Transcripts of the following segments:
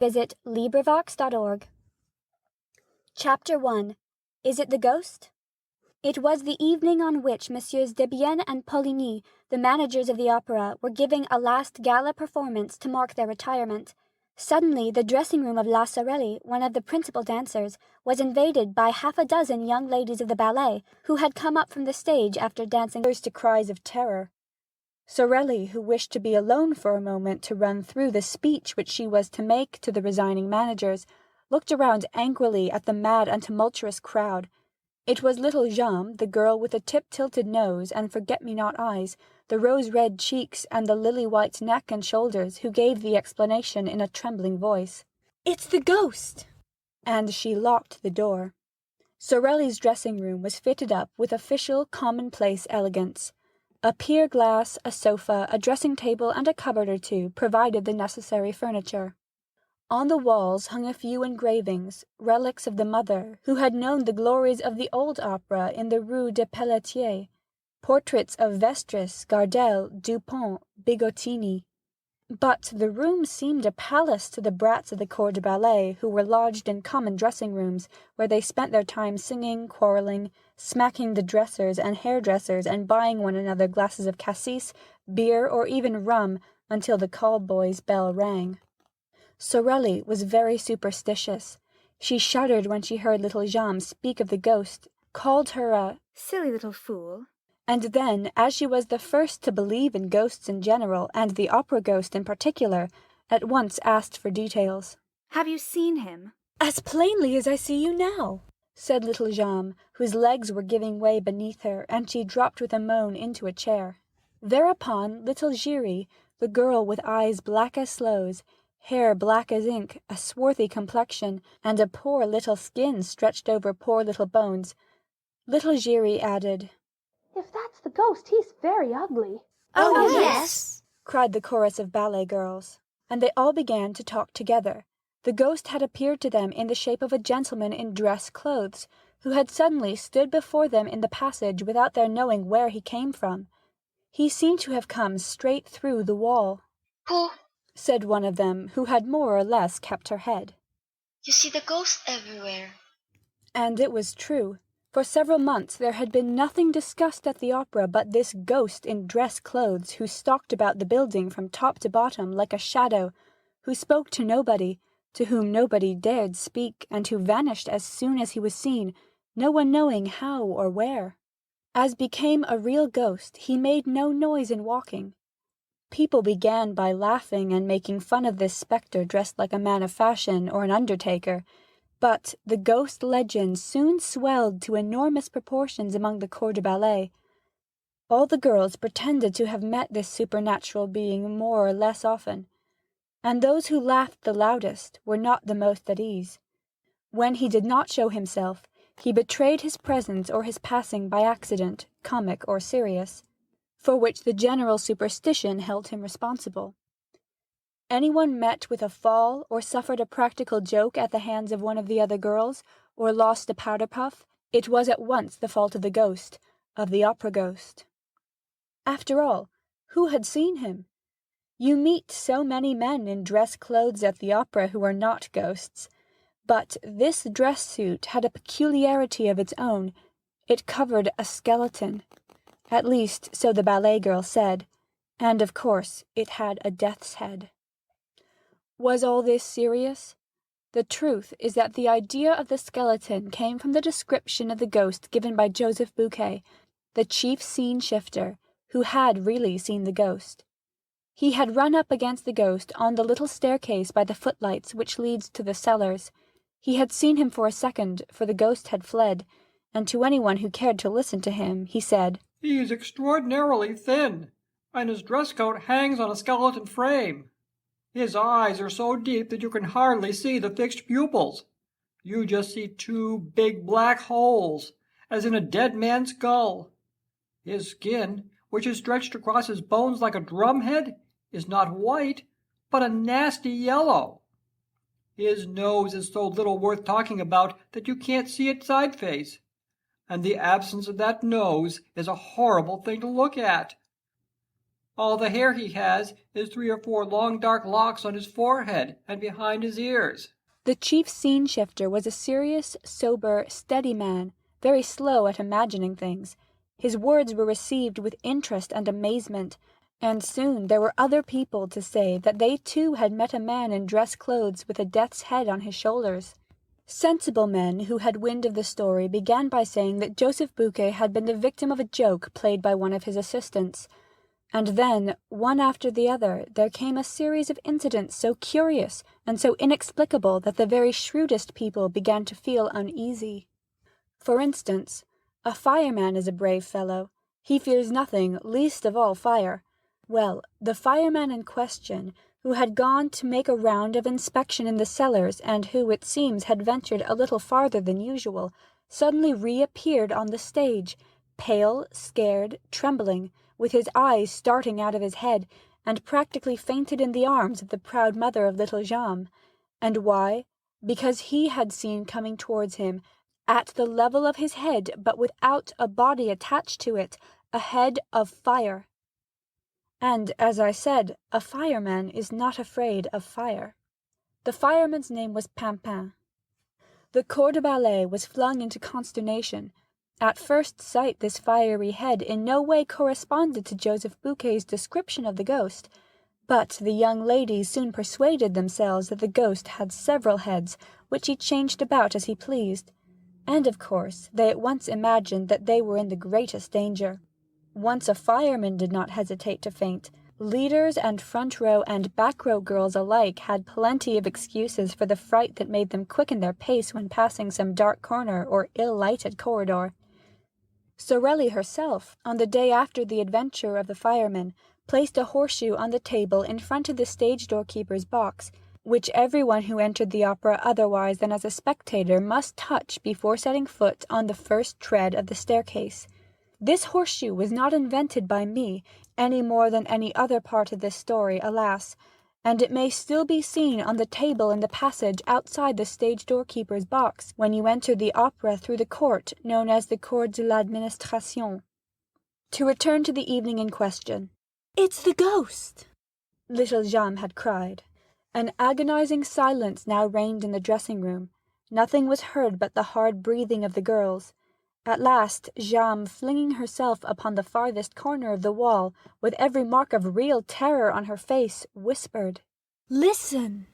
Visit LibriVox.org. Chapter 1. Is it the Ghost? It was the evening on which Messieurs Debienne and Poligny, the managers of the opera, were giving a last gala performance to mark their retirement. Suddenly, the dressing-room of La Sorelli, one of the principal dancers, was invaded by half a dozen young ladies of the ballet, who had come up from the stage after dancing to cries of terror. Sorelli, who wished to be alone for a moment to run through the speech which she was to make to the resigning managers, looked around angrily at the mad and tumultuous crowd. It was little Jeanne, the girl with the tip-tilted nose and forget-me-not eyes, the rose-red cheeks and the lily-white neck and shoulders, who gave the explanation in a trembling voice. "It's the Ghost!" And she locked the door. Sorelli's dressing-room was fitted up with official, commonplace elegance. A pier-glass, a sofa, a dressing-table, and a cupboard or two provided the necessary furniture. On the walls hung a few engravings, relics of the mother, who had known the glories of the old opera in the Rue des Pelletiers, portraits of Vestris, Gardel, Dupont, Bigottini. But the room seemed a palace to the brats of the corps de ballet, who were lodged in common dressing-rooms, where they spent their time singing, quarrelling, smacking the dressers and hairdressers, and buying one another glasses of cassis, beer, or even rum, until the call-boy's bell rang. Sorelli was very superstitious. She shuddered when she heard little Jeanne speak of the Ghost, called her a silly little fool, and then, as she was the first to believe in ghosts in general, and the opera ghost in particular, at once asked for details. "Have you seen him?" "As plainly as I see you now," said little Jeanne, whose legs were giving way beneath her, and she dropped with a moan into a chair. Thereupon little Giry, the girl with eyes black as sloes, hair black as ink, a swarthy complexion, and a poor little skin stretched over poor little bones, little Giry added, "If that's the Ghost, he's very ugly." "Oh, yes!" cried the chorus of ballet girls, and they all began to talk together. The Ghost had appeared to them in the shape of a gentleman in dress clothes, who had suddenly stood before them in the passage without their knowing where he came from. He seemed to have come straight through the wall. "Pooh!" said one of them, who had more or less kept her head. "You see the Ghost everywhere." And it was true. For several months there had been nothing discussed at the opera but this Ghost in dress clothes, who stalked about the building from top to bottom like a shadow, who spoke to nobody, to whom nobody dared speak, and who vanished as soon as he was seen, no one knowing how or where. As became a real ghost, he made no noise in walking. People began by laughing and making fun of this spectre dressed like a man of fashion or an undertaker, but the ghost legend soon swelled to enormous proportions among the corps de ballet. All the girls pretended to have met this supernatural being more or less often, and those who laughed the loudest were not the most at ease. When he did not show himself, he betrayed his presence or his passing by accident, comic or serious, for which the general superstition held him responsible. Anyone met with a fall, or suffered a practical joke at the hands of one of the other girls, or lost a powder-puff, it was at once the fault of the Ghost, of the opera ghost. After all, who had seen him? You meet so many men in dress clothes at the opera who are not ghosts, but this dress suit had a peculiarity of its own. It covered a skeleton. At least, so the ballet girl said, and of course it had a death's head. Was all this serious? The truth is that the idea of the skeleton came from the description of the Ghost given by Joseph Bouquet, the chief scene-shifter, who had really seen the Ghost. He had run up against the Ghost on the little staircase by the footlights which leads to the cellars. He had seen him for a second, for the Ghost had fled, and to anyone who cared to listen to him, he said, "He is extraordinarily thin, and his dress coat hangs on a skeleton frame. His eyes are so deep that you can hardly see the fixed pupils. You just see two big black holes, as in a dead man's skull. His skin, which is stretched across his bones like a drumhead, is not white, but a nasty yellow. His nose is so little worth talking about that you can't see its side face, and the absence of that nose is a horrible thing to look at. All the hair he has is 3 or 4 long dark locks on his forehead and behind his ears." The chief scene-shifter was a serious, sober, steady man, very slow at imagining things. His words were received with interest and amazement, and soon there were other people to say that they too had met a man in dress clothes with a death's head on his shoulders. Sensible men who had wind of the story began by saying that Joseph Buquet had been the victim of a joke played by one of his assistants. And then, one after the other, there came a series of incidents so curious and so inexplicable that the very shrewdest people began to feel uneasy. For instance, a fireman is a brave fellow. He fears nothing, least of all fire. Well, the fireman in question, who had gone to make a round of inspection in the cellars, and who, it seems, had ventured a little farther than usual, suddenly reappeared on the stage, pale, scared, trembling, with his eyes starting out of his head, and practically fainted in the arms of the proud mother of little Jeanne. And why? Because he had seen coming towards him, at the level of his head, but without a body attached to it, a head of fire. And, as I said, a fireman is not afraid of fire. The fireman's name was Pimpin. The corps de ballet was flung into consternation. At first sight this fiery head in no way corresponded to Joseph Buquet's description of the ghost, but the young ladies soon persuaded themselves that the ghost had several heads, which he changed about as he pleased, and of course they at once imagined that they were in the greatest danger. Once a fireman did not hesitate to faint. Leaders and front-row and back-row girls alike had plenty of excuses for the fright that made them quicken their pace when passing some dark corner or ill-lighted corridor. Sorelli herself, on the day after the adventure of the fireman, placed a horseshoe on the table in front of the stage doorkeeper's box, which everyone who entered the opera otherwise than as a spectator must touch before setting foot on the first tread of the staircase. This horseshoe was not invented by me, any more than any other part of this story, alas, and it may still be seen on the table in the passage outside the stage doorkeeper's box when you enter the opera through the court known as the Cour de l'Administration. To return to the evening in question. "It's the ghost!" little Jeanne had cried. An agonizing silence now reigned in the dressing-room. Nothing was heard but the hard breathing of the girls. At last, Jeanne, flinging herself upon the farthest corner of the wall, with every mark of real terror on her face, whispered, "Listen!"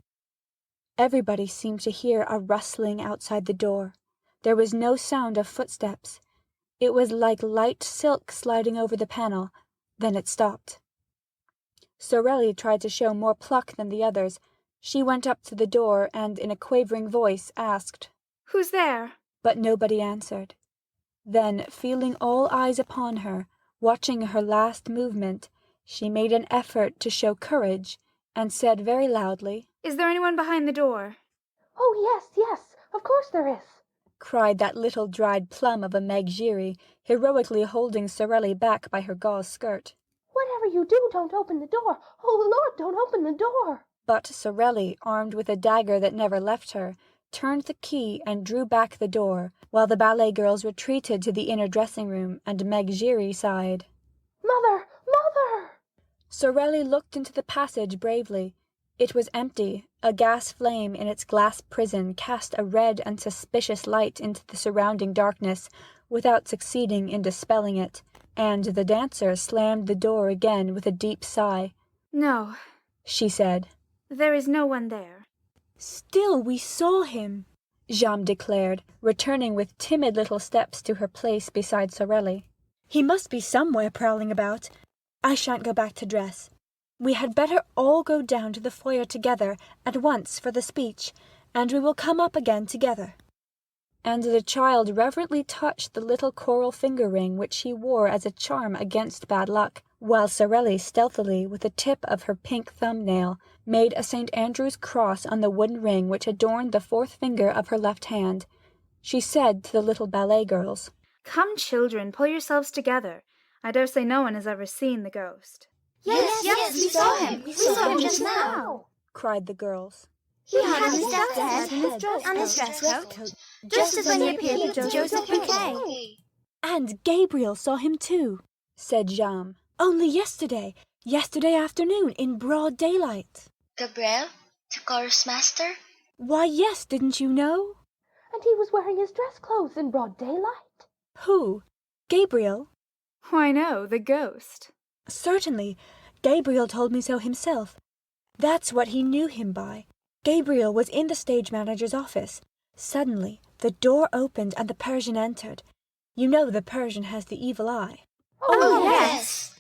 Everybody seemed to hear a rustling outside the door. There was no sound of footsteps. It was like light silk sliding over the panel. Then it stopped. Sorelli tried to show more pluck than the others. She went up to the door and, in a quavering voice, asked, "Who's there?" But nobody answered. Then, feeling all eyes upon her, watching her last movement, she made an effort to show courage, and said very loudly, "Is there anyone behind the door?" "Oh, yes, yes, of course there is," cried that little dried plum of a Meg Giry, heroically holding Sorelli back by her gauze skirt. "Whatever you do, don't open the door. Oh, Lord, don't open the door." But Sorelli, armed with a dagger that never left her, turned the key and drew back the door, while the ballet girls retreated to the inner dressing-room, and Meg Giry sighed. "Mother! Mother!" Sorelli looked into the passage bravely. It was empty. A gas flame in its glass prison cast a red and suspicious light into the surrounding darkness, without succeeding in dispelling it, and the dancer slammed the door again with a deep sigh. "No," she said. "there is no one there." "Still we saw him," Jeanne declared, returning with timid little steps to her place beside Sorelli. "He must be somewhere prowling about. I shan't go back to dress. We had better all go down to the foyer together at once for the speech, and we will come up again together." And the child reverently touched the little coral finger-ring which she wore as a charm against bad luck, while Sorelli stealthily, with the tip of her pink thumb-nail, made a St. Andrew's cross on the wooden ring which adorned the fourth finger of her left hand. She said to the little ballet girls, "Come, children, pull yourselves together. I dare say no one has ever seen the ghost." Yes, we saw him. We saw him just now. cried the girls. He had his death's head on his dress coat, just as when he appeared to Joseph Buquet. "And Gabriel saw him too," said Jeanne. "Only yesterday. Yesterday afternoon, in broad daylight. Gabriel, the chorus master? Why, yes, didn't you know? And he was wearing his dress clothes in broad daylight. Who? Gabriel? Why no, the ghost. Certainly. Gabriel told me so himself. That's what he knew him by. Gabriel was in the stage manager's office. Suddenly, the door opened and the Persian entered. You know the Persian has the evil eye. Oh, yes,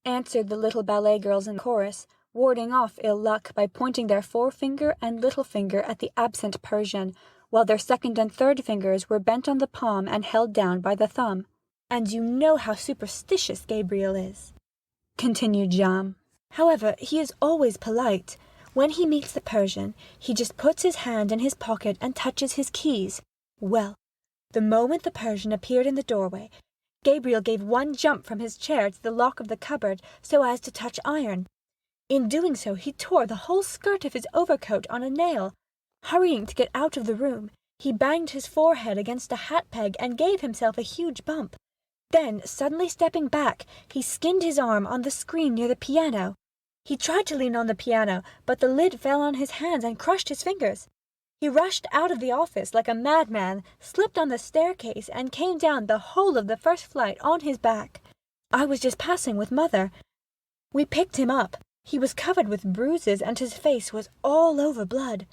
answered the little ballet girls in chorus, warding off ill luck by pointing their forefinger and little finger at the absent Persian, while their second and third fingers were bent on the palm and held down by the thumb. And you know how superstitious Gabriel is, continued Jeanne. However, he is always polite. When he meets the Persian, he just puts his hand in his pocket and touches his keys. Well, the moment the Persian appeared in the doorway, Gabriel gave one jump from his chair to the lock of the cupboard so as to touch iron. In doing so, he tore the whole skirt of his overcoat on a nail. Hurrying to get out of the room, he banged his forehead against a hat peg and gave himself a huge bump. Then, suddenly stepping back, he skinned his arm on the screen near the piano. He tried to lean on the piano, but the lid fell on his hands and crushed his fingers. He rushed out of the office like a madman, slipped on the staircase, and came down the whole of the first flight on his back. I was just passing with Mother. We picked him up. He was covered with bruises, and his face was all over blood.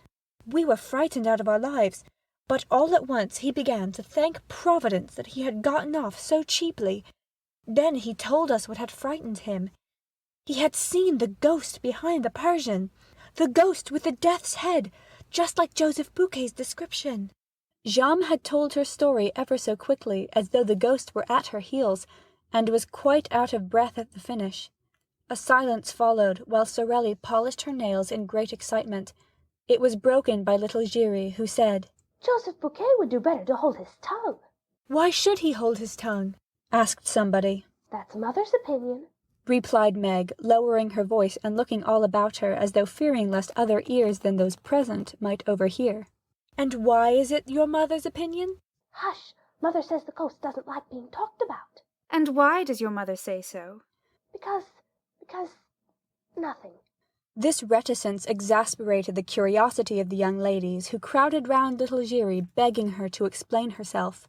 We were frightened out of our lives, but all at once he began to thank Providence that he had gotten off so cheaply. Then he told us what had frightened him. He had seen the ghost behind the Persian, the ghost with the death's head, just like Joseph Bouquet's description. Jeanne had told her story ever so quickly, as though the ghost were at her heels, and was quite out of breath at the finish. A silence followed, while Sorelli polished her nails in great excitement. It was broken by little Giry, who said, Joseph Bouquet would do better to hold his tongue. Why should he hold his tongue? Asked somebody. That's Mother's opinion, replied Meg, lowering her voice and looking all about her as though fearing lest other ears than those present might overhear. And why is it your mother's opinion? Hush! Mother says the ghost doesn't like being talked about. And why does your mother say so? Because... nothing. This reticence exasperated the curiosity of the young ladies, who crowded round little Giry, begging her to explain herself.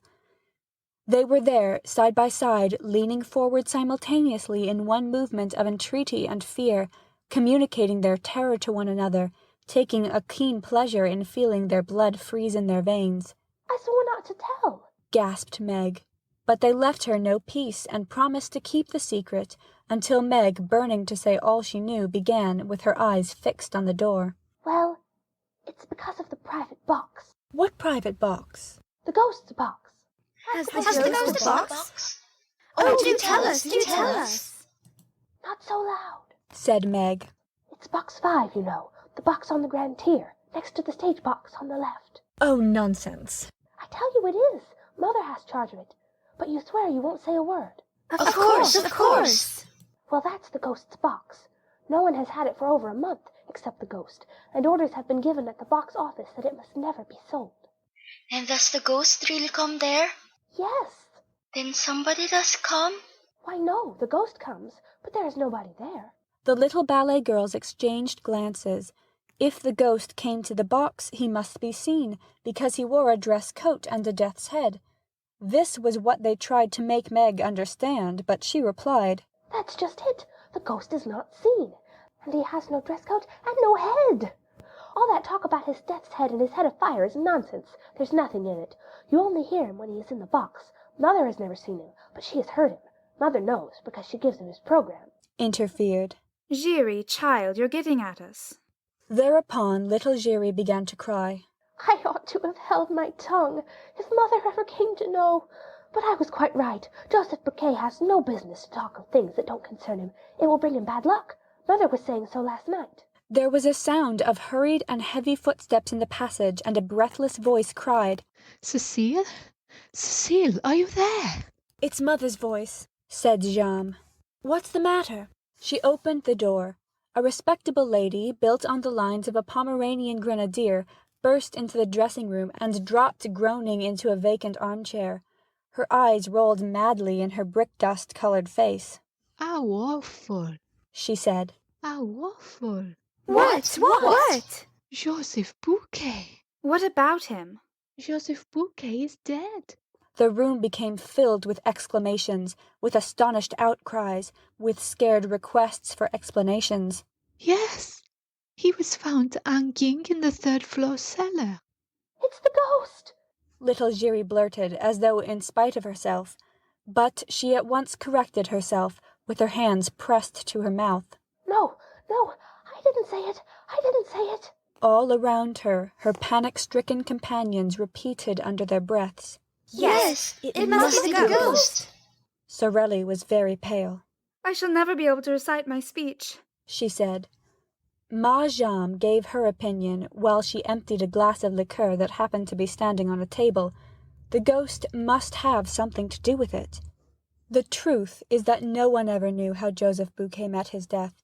They were there, side by side, leaning forward simultaneously in one movement of entreaty and fear, communicating their terror to one another, taking a keen pleasure in feeling their blood freeze in their veins. I swore not to tell, gasped Meg. But they left her no peace, and promised to keep the secret, until Meg, burning to say all she knew, began, with her eyes fixed on the door. Well, it's because of the private box. What private box? The ghost's box. Has the ghost box? Oh, do tell us, do tell us. Not so loud, said Meg. It's box 5, you know, the box on the grand tier, next to the stage box on the left. Oh, nonsense. I tell you it is. Mother has charge of it. But you swear you won't say a word. Of course, of course. Well, that's the ghost's box. No one has had it for over a month, except the ghost, and orders have been given at the box office that it must never be sold. And does the ghost really come there? Yes. Then somebody does come? Why, no, the ghost comes, but there is nobody there. The little ballet girls exchanged glances. If the ghost came to the box, he must be seen, because he wore a dress coat and a death's head. This was what they tried to make Meg understand, but she replied, That's just it. The ghost is not seen, and he has no dress coat and no head. All that talk about his death's head and his head of fire is nonsense. There's nothing in it. You only hear him when he is in the box. Mother has never seen him, but she has heard him. Mother knows, because she gives him his program. Interfered. Giry, child, you're getting at us. Thereupon little Giry began to cry. I ought to have held my tongue, if Mother ever came to know. But I was quite right. Joseph Bouquet has no business to talk of things that don't concern him. It will bring him bad luck. Mother was saying so last night. There was a sound of hurried and heavy footsteps in the passage, and a breathless voice cried, Cecile? Cecile, are you there? It's Mother's voice, said Jeanne. What's the matter? She opened the door. A respectable lady, built on the lines of a Pomeranian grenadier, burst into the dressing-room and dropped groaning into a vacant armchair. Her eyes rolled madly in her brick-dust-coloured face. How awful, she said. How awful. What? Joseph Bouquet. What about him? Joseph Bouquet is dead. The room became filled with exclamations, with astonished outcries, with scared requests for explanations. Yes, he was found hanging in the third-floor cellar. It's the ghost! Little Giry blurted, as though in spite of herself. But she at once corrected herself, with her hands pressed to her mouth. No, I didn't say it. All around her, her panic-stricken companions repeated under their breaths. Yes, it must be the ghost. Sorelli was very pale. I shall never be able to recite my speech, she said. Ma Jam gave her opinion while she emptied a glass of liqueur that happened to be standing on a table. The ghost must have something to do with it. The truth is that no one ever knew how Joseph Bouquet met his death.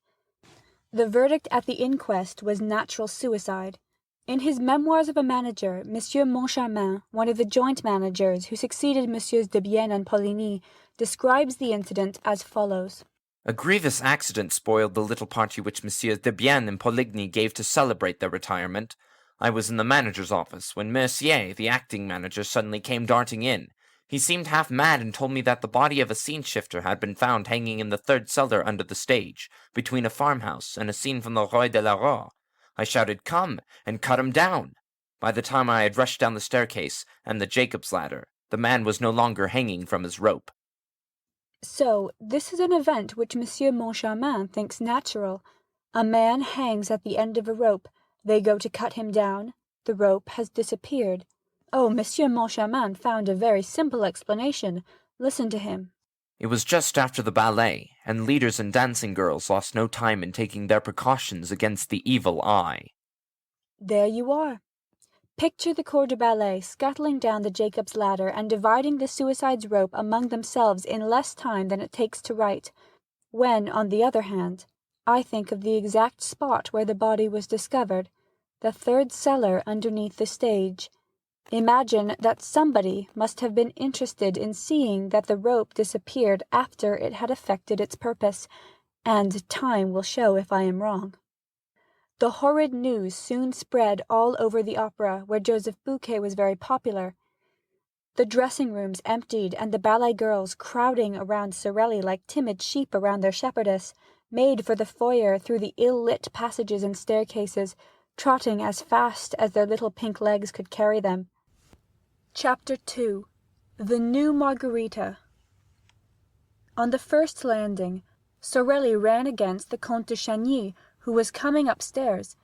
The verdict at the inquest was natural suicide. In his Memoirs of a Manager, Monsieur Moncharmin, one of the joint managers who succeeded Messieurs Debienne and Poligny, describes the incident as follows. A grievous accident spoiled the little party which Messieurs Debienne and Poligny gave to celebrate their retirement. I was in the manager's office when Mercier, the acting manager, suddenly came darting in. He seemed half mad and told me that the body of a scene shifter had been found hanging in the third cellar under the stage, between a farmhouse and a scene from the Rue de la Rue. I shouted, "Come!" and cut him down. By the time I had rushed down the staircase and the Jacob's ladder, the man was no longer hanging from his rope. So, this is an event which Monsieur Moncharmin thinks natural. A man hangs at the end of a rope. They go to cut him down. The rope has disappeared. Oh, Monsieur Moncharmin found a very simple explanation. Listen to him. It was just after the ballet, and leaders and dancing girls lost no time in taking their precautions against the evil eye. There you are. Picture the corps de ballet scuttling down the Jacob's ladder and dividing the suicide's rope among themselves in less time than it takes to write. When, on the other hand, I think of the exact spot where the body was discovered, the third cellar underneath the stage. Imagine that somebody must have been interested in seeing that the rope disappeared after it had effected its purpose, and time will show if I am wrong. The horrid news soon spread all over the opera, where Joseph Bouquet was very popular. The dressing-rooms emptied, and the ballet girls, crowding around Sorelli like timid sheep around their shepherdess, made for the foyer through the ill-lit passages and staircases, trotting as fast as their little pink legs could carry them. Chapter 2. The New Margarita. On the first landing, Sorelli ran against the Comte de Chagny, who was coming upstairs.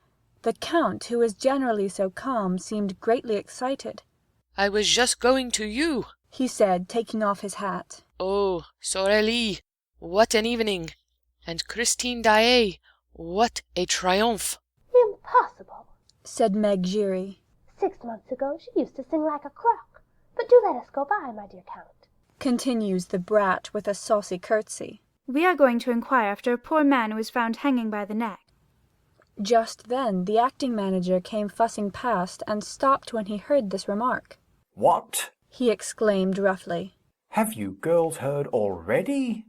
The Count, who was generally so calm, seemed greatly excited. "I was just going to you," he said, taking off his hat. "Oh, Sorelli, what an evening! And Christine Daaé, what a triumph!" Impossible, said Meg Giry. 6 months ago she used to sing like a crock. But do let us go by, my dear Count, continues the brat with a saucy curtsy. We are going to inquire after a poor man who was found hanging by the neck. Just then the acting manager came fussing past and stopped when he heard this remark. "What?" he exclaimed roughly. "Have you girls heard already?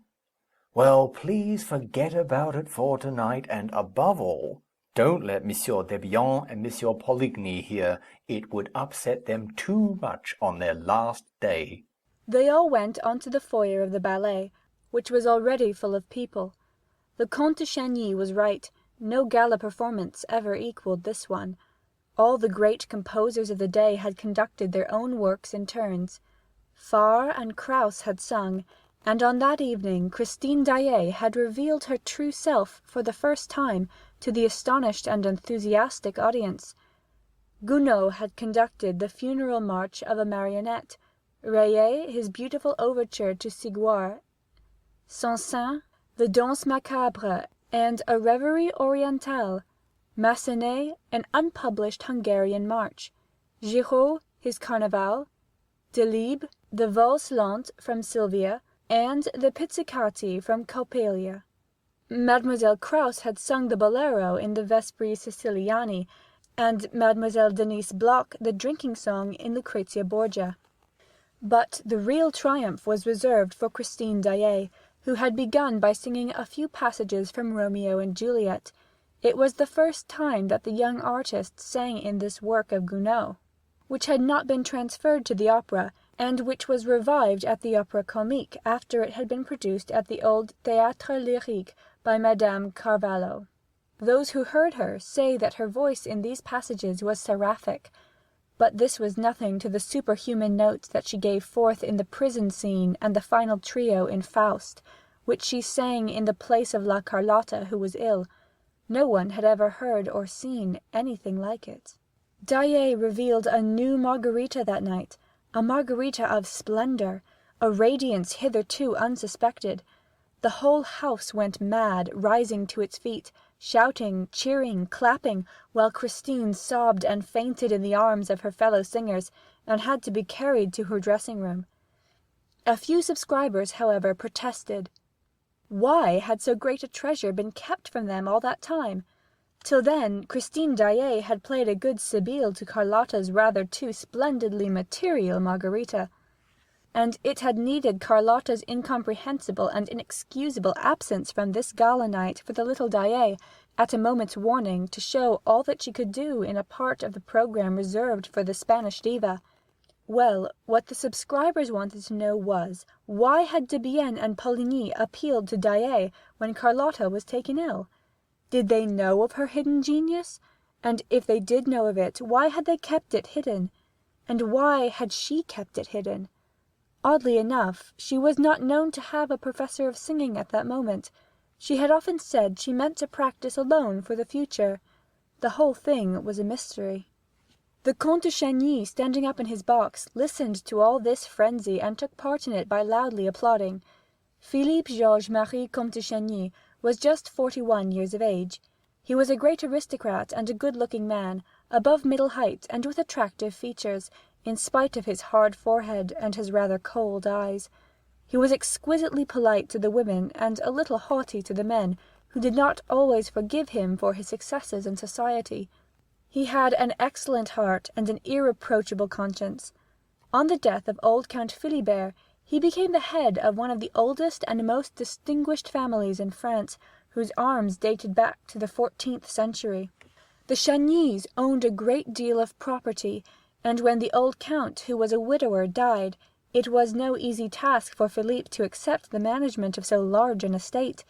Well, please forget about it for tonight, and above all, don't let Monsieur Debienne and Monsieur Poligny hear. It would upset them too much on their last day." They all went on to the foyer of the ballet, which was already full of people. The Comte de Chagny was right. No gala performance ever equalled this one. All the great composers of the day had conducted their own works in turns. Farr and Krauss had sung, and on that evening Christine Daaé had revealed her true self for the first time to the astonished and enthusiastic audience. Gounod had conducted the funeral march of a marionette, Rayet his beautiful overture to Siguar, Sanson the Danse Macabre and a Reverie Orientale, Massenet an unpublished Hungarian march, Giraud his Carnaval, Delibes the Valse Lente from Sylvia, and the Pizzicati from Coppelia. Mademoiselle Krauss had sung the bolero in the Vespri Siciliani, and Mademoiselle Denise Bloch the drinking song in Lucrezia Borgia. But the real triumph was reserved for Christine Daaé, who had begun by singing a few passages from Romeo and Juliet. It was the first time that the young artist sang in this work of Gounod, which had not been transferred to the opera, and which was revived at the Opera Comique after it had been produced at the old Théâtre Lyrique by Madame Carvalho. Those who heard her say that her voice in these passages was seraphic, but this was nothing to the superhuman notes that she gave forth in the prison scene and the final trio in Faust, which she sang in the place of La Carlotta, who was ill. No one had ever heard or seen anything like it. Daaé revealed a new Margarita that night, a Margarita of splendor, a radiance hitherto unsuspected. The whole house went mad, rising to its feet, shouting, cheering, clapping, while Christine sobbed and fainted in the arms of her fellow singers, and had to be carried to her dressing-room. A few subscribers, however, protested. Why had so great a treasure been kept from them all that time? Till then, Christine Daaé had played a good Sibylle to Carlotta's rather too splendidly material Margarita, and it had needed Carlotta's incomprehensible and inexcusable absence from this gala night for the little Daaé, at a moment's warning, to show all that she could do in a part of the programme reserved for the Spanish diva. Well, what the subscribers wanted to know was, why had Debienne and Poligny appealed to Daaé when Carlotta was taken ill? Did they know of her hidden genius? And if they did know of it, why had they kept it hidden? And why had she kept it hidden? Oddly enough, she was not known to have a professor of singing at that moment. She had often said she meant to practice alone for the future. The whole thing was a mystery. The Comte de Chagny, standing up in his box, listened to all this frenzy and took part in it by loudly applauding. Philippe Georges Marie Comte de Chagny was just 41 years of age. He was a great aristocrat and a good-looking man, above middle height and with attractive features, in spite of his hard forehead and his rather cold eyes. He was exquisitely polite to the women and a little haughty to the men, who did not always forgive him for his successes in society. He had an excellent heart and an irreproachable conscience. On the death of old Count Philibert, he became the head of one of the oldest and most distinguished families in France, whose arms dated back to the 14th century. The Chagnys owned a great deal of property, and when the old count, who was a widower, died, it was no easy task for Philippe to accept the management of so large an estate.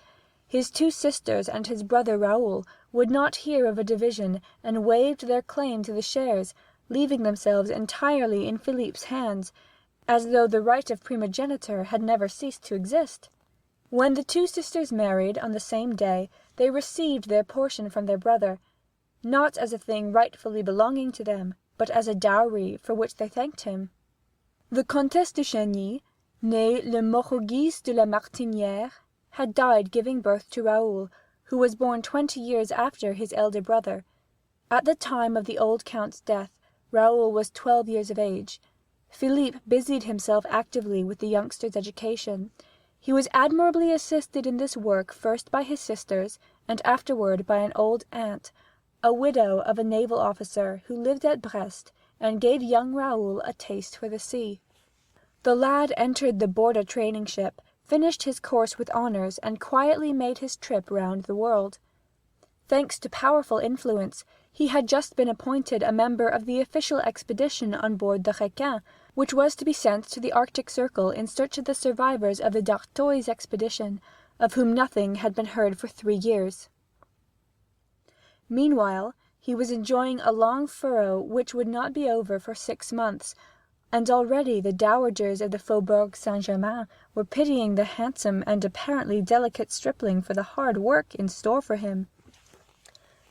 His two sisters and his brother Raoul would not hear of a division, and waived their claim to the shares, leaving themselves entirely in Philippe's hands, as though the right of primogeniture had never ceased to exist. When the two sisters married on the same day, they received their portion from their brother, not as a thing rightfully belonging to them, but as a dowry for which they thanked him. The Comtesse de Chagny, née Le Morogis de la Martinière, had died giving birth to Raoul, who was born 20 years after his elder brother. At the time of the old count's death, Raoul was 12 years of age. Philippe busied himself actively with the youngster's education. He was admirably assisted in this work first by his sisters, and afterward by an old aunt, a widow of a naval officer who lived at Brest, and gave young Raoul a taste for the sea. The lad entered the Borda training ship, finished his course with honours, and quietly made his trip round the world. Thanks to powerful influence, he had just been appointed a member of the official expedition on board the Requin, which was to be sent to the Arctic Circle in search of the survivors of the d'Artois expedition, of whom nothing had been heard for 3 years. Meanwhile, he was enjoying a long furlough which would not be over for 6 months, and already the dowagers of the Faubourg Saint-Germain were pitying the handsome and apparently delicate stripling for the hard work in store for him.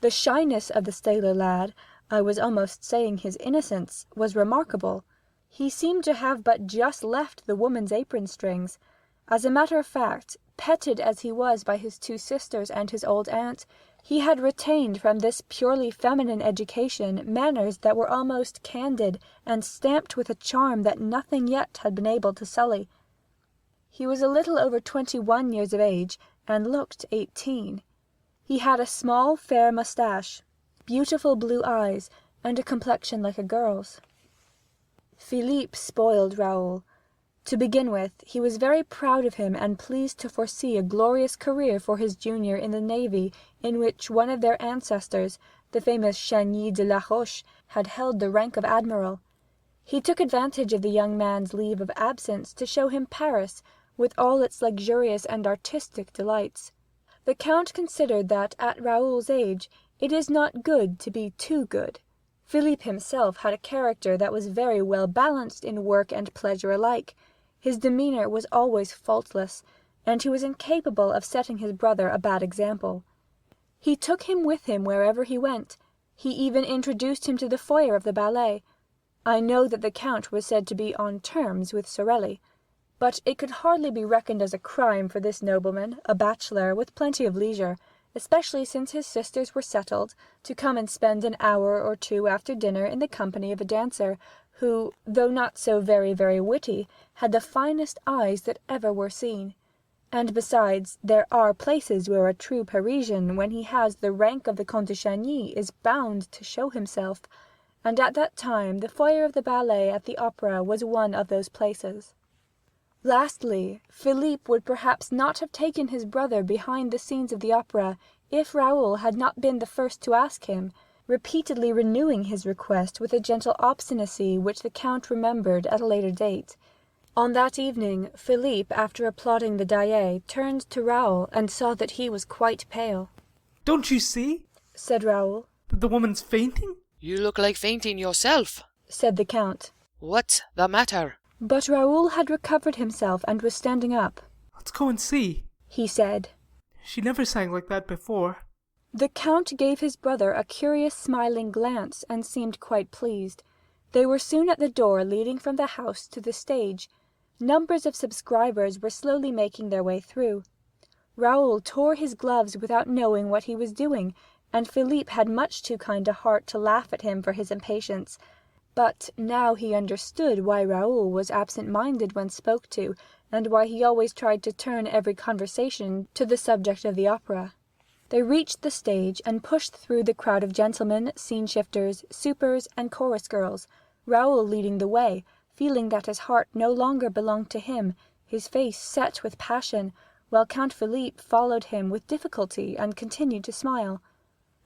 The shyness of the sailor lad, I was almost saying his innocence, was remarkable. He seemed to have but just left the woman's apron strings. As a matter of fact, petted as he was by his two sisters and his old aunt, he had retained from this purely feminine education manners that were almost candid and stamped with a charm that nothing yet had been able to sully. He was a little over 21 years of age, and looked 18. He had a small fair moustache, beautiful blue eyes, and a complexion like a girl's. Philippe spoiled Raoul. To begin with, he was very proud of him and pleased to foresee a glorious career for his junior in the navy in which one of their ancestors, the famous Chagny de la Roche, had held the rank of admiral. He took advantage of the young man's leave of absence to show him Paris, with all its luxurious and artistic delights. The Count considered that, at Raoul's age, it is not good to be too good. Philippe himself had a character that was very well balanced in work and pleasure alike. His demeanour was always faultless, and he was incapable of setting his brother a bad example. He took him with him wherever he went. He even introduced him to the foyer of the ballet. I know that the Count was said to be on terms with Sorelli, but it could hardly be reckoned as a crime for this nobleman, a bachelor, with plenty of leisure, especially since his sisters were settled, to come and spend an hour or two after dinner in the company of a dancer, who, though not so very, very witty, had the finest eyes that ever were seen. And besides, there are places where a true Parisian, when he has the rank of the Comte de Chagny, is bound to show himself, and at that time the foyer of the ballet at the opera was one of those places. Lastly, Philippe would perhaps not have taken his brother behind the scenes of the opera if Raoul had not been the first to ask him, repeatedly renewing his request with a gentle obstinacy which the Count remembered at a later date. On that evening, Philippe, after applauding the Daaé, turned to Raoul and saw that he was quite pale. "Don't you see," said Raoul, "that the woman's fainting?" You look like fainting yourself, said the Count. What's the matter? But Raoul had recovered himself and was standing up. "Let's go and see," he said. "She never sang like that before." The Count gave his brother a curious smiling glance and seemed quite pleased. They were soon at the door leading from the house to the stage. Numbers of subscribers were slowly making their way through. Raoul tore his gloves without knowing what he was doing, and Philippe had much too kind a heart to laugh at him for his impatience. But now he understood why Raoul was absent-minded when spoke to, and why he always tried to turn every conversation to the subject of the opera. They reached the stage and pushed through the crowd of gentlemen, scene-shifters, supers, and chorus girls, Raoul leading the way, feeling that his heart no longer belonged to him, his face set with passion, while Count Philippe followed him with difficulty and continued to smile.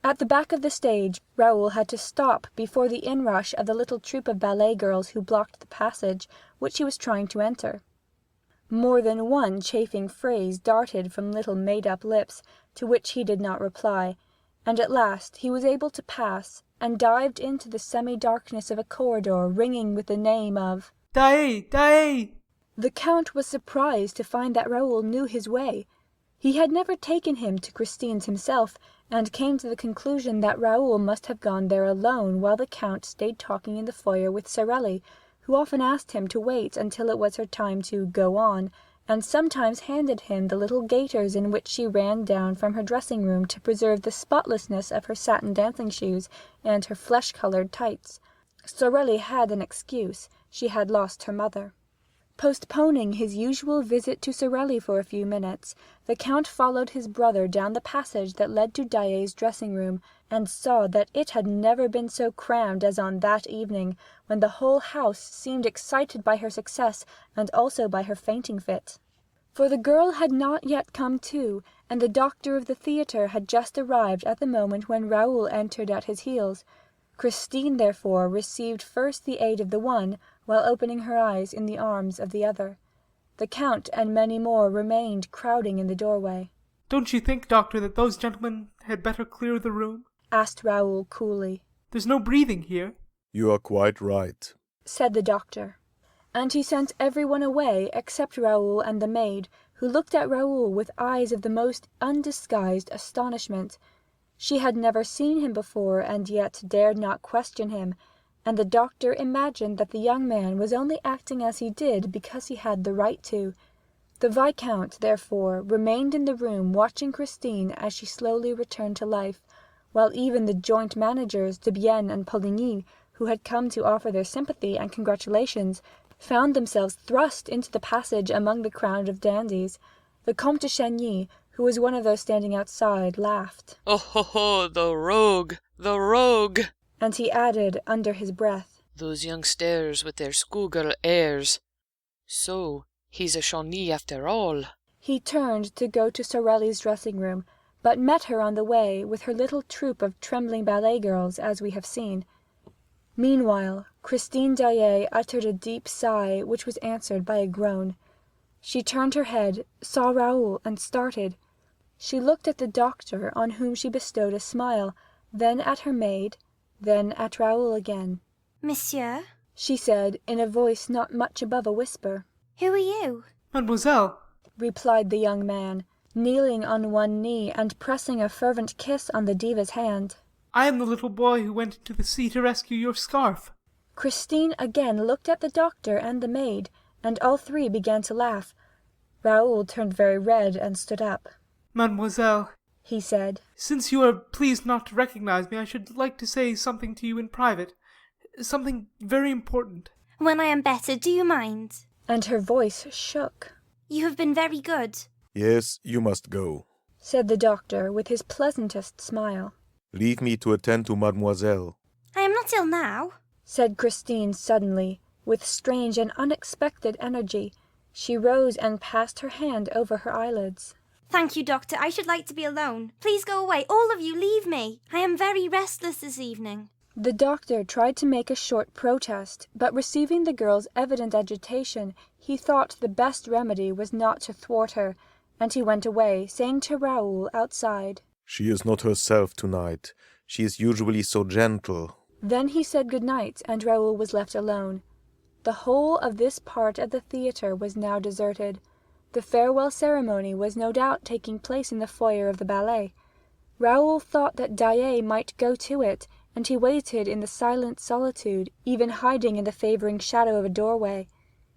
At the back of the stage, Raoul had to stop before the inrush of the little troop of ballet girls who blocked the passage, which he was trying to enter. More than one chaffing phrase darted from little made-up lips, to which he did not reply, and at last he was able to pass, and dived into the semi-darkness of a corridor ringing with the name of "Daaé! Daaé!" The Count was surprised to find that Raoul knew his way. He had never taken him to Christine's himself, and came to the conclusion that Raoul must have gone there alone while the Count stayed talking in the foyer with Sorelli, who often asked him to wait until it was her time to "go on," and sometimes handed him the little gaiters in which she ran down from her dressing-room to preserve the spotlessness of her satin dancing shoes and her flesh-coloured tights. Sorelli had an excuse: she had lost her mother. Postponing his usual visit to Sorelli for a few minutes, the Count followed his brother down the passage that led to Daaé's dressing-room, and saw that it had never been so crammed as on that evening, when the whole house seemed excited by her success and also by her fainting fit. For the girl had not yet come to, and the doctor of the theatre had just arrived at the moment when Raoul entered at his heels. Christine, therefore, received first the aid of the one, while opening her eyes in the arms of the other. The Count and many more remained crowding in the doorway. "Don't you think, Doctor, that those gentlemen had better clear the room?" asked Raoul coolly. "There's no breathing here." "You are quite right," said the doctor. And he sent everyone away except Raoul and the maid, who looked at Raoul with eyes of the most undisguised astonishment. She had never seen him before, and yet dared not question him, and the doctor imagined that the young man was only acting as he did because he had the right to. The Viscount, therefore, remained in the room watching Christine as she slowly returned to life, while even the joint managers, Debienne and Poligny, who had come to offer their sympathy and congratulations, found themselves thrust into the passage among the crowd of dandies. The Comte de Chagny, who was one of those standing outside, laughed. "Oh ho ho, the rogue, the rogue!" And he added, under his breath, "Those youngsters with their schoolgirl airs. So he's a Shawnee after all. He turned to go to Sorelli's dressing-room, but met her on the way with her little troop of trembling ballet girls, as we have seen. Meanwhile, Christine Daaé uttered a deep sigh, which was answered by a groan. She turned her head, saw Raoul, and started. She looked at the doctor, on whom she bestowed a smile, then at her maid, then at Raoul again. Monsieur, she said, in a voice not much above a whisper. Who are you? Mademoiselle, replied the young man, kneeling on one knee and pressing a fervent kiss on the diva's hand. I am the little boy who went into the sea to rescue your scarf. Christine again looked at the doctor and the maid, and all three began to laugh. Raoul turned very red and stood up. Mademoiselle, he said, since you are pleased not to recognize me, I should like to say something to you in private. Something very important. When I am better, do you mind? And her voice shook. You have been very good. Yes, you must go, said the doctor with his pleasantest smile. Leave me to attend to Mademoiselle. I am not ill now, said Christine suddenly, with strange and unexpected energy. She rose and passed her hand over her eyelids. Thank you, doctor. I should like to be alone. Please go away. All of you, leave me. I am very restless this evening. The doctor tried to make a short protest, but receiving the girl's evident agitation, he thought the best remedy was not to thwart her, and he went away, saying to Raoul outside, She is not herself tonight. She is usually so gentle. Then he said good night, and Raoul was left alone. The whole of this part of the theatre was now deserted. The farewell ceremony was no doubt taking place in the foyer of the ballet. Raoul thought that Daaé might go to it, and he waited in the silent solitude, even hiding in the favouring shadow of a doorway.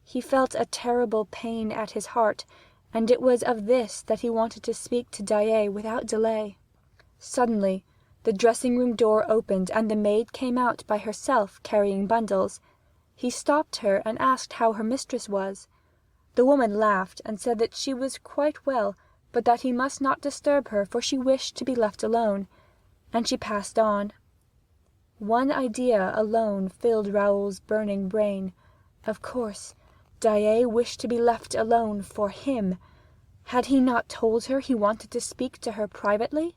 He felt a terrible pain at his heart, and it was of this that he wanted to speak to Daaé without delay. Suddenly, the dressing-room door opened, and the maid came out by herself, carrying bundles. He stopped her and asked how her mistress was. The woman laughed and said that she was quite well, but that he must not disturb her, for she wished to be left alone, and she passed on. One idea alone filled Raoul's burning brain. Of course, Daaé wished to be left alone for him. Had he not told her he wanted to speak to her privately?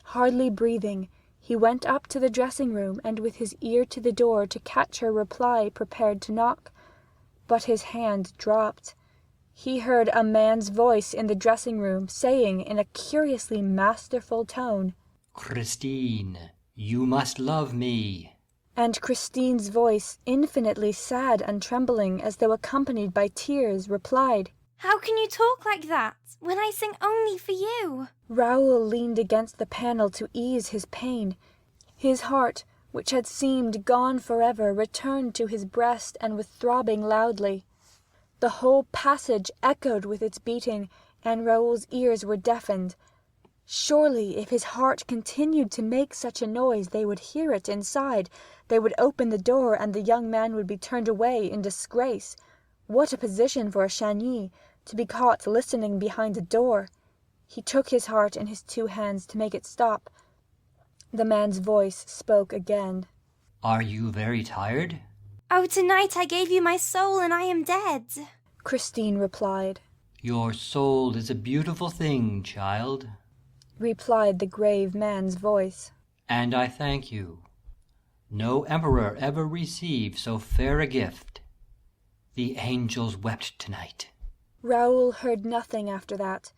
Hardly breathing, he went up to the dressing-room and with his ear to the door to catch her reply, prepared to knock. But his hand dropped. He heard a man's voice in the dressing-room, saying in a curiously masterful tone, Christine, you must love me. And Christine's voice, infinitely sad and trembling, as though accompanied by tears, replied, How can you talk like that, when I sing only for you? Raoul leaned against the panel to ease his pain. His heart, which had seemed gone forever, returned to his breast and was throbbing loudly. The whole passage echoed with its beating, and Raoul's ears were deafened. Surely, if his heart continued to make such a noise, they would hear it inside. They would open the door, and the young man would be turned away in disgrace. What a position for a Shawnee, to be caught listening behind a door! He took his heart in his two hands to make it stop. The man's voice spoke again. Are you very tired? Oh, tonight I gave you my soul and I am dead, Christine replied. Your soul is a beautiful thing, child, replied the grave man's voice. And I thank you. No emperor ever received so fair a gift. The angels wept tonight. Raoul heard nothing after that.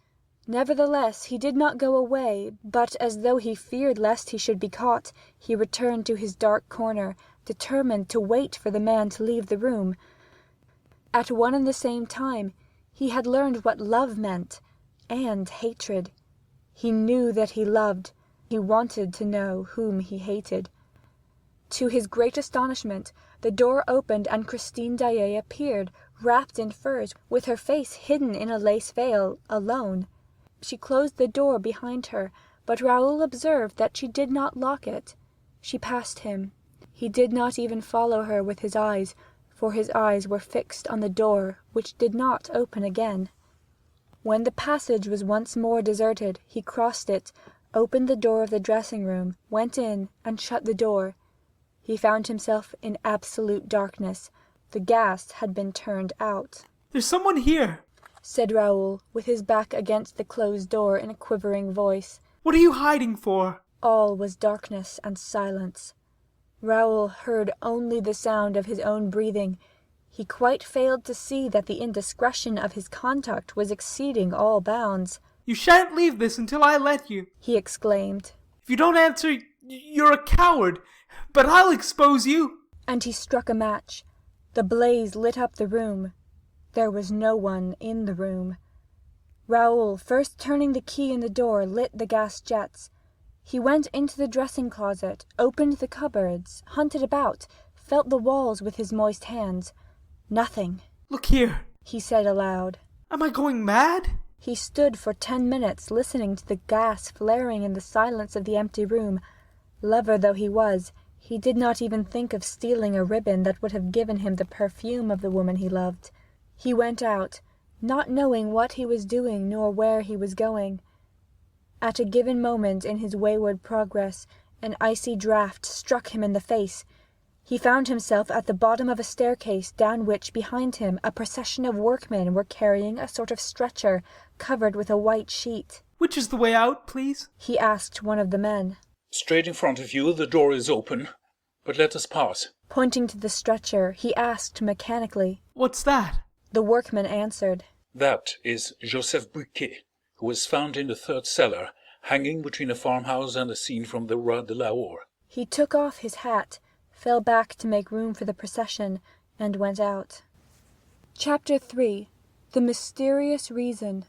Nevertheless, he did not go away, but as though he feared lest he should be caught, he returned to his dark corner, determined to wait for the man to leave the room. At one and the same time, he had learned what love meant, and hatred. He knew that he loved. He wanted to know whom he hated. To his great astonishment, the door opened and Christine Daaé appeared, wrapped in furs, with her face hidden in a lace veil, alone. She closed the door behind her, but Raoul observed that she did not lock it. She passed him. He did not even follow her with his eyes, for his eyes were fixed on the door, which did not open again. When the passage was once more deserted, he crossed it, opened the door of the dressing-room, went in, and shut the door. He found himself in absolute darkness. The gas had been turned out. There's someone here, said Raoul, with his back against the closed door in a quivering voice. What are you hiding for? All was darkness and silence. Raoul heard only the sound of his own breathing. He quite failed to see that the indiscretion of his conduct was exceeding all bounds. You shan't leave this until I let you, he exclaimed. If you don't answer, you're a coward, but I'll expose you. And he struck a match. The blaze lit up the room. There was no one in the room. Raoul, first turning the key in the door, lit the gas jets. He went into the dressing closet, opened the cupboards, hunted about, felt the walls with his moist hands. Nothing. Look here, he said aloud. Am I going mad? He stood for 10 minutes listening to the gas flaring in the silence of the empty room. Lover though he was, he did not even think of stealing a ribbon that would have given him the perfume of the woman he loved. He went out, not knowing what he was doing nor where he was going. At a given moment in his wayward progress, an icy draught struck him in the face. He found himself at the bottom of a staircase down which, behind him, a procession of workmen were carrying a sort of stretcher covered with a white sheet. Which is the way out, please? He asked one of the men. Straight in front of you, the door is open, but let us pass. Pointing to the stretcher, he asked mechanically. What's that? The workman answered. That is Joseph Bouquet, who was found in the third cellar, hanging between a farmhouse and a scene from the Roi de Lahore. He took off his hat, fell back to make room for the procession, and went out. Chapter 3. The Mysterious Reason.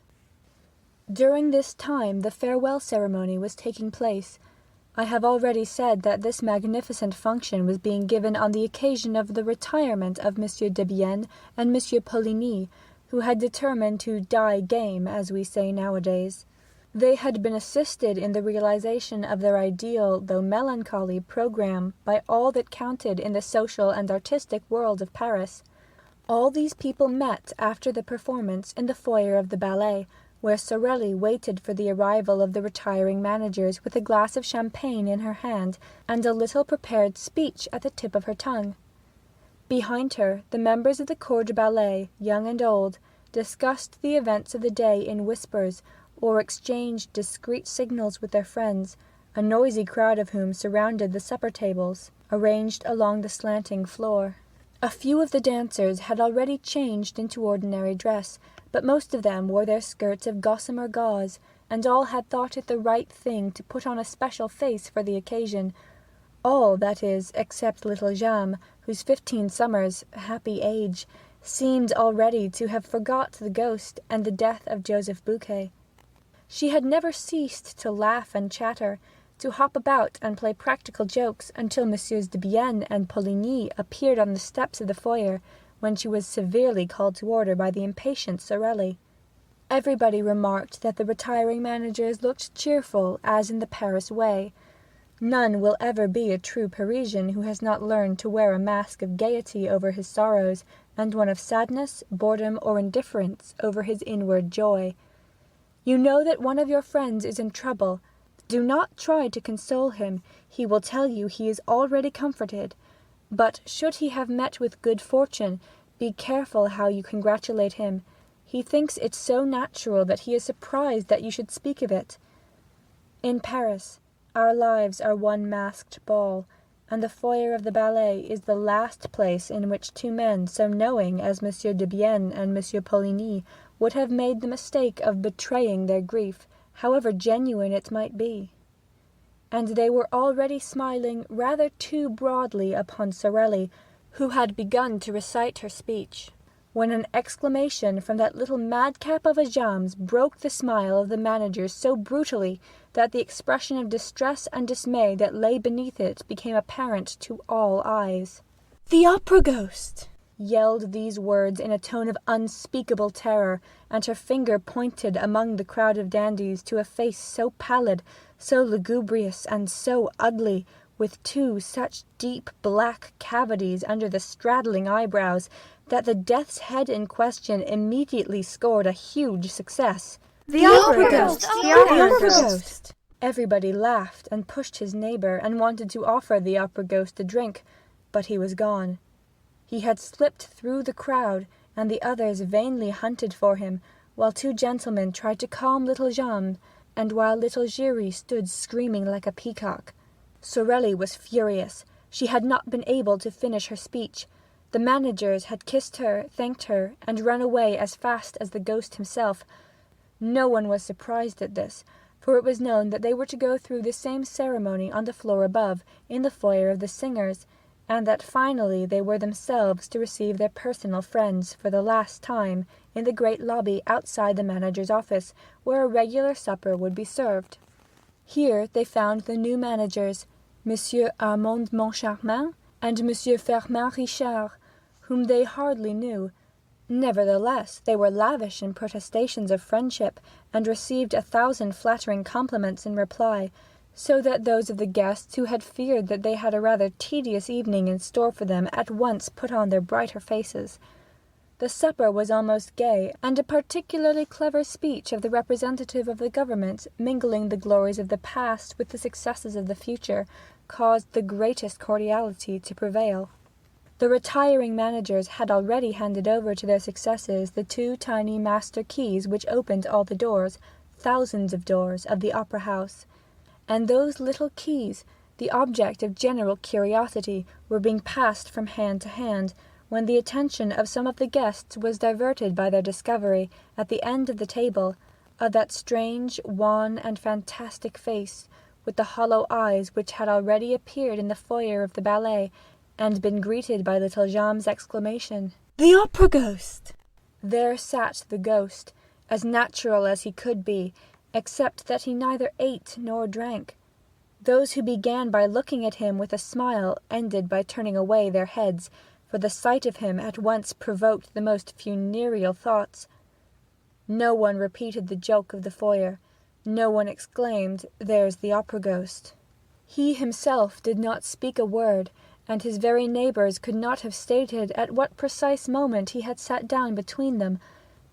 During this time the farewell ceremony was taking place. I have already said that this magnificent function was being given on the occasion of the retirement of M. Debienne and M. Poligny, who had determined to die game, as we say nowadays. They had been assisted in the realization of their ideal, though melancholy, programme by all that counted in the social and artistic world of Paris. All these people met after the performance in the foyer of the ballet, where Sorelli waited for the arrival of the retiring managers with a glass of champagne in her hand and a little prepared speech at the tip of her tongue. Behind her, the members of the corps de ballet, young and old, discussed the events of the day in whispers, or exchanged discreet signals with their friends, a noisy crowd of whom surrounded the supper tables, arranged along the slanting floor. A few of the dancers had already changed into ordinary dress, but most of them wore their skirts of gossamer gauze, and all had thought it the right thing to put on a special face for the occasion. All, that is, except little Jeanne, whose 15 summers, happy age, seemed already to have forgot the ghost and the death of Joseph Bouquet. She had never ceased to laugh and chatter, to hop about and play practical jokes until Messieurs Debienne and Poligny appeared on the steps of the foyer, when she was severely called to order by the impatient Sorelli. Everybody remarked that the retiring managers looked cheerful, as in the Paris way. None will ever be a true Parisian who has not learned to wear a mask of gaiety over his sorrows, and one of sadness, boredom, or indifference over his inward joy. You know that one of your friends is in trouble. Do not try to console him. He will tell you he is already comforted. But should he have met with good fortune, be careful how you congratulate him. He thinks it so natural that he is surprised that you should speak of it. In Paris, our lives are one masked ball, and the foyer of the ballet is the last place in which two men so knowing as M. Debienne and M. Poligny would have made the mistake of betraying their grief, however genuine it might be. And they were already smiling rather too broadly upon Sorelli, who had begun to recite her speech, when an exclamation from that little madcap of a Jammes broke the smile of the managers so brutally that the expression of distress and dismay that lay beneath it became apparent to all eyes. "The opera ghost!" yelled these words in a tone of unspeakable terror, and her finger pointed among the crowd of dandies to a face so pallid, so lugubrious, and so ugly, with two such deep black cavities under the straddling eyebrows, that the death's head in question immediately scored a huge success. "The opera ghost! The opera ghost!" Everybody laughed and pushed his neighbour, and wanted to offer the opera ghost a drink, but he was gone. He had slipped through the crowd, and the others vainly hunted for him, while two gentlemen tried to calm little Jeanne, and while little Giry stood screaming like a peacock. Sorelli was furious. She had not been able to finish her speech. The managers had kissed her, thanked her, and run away as fast as the ghost himself. No one was surprised at this, for it was known that they were to go through the same ceremony on the floor above, in the foyer of the singers, and that finally they were themselves to receive their personal friends for the last time in the great lobby outside the manager's office, where a regular supper would be served. Here they found the new managers, Monsieur Armand Moncharmin and Monsieur Firmin Richard, whom they hardly knew. Nevertheless, they were lavish in protestations of friendship, and received 1,000 flattering compliments in reply, so that those of the guests who had feared that they had a rather tedious evening in store for them at once put on their brighter faces. The supper was almost gay, and a particularly clever speech of the representative of the government, mingling the glories of the past with the successes of the future, caused the greatest cordiality to prevail. The retiring managers had already handed over to their successors the 2 tiny master keys which opened all the doors, thousands of doors, of the opera house. And those little keys, the object of general curiosity, were being passed from hand to hand, when the attention of some of the guests was diverted by their discovery, at the end of the table, of that strange, wan, and fantastic face, with the hollow eyes which had already appeared in the foyer of the ballet, and been greeted by little Jeanne's exclamation, "The opera ghost!" There sat the ghost, as natural as he could be, except that he neither ate nor drank. Those who began by looking at him with a smile ended by turning away their heads, for the sight of him at once provoked the most funereal thoughts. No one repeated the joke of the foyer. No one exclaimed, "There's the opera ghost." He himself did not speak a word, and his very neighbours could not have stated at what precise moment he had sat down between them,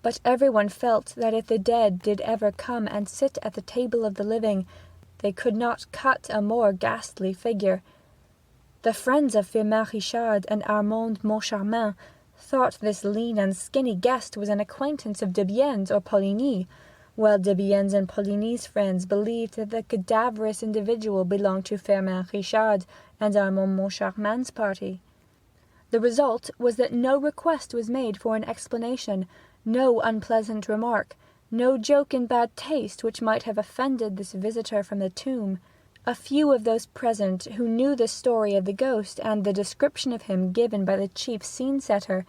but everyone felt that if the dead did ever come and sit at the table of the living, they could not cut a more ghastly figure. The friends of Firmin Richard and Armand Moncharmin thought this lean and skinny guest was an acquaintance of Debienne's or Poligny, while Debienne's and Poligny's friends believed that the cadaverous individual belonged to Firmin Richard and Armand Moncharmin's party. The result was that no request was made for an explanation, no unpleasant remark, no joke in bad taste which might have offended this visitor from the tomb. A few of those present who knew the story of the ghost and the description of him given by the chief scene-setter,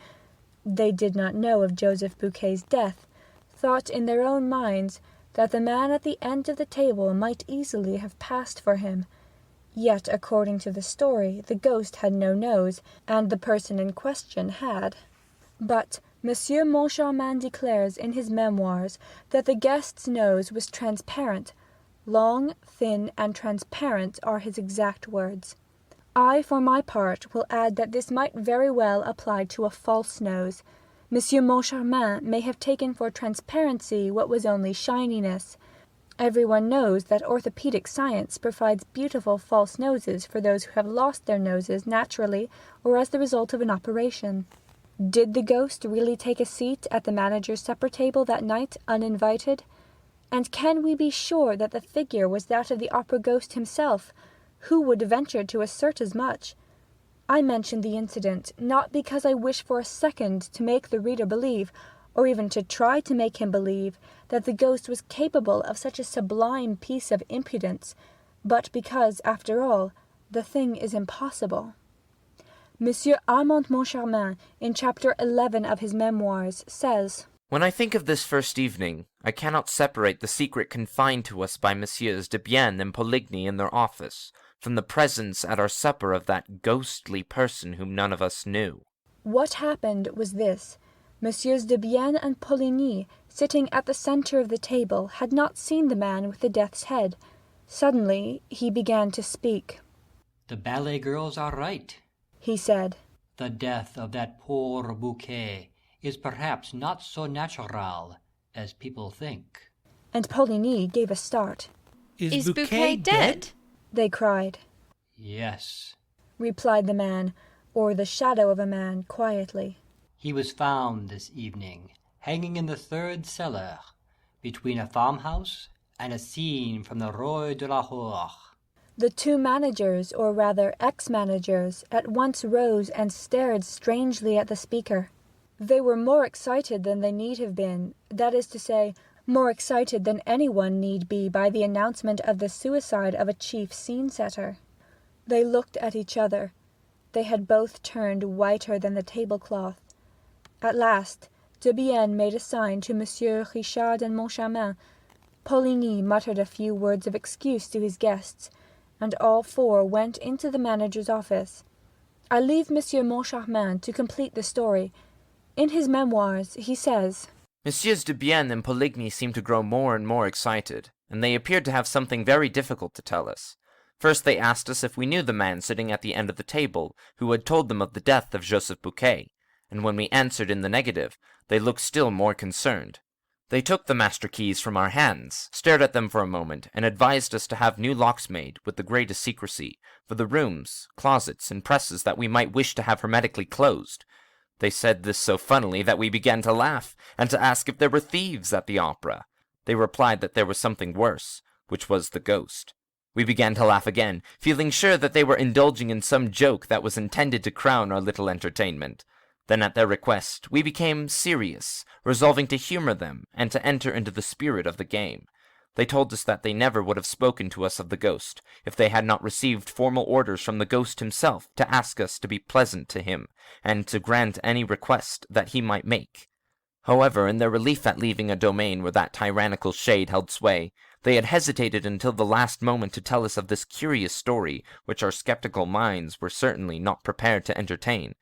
they did not know of Joseph Bouquet's death, thought in their own minds that the man at the end of the table might easily have passed for him. Yet, according to the story, the ghost had no nose, and the person in question had. But Monsieur Moncharmin declares in his memoirs that the guest's nose was transparent. Long, thin, and transparent are his exact words. I, for my part, will add that this might very well apply to a false nose. Monsieur Moncharmin may have taken for transparency what was only shininess. Everyone knows that orthopedic science provides beautiful false noses for those who have lost their noses naturally or as the result of an operation. Did the ghost really take a seat at the manager's supper table that night, uninvited? And can we be sure that the figure was that of the opera ghost himself? Who would venture to assert as much? I mention the incident, not because I wish for a second to make the reader believe, or even to try to make him believe, that the ghost was capable of such a sublime piece of impudence, but because, after all, the thing is impossible. Monsieur Armand Moncharmin, in chapter 11 of his memoirs, says, "When I think of this first evening, I cannot separate the secret confined to us by Messieurs Debienne and Poligny in their office, from the presence at our supper of that ghostly person whom none of us knew." What happened was this. Messieurs Debienne and Poligny, sitting at the centre of the table, had not seen the man with the death's head. Suddenly he began to speak. "The ballet girls are right," he said. "The death of that poor Bouquet is perhaps not so natural as people think." And Poligny gave a start. Is Bouquet dead? They cried. "Yes," replied the man, or the shadow of a man, quietly. He was found this evening, hanging in the third cellar, between a farmhouse and a scene from the Rue de la Horde. The two managers, or rather ex-managers, at once rose and stared strangely at the speaker. They were more excited than they need have been, that is to say, more excited than anyone need be by the announcement of the suicide of a chief scene-setter. They looked at each other. They had both turned whiter than the tablecloth. At last, Debienne made a sign to Monsieur Richard and Moncharmin. Poligny muttered a few words of excuse to his guests, and all four went into the manager's office. I leave Monsieur Moncharmin to complete the story. In his memoirs, he says, Messieurs Debienne and Poligny seemed to grow more and more excited, and they appeared to have something very difficult to tell us. First they asked us if we knew the man sitting at the end of the table, who had told them of the death of Joseph Bouquet, and when we answered in the negative, they looked still more concerned. They took the master keys from our hands, stared at them for a moment, and advised us to have new locks made, with the greatest secrecy, for the rooms, closets, and presses that we might wish to have hermetically closed. They said this so funnily that we began to laugh, and to ask if there were thieves at the opera. They replied that there was something worse, which was the ghost. We began to laugh again, feeling sure that they were indulging in some joke that was intended to crown our little entertainment. Then at their request, we became serious, resolving to humor them, and to enter into the spirit of the game. They told us that they never would have spoken to us of the ghost, if they had not received formal orders from the ghost himself to ask us to be pleasant to him, and to grant any request that he might make. However, in their relief at leaving a domain where that tyrannical shade held sway, they had hesitated until the last moment to tell us of this curious story, which our skeptical minds were certainly not prepared to entertain.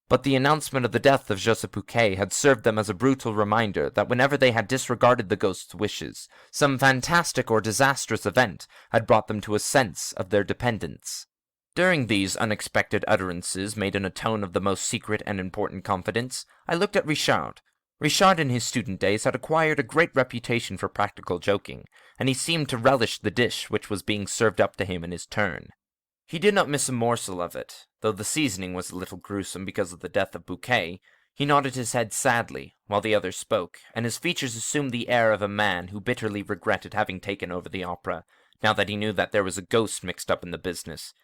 But the announcement of the death of Joseph Bouquet had served them as a brutal reminder that whenever they had disregarded the ghost's wishes, some fantastic or disastrous event had brought them to a sense of their dependence. During these unexpected utterances, made in a tone of the most secret and important confidence, I looked at Richard. Richard in his student days had acquired a great reputation for practical joking, and he seemed to relish the dish which was being served up to him in his turn. He did not miss a morsel of it, though the seasoning was a little gruesome because of the death of Bouquet. He nodded his head sadly, while the others spoke, and his features assumed the air of a man who bitterly regretted having taken over the opera, now that he knew that there was a ghost mixed up in the business.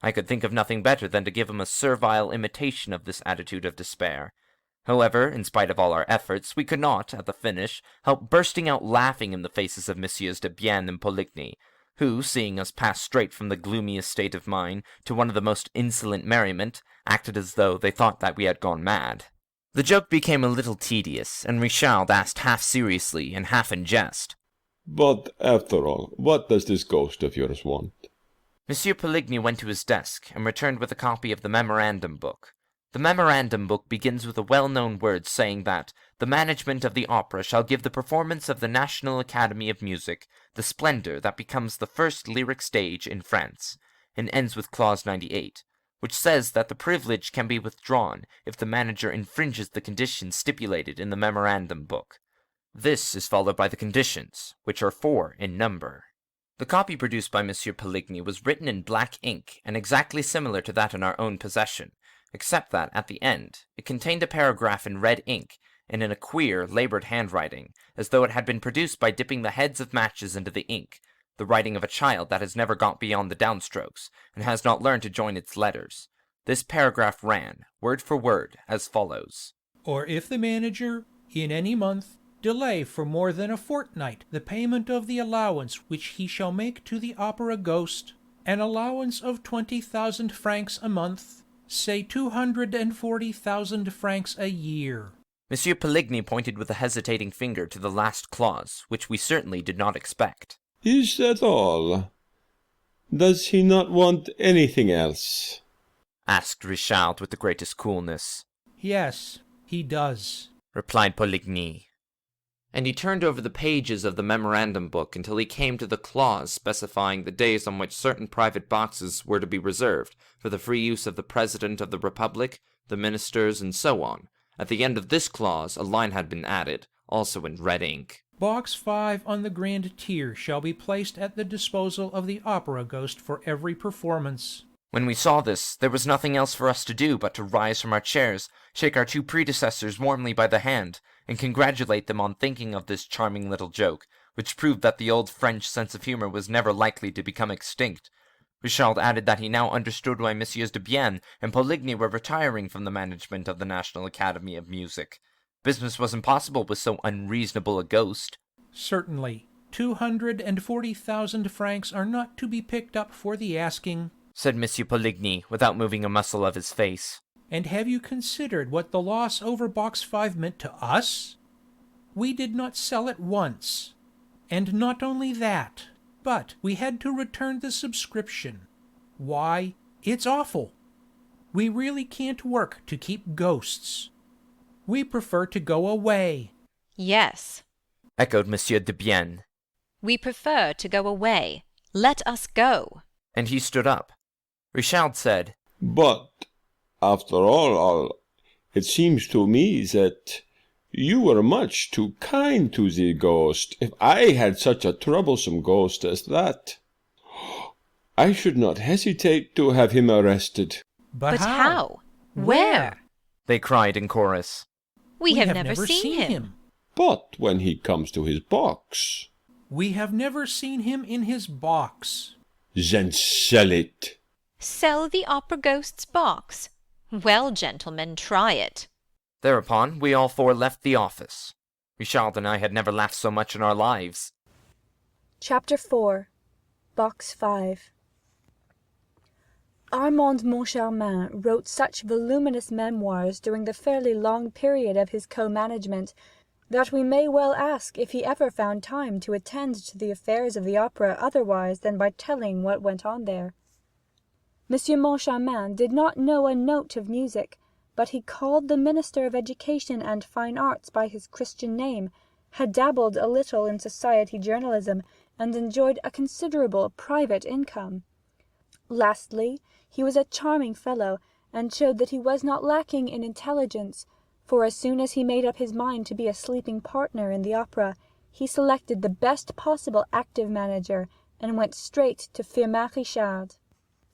I could think of nothing better than to give him a servile imitation of this attitude of despair. However, in spite of all our efforts, we could not, at the finish, help bursting out laughing in the faces of Messieurs Debienne and Poligny, who, seeing us pass straight from the gloomiest state of mind to one of the most insolent merriment, acted as though they thought that we had gone mad. The joke became a little tedious, and Richard asked half seriously and half in jest, But, after all, what does this ghost of yours want? Monsieur Poligny went to his desk, and returned with a copy of the memorandum book. The memorandum book begins with a well-known word saying that the management of the opera shall give the performance of the National Academy of Music the splendor that becomes the first lyric stage in France, and ends with clause 98, which says that the privilege can be withdrawn if the manager infringes the conditions stipulated in the memorandum book. This is followed by the conditions, which are 4 in number. The copy produced by Monsieur Poligny was written in black ink, and exactly similar to that in our own possession, except that, at the end, it contained a paragraph in red ink, and in a queer, laboured handwriting, as though it had been produced by dipping the heads of matches into the ink, the writing of a child that has never got beyond the downstrokes, and has not learned to join its letters. This paragraph ran, word for word, as follows. Or if the manager, in any month, delay for more than a fortnight the payment of the allowance which he shall make to the opera ghost, an allowance of 20,000 francs a month, say 240,000 francs a year. Monsieur Poligny pointed with a hesitating finger to the last clause, which we certainly did not expect. Is that all? Does he not want anything else? Asked Richard with the greatest coolness. Yes, he does, replied Poligny. And he turned over the pages of the memorandum book until he came to the clause specifying the days on which certain private boxes were to be reserved for the free use of the President of the Republic, the ministers, and so on. At the end of this clause a line had been added, also in red ink. Box 5 on the grand tier shall be placed at the disposal of the opera ghost for every performance. When we saw this, there was nothing else for us to do but to rise from our chairs, shake our two predecessors warmly by the hand, and congratulate them on thinking of this charming little joke, which proved that the old French sense of humor was never likely to become extinct. Richard added that he now understood why Messieurs Debienne and Poligny were retiring from the management of the National Academy of Music. Business was impossible with so unreasonable a ghost. Certainly. 240,000 francs are not to be picked up for the asking, said Monsieur Poligny, without moving a muscle of his face. And have you considered what the loss over Box 5 meant to us? We did not sell it once. And not only that, but we had to return the subscription. Why, it's awful. We really can't work to keep ghosts. We prefer to go away. Yes, echoed Monsieur Debienne. We prefer to go away. Let us go. And he stood up. Richard said, But, after all, it seems to me that you were much too kind to the ghost. If I had such a troublesome ghost as that, I should not hesitate to have him arrested. But how? Where? They cried in chorus. We have never seen him. But when he comes to his box. We have never seen him in his box. Then sell it. Sell the opera ghost's box? Well, gentlemen, try it. Thereupon we all four left the office. Richard and I had never laughed so much in our lives. Chapter 4. Box 5. Armand Moncharmin wrote such voluminous memoirs during the fairly long period of his co-management that we may well ask if he ever found time to attend to the affairs of the opera otherwise than by telling what went on there. Monsieur Moncharmin did not know a note of music, but he called the Minister of Education and Fine Arts by his Christian name, had dabbled a little in society journalism, and enjoyed a considerable private income. Lastly, he was a charming fellow, and showed that he was not lacking in intelligence, for as soon as he made up his mind to be a sleeping partner in the opera, he selected the best possible active manager, and went straight to Firmin Richard.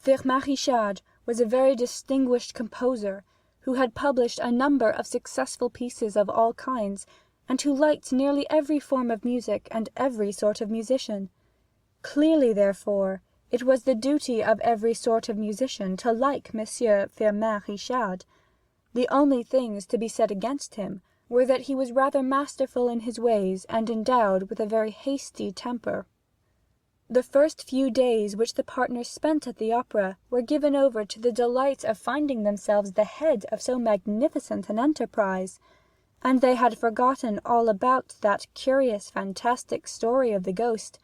Firmin Richard was a very distinguished composer, who had published a number of successful pieces of all kinds, and who liked nearly every form of music and every sort of musician. Clearly, therefore, it was the duty of every sort of musician to like Monsieur Firmin Richard. The only things to be said against him were that he was rather masterful in his ways and endowed with a very hasty temper. The first few days which the partners spent at the opera were given over to the delight of finding themselves the head of so magnificent an enterprise, and they had forgotten all about that curious fantastic story of the ghost,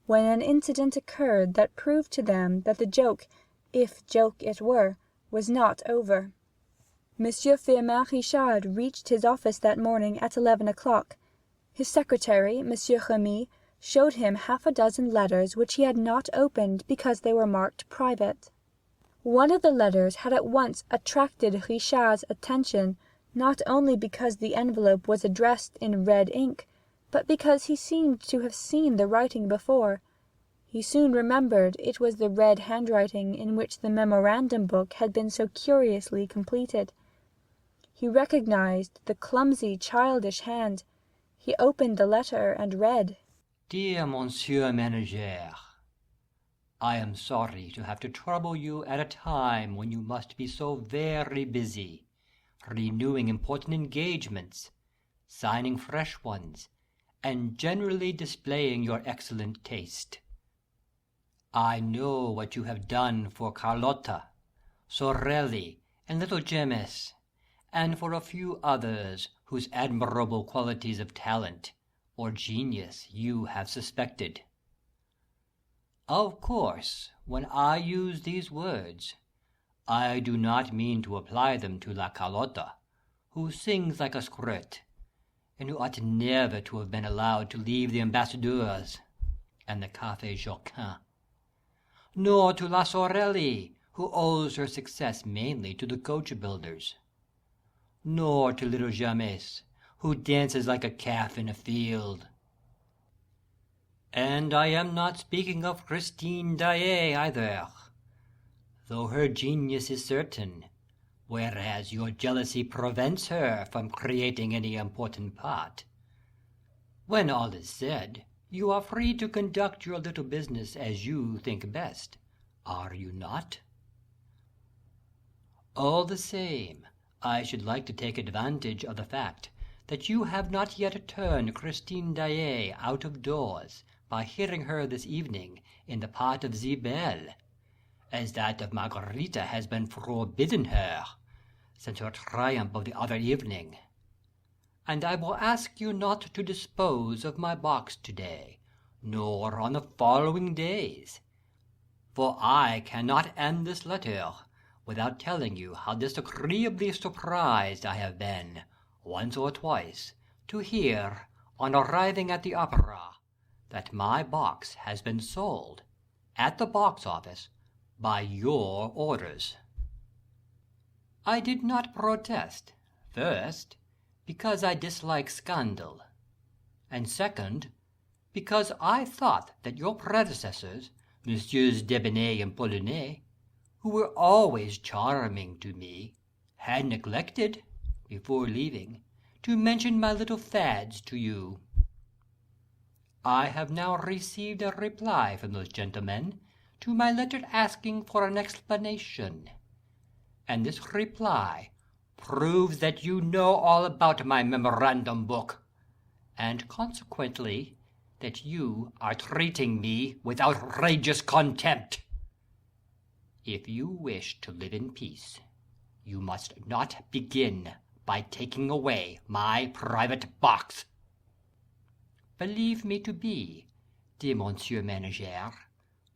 when an incident occurred that proved to them that the joke, if joke it were, was not over. Monsieur Firmin Richard reached his office that morning at 11 o'clock. His secretary, Monsieur Remy, showed him half a dozen letters which he had not opened because they were marked private. One of the letters had at once attracted Richard's attention, not only because the envelope was addressed in red ink, but because he seemed to have seen the writing before. He soon remembered it was the red handwriting in which the memorandum book had been so curiously completed. He recognized the clumsy, childish hand. He opened the letter and read, Dear Monsieur Manager, I am sorry to have to trouble you at a time when you must be so very busy, renewing important engagements, signing fresh ones, and generally displaying your excellent taste. I know what you have done for Carlotta, Sorelli, and little Gemmes, and for a few others whose admirable qualities of talent or genius you have suspected. Of course, when I use these words, I do not mean to apply them to La Carlotta, who sings like a squirt, and who ought never to have been allowed to leave the Ambassadeurs and the Café Joquin, nor to La Sorelli, who owes her success mainly to the coach-builders, nor to little Gemmes, who dances like a calf in a field. And I am not speaking of Christine Daaé either. though her genius is certain, whereas your jealousy prevents her from creating any important part. When all is said, you are free to conduct your little business as you think best, are you not? All the same, I should like to take advantage of the fact that you have not yet turned Christine Daaé out of doors by hearing her this evening in the part of the Belle, as that of Margarita has been forbidden her since her triumph of the other evening. And I will ask you not to dispose of my box today, nor on the following days, for I cannot end this letter without telling you how disagreeably surprised I have been, once or twice, to hear, on arriving at the opera, that my box has been sold, at the box office, by your orders. I did not protest, first, because I dislike scandal, and second, because I thought that your predecessors, Messieurs Debenay and Polonais, who were always charming to me, had neglected, before leaving, to mention my little fads to you. I have now received a reply from those gentlemen to my letter asking for an explanation, and this reply proves that you know all about my memorandum book, and consequently that you are treating me with outrageous contempt. If you wish to live in peace, you must not begin by taking away my private box. Believe me to be, dear Monsieur Manager,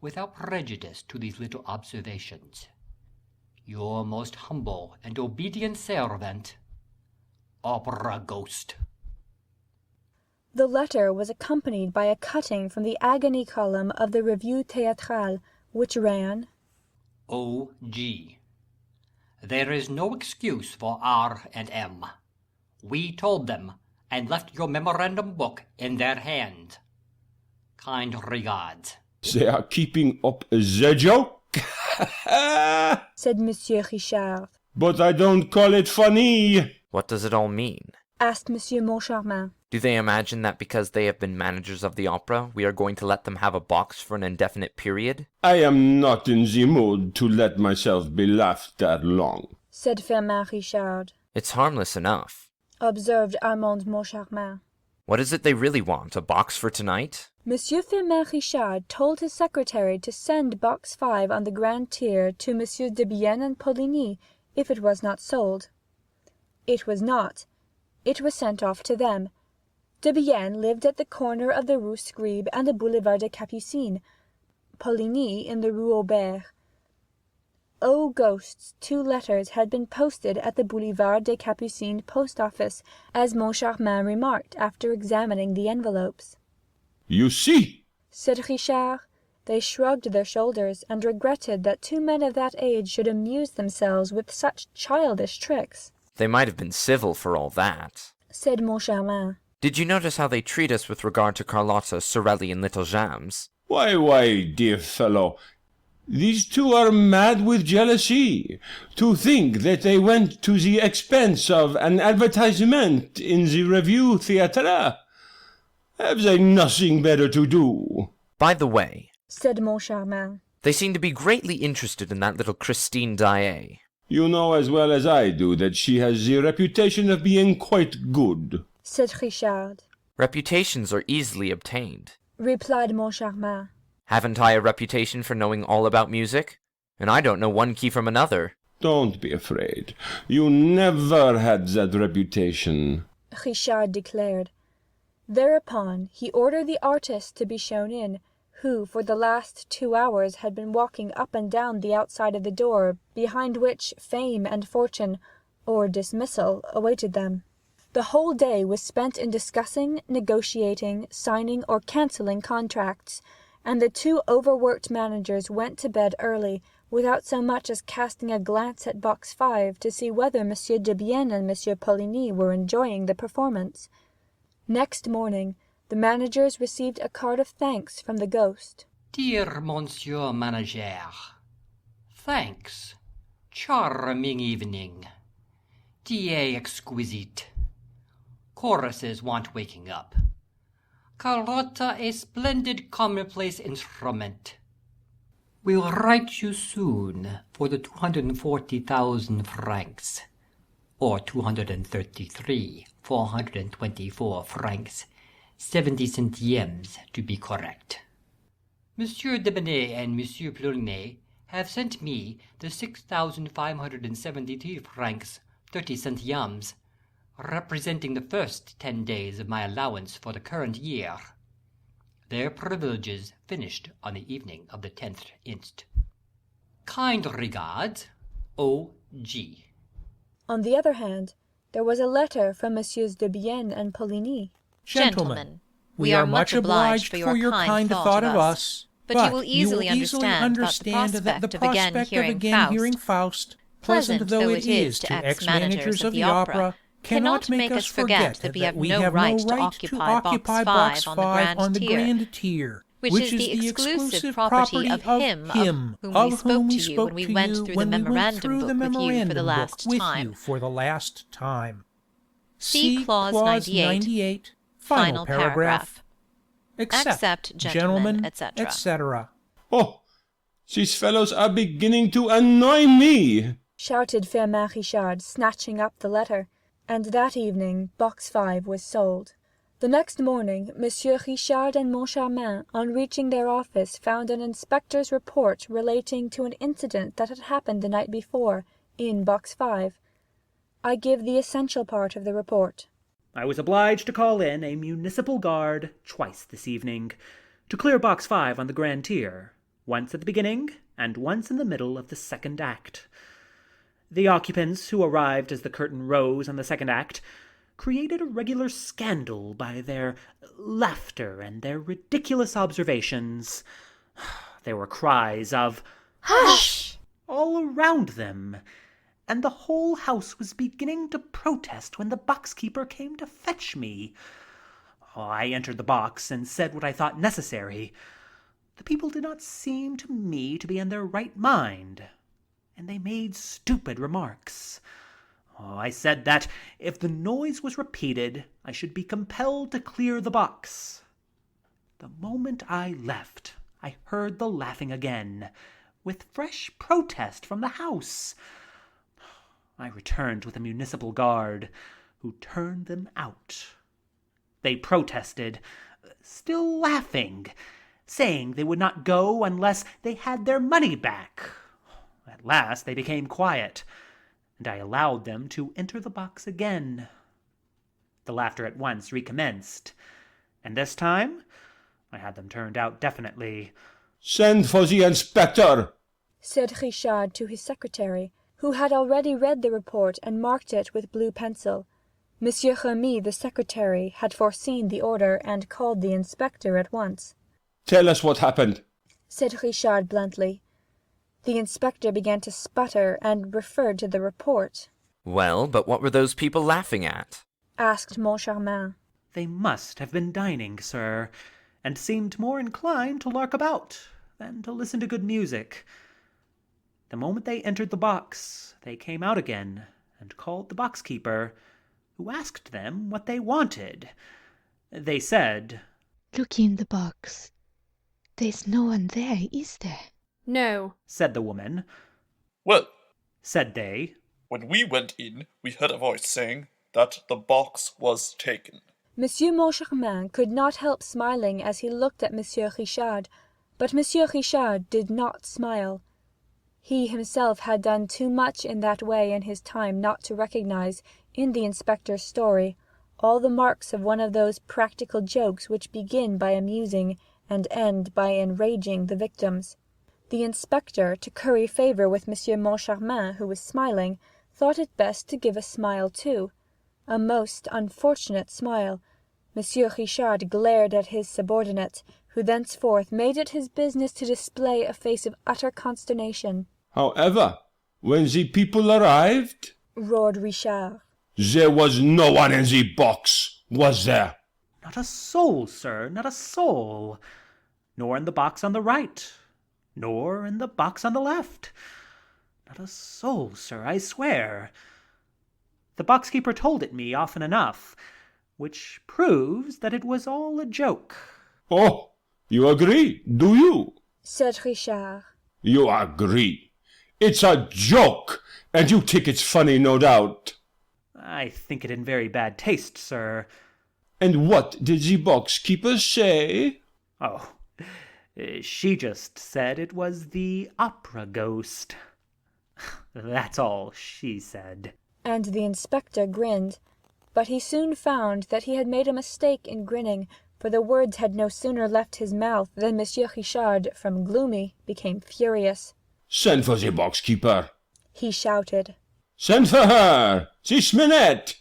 without prejudice to these little observations, your most humble and obedient servant, Opera Ghost. The letter was accompanied by a cutting from the agony column of the Revue Théâtrale, which ran, O.G. There is no excuse for R&M. We told them, and left your memorandum book in their hands. Kind regards. They are keeping up the joke? said Monsieur Richard. But I don't call it funny. What does it all mean? Asked Monsieur Moncharmin. Do they imagine that because they have been managers of the opera, we are going to let them have a box for an indefinite period? I am not in the mood to let myself be laughed that long, said Firmin Richard. It's harmless enough, observed Armand Moncharmin. What is it they really want, a box for tonight? Monsieur Firmin Richard told his secretary to send box 5 on the grand tier to Messieurs Debienne and Poligny, if it was not sold. It was not. It was sent off to them. Debienne lived at the corner of the Rue Scribe and the Boulevard des Capucines, Poligny in the Rue Aubert. O ghosts, 2 letters had been posted at the Boulevard des Capucines post office, as Moncharmin remarked after examining the envelopes. You see, said Richard. They shrugged their shoulders, and regretted that 2 men of that age should amuse themselves with such childish tricks. They might have been civil for all that, said Moncharmin. Did you notice how they treat us with regard to Carlotta, Sorelli, and little Jams? Why, dear fellow, these 2 are mad with jealousy. To think that they went to the expense of an advertisement in the Revue Théâtrale. Have they nothing better to do? By the way, said Moncharmin, they seem to be greatly interested in that little Christine Daaé. You know as well as I do that she has the reputation of being quite good, said Richard. Reputations are easily obtained, replied Moncharmin. Haven't I a reputation for knowing all about music? And I don't know one key from another. Don't be afraid. You never had that reputation, Richard declared. Thereupon he ordered the artist to be shown in, who for the last 2 hours had been walking up and down the outside of the door, behind which fame and fortune, or dismissal, awaited them. The whole day was spent in discussing, negotiating, signing, or cancelling contracts, and the 2 overworked managers went to bed early, without so much as casting a glance at box 5 to see whether Monsieur Debienne and Monsieur Poligny were enjoying the performance. Next morning, the managers received a card of thanks from the ghost. Dear Monsieur Manager, Thanks. Charming evening. Tea exquisite. Choruses want waking up. Carlotta a splendid commonplace instrument. We'll write you soon for the 240,000 francs. Or 233,424 francs, 70 centimes to be correct. Monsieur Debenay and Monsieur Plurnet have sent me the 6,573 francs, 30 centimes, representing the first 10 days of my allowance for the current year. Their privileges finished on the evening of the 10th inst. Kind regards, O.G. On the other hand, there was a letter from Messieurs de Bienne and Poligny. Gentlemen, we are much obliged for your kind thought of us, but you will easily understand that the prospect of again hearing Faust, pleasant though it is to ex-managers of the opera, cannot make us forget that we have no right to occupy Box 5 on the Grand Tier, which is the exclusive property of him of whom we spoke to you when we went through the memorandum book with you for the last time. See Clause 98, final paragraph. Accept, gentlemen, etc. Oh, these fellows are beginning to annoy me, shouted Firmin Richard, snatching up the letter, and that evening Box 5 was sold. The next morning, Monsieur Richard and Moncharmin, on reaching their office, found an inspector's report relating to an incident that had happened the night before, in Box 5. I give the essential part of the report. I was obliged to call in a municipal guard twice this evening, to clear Box 5 on the Grand Tier, once at the beginning and once in the middle of the second act. The occupants who arrived as the curtain rose on the second act created a regular scandal by their laughter and their ridiculous observations. There were cries of "Hush!" all around them, and the whole house was beginning to protest when the box-keeper came to fetch me. I entered the box and said what I thought necessary. The people did not seem to me to be in their right mind, and they made stupid remarks. I said that if the noise was repeated, I should be compelled to clear the box. The moment I left, I heard the laughing again, with fresh protest from the house. I returned with a municipal guard, who turned them out. They protested, still laughing, saying they would not go unless they had their money back. At last they became quiet, and I allowed them to enter the box again. The laughter at once recommenced, and this time I had them turned out definitely. "Send for the inspector," said Richard to his secretary, who had already read the report and marked it with blue pencil. Monsieur Remy, the secretary, had foreseen the order and called the inspector at once. "Tell us what happened," said Richard bluntly. The inspector began to sputter and referred to the report. Well, but what were those people laughing at? Asked Moncharmin. They must have been dining, sir, and seemed more inclined to lark about than to listen to good music. The moment they entered the box, they came out again and called the box-keeper, who asked them what they wanted. They said, "Look in the box. There's no one there, is there?" "No," said the woman. "Well," said they, "when we went in, we heard a voice saying that the box was taken." Monsieur Moncharmin could not help smiling as he looked at Monsieur Richard, but Monsieur Richard did not smile. He himself had done too much in that way in his time not to recognize, in the inspector's story, all the marks of one of those practical jokes which begin by amusing and end by enraging the victims. The inspector, to curry favour with Monsieur Moncharmin, who was smiling, thought it best to give a smile too. A most unfortunate smile. Monsieur Richard glared at his subordinate, who thenceforth made it his business to display a face of utter consternation. "However, when the people arrived," roared Richard, "there was no one in the box, was there?" "Not a soul, sir, not a soul. Nor in the box on the right, nor in the box on the left. Not a soul, sir, I swear. The box-keeper told it me often enough, which proves that it was all a joke. Oh, you agree, do you? Said Richard. You agree. It's a joke, and you think it's funny, no doubt. I think it in very bad taste, sir. And what did the box-keeper say? Oh, she just said it was the opera ghost. That's all she said. And the inspector grinned, but he soon found that he had made a mistake in grinning, for the words had no sooner left his mouth than Monsieur Richard, from gloomy, became furious. Send for the box-keeper, he shouted. Send for her, this minute,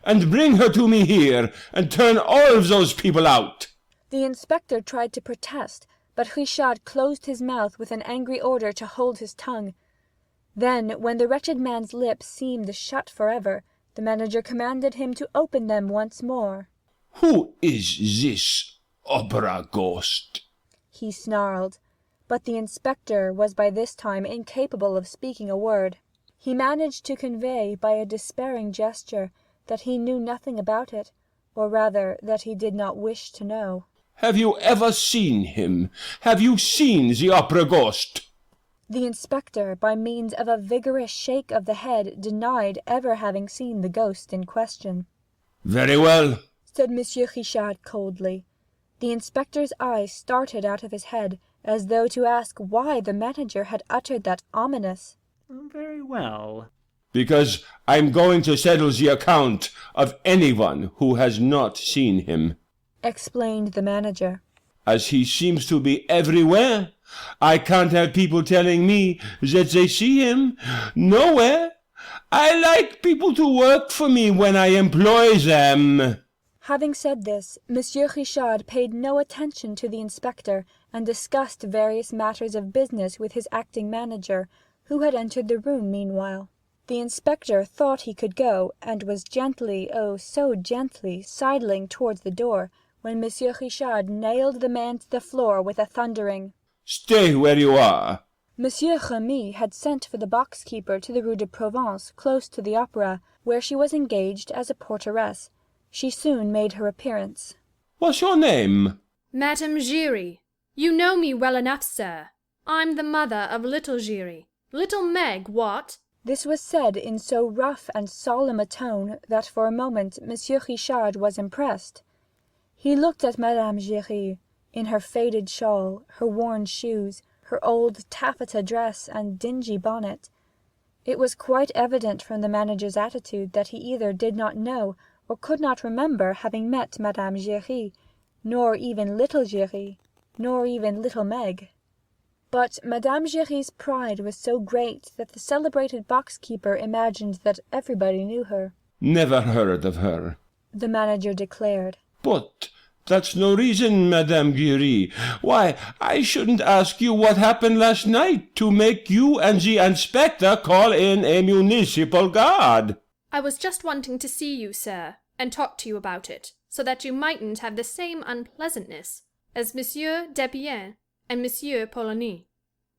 and bring her to me here, and turn all of those people out. The inspector tried to protest, but Richard closed his mouth with an angry order to hold his tongue. Then, when the wretched man's lips seemed shut forever, the manager commanded him to open them once more. Who is this opera ghost? He snarled, but the inspector was by this time incapable of speaking a word. He managed to convey by a despairing gesture that he knew nothing about it, or rather that he did not wish to know. Have you ever seen him? Have you seen the opera ghost? The inspector, by means of a vigorous shake of the head, denied ever having seen the ghost in question. Very well, said Monsieur Richard coldly. The inspector's eyes started out of his head, as though to ask why the manager had uttered that ominous. Very well. Because I'm going to settle the account of anyone who has not seen him, explained the manager. As he seems to be everywhere, I can't have people telling me that they see him nowhere. I like people to work for me when I employ them. Having said this, Monsieur Richard paid no attention to the inspector, and discussed various matters of business with his acting manager, who had entered the room meanwhile. The inspector thought he could go, and was gently, oh, so gently, sidling towards the door, when Monsieur Richard nailed the man to the floor with a thundering, Stay where you are. Monsieur Remy had sent for the box-keeper to the Rue de Provence, close to the opera, where she was engaged as a porteress. She soon made her appearance. What's your name? Madame Giry. You know me well enough, sir. I'm the mother of little Giry. Little Meg, what? This was said in so rough and solemn a tone that for a moment Monsieur Richard was impressed. He looked at Madame Giry, in her faded shawl, her worn shoes, her old taffeta dress and dingy bonnet. It was quite evident from the manager's attitude that he either did not know or could not remember having met Madame Giry, nor even little Giry, nor even little Meg. But Madame Giry's pride was so great that the celebrated box-keeper imagined that everybody knew her. Never heard of her, the manager declared. But that's no reason, Madame Giry, why I shouldn't ask you what happened last night to make you and the inspector call in a municipal guard. I was just wanting to see you, sir, and talk to you about it, so that you mightn't have the same unpleasantness as Monsieur Debienne and Monsieur Polony.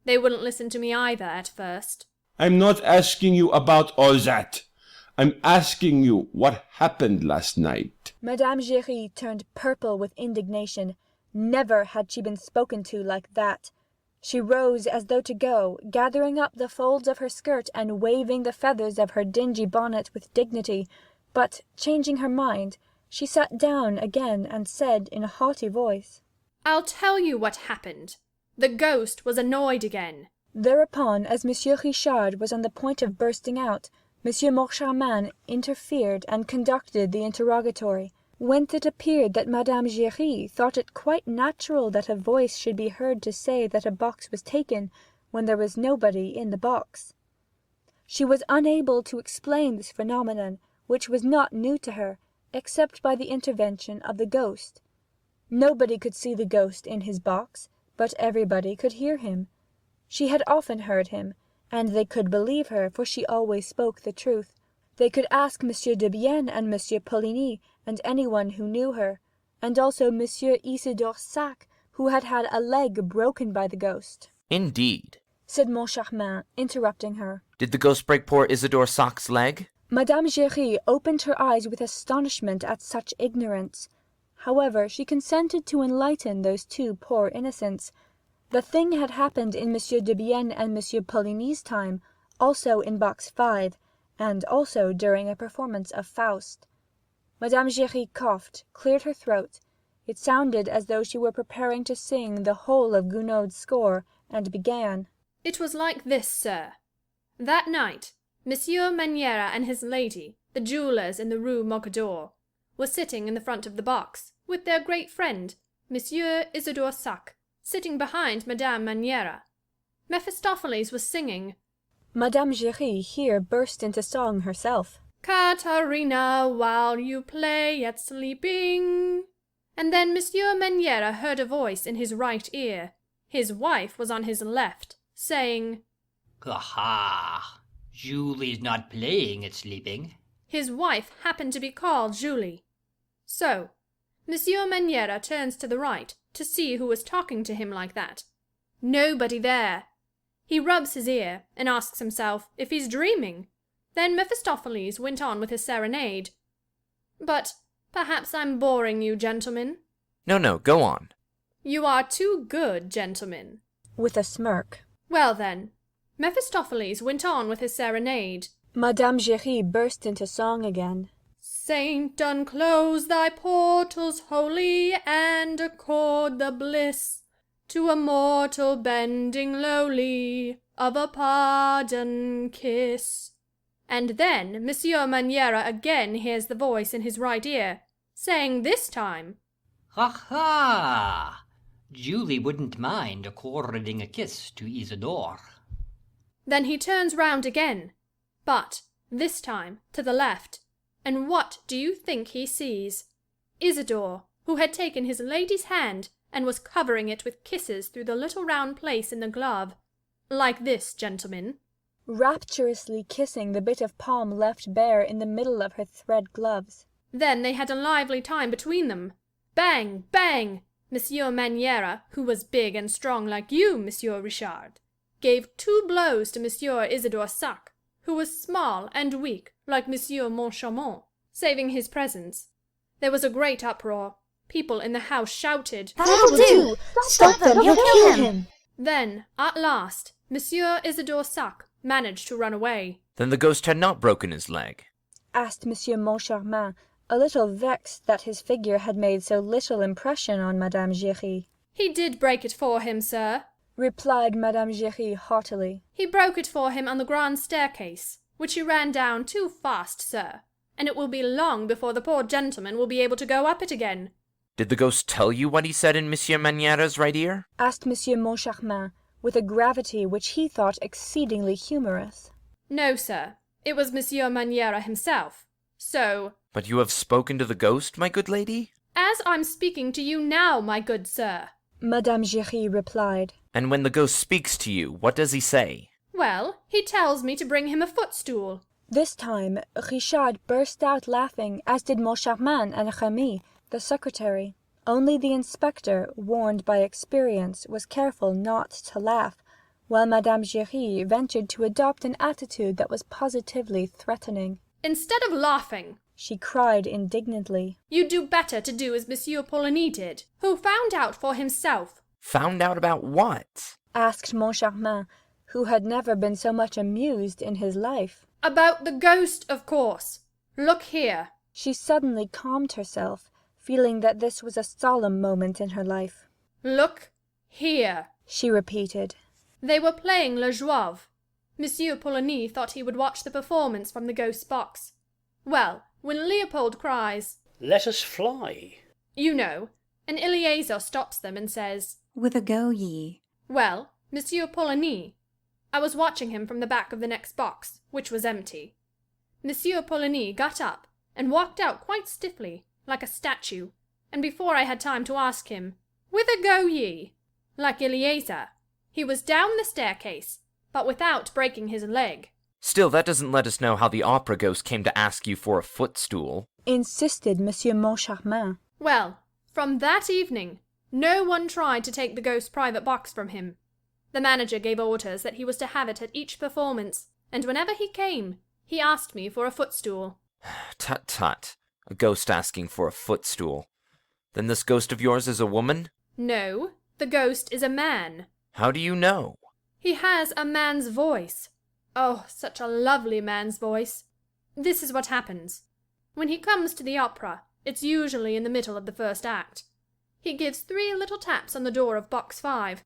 They wouldn't listen to me either at first. I'm not asking you about all that. I'm asking you what happened last night. Madame Giry turned purple with indignation. Never had she been spoken to like that. She rose as though to go, gathering up the folds of her skirt and waving the feathers of her dingy bonnet with dignity, but, changing her mind, she sat down again and said in a haughty voice, I'll tell you what happened. The ghost was annoyed again. Thereupon, as Monsieur Richard was on the point of bursting out, Monsieur Moncharmin interfered and conducted the interrogatory, whence it appeared that Madame Giry thought it quite natural that a voice should be heard to say that a box was taken when there was nobody in the box. She was unable to explain this phenomenon, which was not new to her, except by the intervention of the ghost. Nobody could see the ghost in his box, but everybody could hear him. She had often heard him, and they could believe her, for she always spoke the truth. They could ask Monsieur Debienne and Monsieur Poligny, and anyone who knew her, and also Monsieur Isidore Sac, who had had a leg broken by the ghost. Indeed. said Moncharmin, interrupting her. Did the ghost break poor Isidore Sach's leg? Madame Giry opened her eyes with astonishment at such ignorance. However, she consented to enlighten those two poor innocents. The thing had happened in Monsieur Debienne and Monsieur Poligny's time, also in Box 5, and also during a performance of Faust. Madame Giry coughed, cleared her throat. It sounded as though she were preparing to sing the whole of Gounod's score, and began. It was like this, sir. That night, Monsieur Maniera and his lady, the jewellers in the Rue Mocador, were sitting in the front of the box, with their great friend, Monsieur Isidore Sach, sitting behind Madame Maniera. Mephistopheles was singing. Madame Giry here burst into song herself. Katharina, while you play at sleeping. And then Monsieur Maniera heard a voice in his right ear. His wife was on his left, saying, Aha! Julie's not playing at sleeping. His wife happened to be called Julie. So, Monsieur Maniera turns to the right to see who was talking to him like that. Nobody there. He rubs his ear and asks himself if he's dreaming. Then Mephistopheles went on with his serenade. But perhaps I'm boring you, gentlemen. No, go on. You are too good, gentlemen. With a smirk. Well then, Mephistopheles went on with his serenade. Madame Giry burst into song again. Saint, unclose thy portals holy, and accord the bliss to a mortal bending lowly of a pardon kiss. And then Monsieur Maniera again hears the voice in his right ear, saying this time, Ha ha! Julie wouldn't mind according a kiss to Isidore. Then he turns round again, but this time to the left, and what do you think he sees? Isidore, who had taken his lady's hand and was covering it with kisses through the little round place in the glove. Like this, gentlemen. Rapturously kissing the bit of palm left bare in the middle of her thread gloves. Then they had a lively time between them. Bang, bang! Monsieur Maniera, who was big and strong like you, Monsieur Richard, gave 2 blows to Monsieur Isidore Sach, who was small and weak like Monsieur Moncharmin, saving his presence. There was a great uproar. People in the house shouted, That'll do! Stop them! You'll kill him! Then, at last, Monsieur Isidore Sach managed to run away. Then the ghost had not broken his leg? Asked Monsieur Moncharmin, a little vexed that his figure had made so little impression on Madame Giry. He did break it for him, sir, replied Madame Giry haughtily. He broke it for him on the grand staircase, which he ran down too fast, sir, and it will be long before the poor gentleman will be able to go up it again. Did the ghost tell you what he said in Monsieur Maniera's right ear? Asked Monsieur Moncharmin, with a gravity which he thought exceedingly humorous. No, sir, it was Monsieur Maniera himself. So... But you have spoken to the ghost, my good lady? As I'm speaking to you now, my good sir, Madame Giry replied. And when the ghost speaks to you, what does he say? Well, he tells me to bring him a footstool. This time, Richard burst out laughing, as did Moncharmin and Remy, the secretary. Only the inspector, warned by experience, was careful not to laugh, while Madame Giry ventured to adopt an attitude that was positively threatening. Instead of laughing, she cried indignantly, you'd do better to do as Monsieur Poligny did, who found out for himself. Found out about what? Asked Moncharmin, who had never been so much amused in his life. About the ghost, of course. Look here. She suddenly calmed herself, feeling that this was a solemn moment in her life. Look here, she repeated. They were playing Le Jouve. Monsieur Poligny thought he would watch the performance from the ghost's box. Well, when Leopold cries, Let us fly, you know, and Eleazar stops them and says, Whither go ye? Well, Monsieur Poligny. I was watching him from the back of the next box, which was empty. Monsieur Poligny got up and walked out quite stiffly, like a statue, and before I had time to ask him, Whither go ye? Like Eleazar, he was down the staircase, but without breaking his leg. Still, that doesn't let us know how the opera ghost came to ask you for a footstool, insisted Monsieur Moncharmin. Well, from that evening, no one tried to take the ghost's private box from him. The manager gave orders that he was to have it at each performance, and whenever he came, he asked me for a footstool. Tut tut. A ghost asking for a footstool. Then this ghost of yours is a woman? No, the ghost is a man. How do you know? He has a man's voice. Oh, such a lovely man's voice. This is what happens. When he comes to the opera, it's usually in the middle of the first act. He gives 3 little taps on the door of box 5.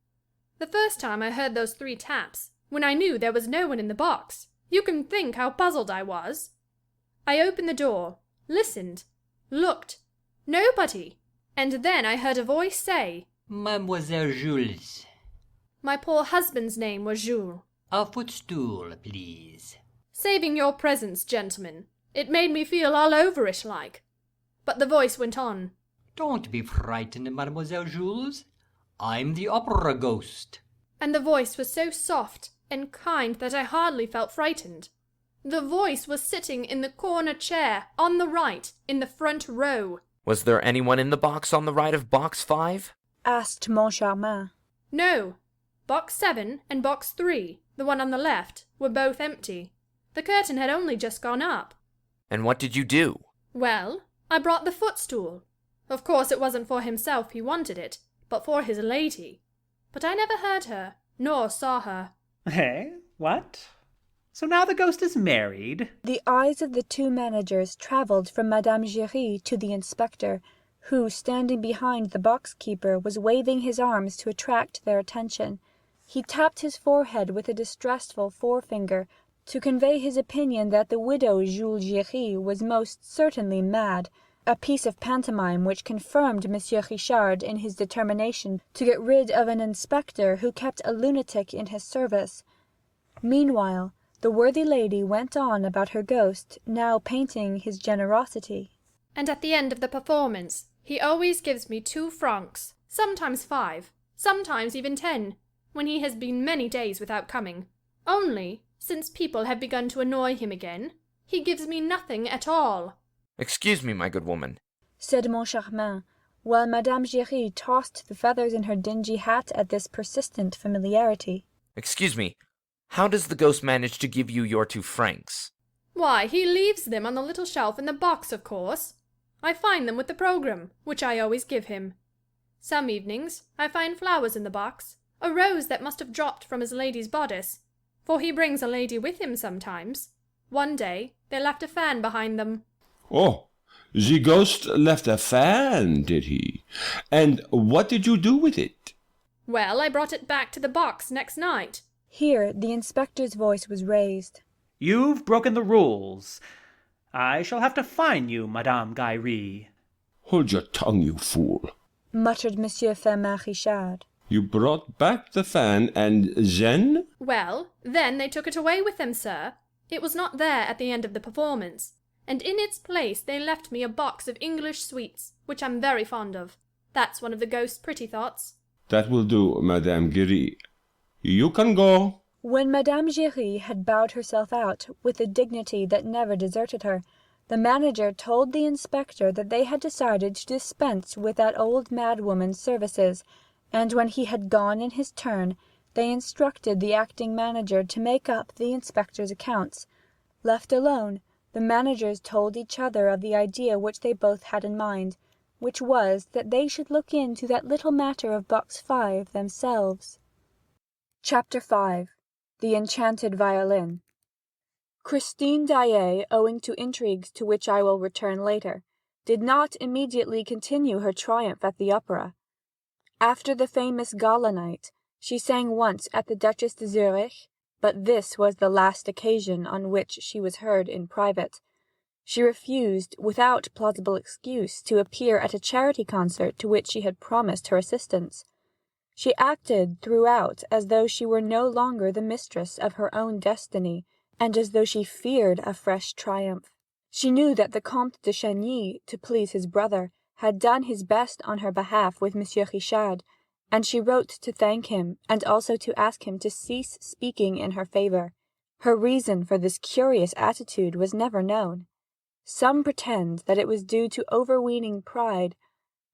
The first time I heard those 3 taps, when I knew there was no one in the box, you can think how puzzled I was. I opened the door, listened, looked. Nobody. And then I heard a voice say, Mademoiselle Jules. My poor husband's name was Jules. A footstool, please. Saving your presence, gentlemen. It made me feel all overish like. But the voice went on. Don't be frightened, Mademoiselle Jules. I'm the opera ghost. And the voice was so soft and kind that I hardly felt frightened. The voice was sitting in the corner chair, on the right, in the front row. Was there anyone in the box on the right of box 5? Asked Moncharmin. No. Box 7 and box 3, the one on the left, were both empty. The curtain had only just gone up. And what did you do? Well, I brought the footstool. Of course it wasn't for himself he wanted it, but for his lady. But I never heard her, nor saw her. Eh? What? So now the ghost is married? The eyes of the 2 managers travelled from Madame Giry to the inspector, who, standing behind the box-keeper, was waving his arms to attract their attention. He tapped his forehead with a distressful forefinger, to convey his opinion that the widow Jules Giry was most certainly mad, a piece of pantomime which confirmed Monsieur Richard in his determination to get rid of an inspector who kept a lunatic in his service. Meanwhile, the worthy lady went on about her ghost, now painting his generosity. And at the end of the performance, he always gives me 2 francs, sometimes 5, sometimes even 10, when he has been many days without coming. Only, since people have begun to annoy him again, he gives me nothing at all. Excuse me, my good woman, said Moncharmin, while Madame Giry tossed the feathers in her dingy hat at this persistent familiarity. Excuse me, how does the ghost manage to give you your 2 francs? Why, he leaves them on the little shelf in the box, of course. I find them with the programme, which I always give him. Some evenings I find flowers in the box, a rose that must have dropped from his lady's bodice, for he brings a lady with him sometimes. One day they left a fan behind them. Oh, the ghost left a fan, did he? And what did you do with it? Well, I brought it back to the box next night. Here the inspector's voice was raised. You've broken the rules. I shall have to fine you, Madame Giry. Hold your tongue, you fool, muttered Monsieur Firmin Richard. You brought back the fan, and then? Well, then they took it away with them, sir. It was not there at the end of the performance, and in its place they left me a box of English sweets, which I'm very fond of. That's one of the ghost's pretty thoughts. That will do, Madame Giry. You can go. When Madame Giry had bowed herself out, with a dignity that never deserted her, the manager told the inspector that they had decided to dispense with that old madwoman's services, and when he had gone in his turn, they instructed the acting manager to make up the inspector's accounts. Left alone, the managers told each other of the idea which they both had in mind, which was that they should look into that little matter of box 5 themselves. Chapter 5. The Enchanted Violin. Christine Daaé, owing to intrigues to which I will return later, did not immediately continue her triumph at the opera. After the famous gala night, she sang once at the Duchess de Zurich, but this was the last occasion on which she was heard in private. She refused, without plausible excuse, to appear at a charity concert to which she had promised her assistance. She acted throughout as though she were no longer the mistress of her own destiny, and as though she feared a fresh triumph. She knew that the Comte de Chagny, to please his brother, had done his best on her behalf with Monsieur Richard, and she wrote to thank him, and also to ask him to cease speaking in her favour. Her reason for this curious attitude was never known. Some pretend that it was due to overweening pride,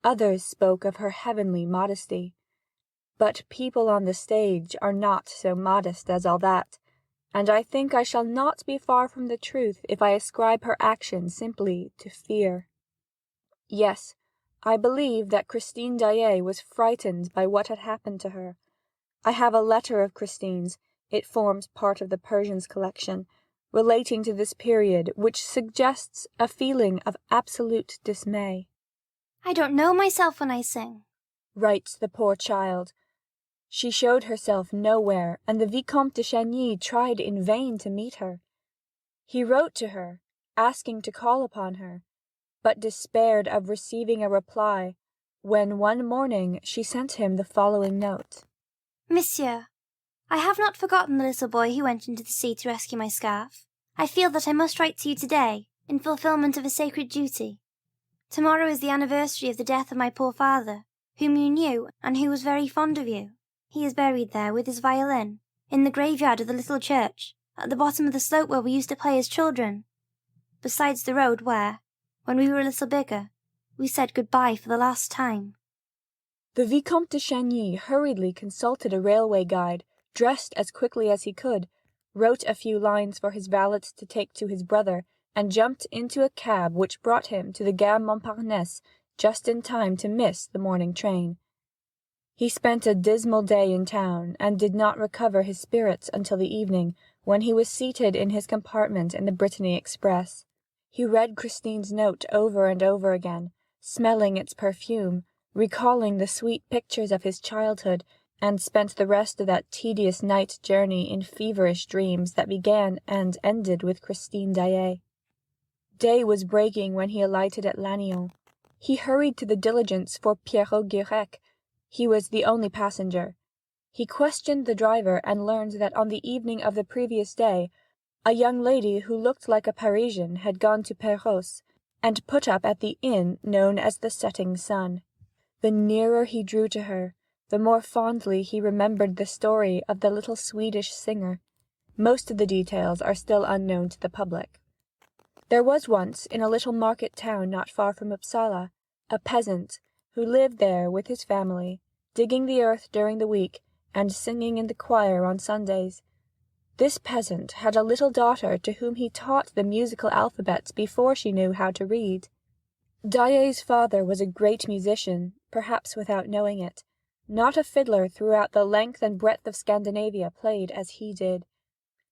others spoke of her heavenly modesty. But people on the stage are not so modest as all that, and I think I shall not be far from the truth if I ascribe her action simply to fear. Yes, I believe that Christine Daaé was frightened by what had happened to her. I have a letter of Christine's, it forms part of the Persians collection, relating to this period, which suggests a feeling of absolute dismay. "I don't know myself when I sing," writes the poor child. She showed herself nowhere, and the Vicomte de Chagny tried in vain to meet her. He wrote to her, asking to call upon her, but despaired of receiving a reply, when one morning she sent him the following note. "Monsieur, I have not forgotten the little boy who went into the sea to rescue my scarf. I feel that I must write to you today, in fulfillment of a sacred duty. Tomorrow is the anniversary of the death of my poor father, whom you knew and who was very fond of you. He is buried there with his violin, in the graveyard of the little church, at the bottom of the slope where we used to play as children, besides the road where, when we were a little bigger, we said good-bye for the last time." The Vicomte de Chagny hurriedly consulted a railway guide, dressed as quickly as he could, wrote a few lines for his valet to take to his brother, and jumped into a cab which brought him to the Gare Montparnasse just in time to miss the morning train. He spent a dismal day in town, and did not recover his spirits until the evening, when he was seated in his compartment in the Brittany Express. He read Christine's note over and over again, smelling its perfume, recalling the sweet pictures of his childhood, and spent the rest of that tedious night journey in feverish dreams that began and ended with Christine Daaé. Day was breaking when he alighted at Lannion. He hurried to the diligence for Pierrot-Guirec. He was the only passenger. He questioned the driver and learned that on the evening of the previous day a young lady who looked like a Parisian had gone to Perros, and put up at the inn known as the Setting Sun. The nearer he drew to her, the more fondly he remembered the story of the little Swedish singer. Most of the details are still unknown to the public. There was once, in a little market town not far from Uppsala, a peasant who lived there with his family, digging the earth during the week and singing in the choir on Sundays. This peasant had a little daughter to whom he taught the musical alphabet before she knew how to read. Daaé's father was a great musician, perhaps without knowing it. Not a fiddler throughout the length and breadth of Scandinavia played as he did.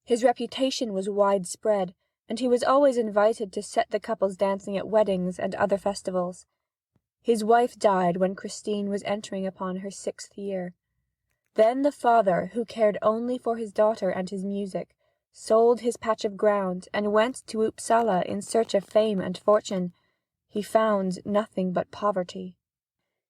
His reputation was widespread, and he was always invited to set the couples dancing at weddings and other festivals. His wife died when Christine was entering upon her 6th year. Then the father, who cared only for his daughter and his music, sold his patch of ground and went to Uppsala in search of fame and fortune. He found nothing but poverty.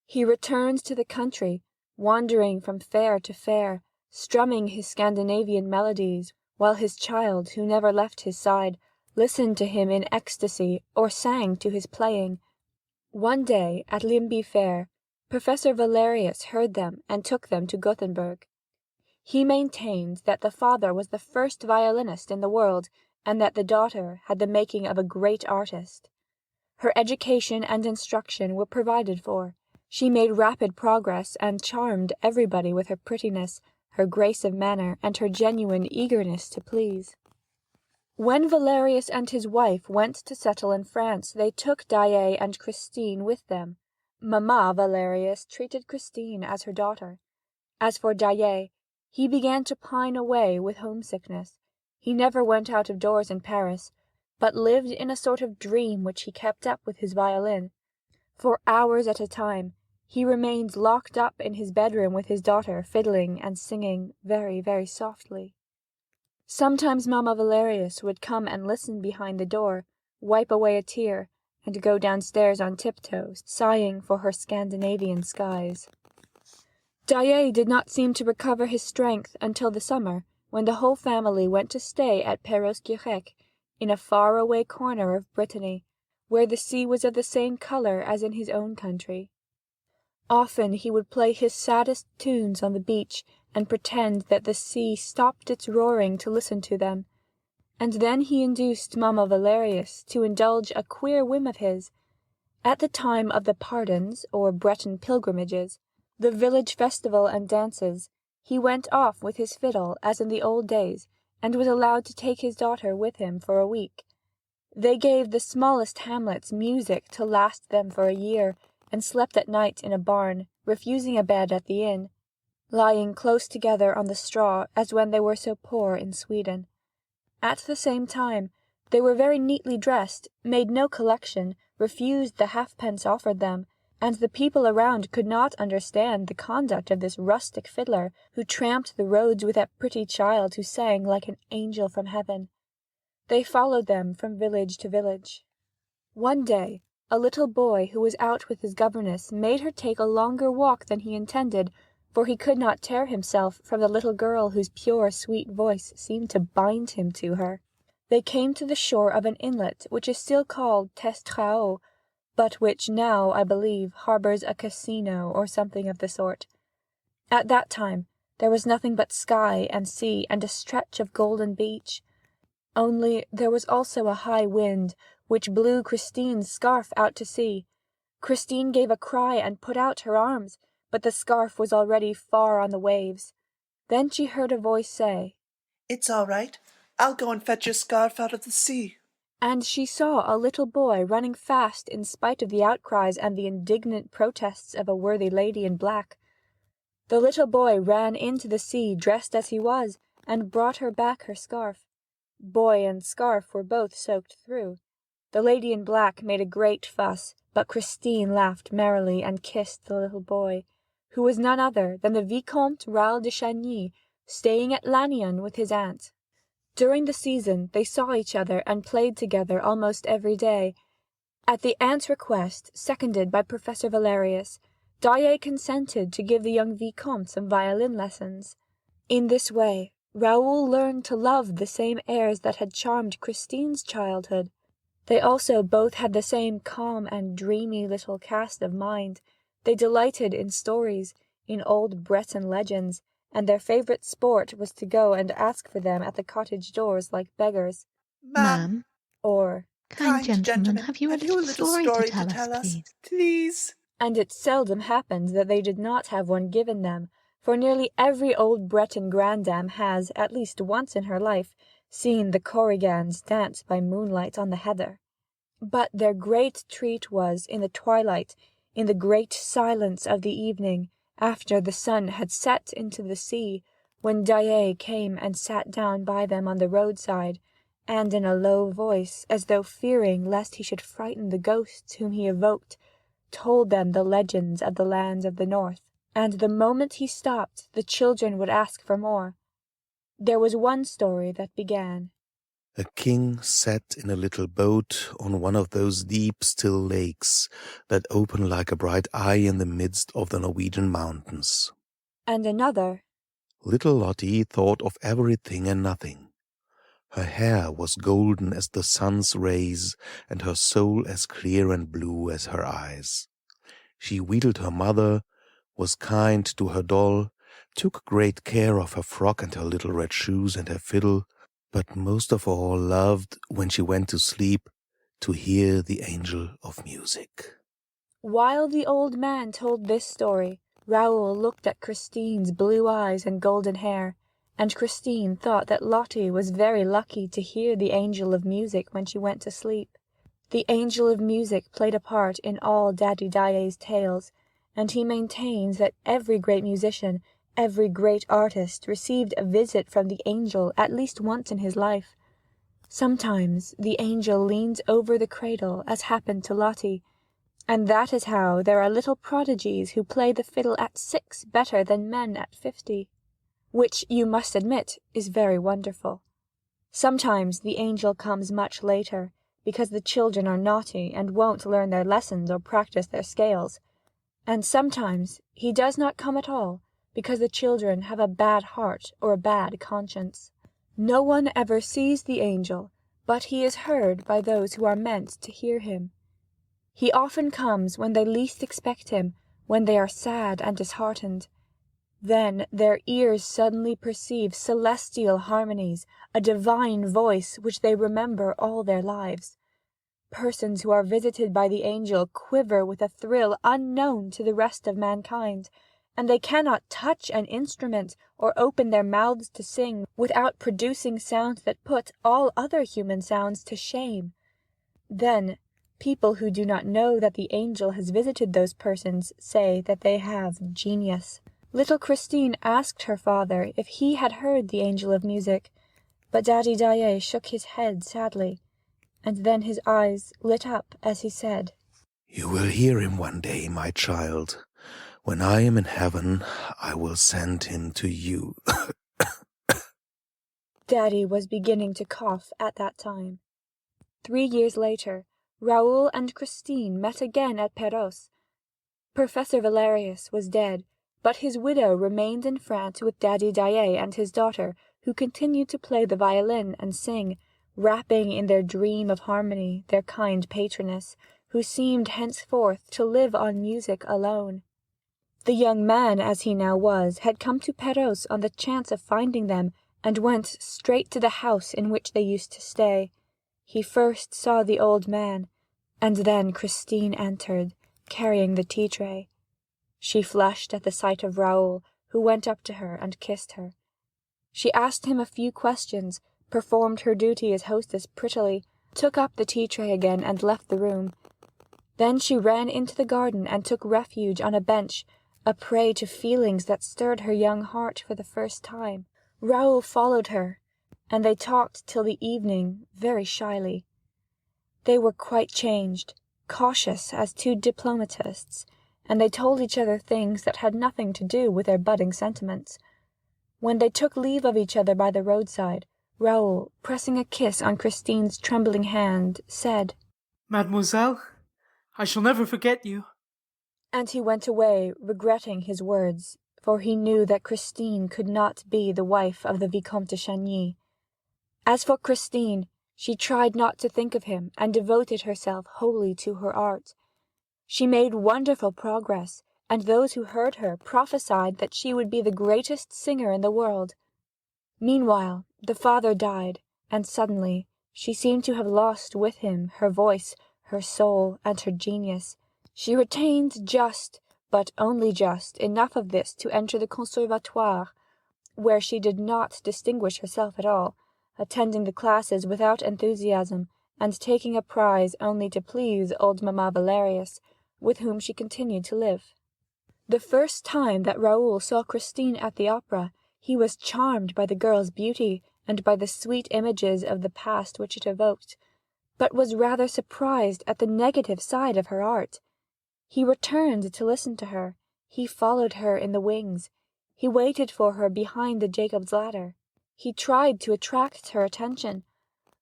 He returned to the country, wandering from fair to fair, strumming his Scandinavian melodies, while his child, who never left his side, listened to him in ecstasy or sang to his playing. One day, at Limby Fair, Professor Valerius heard them and took them to Gothenburg. He maintained that the father was the first violinist in the world, and that the daughter had the making of a great artist. Her education and instruction were provided for. She made rapid progress and charmed everybody with her prettiness, her grace of manner, and her genuine eagerness to please. When Valerius and his wife went to settle in France, they took Daaé and Christine with them. Mamma Valerius treated Christine as her daughter. As for Daaé, he began to pine away with homesickness. He never went out of doors in Paris, but lived in a sort of dream which he kept up with his violin. For hours at a time, he remained locked up in his bedroom with his daughter, fiddling and singing very, very softly. Sometimes Mamma Valerius would come and listen behind the door, wipe away a tear, and go downstairs on tiptoes, sighing for her Scandinavian skies. Daaé did not seem to recover his strength until the summer, when the whole family went to stay at Perros-Guirec, in a far-away corner of Brittany, where the sea was of the same colour as in his own country. Often he would play his saddest tunes on the beach, and pretend that the sea stopped its roaring to listen to them. And then he induced Mamma Valerius to indulge a queer whim of his. At the time of the pardons, or Breton pilgrimages, the village festival and dances, he went off with his fiddle as in the old days, and was allowed to take his daughter with him for a week. They gave the smallest hamlets music to last them for a year, and slept at night in a barn, refusing a bed at the inn, lying close together on the straw as when they were so poor in Sweden. At the same time, they were very neatly dressed, made no collection, refused the halfpence offered them, and the people around could not understand the conduct of this rustic fiddler who tramped the roads with that pretty child who sang like an angel from heaven. They followed them from village to village. One day, a little boy who was out with his governess made her take a longer walk than he intended, for he could not tear himself from the little girl whose pure, sweet voice seemed to bind him to her. They came to the shore of an inlet which is still called Testrao, but which now, I believe, harbours a casino or something of the sort. At that time there was nothing but sky and sea and a stretch of golden beach. Only there was also a high wind, which blew Christine's scarf out to sea. Christine gave a cry and put out her arms, but the scarf was already far on the waves. Then she heard a voice say, "It's all right. I'll go and fetch your scarf out of the sea." And she saw a little boy running fast in spite of the outcries and the indignant protests of a worthy lady in black. The little boy ran into the sea dressed as he was, and brought her back her scarf. Boy and scarf were both soaked through. The lady in black made a great fuss, but Christine laughed merrily and kissed the little boy, who was none other than the Vicomte Raoul de Chagny, staying at Lannion with his aunt. During the season they saw each other and played together almost every day. At the aunt's request, seconded by Professor Valerius, Daaé consented to give the young Vicomte some violin lessons. In this way Raoul learned to love the same airs that had charmed Christine's childhood. They also both had the same calm and dreamy little cast of mind. They delighted in stories, in old Breton legends, and their favourite sport was to go and ask for them at the cottage doors like beggars. "Ma'am," or "Kind gentleman, have you a little story to tell us, please?" And it seldom happened that they did not have one given them, for nearly every old Breton grandame has, at least once in her life, seen the Korrigans dance by moonlight on the heather. But their great treat was in the twilight, in the great silence of the evening, after the sun had set into the sea, when Daaé came and sat down by them on the roadside, and in a low voice, as though fearing lest he should frighten the ghosts whom he evoked, told them the legends of the lands of the north. And the moment he stopped, the children would ask for more. There was one story that began, "A king sat in a little boat on one of those deep, still lakes that open like a bright eye in the midst of the Norwegian mountains." And another, "Little Lottie thought of everything and nothing. Her hair was golden as the sun's rays, and her soul as clear and blue as her eyes. She wheedled her mother, was kind to her doll, took great care of her frock and her little red shoes and her fiddle, but most of all loved, when she went to sleep, to hear the angel of music." While the old man told this story, Raoul looked at Christine's blue eyes and golden hair, and Christine thought that Lottie was very lucky to hear the angel of music when she went to sleep. The angel of music played a part in all Daddy Daaé's tales, and he maintains that every great musician, every great artist received a visit from the angel at least once in his life. Sometimes the angel leans over the cradle, as happened to Lottie, and that is how there are little prodigies who play the fiddle at 6 better than men at 50, which, you must admit, is very wonderful. Sometimes the angel comes much later, because the children are naughty and won't learn their lessons or practice their scales, and sometimes he does not come at all, because the children have a bad heart or a bad conscience. No one ever sees the angel, but he is heard by those who are meant to hear him. He often comes when they least expect him, when they are sad and disheartened. Then their ears suddenly perceive celestial harmonies, a divine voice which they remember all their lives. Persons who are visited by the angel quiver with a thrill unknown to the rest of mankind, and they cannot touch an instrument or open their mouths to sing without producing sounds that put all other human sounds to shame. Then people who do not know that the angel has visited those persons say that they have genius. Little Christine asked her father if he had heard the angel of music, but Daddy Daaé shook his head sadly, and then his eyes lit up as he said, "You will hear him one day, my child. When I am in heaven, I will send him to you." Daddy was beginning to cough at that time. 3 years later, Raoul and Christine met again at Perros. Professor Valerius was dead, but his widow remained in France with Daddy Daaé and his daughter, who continued to play the violin and sing, wrapping in their dream of harmony their kind patroness, who seemed henceforth to live on music alone. The young man, as he now was, had come to Perros on the chance of finding them, and went straight to the house in which they used to stay. He first saw the old man, and then Christine entered, carrying the tea-tray. She flushed at the sight of Raoul, who went up to her and kissed her. She asked him a few questions, performed her duty as hostess prettily, took up the tea-tray again and left the room. Then she ran into the garden and took refuge on a bench, a prey to feelings that stirred her young heart for the first time. Raoul followed her, and they talked till the evening, very shyly. They were quite changed, cautious as two diplomatists, and they told each other things that had nothing to do with their budding sentiments. When they took leave of each other by the roadside, Raoul, pressing a kiss on Christine's trembling hand, said, "Mademoiselle, I shall never forget you." And he went away, regretting his words, for he knew that Christine could not be the wife of the Vicomte de Chagny. As for Christine, she tried not to think of him, and devoted herself wholly to her art. She made wonderful progress, and those who heard her prophesied that she would be the greatest singer in the world. Meanwhile, the father died, and suddenly she seemed to have lost with him her voice, her soul, and her genius. She retained just, but only just, enough of this to enter the Conservatoire, where she did not distinguish herself at all, attending the classes without enthusiasm, and taking a prize only to please old Mamma Valerius, with whom she continued to live. The first time that Raoul saw Christine at the opera, he was charmed by the girl's beauty and by the sweet images of the past which it evoked, but was rather surprised at the negative side of her art. He returned to listen to her, he followed her in the wings, he waited for her behind the Jacob's ladder, he tried to attract her attention.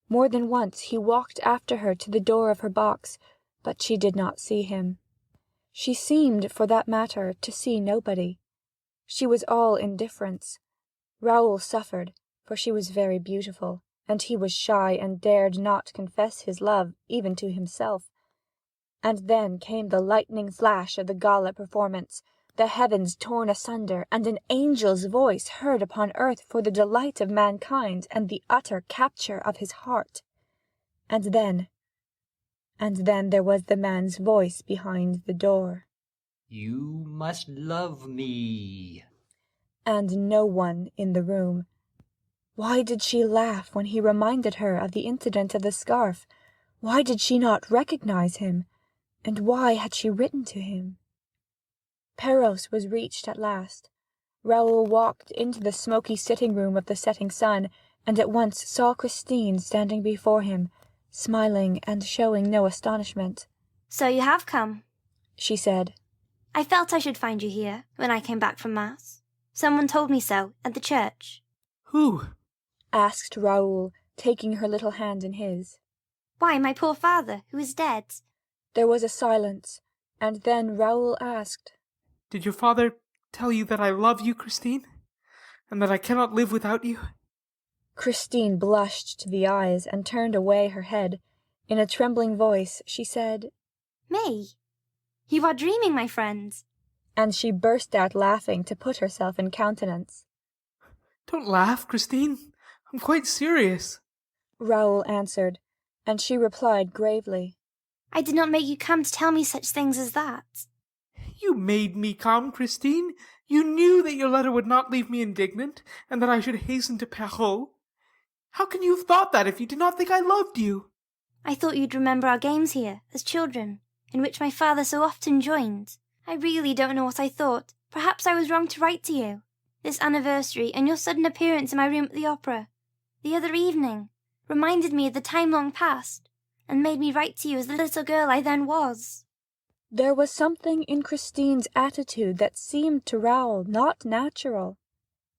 More than once he walked after her to the door of her box, but she did not see him. She seemed, for that matter, to see nobody. She was all indifference. Raoul suffered, for she was very beautiful, and he was shy and dared not confess his love even to himself. And then came the lightning flash of the gala performance, the heavens torn asunder, and an angel's voice heard upon earth for the delight of mankind and the utter capture of his heart. And then there was the man's voice behind the door. "You must love me." And no one in the room. Why did she laugh when he reminded her of the incident of the scarf? Why did she not recognize him? And why had she written to him? Perros was reached at last. Raoul walked into the smoky sitting-room of the setting sun, and at once saw Christine standing before him, smiling and showing no astonishment. "So you have come," she said. "I felt I should find you here when I came back from Mass. Someone told me so at the church." "Who?" asked Raoul, taking her little hand in his. "Why, my poor father, who is dead." There was a silence, and then Raoul asked, "Did your father tell you that I love you, Christine? And that I cannot live without you?" Christine blushed to the eyes and turned away her head. In a trembling voice she said, "Me? You are dreaming, my friend." And she burst out laughing to put herself in countenance. "Don't laugh, Christine. I'm quite serious," Raoul answered, and she replied gravely, "I did not make you come to tell me such things as that." "You made me come, Christine. You knew that your letter would not leave me indignant, and that I should hasten to Perrault. How can you have thought that if you did not think I loved you? I thought you'd remember our games here, as children, in which my father so often joined. I really don't know what I thought. Perhaps I was wrong to write to you. This anniversary and your sudden appearance in my room at the opera, the other evening, reminded me of the time long past, and made me write to you as the little girl I then was. There was something in Christine's attitude that seemed to Raoul not natural.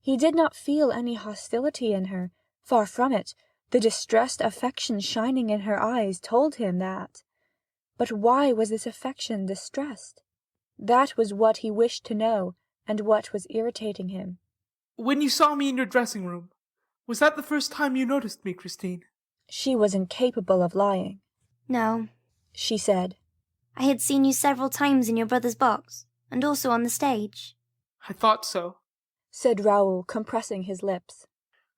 He did not feel any hostility in her. Far from it, the distressed affection shining in her eyes told him that. But why was this affection distressed? That was what he wished to know, and what was irritating him. When you saw me in your dressing room, was that the first time you noticed me, Christine? She was incapable of lying. No, she said. I had seen you several times in your brother's box, and also on the stage. I thought so, said Raoul, compressing his lips.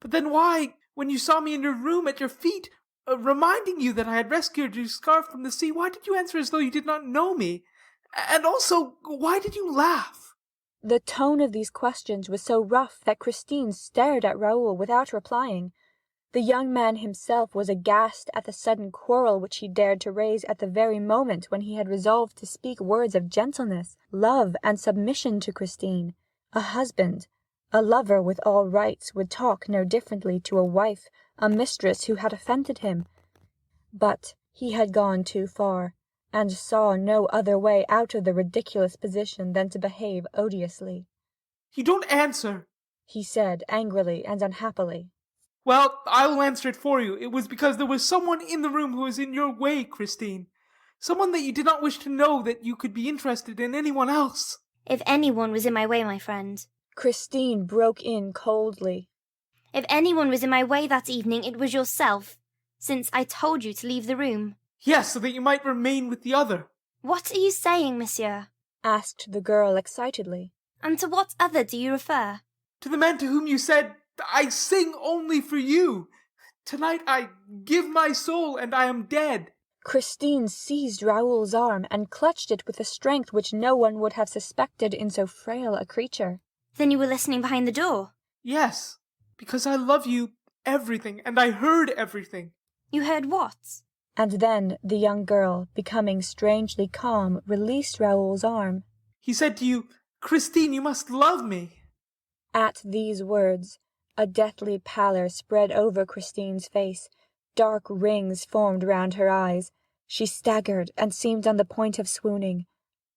But then why, when you saw me in your room at your feet, reminding you that I had rescued your scarf from the sea, why did you answer as though you did not know me? And also, why did you laugh? The tone of these questions was so rough that Christine stared at Raoul without replying. The young man himself was aghast at the sudden quarrel which he dared to raise at the very moment when he had resolved to speak words of gentleness, love, and submission to Christine. A husband, a lover with all rights, would talk no differently to a wife, a mistress who had offended him. But he had gone too far, and saw no other way out of the ridiculous position than to behave odiously. You don't answer, he said, angrily and unhappily. Well, I will answer it for you. It was because there was someone in the room who was in your way, Christine. Someone that you did not wish to know that you could be interested in anyone else. If anyone was in my way, my friend. Christine broke in coldly. If anyone was in my way that evening, it was yourself, since I told you to leave the room. Yes, so that you might remain with the other. What are you saying, monsieur? Asked the girl excitedly. And to what other do you refer? To the man to whom you said, I sing only for you. Tonight I give my soul and I am dead. Christine seized Raoul's arm and clutched it with a strength which no one would have suspected in so frail a creature. Then you were listening behind the door? Yes, because I love you everything, and I heard everything. You heard what? And then the young girl, becoming strangely calm, released Raoul's arm. He said to you, Christine, you must love me. At these words, a deathly pallor spread over Christine's face. Dark rings formed round her eyes. She staggered and seemed on the point of swooning.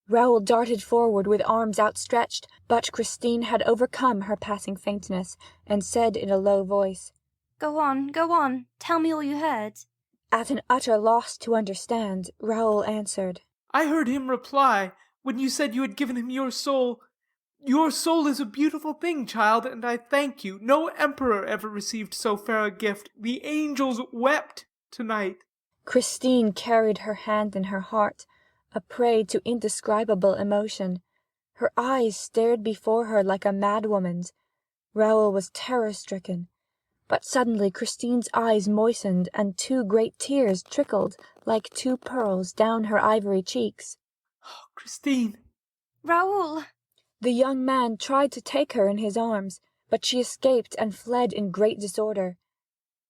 Raoul darted forward with arms outstretched, but Christine had overcome her passing faintness, and said in a low voice, Go on, tell me all you heard. At an utter loss to understand, Raoul answered, I heard him reply, when you said you had given him your soul, Your soul is a beautiful thing, child, and I thank you. No emperor ever received so fair a gift. The angels wept tonight. Christine carried her hand in her heart, a prey to indescribable emotion. Her eyes stared before her like a madwoman's. Raoul was terror-stricken. But suddenly Christine's eyes moistened, and 2 great tears trickled, like 2 pearls, down her ivory cheeks. Oh, Christine! Raoul! The young man tried to take her in his arms, but she escaped and fled in great disorder.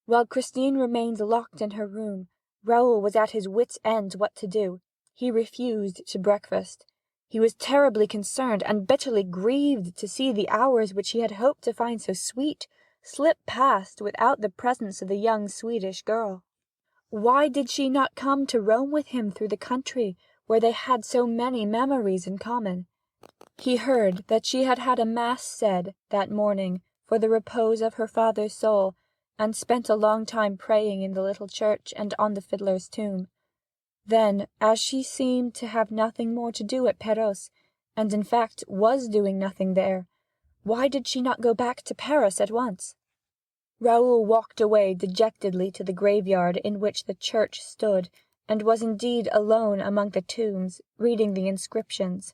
While Christine remained locked in her room, Raoul was at his wits' end what to do. He refused to breakfast. He was terribly concerned and bitterly grieved to see the hours which he had hoped to find so sweet slip past without the presence of the young Swedish girl. Why did she not come to roam with him through the country, where they had so many memories in common? He heard that she had had a mass said that morning for the repose of her father's soul, and spent a long time praying in the little church and on the fiddler's tomb. Then, as she seemed to have nothing more to do at Perros, and in fact was doing nothing there, why did she not go back to Paris at once? Raoul walked away dejectedly to the graveyard in which the church stood, and was indeed alone among the tombs, reading the inscriptions.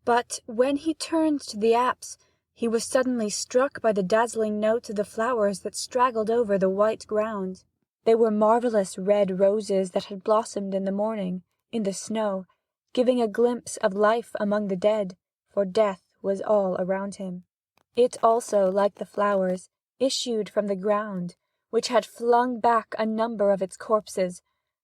But when he turned to the apse, he was suddenly struck by the dazzling note of the flowers that straggled over the white ground. They were marvellous red roses that had blossomed in the morning, in the snow, giving a glimpse of life among the dead, for death was all around him. It also, like the flowers, issued from the ground, which had flung back a number of its corpses.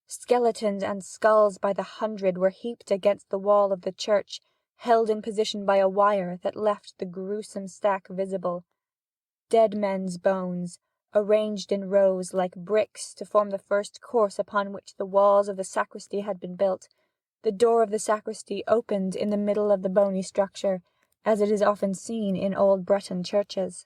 Skeletons and skulls by the hundred were heaped against the wall of the church, held in position by a wire that left the gruesome stack visible. Dead men's bones, arranged in rows like bricks to form the first course upon which the walls of the sacristy had been built. The door of the sacristy opened in the middle of the bony structure, as it is often seen in old Breton churches.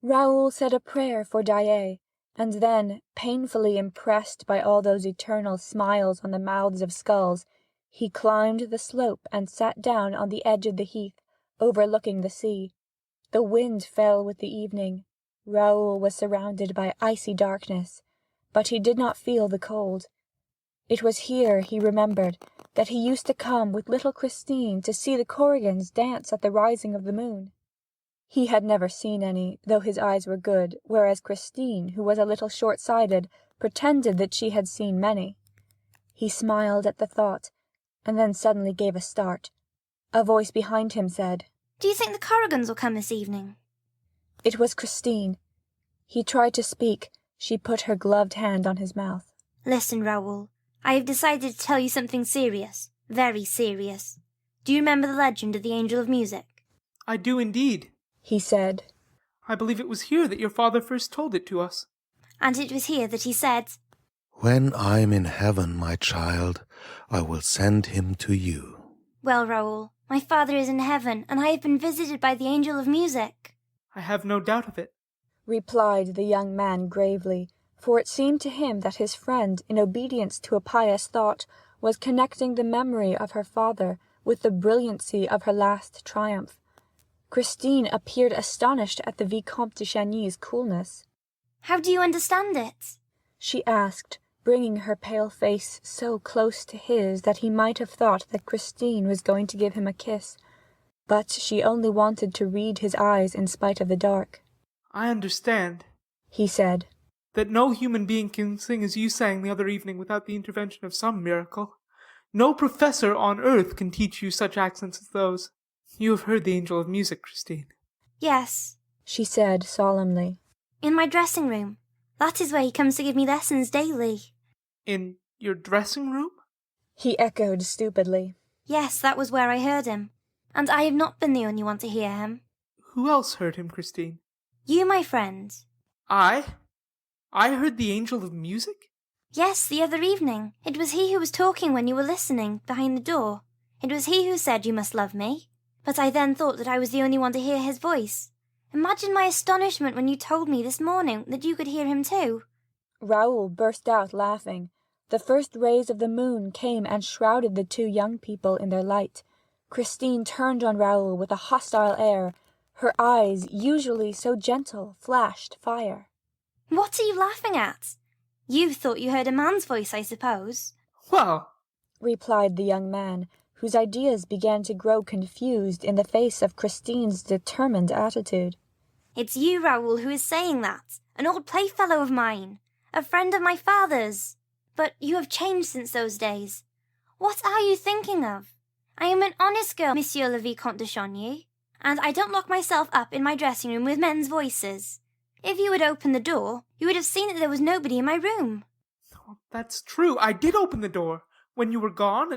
Raoul said a prayer for Daaé, and then, painfully impressed by all those eternal smiles on the mouths of skulls, he climbed the slope and sat down on the edge of the heath, overlooking the sea. The wind fell with the evening. Raoul was surrounded by icy darkness, but he did not feel the cold. It was here, he remembered, that he used to come with little Christine to see the Corrigans dance at the rising of the moon. He had never seen any, though his eyes were good, whereas Christine, who was a little short-sighted, pretended that she had seen many. He smiled at the thought, and then suddenly gave a start. A voice behind him said, "Do you think the Corrigans will come this evening?" It was Christine. He tried to speak. She put her gloved hand on his mouth. "Listen, Raoul. I have decided to tell you something serious. Very serious. Do you remember the legend of the Angel of Music?" "I do indeed," he said. "I believe it was here that your father first told it to us." "And it was here that he said, 'When I'm in heaven, my child, I will send him to you.'" Well, Raoul, my father is in heaven, and I have been visited by the Angel of Music." "I have no doubt of it," replied the young man gravely, for it seemed to him that his friend, in obedience to a pious thought, was connecting the memory of her father with the brilliancy of her last triumph. Christine appeared astonished at the Vicomte de Chagny's coolness. "How do you understand it?" she asked, bringing her pale face so close to his that he might have thought that Christine was going to give him a kiss. But she only wanted to read his eyes in spite of the dark. "I understand," he said, "that no human being can sing as you sang the other evening without the intervention of some miracle. No professor on earth can teach you such accents as those. You have heard the Angel of Music, Christine." "Yes," she said solemnly. "In my dressing room. That is where he comes to give me lessons daily." "In your dressing room?" he echoed stupidly. "Yes, that was where I heard him. And I have not been the only one to hear him." "Who else heard him, Christine?" "You, my friend." "I? I heard the Angel of Music?" "Yes, the other evening. It was he who was talking when you were listening, behind the door. It was he who said you must love me. But I then thought that I was the only one to hear his voice. Imagine my astonishment when you told me this morning that you could hear him too." Raoul burst out laughing. The first rays of the moon came and shrouded the two young people in their light. Christine turned on Raoul with a hostile air. Her eyes, usually so gentle, flashed fire. "What are you laughing at? You thought you heard a man's voice, I suppose." "Well," replied the young man, whose ideas began to grow confused in the face of Christine's determined attitude. "It's you, Raoul, who is saying that. An old playfellow of mine. A friend of my father's. But you have changed since those days. What are you thinking of? I am an honest girl, Monsieur le Vicomte de Chagny, and I don't lock myself up in my dressing room with men's voices. If you had opened the door, you would have seen that there was nobody in my room." "That's true. I did open the door when you were gone,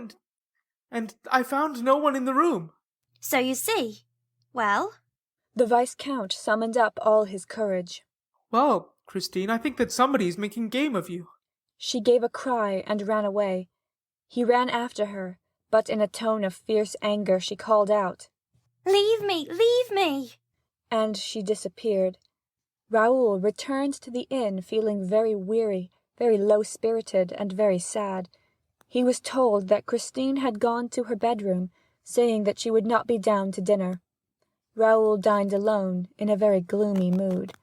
and I found no one in the room." "So you see. Well?" The Viscount summoned up all his courage. "Well, Christine, I think that somebody is making game of you." She gave a cry and ran away. He ran after her, but in a tone of fierce anger she called out, "Leave me! Leave me!" and she disappeared. Raoul returned to the inn feeling very weary, very low-spirited, and very sad. He was told that Christine had gone to her bedroom, saying that she would not be down to dinner. Raoul dined alone, in a very gloomy mood.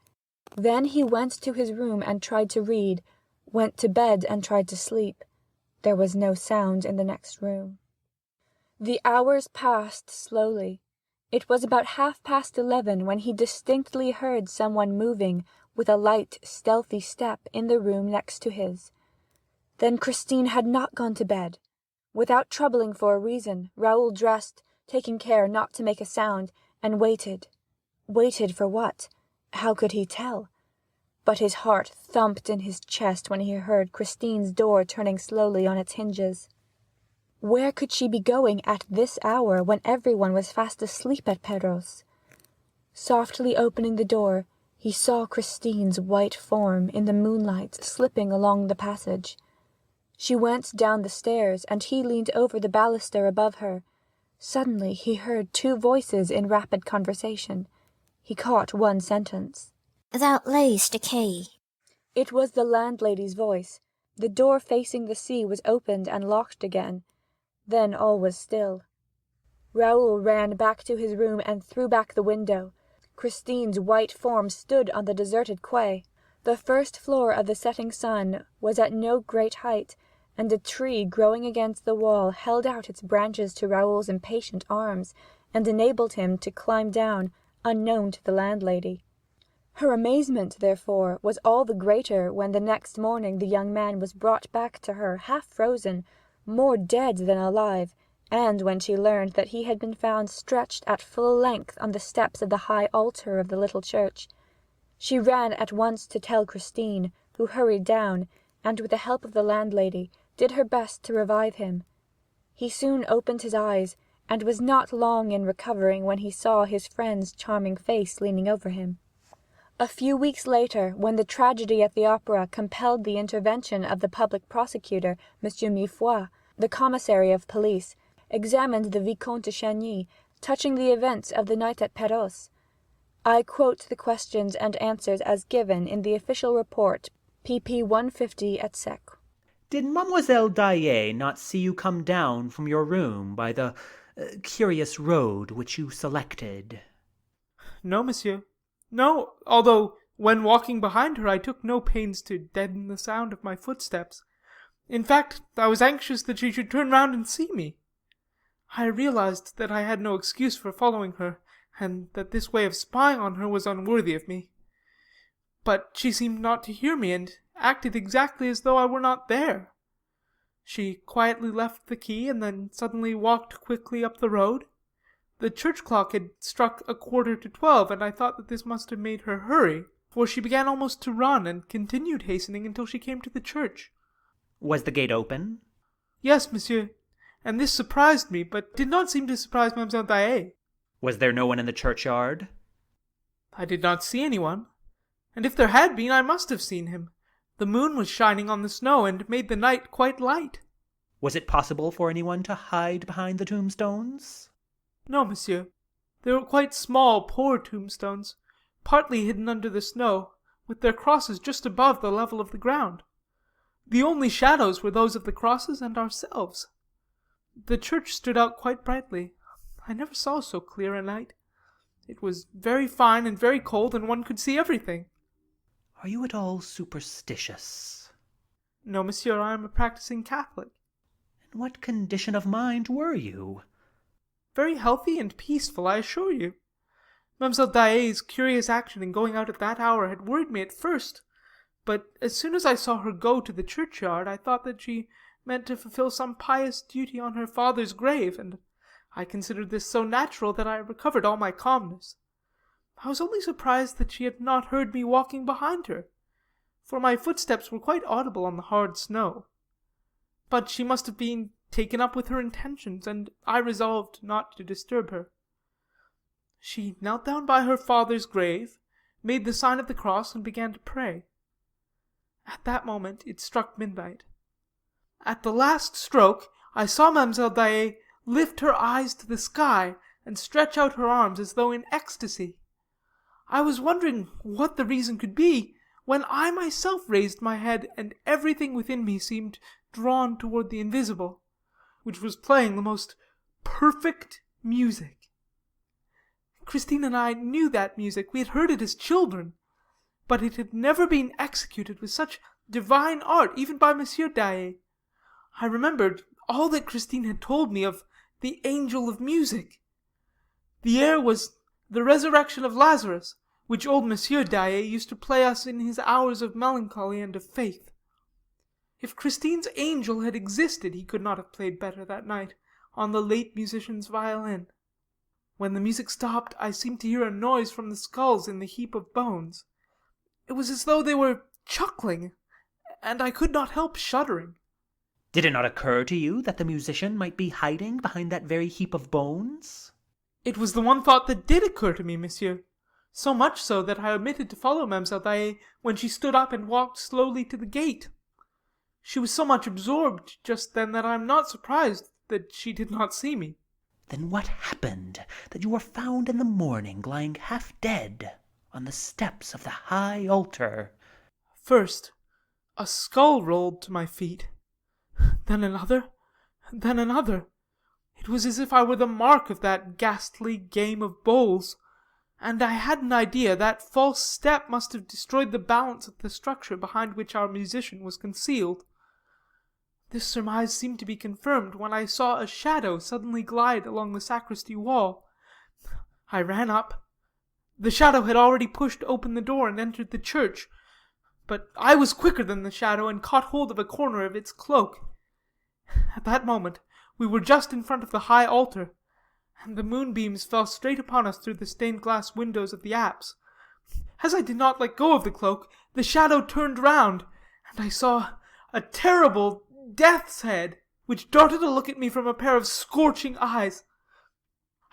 Then he went to his room and tried to read, went to bed and tried to sleep. There was no sound in the next room. The hours passed slowly. It was about 11:30 when he distinctly heard someone moving with a light, stealthy step in the room next to his. Then Christine had not gone to bed. Without troubling for a reason, Raoul dressed, taking care not to make a sound, and waited. Waited for what? How could he tell? But his heart thumped in his chest when he heard Christine's door turning slowly on its hinges. Where could she be going at this hour, when everyone was fast asleep at Perros? Softly opening the door, he saw Christine's white form in the moonlight slipping along the passage. She went down the stairs, and he leaned over the baluster above her. Suddenly he heard two voices in rapid conversation. He caught one sentence. "Thou layest a key." It was the landlady's voice. The door facing the sea was opened and locked again. Then all was still. Raoul ran back to his room and threw back the window. Christine's white form stood on the deserted quay. The first floor of the setting sun was at no great height, and a tree growing against the wall held out its branches to Raoul's impatient arms, and enabled him to climb down, unknown to the landlady. Her amazement, therefore, was all the greater when the next morning the young man was brought back to her half frozen, more dead than alive, and when she learned that he had been found stretched at full length on the steps of the high altar of the little church. She ran at once to tell Christine, who hurried down, and with the help of the landlady did her best to revive him. He soon opened his eyes, and was not long in recovering when he saw his friend's charming face leaning over him. A few weeks later, when the tragedy at the opera compelled the intervention of the public prosecutor, M. Mifroid, the commissary of police, examined the Vicomte de Chagny, touching the events of the night at Perros. I quote the questions and answers as given in the official report, pp. 150 et seq. Did Mademoiselle Daaé not see you come down from your room by the curious road which you selected? No, monsieur. No, although when walking behind her I took no pains to deaden the sound of my footsteps. In fact, I was anxious that she should turn round and see me. I realized that I had no excuse for following her, and that this way of spying on her was unworthy of me. But she seemed not to hear me, and acted exactly as though I were not there. She quietly left the quay, and then suddenly walked quickly up the road. The church clock had struck 11:45, and I thought that this must have made her hurry, for she began almost to run, and continued hastening until she came to the church. Was the gate open? Yes, monsieur, and this surprised me, but did not seem to surprise Mademoiselle Daaé. Was there no one in the churchyard? I did not see anyone, and if there had been, I must have seen him. The moon was shining on the snow, and made the night quite light. Was it possible for anyone to hide behind the tombstones? No, monsieur. They were quite small, poor tombstones, partly hidden under the snow, with their crosses just above the level of the ground. The only shadows were those of the crosses and ourselves. The church stood out quite brightly. I never saw so clear a night. It was very fine and very cold, and one could see everything. Are you at all superstitious? No, monsieur, I am a practicing Catholic. In what condition of mind were you? Very healthy and peaceful, I assure you. Mademoiselle Daaé's curious action in going out at that hour had worried me at first, but as soon as I saw her go to the churchyard, I thought that she meant to fulfill some pious duty on her father's grave, and I considered this so natural that I recovered all my calmness. I was only surprised that she had not heard me walking behind her, for my footsteps were quite audible on the hard snow. But she must have been taken up with her intentions, and I resolved not to disturb her. She knelt down by her father's grave, made the sign of the cross, and began to pray. At that moment it struck midnight. At the last stroke I saw Mademoiselle Daaé lift her eyes to the sky and stretch out her arms as though in ecstasy. I was wondering what the reason could be, when I myself raised my head, and everything within me seemed drawn toward the invisible, which was playing the most perfect music. Christine and I knew that music. We had heard it as children, but it had never been executed with such divine art, even by Monsieur Daaé. I remembered all that Christine had told me of the angel of music. The air was the resurrection of Lazarus, which old Monsieur Daaé used to play us in his hours of melancholy and of faith. If Christine's angel had existed, he could not have played better that night, on the late musician's violin. When the music stopped, I seemed to hear a noise from the skulls in the heap of bones. It was as though they were chuckling, and I could not help shuddering. Did it not occur to you that the musician might be hiding behind that very heap of bones? It was the one thought that did occur to me, monsieur. So much so that I omitted to follow Mademoiselle Daaé when she stood up and walked slowly to the gate. She was so much absorbed just then that I am not surprised that she did not see me. Then what happened that you were found in the morning lying half dead on the steps of the high altar? First, a skull rolled to my feet. Then another. Then another. It was as if I were the mark of that ghastly game of bowls, and I had an idea that false step must have destroyed the balance of the structure behind which our musician was concealed. This surmise seemed to be confirmed when I saw a shadow suddenly glide along the sacristy wall. I ran up. The shadow had already pushed open the door and entered the church, but I was quicker than the shadow and caught hold of a corner of its cloak. At that moment we were just in front of the high altar, and the moonbeams fell straight upon us through the stained glass windows of the apse. As I did not let go of the cloak, the shadow turned round, and I saw a terrible death's head, which darted a look at me from a pair of scorching eyes.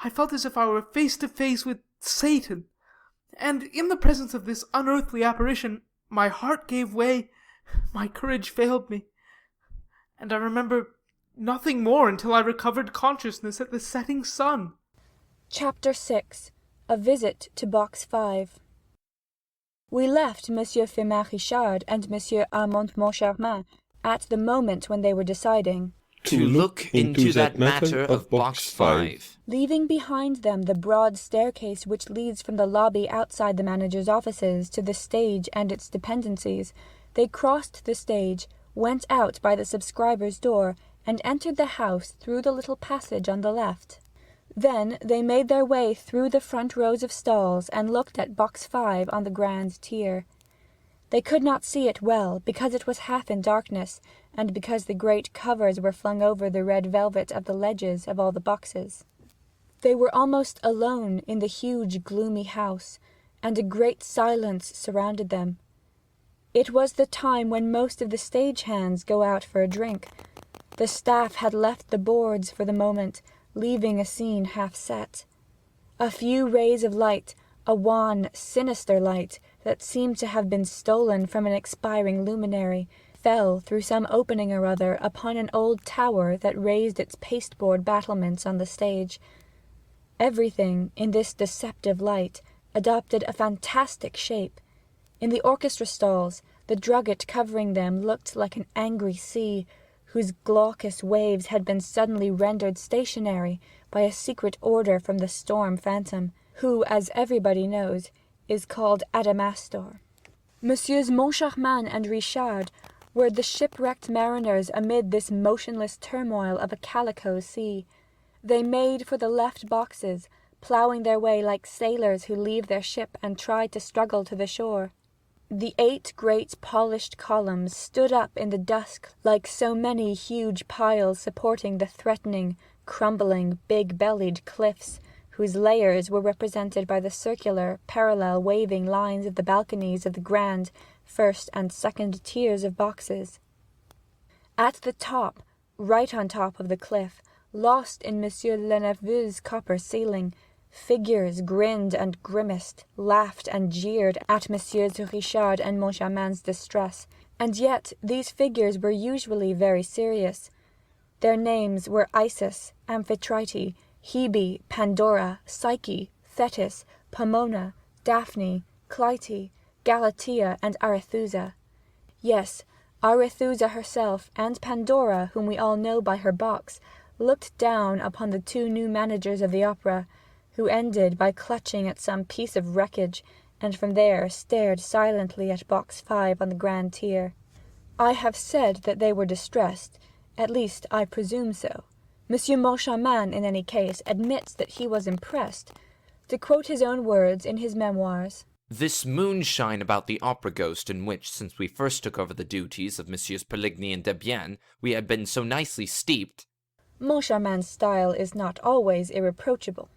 I felt as if I were face to face with Satan, and in the presence of this unearthly apparition, my heart gave way, my courage failed me, and I remember nothing more until I recovered consciousness at the setting sun. Chapter 6. A Visit to Box 5. We left Monsieur Firmin Richard and Monsieur Armand Moncharmin at the moment when they were deciding to look into that matter of Box 5. Leaving behind them the broad staircase which leads from the lobby outside the manager's offices to the stage and its dependencies, they crossed the stage, went out by the subscriber's door, and entered the house through the little passage on the left. Then they made their way through the front rows of stalls and looked at Box 5 on the grand tier. They could not see it well, because it was half in darkness, and because the great covers were flung over the red velvet of the ledges of all the boxes. They were almost alone in the huge gloomy house, and a great silence surrounded them. It was the time when most of the stage hands go out for a drink. The staff had left the boards for the moment, leaving a scene half set. A few rays of light, a wan, sinister light, that seemed to have been stolen from an expiring luminary, fell through some opening or other upon an old tower that raised its pasteboard battlements on the stage. Everything, in this deceptive light, adopted a fantastic shape. In the orchestra stalls, the drugget covering them looked like an angry sea, whose glaucous waves had been suddenly rendered stationary by a secret order from the storm phantom, who, as everybody knows, is called Adamastor. Messieurs Moncharmin and Richard were the shipwrecked mariners amid this motionless turmoil of a calico sea. They made for the left boxes, ploughing their way like sailors who leave their ship and try to struggle to the shore. The 8 great polished columns stood up in the dusk like so many huge piles supporting the threatening, crumbling, big-bellied cliffs, whose layers were represented by the circular, parallel waving lines of the balconies of the grand, first and second tiers of boxes. At the top, right on top of the cliff, lost in Monsieur Leneveu's copper ceiling, figures grinned and grimaced, laughed and jeered at Messieurs Richard and Moncharmin's distress, and yet these figures were usually very serious. Their names were Isis, Amphitrite, Hebe, Pandora, Psyche, Thetis, Pomona, Daphne, Clytie, Galatea, and Arethusa. Yes, Arethusa herself, and Pandora, whom we all know by her box, looked down upon the 2 new managers of the opera, who ended by clutching at some piece of wreckage, and from there stared silently at Box 5 on the grand tier. I have said that they were distressed, at least I presume so. Monsieur Moncharmin, in any case, admits that he was impressed. To quote his own words in his memoirs, "This moonshine about the opera ghost in which, since we first took over the duties of Messieurs Poligny and Debienne, we had been so nicely steeped," Moncharmin's style is not always irreproachable.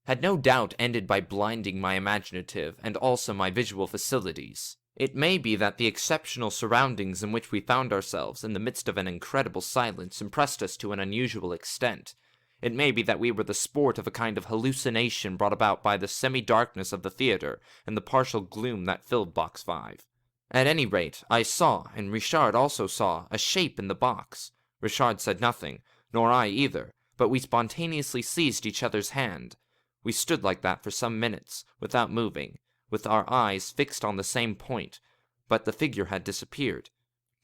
Had no doubt ended by blinding my imaginative and also my visual facilities. It may be that the exceptional surroundings in which we found ourselves in the midst of an incredible silence impressed us to an unusual extent. It may be that we were the sport of a kind of hallucination brought about by the semi-darkness of the theatre and the partial gloom that filled Box 5. At any rate, I saw, and Richard also saw, a shape in the box. Richard said nothing, nor I either, but we spontaneously seized each other's hand. We stood like that for some minutes, without moving, with our eyes fixed on the same point, but the figure had disappeared.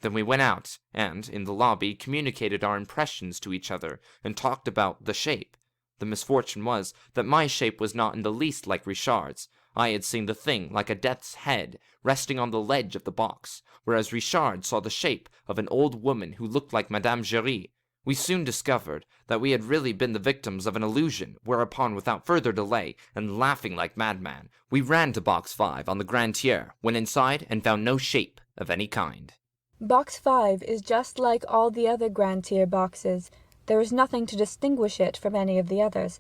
Then we went out, and, in the lobby, communicated our impressions to each other, and talked about the shape. The misfortune was that my shape was not in the least like Richard's. I had seen the thing like a death's head, resting on the ledge of the box, whereas Richard saw the shape of an old woman who looked like Madame Giry. We soon discovered that we had really been the victims of an illusion, whereupon, without further delay, and laughing like madmen, we ran to Box 5 on the Grand Tier, went inside, and found no shape of any kind. Box 5 is just like all the other Grand Tier boxes. There is nothing to distinguish it from any of the others.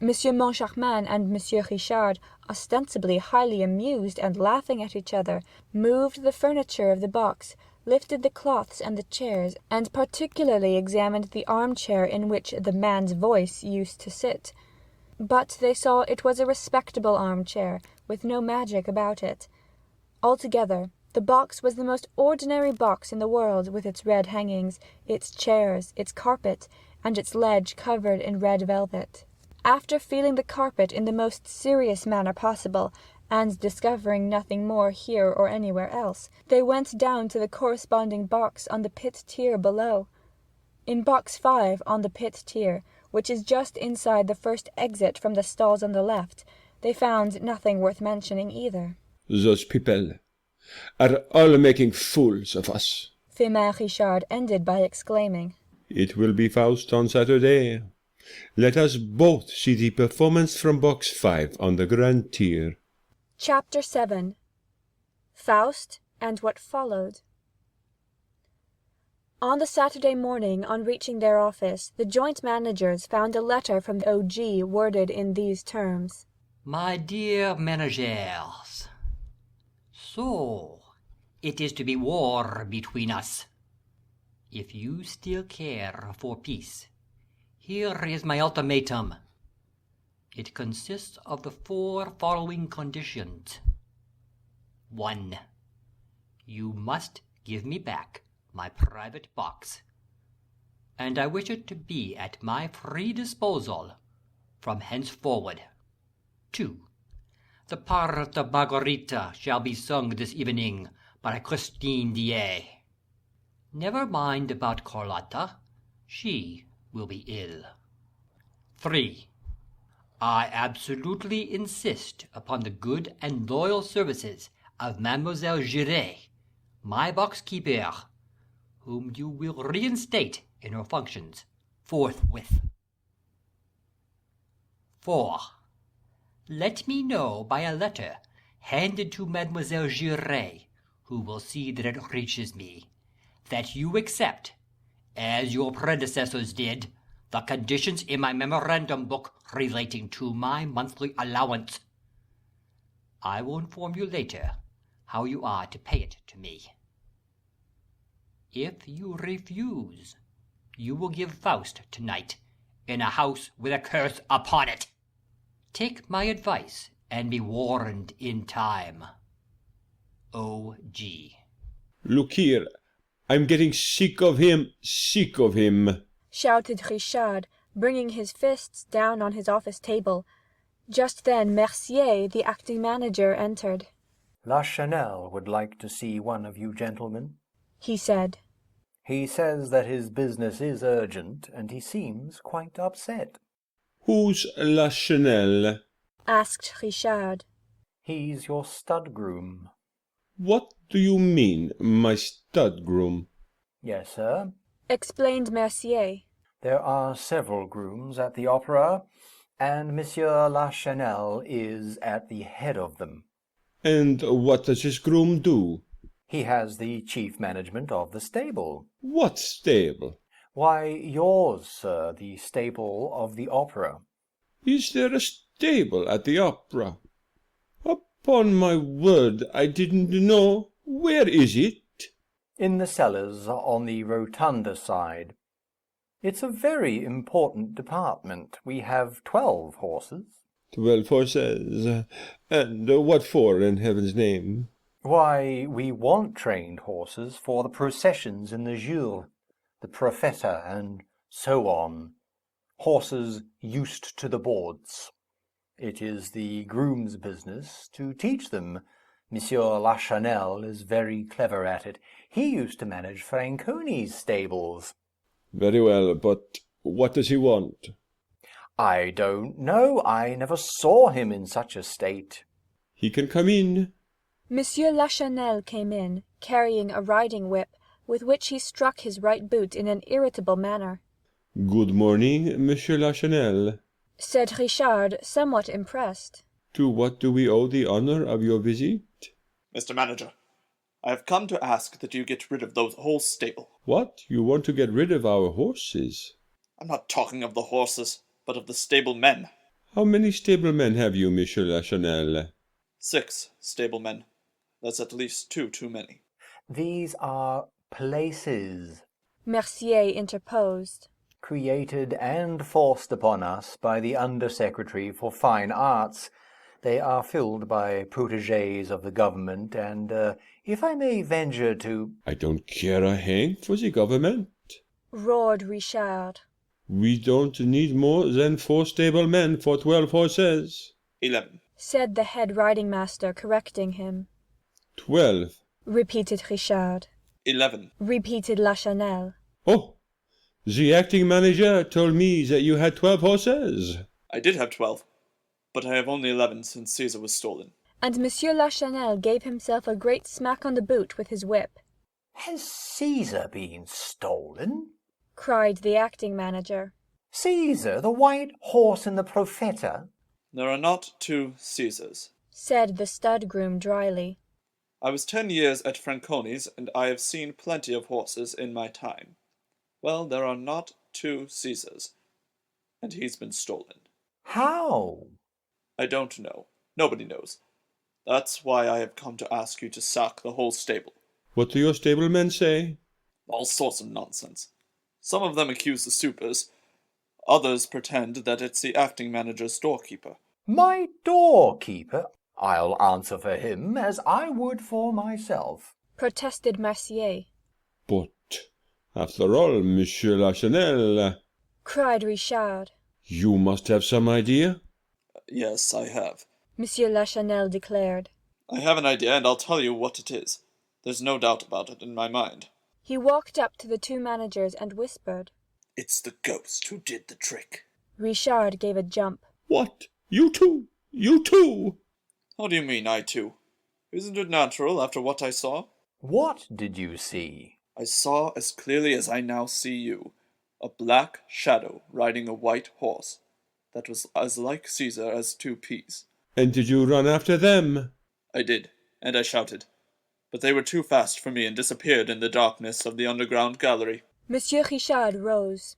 Monsieur Moncharmin and Monsieur Richard, ostensibly highly amused and laughing at each other, moved the furniture of the box, lifted the cloths and the chairs, and particularly examined the armchair in which the man's voice used to sit. But they saw it was a respectable armchair, with no magic about it. Altogether, the box was the most ordinary box in the world, with its red hangings, its chairs, its carpet, and its ledge covered in red velvet. After feeling the carpet in the most serious manner possible, and discovering nothing more here or anywhere else, they went down to the corresponding box on the pit tier below. In Box 5 on the pit tier, which is just inside the first exit from the stalls on the left, they found nothing worth mentioning either. Those people are all making fools of us. Firmin Richard ended by exclaiming, It will be Faust on Saturday. Let us both see the performance from Box 5 on the Grand Tier. Chapter 7 Faust and What Followed. On the Saturday morning, on reaching their office, the joint managers found a letter from OG worded in these terms. My dear managers, so it is to be war between us. If you still care for peace, here is my ultimatum. It consists of the 4 following conditions. 1. You must give me back my private box, and I wish it to be at my free disposal from henceforward. 2. The part of Margarita shall be sung this evening by Christine Daaé. Never mind about Carlotta, she will be ill. 3. I absolutely insist upon the good and loyal services of Mademoiselle Giry, my box-keeper, whom you will reinstate in her functions forthwith. 4. Let me know by a letter handed to Mademoiselle Giry, who will see that it reaches me, that you accept, as your predecessors did, the conditions in my memorandum book relating to my monthly allowance. I will inform you later how you are to pay it to me. If you refuse, you will give Faust tonight in a house with a curse upon it. Take my advice and be warned in time. O.G. Look here, I'm getting sick of him, shouted Richard, bringing his fists down on his office table. Just then Mercier, the acting manager, entered. Lachenel would like to see one of you gentlemen, he said. He says that his business is urgent, and he seems quite upset. Who's Lachenel? Asked Richard. He's your stud groom. What do you mean, my stud groom? Yes, sir, explained Mercier. There are several grooms at the opera, and Monsieur Lachenel is at the head of them. And what does his groom do? He has the chief management of the stable. What stable? Why, yours, sir, the stable of the opera. Is there a stable at the opera? Upon my word, I didn't know. Where is it? In the cellars on the rotunda side. It's a very important department. We have 12 horses. 12 horses? And what for, in heaven's name? Why, we want trained horses for the processions in the Jules, the Profeta, and so on. Horses used to the boards. It is the groom's business to teach them. Monsieur Lachenel is very clever at it. He used to manage Franconi's stables. Very well, but what does he want? I don't know. I never saw him in such a state. He can come in. Monsieur Lachenel came in, carrying a riding whip, with which he struck his right boot in an irritable manner. Good morning, Monsieur Lachenel, said Richard, somewhat impressed. To what do we owe the honour of your visit? Mr. Manager, I have come to ask that you get rid of those whole stable. What? You want to get rid of our horses? I'm not talking of the horses, but of the stablemen. How many stablemen have you, Monsieur Lachenel? 6 stablemen. That's at least 2 too many. These are places, Mercier interposed, created and forced upon us by the Under-Secretary for Fine Arts. They are filled by protégés of the government, and, if I may venture to... I don't care a hang for the government, roared Richard. We don't need more than 4 stablemen for 12 horses. 11, said the head riding-master, correcting him. 12, repeated Richard. 11, repeated Lachenel. Oh, the acting manager told me that you had 12 horses. I did have 12, but I have only 11 since Caesar was stolen. And Monsieur Lachenel gave himself a great smack on the boot with his whip. Has Caesar been stolen? cried the acting manager. Caesar, the white horse in the Profeta? There are not 2 Caesars, said the stud groom dryly. I was 10 years at Franconi's, and I have seen plenty of horses in my time. Well, there are not 2 Caesars, and he's been stolen. How? I don't know. Nobody knows. That's why I have come to ask you to sack the whole stable. What do your stablemen say? All sorts of nonsense. Some of them accuse the supers. Others pretend that it's the acting manager's doorkeeper. My doorkeeper? I'll answer for him as I would for myself, protested Mercier. But, after all, Monsieur Lachenel, cried Richard, you must have some idea? Yes, I have. Monsieur Lachenel declared. I have an idea, and I'll tell you what it is. There's no doubt about it in my mind. He walked up to the 2 managers and whispered. It's the ghost who did the trick. Richard gave a jump. What? You too? You too? How do you mean, I too? Isn't it natural after what I saw? What did you see? I saw as clearly as I now see you, a black shadow riding a white horse. That was as like Caesar as 2 peas. And did you run after them? I did, and I shouted. But they were too fast for me and disappeared in the darkness of the underground gallery. Monsieur Richard rose.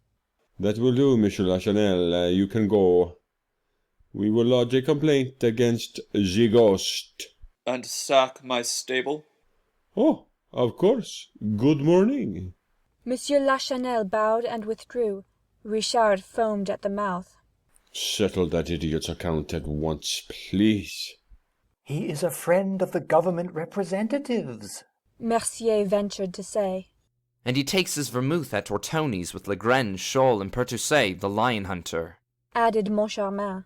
That will do, Monsieur Lachenel. You can go. We will lodge a complaint against the ghost. And sack my stable? Oh, of course. Good morning. Monsieur Lachenel bowed and withdrew. Richard foamed at the mouth. Settle that idiot's account at once, please. He is a friend of the government representatives, Mercier ventured to say. And he takes his vermouth at Tortoni's with Legrenz, Scholl, and Pertusset, the lion hunter, added Moncharmin.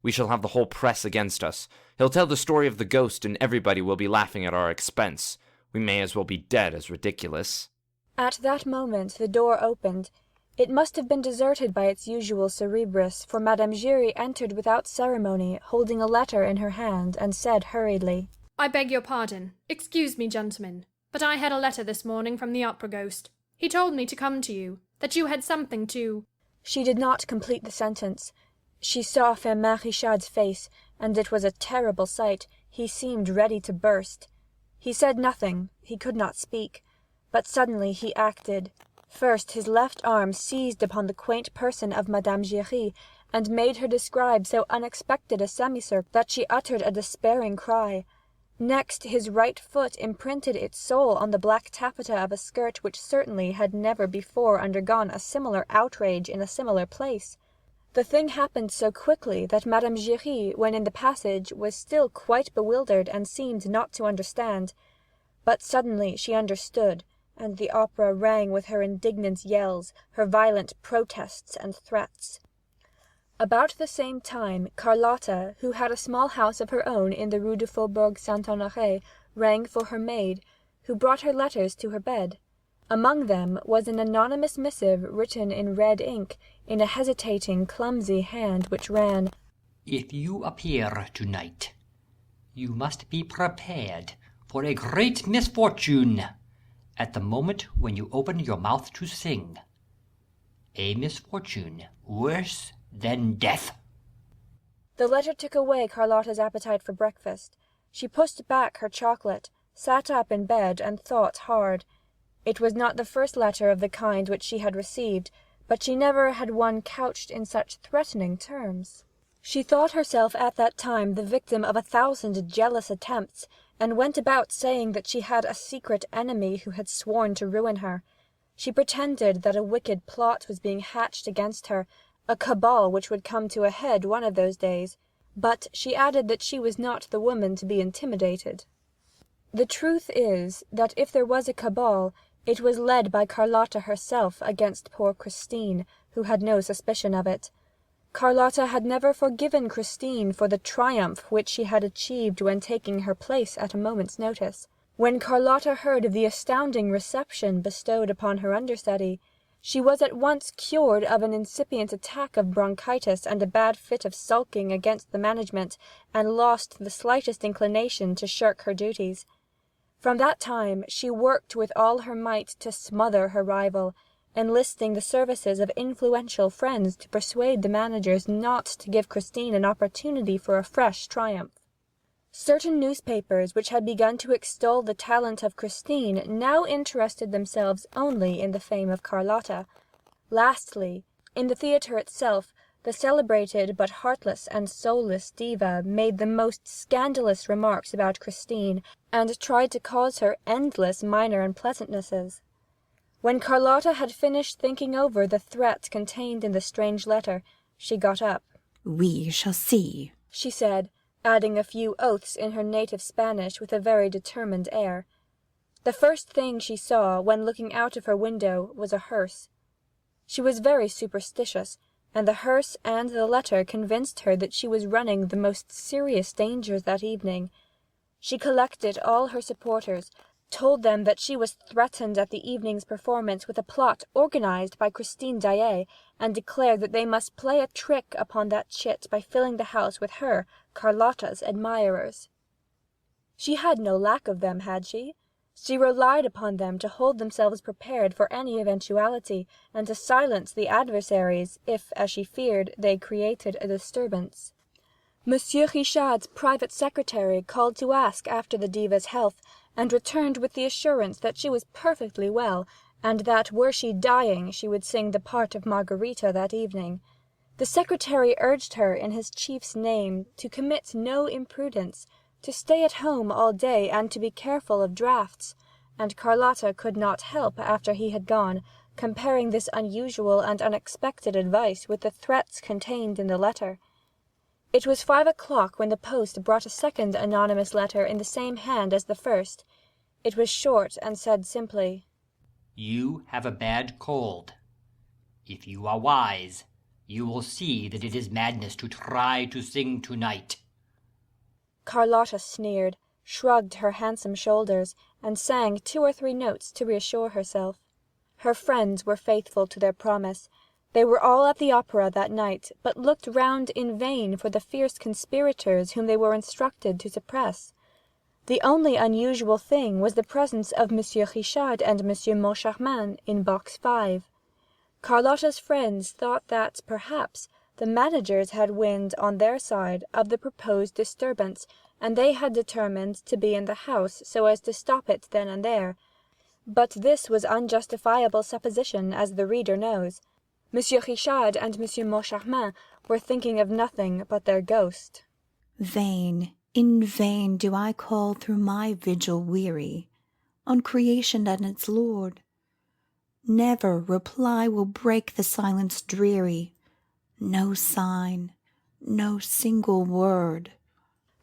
We shall have the whole press against us. He'll tell the story of the ghost, and everybody will be laughing at our expense. We may as well be dead as ridiculous. At that moment the door opened. It must have been deserted by its usual Cerberus, for Madame Giry entered without ceremony, holding a letter in her hand, and said hurriedly, I beg your pardon. Excuse me, gentlemen, but I had a letter this morning from the opera ghost. He told me to come to you, that you had something to... She did not complete the sentence. She saw Firmin Richard's face, and it was a terrible sight. He seemed ready to burst. He said nothing. He could not speak. But suddenly he acted. First his left arm seized upon the quaint person of Madame Giry, and made her describe so unexpected a semicircle that she uttered a despairing cry. Next his right foot imprinted its sole on the black taffeta of a skirt which certainly had never before undergone a similar outrage in a similar place. The thing happened so quickly that Madame Giry, when in the passage, was still quite bewildered and seemed not to understand. But suddenly she understood, and the opera rang with her indignant yells, her violent protests and threats. About the same time, Carlotta, who had a small house of her own in the Rue du Faubourg Saint-Honoré, rang for her maid, who brought her letters to her bed. Among them was an anonymous missive written in red ink, in a hesitating, clumsy hand, which ran, "If you appear tonight, you must be prepared for a great misfortune at the moment when you open your mouth to sing. A misfortune worse than death." The letter took away Carlotta's appetite for breakfast. She pushed back her chocolate, sat up in bed, and thought hard. It was not the first letter of the kind which she had received, but she never had one couched in such threatening terms. She thought herself at that time the victim of 1,000 jealous attempts, and went about saying that she had a secret enemy who had sworn to ruin her. She pretended that a wicked plot was being hatched against her, a cabal which would come to a head one of those days, but she added that she was not the woman to be intimidated. The truth is, that if there was a cabal, it was led by Carlotta herself against poor Christine, who had no suspicion of it. Carlotta had never forgiven Christine for the triumph which she had achieved when taking her place at a moment's notice. When Carlotta heard of the astounding reception bestowed upon her understudy, she was at once cured of an incipient attack of bronchitis and a bad fit of sulking against the management, and lost the slightest inclination to shirk her duties. From that time she worked with all her might to smother her rival, enlisting the services of influential friends to persuade the managers not to give Christine an opportunity for a fresh triumph. Certain newspapers which had begun to extol the talent of Christine now interested themselves only in the fame of Carlotta. Lastly, in the theatre itself, the celebrated but heartless and soulless diva made the most scandalous remarks about Christine, and tried to cause her endless minor unpleasantnesses. When Carlotta had finished thinking over the threat contained in the strange letter, she got up. "We shall see," she said, adding a few oaths in her native Spanish with a very determined air. The first thing she saw, when looking out of her window, was a hearse. She was very superstitious, and the hearse and the letter convinced her that she was running the most serious dangers that evening. She collected all her supporters, told them that she was threatened at the evening's performance with a plot organized by Christine Daaé, and declared that they must play a trick upon that chit by filling the house with her, Carlotta's, admirers. She had no lack of them, had she? She relied upon them to hold themselves prepared for any eventuality, and to silence the adversaries, if, as she feared, they created a disturbance. Monsieur Richard's private secretary called to ask after the diva's health, and returned with the assurance that she was perfectly well, and that, were she dying, she would sing the part of Margarita that evening. The secretary urged her, in his chief's name, to commit no imprudence, to stay at home all day, and to be careful of draughts, and Carlotta could not help, after he had gone, comparing this unusual and unexpected advice with the threats contained in the letter. It was 5 o'clock when the post brought a second anonymous letter in the same hand as the first. It was short, and said simply, "You have a bad cold. If you are wise, you will see that it is madness to try to sing tonight." Carlotta sneered, shrugged her handsome shoulders, and sang 2 or 3 notes to reassure herself. Her friends were faithful to their promise. They were all at the opera that night, but looked round in vain for the fierce conspirators whom they were instructed to suppress. The only unusual thing was the presence of Monsieur Richard and Monsieur Moncharmin in box 5. Carlotta's friends thought that, perhaps, the managers had wind, on their side, of the proposed disturbance, and they had determined to be in the house so as to stop it then and there. But this was unjustifiable supposition, as the reader knows. Monsieur Richard and Monsieur Moncharmin were thinking of nothing but their ghost. Vain, in vain do I call through my vigil weary on creation and its Lord. Never reply will break the silence dreary, no sign, no single word.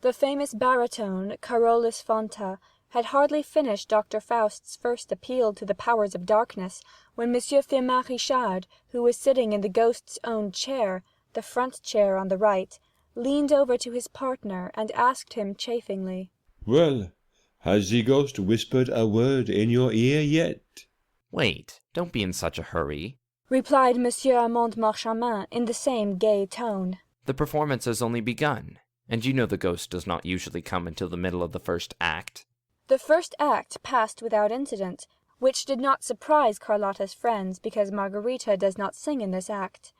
The famous baritone, Carolus Fonta, had hardly finished Dr. Faust's first appeal to the powers of darkness, when Monsieur Firmin Richard, who was sitting in the ghost's own chair, the front chair on the right, leaned over to his partner and asked him chaffingly, "Well, has the ghost whispered a word in your ear yet?" "Wait, don't be in such a hurry," replied Monsieur Armand Moncharmin in the same gay tone. "The performance has only begun, and you know the ghost does not usually come until the middle of the first act." The first act passed without incident, which did not surprise Carlotta's friends, because Margarita does not sing in this act.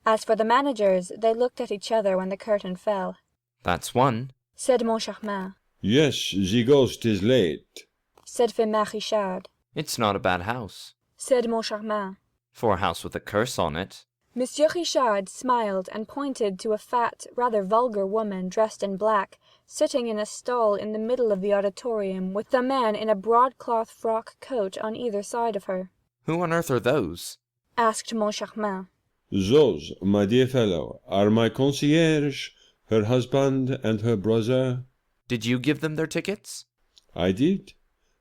As for the managers, they looked at each other when the curtain fell. "That's one," said Moncharmin. "Yes, the ghost is late," said Firmin Richard. "It's not a bad house," said Moncharmin. "for a house with a curse on it." Monsieur Richard smiled and pointed to a fat, rather vulgar woman dressed in black, sitting in a stall in the middle of the auditorium, with a man in a broadcloth frock coat on either side of her. "Who on earth are those?" asked Moncharmin. "Those, my dear fellow, are my concierge, her husband and her brother." "Did you give them their tickets?" "I did.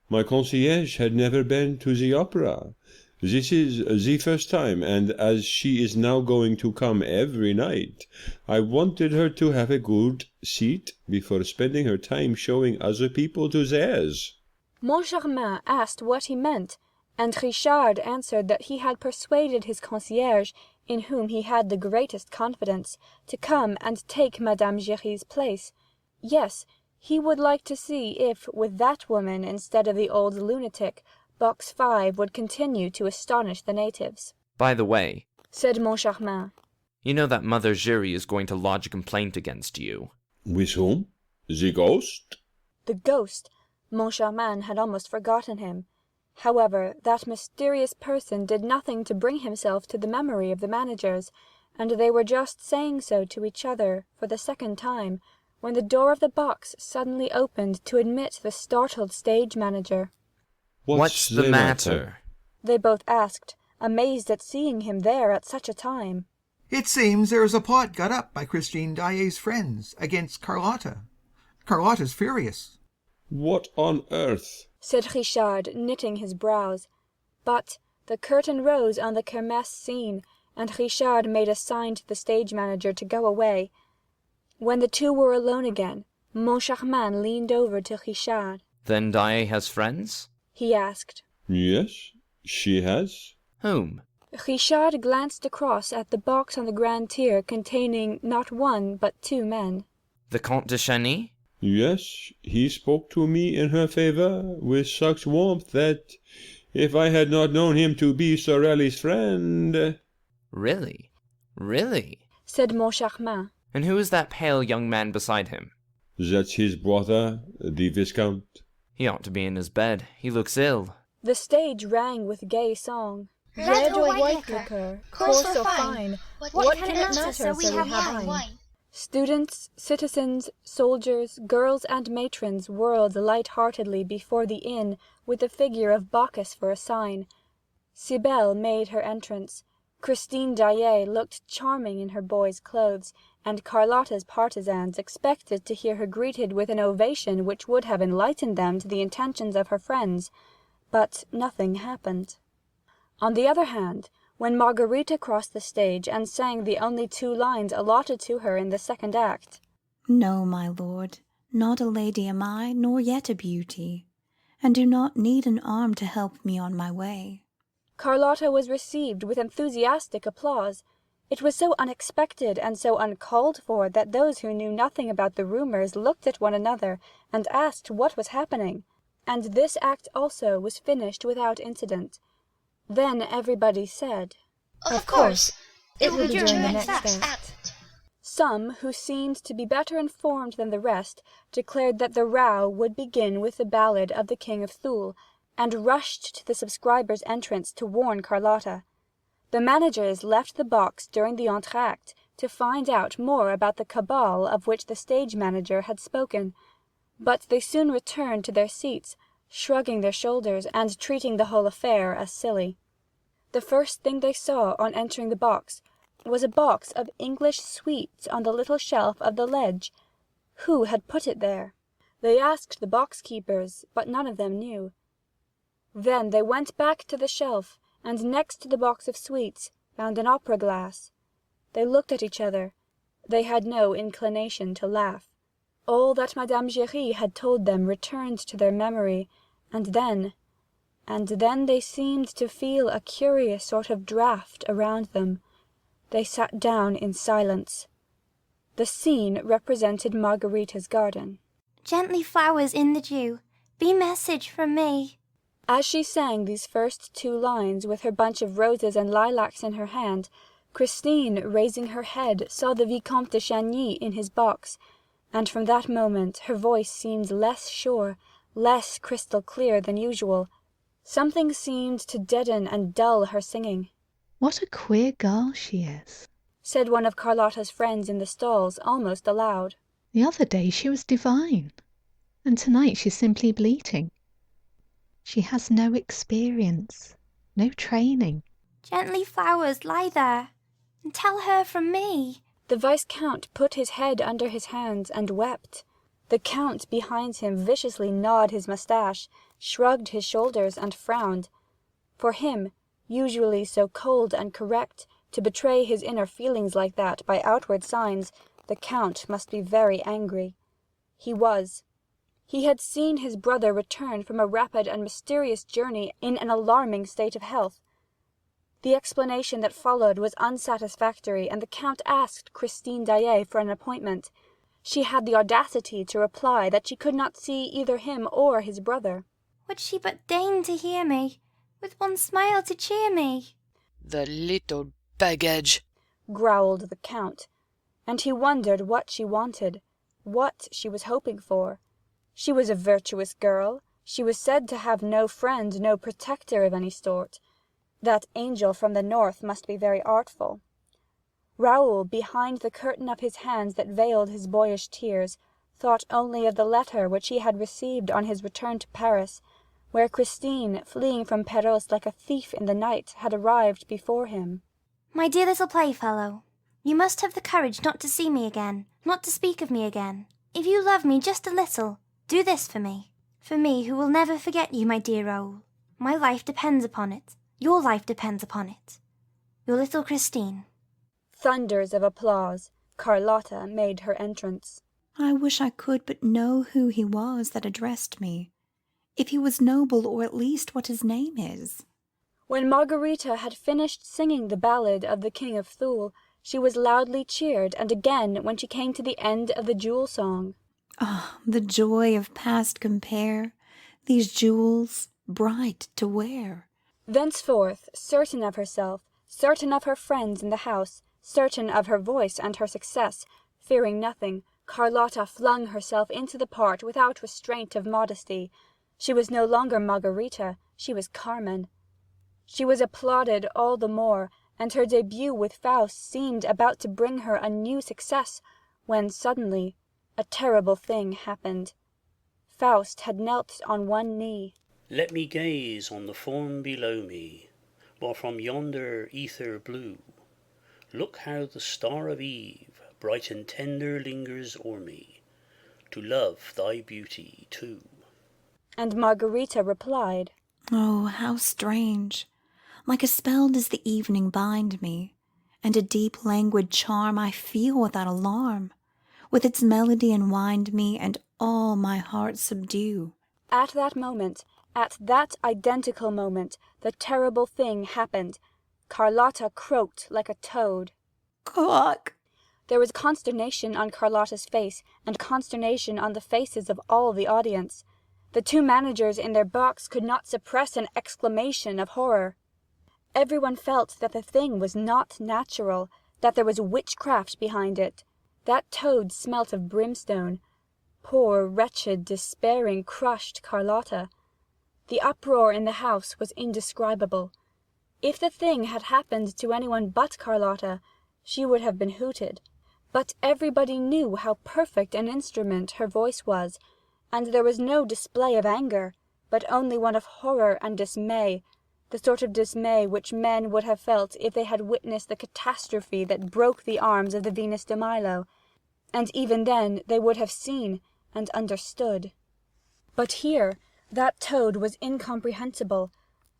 My concierge had never been to the opera. This is the first time, and as she is now going to come every night, I wanted her to have a good seat before spending her time showing other people to theirs." Moncharmin asked what he meant, and Richard answered that he had persuaded his concierge, in whom he had the greatest confidence, to come and take Madame Giry's place. Yes, he would like to see if, with that woman instead of the old lunatic, Box 5 would continue to astonish the natives. "By the way," said Moncharmin, "you know that Mother Giry is going to lodge a complaint against you." "With whom? The ghost?" The ghost! Moncharmin had almost forgotten him. However, that mysterious person did nothing to bring himself to the memory of the managers, and they were just saying so to each other for the second time, when the door of the box suddenly opened to admit the startled stage manager. What's the matter? They both asked, amazed at seeing him there at such a time. "It seems there is a plot got up by Christine Daaé's friends against Carlotta. Carlotta's furious." "What on earth?" said Richard, knitting his brows. But the curtain rose on the kermesse scene, and Richard made a sign to the stage manager to go away. When the two were alone again, Moncharmin leaned over to Richard. "Then Daaé has friends?" he asked. "Yes, she has." "Whom?" Richard glanced across at the box on the grand tier containing not one but two men. "The Comte de Chagny?" "Yes, he spoke to me in her favor with such warmth that, if I had not known him to be Sorelli's friend—" "Really? Really?" said Moncharmin. "And who is that pale young man beside him?" "That's his brother, the Viscount." "He ought to be in his bed. He looks ill." The stage rang with gay song. Red or white liquor, coarse or fine, what can it matter so we have wine? Students, citizens, soldiers, girls and matrons whirled light-heartedly before the inn with the figure of Bacchus for a sign. Cybele made her entrance. Christine Daaé looked charming in her boy's clothes, and Carlotta's partisans expected to hear her greeted with an ovation which would have enlightened them to the intentions of her friends. But nothing happened. On the other hand, when Margarita crossed the stage and sang the only 2 lines allotted to her in the second act, "No, my lord, not a lady am I, nor yet a beauty, and do not need an arm to help me on my way," Carlotta was received with enthusiastic applause. It was so unexpected and so uncalled for that those who knew nothing about the rumours looked at one another and asked what was happening, and this act also was finished without incident. Then everybody said, "Of course, it will be during the next act." Some, who seemed to be better informed than the rest, declared that the row would begin with the ballad of the King of Thule, and rushed to the subscribers' entrance to warn Carlotta. The managers left the box during the entr'acte to find out more about the cabal of which the stage manager had spoken, but they soon returned to their seats, shrugging their shoulders and treating the whole affair as silly. The first thing they saw on entering the box was a box of English sweets on the little shelf of the ledge. Who had put it there? They asked the box-keepers, but none of them knew. Then they went back to the shelf, and next to the box of sweets found an opera-glass. They looked at each other. They had no inclination to laugh. All that Madame Giry had told them returned to their memory, and then they seemed to feel a curious sort of draught around them. They sat down in silence. The scene represented Margarita's garden. Gently flowers in the dew, be message from me. As she sang these first two lines with her bunch of roses and lilacs in her hand, Christine, raising her head, saw the Vicomte de Chagny in his box, and from that moment her voice seemed less sure, less crystal clear than usual. Something seemed to deaden and dull her singing. "What a queer girl she is," said one of Carlotta's friends in the stalls, almost aloud. "The other day she was divine, and tonight she's simply bleating. She has no experience, no training." Gently flowers, lie there, and tell her from me. The Viscount put his head under his hands and wept. The Count behind him viciously gnawed his moustache, shrugged his shoulders and frowned. For him, usually so cold and correct, to betray his inner feelings like that by outward signs, the Count must be very angry. He was. He had seen his brother return from a rapid and mysterious journey in an alarming state of health. The explanation that followed was unsatisfactory, and the Count asked Christine Daaé for an appointment. She had the audacity to reply that she could not see either him or his brother. Would she but deign to hear me, with one smile to cheer me? "The little baggage," growled the Count, and he wondered what she wanted, what she was hoping for. She was a virtuous girl. She was said to have no friend, no protector of any sort. That angel from the north must be very artful. Raoul, behind the curtain of his hands that veiled his boyish tears, thought only of the letter which he had received on his return to Paris, where Christine, fleeing from Perros like a thief in the night, had arrived before him. My dear little playfellow, you must have the courage not to see me again, not to speak of me again. If you love me just a little, do this for me who will never forget you, my dear Raoul. My life depends upon it. Your life depends upon it. Your little Christine. Thunders of applause. Carlotta made her entrance. I wish I could but know who he was that addressed me, if he was noble, or at least what his name is. When Margarita had finished singing the ballad of the King of Thule, she was loudly cheered, and again when she came to the end of the jewel song. Ah, the joy of past compare, these jewels bright to wear. Thenceforth, certain of herself, certain of her friends in the house, certain of her voice and her success, fearing nothing, Carlotta flung herself into the part without restraint of modesty. She was no longer Margarita, she was Carmen. She was applauded all the more, and her debut with Faust seemed about to bring her a new success, when suddenly a terrible thing happened. Faust had knelt on one knee. Let me gaze on the form below me, while from yonder ether blue, look how the star of eve, bright and tender, lingers o'er me, to love thy beauty too. And Margarita replied, Oh, how strange! Like a spell does the evening bind me, and a deep languid charm I feel without alarm, with its melody enwind me, and all my heart subdue. At that moment, at that identical moment, the terrible thing happened. Carlotta croaked like a toad. Cluck! There was consternation on Carlotta's face, and consternation on the faces of all the audience. The two managers in their box could not suppress an exclamation of horror. Everyone felt that the thing was not natural, that there was witchcraft behind it. That toad smelt of brimstone. Poor, wretched, despairing, crushed Carlotta. The uproar in the house was indescribable. If the thing had happened to anyone but Carlotta, she would have been hooted. But everybody knew how perfect an instrument her voice was, and there was no display of anger, but only one of horror and dismay, the sort of dismay which men would have felt if they had witnessed the catastrophe that broke the arms of the Venus de Milo, and even then they would have seen and understood. But here that toad was incomprehensible,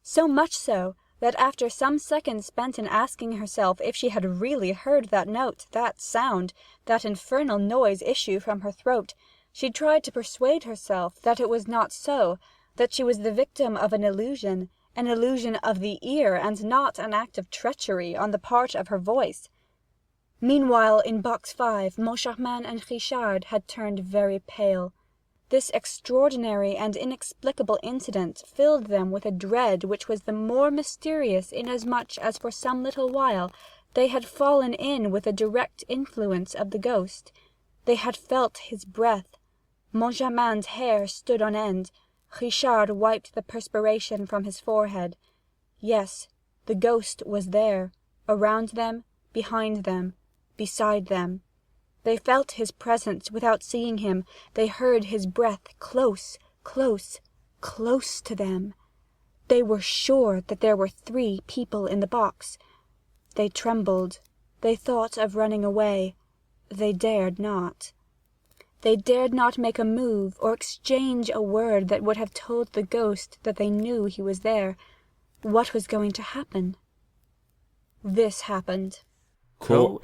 so much so that after some seconds spent in asking herself if she had really heard that note, that sound, that infernal noise issue from her throat, she tried to persuade herself that it was not so, that she was the victim of an illusion of the ear, and not an act of treachery on the part of her voice. Meanwhile, in box 5, Moncharmin and Richard had turned very pale. This extraordinary and inexplicable incident filled them with a dread which was the more mysterious inasmuch as for some little while they had fallen in with the direct influence of the ghost. They had felt his breath. Moncharmin's hair stood on end. Richard wiped the perspiration from his forehead. Yes, the ghost was there, around them, behind them, beside them. They felt his presence without seeing him. They heard his breath close, close, close to them. They were sure that there were 3 people in the box. They trembled. They thought of running away. They dared not. They dared not make a move or exchange a word that would have told the ghost that they knew he was there. What was going to happen? This happened. Koak.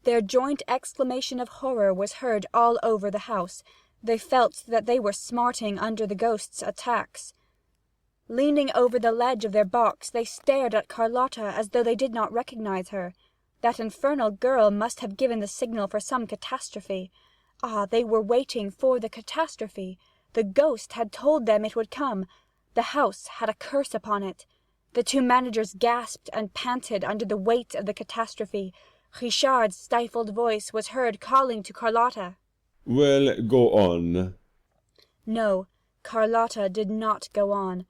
Their joint exclamation of horror was heard all over the house. They felt that they were smarting under the ghost's attacks. Leaning over the ledge of their box, they stared at Carlotta as though they did not recognize her. That infernal girl must have given the signal for some catastrophe. Ah, they were waiting for the catastrophe. The ghost had told them it would come. The house had a curse upon it. The 2 managers gasped and panted under the weight of the catastrophe. Richard's stifled voice was heard calling to Carlotta. Well, go on. No, Carlotta did not go on.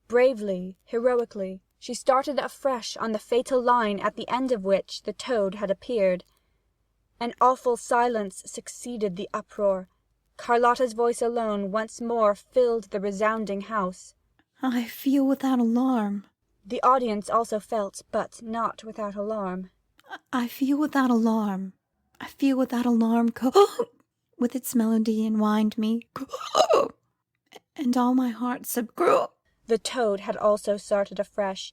Bravely, heroically, she started afresh on the fatal line at the end of which the toad had appeared. An awful silence succeeded the uproar. Carlotta's voice alone once more filled the resounding house. I feel without alarm. The audience also felt, but not without alarm. I feel without alarm. I feel without alarm with its melody and wind me and all my heart The toad had also started afresh.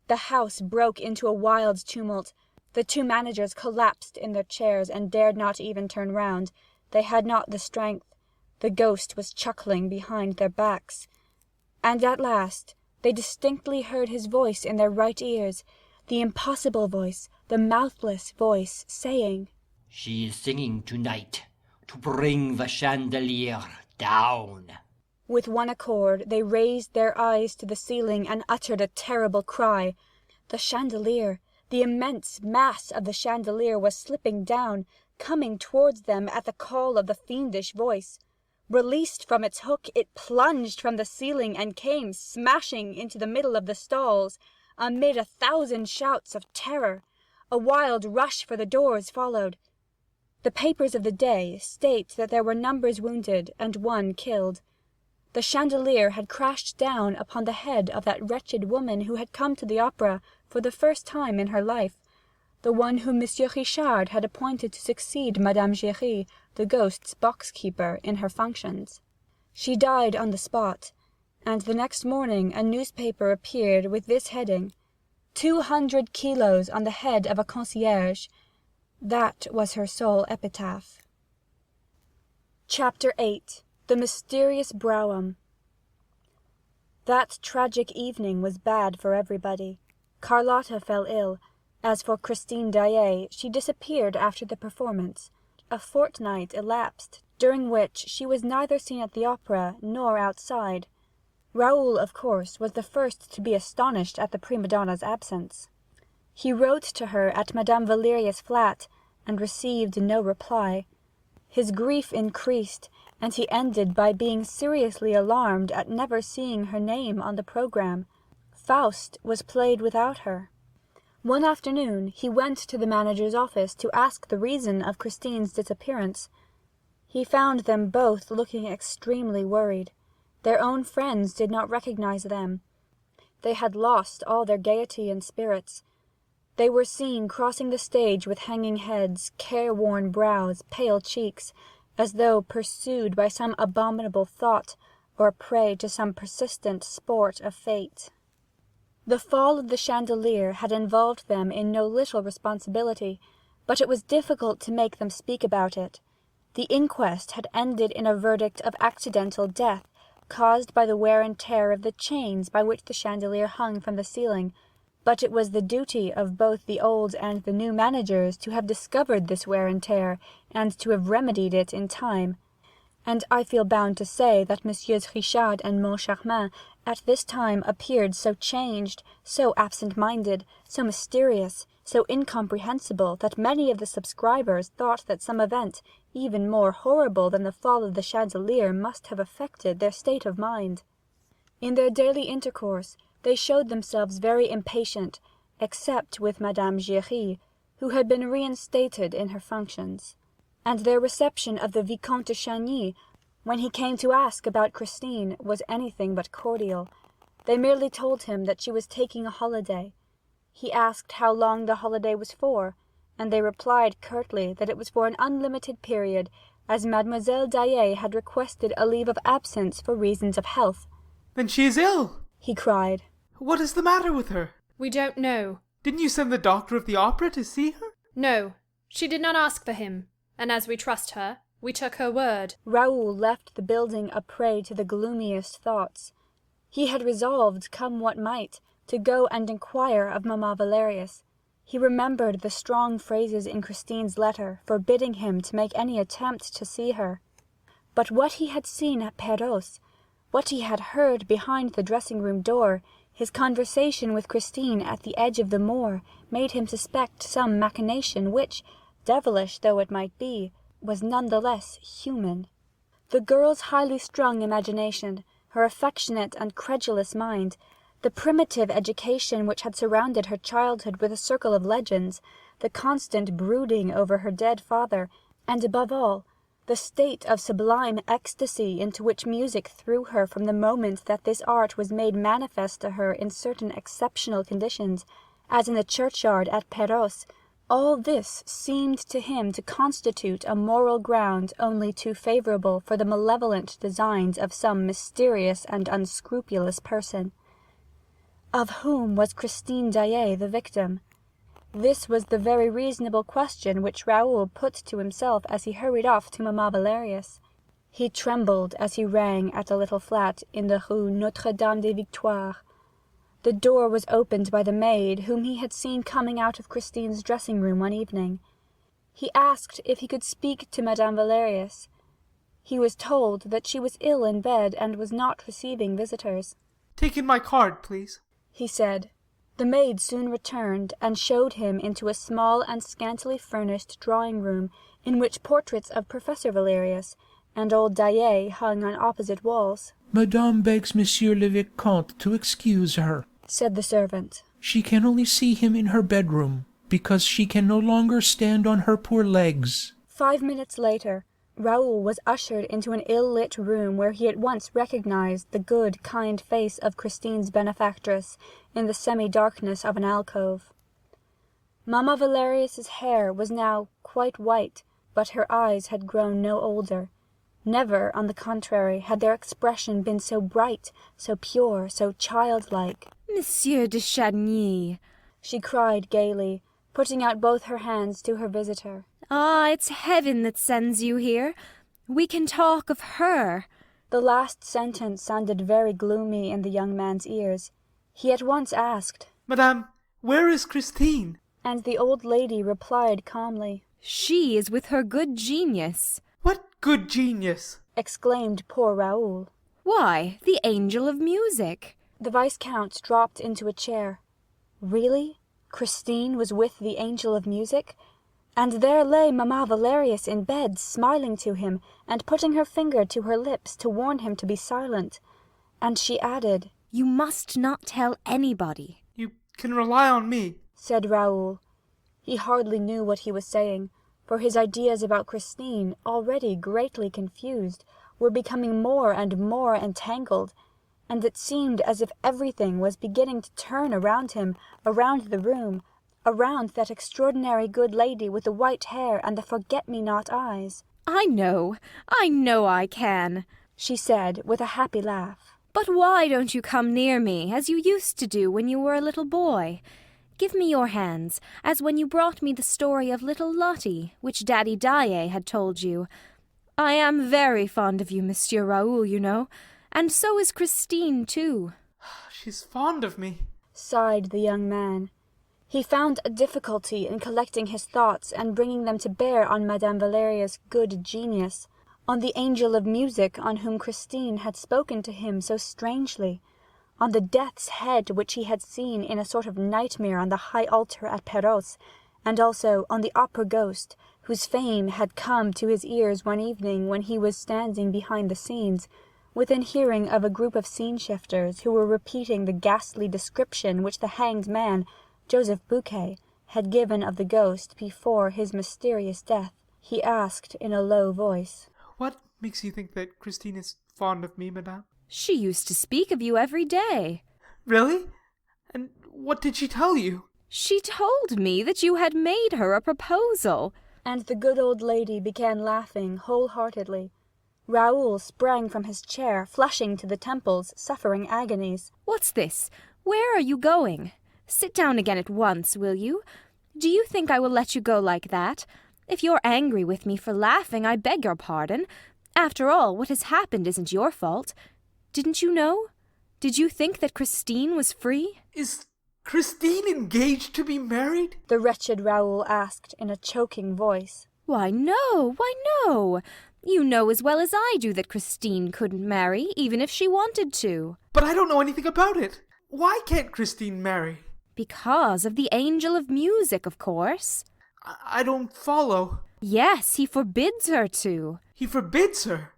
The house broke into a wild tumult. The 2 managers collapsed in their chairs and dared not even turn round. They had not the strength. The ghost was chuckling behind their backs. And at last they distinctly heard his voice in their right ears, the impossible voice, the mouthless voice, saying, "She is singing tonight to bring the chandelier down." With one accord they raised their eyes to the ceiling and uttered a terrible cry. The chandelier, the immense mass of the chandelier, was slipping down, coming towards them at the call of the fiendish voice. Released from its hook, it plunged from the ceiling and came smashing into the middle of the stalls, amid 1,000 shouts of terror. A wild rush for the doors followed. The papers of the day state that there were numbers wounded and 1 killed. The chandelier had crashed down upon the head of that wretched woman who had come to the opera for the first time in her life, the one whom Monsieur Richard had appointed to succeed Madame Giry, the ghost's box-keeper, in her functions. She died on the spot, and the next morning a newspaper appeared with this heading: 200 kilos on the head of a concierge. That was her sole epitaph. Chapter 8. The Mysterious Brougham. That tragic evening was bad for everybody. Carlotta fell ill. As for Christine Daaé, she disappeared after the performance. A fortnight elapsed, during which she was neither seen at the opera nor outside. Raoul, of course, was the first to be astonished at the prima donna's absence. He wrote to her at Madame Valeria's flat, and received no reply. His grief increased, and he ended by being seriously alarmed at never seeing her name on the programme. Faust was played without her. One afternoon he went to the manager's office to ask the reason of Christine's disappearance. He found them both looking extremely worried. Their own friends did not recognize them. They had lost all their gaiety and spirits. They were seen crossing the stage with hanging heads, careworn brows, pale cheeks, as though pursued by some abominable thought, or a prey to some persistent sport of fate. The fall of the chandelier had involved them in no little responsibility, but it was difficult to make them speak about it. The inquest had ended in a verdict of accidental death, caused by the wear and tear of the chains by which the chandelier hung from the ceiling, but it was the duty of both the old and the new managers to have discovered this wear and tear, and to have remedied it in time. And I feel bound to say that Messieurs Richard and Moncharmin at this time appeared so changed, so absent-minded, so mysterious, so incomprehensible, that many of the subscribers thought that some event, even more horrible than the fall of the chandelier, must have affected their state of mind. In their daily intercourse they showed themselves very impatient, except with Madame Giry, who had been reinstated in her functions. And their reception of the Vicomte de Chagny, when he came to ask about Christine, was anything but cordial. They merely told him that she was taking a holiday. He asked how long the holiday was for, and they replied curtly that it was for an unlimited period, as Mademoiselle Daaé had requested a leave of absence for reasons of health. "Then she is ill!" he cried. "What is the matter with her?" "We don't know." "Didn't you send the doctor of the opera to see her?" "No. She did not ask for him, and as we trust her, we took her word." Raoul left the building a prey to the gloomiest thoughts. He had resolved, come what might, to go and inquire of Mamma Valerius. He remembered the strong phrases in Christine's letter forbidding him to make any attempt to see her. But what he had seen at Perros, what he had heard behind the dressing-room door, his conversation with Christine at the edge of the moor, made him suspect some machination which, devilish though it might be, was none the less human. The girl's highly strung imagination, her affectionate and credulous mind, the primitive education which had surrounded her childhood with a circle of legends, the constant brooding over her dead father, and above all, the state of sublime ecstasy into which music threw her from the moment that this art was made manifest to her in certain exceptional conditions, as in the churchyard at Perros, all this seemed to him to constitute a moral ground only too favourable for the malevolent designs of some mysterious and unscrupulous person. Of whom was Christine Daaé the victim? This was the very reasonable question which Raoul put to himself as he hurried off to Mamma Valerius. He trembled as he rang at the little flat in the Rue Notre-Dame-des-Victoires. The door was opened by the maid whom he had seen coming out of Christine's dressing-room one evening. He asked if he could speak to Madame Valerius. He was told that she was ill in bed and was not receiving visitors. "Take in my card, please," he said. The maid soon returned and showed him into a small and scantily furnished drawing-room in which portraits of Professor Valerius and old Daaé hung on opposite walls. "Madame begs Monsieur le Vicomte to excuse her," said the servant. "She can only see him in her bedroom, because she can no longer stand on her poor legs." 5 minutes later, Raoul was ushered into an ill-lit room where he at once recognized the good, kind face of Christine's benefactress in the semi-darkness of an alcove. Mamma Valerius's hair was now quite white, but her eyes had grown no older. Never, on the contrary, had their expression been so bright, so pure, so childlike. "Monsieur de Chagny," she cried gaily, putting out both her hands to her visitor. "Ah, it's heaven that sends you here. We can talk of her." The last sentence sounded very gloomy in the young man's ears. He at once asked, "Madame, where is Christine?" And the old lady replied calmly, "She is with her good genius." "What good genius?" exclaimed poor Raoul. "Why, the angel of music." The Viscount dropped into a chair. Really? Christine was with the angel of music? And there lay Mamma Valerius in bed, smiling to him, and putting her finger to her lips to warn him to be silent. And she added, "You must not tell anybody." "You can rely on me," said Raoul. He hardly knew what he was saying, for his ideas about Christine, already greatly confused, were becoming more and more entangled, and it seemed as if everything was beginning to turn around him, around the room, around that extraordinary good lady with the white hair and the forget-me-not eyes. I know I can," she said, with a happy laugh. "But why don't you come near me, as you used to do when you were a little boy? Give me your hands, as when you brought me the story of little Lottie, which Daddy Daaé had told you. I am very fond of you, Monsieur Raoul, you know, and so is Christine, too." "She's fond of me," sighed the young man. He found a difficulty in collecting his thoughts and bringing them to bear on Madame Valeria's good genius, on the angel of music on whom Christine had spoken to him so strangely, on the death's head which he had seen in a sort of nightmare on the high altar at Perros, and also on the opera ghost, whose fame had come to his ears one evening when he was standing behind the scenes, within hearing of a group of scene-shifters who were repeating the ghastly description which the hanged man, Joseph Buquet, had given of the ghost before his mysterious death. He asked in a low voice, "What makes you think that Christine is fond of me, madame?" "She used to speak of you every day." "Really? And what did she tell you?" "She told me that you had made her a proposal." And the good old lady began laughing wholeheartedly. Raoul sprang from his chair, flushing to the temples, suffering agonies. "What's this? Where are you going? Sit down again at once, will you? Do you think I will let you go like that? If you're angry with me for laughing, I beg your pardon. After all, what has happened isn't your fault. Didn't you know? Did you think that Christine was free?" "Is Christine engaged to be married?" the wretched Raoul asked in a choking voice. Why no. You know as well as I do that Christine couldn't marry, even if she wanted to." "But I don't know anything about it. Why can't Christine marry?" "Because of the angel of music, of course." I don't follow." "Yes, he forbids her to." "He forbids her?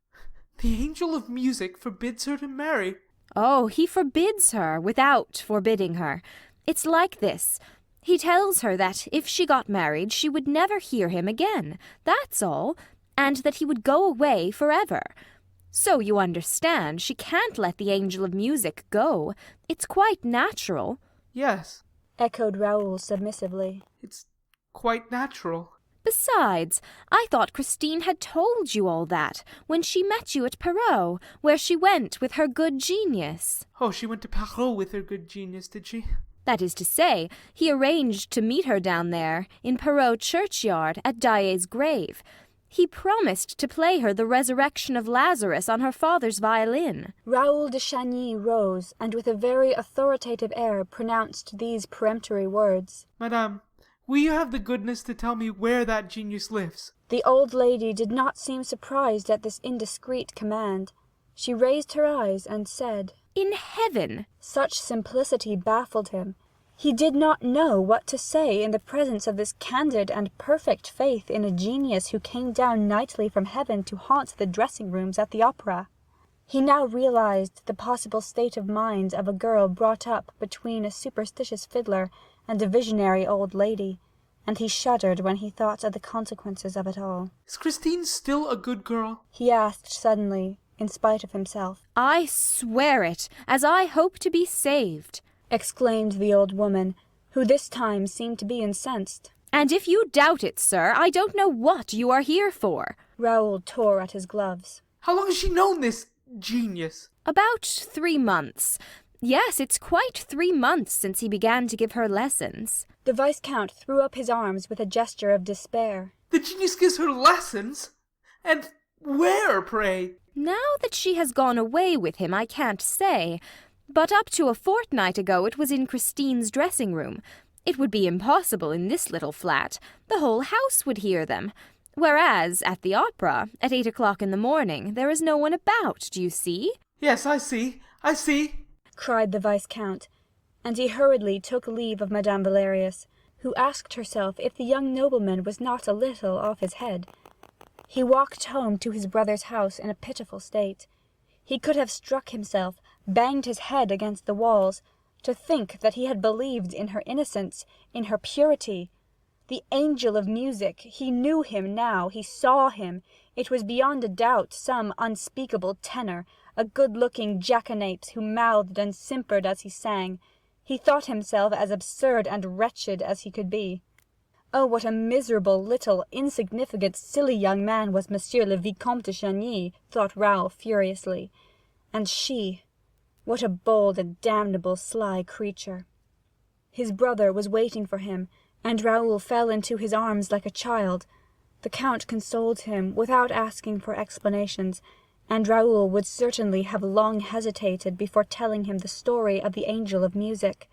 The angel of music forbids her to marry?" "Oh, he forbids her without forbidding her. It's like this. He tells her that if she got married, she would never hear him again. That's all. And that he would go away forever. So you understand, she can't let the angel of music go. It's quite natural." "Yes," echoed Raoul submissively. "It's quite natural." "Besides, I thought Christine had told you all that when she met you at Perros, where she went with her good genius." "Oh, she went to Perros with her good genius, did she?" "That is to say, he arranged to meet her down there, in Perros churchyard, at Daaé's grave. He promised to play her the resurrection of Lazarus on her father's violin." Raoul de Chagny rose, and with a very authoritative air pronounced these peremptory words. "Madame, will you have the goodness to tell me where that genius lives?" The old lady did not seem surprised at this indiscreet command. She raised her eyes and said, "In heaven." Such simplicity baffled him. He did not know what to say in the presence of this candid and perfect faith in a genius who came down nightly from heaven to haunt the dressing-rooms at the opera. He now realized the possible state of mind of a girl brought up between a superstitious fiddler and a visionary old lady, and he shuddered when he thought of the consequences of it all. "Is Christine still a good girl?" he asked suddenly, in spite of himself. "I swear it, as I hope to be saved," exclaimed the old woman, who this time seemed to be incensed. "And if you doubt it, sir, I don't know what you are here for." Raoul tore at his gloves. "How long has she known this genius?" "About 3 months. Yes, it's quite 3 months since he began to give her lessons." The Viscount threw up his arms with a gesture of despair. "The genius gives her lessons? And where, pray?" "Now that she has gone away with him, I can't say. But up to a fortnight ago it was in Christine's dressing room. It would be impossible in this little flat. The whole house would hear them. Whereas, at the opera, at 8 o'clock in the morning, there is no one about, do you see?" "Yes, I see, cried the Viscount, and he hurriedly took leave of Madame Valerius, who asked herself if the young nobleman was not a little off his head. He walked home to his brother's house in a pitiful state. He could have struck himself, banged his head against the walls, to think that he had believed in her innocence, in her purity. The angel of music, he knew him now, he saw him. It was beyond a doubt some unspeakable tenor, a good-looking jackanapes who mouthed and simpered as he sang. He thought himself as absurd and wretched as he could be. Oh, what a miserable, little, insignificant, silly young man was Monsieur le Vicomte de Chagny, thought Raoul furiously. And she, what a bold and damnable sly creature. His brother was waiting for him, and Raoul fell into his arms like a child. The Count consoled him without asking for explanations, and Raoul would certainly have long hesitated before telling him the story of the angel of music.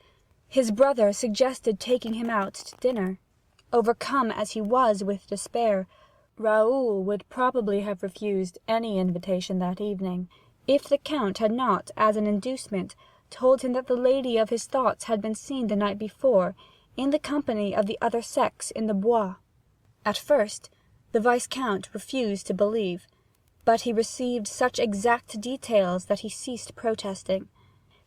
His brother suggested taking him out to dinner. Overcome as he was with despair, Raoul would probably have refused any invitation that evening, if the Count had not, as an inducement, told him that the lady of his thoughts had been seen the night before, in the company of the other sex in the Bois. At first, the Viscount refused to believe, but he received such exact details that he ceased protesting.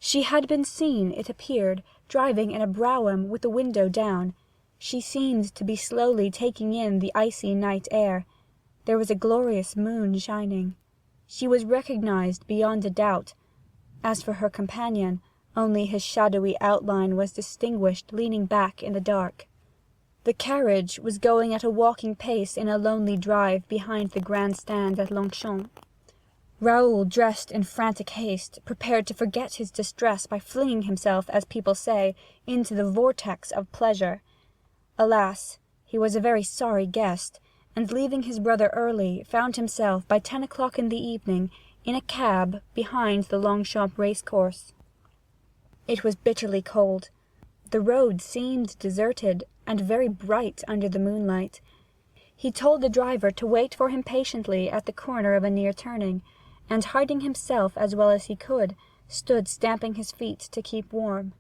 She had been seen, it appeared, driving in a brougham with the window down. She seemed to be slowly taking in the icy night air. There was a glorious moon shining. She was recognized beyond a doubt. As for her companion, only his shadowy outline was distinguished leaning back in the dark. The carriage was going at a walking pace in a lonely drive behind the grand stand at Longchamp. Raoul, dressed in frantic haste, prepared to forget his distress by flinging himself, as people say, into the vortex of pleasure. Alas, he was a very sorry guest, and leaving his brother early, found himself by 10 o'clock in the evening in a cab behind the Longchamp racecourse. It was bitterly cold. The road seemed deserted and very bright under the moonlight. He told the driver to wait for him patiently at the corner of a near turning, and hiding himself as well as he could, stood stamping his feet to keep warm.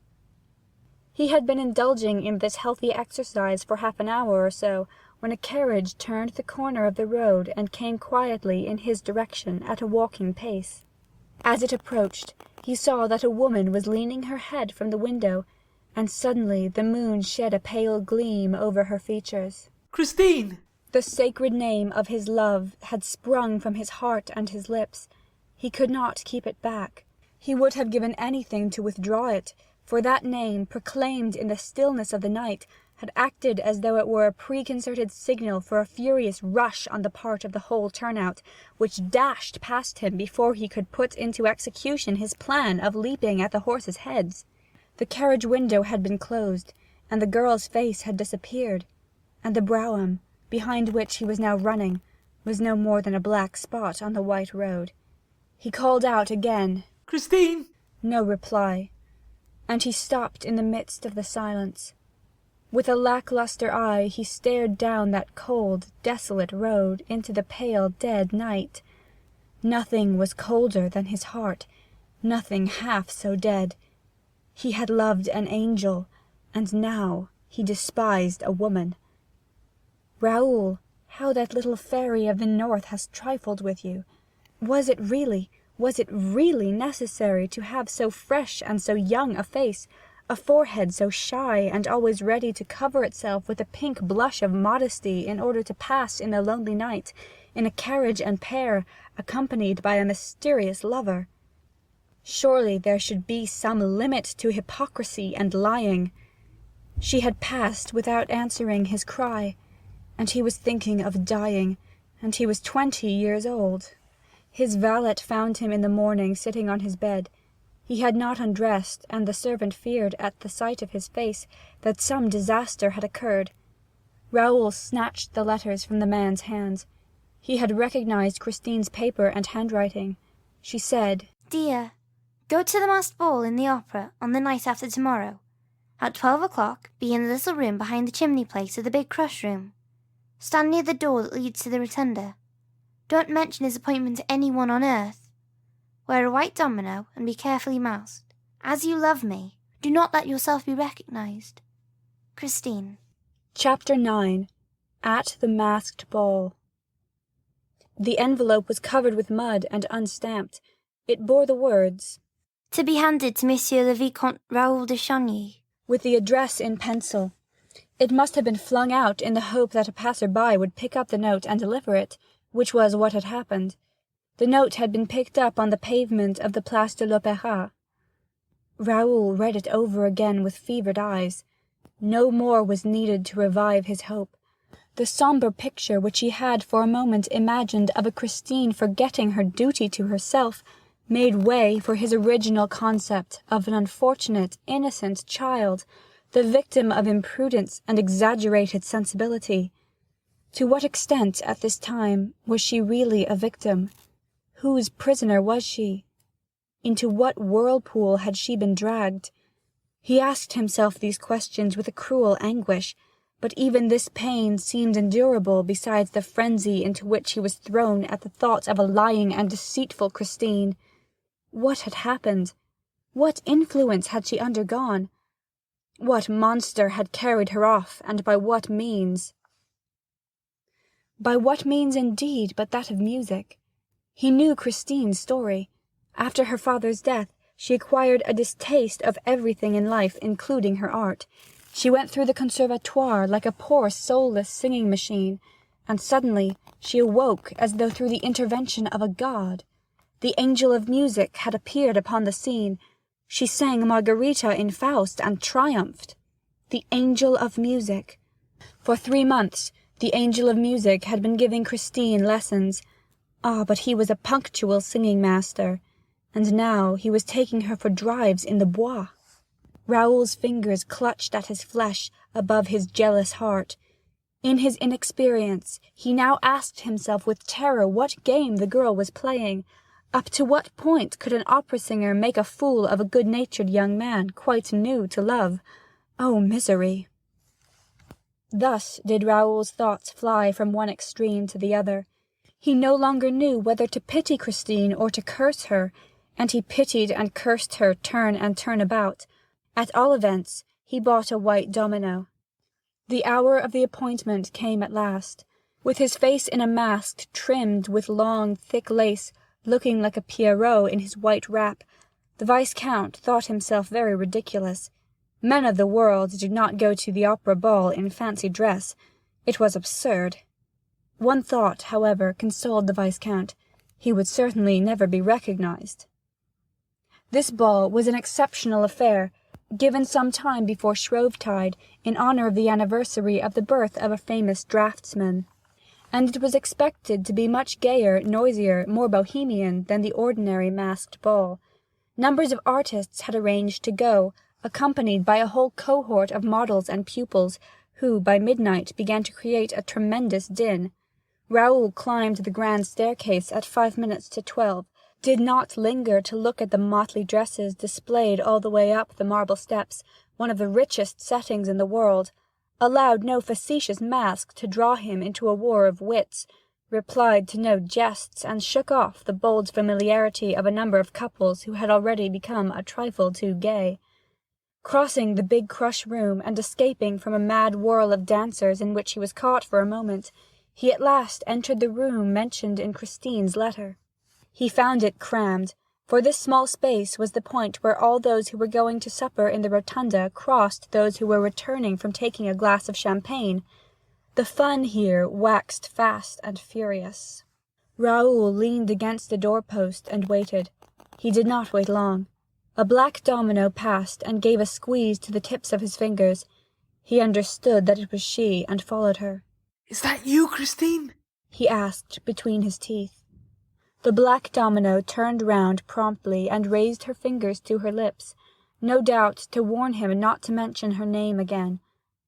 He had been indulging in this healthy exercise for half an hour or so, when a carriage turned the corner of the road and came quietly in his direction at a walking pace. As it approached, he saw that a woman was leaning her head from the window, and suddenly the moon shed a pale gleam over her features. Christine! The sacred name of his love had sprung from his heart and his lips. He could not keep it back. He would have given anything to withdraw it, for that name, proclaimed in the stillness of the night, had acted as though it were a preconcerted signal for a furious rush on the part of the whole turnout, which dashed past him before he could put into execution his plan of leaping at the horses' heads. The carriage window had been closed, and the girl's face had disappeared, and the brougham, behind which he was now running, was no more than a black spot on the white road. He called out again, "Christine!" No reply, and he stopped in the midst of the silence. With a lackluster eye he stared down that cold, desolate road into the pale, dead night. Nothing was colder than his heart, nothing half so dead. He had loved an angel, and now he despised a woman. Raoul, how that little fairy of the north has trifled with you! Was it really necessary to have so fresh and so young a face, a forehead so shy and always ready to cover itself with a pink blush of modesty in order to pass in the lonely night, in a carriage and pair, accompanied by a mysterious lover? Surely there should be some limit to hypocrisy and lying. She had passed without answering his cry, and he was thinking of dying, and he was 20 years old. His valet found him in the morning sitting on his bed. He had not undressed, and the servant feared, at the sight of his face, that some disaster had occurred. Raoul snatched the letters from the man's hands. He had recognized Christine's paper and handwriting. She said, "Dear, go to the masked ball in the opera on the night after tomorrow. At 12 o'clock, be in the little room behind the chimney place of the big crush room. Stand near the door that leads to the rotunda. Don't mention his appointment to anyone on earth. Wear a white domino and be carefully masked. As you love me, do not let yourself be recognized. Christine." Chapter 9. At the Masked Ball. The envelope was covered with mud and unstamped. It bore the words, "To be handed to Monsieur le Vicomte Raoul de Chagny," with the address in pencil. It must have been flung out in the hope that a passer-by would pick up the note and deliver it, which was what had happened. The note had been picked up on the pavement of the Place de l'Opéra. Raoul read it over again with fevered eyes. No more was needed to revive his hope. The sombre picture which he had for a moment imagined of a Christine forgetting her duty to herself made way for his original concept of an unfortunate, innocent child, the victim of imprudence and exaggerated sensibility. To what extent, at this time, was she really a victim? Whose prisoner was she? Into what whirlpool had she been dragged? He asked himself these questions with a cruel anguish, but even this pain seemed endurable beside the frenzy into which he was thrown at the thought of a lying and deceitful Christine. What had happened? What influence had she undergone? What monster had carried her off, and by what means? By what means, indeed, but that of music? He knew Christine's story. After her father's death, she acquired a distaste of everything in life, including her art. She went through the conservatoire like a poor, soulless singing machine, and suddenly she awoke as though through the intervention of a god. The angel of music had appeared upon the scene. She sang Margarita in Faust and triumphed. The angel of music. For 3 months, the angel of music had been giving Christine lessons. Ah, but he was a punctual singing master, and now he was taking her for drives in the bois. Raoul's fingers clutched at his flesh above his jealous heart. In his inexperience, he now asked himself with terror what game the girl was playing. Up to what point could an opera singer make a fool of a good-natured young man quite new to love? Oh, misery! Thus did Raoul's thoughts fly from one extreme to the other. He no longer knew whether to pity Christine or to curse her, and he pitied and cursed her turn and turn about. At all events, he bought a white domino. The hour of the appointment came at last. With his face in a mask trimmed with long, thick lace, looking like a Pierrot in his white wrap, the Viscount thought himself very ridiculous. Men of the world did not go to the opera ball in fancy dress. It was absurd. One thought, however, consoled the Viscount. He would certainly never be recognized. This ball was an exceptional affair, given some time before Shrovetide, in honor of the anniversary of the birth of a famous draftsman, and it was expected to be much gayer, noisier, more bohemian than the ordinary masked ball. Numbers of artists had arranged to go, accompanied by a whole cohort of models and pupils, who by midnight began to create a tremendous din. Raoul climbed the grand staircase at 5 minutes to 12, did not linger to look at the motley dresses displayed all the way up the marble steps, one of the richest settings in the world, allowed no facetious mask to draw him into a war of wits, replied to no jests, and shook off the bold familiarity of a number of couples who had already become a trifle too gay. Crossing the big crush room and escaping from a mad whirl of dancers in which he was caught for a moment, he at last entered the room mentioned in Christine's letter. He found it crammed, for this small space was the point where all those who were going to supper in the rotunda crossed those who were returning from taking a glass of champagne. The fun here waxed fast and furious. Raoul leaned against the doorpost and waited. He did not wait long. A black domino passed and gave a squeeze to the tips of his fingers. He understood that it was she and followed her. "Is that you, Christine?" he asked between his teeth. The black domino turned round promptly and raised her fingers to her lips, no doubt to warn him not to mention her name again.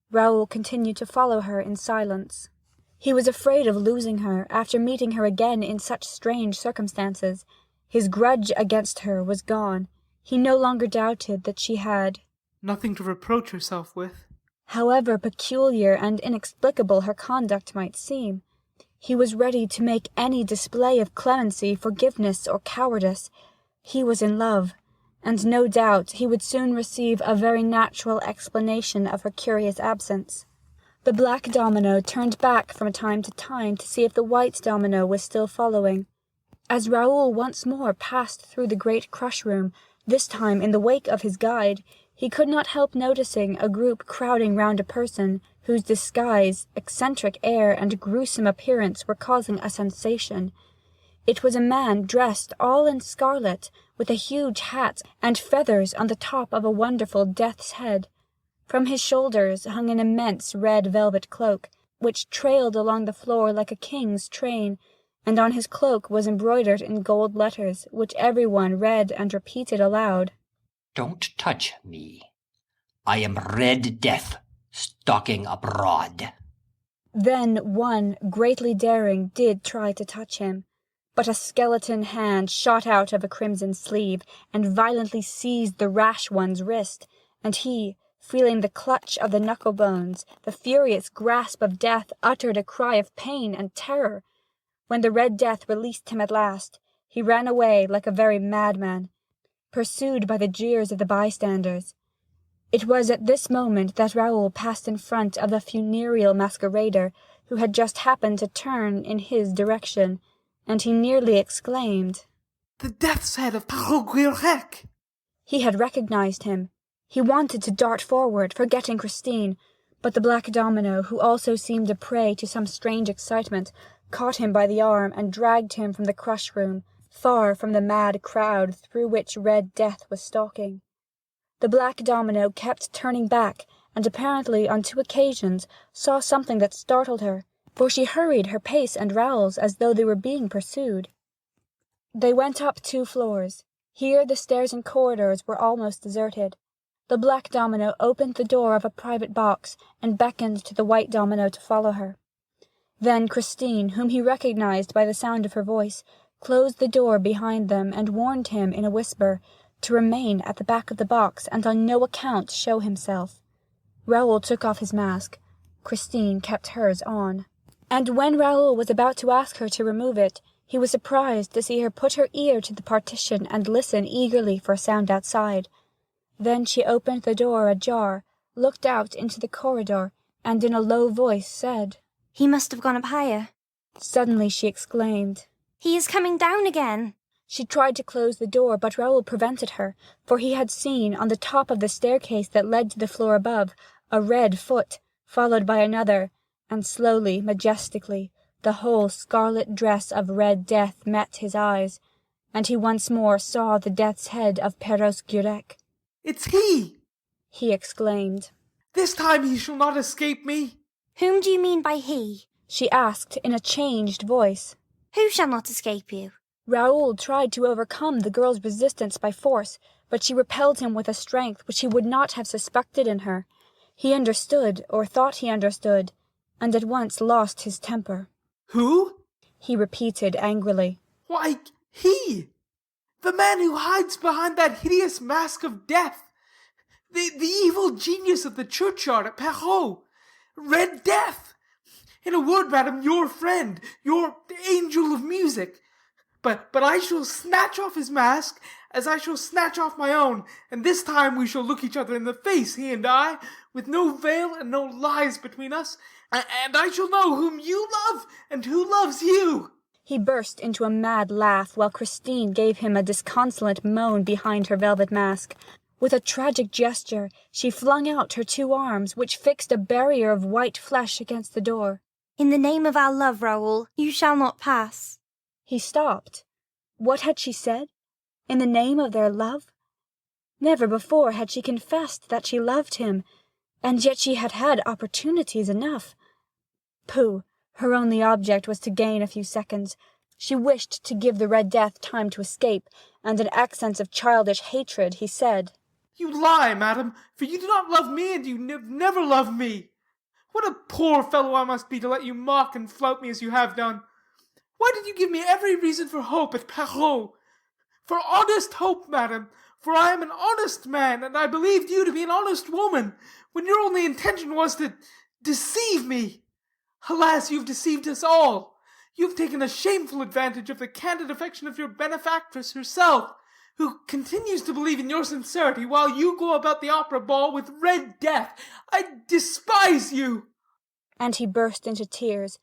Raoul continued to follow her in silence. He was afraid of losing her after meeting her again in such strange circumstances. His grudge against her was gone. He no longer doubted that she had nothing to reproach herself with. However peculiar and inexplicable her conduct might seem, he was ready to make any display of clemency, forgiveness, or cowardice. He was in love, and no doubt he would soon receive a very natural explanation of her curious absence. The black domino turned back from time to time to see if the white domino was still following. As Raoul once more passed through the great crush-room, this time in the wake of his guide, he could not help noticing a group crowding round a person whose disguise, eccentric air, and gruesome appearance were causing a sensation. It was a man dressed all in scarlet, with a huge hat and feathers on the top of a wonderful death's head. From his shoulders hung an immense red velvet cloak, which trailed along the floor like a king's train, and on his cloak was embroidered in gold letters, which everyone read and repeated aloud. Don't touch me. I am Red Death, stalking abroad. Then one, greatly daring, did try to touch him, but a skeleton hand shot out of a crimson sleeve and violently seized the rash one's wrist, and he, feeling the clutch of the knuckle-bones, the furious grasp of death, uttered a cry of pain and terror. When the Red Death released him at last, he ran away like a very madman, pursued by the jeers of the bystanders. It was at this moment that Raoul passed in front of the funereal masquerader, who had just happened to turn in his direction, and he nearly exclaimed, "The death's head of Guirec!" He had recognized him. He wanted to dart forward, forgetting Christine, but the black domino, who also seemed a prey to some strange excitement, caught him by the arm and dragged him from the crush-room, far from the mad crowd through which Red Death was stalking. The black domino kept turning back, and apparently on 2 occasions saw something that startled her, for she hurried her pace and Raoul's as though they were being pursued. They went up 2 floors. Here the stairs and corridors were almost deserted. The black domino opened the door of a private box and beckoned to the white domino to follow her. Then Christine, whom he recognized by the sound of her voice, closed the door behind them and warned him in a whisper to remain at the back of the box and on no account show himself. Raoul took off his mask. Christine kept hers on. And when Raoul was about to ask her to remove it, he was surprised to see her put her ear to the partition and listen eagerly for a sound outside. Then she opened the door ajar, looked out into the corridor, and in a low voice said, "He must have gone up higher." Suddenly she exclaimed, "He is coming down again." She tried to close the door, but Raoul prevented her, for he had seen, on the top of the staircase that led to the floor above, a red foot, followed by another, and slowly, majestically, the whole scarlet dress of Red Death met his eyes, and he once more saw the death's head of Guirec. "It's he!" he exclaimed. "This time he shall not escape me." "Whom do you mean by he?" she asked in a changed voice. "Who shall not escape you?" Raoul tried to overcome the girl's resistance by force, but she repelled him with a strength which he would not have suspected in her. He understood, or thought he understood, and at once lost his temper. "Who?" he repeated angrily. "Why, he! The man who hides behind that hideous mask of death! The evil genius of the churchyard at Perrault! Red Death! In a word, madam, your friend, your angel of music! But I shall snatch off his mask, as I shall snatch off my own, and this time we shall look each other in the face, he and I, with no veil and no lies between us, and I shall know whom you love and who loves you." He burst into a mad laugh, while Christine gave him a disconsolate moan behind her velvet mask. With a tragic gesture, she flung out her 2 arms, which fixed a barrier of white flesh against the door. "In the name of our love, Raoul, you shall not pass." He stopped. What had she said? In the name of their love? Never before had she confessed that she loved him, and yet she had had opportunities enough. Pooh! Her only object was to gain a few seconds. She wished to give the Red Death time to escape, and in accents of childish hatred he said, "You lie, madam, for you do not love me, and you never loved me. What a poor fellow I must be to let you mock and flout me as you have done. Why did you give me every reason for hope at Perrault? For honest hope, madam, for I am an honest man, and I believed you to be an honest woman, when your only intention was to deceive me. Alas, you have deceived us all. You have taken a shameful advantage of the candid affection of your benefactress herself, who continues to believe in your sincerity, while you go about the opera ball with Red Death. I despise you." And he burst into tears.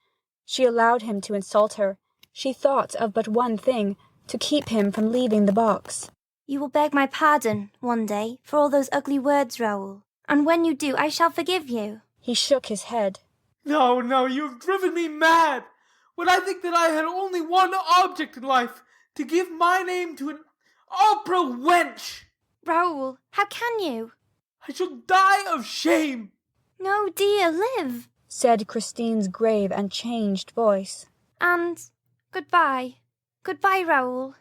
She allowed him to insult her. She thought of but one thing, to keep him from leaving the box. You will beg my pardon, one day, for all those ugly words, Raoul. And when you do, I shall forgive you. He shook his head. No, no, you have driven me mad. When I think that I had only one object in life, to give my name to an opera wench. Raoul, how can you? I shall die of shame. No, dear, live, said Christine's grave and changed voice. And goodbye. Goodbye, Raoul.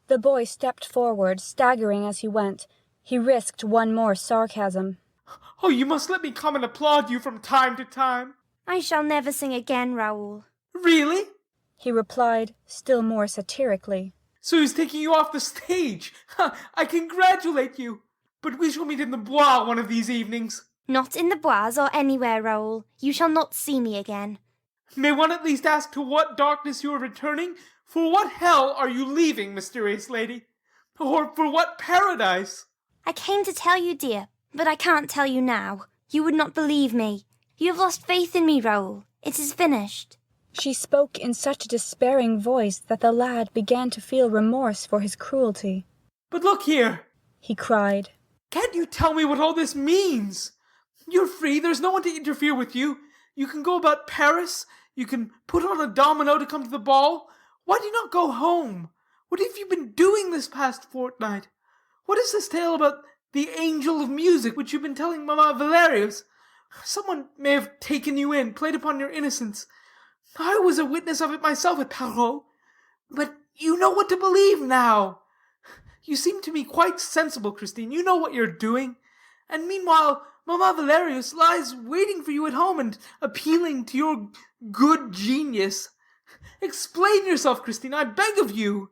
The boy stepped forward, staggering as he went. He risked one more sarcasm. Oh, you must let me come and applaud you from time to time. I shall never sing again, Raoul. Really? He replied, still more satirically. So he's taking you off the stage. I congratulate you. But we shall meet in the Bois one of these evenings. Not in the Bois or anywhere, Raoul. You shall not see me again. May one at least ask to what darkness you are returning? For what hell are you leaving, mysterious lady? Or for what paradise? I came to tell you, dear, but I can't tell you now. You would not believe me. You have lost faith in me, Raoul. It is finished. She spoke in such a despairing voice that the lad began to feel remorse for his cruelty. But look here, he cried. Can't you tell me what all this means? You're free. There's no one to interfere with you. You can go about Paris. You can put on a domino to come to the ball. Why do you not go home? What have you been doing this past fortnight? What is this tale about the angel of music which you've been telling Mamma Valerius? Someone may have taken you in, played upon your innocence. I was a witness of it myself at Parot. But you know what to believe now. You seem to me quite sensible, Christine. You know what you're doing. And meanwhile, Mamma Valerius lies waiting for you at home and appealing to your good genius. Explain yourself, Christine, I beg of you.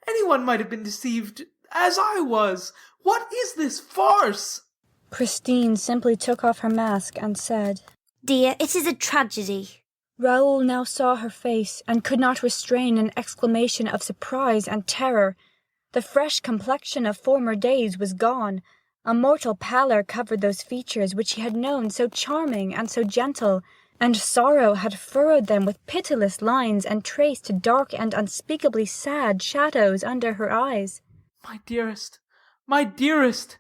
Anyone might have been deceived, as I was. What is this farce? Christine simply took off her mask and said, Dear, it is a tragedy. Raoul now saw her face and could not restrain an exclamation of surprise and terror. The fresh complexion of former days was gone. A mortal pallor covered those features which he had known so charming and so gentle, and sorrow had furrowed them with pitiless lines and traced dark and unspeakably sad shadows under her eyes. My dearest, my dearest,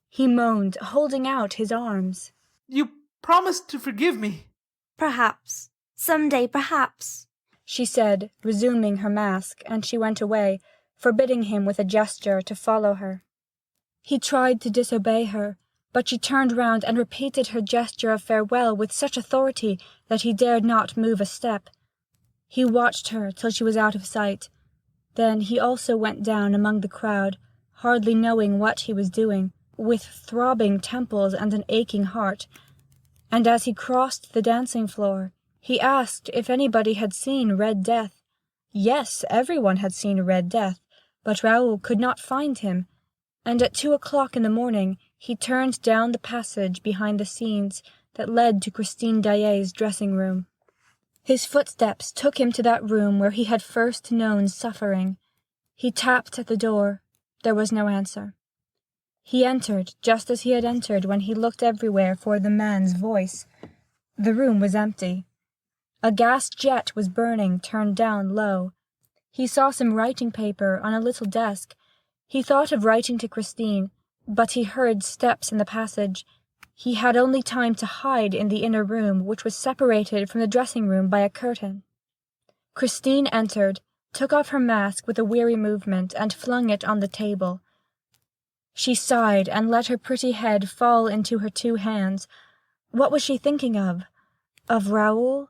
he moaned, holding out his arms. You promised to forgive me. Perhaps. Some day, perhaps, she said, resuming her mask, and she went away, forbidding him with a gesture to follow her. He tried to disobey her, but she turned round and repeated her gesture of farewell with such authority that he dared not move a step. He watched her till she was out of sight. Then he also went down among the crowd, hardly knowing what he was doing, with throbbing temples and an aching heart. And as he crossed the dancing floor, he asked if anybody had seen Red Death. Yes, everyone had seen Red Death, but Raoul could not find him, and at 2:00 in the morning he turned down the passage behind the scenes that led to Christine Daaé's dressing-room. His footsteps took him to that room where he had first known suffering. He tapped at the door. There was no answer. He entered just as he had entered when he looked everywhere for the man's voice. The room was empty. A gas jet was burning, turned down low. He saw some writing paper on a little desk. He thought of writing to Christine, but he heard steps in the passage. He had only time to hide in the inner room, which was separated from the dressing-room by a curtain. Christine entered, took off her mask with a weary movement, and flung it on the table. She sighed and let her pretty head fall into her two hands. What was she thinking of? Of Raoul?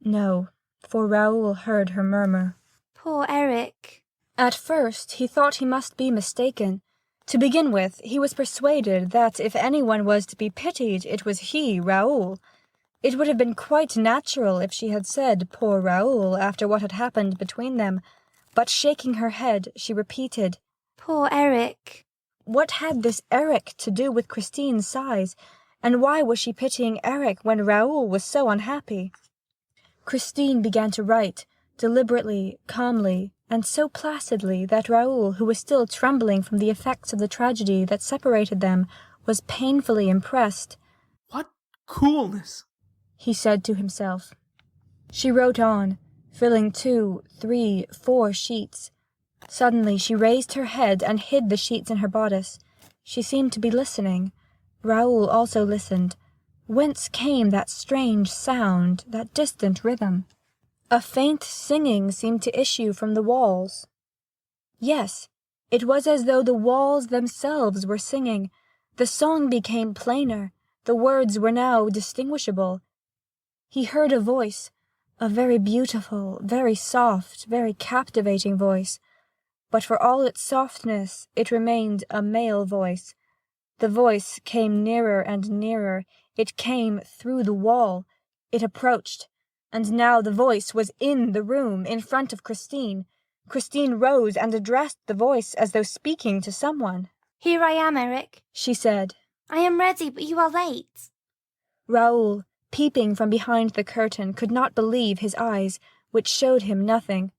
No, for Raoul heard her murmur. Poor Erik. At first he thought he must be mistaken. To begin with, he was persuaded that if anyone was to be pitied, it was he, Raoul. It would have been quite natural if she had said, poor Raoul, after what had happened between them. But shaking her head, she repeated, Poor Erik. What had this Erik to do with Christine's sighs, and why was she pitying Erik when Raoul was so unhappy? Christine began to write, deliberately, calmly, and so placidly that Raoul, who was still trembling from the effects of the tragedy that separated them, was painfully impressed. What coolness! he said to himself. She wrote on, filling 2, 3, 4 sheets. Suddenly she raised her head and hid the sheets in her bodice. She seemed to be listening. Raoul also listened. Whence came that strange sound, that distant rhythm? A faint singing seemed to issue from the walls. Yes, it was as though the walls themselves were singing. The song became plainer. The words were now distinguishable. He heard a voice, a very beautiful, very soft, very captivating voice. But for all its softness, it remained a male voice. The voice came nearer and nearer. It came through the wall. It approached. And now the voice was in the room, in front of Christine. Christine rose and addressed the voice as though speaking to someone. "Here I am, Erik," she said. "I am ready, but you are late." Raoul, peeping from behind the curtain, could not believe his eyes, which showed him nothing.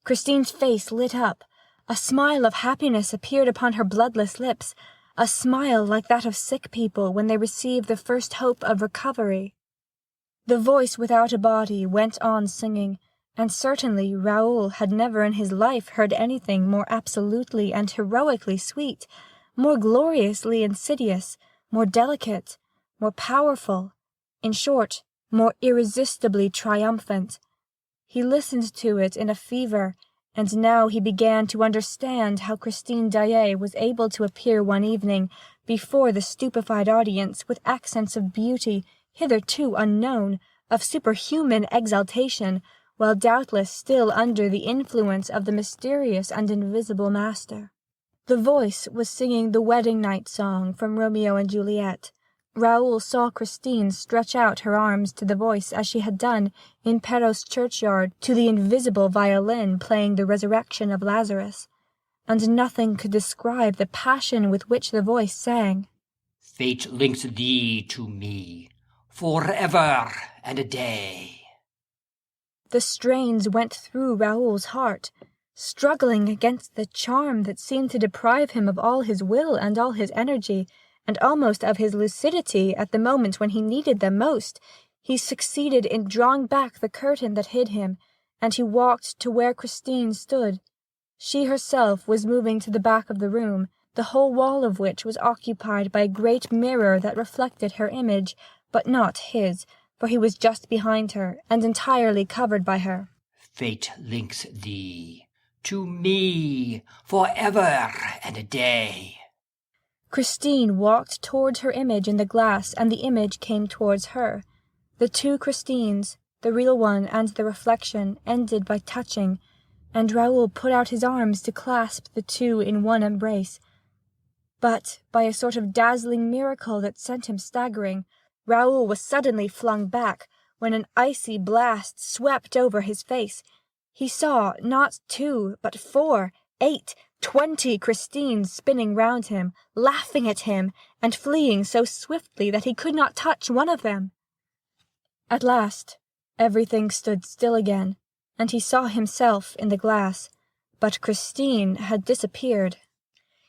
Christine's face lit up. A smile of happiness appeared upon her bloodless lips, a smile like that of sick people when they receive the first hope of recovery. The voice without a body went on singing, and certainly Raoul had never in his life heard anything more absolutely and heroically sweet, more gloriously insidious, more delicate, more powerful, in short, more irresistibly triumphant. He listened to it in a fever, and now he began to understand how Christine Daaé was able to appear one evening before the stupefied audience with accents of beauty hitherto unknown, of superhuman exaltation, while doubtless still under the influence of the mysterious and invisible master. The voice was singing the wedding night song from Romeo and Juliet. Raoul saw Christine stretch out her arms to the voice as she had done in Perros churchyard to the invisible violin playing the resurrection of Lazarus, and nothing could describe the passion with which the voice sang. "Fate links thee to me, forever and a day." The strains went through Raoul's heart, struggling against the charm that seemed to deprive him of all his will and all his energy, and almost of his lucidity at the moment when he needed them most. He succeeded in drawing back the curtain that hid him, and he walked to where Christine stood. She herself was moving to the back of the room, the whole wall of which was occupied by a great mirror that reflected her image, but not his, for he was just behind her, and entirely covered by her. "Fate links thee to me, forever and a day." Christine walked towards her image in the glass, and the image came towards her. The two Christines, the real one and the reflection, ended by touching, and Raoul put out his arms to clasp the two in one embrace. But, by a sort of dazzling miracle that sent him staggering, Raoul was suddenly flung back, when an icy blast swept over his face. He saw not 2, but 4, 8, 20 Christines spinning round him, laughing at him, and fleeing so swiftly that he could not touch one of them. At last, everything stood still again, and he saw himself in the glass, but Christine had disappeared.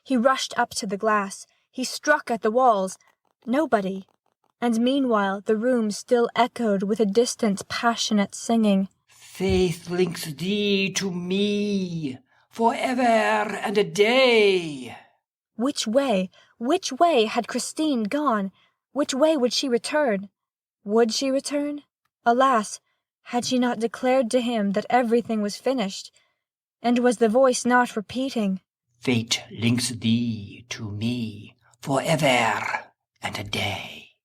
He rushed up to the glass. He struck at the walls. Nobody. And meanwhile the room still echoed with a distant, passionate singing. "Faith links thee to me, forever and a day." Which way had Christine gone? Which way would she return? Would she return? Alas, had she not declared to him that everything was finished? And was the voice not repeating, "Fate links thee to me, forever and a day."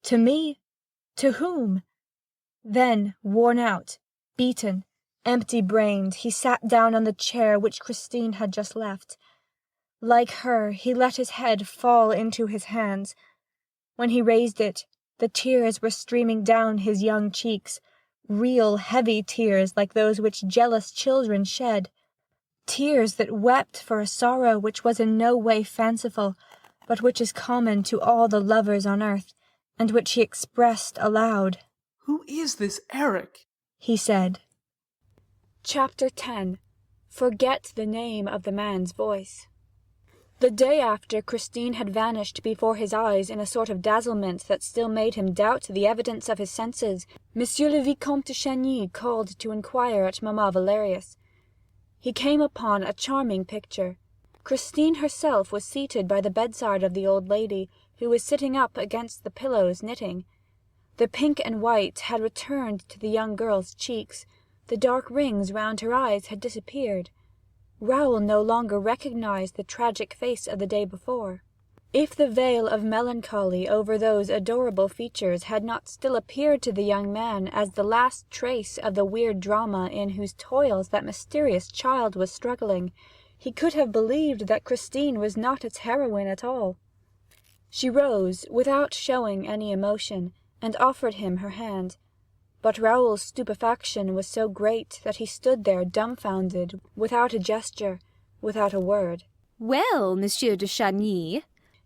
To me? To whom? Then, worn out, beaten, empty-brained, he sat down on the chair which Christine had just left. Like her, he let his head fall into his hands. When he raised it, the tears were streaming down his young cheeks, real heavy tears like those which jealous children shed, tears that wept for a sorrow which was in no way fanciful, but which is common to all the lovers on earth, and which he expressed aloud. "Who is this Erik?" he said. Chapter 10. Forget the name of the man's voice. The day after, Christine had vanished before his eyes in a sort of dazzlement that still made him doubt the evidence of his senses. Monsieur le Vicomte de Chagny called to inquire at Mamma Valerius. He came upon a charming picture. Christine herself was seated by the bedside of the old lady, who was sitting up against the pillows knitting. The pink and white had returned to the young girl's cheeks. The dark rings round her eyes had disappeared. Raoul no longer recognized the tragic face of the day before. If the veil of melancholy over those adorable features had not still appeared to the young man as the last trace of the weird drama in whose toils that mysterious child was struggling, he could have believed that Christine was not its heroine at all. She rose, without showing any emotion, and offered him her hand. But Raoul's stupefaction was so great that he stood there dumbfounded, without a gesture, without a word. "Well, Monsieur de Chagny,"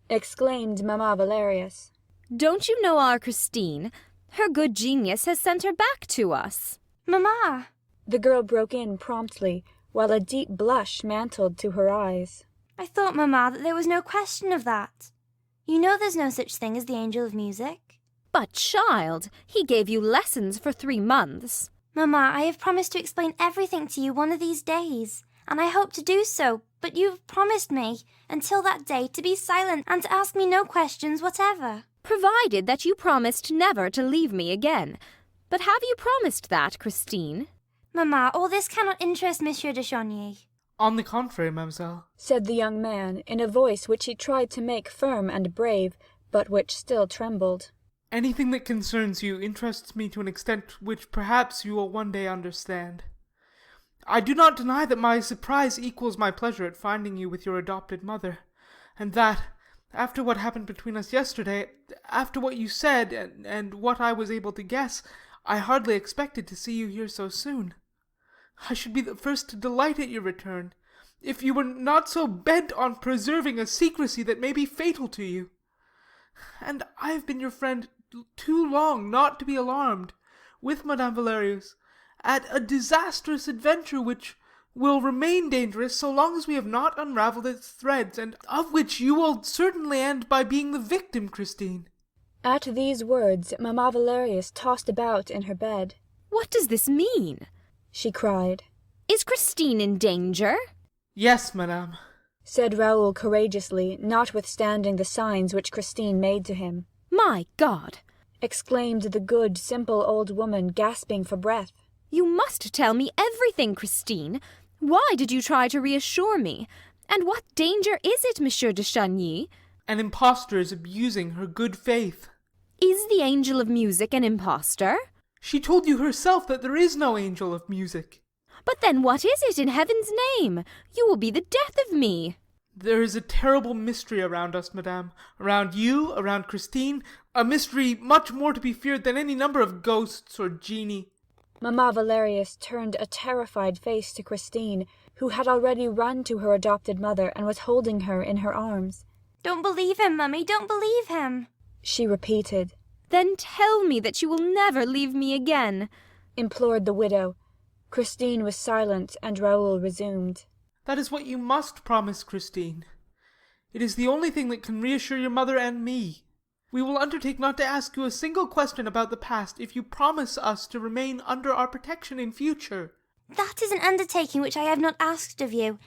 exclaimed Mamma Valerius, "don't you know our Christine? Her good genius has sent her back to us." Mamma! The girl broke in promptly, while a deep blush mantled to her eyes. I thought, Mamma, that there was no question of that. You know there's no such thing as the angel of music. But, child, he gave you lessons for 3 months. Mamma, I have promised to explain everything to you one of these days, and I hope to do so, but you've promised me, until that day, to be silent and to ask me no questions whatever. Provided that you promised never to leave me again. But have you promised that, Christine? Mamma, all this cannot interest Monsieur de Chagny. On the contrary, mademoiselle, said the young man, in a voice which he tried to make firm and brave, but which still trembled. Anything that concerns you interests me to an extent which perhaps you will one day understand. I do not deny that my surprise equals my pleasure at finding you with your adopted mother, and that, after what happened between us yesterday, after what you said, and what I was able to guess, I hardly expected to see you here so soon. I should be the first to delight at your return, if you were not so bent on preserving a secrecy that may be fatal to you. And I have been your friend too long not to be alarmed, with Madame Valerius, at a disastrous adventure which will remain dangerous so long as we have not unravelled its threads, and of which you will certainly end by being the victim, Christine. At these words, Mamma Valerius tossed about in her bed. What does this mean? She cried. Is Christine in danger? Yes, madame, said Raoul courageously, notwithstanding the signs which Christine made to him. My God! Exclaimed the good, simple old woman, gasping for breath. You must tell me everything, Christine. Why did you try to reassure me? And what danger is it, Monsieur de Chagny? An impostor is abusing her good faith. Is the angel of music an impostor? She told you herself that there is no angel of music. But then what is it, in heaven's name? You will be the death of me. There is a terrible mystery around us, madame. Around you, around Christine. A mystery much more to be feared than any number of ghosts or genii. Mamma Valerius turned a terrified face to Christine, who had already run to her adopted mother and was holding her in her arms. Don't believe him, Mummy, don't believe him, she repeated. Then tell me that you will never leave me again, implored the widow. Christine was silent, and Raoul resumed. That is what you must promise, Christine. It is the only thing that can reassure your mother and me. We will undertake not to ask you a single question about the past if you promise us to remain under our protection in future. That is an undertaking which I have not asked of you,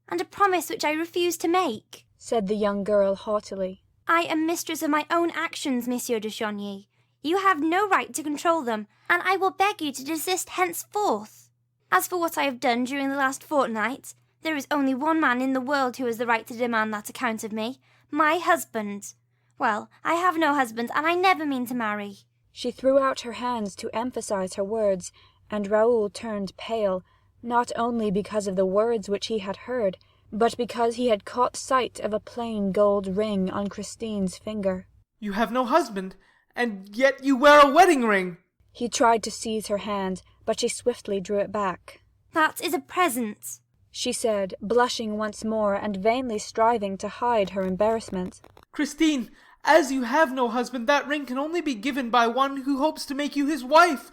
and a promise which I refuse to make, said the young girl haughtily. I am mistress of my own actions, Monsieur de Chagny. You have no right to control them, and I will beg you to desist henceforth. As for what I have done during the last fortnight, there is only one man in the world who has the right to demand that account of me, my husband. Well, I have no husband, and I never mean to marry. She threw out her hands to emphasize her words, and Raoul turned pale, not only because of the words which he had heard, but because he had caught sight of a plain gold ring on Christine's finger. You have no husband, and yet you wear a wedding ring! He tried to seize her hand, but she swiftly drew it back. That is a present, she said, blushing once more and vainly striving to hide her embarrassment. Christine, as you have no husband, that ring can only be given by one who hopes to make you his wife.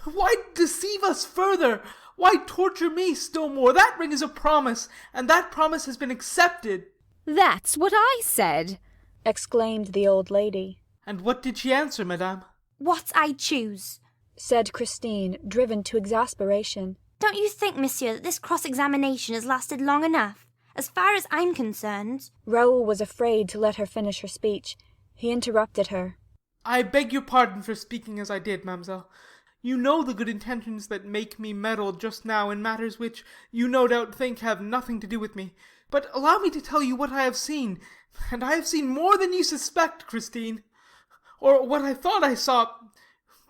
Why deceive us further? Why torture me still more? That ring is a promise, and that promise has been accepted. That's what I said, exclaimed the old lady. And what did she answer, madame? What I choose, said Christine, driven to exasperation. Don't you think, monsieur, that this cross-examination has lasted long enough? As far as I'm concerned. Raoul was afraid to let her finish her speech. He interrupted her. I beg your pardon for speaking as I did, mademoiselle. You know the good intentions that make me meddle just now in matters which you no doubt think have nothing to do with me. But allow me to tell you what I have seen, and I have seen more than you suspect, Christine. Or what I thought I saw.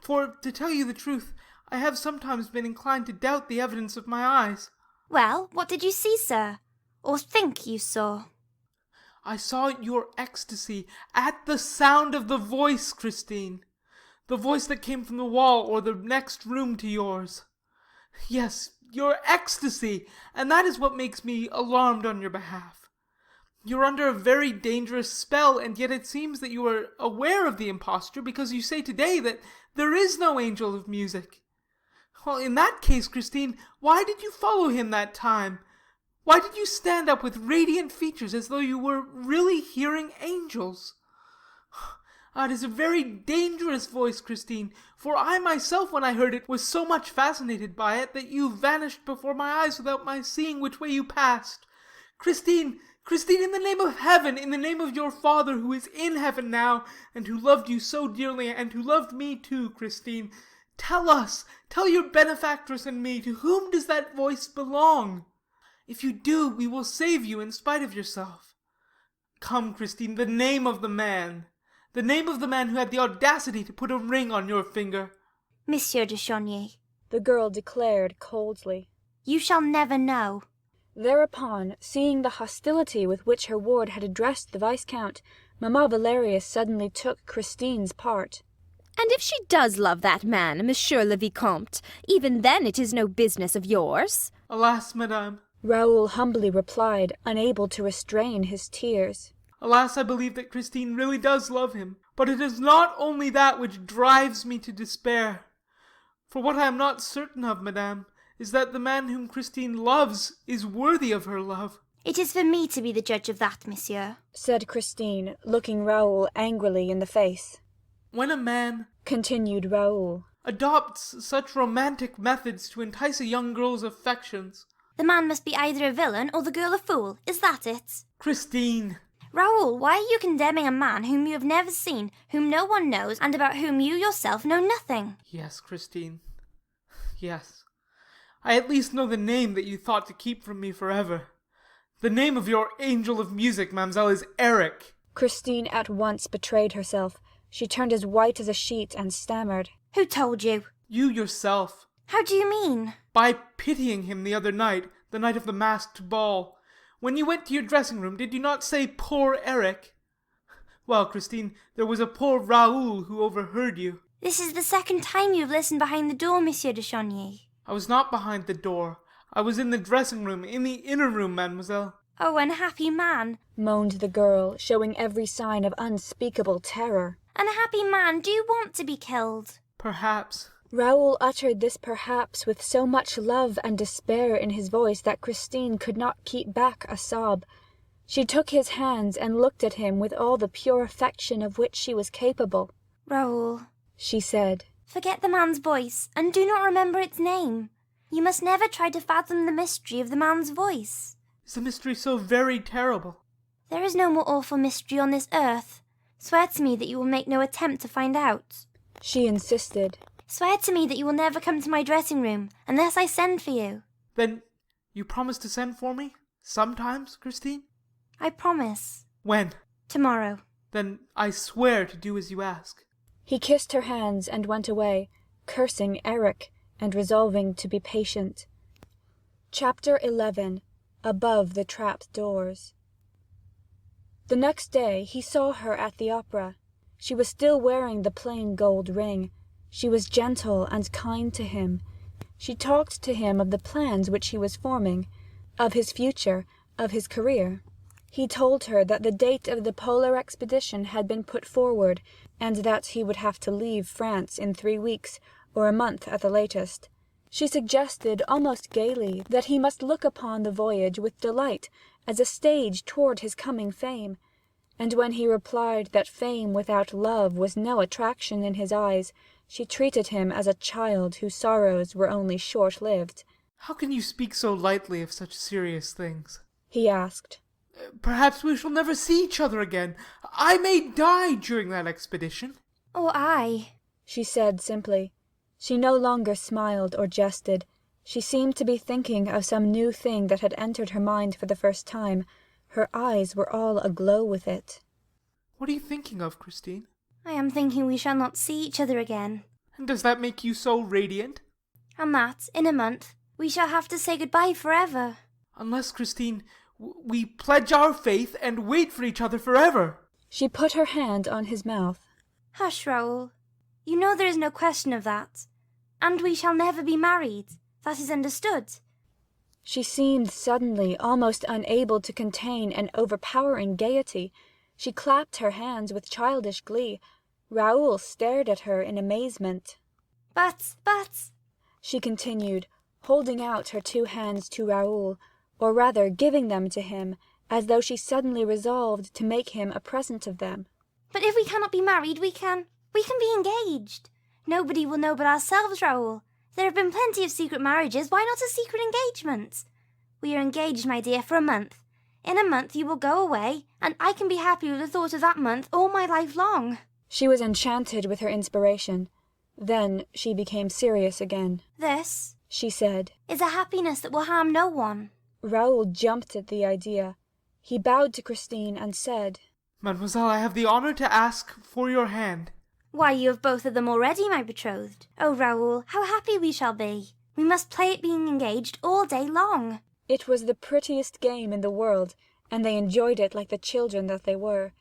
For, to tell you the truth, I have sometimes been inclined to doubt the evidence of my eyes. Well, what did you see, sir? Or think you saw? I saw your ecstasy at the sound of the voice, Christine. The voice that came from the wall or the next room to yours. Yes, your ecstasy, and that is what makes me alarmed on your behalf. You're under a very dangerous spell, and yet it seems that you are aware of the imposture because you say today that there is no angel of music. Well, in that case, Christine, why did you follow him that time? Why did you stand up with radiant features as though you were really hearing angels? It is a very dangerous voice, Christine, for I myself, when I heard it, was so much fascinated by it that you vanished before my eyes without my seeing which way you passed. Christine, in the name of heaven, in the name of your Father who is in heaven now, and who loved you so dearly, and who loved me too, Christine, tell your benefactress and me, to whom does that voice belong? If you do, we will save you in spite of yourself. Come, Christine, the name of the man who had the audacity to put a ring on your finger. Monsieur de Chauny, the girl declared coldly. You shall never know. Thereupon, seeing the hostility with which her ward had addressed the Viscount, Mamma Valerius suddenly took Christine's part. And if she does love that man, Monsieur le Vicomte, even then it is no business of yours. Alas, madame, Raoul humbly replied, unable to restrain his tears. Alas, I believe that Christine really does love him, but it is not only that which drives me to despair. For what I am not certain of, madame, is that the man whom Christine loves is worthy of her love. It is for me to be the judge of that, monsieur, said Christine, looking Raoul angrily in the face. When a man, continued Raoul, adopts such romantic methods to entice a young girl's affections, the man must be either a villain or the girl a fool. Is that it? Christine! Raoul, why are you condemning a man whom you have never seen, whom no one knows, and about whom you yourself know nothing? Yes, Christine. Yes. I at least know the name that you thought to keep from me forever. The name of your angel of music, mademoiselle, is Erik. Christine at once betrayed herself. She turned as white as a sheet and stammered. Who told you? You yourself. How do you mean? By pitying him the other night, the night of the masked ball. When you went to your dressing room, did you not say poor Erik? Well, Christine, there was a poor Raoul who overheard you. This is the second time you have listened behind the door, Monsieur de Chauny. I was not behind the door. I was in the dressing room, in the inner room, mademoiselle. Oh, unhappy man, moaned the girl, showing every sign of unspeakable terror. Unhappy man, do you want to be killed? Perhaps. Raoul uttered this perhaps with so much love and despair in his voice that Christine could not keep back a sob. She took his hands and looked at him with all the pure affection of which she was capable. Raoul, she said, forget the man's voice, and do not remember its name. You must never try to fathom the mystery of the man's voice. Is the mystery so very terrible? There is no more awful mystery on this earth. Swear to me that you will make no attempt to find out. She insisted. Swear to me that you will never come to my dressing room, unless I send for you. Then you promise to send for me? Sometimes, Christine? I promise. When? Tomorrow. Then I swear to do as you ask. He kissed her hands and went away, cursing Erik and resolving to be patient. Chapter 11. Above the Trapped Doors. The next day he saw her at the opera. She was still wearing the plain gold ring. She was gentle and kind to him. She talked to him of the plans which he was forming, of his future, of his career. He told her that the date of the polar expedition had been put forward, and that he would have to leave France in 3 weeks, or a month at the latest. She suggested, almost gaily, that he must look upon the voyage with delight, as a stage toward his coming fame, and when he replied that fame without love was no attraction in his eyes, she treated him as a child whose sorrows were only short-lived. "How can you speak so lightly of such serious things?" he asked. "Perhaps we shall never see each other again. I may die during that expedition." "Or I," she said simply. She no longer smiled or jested. She seemed to be thinking of some new thing that had entered her mind for the first time. Her eyes were all aglow with it. "What are you thinking of, Christine?" "I am thinking we shall not see each other again." "And does that make you so radiant?" "And that, in a month, we shall have to say goodbye forever." "Unless, Christine, we pledge our faith and wait for each other forever." She put her hand on his mouth. "Hush, Raoul. You know there is no question of that. And we shall never be married. That is understood." She seemed suddenly almost unable to contain an overpowering gaiety. She clapped her hands with childish glee. Raoul stared at her in amazement. But, she continued, holding out her two hands to Raoul, or rather giving them to him, as though she suddenly resolved to make him a present of them. "But if we cannot be married, we can be engaged. Nobody will know but ourselves, Raoul. There have been plenty of secret marriages. Why not a secret engagement? We are engaged, my dear, for a month. In a month you will go away, and I can be happy with the thought of that month all my life long." She was enchanted with her inspiration. Then she became serious again. "This," she said, "is a happiness that will harm no one." Raoul jumped at the idea. He bowed to Christine and said, "Mademoiselle, I have the honor to ask for your hand." "Why, you have both of them already, my betrothed. Oh, Raoul, how happy we shall be. We must play at being engaged all day long." It was the prettiest game in the world, and they enjoyed it like the children that they were.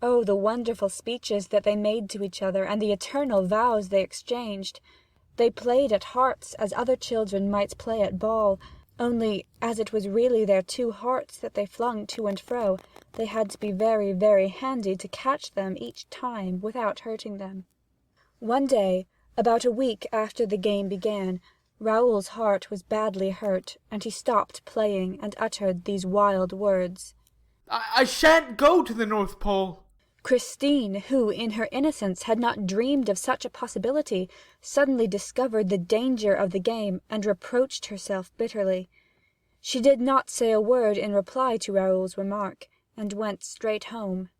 Oh, the wonderful speeches that they made to each other, and the eternal vows they exchanged. They played at hearts as other children might play at ball, only, as it was really their two hearts that they flung to and fro, they had to be very, very handy to catch them each time without hurting them. One day, about a week after the game began, Raoul's heart was badly hurt, and he stopped playing and uttered these wild words. I shan't go to the North Pole." Christine, who in her innocence had not dreamed of such a possibility, suddenly discovered the danger of the game and reproached herself bitterly. She did not say a word in reply to Raoul's remark, and went straight home.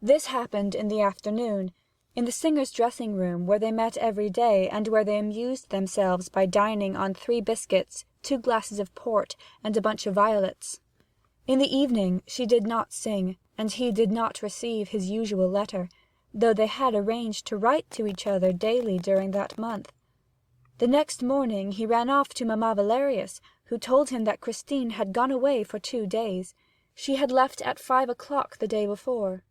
This happened in the afternoon, in the singers' dressing-room, where they met every day, and where they amused themselves by dining on 3 biscuits, 2 glasses of port, and a bunch of violets. In the evening she did not sing, and he did not receive his usual letter, though they had arranged to write to each other daily during that month. The next morning he ran off to Mamma Valerius, who told him that Christine had gone away for 2 days. She had left at 5 o'clock the day before.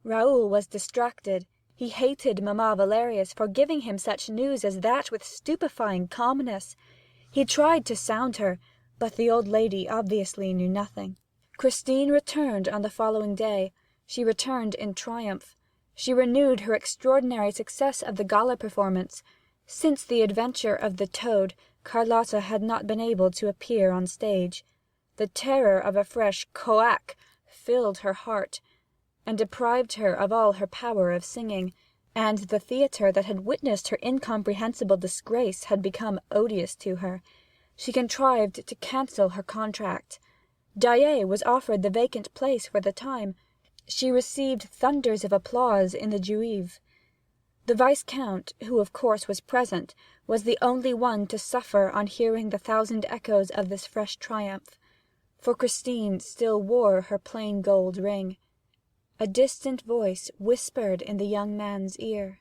Raoul was distracted. He hated Mamma Valerius for giving him such news as that with stupefying calmness. He tried to sound her, but the old lady obviously knew nothing. Christine returned on the following day. She returned in triumph. She renewed her extraordinary success of the gala performance. Since the adventure of the toad, Carlotta had not been able to appear on stage. The terror of a fresh coac filled her heart, and deprived her of all her power of singing, and the theatre that had witnessed her incomprehensible disgrace had become odious to her. She contrived to cancel her contract. Daaé was offered the vacant place for the time. She received thunders of applause in the Juive. The Viscount, who of course was present, was the only one to suffer on hearing the 1,000 echoes of this fresh triumph, for Christine still wore her plain gold ring. A distant voice whispered in the young man's ear,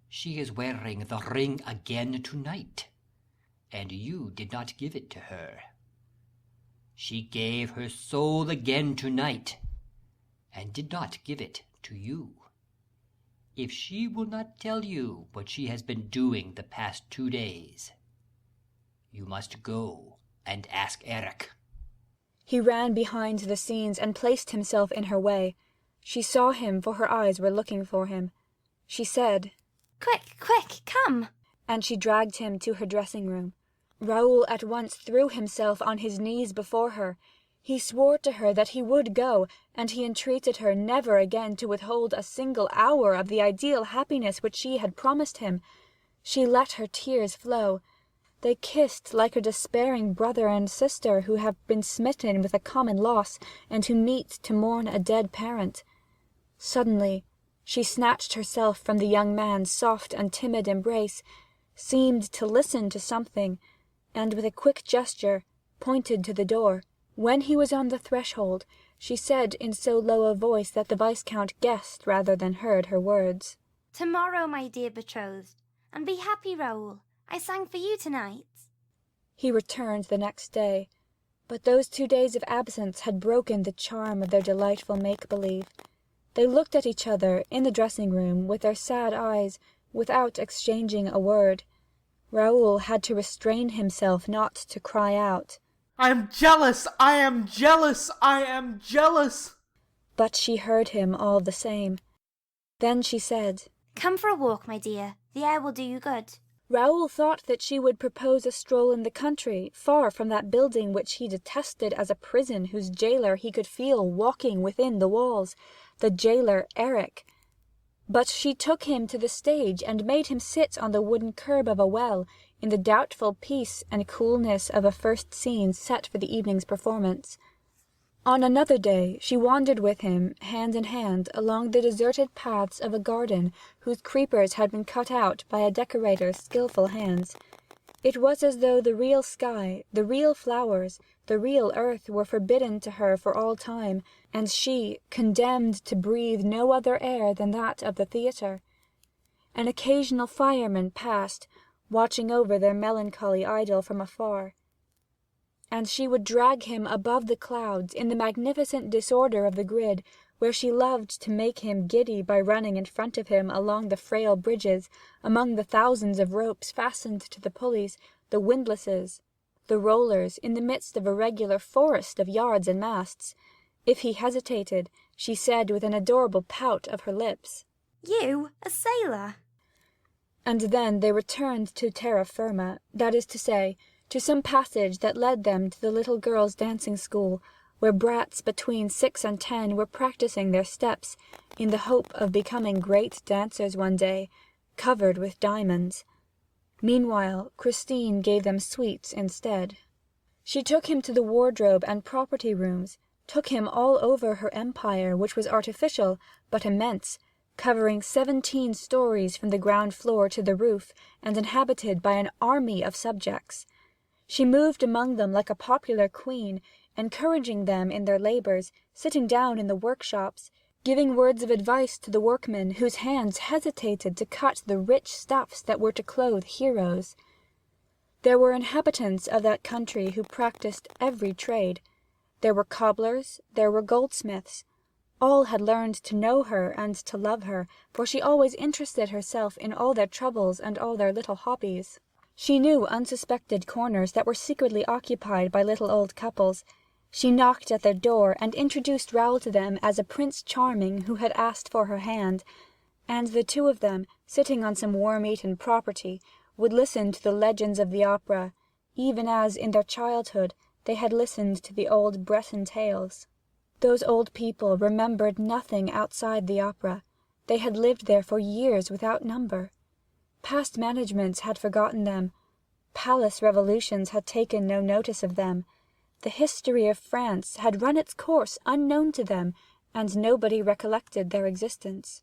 "She is wearing the ring again tonight, and you did not give it to her. She gave her soul again tonight, and did not give it to you. If she will not tell you what she has been doing the past 2 days, you must go and ask Erik." He ran behind the scenes and placed himself in her way. She saw him, for her eyes were looking for him. She said, "Quick, quick, come!" and she dragged him to her dressing-room. Raoul at once threw himself on his knees before her. He swore to her that he would go, and he entreated her never again to withhold a single hour of the ideal happiness which she had promised him. She let her tears flow. They kissed like a despairing brother and sister who have been smitten with a common loss, and who meet to mourn a dead parent. Suddenly she snatched herself from the young man's soft and timid embrace, seemed to listen to something, and with a quick gesture pointed to the door. When he was on the threshold, she said in so low a voice that the Viscount guessed rather than heard her words. "Tomorrow, my dear betrothed, and be happy, Raoul. I sang for you tonight." He returned the next day, but those 2 days of absence had broken the charm of their delightful make-believe. They looked at each other in the dressing-room with their sad eyes, without exchanging a word. Raoul had to restrain himself not to cry out, "I am jealous! I am jealous! I am jealous!" But she heard him all the same. Then she said, "Come for a walk, my dear. The air will do you good." Raoul thought that she would propose a stroll in the country, far from that building which he detested as a prison, whose jailer he could feel walking within the walls, the jailer Erik. But she took him to the stage and made him sit on the wooden curb of a well, in the doubtful peace and coolness of a first scene set for the evening's performance. On another day she wandered with him, hand in hand, along the deserted paths of a garden whose creepers had been cut out by a decorator's skilful hands. It was as though the real sky, the real flowers, the real earth were forbidden to her for all time, and she condemned to breathe no other air than that of the theatre. An occasional fireman passed, watching over their melancholy idyll from afar, and she would drag him above the clouds in the magnificent disorder of the grid, where she loved to make him giddy by running in front of him along the frail bridges, among the thousands of ropes fastened to the pulleys, the windlasses, the rollers, in the midst of a regular forest of yards and masts. If he hesitated, she said with an adorable pout of her lips, "You, a sailor!" And then they returned to terra firma, that is to say, to some passage that led them to the little girls' dancing school, where brats between 6 and 10 were practising their steps, in the hope of becoming great dancers one day, covered with diamonds. Meanwhile, Christine gave them sweets instead. She took him to the wardrobe and property rooms, took him all over her empire, which was artificial, but immense, covering 17 stories from the ground floor to the roof, and inhabited by an army of subjects. She moved among them like a popular queen, encouraging them in their labours, sitting down in the workshops, giving words of advice to the workmen whose hands hesitated to cut the rich stuffs that were to clothe heroes. There were inhabitants of that country who practised every trade. There were cobblers, there were goldsmiths. All had learned to know her and to love her, for she always interested herself in all their troubles and all their little hobbies. She knew unsuspected corners that were secretly occupied by little old couples. She knocked at their door and introduced Raoul to them as a Prince Charming who had asked for her hand, and the two of them, sitting on some worm-eaten property, would listen to the legends of the opera, even as, in their childhood, they had listened to the old Breton tales. Those old people remembered nothing outside the opera. They had lived there for years without number. Past managements had forgotten them. Palace revolutions had taken no notice of them. The history of France had run its course unknown to them, and nobody recollected their existence.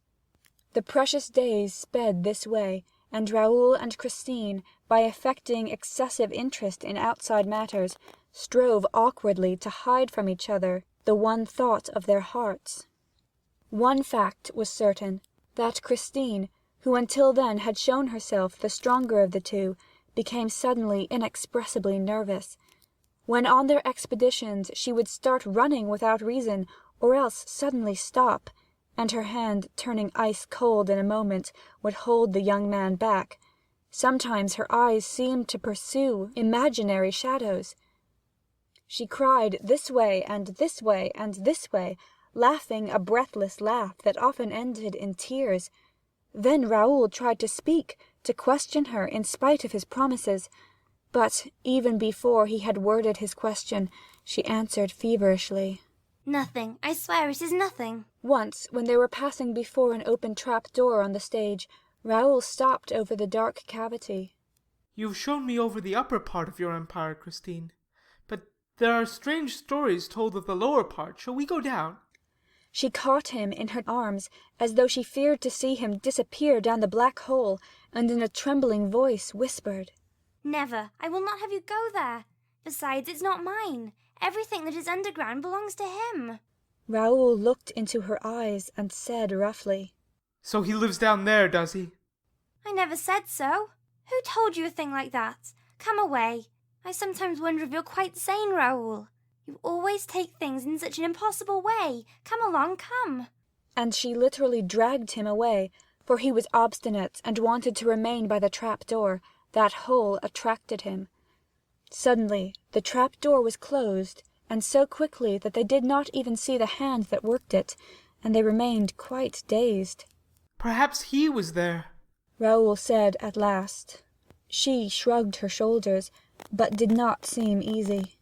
The precious days sped this way, and Raoul and Christine, by affecting excessive interest in outside matters, strove awkwardly to hide from each other the one thought of their hearts. One fact was certain, that Christine, who until then had shown herself the stronger of the two, became suddenly inexpressibly nervous. When on their expeditions she would start running without reason, or else suddenly stop, and her hand, turning ice cold in a moment, would hold the young man back. Sometimes her eyes seemed to pursue imaginary shadows. She cried this way and this way and this way, laughing a breathless laugh that often ended in tears. Then Raoul tried to speak, to question her in spite of his promises, but even before he had worded his question, she answered feverishly. Nothing. I swear it is nothing. Once, when they were passing before an open trap-door on the stage, Raoul stopped over the dark cavity. You've shown me over the upper part of your empire, Christine. But there are strange stories told of the lower part. Shall we go down? She caught him in her arms, as though she feared to see him disappear down the black hole, and in a trembling voice whispered, Never. I will not have you go there. Besides, it's not mine. Everything that is underground belongs to him. Raoul looked into her eyes and said roughly, So he lives down there, does he? I never said so. Who told you a thing like that? Come away. I sometimes wonder if you're quite sane, Raoul. You always take things in such an impossible way. Come along, come. And she literally dragged him away, for he was obstinate and wanted to remain by the trap-door. That hole attracted him. Suddenly the trap-door was closed, and so quickly that they did not even see the hand that worked it, and they remained quite dazed. Perhaps he was there, Raoul said at last. She shrugged her shoulders, but did not seem easy.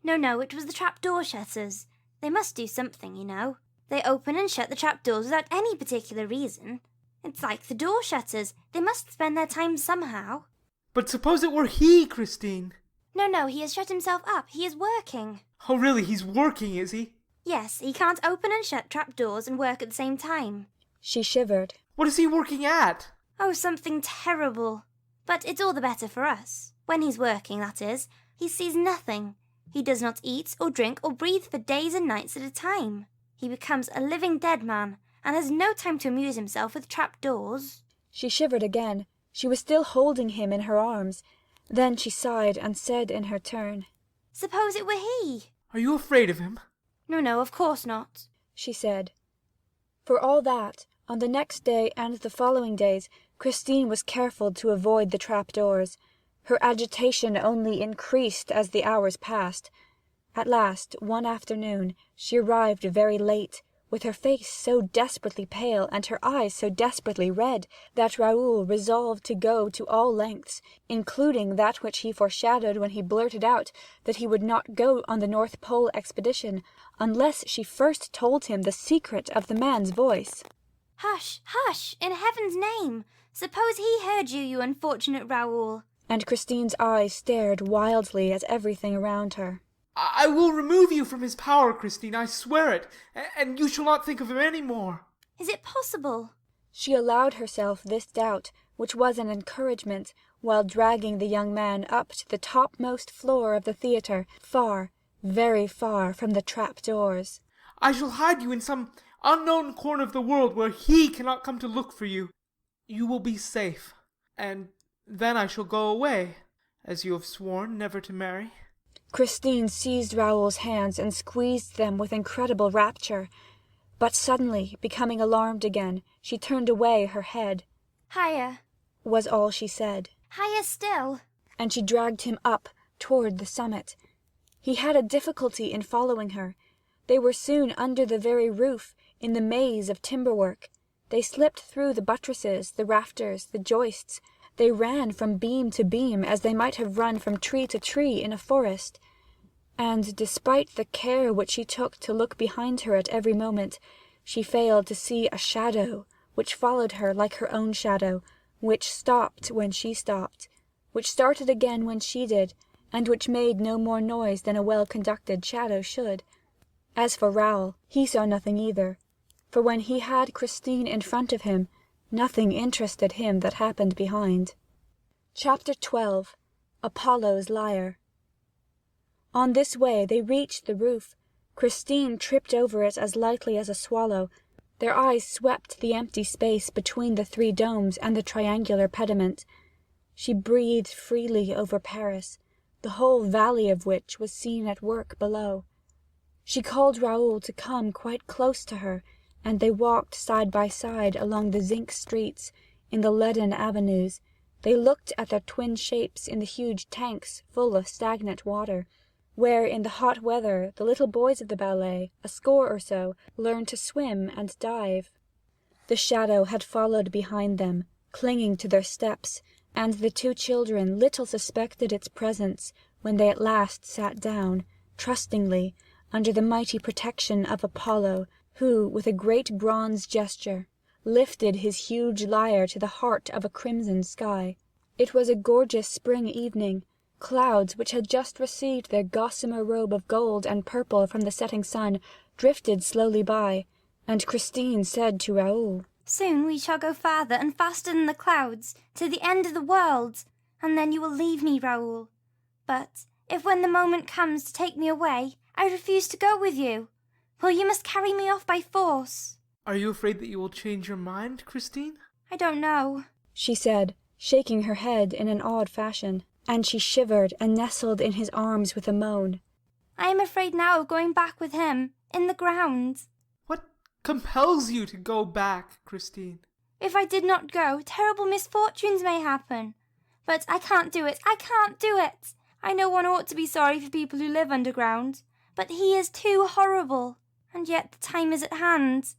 No, it was the trap-door shutters. They must do something, you know. They open and shut the trap-doors without any particular reason. It's like the door shutters. They must spend their time somehow. But suppose it were he, Christine? No, he has shut himself up. He is working. Oh, really? He's working, is he? Yes, he can't open and shut trap-doors and work at the same time. She shivered. What is he working at? Oh, something terrible. But it's all the better for us. When he's working, that is. He sees nothing. He does not eat or drink or breathe for days and nights at a time. He becomes a living dead man, and has no time to amuse himself with trap-doors. She shivered again. She was still holding him in her arms. Then she sighed and said in her turn, Suppose it were he? Are you afraid of him? No, of course not, she said. For all that, on the next day and the following days, Christine was careful to avoid the trap-doors. Her agitation only increased as the hours passed. At last, one afternoon, she arrived very late, with her face so desperately pale and her eyes so desperately red, that Raoul resolved to go to all lengths, including that which he foreshadowed when he blurted out that he would not go on the North Pole expedition unless she first told him the secret of the man's voice. Hush, in heaven's name! Suppose he heard you, you unfortunate Raoul! And Christine's eyes stared wildly at everything around her. I will remove you from his power, Christine, I swear it, and you shall not think of him any more. Is it possible? She allowed herself this doubt, which was an encouragement, while dragging the young man up to the topmost floor of the theatre, far, very far from the trap-doors. I shall hide you in some unknown corner of the world where he cannot come to look for you. You will be safe, and then I shall go away, as you have sworn never to marry. Christine seized Raoul's hands and squeezed them with incredible rapture. But suddenly, becoming alarmed again, she turned away her head. Higher, was all she said. Higher still. And she dragged him up toward the summit. He had a difficulty in following her. They were soon under the very roof, in the maze of timber-work. They slipped through the buttresses, the rafters, the joists. They ran from beam to beam as they might have run from tree to tree in a forest. And despite the care which she took to look behind her at every moment, she failed to see a shadow which followed her like her own shadow, which stopped when she stopped, which started again when she did, and which made no more noise than a well-conducted shadow should. As for Raoul, he saw nothing either, for when he had Christine in front of him, nothing interested him that happened behind. Chapter 12. Apollo's Lyre. On this way they reached the roof. Christine tripped over it as lightly as a swallow. Their eyes swept the empty space between the three domes and the triangular pediment. She breathed freely over Paris, the whole valley of which was seen at work below. She called Raoul to come quite close to her, and they walked side by side along the zinc streets, in the leaden avenues. They looked at their twin shapes in the huge tanks full of stagnant water, where in the hot weather the little boys of the ballet, a score or so, learned to swim and dive. The shadow had followed behind them, clinging to their steps, and the two children little suspected its presence when they at last sat down, trustingly, under the mighty protection of Apollo, who, with a great bronze gesture, lifted his huge lyre to the heart of a crimson sky. It was a gorgeous spring evening. Clouds, which had just received their gossamer robe of gold and purple from the setting sun, drifted slowly by, and Christine said to Raoul, "Soon we shall go farther and faster than the clouds, to the end of the world, and then you will leave me, Raoul. But if when the moment comes to take me away, I refuse to go with you, well, you must carry me off by force." Are you afraid that you will change your mind, Christine? "I don't know," she said, shaking her head in an odd fashion, and she shivered and nestled in his arms with a moan. "I am afraid now of going back with him, in the ground." What compels you to go back, Christine? "If I did not go, terrible misfortunes may happen. But I can't do it, I can't do it. I know one ought to be sorry for people who live underground, but he is too horrible. And yet the time is at hand.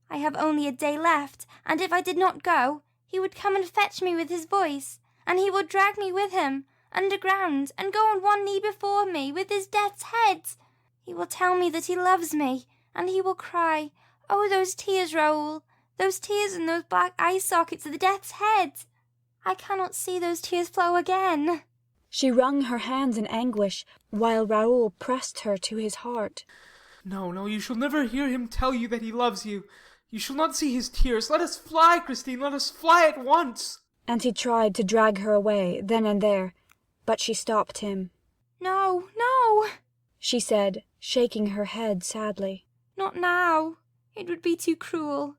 I have only a day left, and if I did not go, he would come and fetch me with his voice, and he would drag me with him, underground, and go on one knee before me, with his death's head. He will tell me that he loves me, and he will cry, 'Oh, those tears, Raoul, those tears in those black eye sockets of the death's head. I cannot see those tears flow again.'" She wrung her hands in anguish, while Raoul pressed her to his heart. No, you shall never hear him tell you that he loves you. You shall not see his tears. Let us fly, Christine, let us fly at once. And he tried to drag her away, then and there, but she stopped him. "No, no," she said, shaking her head sadly. "Not now. It would be too cruel.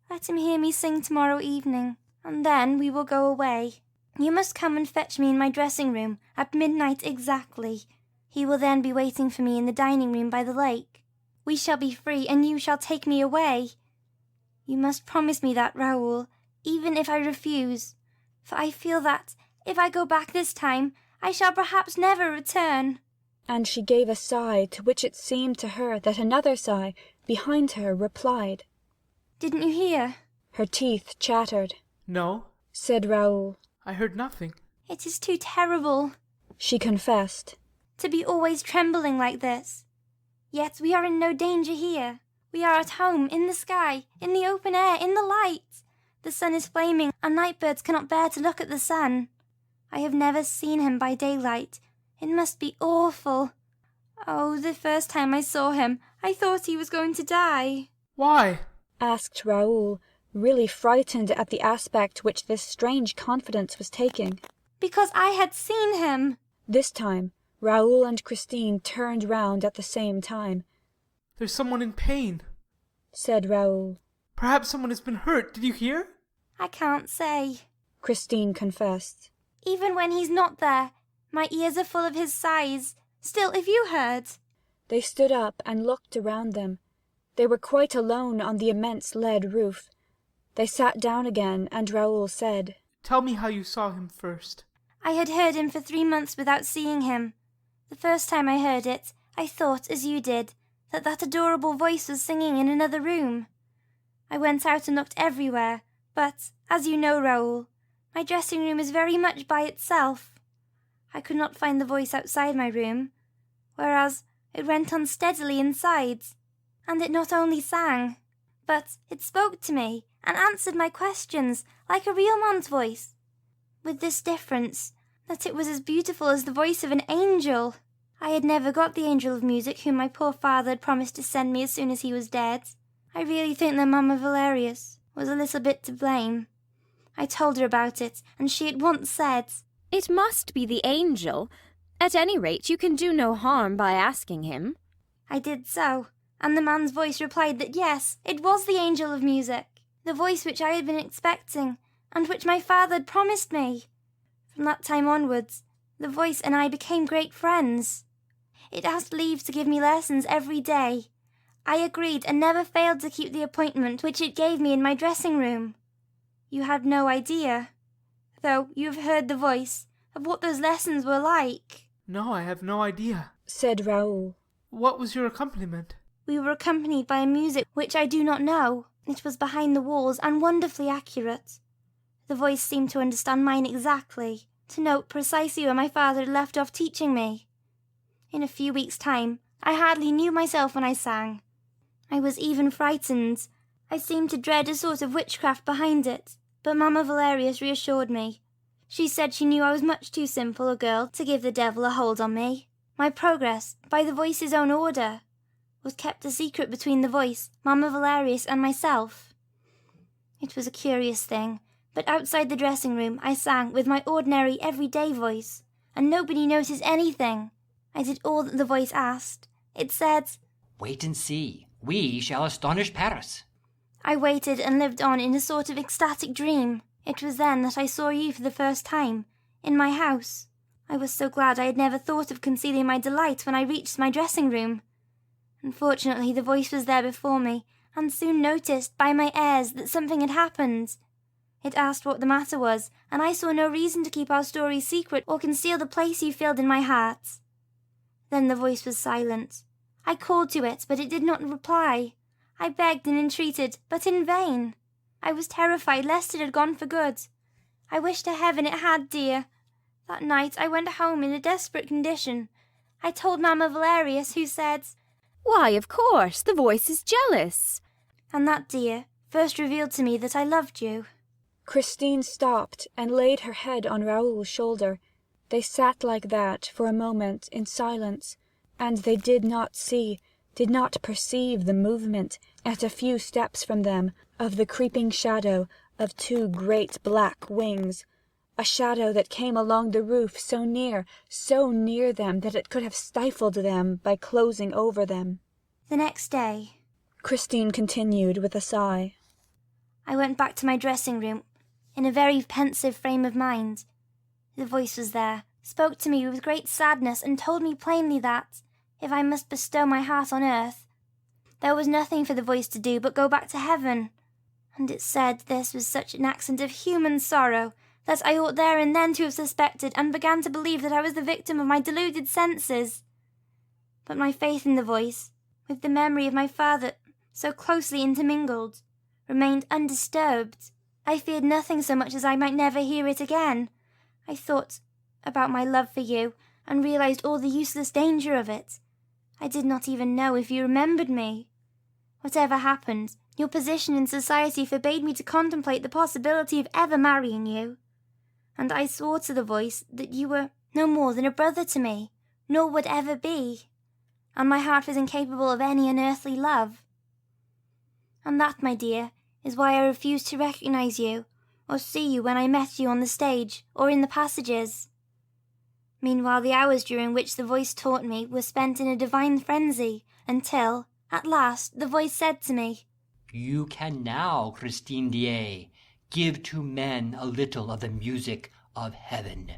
Let him hear me sing tomorrow evening, and then we will go away. You must come and fetch me in my dressing room at midnight exactly. He will then be waiting for me in the dining room by the lake. We shall be free, and you shall take me away. You must promise me that, Raoul, even if I refuse, for I feel that, if I go back this time, I shall perhaps never return." And she gave a sigh, to which it seemed to her that another sigh, behind her, replied. "Didn't you hear?" Her teeth chattered. "No," said Raoul. "I heard nothing." "It is too terrible," she confessed, "to be always trembling like this. Yet we are in no danger here. We are at home, in the sky, in the open air, in the light. The sun is flaming, and night birds cannot bear to look at the sun. I have never seen him by daylight. It must be awful. Oh, the first time I saw him, I thought he was going to die." "Why?" asked Raoul, really frightened at the aspect which this strange confidence was taking. "Because I had seen him." This time Raoul and Christine turned round at the same time. "There's someone in pain," said Raoul. "Perhaps someone has been hurt. Did you hear?" "I can't say," Christine confessed. "Even when he's not there, my ears are full of his sighs. Still, if you heard—" They stood up and looked around them. They were quite alone on the immense lead roof. They sat down again, and Raoul said, "Tell me how you saw him first." "I had heard him for 3 months without seeing him. The first time I heard it, I thought, as you did, that adorable voice was singing in another room. I went out and looked everywhere, but, as you know, Raoul, my dressing room is very much by itself. I could not find the voice outside my room, whereas it went on steadily inside, and it not only sang, but it spoke to me and answered my questions like a real man's voice, with this difference, that it was as beautiful as the voice of an angel. I had never got the angel of music whom my poor father had promised to send me as soon as he was dead. I really think that Mamma Valerius was a little bit to blame. I told her about it, and she at once said, 'It must be the angel. At any rate, you can do no harm by asking him.' I did so, and the man's voice replied that yes, it was the angel of music, the voice which I had been expecting, and which my father had promised me. From that time onwards, the voice and I became great friends. It asked leave to give me lessons every day. I agreed and never failed to keep the appointment which it gave me in my dressing room. You had no idea, though you have heard the voice, of what those lessons were like." "No, I have no idea," said Raoul. "What was your accompaniment?" "We were accompanied by a music which I do not know. It was behind the walls and wonderfully accurate. The voice seemed to understand mine exactly, to note precisely where my father had left off teaching me. In a few weeks' time, I hardly knew myself when I sang. I was even frightened. I seemed to dread a sort of witchcraft behind it, but Mamma Valerius reassured me. She said she knew I was much too simple a girl to give the devil a hold on me. My progress, by the voice's own order, was kept a secret between the voice, Mamma Valerius, and myself. It was a curious thing, but outside the dressing room I sang with my ordinary everyday voice, and nobody noticed anything. I did all that the voice asked. It said, "Wait and see. We shall astonish Paris." I waited and lived on in a sort of ecstatic dream. It was then that I saw you for the first time, in my house. I was so glad I had never thought of concealing my delight when I reached my dressing room. Unfortunately, the voice was there before me, and soon noticed by my airs that something had happened. It asked what the matter was, and I saw no reason to keep our story secret or conceal the place you filled in my heart. Then the voice was silent. I called to it, but it did not reply. I begged and entreated, but in vain. I was terrified lest it had gone for good. I wished to heaven it had, dear. That night I went home in a desperate condition. I told Mamma Valerius, who said, "Why, of course, the voice is jealous." And that, dear, first revealed to me that I loved you. Christine stopped and laid her head on Raoul's shoulder. They sat like that for a moment in silence, and they did not see, did not perceive the movement, at a few steps from them, of the creeping shadow of two great black wings, a shadow that came along the roof so near them that it could have stifled them by closing over them. The next day, Christine continued with a sigh, I went back to my dressing room in a very pensive frame of mind. The voice was there, spoke to me with great sadness, and told me plainly that, if I must bestow my heart on earth, there was nothing for the voice to do but go back to heaven. And it said this was such an accent of human sorrow that I ought there and then to have suspected and began to believe that I was the victim of my deluded senses. But my faith in the voice, with the memory of my father so closely intermingled, remained undisturbed. I feared nothing so much as I might never hear it again. I thought about my love for you, and realized all the useless danger of it. I did not even know if you remembered me. Whatever happened, your position in society forbade me to contemplate the possibility of ever marrying you. And I swore to the voice that you were no more than a brother to me, nor would ever be, and my heart was incapable of any unearthly love. And that, my dear, is why I refused to recognize you, or see you when I met you on the stage, or in the passages. Meanwhile, the hours during which the voice taught me were spent in a divine frenzy, until, at last, the voice said to me, "You can now, Christine Daaé, give to men a little of the music of heaven."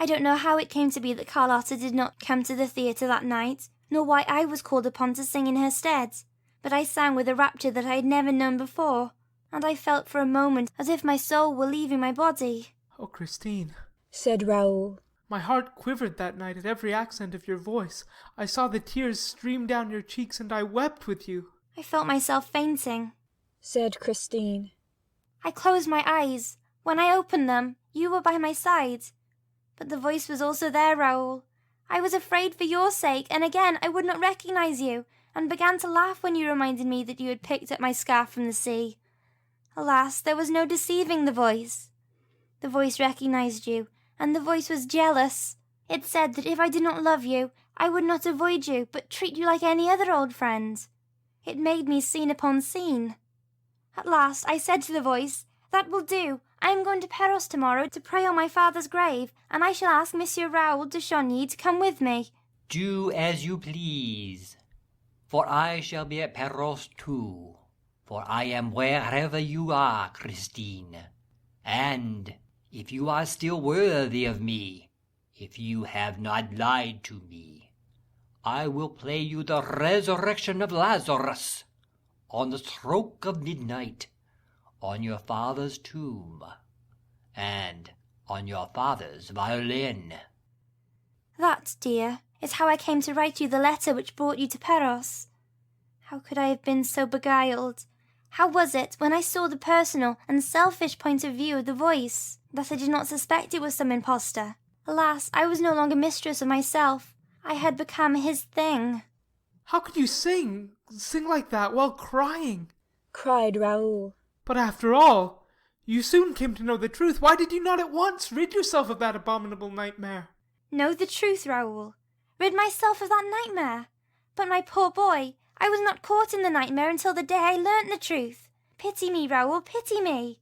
I don't know how it came to be that Carlotta did not come to the theatre that night, nor why I was called upon to sing in her stead, but I sang with a rapture that I had never known before, and I felt for a moment as if my soul were leaving my body. "Oh, Christine," said Raoul. "My heart quivered that night at every accent of your voice. I saw the tears stream down your cheeks, and I wept with you." I felt myself fainting, said Christine. I closed my eyes. When I opened them, you were by my side. But the voice was also there, Raoul. I was afraid for your sake, and again I would not recognize you, and began to laugh when you reminded me that you had picked up my scarf from the sea. Alas, there was no deceiving the voice. The voice recognized you, and the voice was jealous. It said that if I did not love you, I would not avoid you, but treat you like any other old friend. It made me scene upon scene. At last I said to the voice, "That will do. I am going to Perros tomorrow to pray on my father's grave, and I shall ask Monsieur Raoul de Chagny to come with me." "Do as you please, for I shall be at Perros too, for I am wherever you are, Christine. And if you are still worthy of me, if you have not lied to me, I will play you the resurrection of Lazarus on the stroke of midnight, on your father's tomb, and on your father's violin." That, dear, is how I came to write you the letter which brought you to Perros. How could I have been so beguiled? How was it, when I saw the personal and selfish point of view of the voice, that I did not suspect it was some impostor? Alas, I was no longer mistress of myself. I had become his thing. How could you sing like that while crying? Cried Raoul. But after all, you soon came to know the truth. Why did you not at once rid yourself of that abominable nightmare? Know the truth, Raoul? Rid myself of that nightmare? But my poor boy, I was not caught in the nightmare until the day I learnt the truth. Pity me, Raoul, pity me.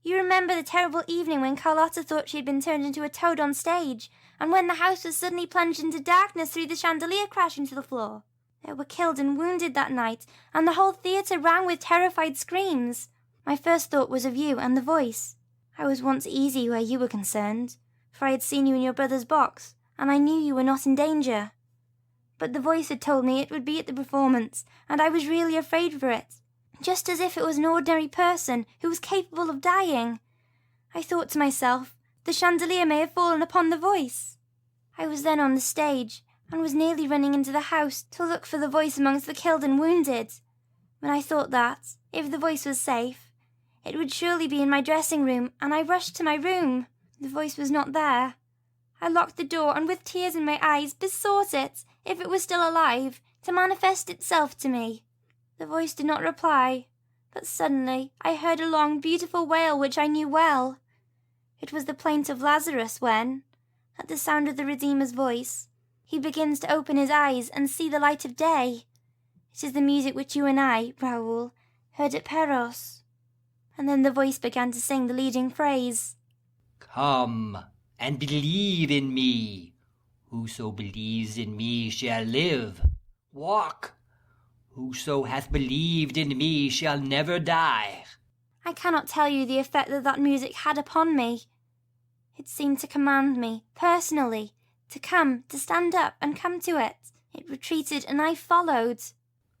You remember the terrible evening when Carlotta thought she had been turned into a toad on stage, and when the house was suddenly plunged into darkness through the chandelier crashing to the floor. There were killed and wounded that night, and the whole theatre rang with terrified screams. My first thought was of you and the voice. I was once easy where you were concerned, for I had seen you in your brother's box, and I knew you were not in danger. But the voice had told me it would be at the performance, and I was really afraid for it, just as if it was an ordinary person who was capable of dying. I thought to myself, the chandelier may have fallen upon the voice. I was then on the stage, and was nearly running into the house to look for the voice amongst the killed and wounded, when I thought that, if the voice was safe, it would surely be in my dressing room, and I rushed to my room. The voice was not there. I locked the door, and with tears in my eyes besought it, if it was still alive, to manifest itself to me. The voice did not reply, but suddenly I heard a long, beautiful wail which I knew well. It was the plaint of Lazarus when, at the sound of the Redeemer's voice, he begins to open his eyes and see the light of day. It is the music which you and I, Raoul, heard at Perros. And then the voice began to sing the leading phrase. Come and believe in me. Whoso believes in me shall live. Walk. Whoso hath believed in me shall never die. I cannot tell you the effect that music had upon me. It seemed to command me, personally, to stand up and come to it. It retreated, and I followed.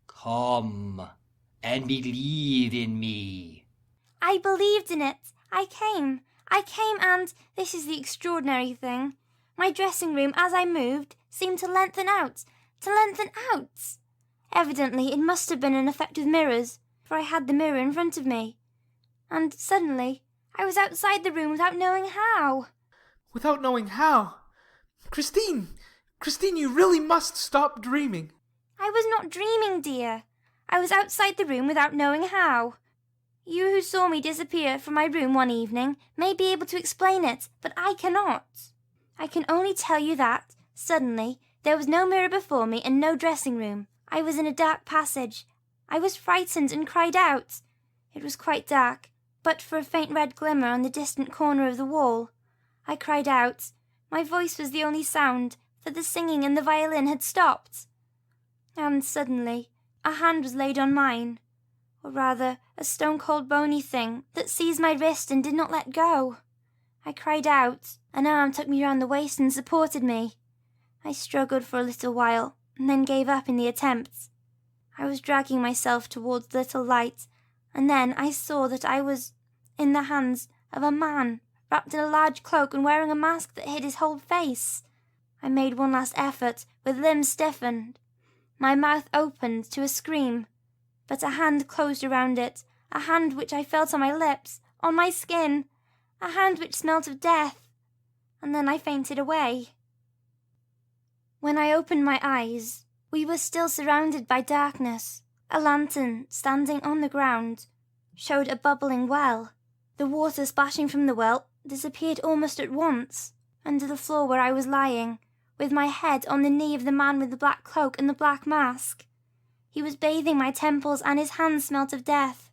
Come and believe in me. I believed in it. I came, and, this is the extraordinary thing, my dressing room, as I moved, seemed to lengthen out. Evidently it must have been an effect of mirrors, for I had the mirror in front of me. And suddenly, I was outside the room without knowing how. Without knowing how? Christine, you really must stop dreaming. I was not dreaming, dear. I was outside the room without knowing how. You who saw me disappear from my room one evening may be able to explain it, but I cannot. I can only tell you that, suddenly, there was no mirror before me and no dressing room. I was in a dark passage. I was frightened and cried out. It was quite dark, but for a faint red glimmer on the distant corner of the wall. I cried out. My voice was the only sound, for the singing and the violin had stopped. And suddenly, a hand was laid on mine, or rather, a stone-cold bony thing that seized my wrist and did not let go. I cried out. An arm took me round the waist and supported me. I struggled for a little while, and then gave up in the attempt. I was dragging myself towards the little light, and then I saw that I was in the hands of a man, wrapped in a large cloak and wearing a mask that hid his whole face. I made one last effort, with limbs stiffened. My mouth opened to a scream, but a hand closed around it, a hand which I felt on my lips, on my skin, a hand which smelt of death, and then I fainted away. When I opened my eyes, we were still surrounded by darkness. A lantern, standing on the ground, showed a bubbling well. The water splashing from the well disappeared almost at once, under the floor where I was lying, with my head on the knee of the man with the black cloak and the black mask. He was bathing my temples, and his hands smelt of death.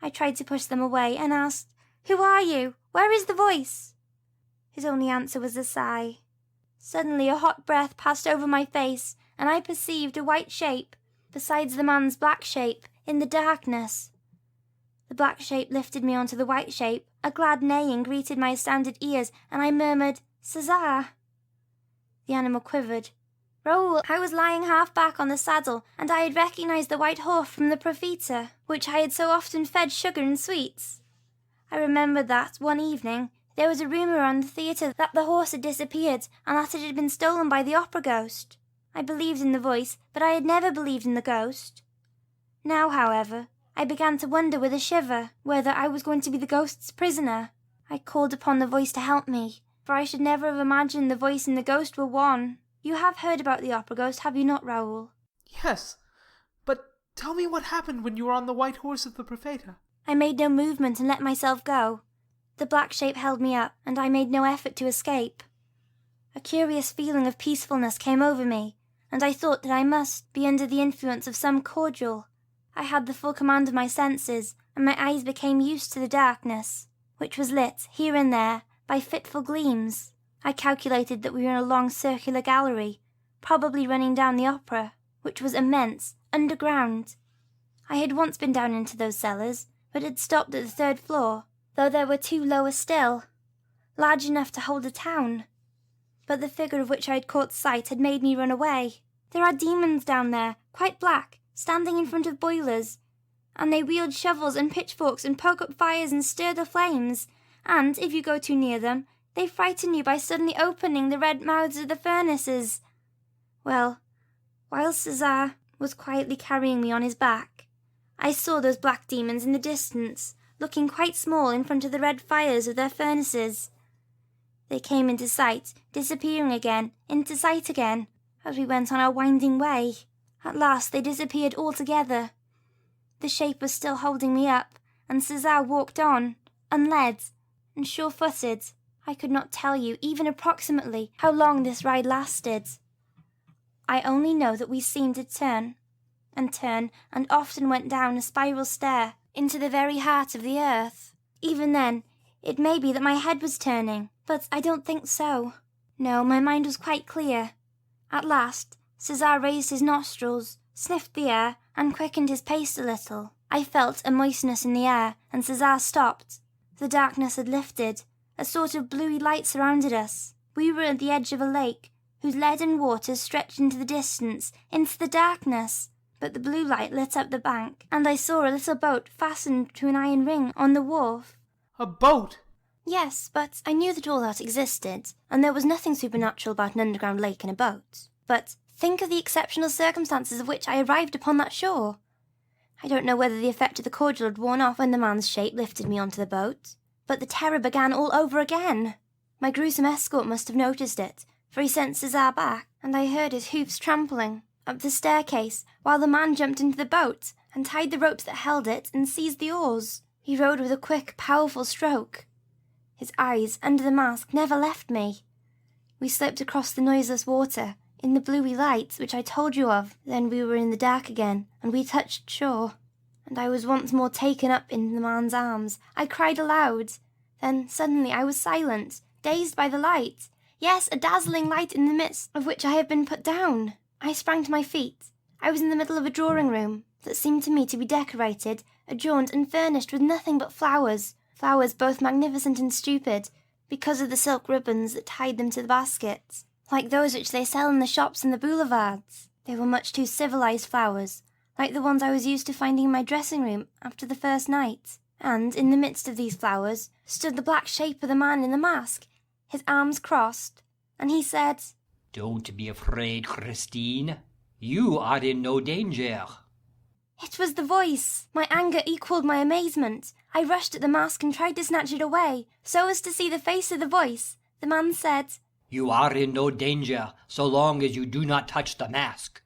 I tried to push them away, and asked, "Who are you? Where is the voice?" His only answer was a sigh. Suddenly a hot breath passed over my face, and I perceived a white shape, besides the man's black shape, in the darkness. The black shape lifted me onto the white shape, a glad neighing greeted my astounded ears, and I murmured, "César." The animal quivered. Raoul, I was lying half back on the saddle, and I had recognized the white horse from the Profita, which I had so often fed sugar and sweets. I remembered that, one evening, there was a rumour around the theatre that the horse had disappeared, and that it had been stolen by the opera ghost. I believed in the voice, but I had never believed in the ghost. Now, however, I began to wonder with a shiver whether I was going to be the ghost's prisoner. I called upon the voice to help me, for I should never have imagined the voice and the ghost were one. You have heard about the opera ghost, have you not, Raoul? Yes, but tell me what happened when you were on the white horse of the Profeta. I made no movement and let myself go. The black shape held me up, and I made no effort to escape. A curious feeling of peacefulness came over me, and I thought that I must be under the influence of some cordial. I had the full command of my senses, and my eyes became used to the darkness, which was lit, here and there, by fitful gleams. I calculated that we were in a long circular gallery, probably running down the opera, which was immense, underground. I had once been down into those cellars, but had stopped at the 3rd floor, though there were 2 lower still, large enough to hold a town. But the figure of which I had caught sight had made me run away. There are demons down there, quite black, standing in front of boilers, and they wield shovels and pitchforks and poke up fires and stir the flames, and, if you go too near them, they frighten you by suddenly opening the red mouths of the furnaces. Well, while César was quietly carrying me on his back, I saw those black demons in the distance, looking quite small in front of the red fires of their furnaces. They came into sight, disappearing again, into sight again, as we went on our winding way. At last they disappeared altogether. The shape was still holding me up, and César walked on, unled and sure-footed. I could not tell you, even approximately, how long this ride lasted. I only know that we seemed to turn, and often went down a spiral stair into the very heart of the earth. Even then, it may be that my head was turning, but I don't think so. No, my mind was quite clear. At last, César raised his nostrils, sniffed the air, and quickened his pace a little. I felt a moistness in the air, and César stopped. The darkness had lifted. A sort of bluey light surrounded us. We were at the edge of a lake, whose leaden waters stretched into the distance, into the darkness. But the blue light lit up the bank, and I saw a little boat fastened to an iron ring on the wharf. A boat? Yes, but I knew that all that existed, and there was nothing supernatural about an underground lake and a boat. But think of the exceptional circumstances of which I arrived upon that shore. I don't know whether the effect of the cordial had worn off when the man's shape lifted me onto the boat, but the terror began all over again. My gruesome escort must have noticed it, for he sent César back, and I heard his hoofs trampling up the staircase, while the man jumped into the boat and tied the ropes that held it and seized the oars. He rowed with a quick, powerful stroke. His eyes, under the mask, never left me. We slipped across the noiseless water, in the bluey lights which I told you of. Then we were in the dark again, and we touched shore, and I was once more taken up in the man's arms. I cried aloud. Then suddenly I was silent, dazed by the light. Yes, a dazzling light in the midst of which I had been put down. I sprang to my feet. I was in the middle of a drawing-room that seemed to me to be decorated, adorned and furnished with nothing but flowers, flowers both magnificent and stupid, because of the silk ribbons that tied them to the baskets, like those which they sell in the shops and the boulevards. They were much too civilized flowers, like the ones I was used to finding in my dressing-room after the first night. And in the midst of these flowers stood the black shape of the man in the mask, his arms crossed, and he said, "Don't be afraid, Christine. You are in no danger." It was the voice. My anger equalled my amazement. I rushed at the mask and tried to snatch it away, so as to see the face of the voice. The man said, "You are in no danger, so long as you do not touch the mask."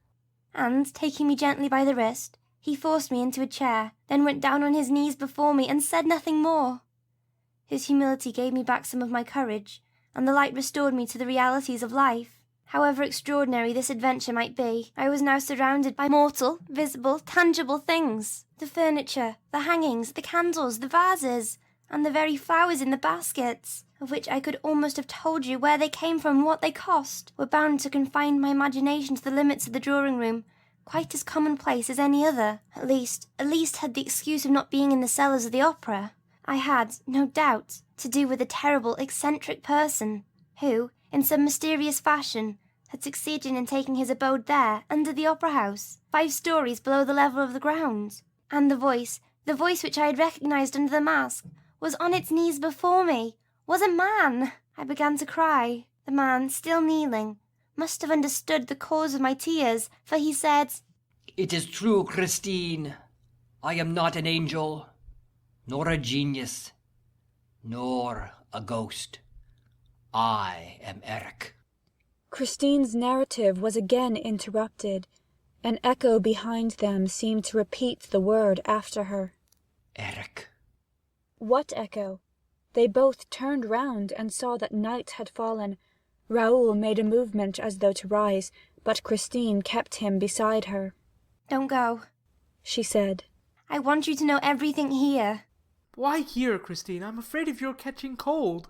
And, taking me gently by the wrist, he forced me into a chair, then went down on his knees before me and said nothing more. His humility gave me back some of my courage, and the light restored me to the realities of life. However extraordinary this adventure might be, I was now surrounded by mortal, visible, tangible things. The furniture, the hangings, the candles, the vases, and the very flowers in the baskets, of which I could almost have told you where they came from and what they cost, were bound to confine my imagination to the limits of the drawing-room, quite as commonplace as any other. At least had the excuse of not being in the cellars of the opera. I had, no doubt, to do with a terrible, eccentric person, who, in some mysterious fashion, had succeeded in taking his abode there, under the opera house, 5 stories below the level of the ground. And the voice which I had recognized under the mask, was on its knees before me, was a man. I began to cry. The man, still kneeling, must have understood the cause of my tears, for he said, "It is true, Christine. I am not an angel, nor a genius, nor a ghost. I am Erik. Christine's narrative was again interrupted. An echo behind them seemed to repeat the word after her. Erik. What echo? They both turned round and saw that night had fallen. Raoul made a movement as though to rise, but Christine kept him beside her. Don't go, she said. I want you to know everything here. Why here, Christine? I'm afraid of your catching cold.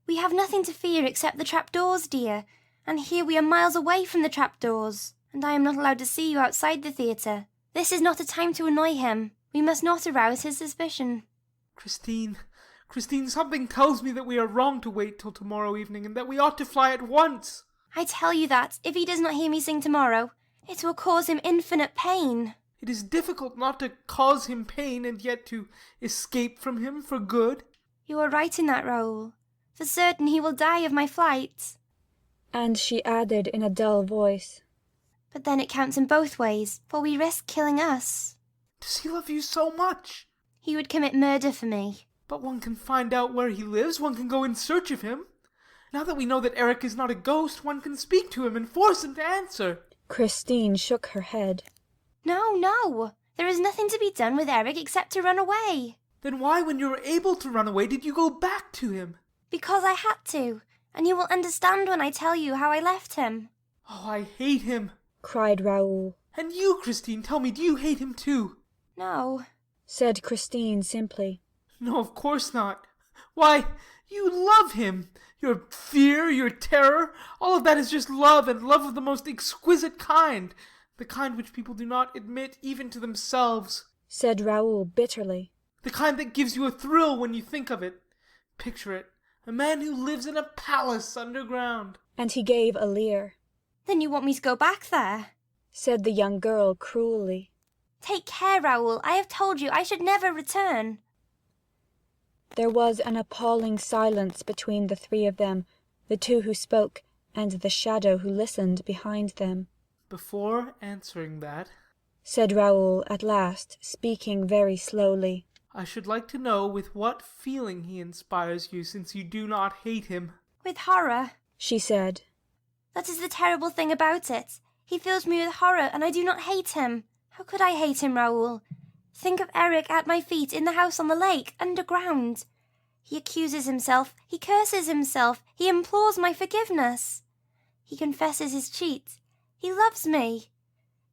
We have nothing to fear except the trapdoors, dear. And here we are miles away from the trapdoors. And I am not allowed to see you outside the theatre. This is not a time to annoy him. We must not arouse his suspicion. Christine, something tells me that we are wrong to wait till tomorrow evening, and that we ought to fly at once. I tell you that, if he does not hear me sing tomorrow, it will cause him infinite pain. It is difficult not to cause him pain, and yet to escape from him for good. You are right in that, Raoul. For certain he will die of my flight. And she added in a dull voice, But then it counts in both ways, for we risk killing us. Does he love you so much? He would commit murder for me. But one can find out where he lives, one can go in search of him. Now that we know that Erik is not a ghost, one can speak to him and force him to answer. Christine shook her head. No. There is nothing to be done with Erik except to run away. Then why, when you were able to run away, did you go back to him? Because I had to, and you will understand when I tell you how I left him. Oh, I hate him, cried Raoul. And you, Christine, tell me, do you hate him too? No, said Christine simply. No, of course not. Why, you love him. Your fear, your terror, all of that is just love, and love of the most exquisite kind. The kind which people do not admit even to themselves, said Raoul bitterly. The kind that gives you a thrill when you think of it. Picture it, a man who lives in a palace underground. And he gave a leer. Then you want me to go back there? Said the young girl cruelly. Take care, Raoul. I have told you I should never return. There was an appalling silence between the three of them, the two who spoke, and the shadow who listened behind them. Before answering that, said Raoul at last, speaking very slowly, I should like to know with what feeling he inspires you, since you do not hate him. With horror, she said. That is the terrible thing about it. He fills me with horror, and I do not hate him. How could I hate him, Raoul? Think of Erik at my feet in the house on the lake, underground. He accuses himself, he curses himself, he implores my forgiveness. He confesses his cheat. He loves me.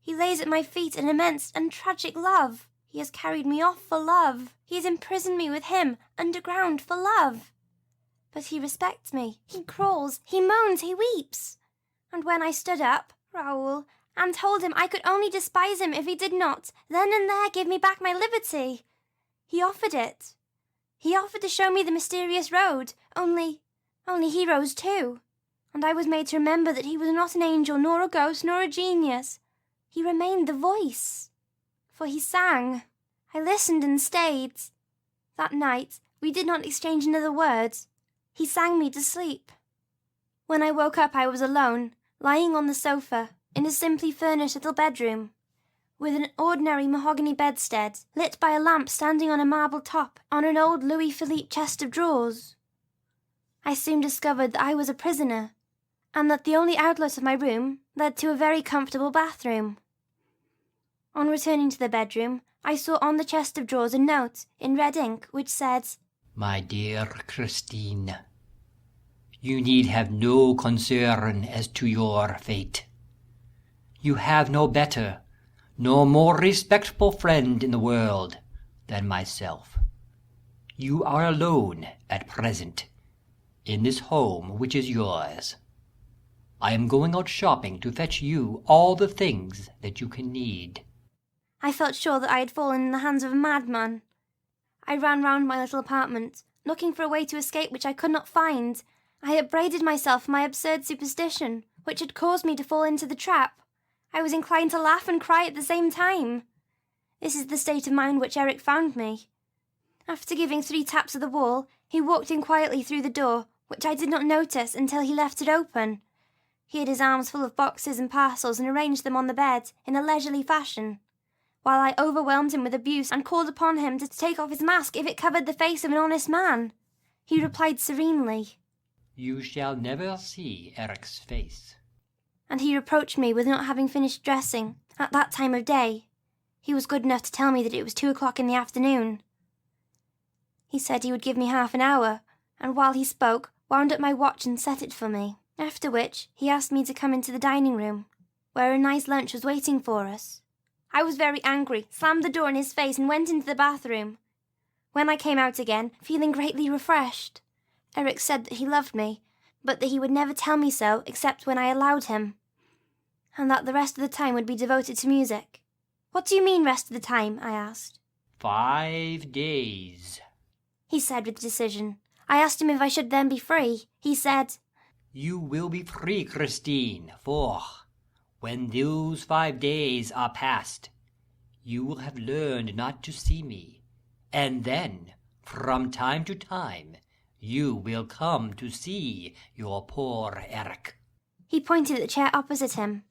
He lays at my feet an immense and tragic love. He has carried me off for love. He has imprisoned me with him, underground, for love. But he respects me. He crawls, he moans, he weeps. And when I stood up, Raoul, and told him I could only despise him if he did not, then and there give me back my liberty, he offered it. He offered to show me the mysterious road, only he rose too. And I was made to remember that he was not an angel, nor a ghost, nor a genius. He remained the voice. For he sang. I listened and stayed. That night we did not exchange another word. He sang me to sleep. When I woke up I was alone, lying on the sofa, in a simply furnished little bedroom, with an ordinary mahogany bedstead, lit by a lamp standing on a marble top on an old Louis Philippe chest of drawers. I soon discovered that I was a prisoner, and that the only outlet of my room led to a very comfortable bathroom. On returning to the bedroom, I saw on the chest of drawers a note in red ink which said, My dear Christine, you need have no concern as to your fate. You have no better, no more respectful friend in the world than myself. You are alone at present in this home which is yours. I am going out shopping to fetch you all the things that you can need. I felt sure that I had fallen in the hands of a madman. I ran round my little apartment, looking for a way to escape which I could not find. I upbraided myself for my absurd superstition, which had caused me to fall into the trap. I was inclined to laugh and cry at the same time. This is the state of mind which Erik found me. After giving 3 taps of the wall, he walked in quietly through the door, which I did not notice until he left it open. He had his arms full of boxes and parcels and arranged them on the bed in a leisurely fashion. while I overwhelmed him with abuse and called upon him to take off his mask if it covered the face of an honest man. He replied serenely, "You shall never see Erik's face." And he reproached me with not having finished dressing at that time of day. He was good enough to tell me that it was 2 o'clock in the afternoon. He said he would give me half an hour, and while he spoke, wound up my watch and set it for me, after which he asked me to come into the dining room, where a nice lunch was waiting for us. I was very angry, slammed the door in his face and went into the bathroom. When I came out again, feeling greatly refreshed, Erik said that he loved me, but that he would never tell me so except when I allowed him, and that the rest of the time would be devoted to music. "What do you mean, rest of the time?" I asked. 5 days, he said with decision. I asked him if I should then be free. He said, "You will be free, Christine, for when those 5 days are past, you will have learned not to see me, and then, from time to time, you will come to see your poor Erik." He pointed at the chair opposite him,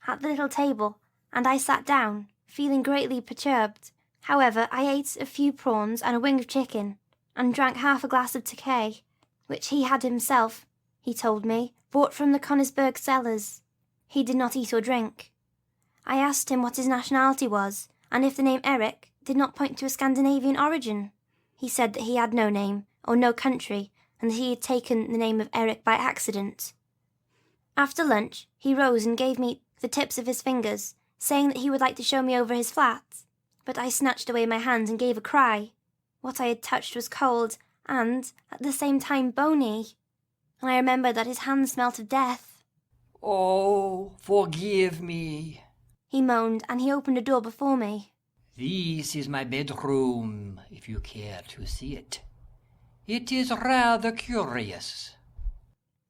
at the little table, and I sat down, feeling greatly perturbed. However, I ate a few prawns and a wing of chicken, and drank half a glass of Tokay, which he had himself, he told me, bought from the Königsberg cellars. He did not eat or drink. I asked him what his nationality was, and if the name Erik did not point to a Scandinavian origin. He said that he had no name, or no country, and that he had taken the name of Erik by accident. After lunch, he rose and gave me the tips of his fingers, saying that he would like to show me over his flat, but I snatched away my hands and gave a cry. What I had touched was cold, and, at the same time, bony, and I remembered that his hands smelt of death. "Oh, forgive me," he moaned, and he opened a door before me. "This is my bedroom, if you care to see it. It is rather curious."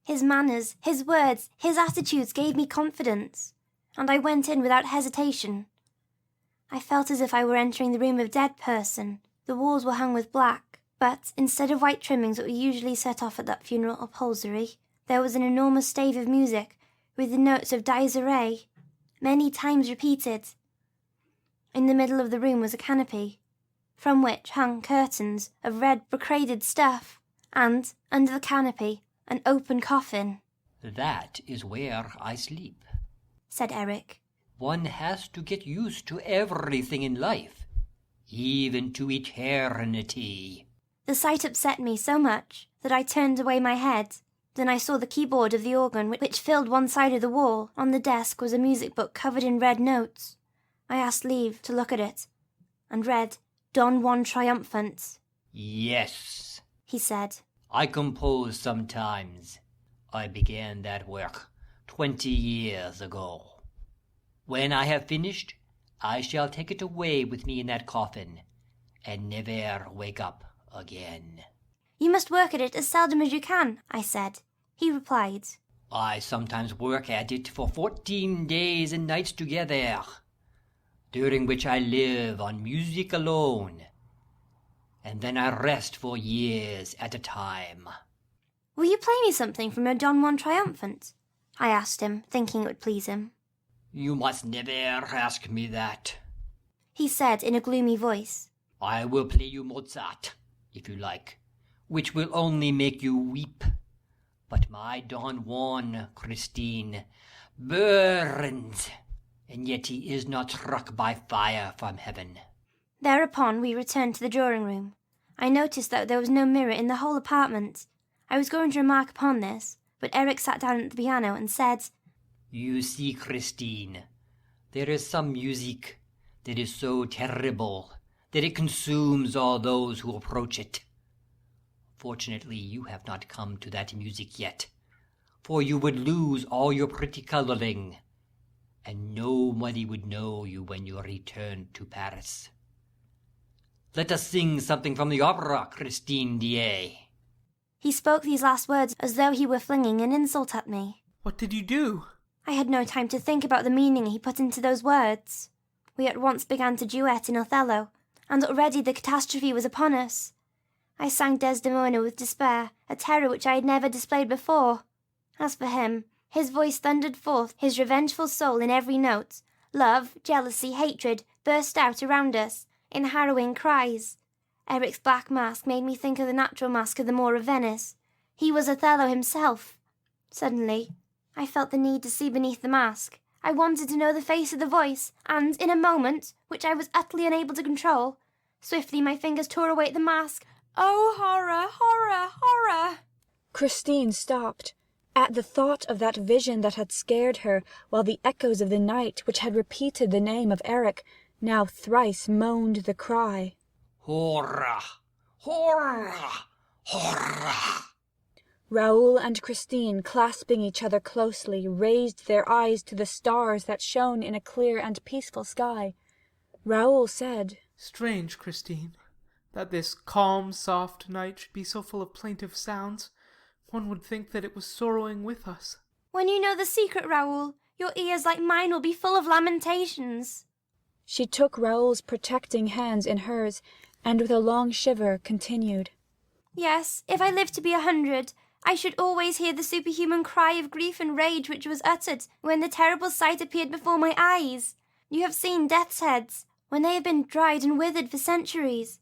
His manners, his words, his attitudes gave me confidence, and I went in without hesitation. I felt as if I were entering the room of a dead person. The walls were hung with black, but instead of white trimmings that were usually set off at that funeral upholstery, there was an enormous stave of music with the notes of Dies Irae, many times repeated. In the middle of the room was a canopy, from which hung curtains of red brocaded stuff, and, under the canopy, an open coffin. "That is where I sleep," said Erik. "One has to get used to everything in life, even to eternity." The sight upset me so much that I turned away my head. Then I saw the keyboard of the organ which filled one side of the wall. On the desk was a music book covered in red notes. I asked leave to look at it, and read Don Juan Triumphant. "Yes," he said. "I compose sometimes. I began that work 20 years ago. When I have finished, I shall take it away with me in that coffin, and never wake up again." "You must work at it as seldom as you can," I said. He replied, "I sometimes work at it for 14 days and nights together, during which I live on music alone, and then I rest for years at a time." "Will you play me something from your Don Juan Triumphant?" I asked him, thinking it would please him. "You must never ask me that," he said in a gloomy voice. "I will play you Mozart, if you like, which will only make you weep. But my Don Juan, Christine, burns, and yet he is not struck by fire from heaven." Thereupon we returned to the drawing-room. I noticed that there was no mirror in the whole apartment. I was going to remark upon this, but Erik sat down at the piano and said, "You see, Christine, there is some music that is so terrible that it consumes all those who approach it. Fortunately, you have not come to that music yet, for you would lose all your pretty coloring, and nobody would know you when you return to Paris. Let us sing something from the opera, Christine Daaé." He spoke these last words as though he were flinging an insult at me. "What did you do?" I had no time to think about the meaning he put into those words. We at once began to duet in Othello, and already the catastrophe was upon us. I sang Desdemona with despair, a terror which I had never displayed before. As for him, his voice thundered forth his revengeful soul in every note, Love, jealousy, hatred burst out around us in harrowing cries. Erik's black mask made me think of the natural mask of the Moor of Venice. He was Othello himself. Suddenly, I felt the need to see beneath the mask. I wanted to know the face of the voice, and in a moment, which I was utterly unable to control, swiftly my fingers tore away at the mask. Oh, horror, horror, horror! Christine stopped at the thought of that vision that had scared her, while the echoes of the night, which had repeated the name of Erik, now thrice moaned the cry. Horror! Horror! Horror! Raoul and Christine, clasping each other closely, raised their eyes to the stars that shone in a clear and peaceful sky. Raoul said, "Strange, Christine, that this calm, soft night should be so full of plaintive sounds. One would think that it was sorrowing with us." When you know the secret, Raoul, your ears like mine will be full of lamentations. She took Raoul's protecting hands in hers, and with a long shiver continued. Yes, if I lived to be 100, I should always hear the superhuman cry of grief and rage which was uttered when the terrible sight appeared before my eyes. You have seen death's heads, when they have been dried and withered for centuries.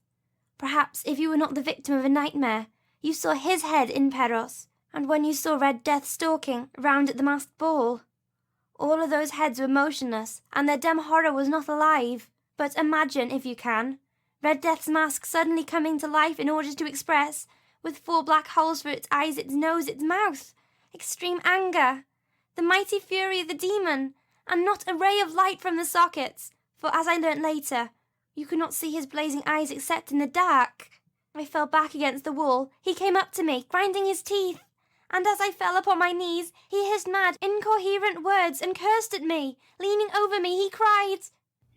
Perhaps if you were not the victim of a nightmare, you saw his head in Perros, and when you saw Red Death stalking round at the masked ball. All of those heads were motionless, and their dumb horror was not alive. But imagine, if you can, Red Death's mask suddenly coming to life in order to express, with 4 black holes for its eyes, its nose, its mouth, extreme anger, the mighty fury of the demon, and not a ray of light from the sockets, for as I learnt later, you could not see his blazing eyes except in the dark. I fell back against the wall. He came up to me, grinding his teeth, and as I fell upon my knees, he hissed mad, incoherent words and cursed at me. Leaning over me, he cried,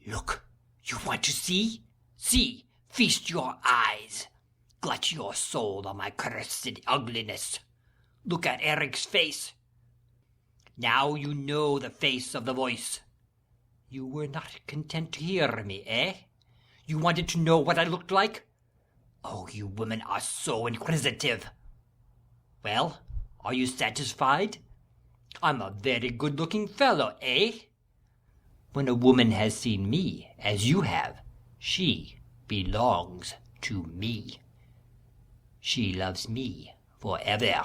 "Look, you want to see? See, feast your eyes. Glut your soul on my cursed ugliness. Look at Erik's face. Now you know the face of the voice. You were not content to hear me, eh? You wanted to know what I looked like? Oh, you women are so inquisitive. Well, are you satisfied? I'm a very good-looking fellow, eh? When a woman has seen me, as you have, she belongs to me. She loves me forever.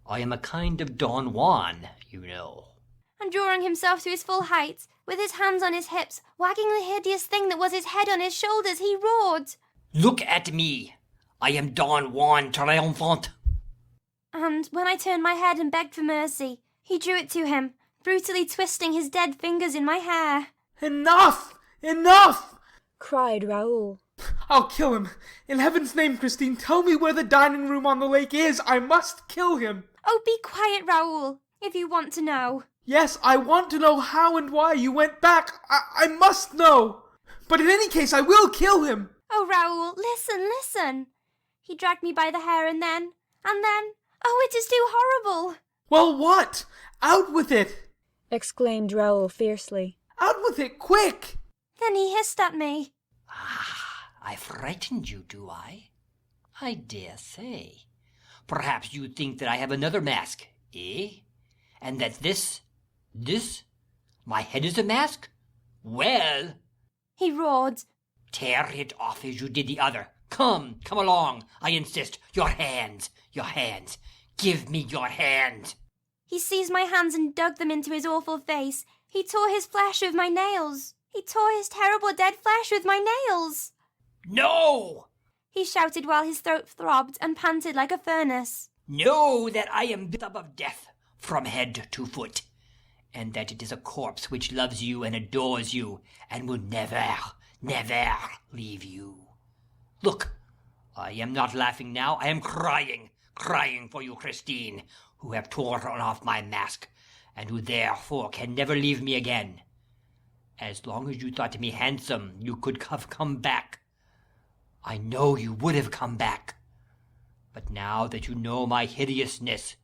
I am a kind of Don Juan, you know." And drawing himself to his full height, with his hands on his hips, wagging the hideous thing that was his head on his shoulders, he roared, "Look at me! I am Don Juan Triumphant." And when I turned my head and begged for mercy, he drew it to him, brutally twisting his dead fingers in my hair. "Enough! Enough!" cried Raoul. "I'll kill him. In heaven's name, Christine, tell me where the dining room on the lake is. I must kill him." "Oh, be quiet, Raoul, if you want to know." "Yes, I want to know how and why you went back. I must know. But in any case, I will kill him." "Oh, Raoul, listen, listen." He dragged me by the hair and then, oh, it is too horrible." "Well, what? Out with it!" exclaimed Raoul fiercely. "Out with it, quick!" Then he hissed at me. I frightened you, do I? I dare say. Perhaps you think that I have another mask, eh? And that this, my head is a mask? Well," he roared, "tear it off as you did the other. Come along, I insist. Your hands. Give me your hands." He seized my hands and dug them into his awful face. He tore his flesh with my nails. He tore his terrible dead flesh with my nails. "No!" he shouted while his throat throbbed and panted like a furnace. "Know that I am built up of death from head to foot, and that it is a corpse which loves you and adores you, and will never leave you. Look, I am not laughing now, I am crying for you, Christine, who have torn off my mask, and who therefore can never leave me again. As long as you thought me handsome, you could have come back. I know you would have come back. But now that you know my hideousness,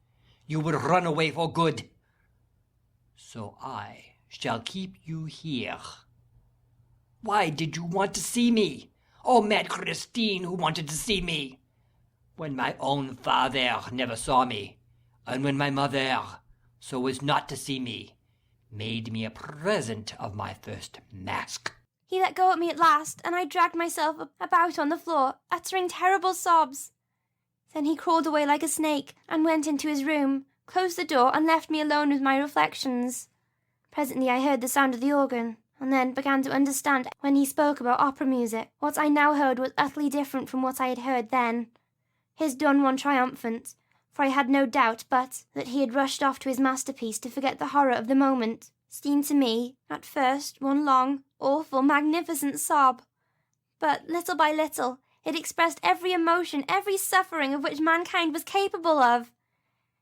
you would run away for good. So I shall keep you here. Why did you want to see me? Oh, mad Christine, who wanted to see me? When my own father never saw me, and when my mother so was not to see me, made me a present of my first mask. He let go at me at last, and I dragged myself about on the floor, uttering terrible sobs. Then he crawled away like a snake and went into his room, closed the door, and left me alone with my reflections. Presently I heard the sound of the organ, and then began to understand when he spoke about opera music. What I now heard was utterly different from what I had heard then. His Don Juan triumphant, for I had no doubt but that he had rushed off to his masterpiece to forget the horror of the moment, seemed to me, at first, one long, awful, magnificent sob. But little by little, it expressed every emotion, every suffering of which mankind was capable of.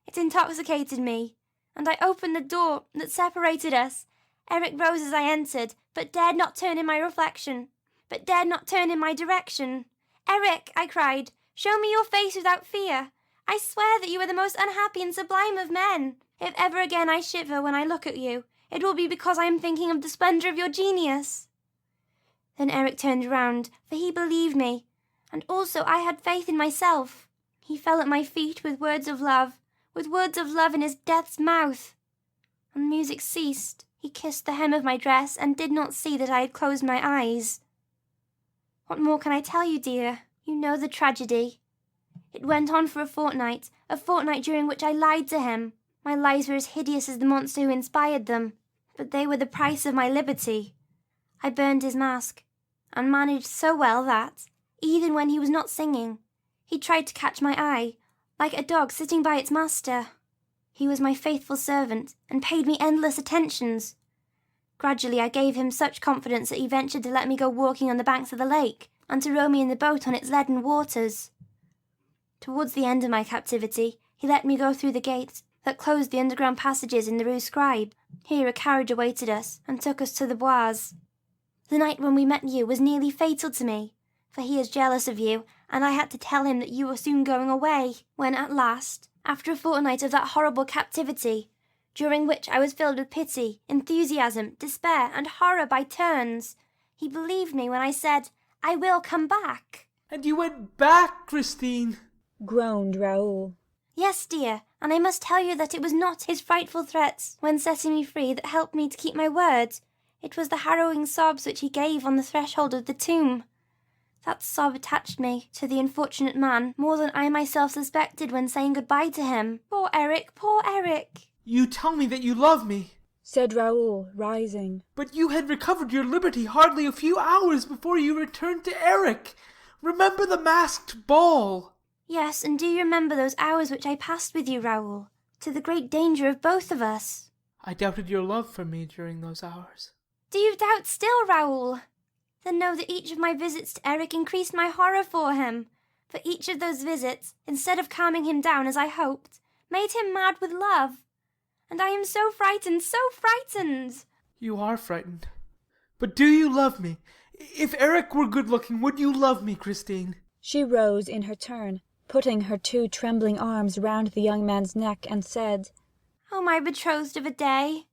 It intoxicated me, and I opened the door that separated us. Erik rose as I entered, but dared not turn in my direction. "Erik," I cried, "show me your face without fear. I swear that you are the most unhappy and sublime of men. If ever again I shiver when I look at you, it will be because I am thinking of the splendour of your genius." Then Erik turned round, for he believed me, and also I had faith in myself. He fell at my feet with words of love in his death's mouth. When the music ceased, he kissed the hem of my dress and did not see that I had closed my eyes. What more can I tell you, dear? You know the tragedy. It went on for a fortnight during which I lied to him. My lies were as hideous as the monster who inspired them, but they were the price of my liberty. I burned his mask, and managed so well that, even when he was not singing, he tried to catch my eye, like a dog sitting by its master. He was my faithful servant, and paid me endless attentions. Gradually I gave him such confidence that he ventured to let me go walking on the banks of the lake, and to row me in the boat on its leaden waters. Towards the end of my captivity, he let me go through the gates that closed the underground passages in the Rue Scribe. Here a carriage awaited us, and took us to the Bois. The night when we met you was nearly fatal to me, for he is jealous of you, and I had to tell him that you were soon going away, when at last, after a fortnight of that horrible captivity, during which I was filled with pity, enthusiasm, despair, and horror by turns, he believed me when I said, "I will come back." "And you went back, Christine?" groaned Raoul. "Yes, dear, and I must tell you that it was not his frightful threats when setting me free that helped me to keep my word. It was the harrowing sobs which he gave on the threshold of the tomb. That sob attached me to the unfortunate man more than I myself suspected when saying goodbye to him. Poor Erik, poor Erik!" "You tell me that you love me," said Raoul, rising. "but you had recovered your liberty hardly a few hours before you returned to Erik. Remember the masked ball." "Yes, and do you remember those hours which I passed with you, Raoul, to the great danger of both of us?" "I doubted your love for me during those hours." "Do you doubt still, Raoul? Then know that each of my visits to Erik increased my horror for him, for each of those visits, instead of calming him down as I hoped, made him mad with love. And I am so frightened, so frightened!" "You are frightened. But do you love me? If Erik were good-looking, would you love me, Christine?" She rose in her turn, putting her two trembling arms round the young man's neck, and said, "Oh, my betrothed of a day!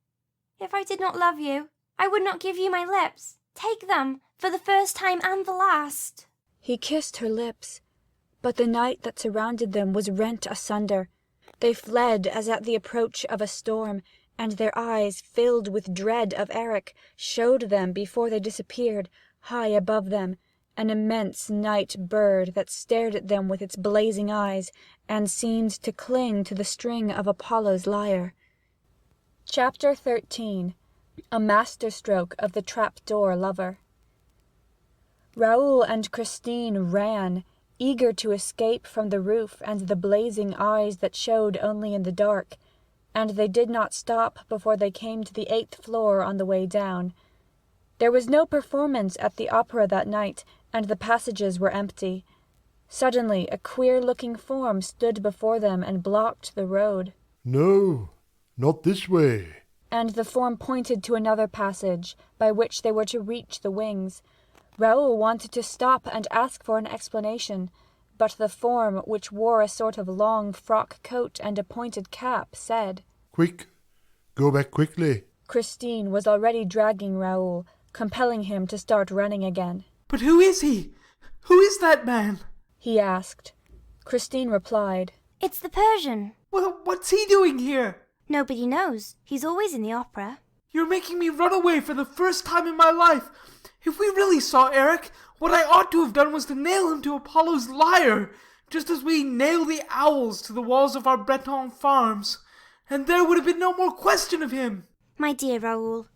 If I did not love you, I would not give you my lips. Take them, for the first time and the last." He kissed her lips, but the night that surrounded them was rent asunder. They fled as at the approach of a storm, and their eyes, filled with dread of Erik, showed them before they disappeared, high above them, an immense night bird that stared at them with its blazing eyes, and seemed to cling to the string of Apollo's lyre. Chapter 13. A masterstroke of the trap-door lover. Raoul and Christine ran, eager to escape from the roof and the blazing eyes that showed only in the dark, and they did not stop before they came to the 8th floor on the way down. There was no performance at the opera that night, and the passages were empty. Suddenly a queer-looking form stood before them and blocked the road. "No, not this way." And the form pointed to another passage, by which they were to reach the wings. Raoul wanted to stop and ask for an explanation, but the form, which wore a sort of long frock coat and a pointed cap, said, "Quick, go back quickly." Christine was already dragging Raoul, compelling him to start running again. "But who is he? Who is that man?" he asked. Christine replied, "It's the Persian." "Well, what's he doing here?" "Nobody knows. He's always in the opera." You're making me run away for the first time in my life. If we really saw Erik, what I ought to have done was to nail him to Apollo's lyre, just as we nail the owls to the walls of our Breton farms. And there would have been no more question of him. My dear Raoul,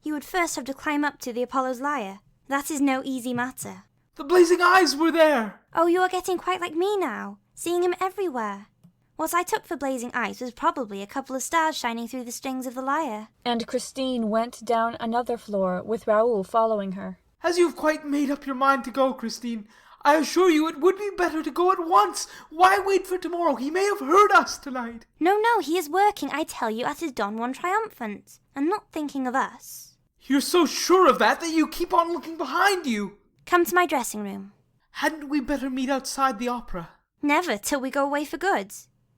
you would first have to climb up to the Apollo's lyre. That is no easy matter. The blazing eyes were there. Oh, you are getting quite like me now, seeing him everywhere. What I took for blazing eyes was probably a couple of stars shining through the strings of the lyre. And Christine went down another floor, with Raoul following her. As you've quite made up your mind to go, Christine, I assure you it would be better to go at once. Why wait for tomorrow? He may have heard us tonight. No, he is working, I tell you, at his Don Juan triumphant, and not thinking of us. You're so sure of that you keep on looking behind you. Come to my dressing room. Hadn't we better meet outside the opera? Never, till we go away for good.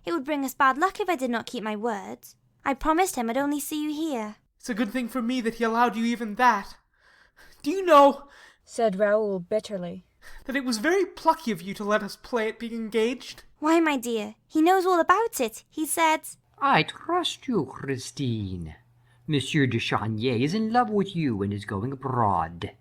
It would bring us bad luck if I did not keep my word. I promised him I'd only see you here. It's a good thing for me that he allowed you even that. Do you know, said Raoul bitterly, that it was very plucky of you to let us play at being engaged? Why, my dear, he knows all about it. He said, I trust you, Christine. Monsieur de Charnier is in love with you and is going abroad.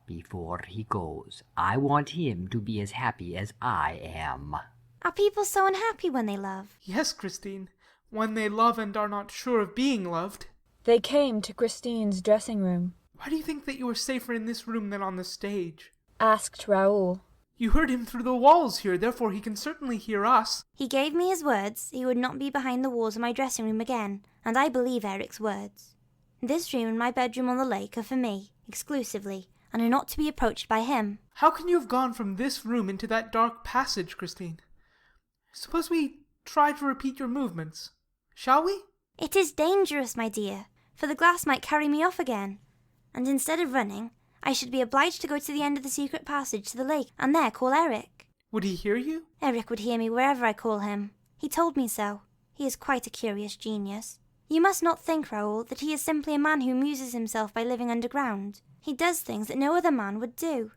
Before he goes, I want him to be as happy as I am. Are people so unhappy when they love? Yes, Christine, when they love and are not sure of being loved. They came to Christine's dressing room. Why do you think that you are safer in this room than on the stage? Asked Raoul. You heard him through the walls here, therefore he can certainly hear us. He gave me his words he would not be behind the walls of my dressing room again, and I believe Erik's words. This room and my bedroom on the lake are for me, exclusively, and are not to be approached by him. How can you have gone from this room into that dark passage, Christine? Suppose we try to repeat your movements. Shall we? It is dangerous, my dear, for the glass might carry me off again. And instead of running, I should be obliged to go to the end of the secret passage to the lake, and there call Erik. Would he hear you? Erik would hear me wherever I call him. He told me so. He is quite a curious genius. You must not think, Raoul, that he is simply a man who amuses himself by living underground. He does things that no other man would do.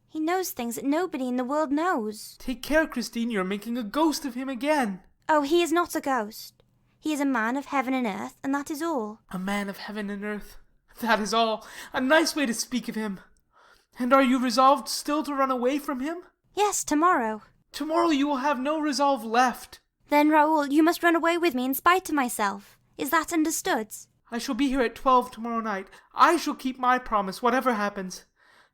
He knows things that nobody in the world knows. Take care, Christine, you're making a ghost of him again. Oh, he is not a ghost. He is a man of heaven and earth, and that is all. A man of heaven and earth. That is all. A nice way to speak of him. And are you resolved still to run away from him? Yes, tomorrow. Tomorrow you will have no resolve left. Then, Raoul, you must run away with me in spite of myself. Is that understood? I shall be here at 12 tomorrow night. I shall keep my promise, whatever happens.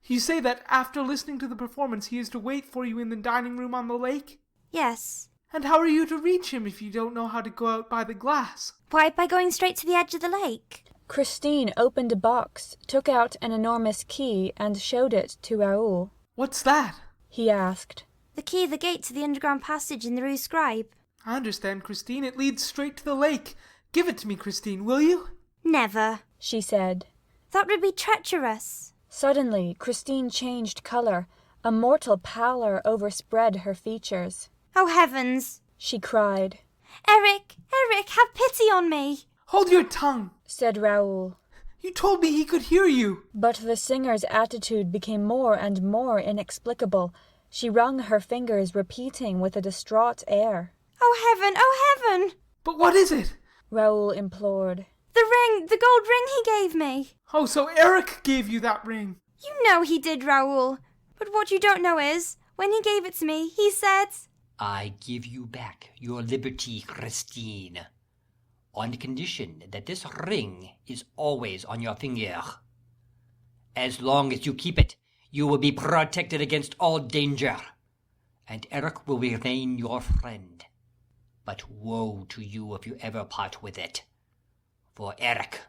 You say that after listening to the performance he is to wait for you in the dining room on the lake? Yes. And how are you to reach him if you don't know how to go out by the glass? Why, by going straight to the edge of the lake. Christine opened a box, took out an enormous key, and showed it to Raoul. What's that? He asked. The key of the gate to the underground passage in the Rue Scribe. I understand, Christine. It leads straight to the lake. Give it to me, Christine, will you? Never, she said. That would be treacherous. Suddenly, Christine changed colour. A mortal pallor overspread her features. Oh, heavens, she cried. Erik, have pity on me. Hold your tongue, said Raoul. You told me he could hear you. But the singer's attitude became more and more inexplicable. She wrung her fingers, repeating with a distraught air. Oh, heaven! But what is it? Raoul implored. The gold ring he gave me. Oh, so Erik gave you that ring. You know he did, Raoul. But what you don't know is, when he gave it to me, he said, I give you back your liberty, Christine, on condition that this ring is always on your finger. As long as you keep it, you will be protected against all danger, and Erik will remain your friend. But woe to you if you ever part with it. For Erik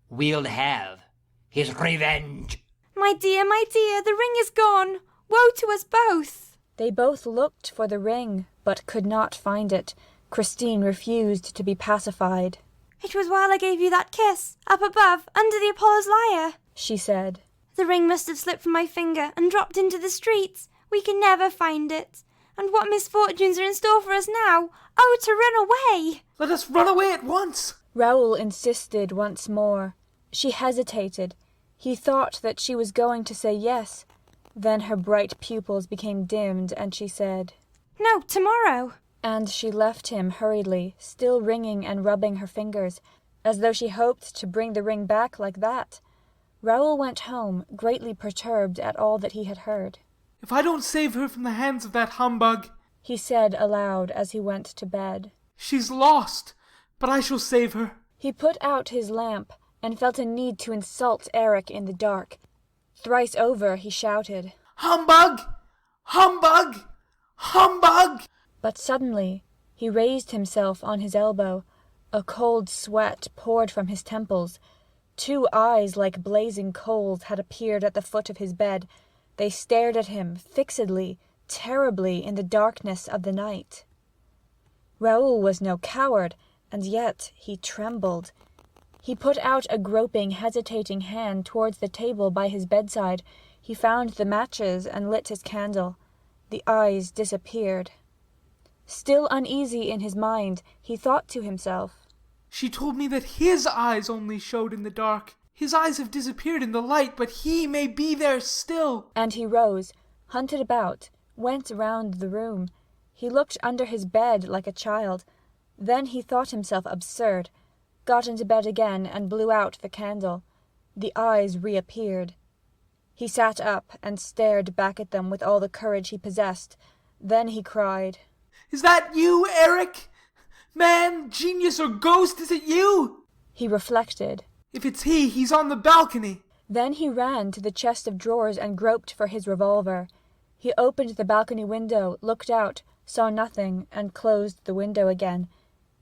will have his revenge. My dear, the ring is gone. Woe to us both. They both looked for the ring, but could not find it. Christine refused to be pacified. It was while I gave you that kiss, up above, under the Apollo's lyre, she said. The ring must have slipped from my finger and dropped into the streets. We can never find it. And what misfortunes are in store for us now? Oh, to run away! Let us run away at once! Raoul insisted once more. She hesitated. He thought that she was going to say yes. Then her bright pupils became dimmed, and she said, No, tomorrow. And she left him hurriedly, still wringing and rubbing her fingers. as though she hoped to bring the ring back like that. Raoul went home, greatly perturbed at all that he had heard. If I don't save her from the hands of that humbug, he said aloud as he went to bed, she's lost, but I shall save her. He put out his lamp, and felt a need to insult Erik in the dark. Thrice over he shouted, Humbug! Humbug! Humbug! But suddenly he raised himself on his elbow. A cold sweat poured from his temples. 2 eyes like blazing coals had appeared at the foot of his bed. They stared at him fixedly, terribly, in the darkness of the night. Raoul was no coward, and yet he trembled. He put out a groping, hesitating hand towards the table by his bedside. He found the matches and lit his candle. The eyes disappeared. Still uneasy in his mind, he thought to himself, she told me that his eyes only showed in the dark. His eyes have disappeared in the light, but he may be there still. And he rose, hunted about, went round the room. He looked under his bed like a child. Then he thought himself absurd, got into bed again and blew out the candle. The eyes reappeared. He sat up and stared back at them with all the courage he possessed. Then he cried, Is that you, Erik? Man, genius, or ghost, is it you? He reflected. If it's he, he's on the balcony. Then he ran to the chest of drawers and groped for his revolver. He opened the balcony window, looked out, saw nothing, and closed the window again.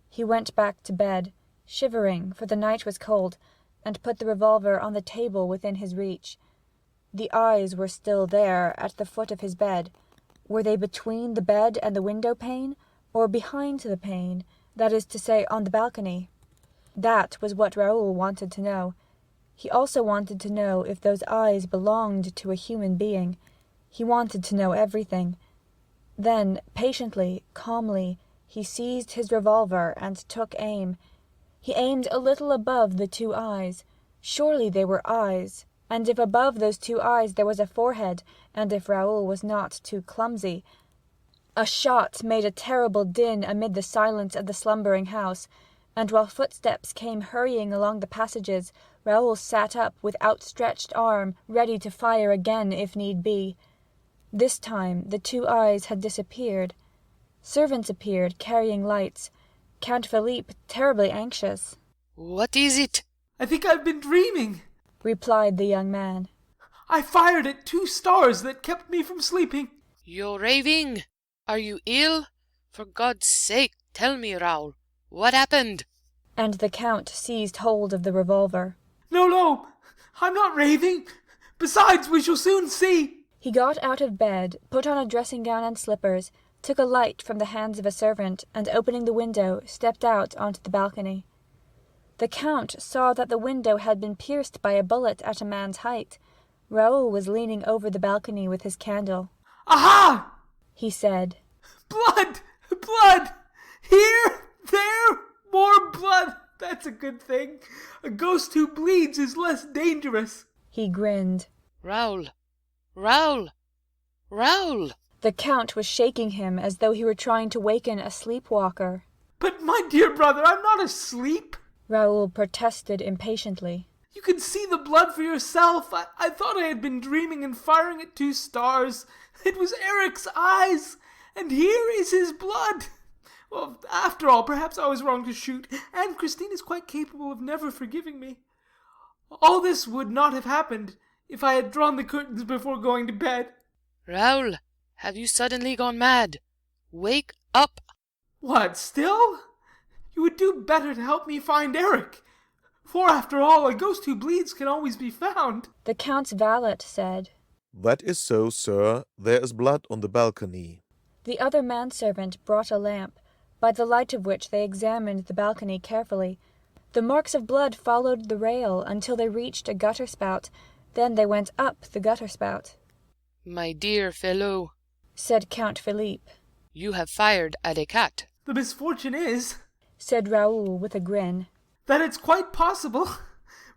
He went back to bed, shivering, for the night was cold, and put the revolver on the table within his reach. The eyes were still there, at the foot of his bed. Were they between the bed and the window pane, or behind the pane, that is to say, on the balcony? That was what Raoul wanted to know. He also wanted to know if those eyes belonged to a human being. He wanted to know everything. Then, patiently, calmly, he seized his revolver and took aim. He aimed a little above the 2 eyes. Surely they were eyes, and if above those 2 eyes there was a forehead, and if Raoul was not too clumsy. A shot made a terrible din amid the silence of the slumbering house, and while footsteps came hurrying along the passages, Raoul sat up with outstretched arm, ready to fire again if need be. This time the 2 eyes had disappeared. Servants appeared, carrying lights. Count Philippe, terribly anxious. What is it? I think I've been dreaming, replied the young man. I fired at 2 stars that kept me from sleeping. You're raving. Are you ill? For God's sake, tell me, Raoul. What happened? And the Count seized hold of the revolver. No, I'm not raving. Besides, we shall soon see. He got out of bed, put on a dressing gown and slippers, took a light from the hands of a servant, and opening the window, stepped out onto the balcony. The Count saw that the window had been pierced by a bullet at a man's height. Raoul was leaning over the balcony with his candle. Aha! He said. Blood! Blood! Here! There! More blood! That's a good thing. A ghost who bleeds is less dangerous. He grinned. Raoul! Raoul! Raoul! The Count was shaking him as though he were trying to waken a sleepwalker. But my dear brother, I'm not asleep. Raoul protested impatiently. You can see the blood for yourself. I thought I had been dreaming and firing at 2 stars. It was Erik's eyes, and here is his blood. Well, after all, perhaps I was wrong to shoot, and Christine is quite capable of never forgiving me. All this would not have happened if I had drawn the curtains before going to bed. Raoul, have you suddenly gone mad? Wake up! What, still? You would do better to help me find Erik. For, after all, a ghost who bleeds can always be found. The Count's valet said. That is so, sir. There is blood on the balcony. The other manservant brought a lamp, by the light of which they examined the balcony carefully. The marks of blood followed the rail until they reached a gutter spout. Then they went up the gutter spout. My dear fellow, said Count Philippe, you have fired at a cat. The misfortune is, said Raoul with a grin, that it's quite possible.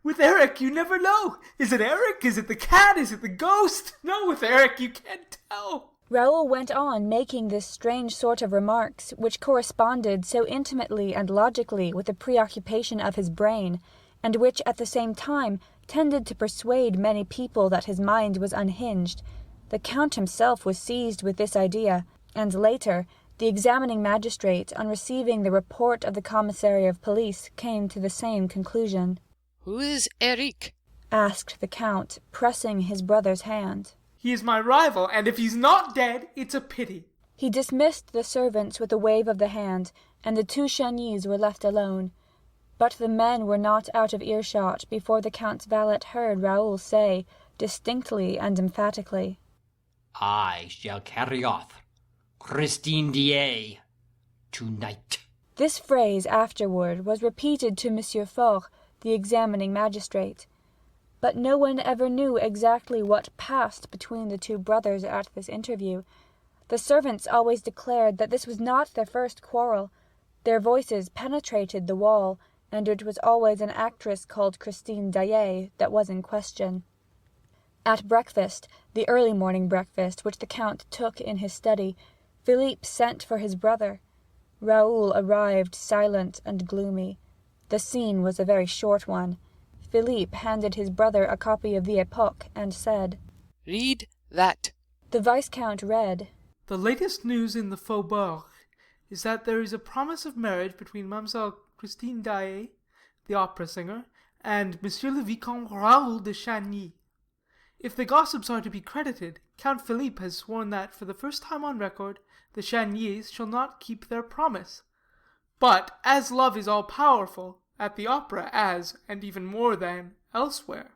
With Erik, you never know. Is it Erik? Is it the cat? Is it the ghost? No, with Erik, you can't tell. Raoul went on making this strange sort of remarks, which corresponded so intimately and logically with the preoccupation of his brain, and which at the same time tended to persuade many people that his mind was unhinged. The Count himself was seized with this idea, and later, the examining magistrate, on receiving the report of the commissary of police, came to the same conclusion. "Who is Erik?" asked the Count, pressing his brother's hand. He is my rival, and if he's not dead, it's a pity. He dismissed the servants with a wave of the hand, and the two Chagnys were left alone. But the men were not out of earshot before the Count's valet heard Raoul say, distinctly and emphatically, "I shall carry off Christine Daaé tonight." This phrase afterward was repeated to Monsieur Faure, the examining magistrate. But no one ever knew exactly what passed between the two brothers at this interview. The servants always declared that this was not their first quarrel. Their voices penetrated the wall, and it was always an actress called Christine Daaé that was in question. At breakfast, the early morning breakfast which the Count took in his study, Philippe sent for his brother. Raoul arrived silent and gloomy. The scene was a very short one. Philippe handed his brother a copy of the Époque and said, "Read that." The Viscount read, "The latest news in the Faubourg is that there is a promise of marriage between Mademoiselle Christine Daaé, the opera singer, and Monsieur le Vicomte Raoul de Chagny. If the gossips are to be credited, Count Philippe has sworn that, for the first time on record, the Chagnys shall not keep their promise. But, as love is all-powerful, at the opera as, and even more than, elsewhere,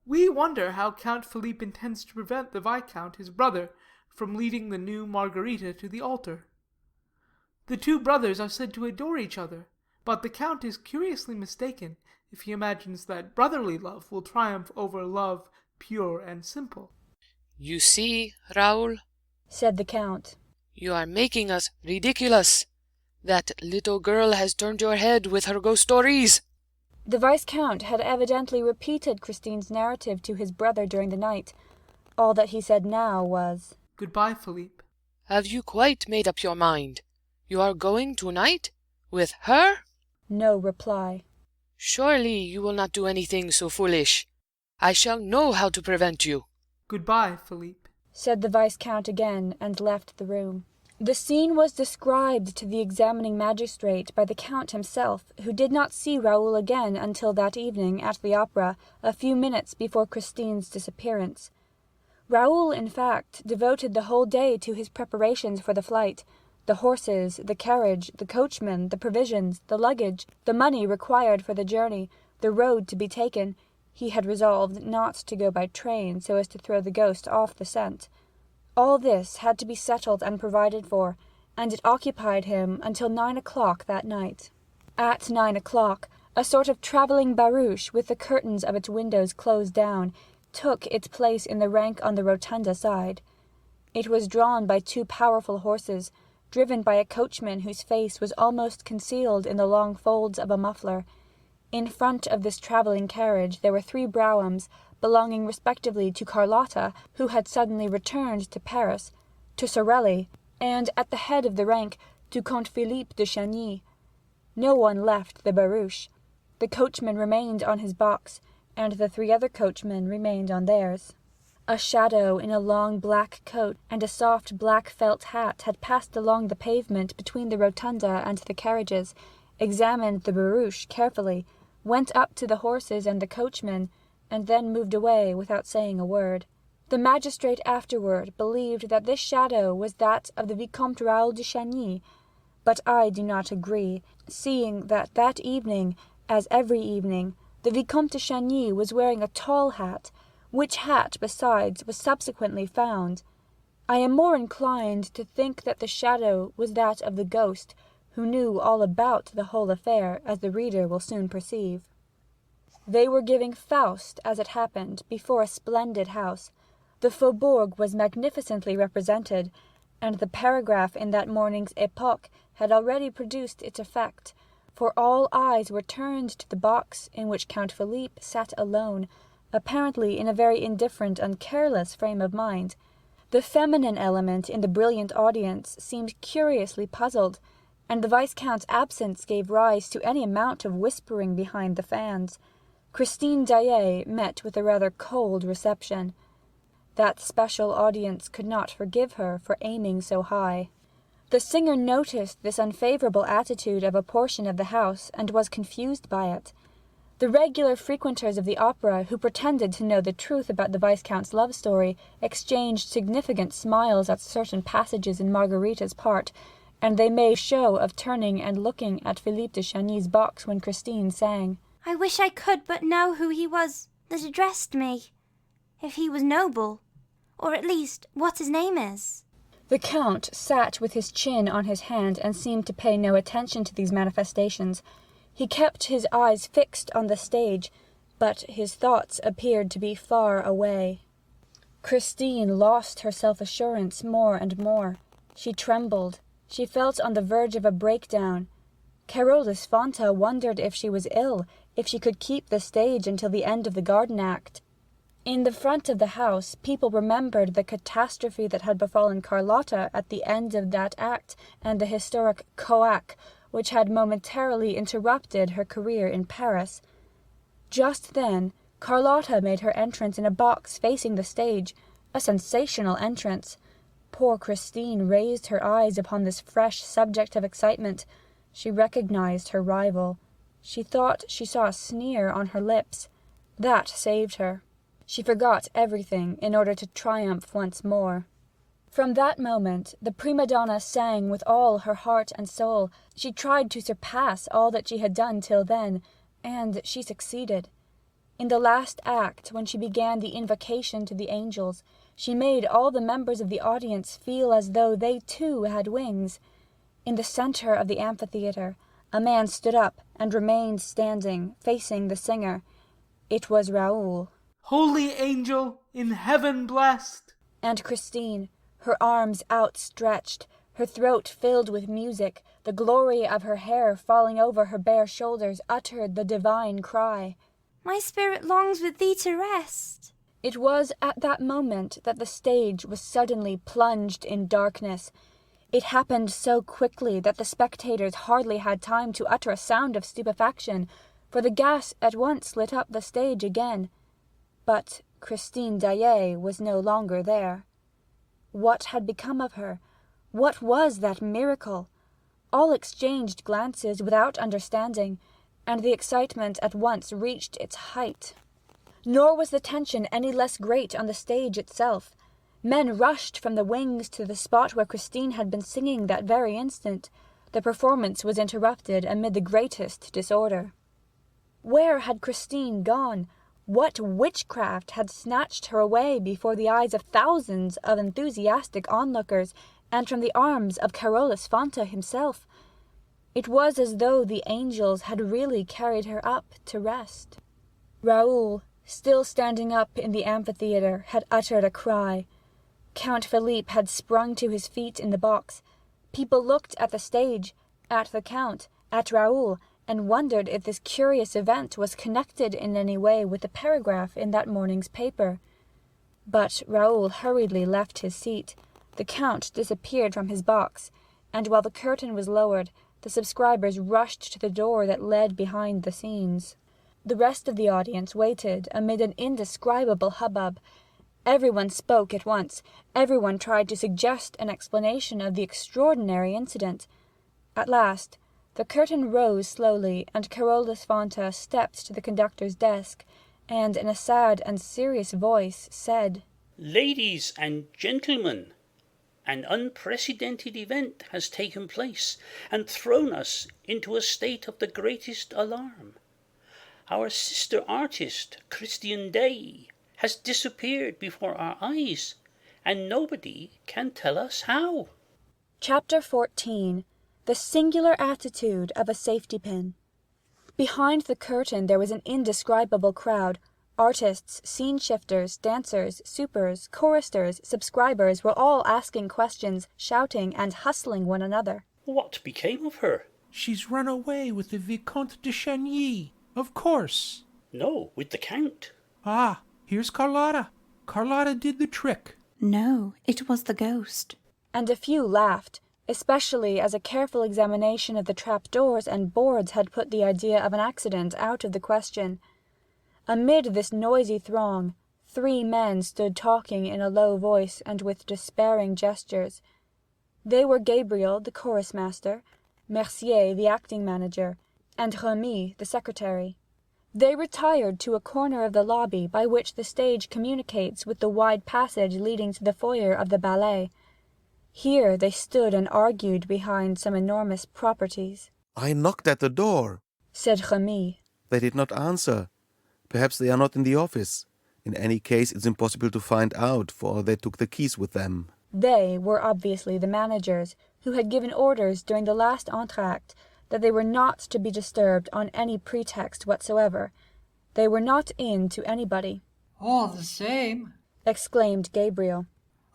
we wonder how Count Philippe intends to prevent the Viscount, his brother, from leading the new Margarita to the altar. The two brothers are said to adore each other, but the Count is curiously mistaken if he imagines that brotherly love will triumph over love pure and simple." "You see, Raoul," said the Count, "you are making us ridiculous. That little girl has turned your head with her ghost stories." The Viscount had evidently repeated Christine's narrative to his brother during the night. All that he said now was, "Goodbye, Philippe." "Have you quite made up your mind? You are going tonight? With her?" No reply. "Surely you will not do anything so foolish. I shall know how to prevent you." "Goodbye, Philippe," said the Viscount again, and left the room. The scene was described to the examining magistrate by the Count himself, who did not see Raoul again until that evening at the opera, a few minutes before Christine's disappearance. Raoul, in fact, devoted the whole day to his preparations for the flight. The horses, the carriage, the coachman, the provisions, the luggage, the money required for the journey, the road to be taken. He had resolved not to go by train, so as to throw the ghost off the scent. All this had to be settled and provided for, and it occupied him until 9 o'clock that night. At 9 o'clock, a sort of travelling barouche, with the curtains of its windows closed down, took its place in the rank on the rotunda side. It was drawn by two powerful horses, driven by a coachman whose face was almost concealed in the long folds of a muffler. In front of this travelling carriage there were 3 broughams, belonging respectively to Carlotta, who had suddenly returned to Paris, to Sorelli, and, at the head of the rank, to Comte Philippe de Chagny. No one left the barouche. The coachman remained on his box, and the 3 other coachmen remained on theirs. A shadow in a long black coat and a soft black felt hat had passed along the pavement between the rotunda and the carriages, examined the barouche carefully, went up to the horses and the coachman, and then moved away without saying a word. The magistrate afterward believed that this shadow was that of the Vicomte Raoul de Chagny, but I do not agree, seeing that that evening, as every evening, the Vicomte de Chagny was wearing a tall hat, which hat, besides, was subsequently found. I am more inclined to think that the shadow was that of the ghost, who knew all about the whole affair, as the reader will soon perceive. They were giving Faust, as it happened, before a splendid house. The Faubourg was magnificently represented, and the paragraph in that morning's Époque had already produced its effect, for all eyes were turned to the box in which Count Philippe sat alone, apparently in a very indifferent and careless frame of mind. The feminine element in the brilliant audience seemed curiously puzzled, and the Viscount's absence gave rise to any amount of whispering behind the fans. Christine Daaé met with a rather cold reception. That special audience could not forgive her for aiming so high. The singer noticed this unfavourable attitude of a portion of the house and was confused by it. The regular frequenters of the opera who pretended to know the truth about the Viscount's love story exchanged significant smiles at certain passages in Margarita's part, and they made show of turning and looking at Philippe de Chagny's box when Christine sang. I wish I could but know who he was that addressed me. If he was noble, or at least what his name is. The Count sat with his chin on his hand and seemed to pay no attention to these manifestations. He kept his eyes fixed on the stage, but his thoughts appeared to be far away. Christine lost her self-assurance more and more. She trembled. She felt on the verge of a breakdown. Carolus Fanta wondered if she was ill, if she could keep the stage until the end of the garden act. In the front of the house, people remembered the catastrophe that had befallen Carlotta at the end of that act, and the historic coac, which had momentarily interrupted her career in Paris. Just then, Carlotta made her entrance in a box facing the stage, a sensational entrance. Poor Christine raised her eyes upon this fresh subject of excitement. She recognized her rival. She thought she saw a sneer on her lips. That saved her. She forgot everything in order to triumph once more. From that moment, the prima donna sang with all her heart and soul. She tried to surpass all that she had done till then, and she succeeded. In the last act, when she began the invocation to the angels, she made all the members of the audience feel as though they too had wings. In the center of the amphitheatre, a man stood up and remained standing, facing the singer. It was Raoul. Holy angel, in heaven blessed. And Christine, her arms outstretched, her throat filled with music, the glory of her hair falling over her bare shoulders, uttered the divine cry. My spirit longs with thee to rest. It was at that moment that the stage was suddenly plunged in darkness. It happened so quickly that the spectators hardly had time to utter a sound of stupefaction, for the gas at once lit up the stage again. But Christine Daaé was no longer there. What had become of her? What was that miracle? All exchanged glances without understanding, and the excitement at once reached its height. Nor was the tension any less great on the stage itself. Men rushed from the wings to the spot where Christine had been singing that very instant. The performance was interrupted amid the greatest disorder. Where had Christine gone? What witchcraft had snatched her away before the eyes of thousands of enthusiastic onlookers, and from the arms of Carolus Fanta himself? It was as though the angels had really carried her up to rest. Raoul, still standing up in the amphitheatre, had uttered a cry. Count Philippe had sprung to his feet in the box. People looked at the stage, at the Count, at Raoul, and wondered if this curious event was connected in any way with the paragraph in that morning's paper. But Raoul hurriedly left his seat. The Count disappeared from his box, and while the curtain was lowered, the subscribers rushed to the door that led behind the scenes. The rest of the audience waited amid an indescribable hubbub. Everyone spoke at once. Everyone tried to suggest an explanation of the extraordinary incident. At last, the curtain rose slowly, and Carolus Fanta stepped to the conductor's desk, and in a sad and serious voice said, Ladies and gentlemen, an unprecedented event has taken place and thrown us into a state of the greatest alarm. Our sister artist, Christine Daaé, has disappeared before our eyes, and nobody can tell us how. Chapter 14. The singular attitude of a safety pin. Behind the curtain there was an indescribable crowd. Artists, scene shifters, dancers, supers, choristers, subscribers were all asking questions, shouting and hustling one another. What became of her? She's run away with the Vicomte de Chagny, of course. No, with the Count. Ah, here's Carlotta. Carlotta did the trick. No, it was the ghost. And a few laughed, especially as a careful examination of the trap-doors and boards had put the idea of an accident out of the question. Amid this noisy throng, 3 men stood talking in a low voice and with despairing gestures. They were Gabriel, the chorus-master, Mercier, the acting manager, and Remy, the secretary. They retired to a corner of the lobby by which the stage communicates with the wide passage leading to the foyer of the ballet. Here they stood and argued behind some enormous properties. I knocked at the door, said Remy. They did not answer. Perhaps they are not in the office. In any case, it's impossible to find out, for they took the keys with them. They were obviously the managers, who had given orders during the last entr'acte that they were not to be disturbed on any pretext whatsoever. They were not in to anybody. All the same, exclaimed Gabriel.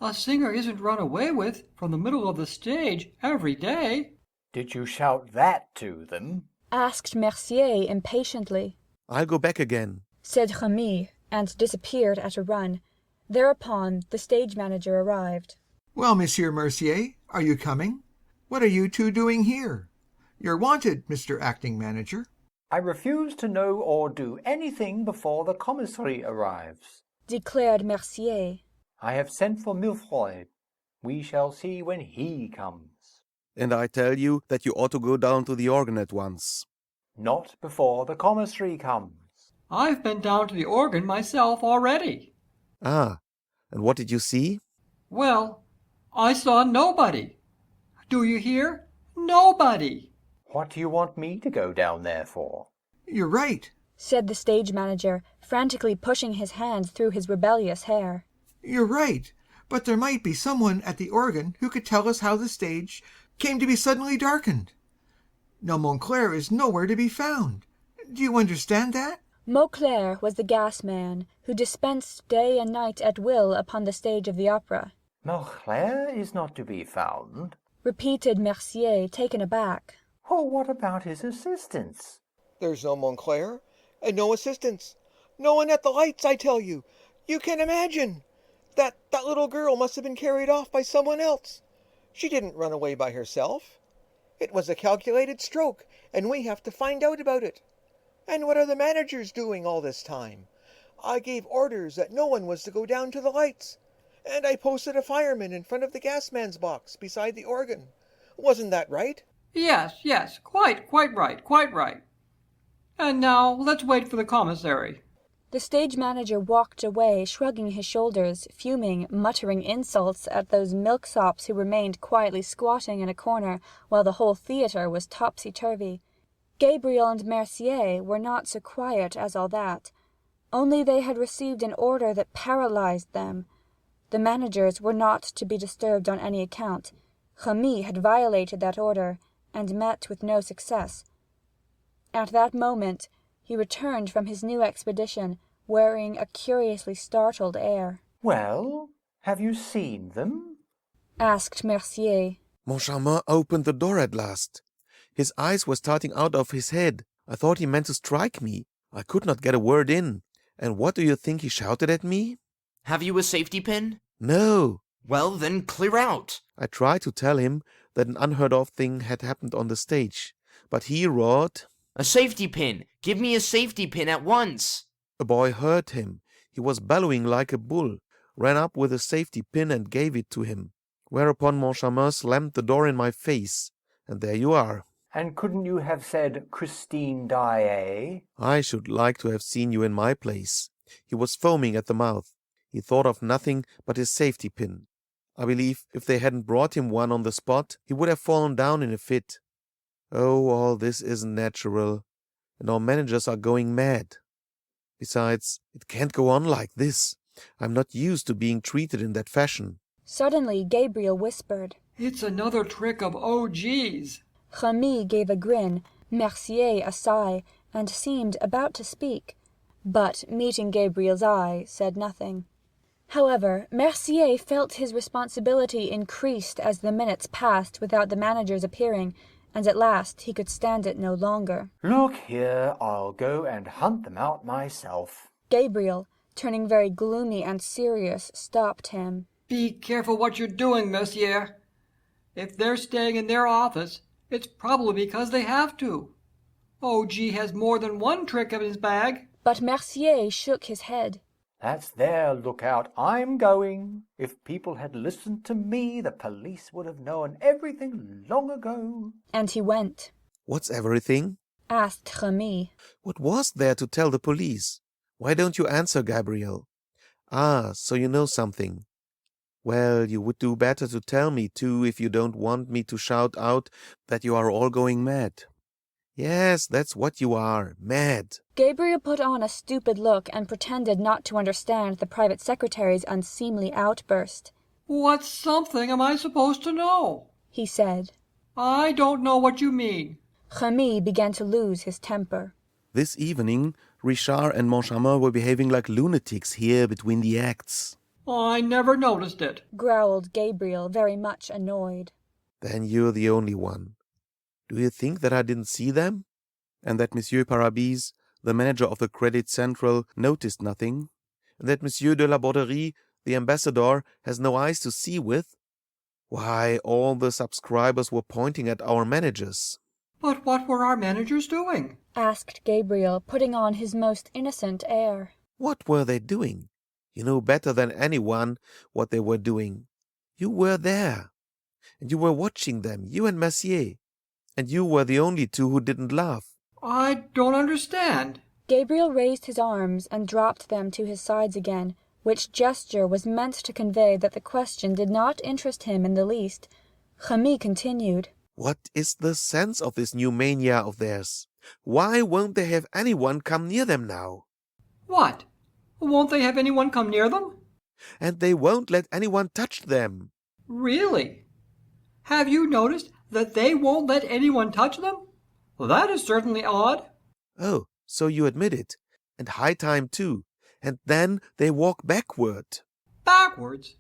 A singer isn't run away with from the middle of the stage every day. Did you shout that to them? Asked Mercier impatiently. I'll go back again, said Remy, and disappeared at a run. Thereupon the stage manager arrived. Well, Monsieur Mercier, are you coming? What are you 2 doing here? You're wanted, Mr. Acting Manager. I refuse to know or do anything before the commissary arrives, declared Mercier. I have sent for Milfroy. We shall see when he comes. And I tell you that you ought to go down to the organ at once. Not before the commissary comes. I've been down to the organ myself already. Ah, and what did you see? Well, I saw nobody. Do you hear? Nobody. What do you want me to go down there for? You're right, said the stage manager, frantically pushing his hand through his rebellious hair. You're right, but there might be someone at the organ who could tell us how the stage came to be suddenly darkened. Now Montclair is nowhere to be found. Do you understand that? Mauclair was the gas man, who dispensed day and night at will upon the stage of the opera. Mauclair is not to be found, repeated Mercier, taken aback. Oh, what about his assistants? There's no Montclair, and no assistants. No one at the lights, I tell you. You can imagine. That little girl must have been carried off by someone else. She didn't run away by herself. It was a calculated stroke, and we have to find out about it. And what are the managers doing all this time? I gave orders that no one was to go down to the lights, and I posted a fireman in front of the gas man's box beside the organ. Wasn't that right? Yes, quite right. And now let's wait for the commissary. The stage manager walked away, shrugging his shoulders, fuming, muttering insults at those milksops who remained quietly squatting in a corner while the whole theatre was topsy-turvy. Gabriel and Mercier were not so quiet as all that. Only they had received an order that paralyzed them. The managers were not to be disturbed on any account. Remy had violated that order, and met with no success. At that moment he returned from his new expedition, wearing a curiously startled air. Well, have you seen them? Asked Mercier. Moncharmin opened the door at last. His eyes were starting out of his head. I thought he meant to strike me. I could not get a word in. And what do you think he shouted at me? Have you a safety pin? No. Well, then clear out. I tried to tell him that an unheard-of thing had happened on the stage, but he roared, A safety pin! Give me a safety pin at once! A boy heard him. He was bellowing like a bull, ran up with a safety pin and gave it to him. Whereupon Moncharmin slammed the door in my face, and there you are. And couldn't you have said Christine Daaé? I should like to have seen you in my place. He was foaming at the mouth. He thought of nothing but his safety pin. I believe if they hadn't brought him one on the spot, he would have fallen down in a fit. Oh, all this isn't natural, and our managers are going mad. Besides, it can't go on like this. I'm not used to being treated in that fashion. Suddenly Gabriel whispered, It's another trick of OG's. Remy gave a grin, Mercier a sigh, and seemed about to speak, but, meeting Gabriel's eye, said nothing. However, Mercier felt his responsibility increased as the minutes passed without the managers appearing, and at last he could stand it no longer. Look here, I'll go and hunt them out myself. Gabriel, turning very gloomy and serious, stopped him. Be careful what you're doing, monsieur. If they're staying in their office, it's probably because they have to. O.G. has more than one trick in his bag. But Mercier shook his head. That's their lookout. I'm going. If people had listened to me, the police would have known everything long ago. And he went. What's everything? Asked Remy. What was there to tell the police? Why don't you answer, Gabriel? Ah, so you know something. Well, you would do better to tell me, too, if you don't want me to shout out that you are all going mad. Yes, that's what you are, mad. Gabriel put on a stupid look and pretended not to understand the private secretary's unseemly outburst. What something am I supposed to know? He said. I don't know what you mean. Remy began to lose his temper. This evening, Richard and Moncharmin were behaving like lunatics here between the acts. I never noticed it, growled Gabriel, very much annoyed. Then you're the only one. Do you think that I didn't see them? And that Monsieur Parabis, the manager of the Credit Central, noticed nothing? And that Monsieur de la Borderie, the ambassador, has no eyes to see with? Why, all the subscribers were pointing at our managers. But what were our managers doing? Asked Gabriel, putting on his most innocent air. What were they doing? You know better than anyone what they were doing. You were there. And you were watching them, you and Mercier. And you were the only two who didn't laugh. I don't understand. Gabriel raised his arms and dropped them to his sides again, which gesture was meant to convey that the question did not interest him in the least. Remy continued. What is the sense of this new mania of theirs? Why won't they have anyone come near them now? What? Won't they have anyone come near them? And they won't let anyone touch them. Really? Have you noticed that they won't let anyone touch them? Well, that is certainly odd. Oh, so you admit it. And high time, too. And then they walk backward. Backwards?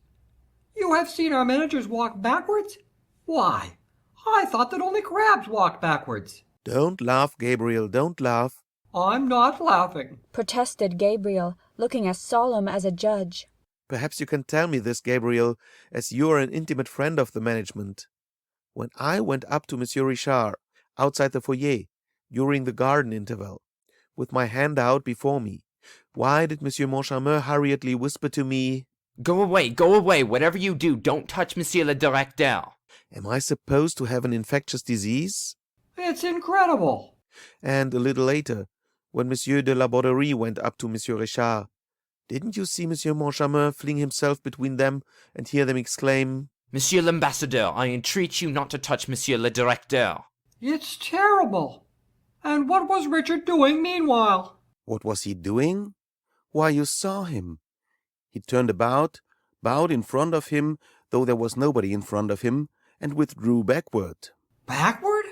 You have seen our managers walk backwards? Why, I thought that only crabs walked backwards. Don't laugh, Gabriel, don't laugh. I'm not laughing, protested Gabriel, looking as solemn as a judge. Perhaps you can tell me this, Gabriel, as you are an intimate friend of the management. When I went up to Monsieur Richard, outside the foyer, during the garden interval, with my hand out before me, why did Monsieur Moncharmin hurriedly whisper to me, Go away, whatever you do, don't touch Monsieur le Directeur. Am I supposed to have an infectious disease? It's incredible. And a little later, when Monsieur de la Borderie went up to Monsieur Richard, didn't you see Monsieur Moncharmin fling himself between them and hear them exclaim, Monsieur l'Ambassadeur, I entreat you not to touch Monsieur le Directeur. It's terrible. And what was Richard doing meanwhile? What was he doing? Why, you saw him. He turned about, bowed in front of him, though there was nobody in front of him, and withdrew backward. Backward?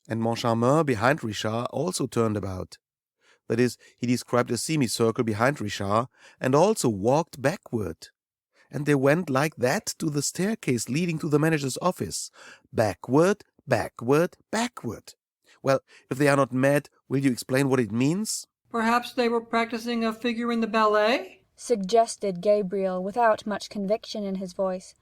And Moncharmin, behind Richard, also turned about. That is, he described a semicircle behind Richard, and also walked backward. And they went like that to the staircase leading to the manager's office. Backward, backward, backward. Well, if they are not mad, will you explain what it means? Perhaps they were practicing a figure in the ballet? Suggested Gabriel, without much conviction in his voice.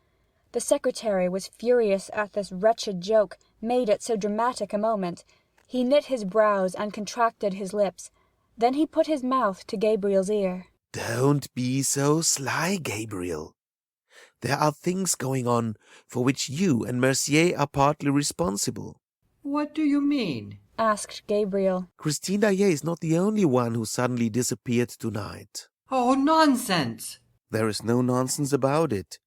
The secretary was furious at this wretched joke, made at so dramatic a moment. He knit his brows and contracted his lips. Then he put his mouth to Gabriel's ear. Don't be so sly, Gabriel. There are things going on for which you and Mercier are partly responsible. What do you mean? Asked Gabriel. Christine Daaé is not the only one who suddenly disappeared tonight. Oh, nonsense! There is no nonsense about it.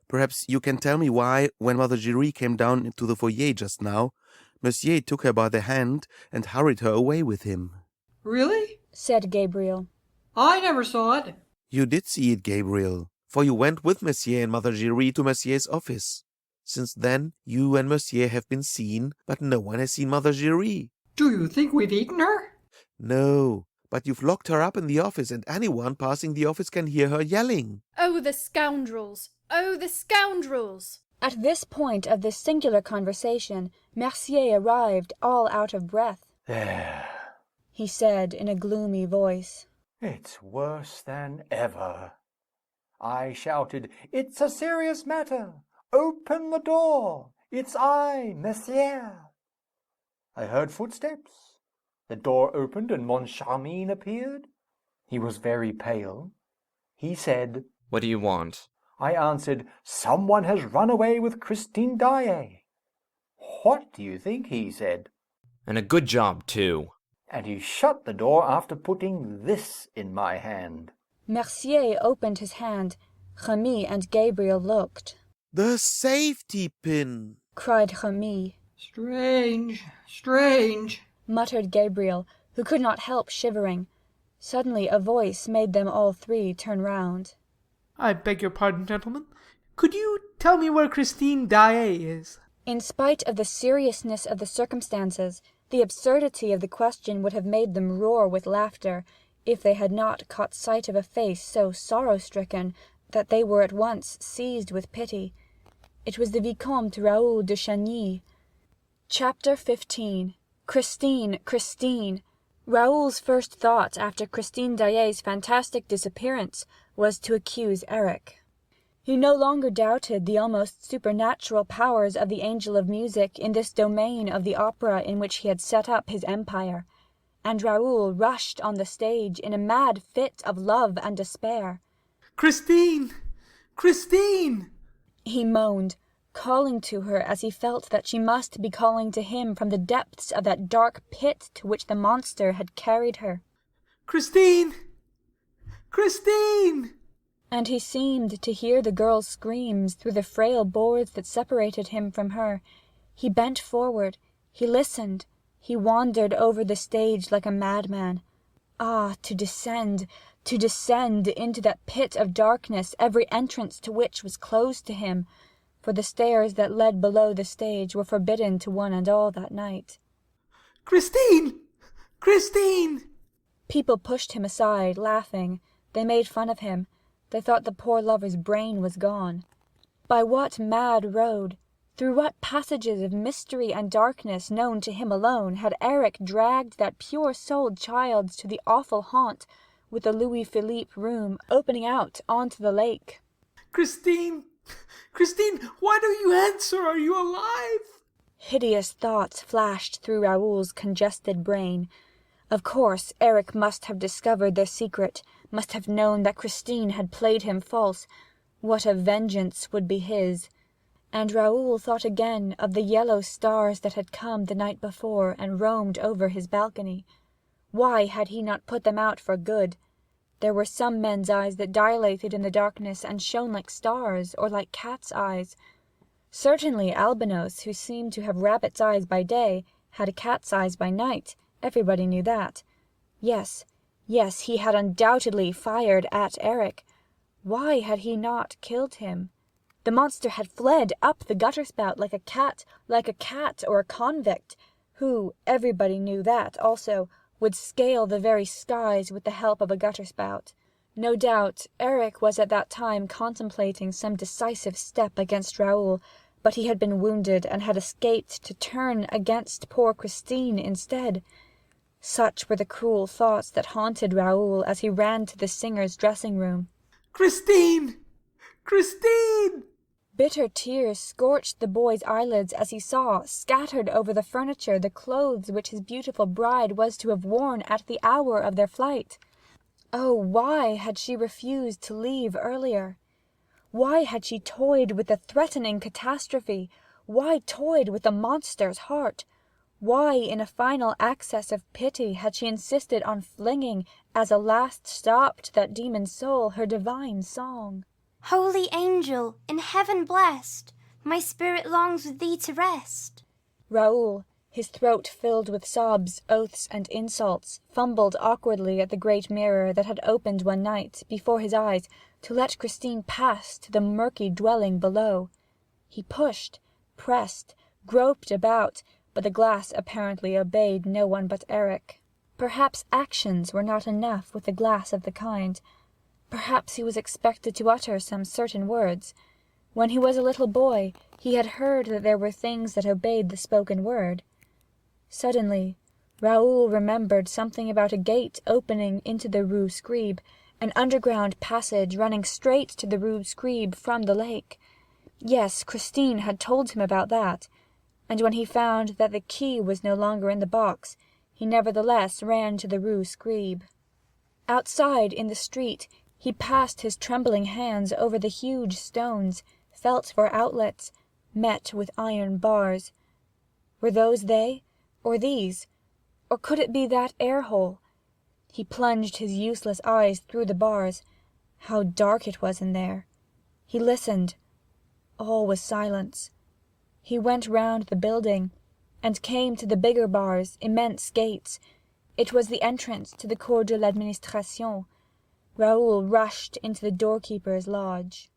Perhaps you can tell me why, when Mother Giry came down into the foyer just now, Mercier took her by the hand and hurried her away with him. Really? Said Gabriel. I never saw it. You did see it, Gabriel, for you went with Mercier and Mother Giry to Mercier's office. Since then, you and Mercier have been seen, but no one has seen Mother Giry. Do you think we've eaten her? No, but you've locked her up in the office, and anyone passing the office can hear her yelling. Oh, the scoundrels! Oh, the scoundrels! At this point of this singular conversation, Mercier arrived, all out of breath. There. He said in a gloomy voice. It's worse than ever. I shouted, "It's a serious matter! Open the door! It's I, Monsieur!" I heard footsteps. The door opened, and Moncharmin appeared. He was very pale. He said, "What do you want?" I answered, "Someone has run away with Christine Daaé." "What do you think?" he said. "And a good job, too." And he shut the door after putting this in my hand. Mercier opened his hand. Remy and Gabriel looked. "The safety pin!" cried Remy. "Strange, strange," muttered Gabriel, who could not help shivering. Suddenly a voice made them all three turn round. "I beg your pardon, gentlemen. Could you tell me where Christine Daaé is?" In spite of the seriousness of the circumstances, the absurdity of the question would have made them roar with laughter, if they had not caught sight of a face so sorrow-stricken that they were at once seized with pity. It was the Vicomte Raoul de Chagny. Chapter 15. Christine, Christine! Raoul's first thought after Christine Daaé's fantastic disappearance was to accuse Erik. He no longer doubted the almost supernatural powers of the angel of music in this domain of the opera in which he had set up his empire, and Raoul rushed on the stage in a mad fit of love and despair. "Christine! Christine!" he moaned, calling to her as he felt that she must be calling to him from the depths of that dark pit to which the monster had carried her. "Christine! Christine!" And he seemed to hear the girl's screams through the frail boards that separated him from her. He bent forward, he listened, he wandered over the stage like a madman. Ah, to descend into that pit of darkness, every entrance to which was closed to him, for the stairs that led below the stage were forbidden to one and all that night. "Christine! Christine!" People pushed him aside, laughing. They made fun of him. They thought the poor lover's brain was gone. By what mad road, through what passages of mystery and darkness known to him alone, had Erik dragged that pure-souled child to the awful haunt with the Louis Philippe room opening out onto the lake? "Christine! Christine, why don't you answer? Are you alive?" Hideous thoughts flashed through Raoul's congested brain. Of course, Erik must have discovered their secret, must have known that Christine had played him false. What a vengeance would be his! And Raoul thought again of the yellow stars that had come the night before and roamed over his balcony. Why had he not put them out for good? There were some men's eyes that dilated in the darkness and shone like stars, or like cat's eyes. Certainly Albinos, who seemed to have rabbit's eyes by day, had a cat's eyes by night. Everybody knew that. Yes, he had undoubtedly fired at Erik. Why had he not killed him? The monster had fled up the gutter spout like a cat or a convict, who, everybody knew that also, would scale the very skies with the help of a gutter spout. No doubt Erik was at that time contemplating some decisive step against Raoul, but he had been wounded and had escaped to turn against poor Christine instead. Such were the cruel thoughts that haunted Raoul as he ran to the singer's dressing-room. "Christine! Christine!" Bitter tears scorched the boy's eyelids as he saw, scattered over the furniture, the clothes which his beautiful bride was to have worn at the hour of their flight. Oh, why had she refused to leave earlier? Why had she toyed with the threatening catastrophe? Why toyed with the monster's heart? Why, in a final access of pity, had she insisted on flinging, as a last stop to that demon's soul, her divine song? Holy angel, in heaven blessed, my spirit longs with thee to rest. Raoul, his throat filled with sobs, oaths, and insults, fumbled awkwardly at the great mirror that had opened one night, before his eyes, to let Christine pass to the murky dwelling below. He pushed, pressed, groped about, but the glass apparently obeyed no one but Erik. Perhaps actions were not enough with a glass of the kind. Perhaps he was expected to utter some certain words. When he was a little boy, he had heard that there were things that obeyed the spoken word. Suddenly, Raoul remembered something about a gate opening into the Rue Scribe, an underground passage running straight to the Rue Scribe from the lake. Yes, Christine had told him about that, and when he found that the key was no longer in the box, he nevertheless ran to the Rue Scribe. Outside, in the street, he passed his trembling hands over the huge stones, felt for outlets, met with iron bars. Were those they, or these? Or could it be that air-hole? He plunged his useless eyes through the bars. How dark it was in there! He listened. All was silence. He went round the building, and came to the bigger bars, immense gates. It was the entrance to the Cour de l'Administration. Raoul rushed into the doorkeeper's lodge.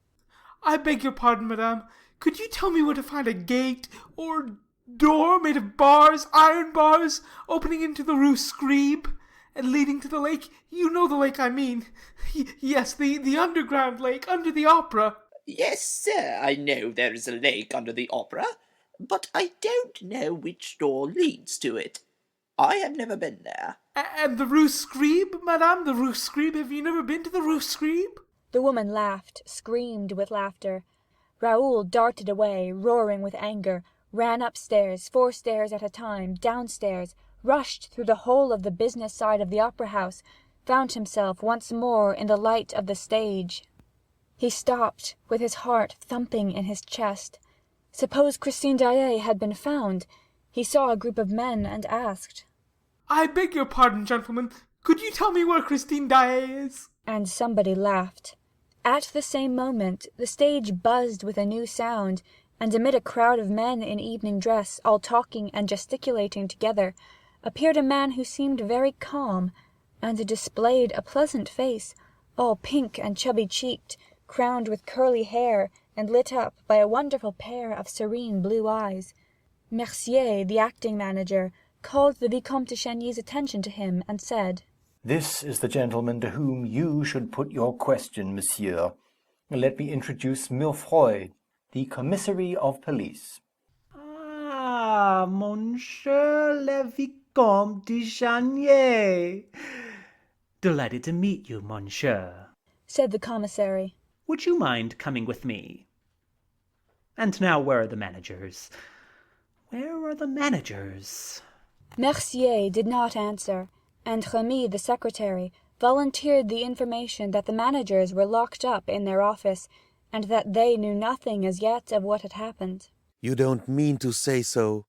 I beg your pardon, madame. Could you tell me where to find a gate or door made of bars, iron bars, opening into the Rue Scribe and leading to the lake? You know the lake I mean. Yes, the underground lake under the opera. Yes, sir, I know there is a lake under the opera, but I don't know which door leads to it. I have never been there. And the Rue Scribe, madame? The Rue Scribe? Have you never been to the Rue Scribe? The woman laughed, screamed with laughter. Raoul darted away, roaring with anger, ran upstairs, 4 stairs at a time, downstairs, rushed through the whole of the business side of the opera-house, found himself once more in the light of the stage. He stopped, with his heart thumping in his chest. Suppose Christine Daaé had been found? He saw a group of men and asked, I beg your pardon, gentlemen. Could you tell me where Christine Daaé is? And somebody laughed. At the same moment, the stage buzzed with a new sound, and amid a crowd of men in evening dress, all talking and gesticulating together, appeared a man who seemed very calm, and displayed a pleasant face, all pink and chubby-cheeked, crowned with curly hair, and lit up by a wonderful pair of serene blue eyes. Mercier, the acting manager, called the Vicomte de Chagny's attention to him, and said, This is the gentleman to whom you should put your question, monsieur. Let me introduce Millefroy, the commissary of police. Ah, Monsieur le Vicomte de Chagny. Delighted to meet you, monsieur, said the commissary. Would you mind coming with me? And now, where are the managers? Where are the managers? Mercier did not answer, and Remy, the secretary, volunteered the information that the managers were locked up in their office, and that they knew nothing as yet of what had happened. You don't mean to say so.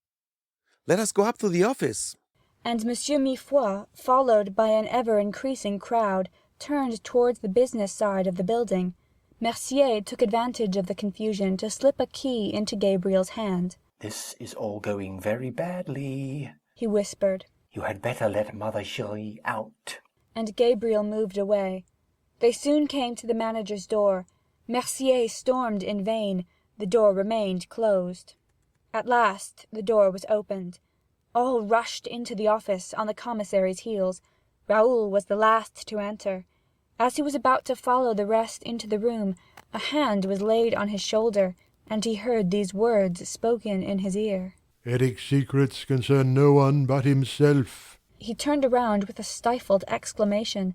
Let us go up to the office. And Monsieur Mifroid, followed by an ever-increasing crowd, turned towards the business side of the building. Mercier took advantage of the confusion to slip a key into Gabriel's hand. This is all going very badly, he whispered. You had better let Mother Chérie out. And Gabriel moved away. They soon came to the manager's door. Mercier stormed in vain. The door remained closed. At last the door was opened. All rushed into the office on the commissary's heels. Raoul was the last to enter. As he was about to follow the rest into the room, a hand was laid on his shoulder, and he heard these words spoken in his ear. Erik's secrets concern no one but himself. He turned around with a stifled exclamation.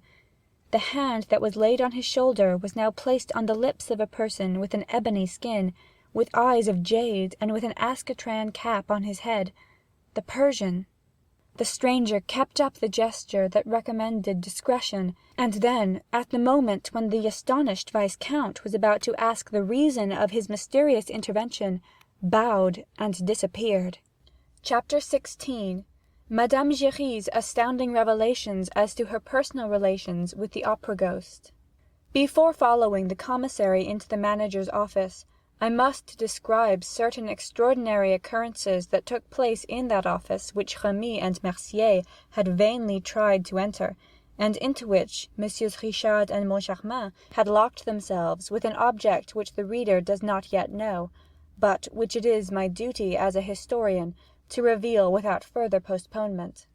The hand that was laid on his shoulder was now placed on the lips of a person with an ebony skin, with eyes of jade, and with an ascatran cap on his head. The Persian. The stranger kept up the gesture that recommended discretion, and then, at the moment when the astonished Viscount was about to ask the reason of his mysterious intervention, bowed and disappeared. Chapter 16. Madame Giry's astounding revelations as to her personal relations with the opera ghost. Before following the commissary into the manager's office, I must describe certain extraordinary occurrences that took place in that office which Remy and Mercier had vainly tried to enter, and into which Messieurs Richard and Moncharmin had locked themselves with an object which the reader does not yet know, but which it is my duty as a historian to reveal without further postponement.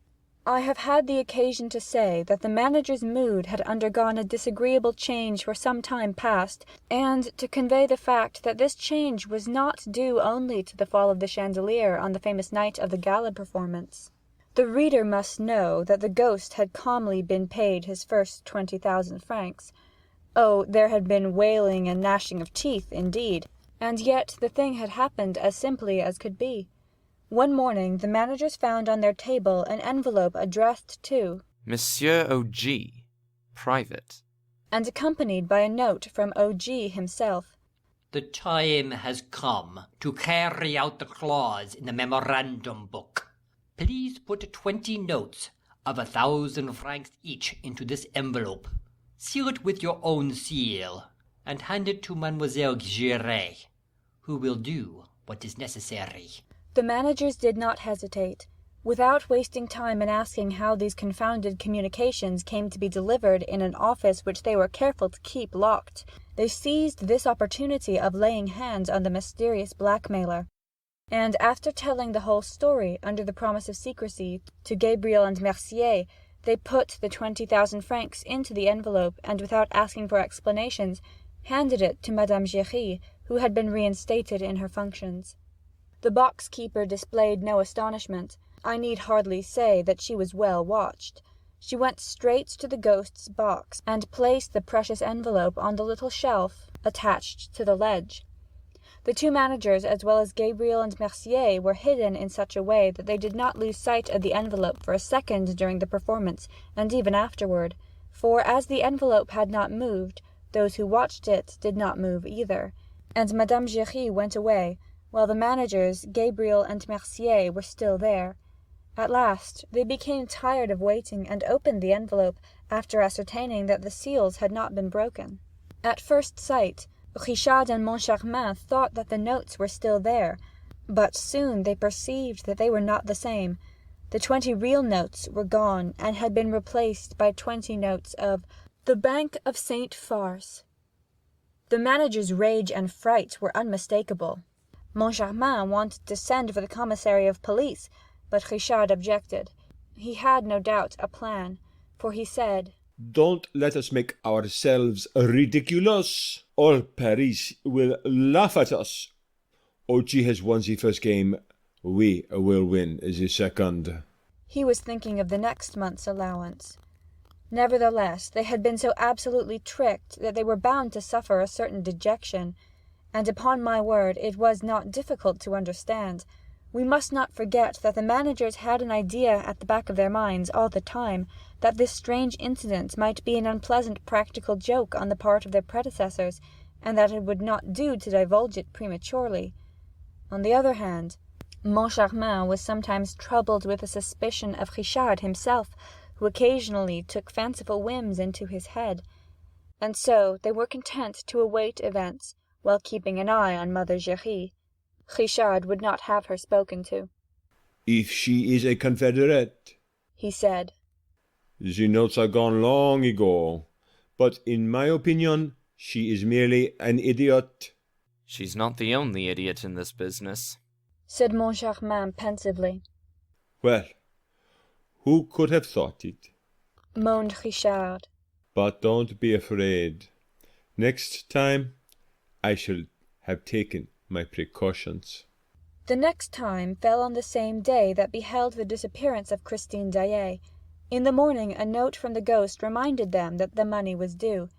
I have had the occasion to say that the manager's mood had undergone a disagreeable change for some time past, and to convey the fact that this change was not due only to the fall of the chandelier on the famous night of the gala performance. The reader must know that the ghost had calmly been paid his first 20,000 francs. Oh, there had been wailing and gnashing of teeth, indeed, and yet the thing had happened as simply as could be. One morning the managers found on their table an envelope addressed to Monsieur O.G., private, and accompanied by a note from O.G. himself. The time has come to carry out the clause in the memorandum book. Please put 20 notes of 1,000 francs each into this envelope. Seal it with your own seal, and hand it to Mademoiselle Giray, who will do what is necessary. The managers did not hesitate. Without wasting time in asking how these confounded communications came to be delivered in an office which they were careful to keep locked, they seized this opportunity of laying hands on the mysterious blackmailer. And after telling the whole story, under the promise of secrecy, to Gabriel and Mercier, they put the 20,000 francs into the envelope, and without asking for explanations, handed it to Madame Giry, who had been reinstated in her functions. The box-keeper displayed no astonishment. I need hardly say that she was well watched. She went straight to the ghost's box, and placed the precious envelope on the little shelf attached to the ledge. The two managers, as well as Gabriel and Mercier, were hidden in such a way that they did not lose sight of the envelope for a second during the performance, and even afterward, for as the envelope had not moved, those who watched it did not move either, and Madame Giry went away, while the managers, Gabriel and Mercier, were still there. At last they became tired of waiting, and opened the envelope, after ascertaining that the seals had not been broken. At first sight, Richard and Moncharmin thought that the notes were still there, but soon they perceived that they were not the same. The 20 real notes were gone, and had been replaced by 20 notes of the Bank of St. Farce. The manager's rage and fright were unmistakable. Moncharmin wanted to send for the commissary of police, but Richard objected. He had, no doubt, a plan, for he said, "Don't let us make ourselves ridiculous. All Paris will laugh at us. O.G. has won the first game. We will win the second." He was thinking of the next month's allowance. Nevertheless, they had been so absolutely tricked that they were bound to suffer a certain dejection, and upon my word it was not difficult to understand. We must not forget that the managers had an idea at the back of their minds all the time that this strange incident might be an unpleasant practical joke on the part of their predecessors, and that it would not do to divulge it prematurely. On the other hand, Moncharmin was sometimes troubled with a suspicion of Richard himself, who occasionally took fanciful whims into his head, and so they were content to await events, while keeping an eye on Mother Giry. Richard would not have her spoken to. "If she is a Confederate," he said, "the notes are gone long ago. But in my opinion, she is merely an idiot." She's not the only idiot in this business, said Moncharmin pensively. "Well, who could have thought it?" moaned Richard. "But don't be afraid. Next time I shall have taken my precautions." The next time fell on the same day that beheld the disappearance of Christine Daaé. In the morning a note from the ghost reminded them that the money was due.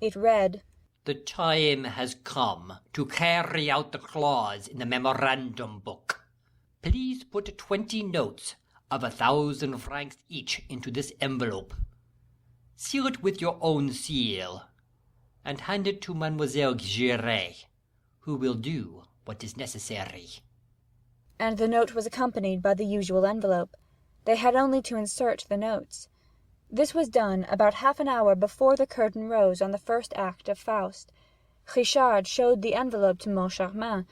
It read, "The time has come to carry out the clause in the memorandum book. Please put 20 notes of 1,000 francs each into this envelope. Seal it with your own seal, and hand it to Mademoiselle Giray, who will do what is necessary." And the note was accompanied by the usual envelope. They had only to insert the notes. This was done about half an hour before the curtain rose on the first act of Faust. Richard showed the envelope to Moncharmin.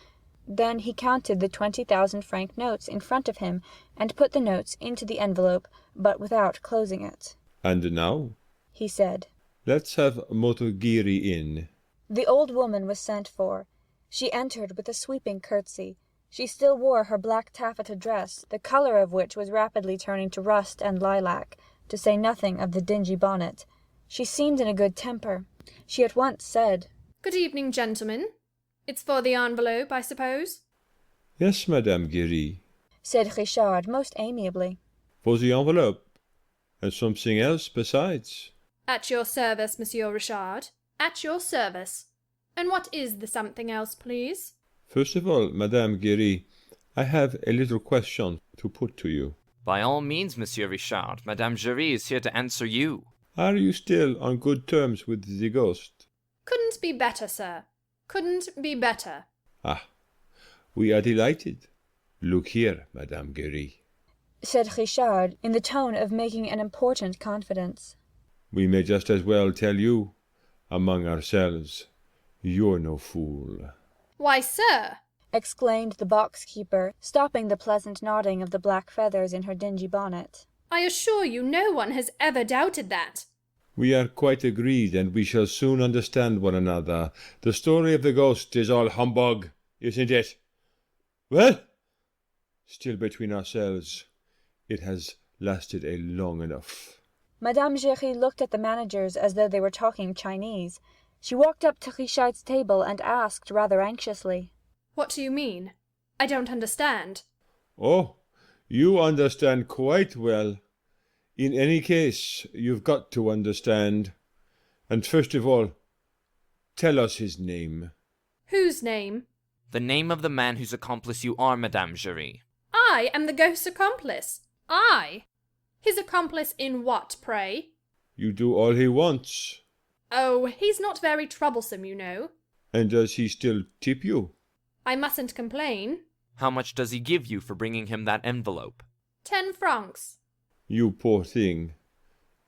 Then he counted the 20,000 franc notes in front of him, and put the notes into the envelope, but without closing it. "And now," he said, "let's have Motogiri in." The old woman was sent for. She entered with a sweeping curtsy. She still wore her black taffeta dress, the colour of which was rapidly turning to rust and lilac, to say nothing of the dingy bonnet. She seemed in a good temper. She at once said, "Good evening, gentlemen. It's for the envelope, I suppose?" "Yes, Madame Giry," said Richard most amiably. for the envelope, and something else besides. At your service, Monsieur Richard. At your service. And what is the something else, please? First of all, Madame Giry, I have a little question to put to you. By all means, Monsieur Richard. Madame Giry is here to answer you. Are you still on good terms with the ghost? Couldn't be better, sir. Couldn't be better. Ah, we are delighted. Look here, Madame Giry, said Richard, in the tone of making an important confidence. We may just as well tell you, among ourselves, you're no fool. Why, sir, exclaimed the box-keeper, stopping the pleasant nodding of the black feathers in her dingy bonnet. I assure you no one has ever doubted that. We are quite agreed, and we shall soon understand one another. The story of the ghost is all humbug, isn't it? Well, still between ourselves, it has lasted a long enough. Madame Giry looked at the managers as though they were talking Chinese. She walked up to Richard's table and asked rather anxiously, What do you mean? I don't understand. Oh, you understand quite well. In any case, you've got to understand. And first of all, tell us his name. Whose name? The name of the man whose accomplice you are, Madame Giry. I am the ghost's accomplice. I? His accomplice in what, pray? You do all he wants. Oh, he's not very troublesome, you know. And does he still tip you? I mustn't complain. How much does he give you for bringing him that envelope? 10 francs. You poor thing.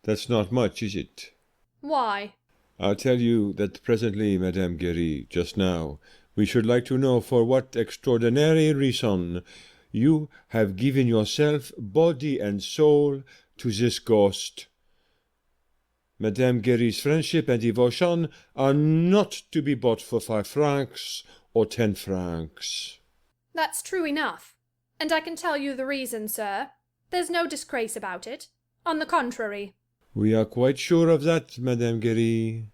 That's not much, is it? Why? I'll tell you that presently, Madame Giry, just now, we should like to know for what extraordinary reason you have given yourself, body and soul, to this ghost. Madame Giry's friendship and devotion are not to be bought for 5 francs or 10 francs. That's true enough. And I can tell you the reason, sir. There's no disgrace about it. On the contrary. We are quite sure of that, Madame Giry.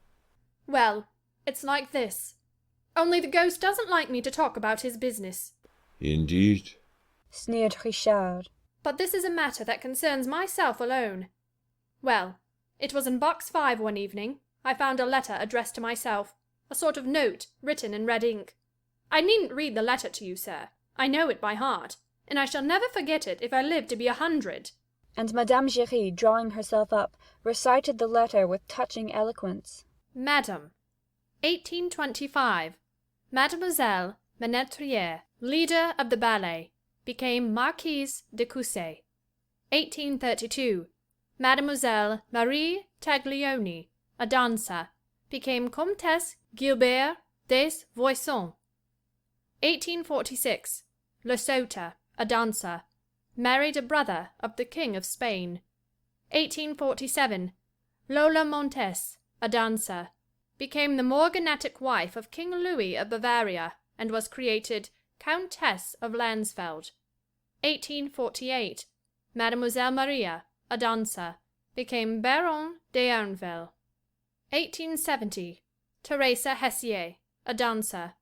Well, it's like this. Only the ghost doesn't like me to talk about his business. Indeed, sneered Richard. But this is a matter that concerns myself alone. Well, it was in box 5 one evening. I found a letter addressed to myself, a sort of note written in red ink. I needn't read the letter to you, sir. I know it by heart, and I shall never forget it if I live to be 100. And Madame Giry, drawing herself up, recited the letter with touching eloquence. Madam, 1825. Mademoiselle Menetrier, leader of the ballet, became Marquise de Cousset. 1832. Mademoiselle Marie Taglioni, a dancer, became Comtesse Gilbert des Voissons. 1846. Lesota, a dancer, married a brother of the King of Spain. 1847. Lola Montes, a dancer, became the morganatic wife of King Louis of Bavaria and was created Countess of Landsfeld. 1848. Mademoiselle Maria, a dancer, became Baronne d'Erneville. 1870. Teresa Hessier, a dancer,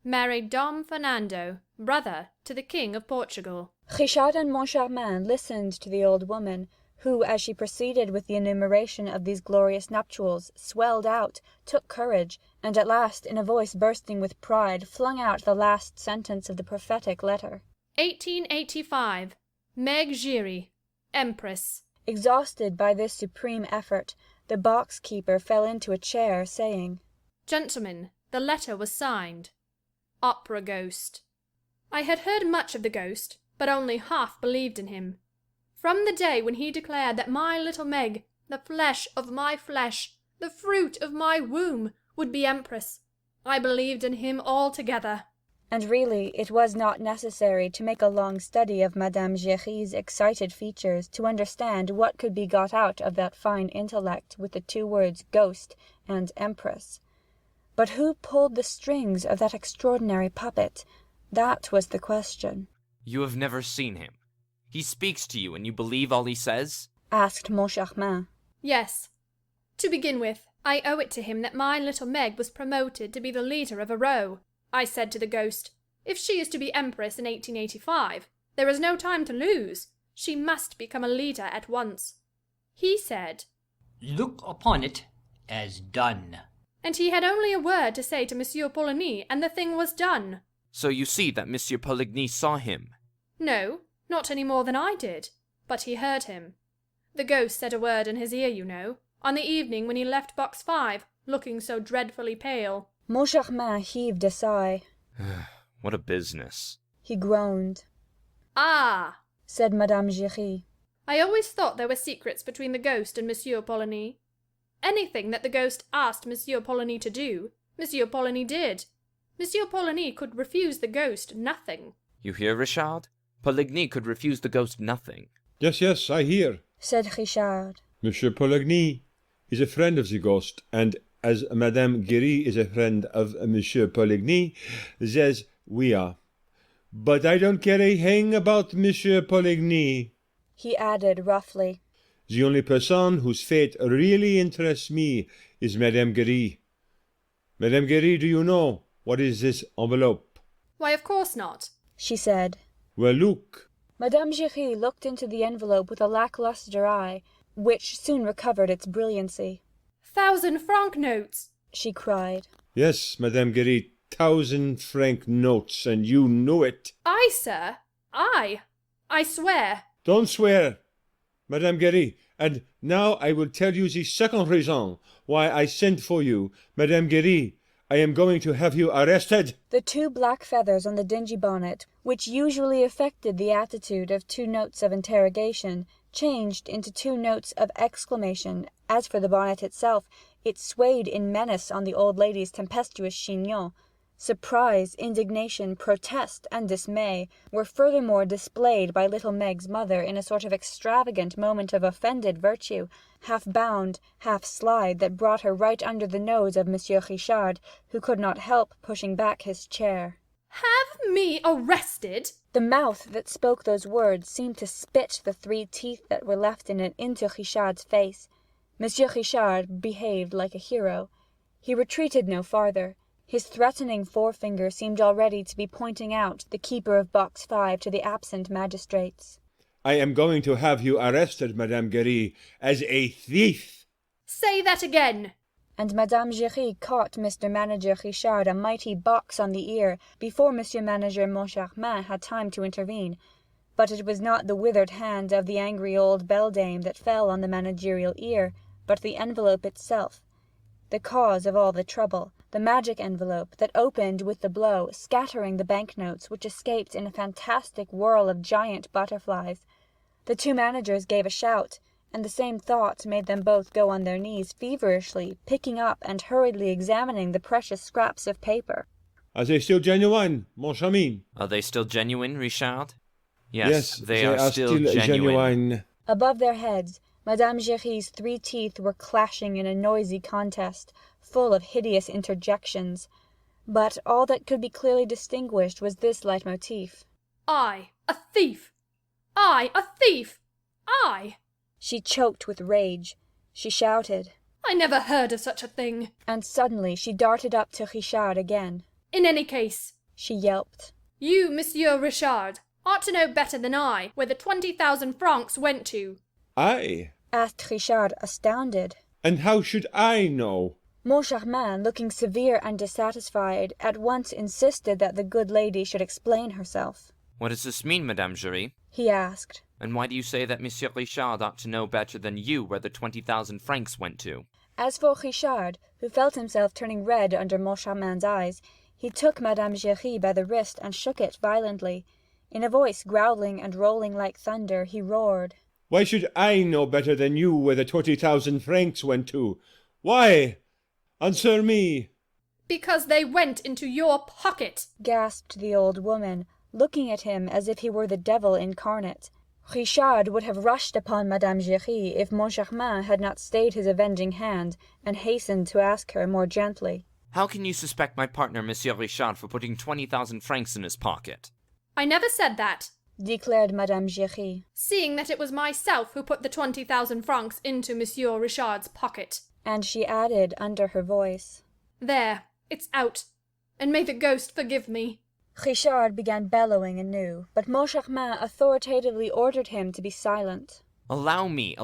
married Dom Fernando, brother to the King of Portugal. Richard and Moncharmin listened to the old woman, who, as she proceeded with the enumeration of these glorious nuptials, swelled out, took courage, and at last, in a voice bursting with pride, flung out the last sentence of the prophetic letter. 1885. Meg Giry, Empress. Exhausted by this supreme effort, the box-keeper fell into a chair, saying, Gentlemen, the letter was signed. Opera Ghost. I had heard much of the ghost, but only half believed in him. From the day when he declared that my little Meg, the flesh of my flesh, the fruit of my womb, would be empress, I believed in him altogether. And really it was not necessary to make a long study of Madame Giry's excited features to understand what could be got out of that fine intellect with the 2 words ghost and empress. But who pulled the strings of that extraordinary puppet? That was the question. You have never seen him. He speaks to you and you believe all he says? Asked Moncharmin. Yes. To begin with, I owe it to him that my little Meg was promoted to be the leader of a row. I said to the ghost, if she is to be empress in 1885, there is no time to lose. She must become a leader at once. He said, Look upon it as done. and he had only a word to say to Monsieur Poligny, and the thing was done. So you see that Monsieur Poligny saw him. No, not any more than I did, but he heard him. The ghost said a word in his ear, you know, on the evening when he left box 5, looking so dreadfully pale. Moncharmin heaved a sigh. What a business. He groaned. Ah, said Madame Giry. I always thought there were secrets between the ghost and Monsieur Poligny. Anything that the ghost asked Monsieur Poligny to do, Monsieur Poligny did. Monsieur Poligny could refuse the ghost nothing. You hear, Richard? Poligny could refuse the ghost nothing. Yes, yes, I hear. Said Richard. Monsieur Poligny is a friend of the ghost, and as Madame Giry is a friend of Monsieur Poligny, there's we are. But I don't care a hang about Monsieur Poligny. He added roughly. The only person whose fate really interests me is Madame Giry. Madame Giry, do you know what is this envelope? Why, of course not, she said. Well, look. Madame Giry looked into the envelope with a lacklustre eye, which soon recovered its brilliancy. 1,000-franc notes, she cried. Yes, Madame Giry, 1,000-franc notes, and you knew it. I, sir, I swear. Don't swear, Madame Giry. And now I will tell you the second reason why I sent for you. Madame Giry, I am going to have you arrested. The 2 black feathers on the dingy bonnet, which usually affected the attitude of 2 notes of interrogation, changed into 2 notes of exclamation. As for the bonnet itself, it swayed in menace on the old lady's tempestuous chignon. Surprise, indignation, protest, and dismay were furthermore displayed by little Meg's mother in a sort of extravagant moment of offended virtue, half bound, half slide, that brought her right under the nose of Monsieur Richard, who could not help pushing back his chair. Have me arrested? The mouth that spoke those words seemed to spit the 3 teeth that were left in it into Richard's face. Monsieur Richard behaved like a hero. He retreated no farther. His threatening forefinger seemed already to be pointing out the keeper of box 5 to the absent magistrates. I am going to have you arrested, Madame Giry, as a thief. Say that again. And Madame Giry caught Mr. Manager Richard a mighty box on the ear before Monsieur Manager Moncharmin had time to intervene. But it was not the withered hand of the angry old beldame that fell on the managerial ear, but the envelope itself. The cause of all the trouble, the magic envelope that opened with the blow, scattering the banknotes, which escaped in a fantastic whirl of giant butterflies. The 2 managers gave a shout, and the same thought made them both go on their knees feverishly, picking up and hurriedly examining the precious scraps of paper. Are they still genuine, mon chemin? Are they still genuine, Richard? Yes, they are still genuine. Above their heads, Madame Giry's 3 teeth were clashing in a noisy contest, full of hideous interjections. But all that could be clearly distinguished was this leitmotif. I, a thief! I, a thief! I! She choked with rage. She shouted. I never heard of such a thing. And suddenly she darted up to Richard again. In any case, she yelped, you, Monsieur Richard, ought to know better than I where the 20,000 francs went to. I? Asked Richard, astounded. And how should I know? Moncharmin, looking severe and dissatisfied, at once insisted that the good lady should explain herself. What does this mean, Madame Giry? He asked. And why do you say that Monsieur Richard ought to know better than you where the 20,000 francs went to? As for Richard, who felt himself turning red under Moncharmin's eyes, he took Madame Giry by the wrist and shook it violently. In a voice growling and rolling like thunder, he roared. Why should I know better than you where the 20,000 francs went to? Why? Answer me. Because they went into your pocket, gasped the old woman, looking at him as if he were the devil incarnate. Richard would have rushed upon Madame Giry if Moncharmin had not stayed his avenging hand and hastened to ask her more gently. How can you suspect my partner, Monsieur Richard, for putting 20,000 francs in his pocket? I never said that, declared Madame Giry, seeing that it was myself who put the 20,000 francs into Monsieur Richard's pocket. And she added under her voice, There, it's out, and may the ghost forgive me. Richard began bellowing anew, but Moncharmin authoritatively ordered him to be silent. Allow me.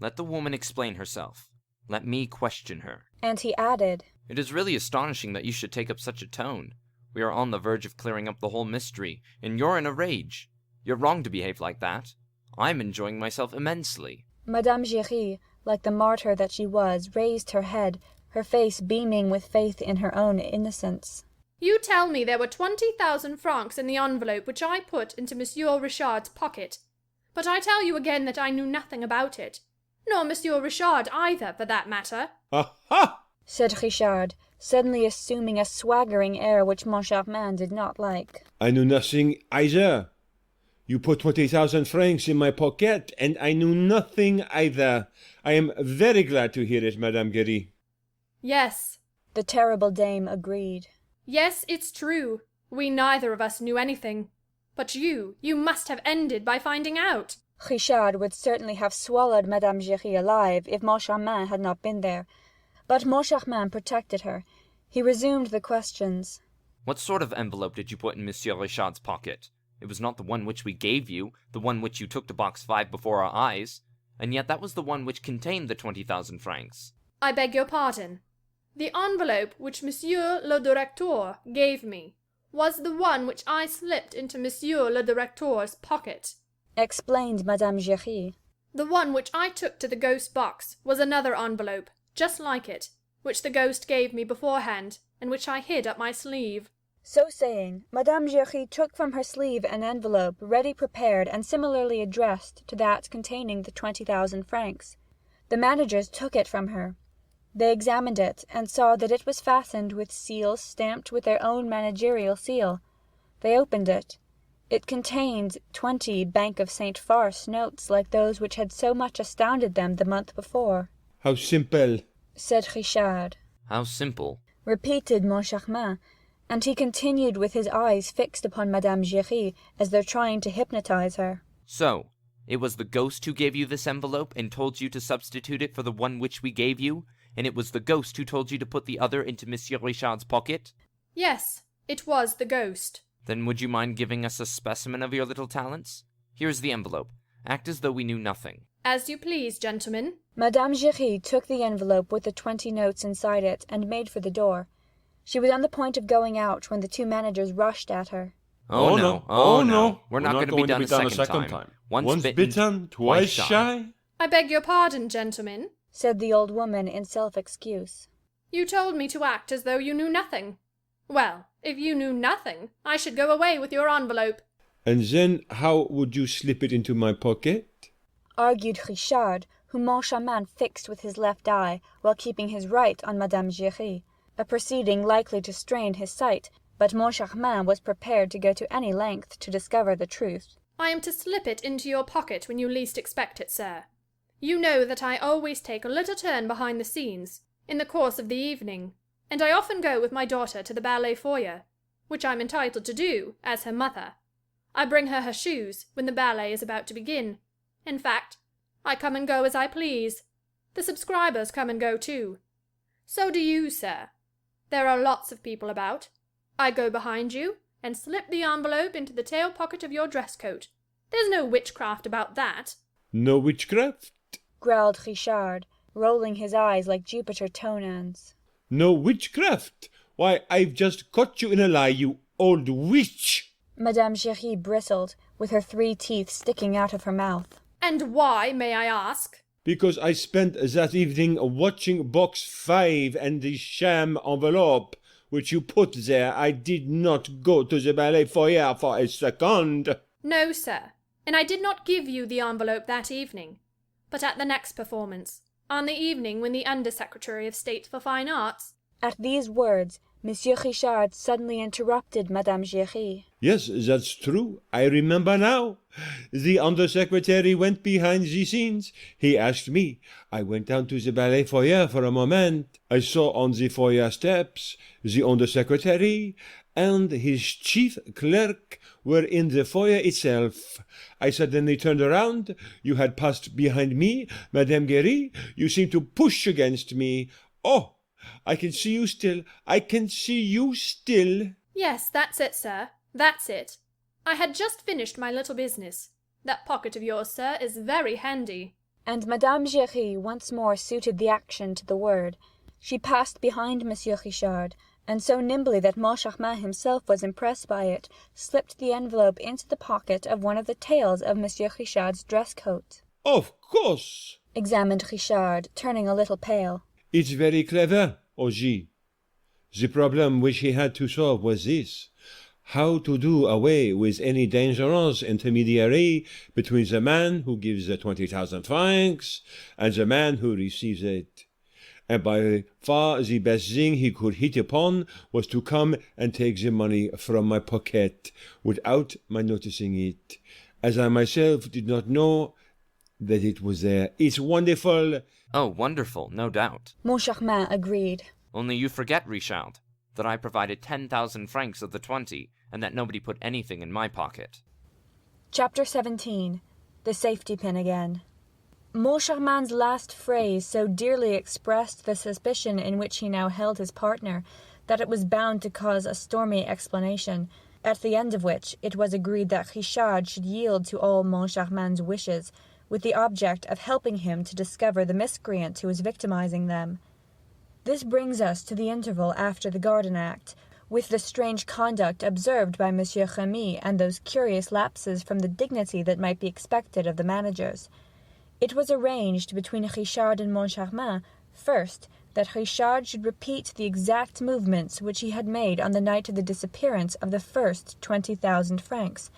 Let the woman explain herself. Let me question her. And he added, It is really astonishing that you should take up such a tone. We are on the verge of clearing up the whole mystery, and you're in a rage. You're wrong to behave like that. I'm enjoying myself immensely. Madame Giry, like the martyr that she was, raised her head, her face beaming with faith in her own innocence. You tell me there were 20,000 francs in the envelope which I put into Monsieur Richard's pocket. But I tell you again that I knew nothing about it. Nor Monsieur Richard either, for that matter. Aha! Said Richard, suddenly assuming a swaggering air which Moncharmin did not like. I knew nothing either. You put 20,000 francs in my pocket, and I knew nothing either. I am very glad to hear it, Madame Giry. Yes. The terrible dame agreed. Yes, it's true. We neither of us knew anything. But you must have ended by finding out. Richard would certainly have swallowed Madame Giry alive if Moncharmin had not been there. But Moncharmin protected her. He resumed the questions. What sort of envelope did you put in Monsieur Richard's pocket? It was not the one which we gave you, the one which you took to box 5 before our eyes, and yet that was the one which contained the 20,000 francs. I beg your pardon. The envelope which Monsieur le Directeur gave me was the one which I slipped into Monsieur le Directeur's pocket, explained Madame Giry. The one which I took to the ghost box was another envelope, just like it, which the ghost gave me beforehand, and which I hid up my sleeve. So saying, Madame Giry took from her sleeve an envelope ready prepared and similarly addressed to that containing the 20,000 francs. The managers took it from her. They examined it, and saw that it was fastened with seals stamped with their own managerial seal. They opened it. It contained 20 Bank of St. Farce notes like those which had so much astounded them the month before. How simple, said Richard. How simple, repeated Moncharmin, and he continued with his eyes fixed upon Madame Giry as though trying to hypnotize her. So, it was the ghost who gave you this envelope and told you to substitute it for the one which we gave you, and it was the ghost who told you to put the other into Monsieur Richard's pocket? Yes, it was the ghost. Then would you mind giving us a specimen of your little talents? Here's the envelope. Act as though we knew nothing. As you please, gentlemen. Madame Giry took the envelope with the 20 notes inside it and made for the door. She was on the point of going out when the two managers rushed at her. Oh no. We're not going to be done a second time. Once bitten, twice shy. I beg your pardon, gentlemen, said the old woman in self-excuse. You told me to act as though you knew nothing. Well, if you knew nothing, I should go away with your envelope. And then how would you slip it into my pocket? Argued Richard, whom Moncharmin fixed with his left eye, while keeping his right on Madame Giry, a proceeding likely to strain his sight, but Moncharmin was prepared to go to any length to discover the truth. I am to slip it into your pocket when you least expect it, sir. You know that I always take a little turn behind the scenes, in the course of the evening, and I often go with my daughter to the ballet foyer, which I'm entitled to do, as her mother. I bring her shoes when the ballet is about to begin. In fact, I come and go as I please. The subscribers come and go too. So do you, sir. There are lots of people about. I go behind you, and slip the envelope into the tail pocket of your dress coat. There's no witchcraft about that. No witchcraft? Growled Richard, rolling his eyes like Jupiter Tonans. No witchcraft? Why, I've just caught you in a lie, you old witch! Madame Giry bristled, with her 3 teeth sticking out of her mouth. And why, may I ask? Because I spent that evening watching box 5 and the sham envelope which you put there. I did not go to the ballet foyer for a second. No, sir, and I did not give you the envelope that evening, but at the next performance, on the evening when the Under-Secretary of State for Fine Arts. At these words, Monsieur Richard suddenly interrupted Madame Giry. Yes, that's true. I remember now. The Under-Secretary went behind the scenes. He asked me. I went down to the ballet foyer for a moment. I saw on the foyer steps the Under-Secretary and his chief clerk were in the foyer itself. I suddenly turned around. You had passed behind me, Madame Giry. You seemed to push against me. Oh! I can see you still. I can see you still. Yes, that's it, sir. That's it. I had just finished my little business. That pocket of yours, sir, is very handy. And Madame Giry once more suited the action to the word. She passed behind Monsieur Richard, and so nimbly that Moncharmin himself was impressed by it, slipped the envelope into the pocket of one of the tails of Monsieur Richard's dress coat. Of course. Examined Richard, turning a little pale. It's very clever, Augie. The problem which he had to solve was this: how to do away with any dangerous intermediary between the man who gives the 20,000 francs and the man who receives it. And by far the best thing he could hit upon was to come and take the money from my pocket without my noticing it, as I myself did not know that it was there. It's wonderful. Oh, wonderful, no doubt. Moncharmin agreed. Only you forget, Richard, that I provided 10,000 francs of the 20, and that nobody put anything in my pocket. Chapter 17. The safety pin again. Moncharmin's last phrase so dearly expressed the suspicion in which he now held his partner, that it was bound to cause a stormy explanation, at the end of which it was agreed that Richard should yield to all Moncharmin's wishes, with the object of helping him to discover the miscreant who was victimizing them. This brings us to the interval after the garden act, with the strange conduct observed by Monsieur Remy and those curious lapses from the dignity that might be expected of the managers. It was arranged between Richard and Moncharmin, first, that Richard should repeat the exact movements which he had made on the night of the disappearance of the first 20,000 francs,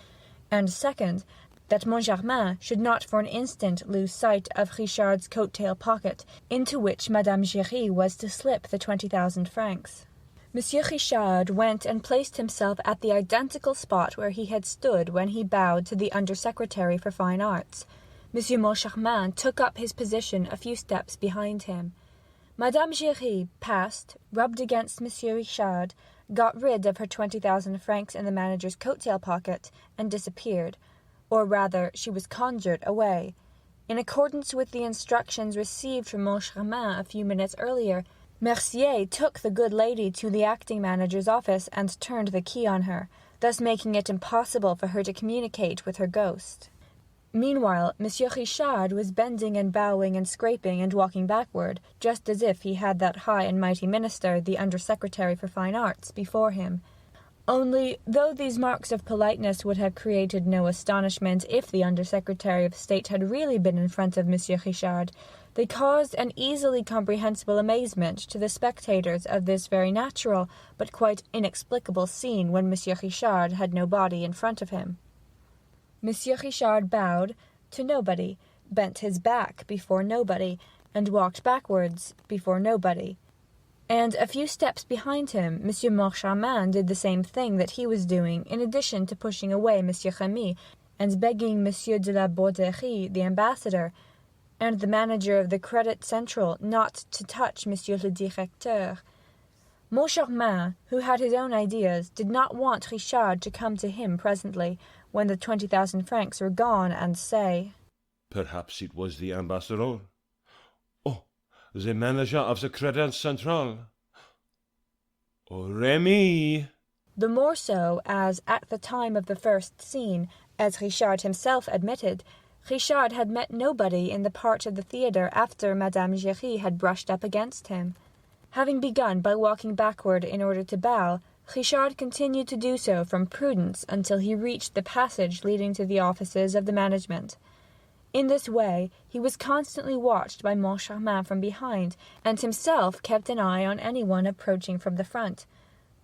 and second, that Moncharmin should not for an instant lose sight of Richard's coat-tail pocket, into which Madame Giry was to slip the 20,000 francs. Monsieur Richard went and placed himself at the identical spot where he had stood when he bowed to the Under-Secretary for Fine Arts. Monsieur Moncharmin took up his position a few steps behind him. Madame Giry passed, rubbed against Monsieur Richard, got rid of her 20,000 francs in the manager's coat-tail pocket, and disappeared. Or rather, she was conjured away. In accordance with the instructions received from Moncharmin a few minutes earlier, Mercier took the good lady to the acting manager's office and turned the key on her, thus making it impossible for her to communicate with her ghost. Meanwhile, Monsieur Richard was bending and bowing and scraping and walking backward, just as if he had that high and mighty minister, the Under-Secretary for Fine Arts, before him. Only, though these marks of politeness would have created no astonishment if the Under-Secretary of State had really been in front of Monsieur Richard, they caused an easily comprehensible amazement to the spectators of this very natural but quite inexplicable scene when Monsieur Richard had nobody in front of him. Monsieur Richard bowed to nobody, bent his back before nobody, and walked backwards before nobody. And a few steps behind him, Monsieur Moncharmin did the same thing that he was doing, in addition to pushing away Monsieur Remy, and begging Monsieur de la Borderie, the ambassador, and the manager of the Credit Central not to touch Monsieur le Directeur. Moncharmin, who had his own ideas, did not want Richard to come to him presently, when the 20,000 francs were gone, and say, Perhaps it was the ambassador. Oh, the manager of the Credit Central. Oh, Remy. The more so as, at the time of the first scene, as Richard himself admitted, Richard had met nobody in the part of the theatre after Madame Giry had brushed up against him. Having begun by walking backward in order to bow, Richard continued to do so from prudence until he reached the passage leading to the offices of the management. In this way, he was constantly watched by Moncharmin from behind, and himself kept an eye on anyone approaching from the front.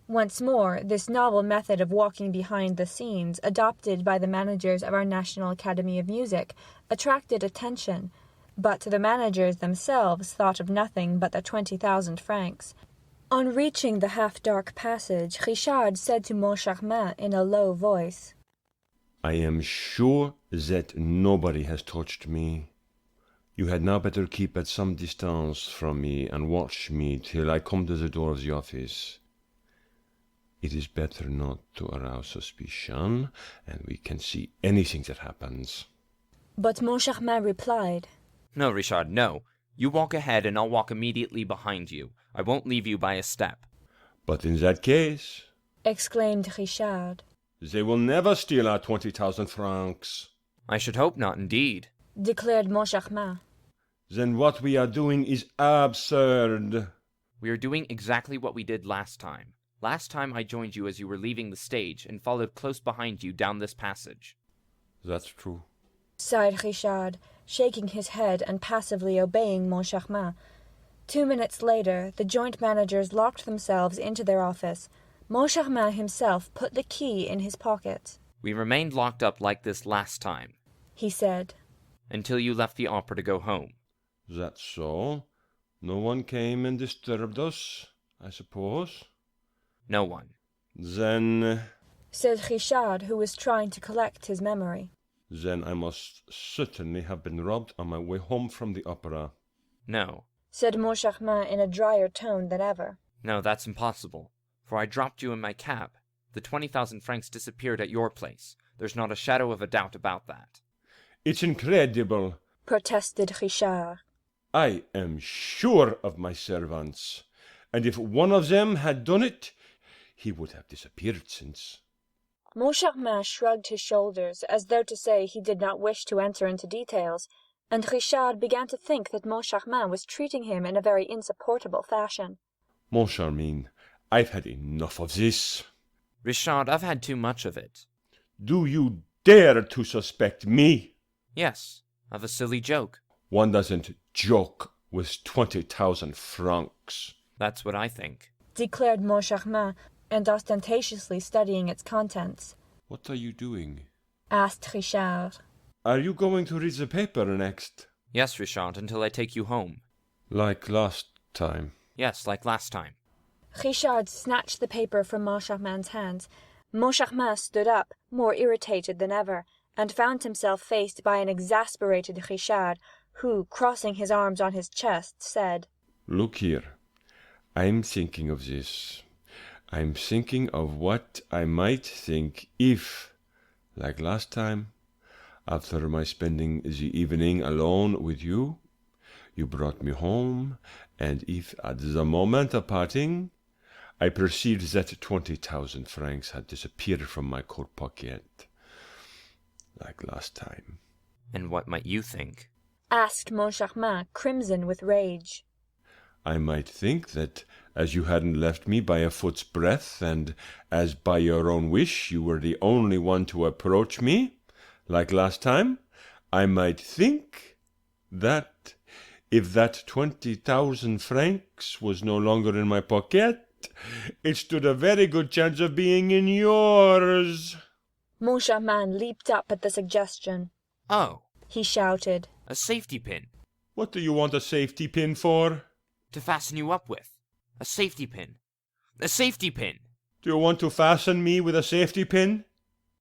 Once more, this novel method of walking behind the scenes, adopted by the managers of our National Academy of Music, attracted attention, but the managers themselves thought of nothing but the 20,000 francs. On reaching the half-dark passage, Richard said to Moncharmin in a low voice, I am sure that nobody has touched me. You had now better keep at some distance from me and watch me till I come to the door of the office. It is better not to arouse suspicion, and we can see anything that happens. But Moncharmin replied, No, Richard, no. You walk ahead and I'll walk immediately behind you. I won't leave you by a step. But in that case, exclaimed Richard. They will never steal our 20,000 francs. I should hope not, indeed, declared Moncharmin. Then what we are doing is absurd. We are doing exactly what we did last time. Last time I joined you as you were leaving the stage and followed close behind you down this passage. That's true, sighed Richard, shaking his head and passively obeying Moncharmin. 2 minutes later, the joint managers locked themselves into their office. Moncharmin himself put the key in his pocket. We remained locked up like this last time, he said, until you left the opera to go home. That's so? No one came and disturbed us, I suppose? No one. Then, said Richard, who was trying to collect his memory. Then I must certainly have been robbed on my way home from the opera. No, said Moncharmin in a drier tone than ever. No, that's impossible, for I dropped you in my cab. The 20,000 francs disappeared at your place. There's not a shadow of a doubt about that. It's incredible, protested Richard. I am sure of my servants, and if one of them had done it, he would have disappeared since. Moncharmin shrugged his shoulders, as though to say he did not wish to enter into details, and Richard began to think that Moncharmin was treating him in a very insupportable fashion. Moncharmin, I've had enough of this. Richard, I've had too much of it. Do you dare to suspect me? Yes, of a silly joke. One doesn't joke with 20,000 francs. That's what I think, declared Moncharmin, and ostentatiously studying its contents. What are you doing? asked Richard. Are you going to read the paper next? Yes, Richard, until I take you home. Like last time? Yes, like last time. Richard snatched the paper from Moncharmin's hands. Moncharmin stood up, more irritated than ever, and found himself faced by an exasperated Richard, who, crossing his arms on his chest, said, Look here, I'm thinking of this. I'm thinking of what I might think if, like last time, after my spending the evening alone with you, you brought me home, and if at the moment of parting, I perceived that 20,000 francs had disappeared from my coat pocket, like last time. And what might you think? asked Moncharmin, crimson with rage. I might think that, as you hadn't left me by a foot's breadth, and as by your own wish you were the only one to approach me, like last time, I might think that, if that 20,000 francs was no longer in my pocket, it stood a very good chance of being in yours. Moncharmin leaped up at the suggestion. Oh, he shouted. A safety pin. What do you want a safety pin for? To fasten you up with. A safety pin. A safety pin! Do you want to fasten me with a safety pin?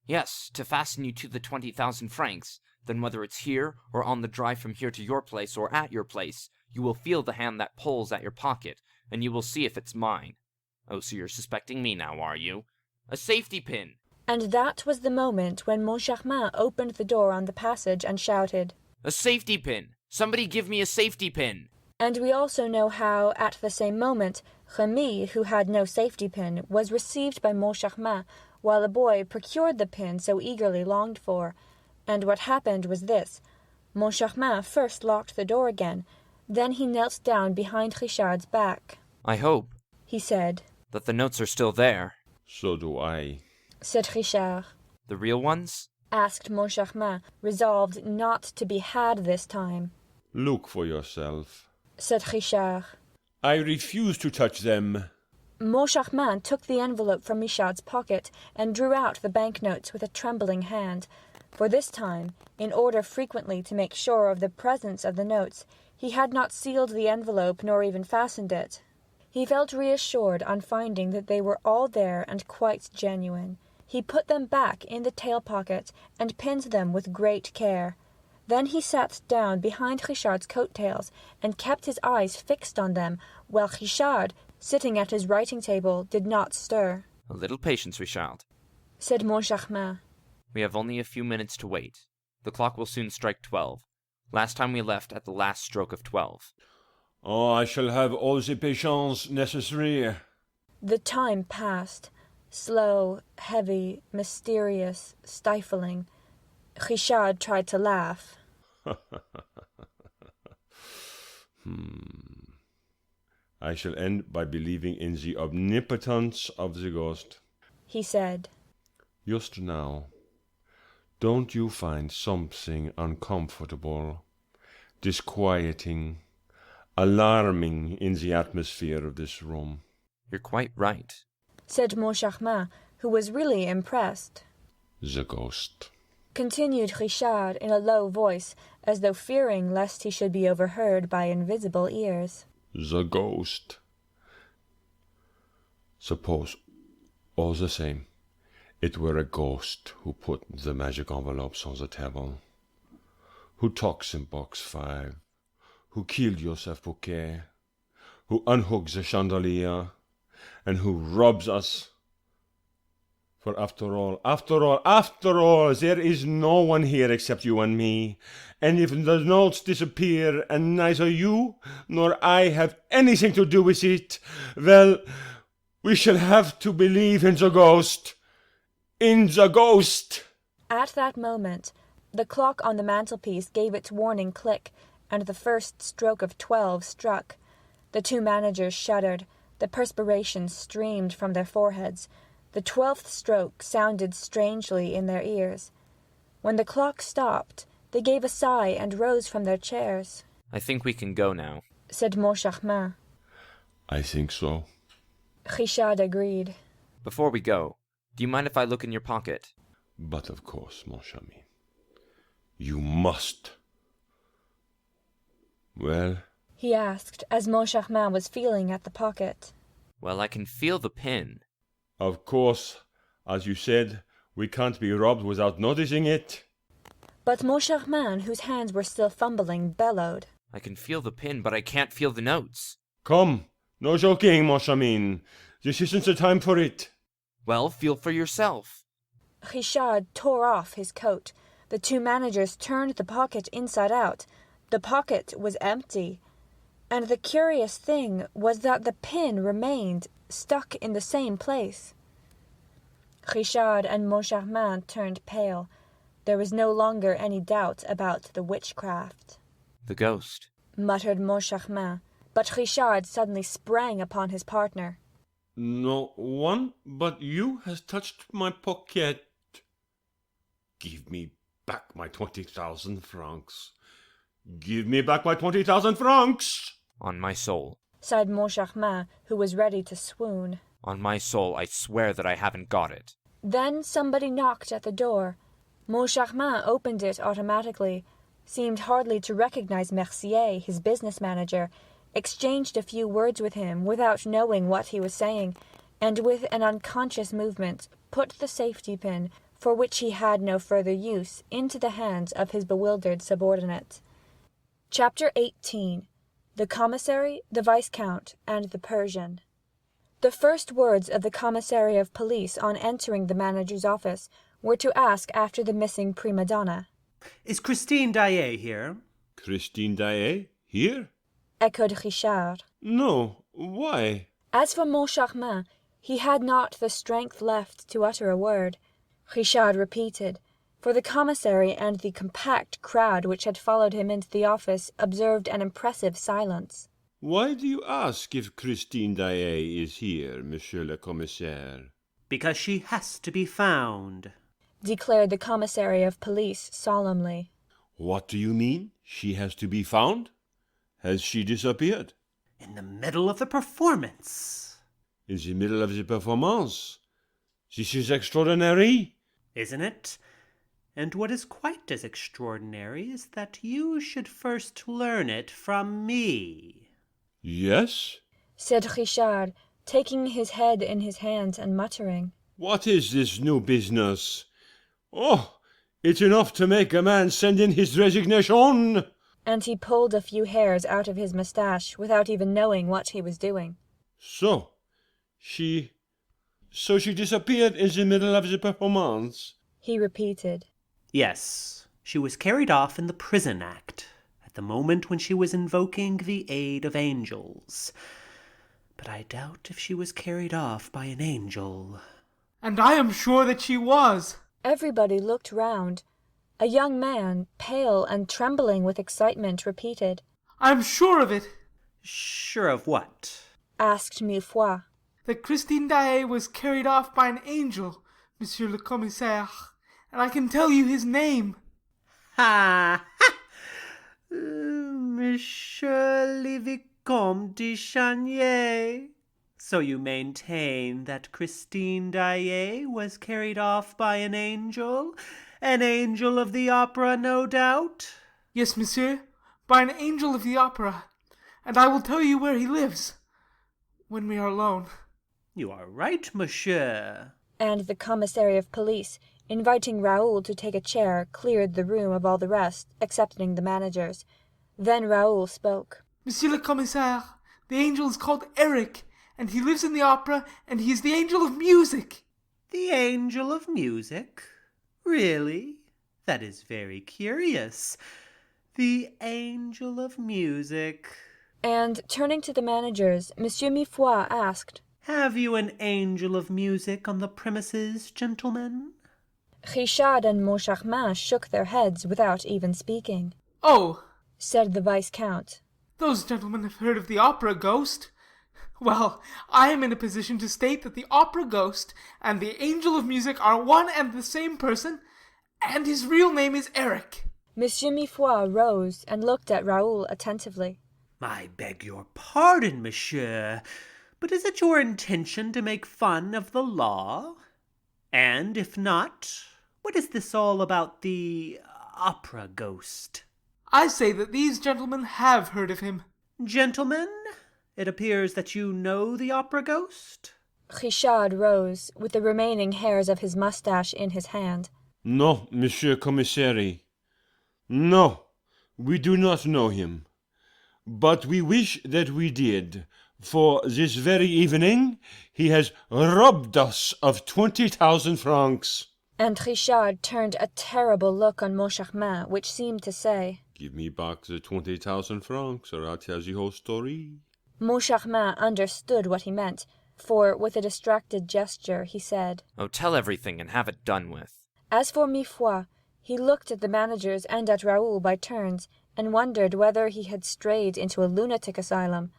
Yes, to fasten you to the 20,000 francs. Then whether it's here, or on the drive from here to your place, or at your place, you will feel the hand that pulls at your pocket, and you will see if it's mine. Oh, so you're suspecting me now, are you? A safety pin! And that was the moment when Moncharmin opened the door on the passage and shouted, A safety pin! Somebody give me a safety pin! And we also know how, at the same moment, Remy, who had no safety pin, was received by Moncharmin, while a boy procured the pin so eagerly longed for. And what happened was this. Moncharmin first locked the door again. Then he knelt down behind Richard's back. I hope, he said, that the notes are still there. So do I, said Richard. The real ones? Asked Moncharmin, resolved not to be had this time. Look for yourself, said Richard. I refuse to touch them. Moncharmin took the envelope from Richard's pocket and drew out the banknotes with a trembling hand. For this time, in order frequently to make sure of the presence of the notes, he had not sealed the envelope nor even fastened it. He felt reassured on finding that they were all there and quite genuine. He put them back in the tail pocket and pinned them with great care. Then he sat down behind Richard's coat-tails and kept his eyes fixed on them, while Richard, sitting at his writing-table, did not stir. A little patience, Richard, said Moncharmin. We have only a few minutes to wait. The clock will soon strike 12. Last time we left at the last stroke of 12. Oh, I shall have all the patience necessary. The time passed. slow, heavy, mysterious, stifling. Richard tried to laugh. I shall end by believing in the omnipotence of the ghost, he said. Just now, don't you find something uncomfortable, disquieting, alarming in the atmosphere of this room? You're quite right, said Moncharmin, who was really impressed. The ghost, continued Richard in a low voice, as though fearing lest he should be overheard by invisible ears. The ghost. Suppose, all the same, it were a ghost who put the magic envelopes on the table, who talks in box 5, who killed Joseph Bouquet, who unhooks the chandelier, and who robs us. For after all, there is no one here except you and me. And if the notes disappear and neither you nor I have anything to do with it, well, we shall have to believe in the ghost. In the ghost! At that moment, the clock on the mantelpiece gave its warning click, and the first stroke of 12 struck. The two managers shuddered. The perspiration streamed from their foreheads. The 12th stroke sounded strangely in their ears. When the clock stopped, they gave a sigh and rose from their chairs. I think we can go now, said Moncharmin. I think so. Richard agreed. Before we go, do you mind if I look in your pocket? But of course, mon ami. You must. Well? He asked, as Moncharmin was feeling at the pocket. Well, I can feel the pin. Of course, as you said, we can't be robbed without noticing it. But Moncharmin, whose hands were still fumbling, bellowed. I can feel the pin, but I can't feel the notes. Come, no joking, Moncharmin. This isn't the time for it. Well, feel for yourself. Richard tore off his coat. The two managers turned the pocket inside out. The pocket was empty. And the curious thing was that the pin remained stuck in the same place. Richard and Moncharmin turned pale. There was no longer any doubt about the witchcraft. The ghost, muttered Moncharmin, but Richard suddenly sprang upon his partner. No one but you has touched my pocket. Give me back my 20,000 francs. Give me back my 20,000 francs! On my soul, sighed Moncharmin, who was ready to swoon. On my soul, I swear that I haven't got it. Then somebody knocked at the door. Moncharmin opened it automatically, seemed hardly to recognize Mercier, his business manager, exchanged a few words with him without knowing what he was saying, and with an unconscious movement put the safety pin, for which he had no further use, into the hands of his bewildered subordinate. Chapter 18. The Commissary, the Viscount, and the Persian. The first words of the Commissary of Police on entering the manager's office were to ask after the missing prima donna. Is Christine Daaé here? Christine Daaé? Here? Echoed Richard. No, why? As for Moncharmin, he had not the strength left to utter a word. Richard repeated, for the commissary and the compact crowd which had followed him into the office observed an impressive silence. Why do you ask if Christine Daaé is here, Monsieur le Commissaire? Because she has to be found, declared the Commissary of Police solemnly. What do you mean? She has to be found? Has she disappeared? In the middle of the performance. In the middle of the performance? This is extraordinary. Isn't it? And what is quite as extraordinary is that you should first learn it from me. Yes? Said Richard, taking his head in his hands and muttering. What is this new business? Oh, it's enough to make a man send in his resignation. And he pulled a few hairs out of his moustache without even knowing what he was doing. He repeated. Yes, she was carried off in the prison act, at the moment when she was invoking the aid of angels. But I doubt if she was carried off by an angel. And I am sure that she was. Everybody looked round. A young man, pale and trembling with excitement, repeated, I am sure of it. Sure of what? Asked Millefoy. That Christine Daaé was carried off by an angel, Monsieur le Commissaire, and I can tell you his name. Ha! Monsieur le Vicomte de Chanier. So you maintain that Christine Daaé was carried off by an angel of the opera, no doubt? Yes, monsieur, by an angel of the opera, and I will tell you where he lives, when we are alone. You are right, monsieur. And the commissary of police, inviting Raoul to take a chair, cleared the room of all the rest, excepting the managers. Then Raoul spoke. Monsieur le Commissaire, the angel is called Erik, and he lives in the opera, and he is the angel of music. The angel of music? Really? That is very curious. The angel of music. And, turning to the managers, Monsieur Millefoy asked, Have you an angel of music on the premises, gentlemen? Richard and Moncharmin shook their heads without even speaking. Oh, said the Viscount. Those gentlemen have heard of the opera ghost. Well, I am in a position to state that the opera ghost and the angel of music are one and the same person, and his real name is Erik. Monsieur Millefoy rose and looked at Raoul attentively. I beg your pardon, monsieur, but is it your intention to make fun of the law? And if not, what is this all about the opera ghost? I say that these gentlemen have heard of him. Gentlemen, it appears that you know the opera ghost? Richard rose, with the remaining hairs of his moustache in his hand. No, Monsieur Commissary. No, we do not know him. But we wish that we did, for this very evening he has robbed us of 20,000 francs. And Richard turned a terrible look on Moncharmin, which seemed to say, Give me back the 20,000 francs, or I'll tell the whole story. Moncharmin understood what he meant, for, with a distracted gesture, he said, Oh, tell everything and have it done with. As for Millefoy, he looked at the managers and at Raoul by turns, and wondered whether he had strayed into a lunatic asylum.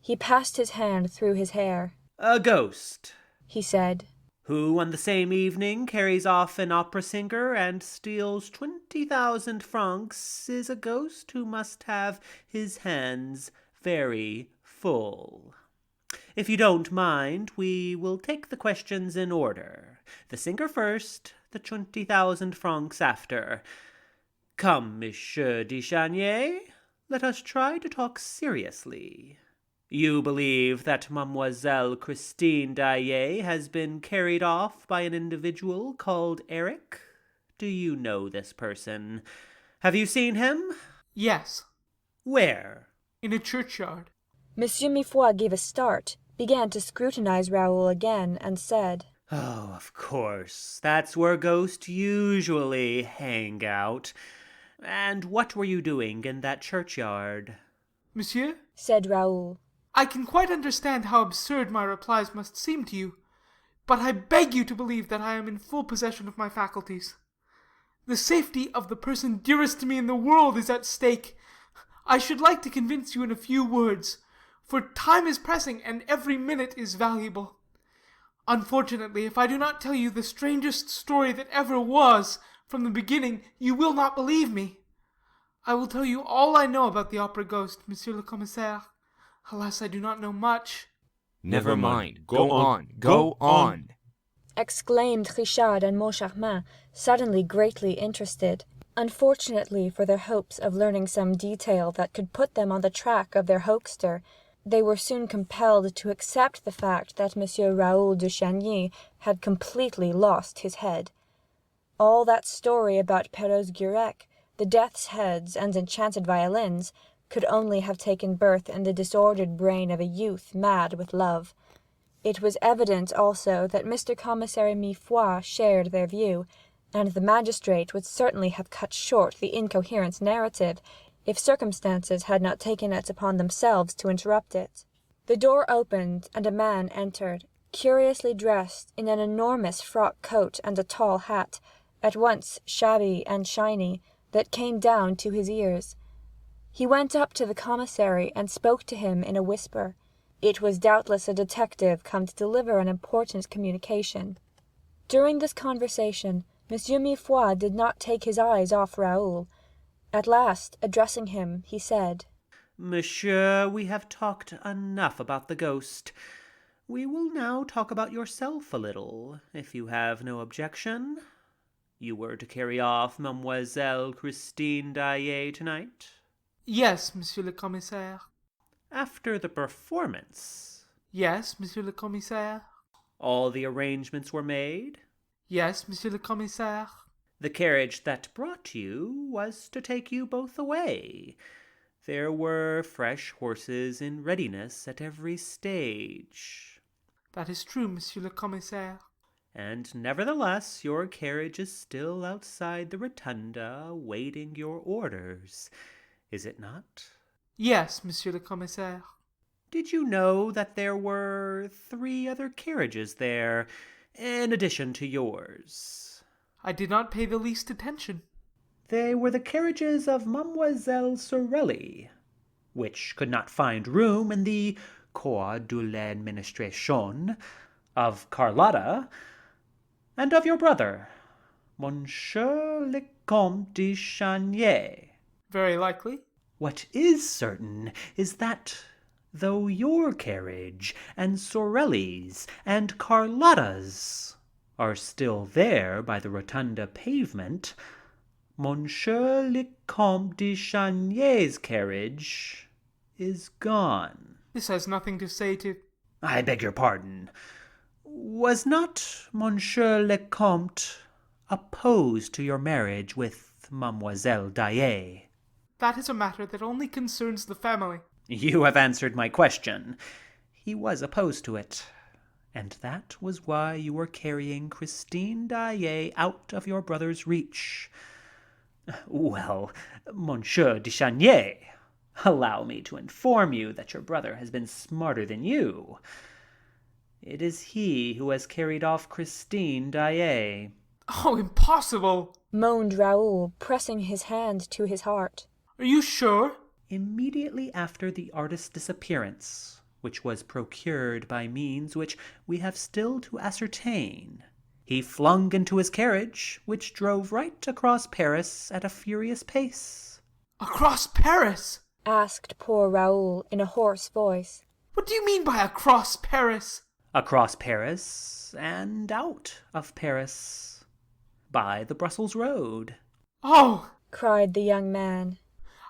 He passed his hand through his hair. A ghost, he said, who on the same evening carries off an opera singer and steals 20,000 francs is a ghost who must have his hands very full. If you don't mind, we will take the questions in order. The singer first, the 20,000 francs after. Come, Monsieur de Chanier, let us try to talk seriously. You believe that Mademoiselle Christine Daaé has been carried off by an individual called Erik? Do you know this person? Have you seen him? Yes. Where? In a churchyard. Monsieur Millefoy gave a start, began to scrutinize Raoul again, and said, Oh, of course. That's where ghosts usually hang out. And what were you doing in that churchyard? Monsieur, said Raoul, I can quite understand how absurd my replies must seem to you, but I beg you to believe that I am in full possession of my faculties. The safety of the person dearest to me in the world is at stake. I should like to convince you in a few words, for time is pressing and every minute is valuable. Unfortunately, if I do not tell you the strangest story that ever was, from the beginning, you will not believe me. I will tell you all I know about the opera ghost, Monsieur le Commissaire. Alas, I do not know much. Never mind. Go on. Exclaimed Richard and Moncharmin, suddenly greatly interested. Unfortunately for their hopes of learning some detail that could put them on the track of their hoaxer, they were soon compelled to accept the fact that Monsieur Raoul de Chagny had completely lost his head. All that story about Perros Guirec, the death's heads and enchanted violins, could only have taken birth in the disordered brain of a youth mad with love. It was evident also that Mr. Commissary Millefoy shared their view, and the magistrate would certainly have cut short the incoherent narrative if circumstances had not taken it upon themselves to interrupt it. The door opened, and a man entered, curiously dressed in an enormous frock coat and a tall hat, at once shabby and shiny, that came down to his ears. He went up to the commissary and spoke to him in a whisper. It was doubtless a detective come to deliver an important communication. During this conversation, M. Mifroid did not take his eyes off Raoul. At last, addressing him, he said, Monsieur, we have talked enough about the ghost. We will now talk about yourself a little, if you have no objection. You were to carry off Mademoiselle Christine Daaé tonight? Yes, Monsieur le Commissaire. After the performance? Yes, Monsieur le Commissaire. All the arrangements were made? Yes, Monsieur le Commissaire. The carriage that brought you was to take you both away. There were fresh horses in readiness at every stage. That is true, Monsieur le Commissaire. And nevertheless, your carriage is still outside the rotunda, waiting your orders, is it not? Yes, Monsieur le Commissaire. Did you know that there were 3 other carriages there, in addition to yours? I did not pay the least attention. They were the carriages of Mademoiselle Sorelli, which could not find room in the Corps de l'Administration, of Carlotta, and of your brother, Monsieur le Comte de Chanier. Very likely. What is certain is that, though your carriage and Sorelli's and Carlotta's are still there by the rotunda pavement, Monsieur le Comte de Chanier's carriage is gone. This has nothing to say to... I beg your pardon. Was not Monsieur le Comte opposed to your marriage with Mademoiselle Daaé? That is a matter that only concerns the family. You have answered my question. He was opposed to it. And that was why you were carrying Christine Daaé out of your brother's reach. Well, Monsieur de Chanier, allow me to inform you that your brother has been smarter than you. It is he who has carried off Christine Daaé. Oh, impossible! Moaned Raoul, pressing his hand to his heart. Are you sure? Immediately after the artist's disappearance, which was procured by means which we have still to ascertain, he flung into his carriage, which drove right across Paris at a furious pace. Across Paris? Asked poor Raoul in a hoarse voice. What do you mean by across Paris? Across Paris and out of Paris, by the Brussels road. Oh! Cried the young man.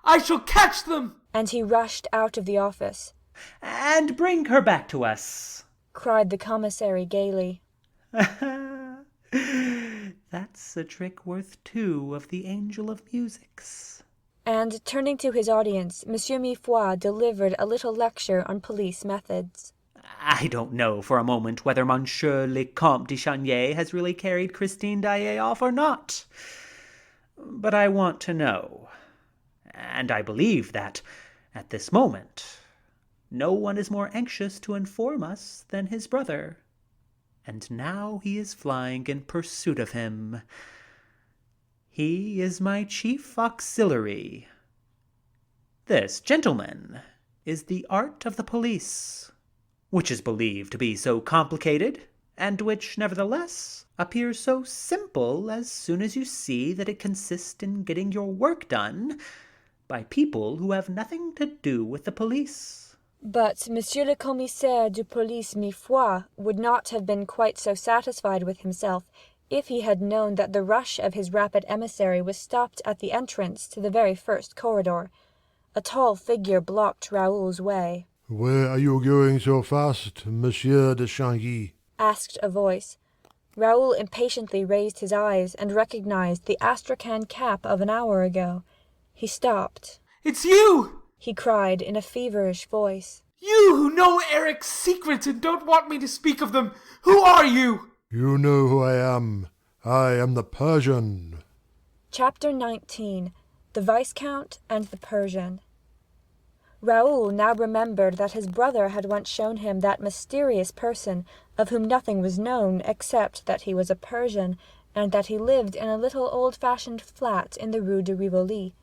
I shall catch them! And he rushed out of the office. And bring her back to us, cried the commissary gaily. That's a trick worth 2 of the Angel of Music's. And turning to his audience, M. Mifroid delivered a little lecture on police methods. I don't know for a moment whether Monsieur le Comte de Chanier has really carried Christine Daaé off or not. But I want to know. And I believe that, at this moment, no one is more anxious to inform us than his brother. And now he is flying in pursuit of him. He is my chief auxiliary. This, gentlemen, is the art of the police, which is believed to be so complicated, and which, nevertheless, appears so simple as soon as you see that it consists in getting your work done by people who have nothing to do with the police. But Monsieur le Commissaire de Police Mifroid would not have been quite so satisfied with himself if he had known that the rush of his rapid emissary was stopped at the entrance to the very first corridor. A tall figure blocked Raoul's way. "Where are you going so fast, Monsieur de Changy?" asked a voice. Raoul impatiently raised his eyes and recognized the astrakhan cap of an hour ago. He stopped. It's you! He cried in a feverish voice. You who know Erik's secrets and don't want me to speak of them! Who are you? You know who I am. I am the Persian. Chapter 19. The Viscount and the Persian. Raoul now remembered that his brother had once shown him that mysterious person of whom nothing was known except that he was a Persian, and that he lived in a little old-fashioned flat in the Rue de Rivoli.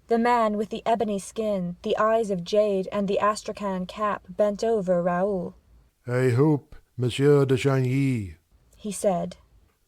The man with the ebony skin, the eyes of jade, and the astrakhan cap bent over Raoul. "I hope, Monsieur de Chagny," he said,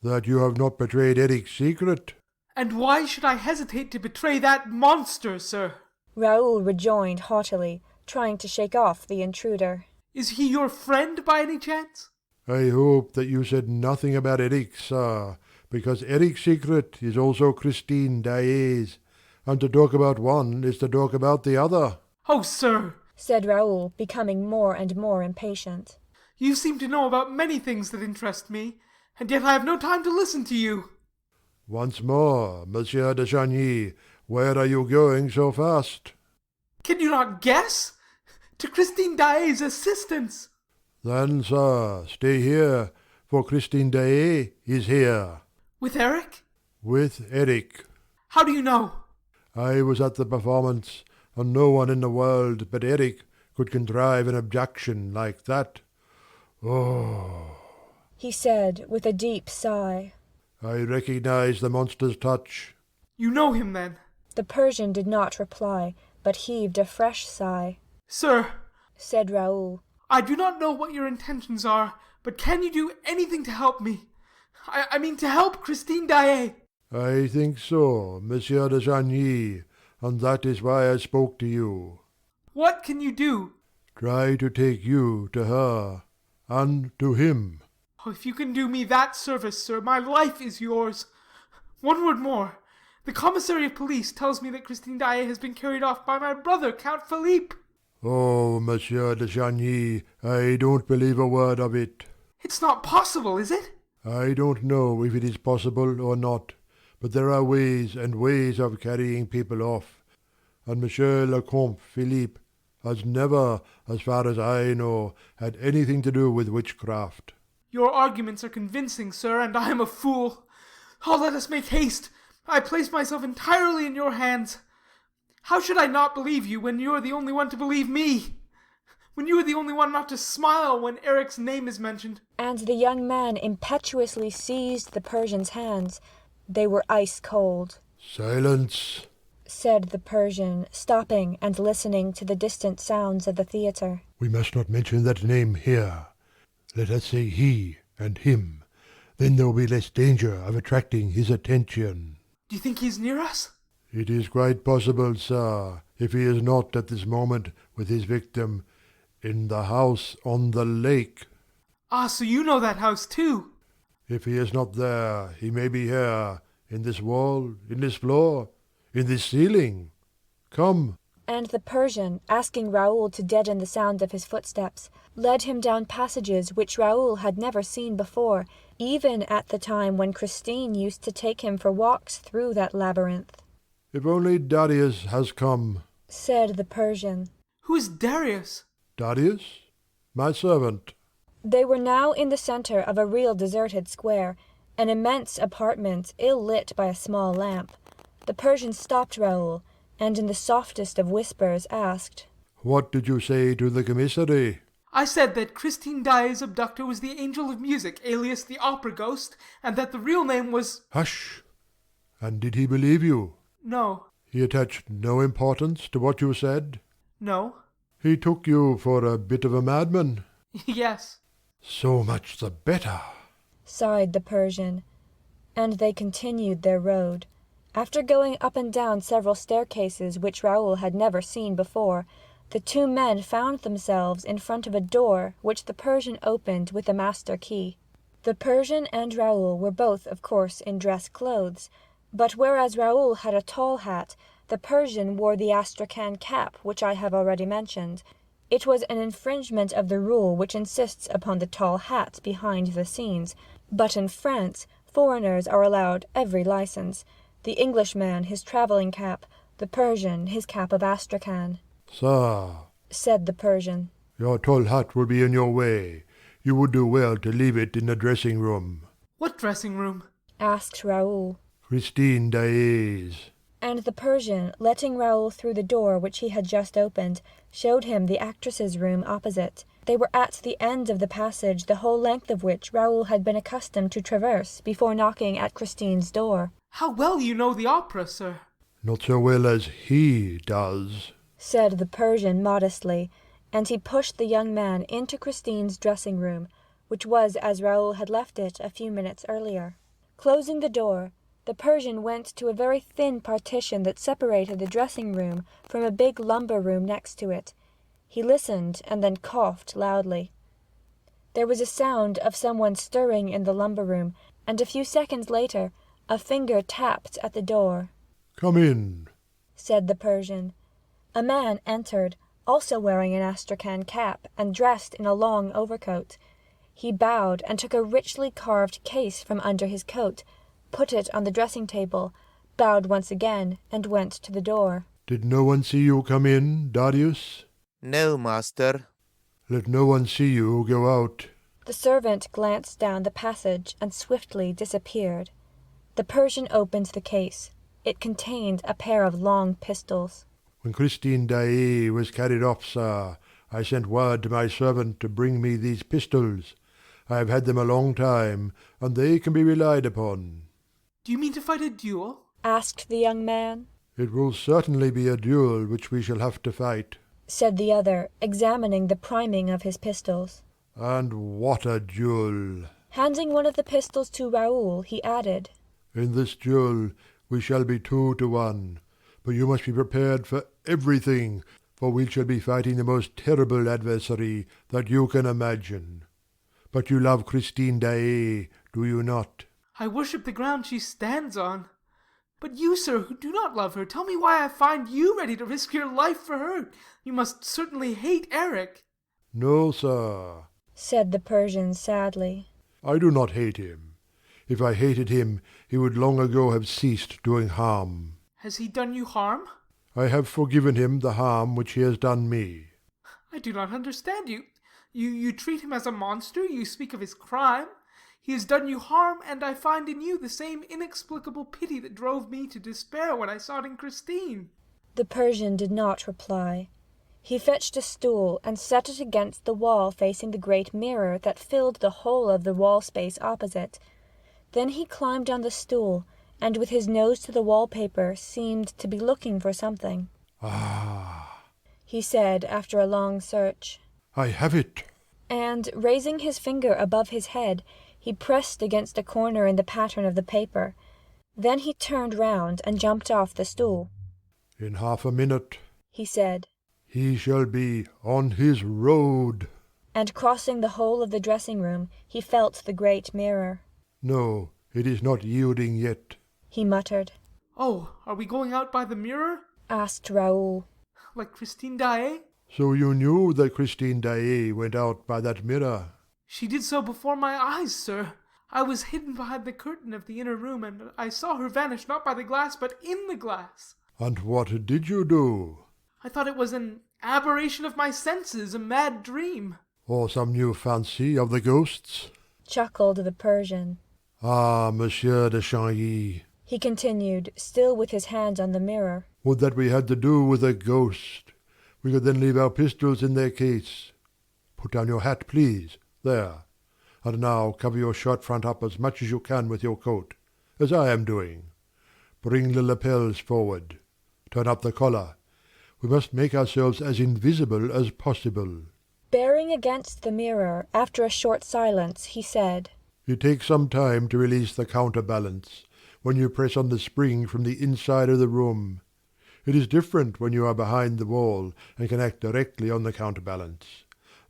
"that you have not betrayed Erik's secret." And why should I hesitate to betray that monster, sir? Raoul rejoined haughtily, trying to shake off the intruder. Is he your friend by any chance? "I hope that you said nothing about Erik, sir, because Erik's secret is also Christine Daaé's, and to talk about one is to talk about the other." "Oh, sir," said Raoul, becoming more and more impatient. "you seem to know about many things that interest me, and yet I have no time to listen to you." "Once more, Monsieur de Chagny, where are you going so fast?" "Can you not guess? To Christine Daaé's assistance." "Then, sir, stay here, for Christine Daaé is here." "With Erik?" "With Erik." "How do you know?" "I was at the performance, and no one in the world but Erik could contrive an abduction like that. Oh," he said with a deep sigh. "I recognize the monster's touch." "You know him, then?" The Persian did not reply, but heaved a fresh sigh. "Sir," said Raoul, "I do not know what your intentions are, but can you do anything to help me? I mean to help Christine Daaé." "I think so, Monsieur de Chagny, and that is why I spoke to you." "What can you do?" "Try to take you to her, and to him." "Oh, if you can do me that service, sir, my life is yours. One word more. The commissary of police tells me that Christine Daaé has been carried off by my brother, Count Philippe." "Oh, Monsieur de Chagny, I don't believe a word of it." "It's not possible, is it?" "I don't know if it is possible or not, but there are ways and ways of carrying people off, and Monsieur le Comte Philippe has never, as far as I know, had anything to do with witchcraft." "Your arguments are convincing, sir, and I am a fool. Oh, let us make haste. I place myself entirely in your hands. How should I not believe you when you are the only one to believe me? When you are the only one not to smile when Erik's name is mentioned?" And the young man impetuously seized the Persian's hands. They were ice cold. "Silence," said the Persian, stopping and listening to the distant sounds of the theatre. "We must not mention that name here. Let us say he and him. Then there will be less danger of attracting his attention." "Do you think he is near us?" "It is quite possible, sir, if he is not at this moment with his victim in the house on the lake." "Ah, so you know that house too?" "If he is not there, he may be here, in this wall, in this floor, in this ceiling. Come." And the Persian, asking Raoul to deaden the sound of his footsteps, led him down passages which Raoul had never seen before, even at the time when Christine used to take him for walks through that labyrinth. "If only Darius has come," said the Persian. "Who is Darius?" "Darius? My servant." They were now in the centre of a real deserted square, an immense apartment ill lit by a small lamp. The Persian stopped Raoul, and in the softest of whispers asked, "What did you say to the commissary?" "I said that Christine Daaé's abductor was the angel of music, alias the opera ghost, and that the real name was—" "Hush! And did he believe you?" "No." "He attached no importance to what you said?" "No." "He took you for a bit of a madman?" "Yes." "So much the better," sighed the Persian, and they continued their road. After going up and down several staircases which Raoul had never seen before, the two men found themselves in front of a door which the Persian opened with a master key. The Persian and Raoul were both, of course, in dress clothes, but whereas Raoul had a tall hat, the Persian wore the astrakhan cap which I have already mentioned. It was an infringement of the rule which insists upon the tall hat behind the scenes, but in France foreigners are allowed every license. The Englishman his travelling cap, the Persian his cap of astrakhan. "Sir," said the Persian, "your tall hat will be in your way. You would do well to leave it in the dressing-room." "What dressing-room?" asked Raoul. "Christine Daaé's." And the Persian, letting Raoul through the door which he had just opened, showed him the actress's room opposite. They were at the end of the passage, the whole length of which Raoul had been accustomed to traverse before knocking at Christine's door. How well you know the opera, sir. Not so well as he does, said the Persian modestly, and he pushed the young man into Christine's dressing room, which was as Raoul had left it a few minutes earlier. Closing the door, the Persian went to a very thin partition that separated the dressing room from a big lumber room next to it. He listened and then coughed loudly. There was a sound of someone stirring in the lumber room, and a few seconds later a finger tapped at the door. "Come in," said the Persian. A man entered, also wearing an astrakhan cap and dressed in a long overcoat. He bowed and took a richly carved case from under his coat, put it on the dressing table, bowed once again, and went to the door. "Did no one see you come in, Darius?" "No, master." "Let no one see you go out." The servant glanced down the passage and swiftly disappeared. The Persian opened the case. It contained a pair of long pistols. "When Christine Daaé was carried off, sir, I sent word to my servant to bring me these pistols. I have had them a long time, and they can be relied upon." Do you mean to fight a duel? asked the young man. "It will certainly be a duel which we shall have to fight," said the other, examining the priming of his pistols. "And what a duel!" Handing one of the pistols to Raoul, he added, "In this duel we shall be 2-1, but you must be prepared for everything, for we shall be fighting the most terrible adversary that you can imagine. But you love Christine Daaé, do you not?" I worship the ground she stands on. But you, sir, who do not love her, tell me why I find you ready to risk your life for her. You must certainly hate Erik. "No, sir," said the Persian sadly. "I do not hate him. If I hated him, he would long ago have ceased doing harm. Has he done you harm? I have forgiven him the harm which he has done me." I do not understand you. You treat him as a monster, you speak of his crime. He has done you harm, and I find in you the same inexplicable pity that drove me to despair when I saw it in Christine. The Persian did not reply. He fetched a stool and set it against the wall facing the great mirror that filled the whole of the wall space opposite. Then he climbed on the stool, and with his nose to the wallpaper seemed to be looking for something. "Ah," he said after a long search. "I have it." And, raising his finger above his head, he pressed against a corner in the pattern of the paper. Then he turned round and jumped off the stool. "In half a minute," he said, "he shall be on his road." And crossing the whole of the dressing room, he felt the great mirror. "No, it is not yielding yet," he muttered. Oh, are we going out by the mirror? asked Raoul. Like Christine Daaé? "So you knew that Christine Daaé went out by that mirror?" She did so before my eyes, sir. I was hidden behind the curtain of the inner room, and I saw her vanish not by the glass, but in the glass. "And what did you do?" I thought it was an aberration of my senses, a mad dream. "Or some new fancy of the ghosts?" chuckled the Persian. "Ah, Monsieur de Chagny," he continued, still with his hand on the mirror. "would that we had to do with a ghost. We could then leave our pistols in their case. Put down your hat, please. There. And now cover your shirt front up as much as you can with your coat, as I am doing. Bring the lapels forward. Turn up the collar. We must make ourselves as invisible as possible." Bearing against the mirror, after a short silence, he said, "It takes some time to release the counterbalance, when you press on the spring from the inside of the room. It is different when you are behind the wall and can act directly on the counterbalance.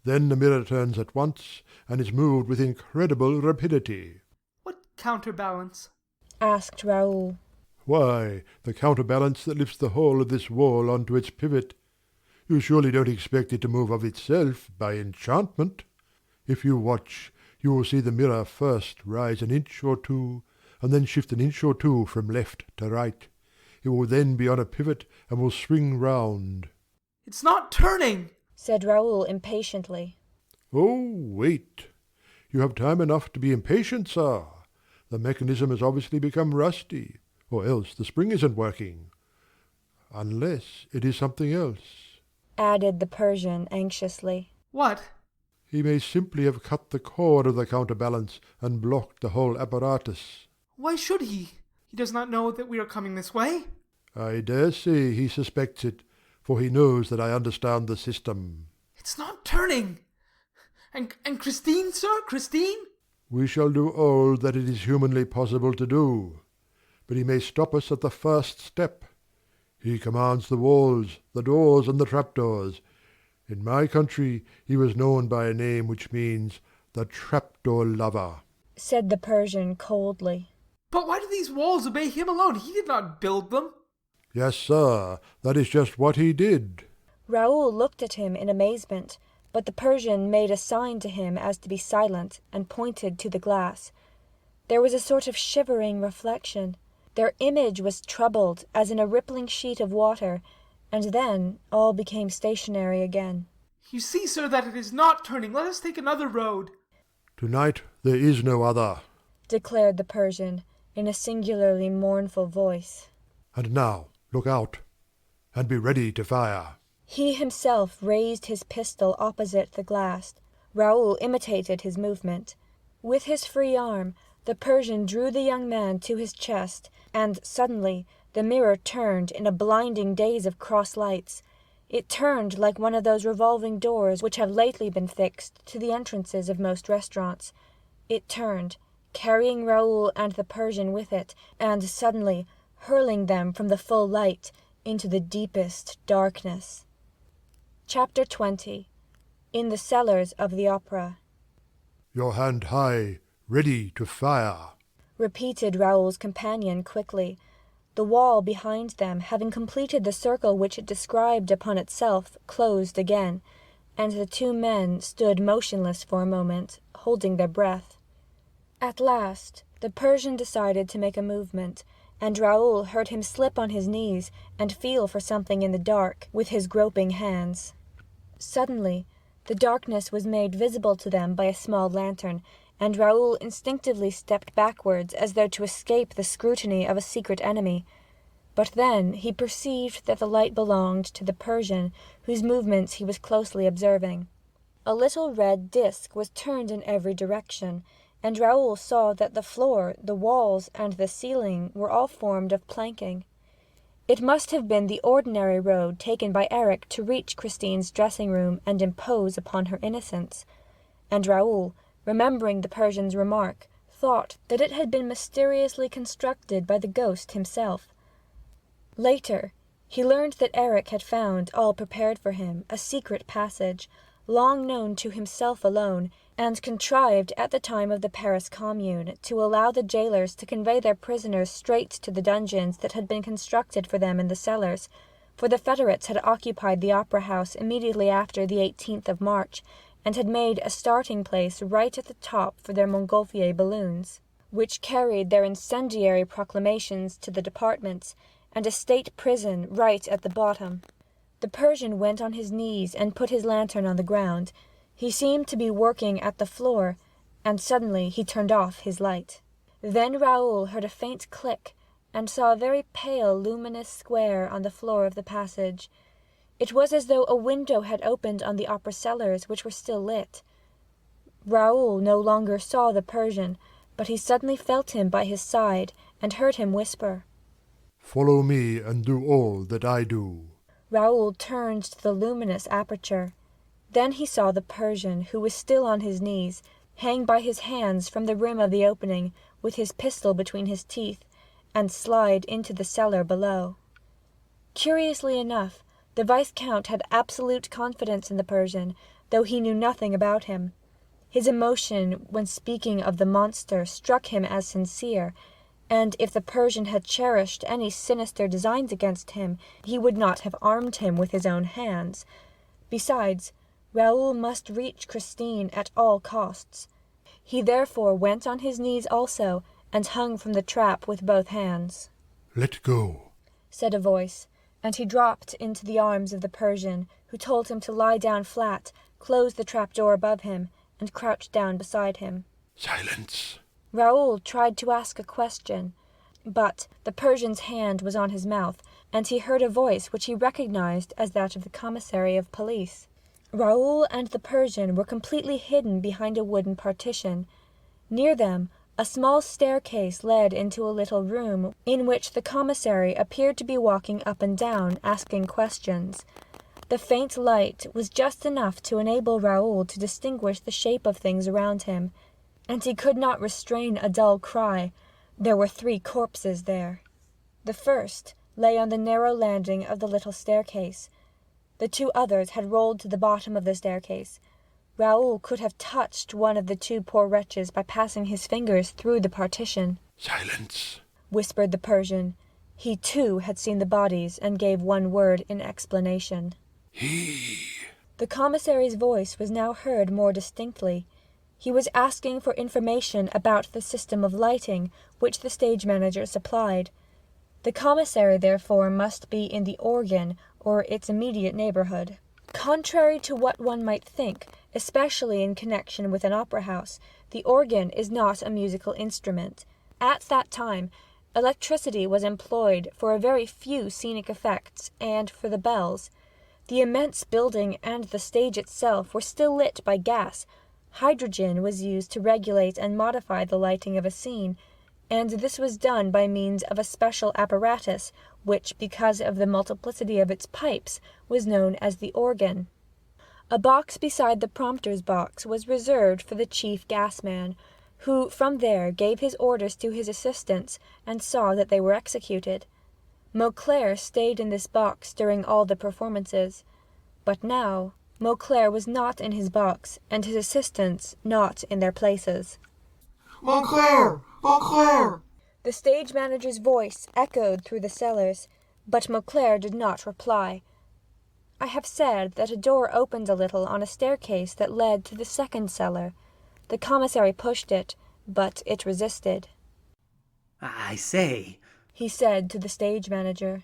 Then the mirror turns at once, and is moved with incredible rapidity." What counterbalance? asked Raoul. "Why, the counterbalance that lifts the whole of this wall onto its pivot. You surely don't expect it to move of itself by enchantment. If you watch, you will see the mirror first rise an inch or two, and then shift an inch or two from left to right. It will then be on a pivot and will swing round." It's not turning, said Raoul impatiently. "Oh, wait. You have time enough to be impatient, sir. The mechanism has obviously become rusty, or else the spring isn't working. Unless it is something else, added the Persian anxiously. What? He may simply have cut the cord of the counterbalance and blocked the whole apparatus. Why should he? He does not know that we are coming this way. I dare say he suspects it, for he knows that I understand the system. It's not turning. And Christine, sir? Christine? We shall do all that it is humanly possible to do. But he may stop us at the first step. He commands the walls, the doors, and the trapdoors. In my country he was known by a name which means the trapdoor lover, said the Persian coldly. But why do these walls obey him alone? He did not build them. Yes, sir, that is just what he did. Raoul looked at him in amazement, but the Persian made a sign to him as to be silent, and pointed to the glass. There was a sort of shivering reflection. Their image was troubled, as in a rippling sheet of water, and then all became stationary again. You see, sir, that it is not turning. Let us take another road. Tonight there is no other, declared the Persian, in a singularly mournful voice. And now, look out, and be ready to fire. He himself raised his pistol opposite the glass. Raoul imitated his movement. With his free arm, the Persian drew the young man to his chest, and suddenly the mirror turned in a blinding daze of cross lights. It turned like one of those revolving doors which have lately been fixed to the entrances of most restaurants. It turned, carrying Raoul and the Persian with it, and suddenly hurling them from the full light into the deepest darkness. Chapter 20. In the Cellars of the Opera. Your hand high, ready to fire, repeated Raoul's companion quickly. The wall behind them, having completed the circle which it described upon itself, closed again, and the two men stood motionless for a moment, holding their breath. At last the Persian decided to make a movement, and Raoul heard him slip on his knees and feel for something in the dark with his groping hands. Suddenly the darkness was made visible to them by a small lantern, and Raoul instinctively stepped backwards as though to escape the scrutiny of a secret enemy. But then he perceived that the light belonged to the Persian, whose movements he was closely observing. A little red disc was turned in every direction, and Raoul saw that the floor, the walls, and the ceiling were all formed of planking. It must have been the ordinary road taken by Erik to reach Christine's dressing-room and impose upon her innocence, and Raoul, remembering the Persian's remark, thought that it had been mysteriously constructed by the ghost himself. Later, he learned that Erik had found, all prepared for him, a secret passage, long known to himself alone, and contrived at the time of the Paris Commune to allow the jailers to convey their prisoners straight to the dungeons that had been constructed for them in the cellars, for the Federates had occupied the Opera House immediately after the 18th of March, and had made a starting place right at the top for their Montgolfier balloons, which carried their incendiary proclamations to the departments, and a state prison right at the bottom. The Persian went on his knees and put his lantern on the ground. He seemed to be working at the floor, and suddenly he turned off his light. Then Raoul heard a faint click, and saw a very pale luminous square on the floor of the passage. It was as though a window had opened on the opera cellars, which were still lit. Raoul no longer saw the Persian, but he suddenly felt him by his side, and heard him whisper, "Follow me and do all that I do." Raoul turned to the luminous aperture. Then he saw the Persian, who was still on his knees, hang by his hands from the rim of the opening, with his pistol between his teeth, and slide into the cellar below. Curiously enough, the Viscount had absolute confidence in the Persian, though he knew nothing about him. His emotion when speaking of the monster struck him as sincere, and if the Persian had cherished any sinister designs against him, he would not have armed him with his own hands. Besides, Raoul must reach Christine at all costs. He therefore went on his knees also, and hung from the trap with both hands. "Let go," said a voice, and he dropped into the arms of the Persian, who told him to lie down flat, close the trap-door above him, and crouch down beside him. "Silence." Raoul tried to ask a question. But the Persian's hand was on his mouth, and he heard a voice which he recognized as that of the commissary of police. Raoul and the Persian were completely hidden behind a wooden partition. Near them, a small staircase led into a little room in which the commissary appeared to be walking up and down, asking questions. The faint light was just enough to enable Raoul to distinguish the shape of things around him, and he could not restrain a dull cry. There were 3 corpses there. The first lay on the narrow landing of the little staircase. The 2 others had rolled to the bottom of the staircase. Raoul could have touched one of the 2 poor wretches by passing his fingers through the partition. "Silence," whispered the Persian. He, too, had seen the bodies, and gave one word in explanation. "He." The commissary's voice was now heard more distinctly. He was asking for information about the system of lighting, which the stage manager supplied. The commissary, therefore, must be in the organ, or its immediate neighborhood. Contrary to what one might think, especially in connection with an opera house, the organ is not a musical instrument. At that time, electricity was employed for a very few scenic effects and for the bells. The immense building and the stage itself were still lit by gas. Hydrogen was used to regulate and modify the lighting of a scene, and this was done by means of a special apparatus, which, because of the multiplicity of its pipes, was known as the organ. A box beside the prompter's box was reserved for the chief gasman, who from there gave his orders to his assistants and saw that they were executed. Mauclair stayed in this box during all the performances. But now Mauclair was not in his box, and his assistants not in their places. "Mauclair! Mauclair!" The stage manager's voice echoed through the cellars, but Mauclair did not reply. I have said that a door opened a little on a staircase that led to the second cellar. The commissary pushed it, but it resisted. "I say," he said to the stage manager.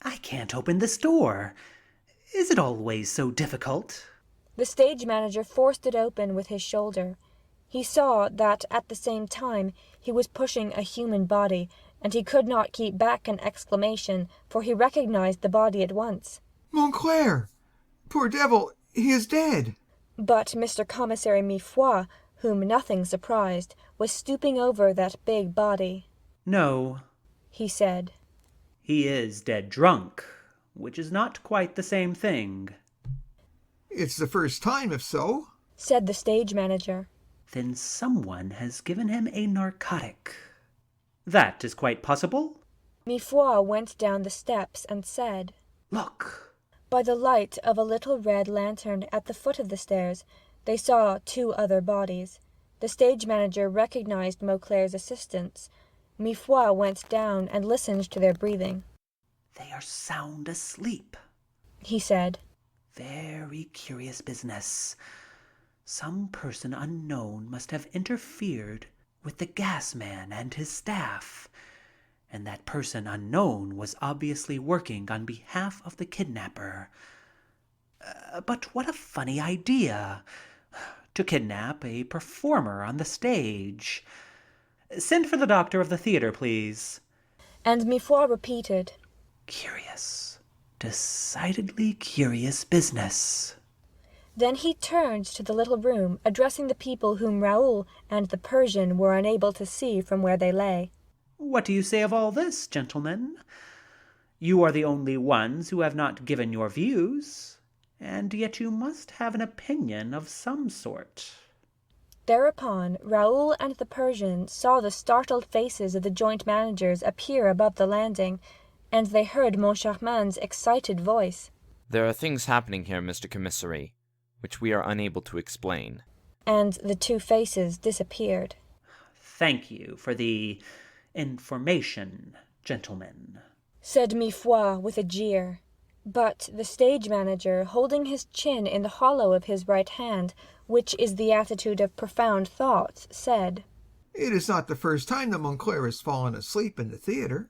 "I can't open this door. Is it always so difficult?" The stage manager forced it open with his shoulder. He saw that at the same time he was pushing a human body, and he could not keep back an exclamation, for he recognized the body at once. "Mauclair! Poor devil, he is dead!" But Mr. Commissary Mifroid, whom nothing surprised, was stooping over that big body. "No," he said. "He is dead drunk, which is not quite the same thing." "It's the first time, if so," said the stage manager. "Then someone has given him a narcotic. That is quite possible." Mifroid went down the steps and said, "Look." By the light of a little red lantern at the foot of the stairs, they saw 2 other bodies. The stage manager recognized Mauclair's assistants. Mifroid went down and listened to their breathing. "They are sound asleep," he said. "Very curious business. Some person unknown must have interfered with the gas man and his staff, and that person unknown was obviously working on behalf of the kidnapper. But what a funny idea, to kidnap a performer on the stage. Send for the doctor of the theater, please." And Mifroid repeated, "Curious, decidedly curious business." Then he turned to the little room, addressing the people whom Raoul and the Persian were unable to see from where they lay. "What do you say of all this, gentlemen? You are the only ones who have not given your views, and yet you must have an opinion of some sort." Thereupon Raoul and the Persian saw the startled faces of the joint managers appear above the landing, and they heard Moncharmin's excited voice. "There are things happening here, Mr. Commissary, which we are unable to explain." And the 2 faces disappeared. "Thank you for the information, gentlemen," said Mifroid with a jeer. But the stage manager, holding his chin in the hollow of his right hand, which is the attitude of profound thought, said, "It is not the first time that Mauclair has fallen asleep in the theatre.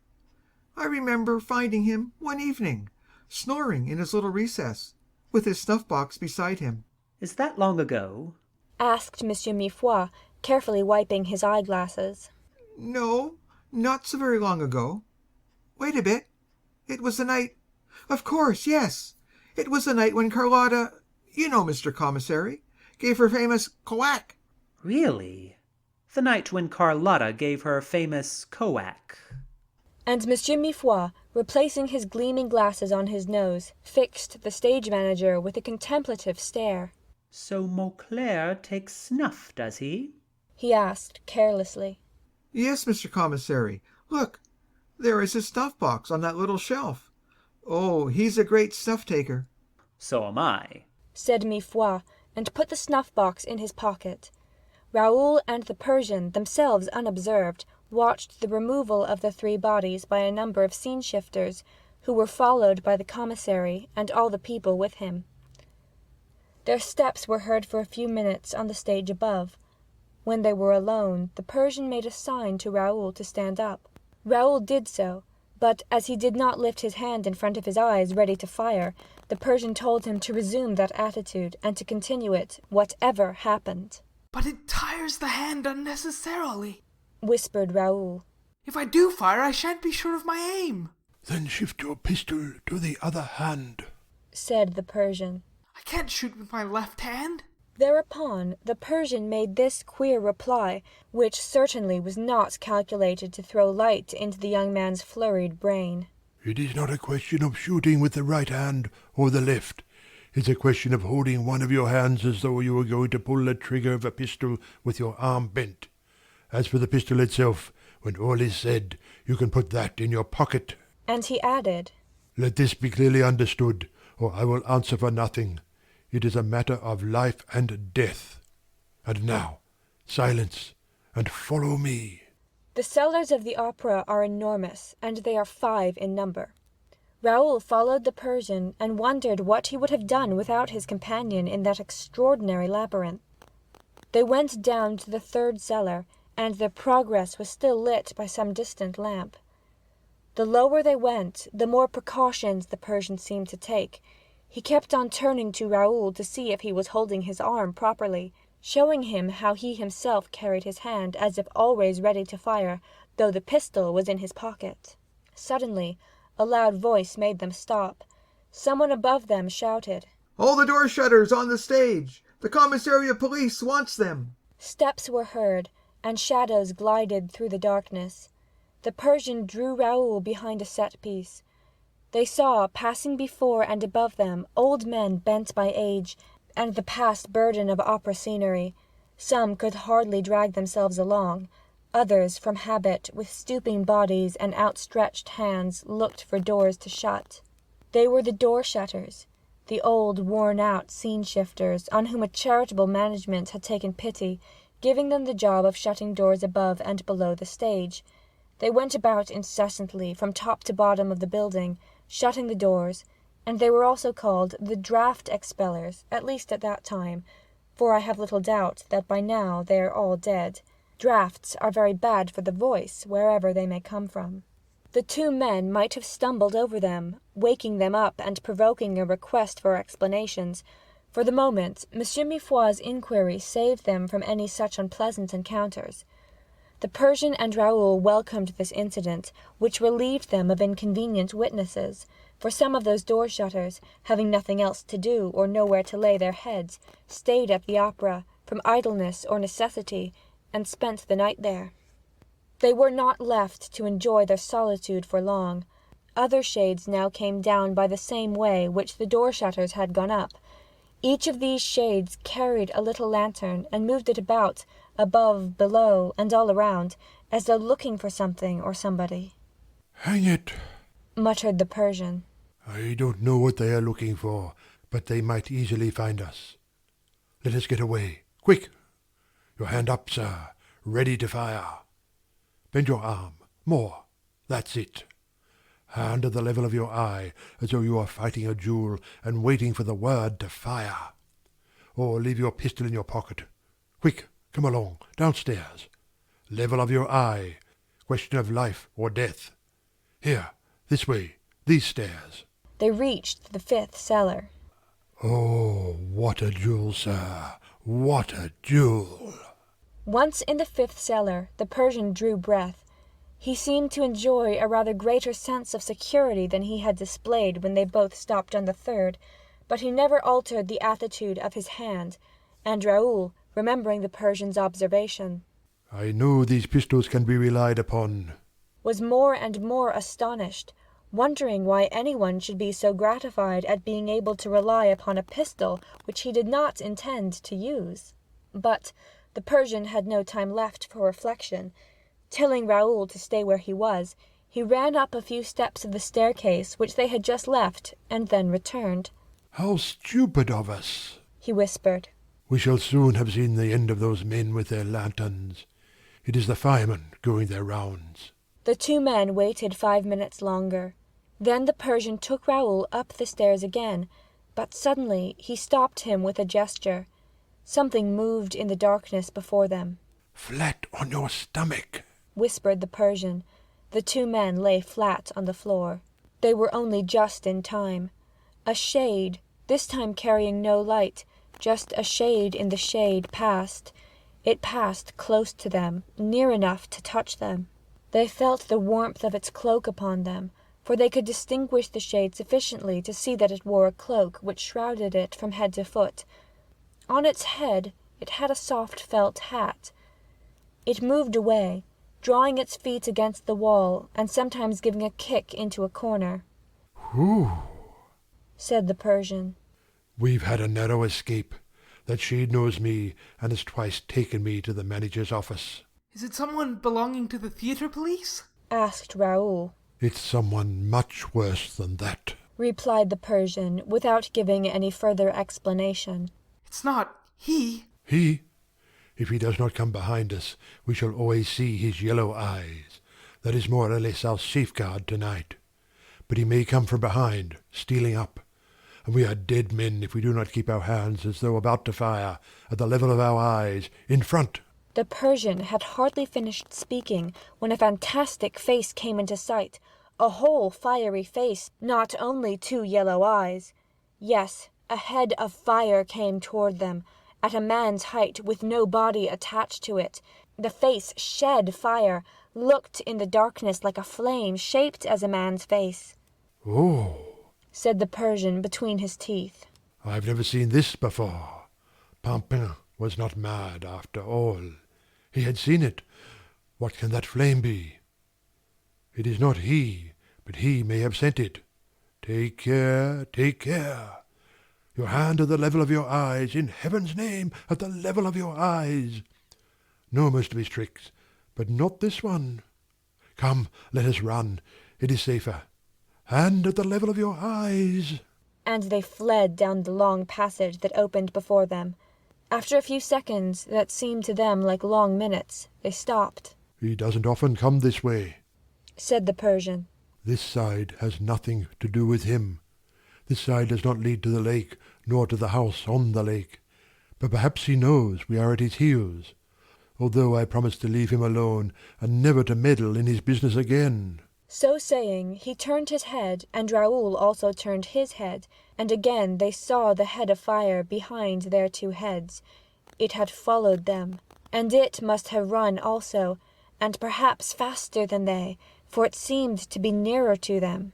I remember finding him one evening, snoring in his little recess, with his snuff-box beside him." "Is that long ago?" asked Monsieur Mifroid, carefully wiping his eyeglasses. No, Not so very long ago. Wait a bit. It was the night... Of course, yes. It was the night when Carlotta, you know, Mr. Commissary, gave her famous coac. Really? The night when Carlotta gave her famous coac. And Monsieur Mifroid, replacing his gleaming glasses on his nose, fixed the stage manager with a contemplative stare. So Mauclair takes snuff, does he? He asked carelessly. Yes, Mr. Commissary. Look, there is his snuff-box on that little shelf. Oh, he's a great snuff-taker. So am I, said Mifroid, and put the snuff-box in his pocket. Raoul and the Persian, themselves unobserved, watched the removal of the three bodies by a number of scene-shifters, who were followed by the commissary and all the people with him. Their steps were heard for a few minutes on the stage above. When they were alone, the Persian made a sign to Raoul to stand up. Raoul did so, but as he did not lift his hand in front of his eyes ready to fire, the Persian told him to resume that attitude and to continue it, whatever happened. But it tires the hand unnecessarily, whispered Raoul. If I do fire, I shan't be sure of my aim. Then shift your pistol to the other hand, said the Persian. I can't shoot with my left hand. Thereupon the Persian made this queer reply, which certainly was not calculated to throw light into the young man's flurried brain. It is not a question of shooting with the right hand or the left. It's a question of holding one of your hands as though you were going to pull the trigger of a pistol with your arm bent. As for the pistol itself, when all is said, you can put that in your pocket. And he added, Let this be clearly understood, or I will answer for nothing. It is a matter of life and death. And now, silence, and follow me. The cellars of the opera are enormous, and they are 5 in number. Raoul followed the Persian and wondered what he would have done without his companion in that extraordinary labyrinth. They went down to the 3rd cellar, and their progress was still lit by some distant lamp. The lower they went, the more precautions the Persian seemed to take. He kept on turning to Raoul to see if he was holding his arm properly, showing him how he himself carried his hand as if always ready to fire, though the pistol was in his pocket. Suddenly, a loud voice made them stop. Someone above them shouted, All the door shutters on the stage! The commissary of police wants them! Steps were heard, and shadows glided through the darkness. The Persian drew Raoul behind a set-piece. They saw, passing before and above them, old men bent by age, and the past burden of opera scenery. Some could hardly drag themselves along. Others, from habit, with stooping bodies and outstretched hands, looked for doors to shut. They were the door-shutters, the old, worn-out scene-shifters, on whom a charitable management had taken pity, giving them the job of shutting doors above and below the stage. They went about incessantly, from top to bottom of the building, shutting the doors, and they were also called the draught expellers, at least at that time, for I have little doubt that by now they are all dead. Draughts are very bad for the voice, wherever they may come from. The 2 men might have stumbled over them, waking them up and provoking a request for explanations. For the moment, Monsieur Mifroid's inquiry saved them from any such unpleasant encounters. The Persian and Raoul welcomed this incident, which relieved them of inconvenient witnesses, for some of those door-shutters, having nothing else to do or nowhere to lay their heads, stayed at the opera, from idleness or necessity, and spent the night there. They were not left to enjoy their solitude for long. Other shades now came down by the same way which the door-shutters had gone up. Each of these shades carried a little lantern and moved it about, above, below, and all around, as though looking for something or somebody. Hang it, muttered the Persian. I don't know what they are looking for, but they might easily find us. Let us get away. Quick! Your hand up, sir, ready to fire. Bend your arm. More. That's it. Hand at the level of your eye, as though you are fighting a duel and waiting for the word to fire. Or leave your pistol in your pocket. Quick, come along, downstairs. Level of your eye. Question of life or death. Here, this way, these stairs. They reached the 5th cellar. Oh, what a duel, sir, what a duel! Once in the 5th cellar, the Persian drew breath. He seemed to enjoy a rather greater sense of security than he had displayed when they both stopped on the third, but he never altered the attitude of his hand, and Raoul, remembering the Persian's observation, "I know these pistols can be relied upon," was more and more astonished, wondering why anyone should be so gratified at being able to rely upon a pistol which he did not intend to use. But the Persian had no time left for reflection. Telling Raoul to stay where he was, he ran up a few steps of the staircase which they had just left, and then returned. "How stupid of us!" he whispered. "We shall soon have seen the end of those men with their lanterns. It is the firemen going their rounds." The two men waited 5 minutes longer. Then the Persian took Raoul up the stairs again, but suddenly he stopped him with a gesture. Something moved in the darkness before them. "Flat on your stomach," whispered the Persian. The two men lay flat on the floor. They were only just in time. A shade, this time carrying no light, just a shade in the shade, passed. It passed close to them, near enough to touch them. They felt the warmth of its cloak upon them, for they could distinguish the shade sufficiently to see that it wore a cloak which shrouded it from head to foot. On its head it had a soft felt hat. It moved away, drawing its feet against the wall, and sometimes giving a kick into a corner. "Whew," said the Persian. "We've had a narrow escape. That shade knows me, and has twice taken me to the manager's office." Is it someone belonging to the theatre police? asked Raoul. "It's someone much worse than that," replied the Persian, without giving any further explanation. It's not he. "He? If he does not come behind us, we shall always see his yellow eyes. That is more or less our safeguard tonight. But he may come from behind, stealing up. And we are dead men if we do not keep our hands as though about to fire, at the level of our eyes, in front." The Persian had hardly finished speaking when a fantastic face came into sight, a whole fiery face, not only 2 yellow eyes. Yes, a head of fire came toward them, at a man's height, with no body attached to it. The face shed fire, looked in the darkness like a flame, shaped as a man's face. "Oh," said the Persian between his teeth. "I've never seen this before. Pampin was not mad after all. He had seen it. What can that flame be? It is not he, but he may have sent it. Take care, take care. Your hand at the level of your eyes, in heaven's name, at the level of your eyes. No, most of his tricks, but not this one. Come, let us run. It is safer. Hand at the level of your eyes." And they fled down the long passage that opened before them. After a few seconds that seemed to them like long minutes, they stopped. "He doesn't often come this way," said the Persian. "This side has nothing to do with him. This side does not lead to the lake, nor to the house on the lake. But perhaps he knows we are at his heels, although I promised to leave him alone, and never to meddle in his business again." So saying, he turned his head, and Raoul also turned his head, and again they saw the head of fire behind their 2 heads. It had followed them, and it must have run also, and perhaps faster than they, for it seemed to be nearer to them.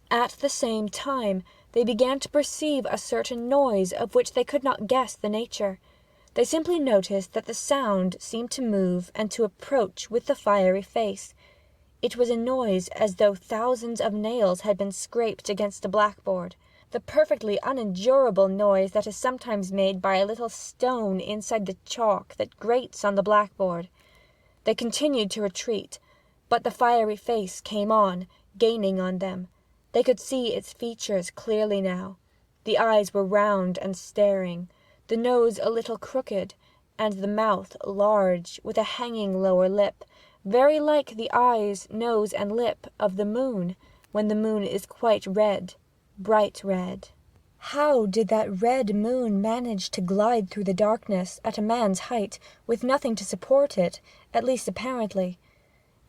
At the same time, they began to perceive a certain noise of which they could not guess the nature. They simply noticed that the sound seemed to move and to approach with the fiery face. It was a noise as though thousands of nails had been scraped against a blackboard, the perfectly unendurable noise that is sometimes made by a little stone inside the chalk that grates on the blackboard. They continued to retreat, but the fiery face came on, gaining on them. They could see its features clearly now. The eyes were round and staring, the nose a little crooked, and the mouth large, with a hanging lower lip, very like the eyes, nose, and lip of the moon, when the moon is quite red, bright red. How did that red moon manage to glide through the darkness at a man's height, with nothing to support it, at least apparently?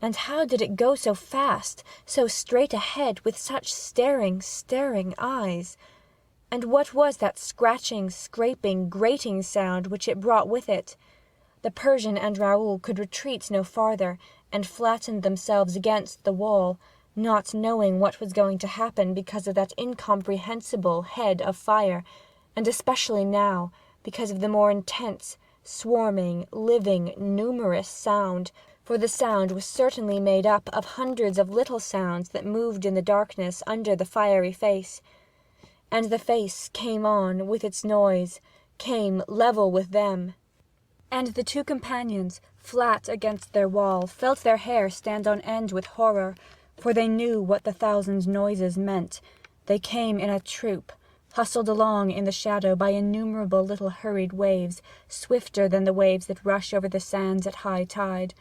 And how did it go so fast, so straight ahead, with such staring, staring eyes? And what was that scratching, scraping, grating sound which it brought with it? The Persian and Raoul could retreat no farther, and flattened themselves against the wall, not knowing what was going to happen because of that incomprehensible head of fire, and especially now, because of the more intense, swarming, living, numerous sound, for the sound was certainly made up of hundreds of little sounds that moved in the darkness under the fiery face. And the face came on with its noise, came level with them. And the two companions, flat against their wall, felt their hair stand on end with horror, for they knew what the thousand noises meant. They came in a troop, hustled along in the shadow by innumerable little hurried waves, swifter than the waves that rush over the sands at high tide.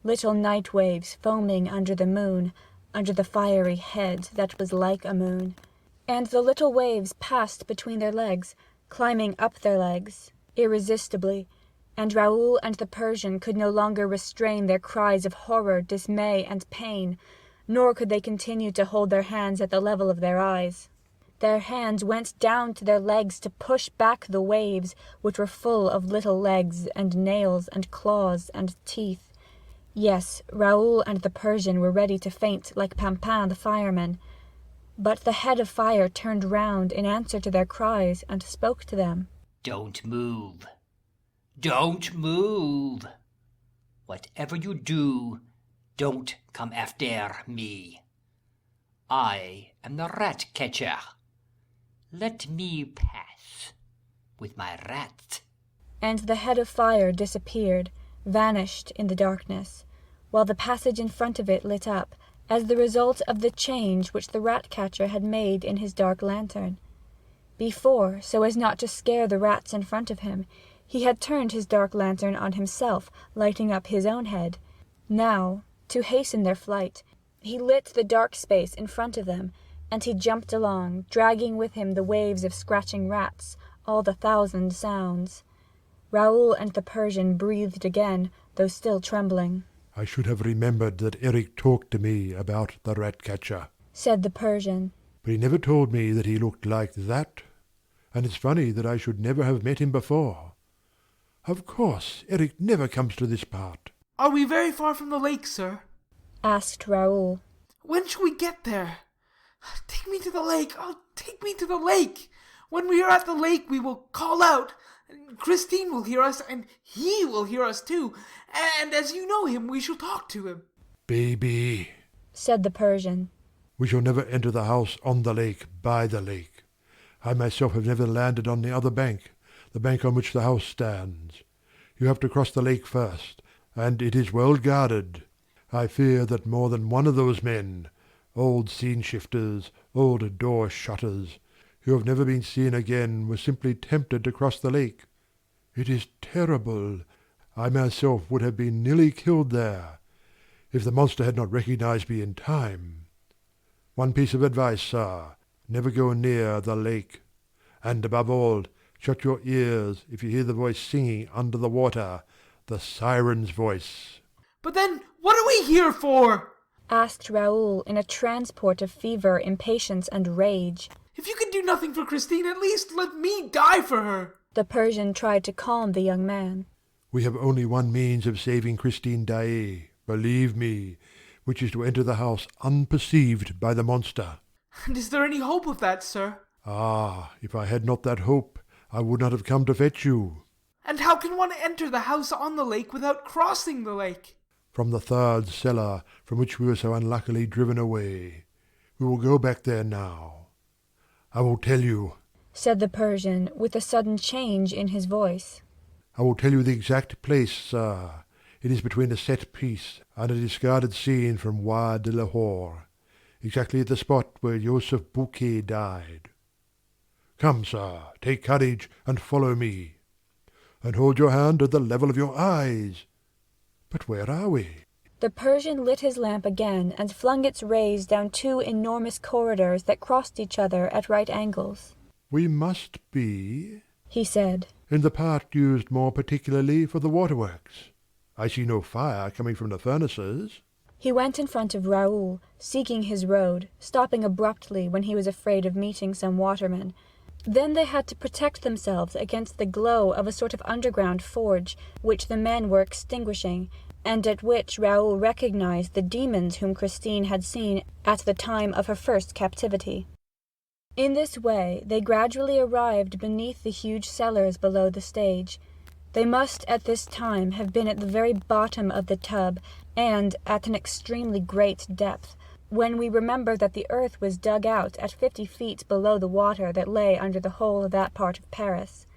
Little night waves foaming under the moon, under the fiery head that was like a moon. And the little waves passed between their legs, climbing up their legs, irresistibly, and Raoul and the Persian could no longer restrain their cries of horror, dismay, and pain, nor could they continue to hold their hands at the level of their eyes. Their hands went down to their legs to push back the waves, which were full of little legs and nails and claws and teeth. Yes, Raoul and the Persian were ready to faint like Pampin the fireman. But the head of fire turned round in answer to their cries and spoke to them. Don't move. Don't move. Whatever you do, don't come after me. I am the rat catcher. Let me pass with my rat. And the head of fire disappeared, vanished in the darkness, while the passage in front of it lit up, as the result of the change which the rat-catcher had made in his dark lantern. Before, so as not to scare the rats in front of him, he had turned his dark lantern on himself, lighting up his own head. Now, to hasten their flight, he lit the dark space in front of them, and he jumped along, dragging with him the waves of scratching rats, all the thousand sounds. Raoul and the Persian breathed again, though still trembling. I should have remembered that Erik talked to me about the rat-catcher, said the Persian. But he never told me that he looked like that. And it's funny that I should never have met him before. Of course, Erik never comes to this part. Are we very far from the lake, sir? Asked Raoul. When shall we get there? Take me to the lake. Oh, take me to the lake. When we are at the lake, we will call out. Christine will hear us, and he will hear us too. And as you know him, we shall talk to him. Baby, said the Persian. We shall never enter the house on the lake, by the lake. I myself have never landed on the other bank, the bank on which the house stands. You have to cross the lake first, and it is well guarded. I fear that more than one of those men, old scene-shifters, old door-shutters, who have never been seen again, were simply tempted to cross the lake. It is terrible. I myself would have been nearly killed there, if the monster had not recognized me in time. One piece of advice, sir, never go near the lake. And above all, shut your ears if you hear the voice singing under the water, the siren's voice. But then, what are we here for? Asked Raoul in a transport of fever, impatience, and rage. If you can do nothing for Christine, at least let me die for her. The Persian tried to calm the young man. We have only one means of saving Christine Daaé, believe me, which is to enter the house unperceived by the monster. And is there any hope of that, sir? Ah, if I had not that hope, I would not have come to fetch you. And how can one enter the house on the lake without crossing the lake? From the third cellar from which we were so unluckily driven away. We will go back there now. I will tell you, said the Persian, with a sudden change in his voice. I will tell you the exact place, sir. It is between a set piece and a discarded scene from Roi de Lahore, exactly at the spot where Joseph Bouquet died. Come, sir, take courage and follow me. And hold your hand at the level of your eyes. But where are we? The Persian lit his lamp again and flung its rays down two enormous corridors that crossed each other at right angles. We must be, he said, in the part used more particularly for the waterworks. I see no fire coming from the furnaces. He went in front of Raoul, seeking his road, stopping abruptly when he was afraid of meeting some watermen. Then they had to protect themselves against the glow of a sort of underground forge, which the men were extinguishing, and at which Raoul recognized the demons whom Christine had seen at the time of her first captivity. In this way they gradually arrived beneath the huge cellars below the stage. They must at this time have been at the very bottom of the tub, and at an extremely great depth, when we remember that the earth was dug out at 50 feet below the water that lay under the whole of that part of Paris.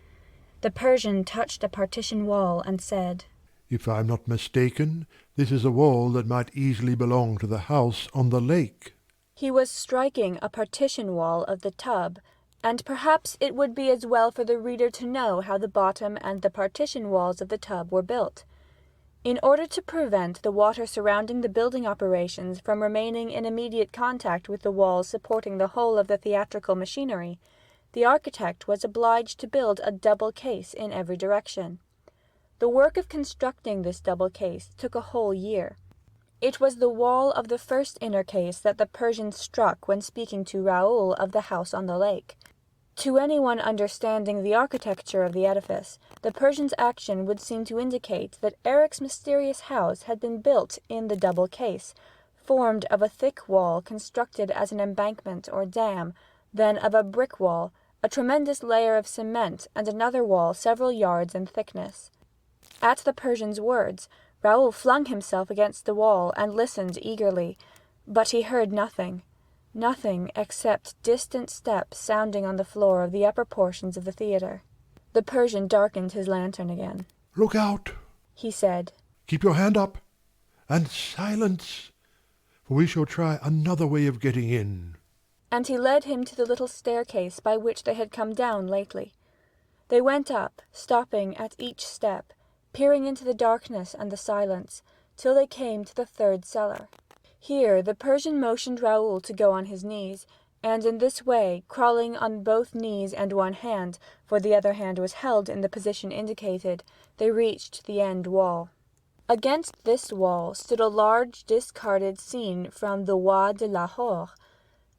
The Persian touched a partition wall and said, "If I am not mistaken, this is a wall that might easily belong to the house on the lake." He was striking a partition wall of the tub, and perhaps it would be as well for the reader to know how the bottom and the partition walls of the tub were built. In order to prevent the water surrounding the building operations from remaining in immediate contact with the walls supporting the whole of the theatrical machinery, the architect was obliged to build a double case in every direction. The work of constructing this double case took a whole year. It was the wall of the first inner case that the Persian struck when speaking to Raoul of the house on the lake. To anyone understanding the architecture of the edifice, the Persian's action would seem to indicate that Erik's mysterious house had been built in the double case, formed of a thick wall constructed as an embankment or dam, then of a brick wall, a tremendous layer of cement, and another wall several yards in thickness. At the Persian's words, Raoul flung himself against the wall and listened eagerly, but he heard nothing except distant steps sounding on the floor of the upper portions of the theatre. The Persian darkened his lantern again. "Look out," he said. "Keep your hand up, and silence, for we shall try another way of getting in." And he led him to the little staircase by which they had come down lately. They went up, stopping at each step, peering into the darkness and the silence, till they came to the third cellar. Here the Persian motioned Raoul to go on his knees, and in this way, crawling on both knees and one hand, for the other hand was held in the position indicated, they reached the end wall. Against this wall stood a large discarded scene from the Roi de Lahore.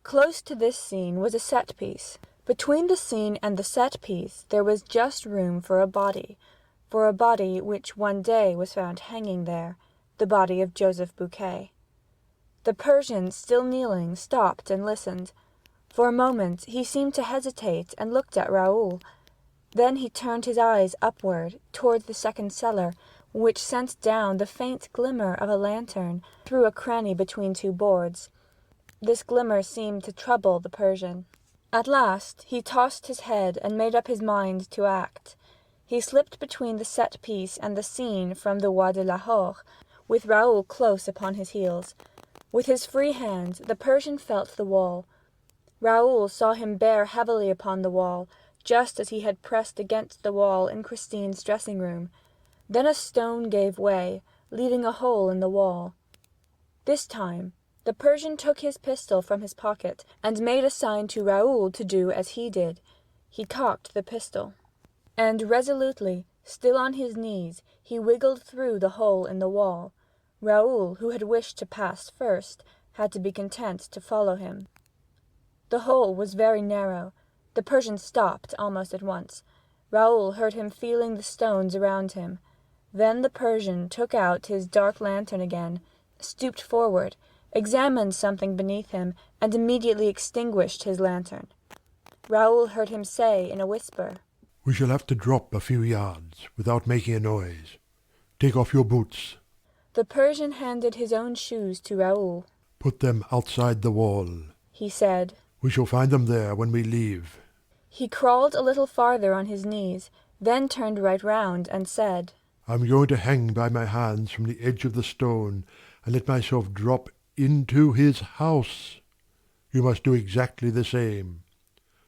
Close to this scene was a set-piece. Between the scene and the set-piece there was just room for a body which one day was found hanging there, the body of Joseph Buquet. The Persian, still kneeling, stopped and listened. For a moment he seemed to hesitate and looked at Raoul. Then he turned his eyes upward, towards the second cellar, which sent down the faint glimmer of a lantern through a cranny between two boards. This glimmer seemed to trouble the Persian. At last he tossed his head and made up his mind to act. He slipped between the set-piece and the scene from the Roi de Lahore, with Raoul close upon his heels. With his free hand the Persian felt the wall. Raoul saw him bear heavily upon the wall, just as he had pressed against the wall in Christine's dressing-room. Then a stone gave way, leaving a hole in the wall. This time the Persian took his pistol from his pocket and made a sign to Raoul to do as he did. He cocked the pistol, and resolutely, still on his knees, he wiggled through the hole in the wall. Raoul, who had wished to pass first, had to be content to follow him. The hole was very narrow. The Persian stopped almost at once. Raoul heard him feeling the stones around him. Then the Persian took out his dark lantern again, stooped forward, examined something beneath him, and immediately extinguished his lantern. Raoul heard him say in a whisper, "We shall have to drop a few yards without making a noise. Take off your boots." The Persian handed his own shoes to Raoul. "Put them outside the wall," he said. "We shall find them there when we leave." He crawled a little farther on his knees, then turned right round and said, "I'm going to hang by my hands from the edge of the stone and let myself drop into his house. You must do exactly the same.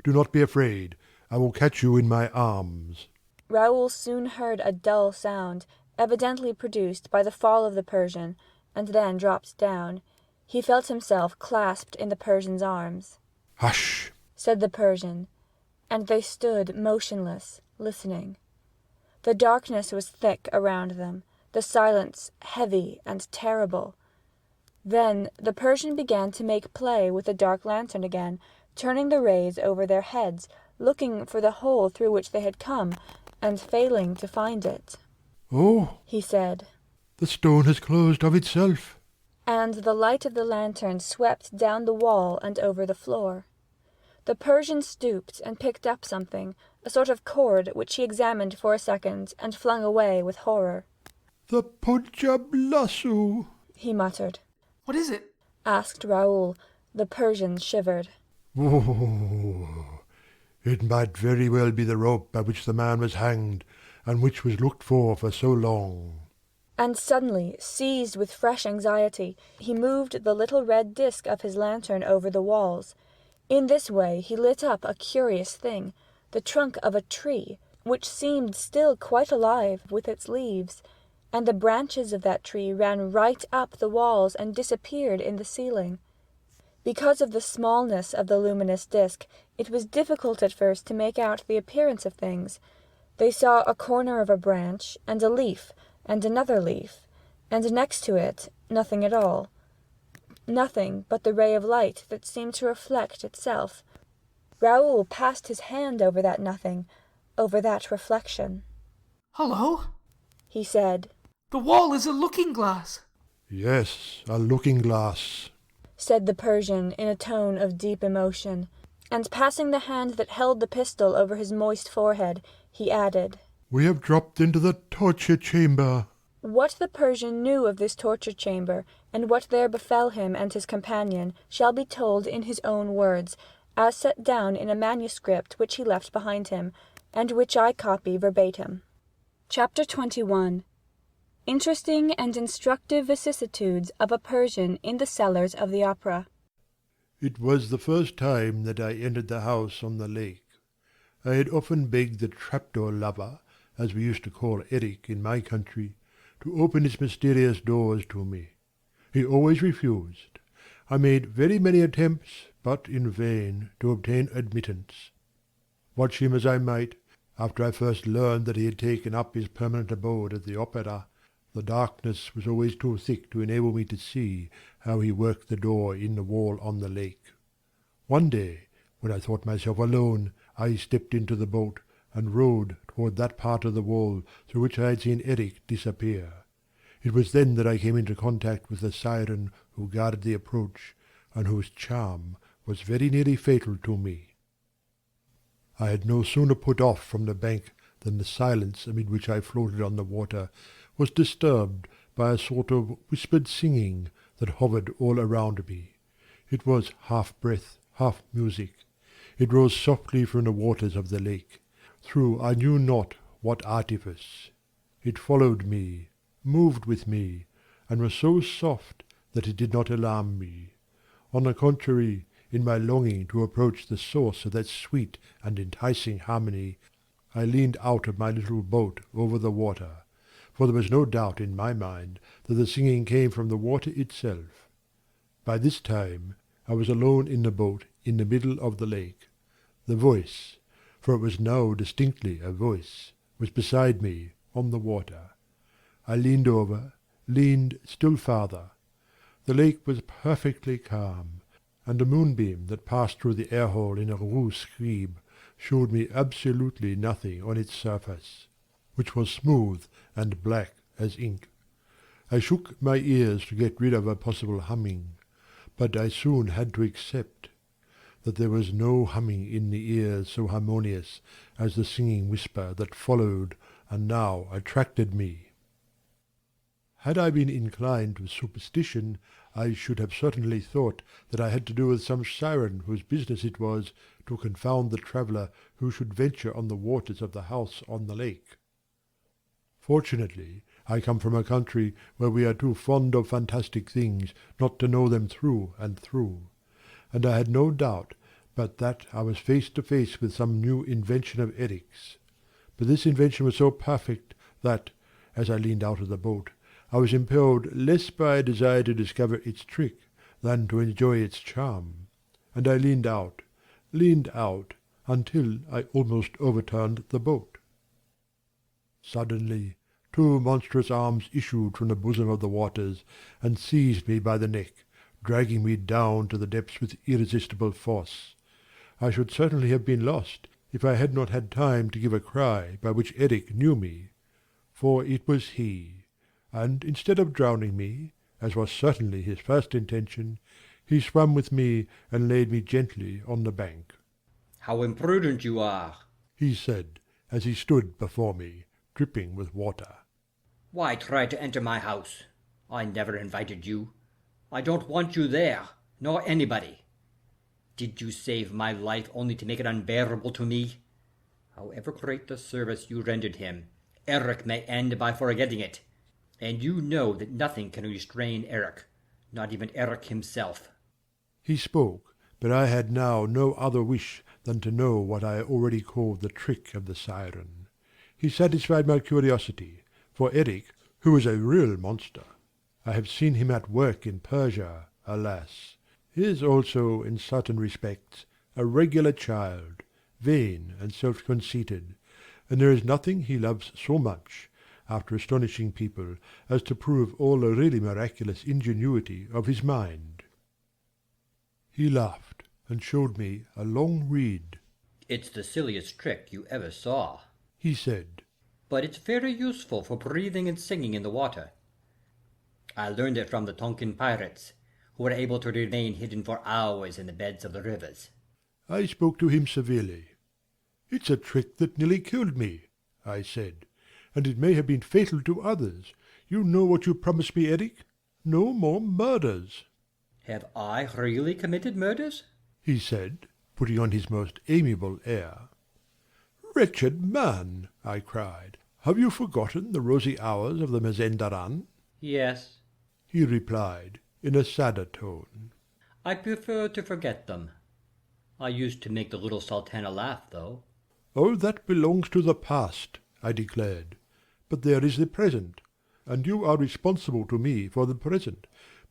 Do not be afraid. I will catch you in my arms." Raoul soon heard a dull sound, evidently produced by the fall of the Persian, and then dropped down. He felt himself clasped in the Persian's arms. "Hush!" said the Persian, and they stood motionless, listening. The darkness was thick around them, the silence heavy and terrible. Then the Persian began to make play with the dark lantern again, turning the rays over their heads, looking for the hole through which they had come, and failing to find it. "Oh," he said, The stone has closed of itself. And the light of the lantern swept down the wall and over the floor. The Persian stooped and picked up something, a sort of cord, which he examined for a second and flung away with horror. The Punjab-lasso, he muttered. What is it? Asked Raoul. The Persian shivered. Oh, it might very well be the rope by which the man was hanged, and which was looked for so long. And suddenly, seized with fresh anxiety, he moved the little red disc of his lantern over the walls. In this way he lit up a curious thing, the trunk of a tree, which seemed still quite alive with its leaves, and the branches of that tree ran right up the walls and disappeared in the ceiling. Because of the smallness of the luminous disc, it was difficult at first to make out the appearance of things. They saw a corner of a branch, and a leaf, and another leaf, and next to it nothing at all. Nothing but the ray of light that seemed to reflect itself. Raoul passed his hand over that nothing, over that reflection. "Hullo," he said. "The wall is a looking-glass." "Yes, a looking-glass," said the Persian in a tone of deep emotion, and passing the hand that held the pistol over his moist forehead, he added, "We have dropped into the torture chamber." What the Persian knew of this torture chamber, and what there befell him and his companion, shall be told in his own words, as set down in a manuscript which he left behind him, and which I copy verbatim. Chapter 21. Interesting and instructive vicissitudes of a Persian in the cellars of the opera. It was the first time that I entered the house on the lake. I had often begged the trapdoor lover, as we used to call Erik in my country, to open its mysterious doors to me. He always refused. I made very many attempts, but in vain, to obtain admittance. Watch him as I might, after I first learned that he had taken up his permanent abode at the opera, the darkness was always too thick to enable me to see how he worked the door in the wall on the lake. One day, when I thought myself alone, I stepped into the boat, and rowed toward that part of the wall through which I had seen Erik disappear. It was then that I came into contact with the siren who guarded the approach, and whose charm was very nearly fatal to me. I had no sooner put off from the bank than the silence amid which I floated on the water was disturbed by a sort of whispered singing that hovered all around me. It was half breath, half music. It rose softly from the waters of the lake, through I knew not what artifice. It followed me, moved with me, and was so soft that it did not alarm me. On the contrary, in my longing to approach the source of that sweet and enticing harmony, I leaned out of my little boat over the water, for there was no doubt in my mind that the singing came from the water itself. By this time I was alone in the boat in the middle of the lake. The voice, for it was now distinctly a voice, was beside me on the water. I leaned over, leaned still farther. The lake was perfectly calm, and a moonbeam that passed through the air-hole in a Raoul scribe showed me absolutely nothing on its surface, which was smooth and black as ink. I shook my ears to get rid of a possible humming, but I soon had to accept that there was no humming in the ears so harmonious as the singing whisper that followed and now attracted me. Had I been inclined to superstition, I should have certainly thought that I had to do with some siren whose business it was to confound the traveller who should venture on the waters of the house on the lake. Fortunately, I come from a country where we are too fond of fantastic things not to know them through and through, and I had no doubt but that I was face to face with some new invention of Erik's. But this invention was so perfect that, as I leaned out of the boat, I was impelled less by a desire to discover its trick than to enjoy its charm, and I leaned out, until I almost overturned the boat. Suddenly, two monstrous arms issued from the bosom of the waters and seized me by the neck, dragging me down to the depths with irresistible force. I should certainly have been lost if I had not had time to give a cry by which Erik knew me. For it was he. and instead of drowning me, as was certainly his first intention, he swam with me and laid me gently on the bank. "How imprudent you are!" he said, as he stood before me, dripping with water. "Why try to enter my house? I never invited you. I don't want you there, nor anybody. Did you save my life only to make it unbearable to me? However great the service you rendered him, Erik may end by forgetting it. And you know that nothing can restrain Erik, not even Erik himself." He spoke, but I had now no other wish than to know what I already called the trick of the siren. He satisfied my curiosity, for Erik, who is a real monster, I have seen him at work in Persia, alas, is also, in certain respects, a regular child, vain and self-conceited, and there is nothing he loves so much, after astonishing people, as to prove all the really miraculous ingenuity of his mind. He laughed, and showed me a long reed. "It's the silliest trick you ever saw," he said, "but it's very useful for breathing and singing in the water. I learned it from the Tonkin pirates, who were able to remain hidden for hours in the beds of the rivers." I spoke to him severely. "It's a trick that nearly killed me," I said, "and it may have been fatal to others. You know what you promised me, Erik? No more murders." "Have I really committed murders?" he said, putting on his most amiable air. "Wretched man!" I cried. "Have you forgotten the rosy hours of the Mazenderan?" "Yes," he replied, in a sadder tone. "I prefer to forget them. I used to make the little Sultana laugh, though." "All that belongs to the past," I declared. "But there is the present, and you are responsible to me for the present,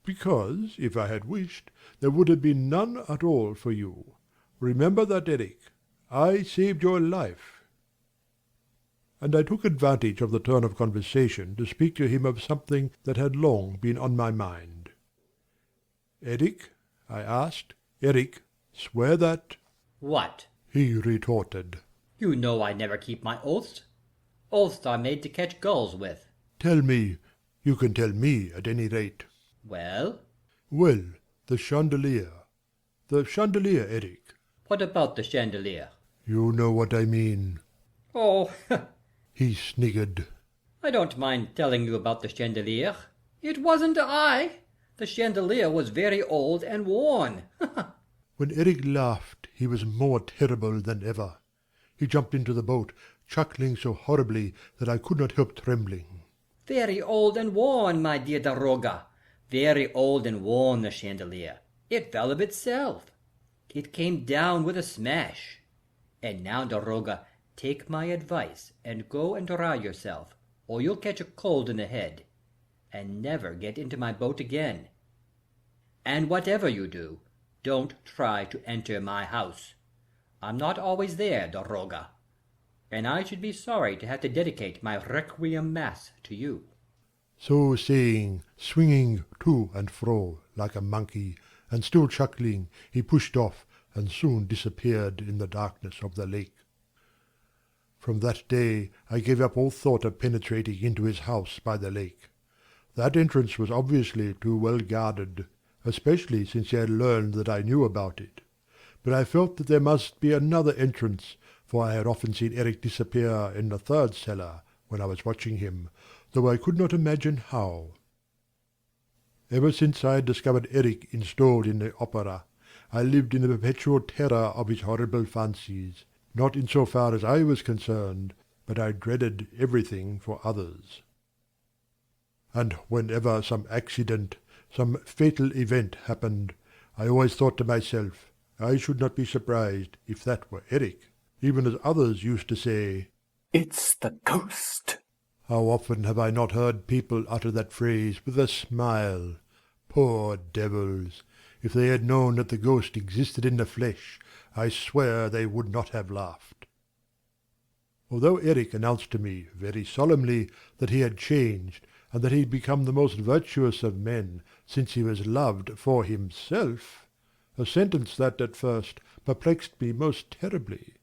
because, if I had wished, there would have been none at all for you. Remember that, Erik. I saved your life." And I took advantage of the turn of conversation to speak to him of something that had long been on my mind. "Erik," I asked, "Erik, swear that—" "What?" he retorted. "You know I never keep my oaths. Oaths are made to catch gulls with." "Tell me. You can tell me, at any rate." "Well?" "Well, the chandelier. The chandelier, Erik." "What about the chandelier?" "You know what I mean." "Oh, he sniggered. I don't mind telling you about the chandelier. It wasn't I. The chandelier was very old and worn." When Erik laughed, he was more terrible than ever. He jumped into the boat, chuckling so horribly that I could not help trembling. "Very old and worn, my dear Daroga. Very old and worn, the chandelier. It fell of itself. It came down with a smash. And now, Daroga, take my advice and go and dry yourself, or you'll catch a cold in the head, and never get into my boat again. And whatever you do, don't try to enter my house. I'm not always there, Daroga, and I should be sorry to have to dedicate my requiem mass to you." So saying, swinging to and fro like a monkey, and still chuckling, he pushed off and soon disappeared in the darkness of the lake. From that day I gave up all thought of penetrating into his house by the lake. That entrance was obviously too well guarded, especially since he had learned that I knew about it. But I felt that there must be another entrance, for I had often seen Erik disappear in the third cellar when I was watching him, though I could not imagine how. Ever since I had discovered Erik installed in the opera, I lived in the perpetual terror of his horrible fancies, not in so far as I was concerned, but I dreaded everything for others. And whenever some accident, some fatal event happened, I always thought to myself, I should not be surprised if that were Erik, even as others used to say, "It's the ghost." How often have I not heard people utter that phrase with a smile? Poor devils! If they had known that the ghost existed in the flesh, I swear they would not have laughed. Although Erik announced to me very solemnly that he had changed, and that he had become the most virtuous of men since he was loved for himself, a sentence that at first perplexed me most terribly,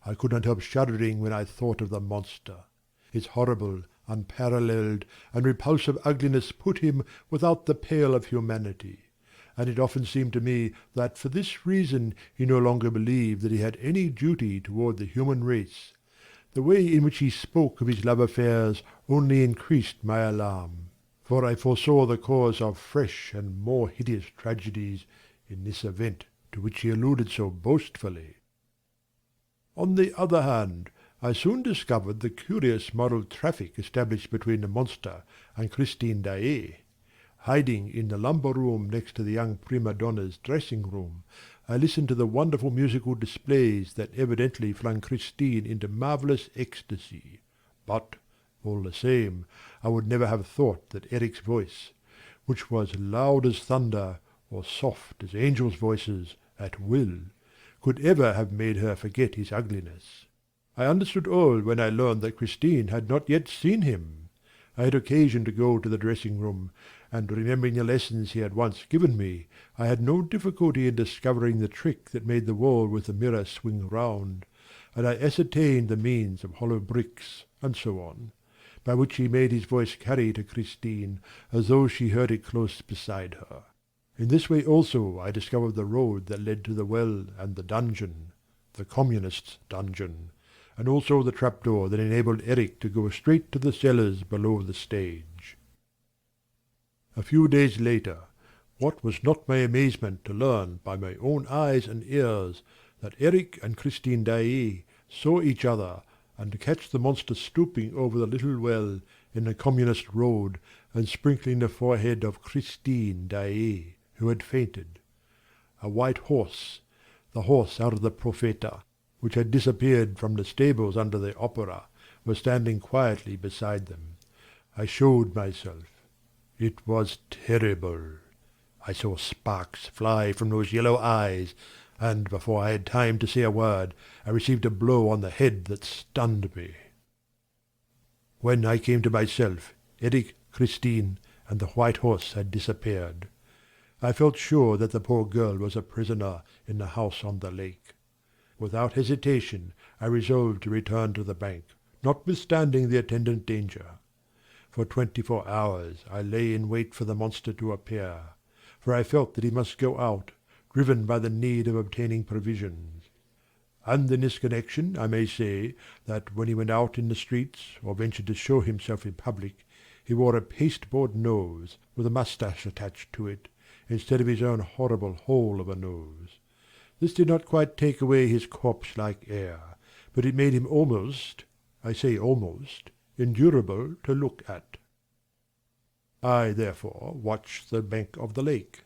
I could not help shuddering when I thought of the monster, his horrible, unparalleled and repulsive ugliness put him without the pale of humanity, and it often seemed to me that for this reason he no longer believed that he had any duty toward the human race. The way in which he spoke of his love affairs only increased my alarm, for I foresaw the cause of fresh and more hideous tragedies in this event to which he alluded so boastfully. On the other hand, I soon discovered the curious moral traffic established between the monster and Christine Daaé. Hiding in the lumber room next to the young prima donna's dressing-room, I listened to the wonderful musical displays that evidently flung Christine into marvellous ecstasy. But, all the same, I would never have thought that Erik's voice, which was loud as thunder, or soft as angels' voices, at will, could ever have made her forget his ugliness. I understood all when I learned that Christine had not yet seen him. I had occasion to go to the dressing-room, and remembering the lessons he had once given me, I had no difficulty in discovering the trick that made the wall with the mirror swing round, and I ascertained the means of hollow bricks, and so on, by which he made his voice carry to Christine as though she heard it close beside her. In this way also I discovered the road that led to the well and the dungeon, the communist's dungeon, and also the trapdoor that enabled Erik to go straight to the cellars below the stage. A few days later, what was not my amazement to learn by my own eyes and ears that Erik and Christine Daaé saw each other, and to catch the monster stooping over the little well in the communist road and sprinkling the forehead of Christine Daaé, who had fainted. A white horse, the horse out of the Profeta, which had disappeared from the stables under the opera, was standing quietly beside them. I showed myself. It was terrible. I saw sparks fly from those yellow eyes, and before I had time to say a word, I received a blow on the head that stunned me. When I came to myself, Erik, Christine, and the white horse had disappeared. I felt sure that the poor girl was a prisoner in the house on the lake. Without hesitation, I resolved to return to the bank, notwithstanding the attendant danger. For 24 hours I lay in wait for the monster to appear, for I felt that he must go out, driven by the need of obtaining provisions. And in this connection I may say that when he went out in the streets or ventured to show himself in public, he wore a pasteboard nose with a moustache attached to it, instead of his own horrible hole of a nose. This did not quite take away his corpse-like air, but it made him almost, I say almost, endurable to look at. I therefore watched the bank of the lake,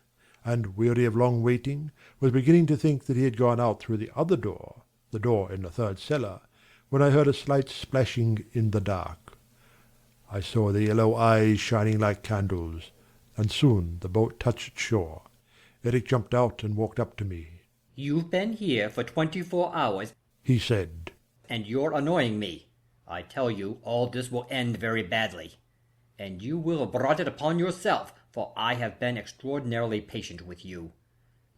and, weary of long waiting, was beginning to think that he had gone out through the other door, the door in the third cellar, when I heard a slight splashing in the dark. I saw the yellow eyes shining like candles, and soon the boat touched shore. Erik jumped out and walked up to me. "You've been here for 24 hours," he said, "and you're annoying me. I tell you, all this will end very badly. And you will have brought it upon yourself, for I have been extraordinarily patient with you.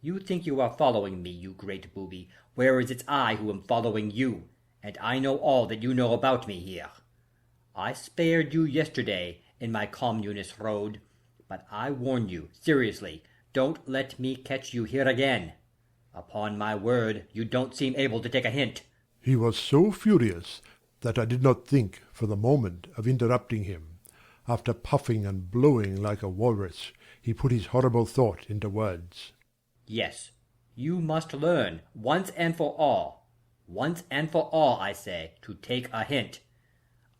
You think you are following me, you great booby, whereas it's I who am following you, and I know all that you know about me here. I spared you yesterday in my communist road, but I warn you, seriously, don't let me catch you here again. Upon my word, you don't seem able to take a hint." He was so furious that I did not think for the moment of interrupting him. After puffing and blowing like a walrus, he put his horrible thought into words. "Yes, you must learn, once and for all, I say, to take a hint.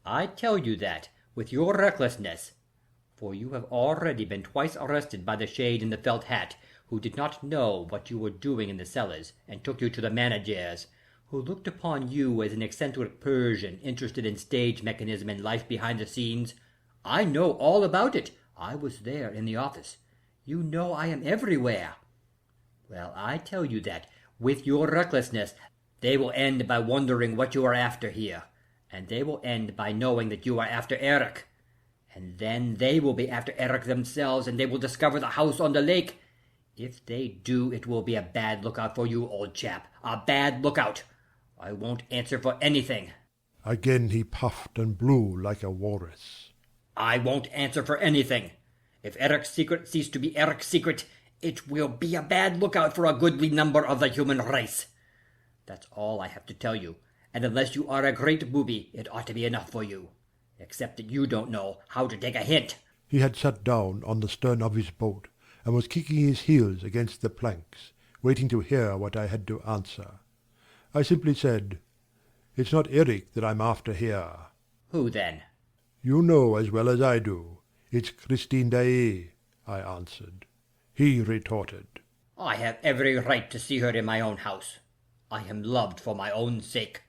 I tell you that, with your recklessness, for you have already been twice arrested by the shade in the felt hat, who did not know what you were doing in the cellars, and took you to the managers, who looked upon you as an eccentric Persian interested in stage mechanism and life behind the scenes. I know all about it. I was there in the office. You know I am everywhere. Well, I tell you that, with your recklessness, they will end by wondering what you are after here, and they will end by knowing that you are after Erik. And then they will be after Erik themselves, and they will discover the house on the lake. If they do, it will be a bad lookout for you, old chap. A bad lookout. I won't answer for anything." Again he puffed and blew like a walrus. I won't answer for anything. If Erik's secret ceased to be Erik's secret, it will be a bad lookout for a goodly number of the human race. That's all I have to tell you, and unless you are a great booby, it ought to be enough for you. Except that you don't know how to take a hint. He had sat down on the stern of his boat, and was kicking his heels against the planks, waiting to hear what I had to answer. I simply said, "It's not Erik that I'm after here." Who then? "You know as well as I do. It's Christine Daaé," I answered. He retorted, I have every right to see her in my own house. I am loved for my own sake.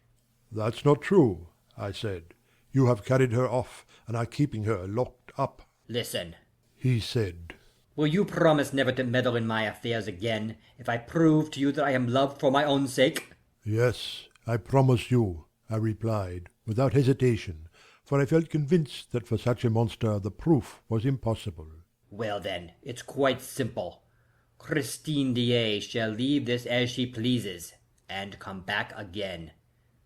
"That's not true," I said. "You have carried her off, and are keeping her locked up." Listen, he said. Will you promise never to meddle in my affairs again, if I prove to you that I am loved for my own sake? "Yes, I promise you," I replied, without hesitation, for I felt convinced that for such a monster the proof was impossible. Well then, it's quite simple. Christine Daaé shall leave this as she pleases, and come back again.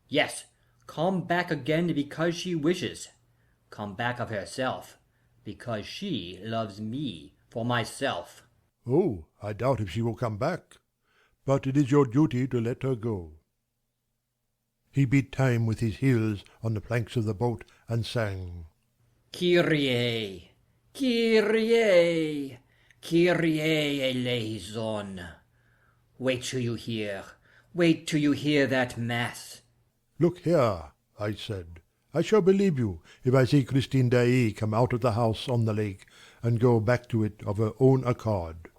Yes, come back again because she wishes. Come back of herself, because she loves me for myself. "Oh, I doubt if she will come back. But it is your duty to let her go." He beat time with his heels on the planks of the boat and sang, Kyrie, Kyrie, Kyrie eleison. Wait till you hear that mass. "Look here," I said. "I shall believe you if I see Christine Daaé come out of the house on the lake and go back to it of her own accord."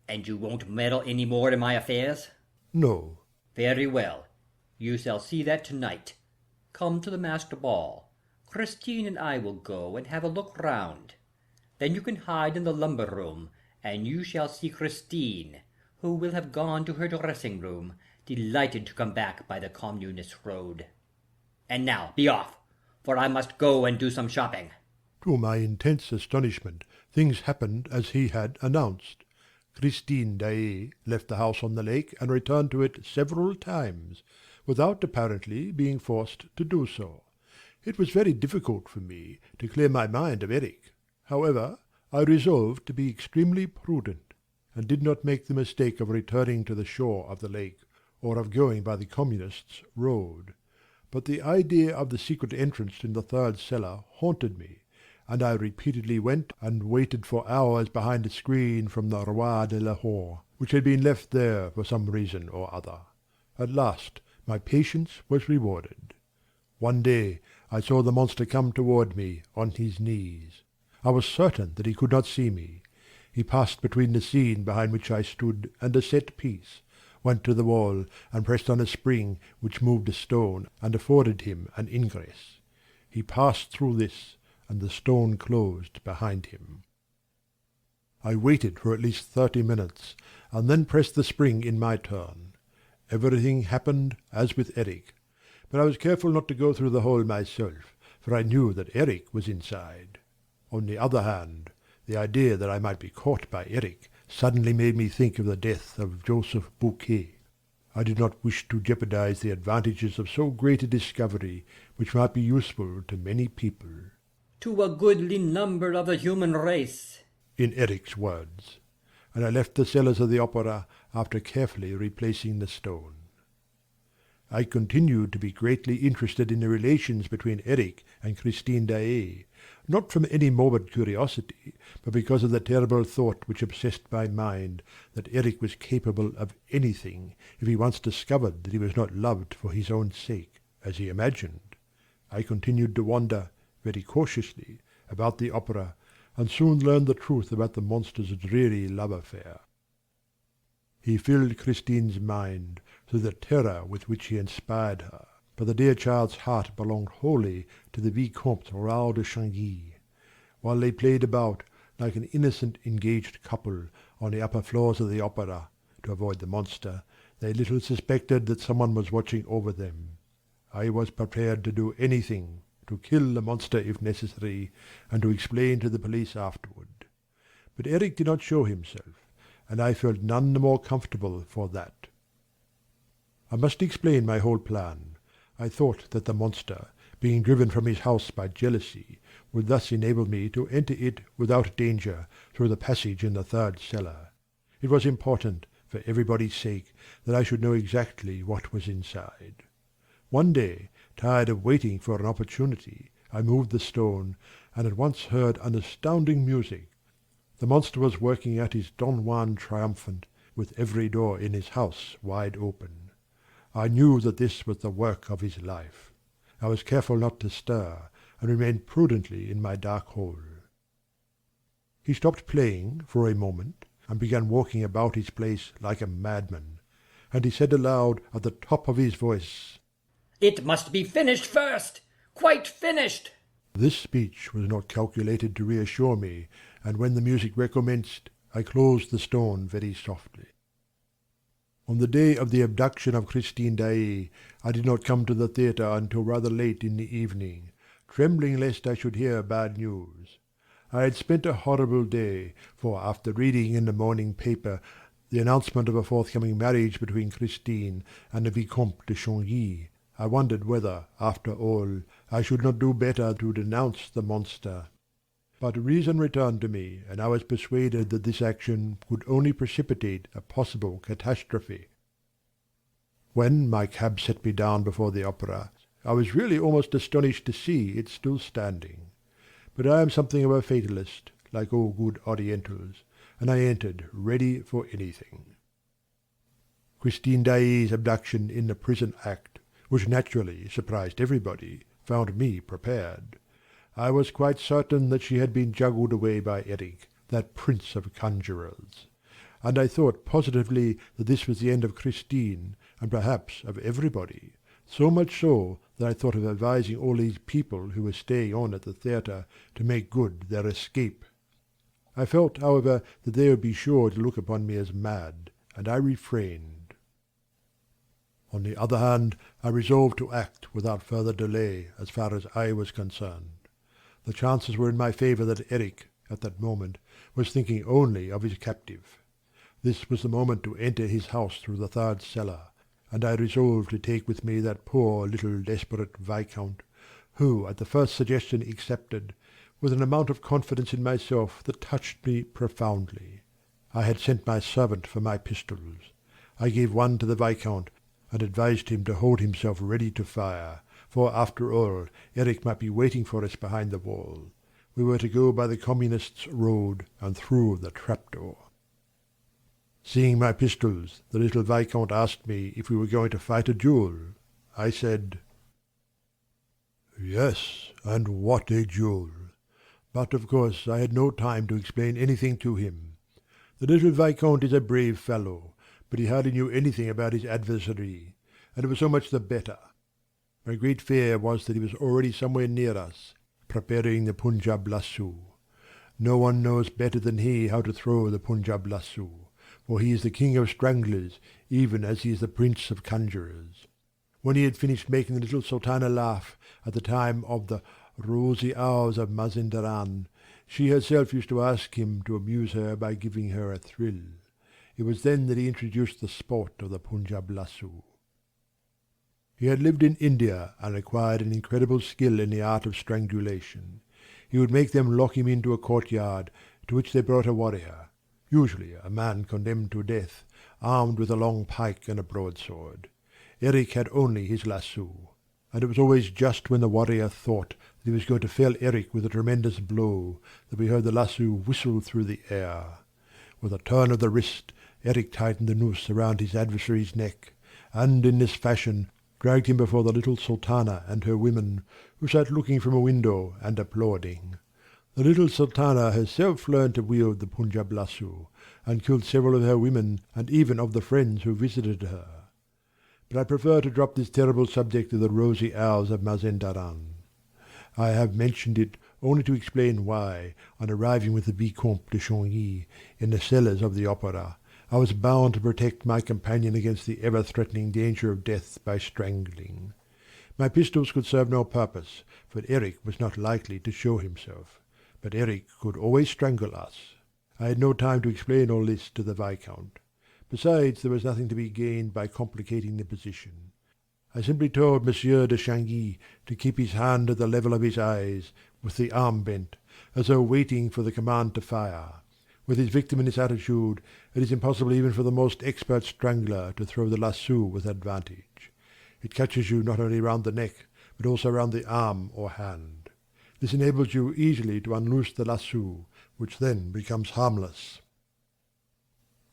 And you won't meddle any more in my affairs? "No." Very well. You shall see that tonight. Come to the masked ball. Christine and I will go and have a look round. Then you can hide in the lumber room, and you shall see Christine, who will have gone to her dressing room, delighted to come back by the Communist road. And now be off, for I must go and do some shopping." To my intense astonishment, things happened as he had announced. Christine Daaé left the house on the lake and returned to it several times, without apparently being forced to do so. It was very difficult for me to clear my mind of Erik. However, I resolved to be extremely prudent, and did not make the mistake of returning to the shore of the lake, or of going by the Communists' road. But the idea of the secret entrance in the third cellar haunted me, and I repeatedly went and waited for hours behind a screen from the Roi de Lahore, which had been left there for some reason or other. At last my patience was rewarded. One day I saw the monster come toward me on his knees. I was certain that he could not see me. He passed between the scene behind which I stood and a set piece, went to the wall, and pressed on a spring which moved a stone and afforded him an ingress. He passed through this, and the stone closed behind him. I waited for at least 30 minutes, and then pressed the spring in my turn. Everything happened as with Erik, but I was careful not to go through the hole myself, for I knew that Erik was inside. On the other hand, the idea that I might be caught by Erik suddenly made me think of the death of Joseph Bouquet. I did not wish to jeopardize the advantages of so great a discovery, which might be useful to many people. To a goodly number of the human race, in Erik's words, and I left the cellars of the opera after carefully replacing the stone. I continued to be greatly interested in the relations between Erik and Christine Daaé, not from any morbid curiosity, but because of the terrible thought which obsessed my mind that Erik was capable of anything if he once discovered that he was not loved for his own sake, as he imagined. I continued to wander, very cautiously, about the opera, and soon learned the truth about the monster's dreary love affair. He filled Christine's mind through the terror with which he inspired her, but the dear child's heart belonged wholly to the Vicomte Raoul de Changy. While they played about, like an innocent engaged couple, on the upper floors of the opera, to avoid the monster, they little suspected that someone was watching over them. I was prepared to do anything, to kill the monster if necessary, and to explain to the police afterward. But Erik did not show himself, and I felt none the more comfortable for that. I must explain my whole plan. I thought that the monster, being driven from his house by jealousy, would thus enable me to enter it without danger through the passage in the third cellar. It was important, for everybody's sake, that I should know exactly what was inside. One day, tired of waiting for an opportunity, I moved the stone, and at once heard an astounding music. The monster was working out his Don Juan triumphant, with every door in his house wide open. I knew that this was the work of his life. I was careful not to stir, and remained prudently in my dark hole. He stopped playing for a moment, and began walking about his place like a madman, and he said aloud at the top of his voice, "It must be finished first, quite finished." This speech was not calculated to reassure me, and when the music recommenced, I closed the stone very softly. On the day of the abduction of Christine Daaé, I did not come to the theatre until rather late in the evening, trembling lest I should hear bad news. I had spent a horrible day, for after reading in the morning paper the announcement of a forthcoming marriage between Christine and the Vicomte de Chagny, I wondered whether, after all, I should not do better to denounce the monster. But reason returned to me, and I was persuaded that this action could only precipitate a possible catastrophe. When my cab set me down before the opera, I was really almost astonished to see it still standing. But I am something of a fatalist, like all good Orientals, and I entered ready for anything. Christine Daaé's abduction in the prison act, which naturally surprised everybody, found me prepared. I was quite certain that she had been juggled away by Erik, that prince of conjurers, and I thought positively that this was the end of Christine, and perhaps of everybody, so much so that I thought of advising all these people who were staying on at the theatre to make good their escape. I felt, however, that they would be sure to look upon me as mad, and I refrained. On the other hand, I resolved to act without further delay as far as I was concerned. The chances were in my favour that Erik, at that moment, was thinking only of his captive. This was the moment to enter his house through the third cellar, and I resolved to take with me that poor little desperate Viscount, who at the first suggestion accepted, with an amount of confidence in myself that touched me profoundly. I had sent my servant for my pistols. I gave one to the Viscount, and advised him to hold himself ready to fire, for after all Erik might be waiting for us behind the wall. We were to go by the Communists' road and through the trapdoor. Seeing my pistols, the little Viscount asked me if we were going to fight a duel. I said, "Yes, and what a duel!" But of course I had no time to explain anything to him. The little Viscount is a brave fellow, but he hardly knew anything about his adversary, and it was so much the better. My great fear was that he was already somewhere near us, preparing the Punjab lasso. No one knows better than he how to throw the Punjab lasso, for he is the king of stranglers, even as he is the prince of conjurers. When he had finished making the little Sultana laugh at the time of the rosy hours of Mazindaran, she herself used to ask him to amuse her by giving her a thrill. It was then that he introduced the sport of the Punjab lasso. He had lived in India and acquired an incredible skill in the art of strangulation. He would make them lock him into a courtyard, to which they brought a warrior, usually a man condemned to death, armed with a long pike and a broadsword. Erik had only his lasso, and it was always just when the warrior thought that he was going to fell Erik with a tremendous blow that we heard the lasso whistle through the air. With a turn of the wrist, Erik tightened the noose around his adversary's neck, and in this fashion dragged him before the little Sultana and her women, who sat looking from a window and applauding. The little Sultana herself learned to wield the Punjab lasso, and killed several of her women and even of the friends who visited her. But I prefer to drop this terrible subject of the rosy hours of Mazindaran. I have mentioned it only to explain why, on arriving with the Vicomte de Chagny in the cellars of the opera, I was bound to protect my companion against the ever-threatening danger of death by strangling. My pistols could serve no purpose, for Erik was not likely to show himself. But Erik could always strangle us. I had no time to explain all this to the Viscount. Besides, there was nothing to be gained by complicating the position. I simply told Monsieur de Changny to keep his hand at the level of his eyes, with the arm bent, as though waiting for the command to fire. With his victim in this attitude, it is impossible even for the most expert strangler to throw the lasso with advantage. It catches you not only round the neck, but also round the arm or hand. This enables you easily to unloose the lasso, which then becomes harmless.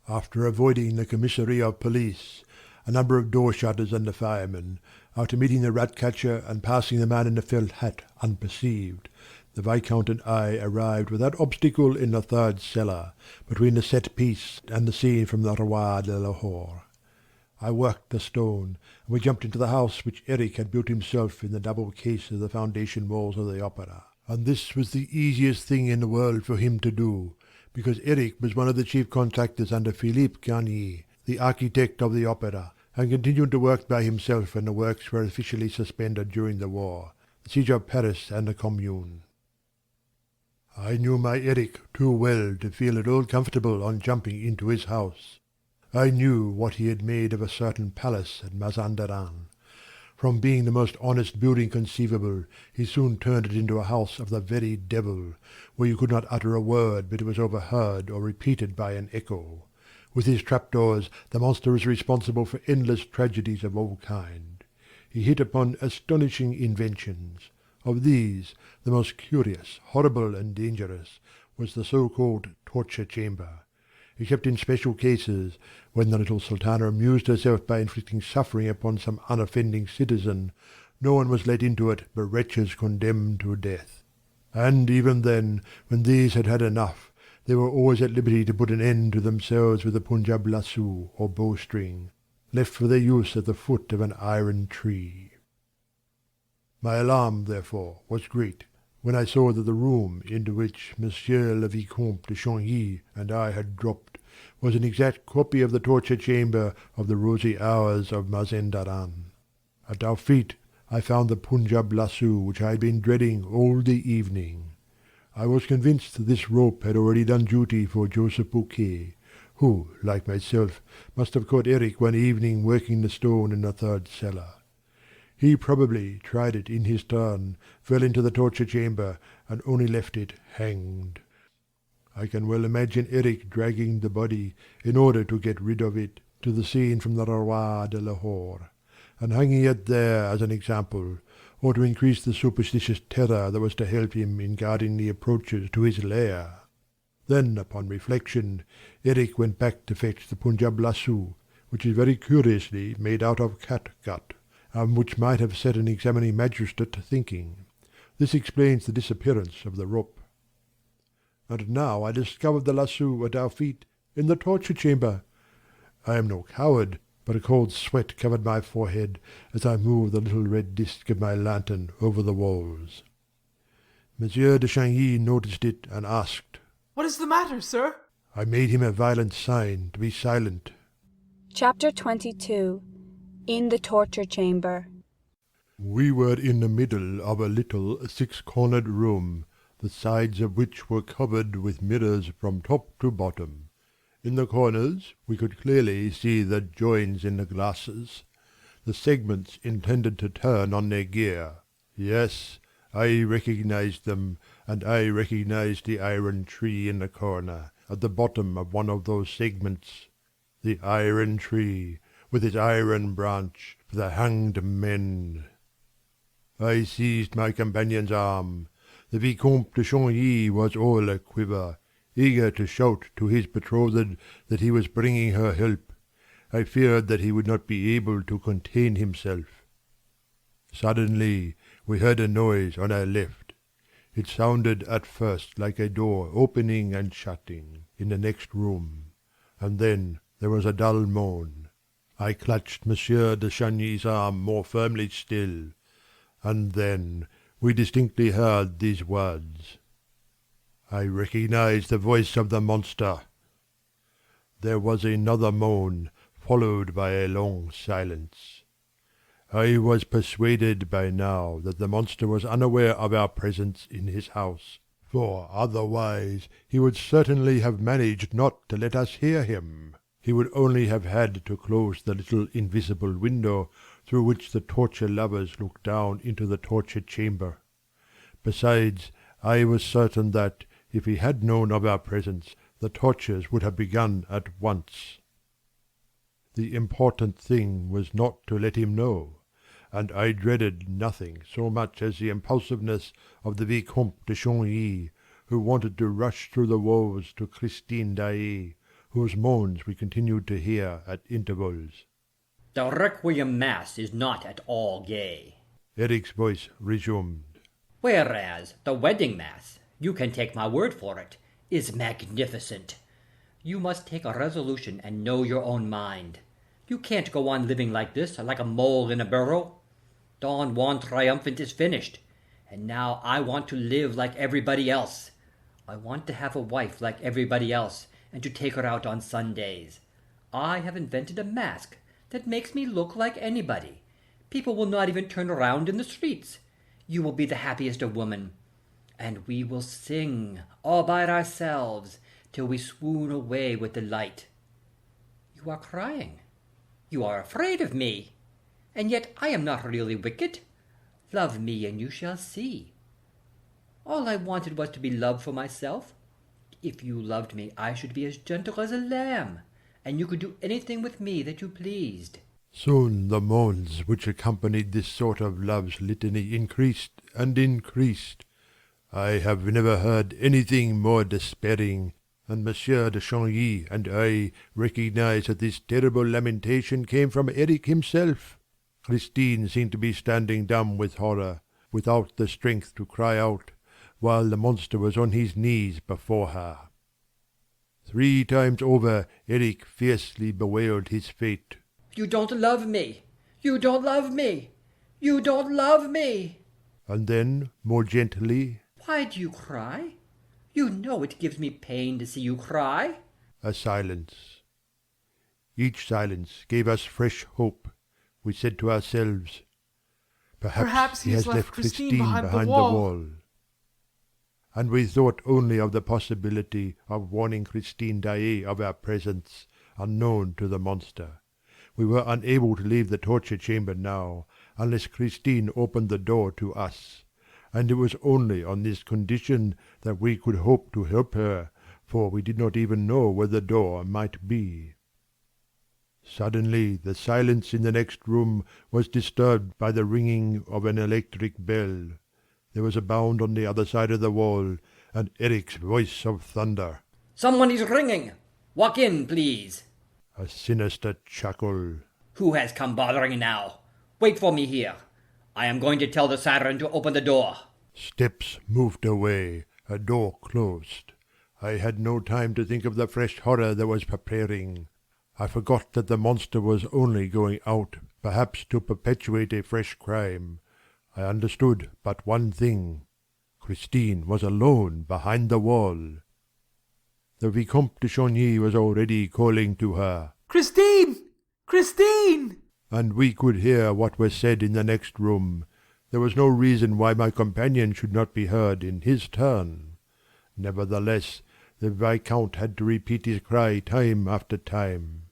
After avoiding the commissary of police, a number of door shutters and the firemen, after meeting the rat-catcher and passing the man in the felt hat unperceived, the Viscount and I arrived without obstacle in the third cellar, between the set-piece and the scene from the Roi de Lahore. I worked the stone, and we jumped into the house which Erik had built himself in the double case of the foundation walls of the opera. And this was the easiest thing in the world for him to do, because Erik was one of the chief contractors under Philippe Garnier, the architect of the opera, and continued to work by himself when the works were officially suspended during the war, the siege of Paris and the Commune. I knew my Erik too well to feel at all comfortable on jumping into his house. I knew what he had made of a certain palace at Mazanderan. From being the most honest building conceivable, he soon turned it into a house of the very devil, where you could not utter a word but it was overheard or repeated by an echo. With his trapdoors, the monster is responsible for endless tragedies of all kinds. He hit upon astonishing inventions. Of these, the most curious, horrible, and dangerous was the so-called torture chamber. Except in special cases, when the little sultana amused herself by inflicting suffering upon some unoffending citizen, no one was let into it but wretches condemned to death. And even then, when these had had enough, they were always at liberty to put an end to themselves with a Punjab lasso or bowstring, left for their use at the foot of an iron tree. My alarm, therefore, was great, when I saw that the room into which Monsieur le Vicomte de Changny and I had dropped was an exact copy of the torture chamber of the rosy hours of Mazendaran. At our feet I found the Punjab lasso which I had been dreading all the evening. I was convinced that this rope had already done duty for Joseph Bouquet, who, like myself, must have caught Erik one evening working the stone in the third cellar. He probably tried it in his turn, fell into the torture chamber, and only left it hanged. I can well imagine Erik dragging the body, in order to get rid of it, to the scene from the Roi de Lahore, and hanging it there as an example, or to increase the superstitious terror that was to help him in guarding the approaches to his lair. Then, upon reflection, Erik went back to fetch the Punjab lasso, which is very curiously made out of catgut, and which might have set an examining magistrate thinking. This explains the disappearance of the rope. And now I discovered the lasso at our feet, in the torture chamber. I am no coward, but a cold sweat covered my forehead as I moved the little red disk of my lantern over the walls. Monsieur de Changny noticed it and asked, "What is the matter, sir?" I made him a violent sign to be silent. Chapter 22. In the Torture Chamber. We were in the middle of a little six-cornered room, the sides of which were covered with mirrors from top to bottom. In the corners we could clearly see the joins in the glasses, the segments intended to turn on their gear. Yes, I recognized them, and I recognized the iron tree in the corner, at the bottom of one of those segments. The iron tree, with its iron branch, for the hanged men. I seized my companion's arm. The Vicomte de Changny was all a quiver, eager to shout to his betrothed that he was bringing her help. I feared that he would not be able to contain himself. Suddenly we heard a noise on our left. It sounded at first like a door opening and shutting in the next room, and then there was a dull moan. I clutched Monsieur de Chagny's arm more firmly still, and then we distinctly heard these words. I recognized the voice of the monster. There was another moan, followed by a long silence. I was persuaded by now that the monster was unaware of our presence in his house, for otherwise he would certainly have managed not to let us hear him. He would only have had to close the little invisible window through which the torture lovers looked down into the torture chamber. Besides, I was certain that, if he had known of our presence, the tortures would have begun at once. The important thing was not to let him know, and I dreaded nothing so much as the impulsiveness of the Vicomte de Chagny, who wanted to rush through the walls to Christine Daaé, whose moans we continued to hear at intervals. The Requiem Mass is not at all gay, Erik's voice resumed. Whereas the Wedding Mass, you can take my word for it, is magnificent. You must take a resolution and know your own mind. You can't go on living like this, like a mole in a burrow. Don Juan Triumphant is finished, and now I want to live like everybody else. I want to have a wife like everybody else, and to take her out on Sundays. I have invented a mask that makes me look like anybody. People will not even turn around in the streets. You will be the happiest of women, and we will sing all by ourselves till we swoon away with delight. You are crying. You are afraid of me, and yet I am not really wicked. Love me, and you shall see. All I wanted was to be loved for myself. If you loved me, I should be as gentle as a lamb, and you could do anything with me that you pleased. Soon the moans which accompanied this sort of love's litany increased and increased. I have never heard anything more despairing, and Monsieur de Chagny and I recognized that this terrible lamentation came from Erik himself. Christine seemed to be standing dumb with horror, without the strength to cry out, while the monster was on his knees before her. 3 times over Erik fiercely bewailed his fate. You don't love me! You don't love me! You don't love me! And then, more gently, Why do you cry? You know it gives me pain to see you cry. a silence. Each silence gave us fresh hope. We said to ourselves, Perhaps he has left Christine behind the wall. And we thought only of the possibility of warning Christine Daaé of our presence, unknown to the monster. We were unable to leave the torture chamber now, unless Christine opened the door to us, and it was only on this condition that we could hope to help her, for we did not even know where the door might be. Suddenly the silence in the next room was disturbed by the ringing of an electric bell. There was a bound on the other side of the wall, and Erik's voice of thunder. Someone is ringing. Walk in, please. A sinister chuckle. Who has come bothering now? Wait for me here. I am going to tell the siren to open the door. Steps moved away. A door closed. I had no time to think of the fresh horror that was preparing. I forgot that the monster was only going out, perhaps to perpetuate a fresh crime. I understood but one thing. Christine was alone behind the wall. The Vicomte de Chagny was already calling to her. Christine! Christine! And we could hear what was said in the next room. There was no reason why my companion should not be heard in his turn. Nevertheless, the Viscount had to repeat his cry time after time.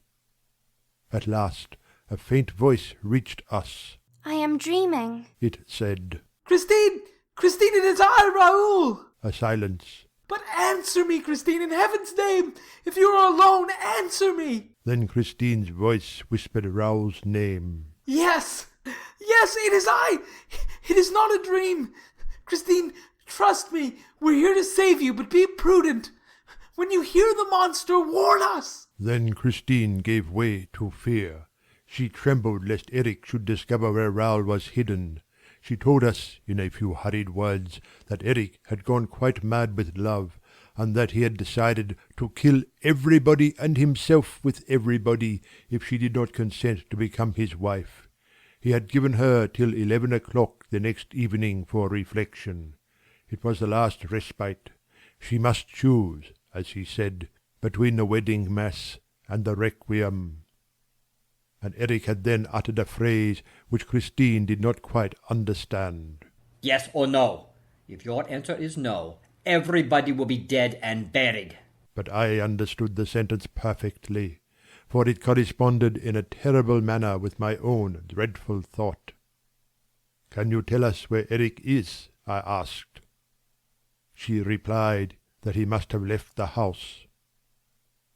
At last, a faint voice reached us. I am dreaming, It said. Christine! Christine, it is I, Raoul! A silence. But answer me, Christine, in heaven's name! If you are alone, answer me! Then Christine's voice whispered Raoul's name. Yes! Yes, it is I! It is not a dream! Christine, trust me. We're here to save you, but be prudent. When you hear the monster, warn us! Then Christine gave way to fear. She trembled lest Erik should discover where Raoul was hidden. She told us, in a few hurried words, that Erik had gone quite mad with love, and that he had decided to kill everybody and himself with everybody if she did not consent to become his wife. He had given her till 11 o'clock the next evening for reflection. It was the last respite. She must choose, as he said, between the wedding mass and the requiem. And Erik had then uttered a phrase which Christine did not quite understand. Yes or no? If your answer is no, everybody will be dead and buried. But I understood the sentence perfectly, for it corresponded in a terrible manner with my own dreadful thought. "Can you tell us where Erik is?" I asked. She replied that he must have left the house.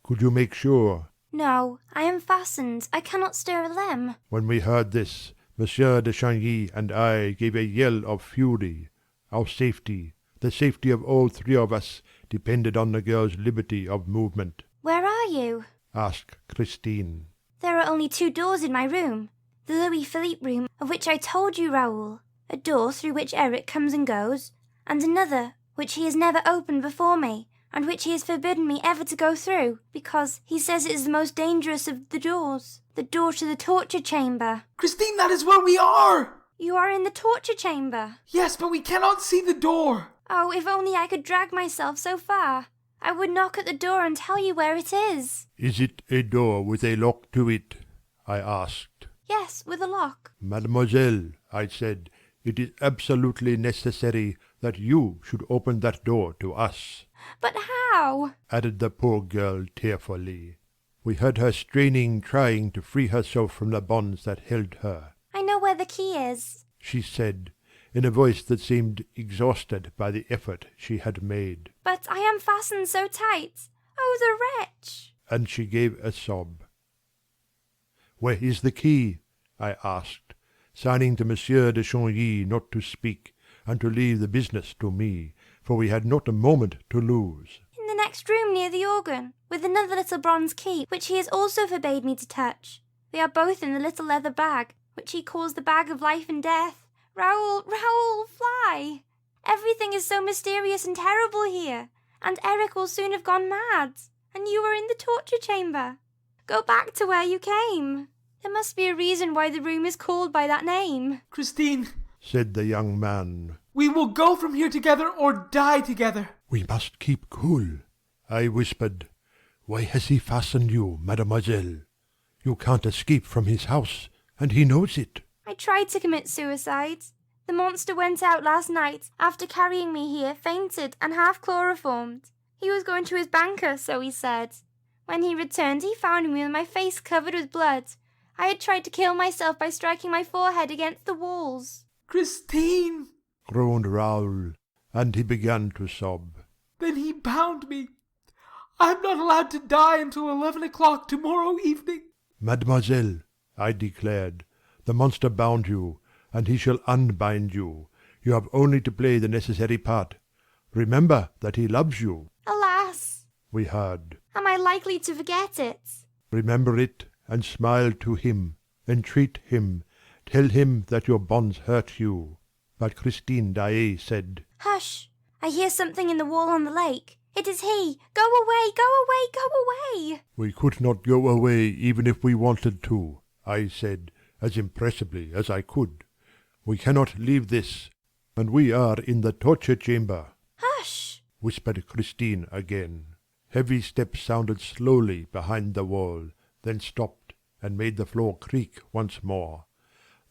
"Could you make sure?" No, I am fastened. I cannot stir a limb. When we heard this, Monsieur de Chagny and I gave a yell of fury. Our safety, the safety of all three of us, depended on the girl's liberty of movement. Where are you? Asked Christine. There are only 2 doors in my room. The Louis Philippe room, of which I told you, Raoul. A door through which Erik comes and goes, and another which he has never opened before me, and which he has forbidden me ever to go through, because he says it is the most dangerous of the doors. The door to the torture chamber. Christine, that is where we are! You are in the torture chamber. Yes, but we cannot see the door. Oh, if only I could drag myself so far. I would knock at the door and tell you where it is. Is it a door with a lock to it? I asked. Yes, with a lock. Mademoiselle, I said, it is absolutely necessary that you should open that door to us. But how? Added the poor girl tearfully. We heard her straining, trying to free herself from the bonds that held her. I know where the key is, she said, in a voice that seemed exhausted by the effort she had made. But I am fastened so tight. Oh, the wretch! And she gave a sob. Where is the key? I asked, signing to Monsieur de Chagny not to speak, and to leave the business to me, for we had not a moment to lose. In the next room near the organ, with another little bronze key, which he has also forbade me to touch. They are both in the little leather bag, which he calls the bag of life and death. Raoul, Raoul, fly! Everything is so mysterious and terrible here, and Erik will soon have gone mad, and you are in the torture chamber. Go back to where you came. There must be a reason why the room is called by that name. Christine, said the young man, we will go from here together or die together. We must keep cool, I whispered. Why has he fastened you, mademoiselle? You can't escape from his house, and he knows it. I tried to commit suicide. The monster went out last night, after carrying me here, fainted and half chloroformed. He was going to his banker, so he said. When he returned, he found me with my face covered with blood. I had tried to kill myself by striking my forehead against the walls. Christine! Groaned Raoul, and he began to sob. Then he bound me. I am not allowed to die until 11 o'clock tomorrow evening. Mademoiselle, I declared, the monster bound you, and he shall unbind you. You have only to play the necessary part. Remember that he loves you. Alas! We heard. Am I likely to forget it? Remember it, and smile to him. Entreat him. Tell him that your bonds hurt you. But Christine Daaé said, Hush! I hear something in the wall on the lake. It is he! Go away! Go away! Go away! We could not go away even if we wanted to, I said, as impressively as I could. We cannot leave this, and we are in the torture chamber. Hush! Whispered Christine again. Heavy steps sounded slowly behind the wall, then stopped and made the floor creak once more.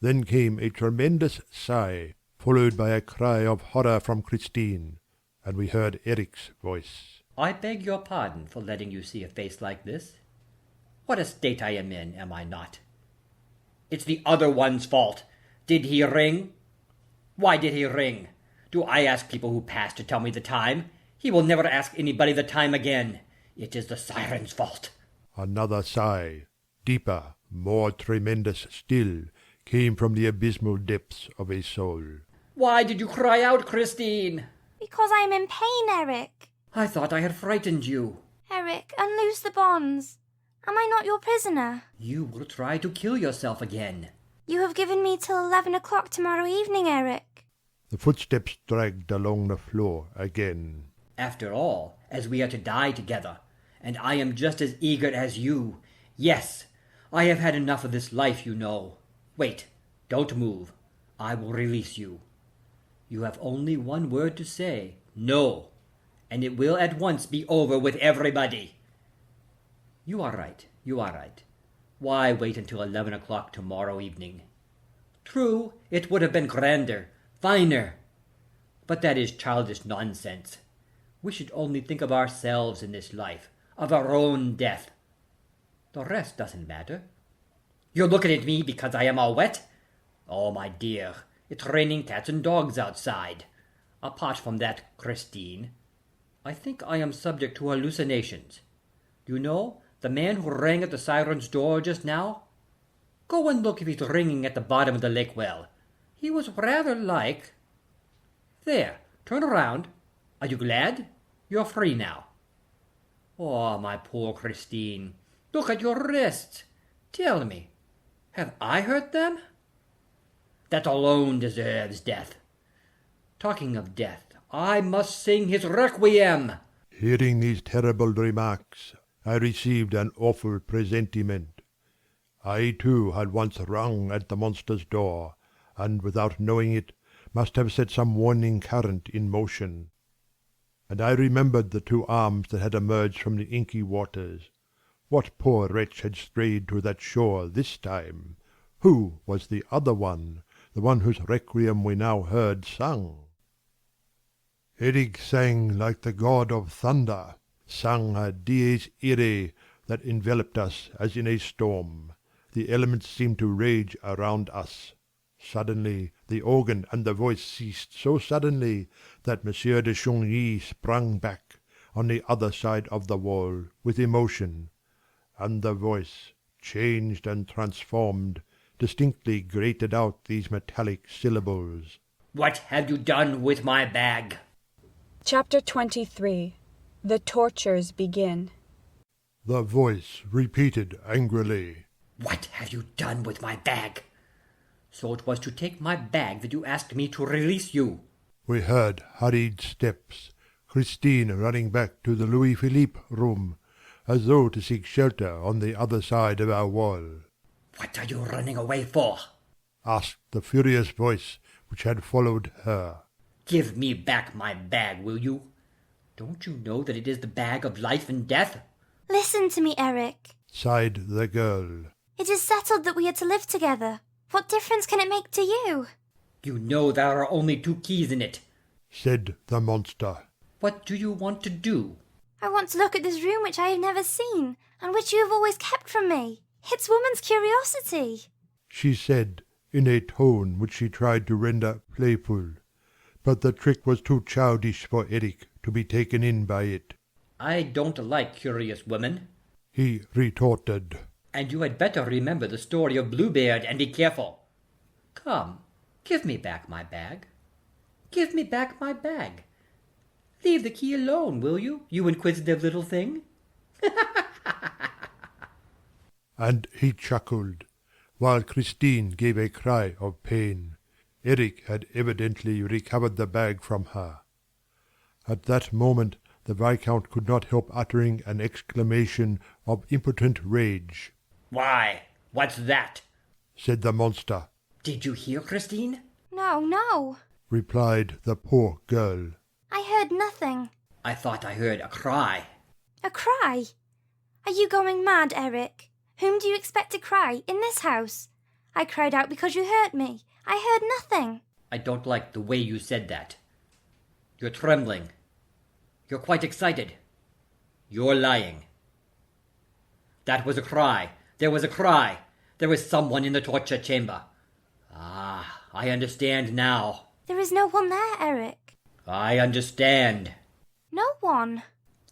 Then came a tremendous sigh, followed by a cry of horror from Christine, and we heard Erik's voice. I beg your pardon for letting you see a face like this. What a state I am I not? It's the other one's fault. Did he ring? Why did he ring? Do I ask people who pass to tell me the time? He will never ask anybody the time again. It is the siren's fault. Another sigh, deeper, more tremendous still, came from the abysmal depths of a soul. Why did you cry out, Christine? Because I am in pain, Erik. I thought I had frightened you. Erik, unloose the bonds. Am I not your prisoner? You will try to kill yourself again. You have given me till 11 o'clock tomorrow evening, Erik. The footsteps dragged along the floor again. After all, as we are to die together, and I am just as eager as you. Yes, I have had enough of this life, you know. Wait, don't move. I will release you. You have only one word to say, no, and it will at once be over with everybody. You are right. Why wait until 11 o'clock tomorrow evening? True, it would have been grander, finer. But that is childish nonsense. We should only think of ourselves in this life, of our own death. The rest doesn't matter. You're looking at me because I am all wet? Oh, my dear, it's raining cats and dogs outside. Apart from that, Christine, I think I am subject to hallucinations. You know, the man who rang at the siren's door just now? Go and look if he's ringing at the bottom of the lake well. He was rather like... There, turn around. Are you glad? You're free now. Oh, my poor Christine, look at your wrists. Tell me, have I hurt them? That alone deserves death. Talking of death, I must sing his requiem. Hearing these terrible remarks, I received an awful presentiment. I too had once rung at the monster's door, and without knowing it, must have set some warning current in motion. And I remembered the two arms that had emerged from the inky waters. What poor wretch had strayed to that shore this time? Who was the other one, the one whose requiem we now heard sung? Erik sang like the god of thunder, sang a dies irae that enveloped us as in a storm. The elements seemed to rage around us. Suddenly the organ and the voice ceased so suddenly that Monsieur de Chagny sprang back, on the other side of the wall, with emotion, and the voice, changed and transformed, distinctly grated out these metallic syllables. What have you done with my bag? Chapter 23. The tortures begin. The voice repeated angrily. What have you done with my bag? So it was to take my bag that you asked me to release you. We heard hurried steps, Christine running back to the Louis-Philippe room, as though to seek shelter on the other side of our wall. What are you running away for? Asked the furious voice which had followed her. Give me back my bag, will you? Don't you know that it is the bag of life and death? Listen to me, Erik, sighed the girl. It is settled that we are to live together. What difference can it make to you? You know there are only 2 keys in it, said the monster. What do you want to do? I want to look at this room which I have never seen, and which you have always kept from me. It's woman's curiosity, she said, in a tone which she tried to render playful. But the trick was too childish for Erik to be taken in by it. I don't like curious women, he retorted. And you had better remember the story of Bluebeard and be careful. Come, give me back my bag. Give me back my bag. Leave the key alone, will you, you inquisitive little thing? And he chuckled, while Christine gave a cry of pain. Erik had evidently recovered the bag from her. At that moment the Viscount could not help uttering an exclamation of impotent rage. Why, what's that? Said the monster. Did you hear, Christine? No, replied the poor girl. I heard nothing. I thought I heard a cry. A cry? Are you going mad, Erik? Whom do you expect to cry in this house? I cried out because you hurt me. I heard nothing. I don't like the way you said that. You're trembling. You're quite excited. You're lying. That was a cry. There was a cry. There was someone in the torture chamber. Ah, I understand now. There is no one there, Erik. I understand. No one.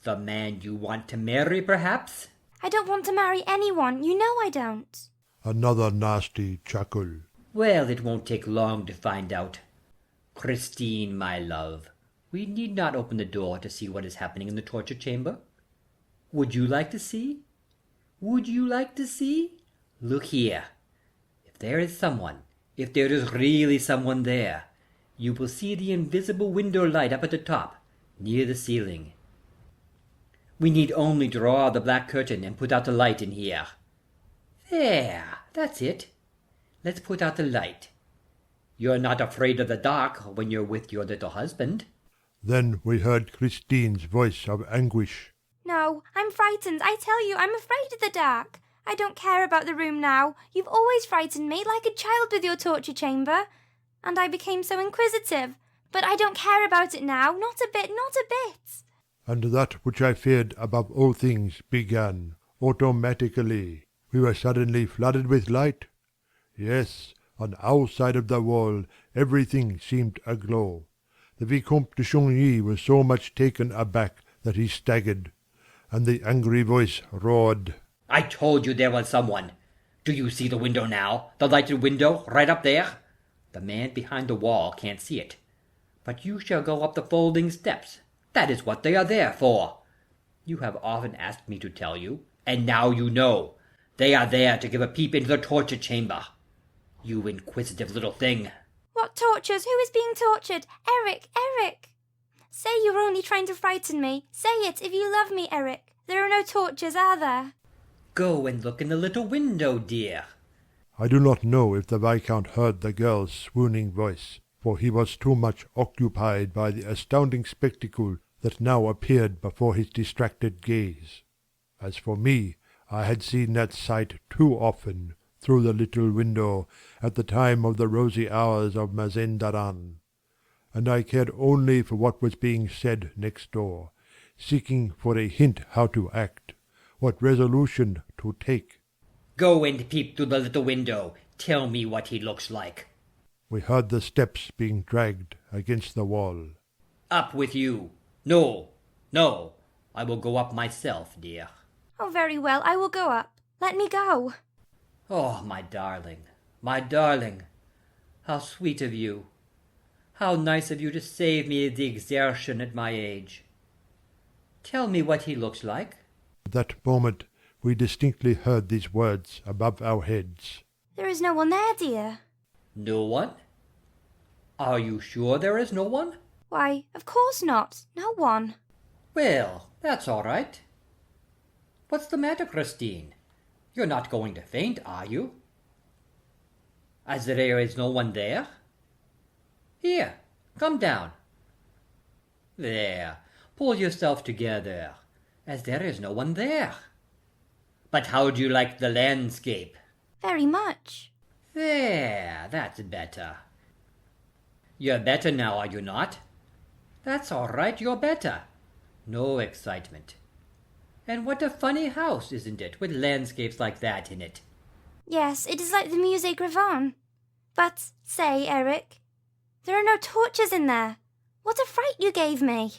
The man you want to marry, perhaps? I don't want to marry anyone. You know I don't. Another nasty chuckle. Well, it won't take long to find out. Christine, my love, we need not open the door to see what is happening in the torture chamber. Would you like to see? Would you like to see? Look here. If there is someone, if there is really someone there, you will see the invisible window light up at the top, near the ceiling. We need only draw the black curtain and put out the light in here. There, that's it. Let's put out the light. You're not afraid of the dark when you're with your little husband. Then we heard Christine's voice of anguish. No, I'm frightened. I tell you, I'm afraid of the dark. I don't care about the room now. You've always frightened me like a child with your torture chamber. And I became so inquisitive. But I don't care about it now. Not a bit, not a bit. And that which I feared above all things began, automatically. We were suddenly flooded with light. Yes, on our side of the wall everything seemed aglow. The Vicomte de Chagny was so much taken aback that he staggered, and the angry voice roared. I told you there was someone. Do you see the window now? The lighted window, right up there? The man behind the wall can't see it. But you shall go up the folding steps. That is what they are there for. You have often asked me to tell you, and now you know. They are there to give a peep into the torture chamber. You inquisitive little thing. What tortures? Who is being tortured? Erik, Erik! Say you were only trying to frighten me. Say it if you love me, Erik. There are no tortures, are there? Go and look in the little window, dear. I do not know if the Viscount heard the girl's swooning voice, for he was too much occupied by the astounding spectacle that now appeared before his distracted gaze. As for me, I had seen that sight too often through the little window at the time of the rosy hours of Mazenderan, and I cared only for what was being said next door, seeking for a hint how to act, what resolution to take. Go and peep through the little window. Tell me what he looks like. We heard the steps being dragged against the wall. Up with you. No, no, I will go up myself, dear. Oh, very well, I will go up. Let me go. Oh, my darling, my darling. How sweet of you. How nice of you to save me the exertion at my age. Tell me what he looks like. At that moment we distinctly heard these words above our heads. There is no one there, dear. No one? Are you sure there is no one? Why, of course not. No one. Well, that's all right. What's the matter, Christine? You're not going to faint, are you? As there is no one there? Here, come down. There, pull yourself together, as there is no one there. But how do you like the landscape? Very much. There, that's better. You're better now, are you not? That's all right, you're better. No excitement. And what a funny house, isn't it, with landscapes like that in it? Yes, it is like the Musée Grévin. But, say, Erik, there are no torches in there. What a fright you gave me.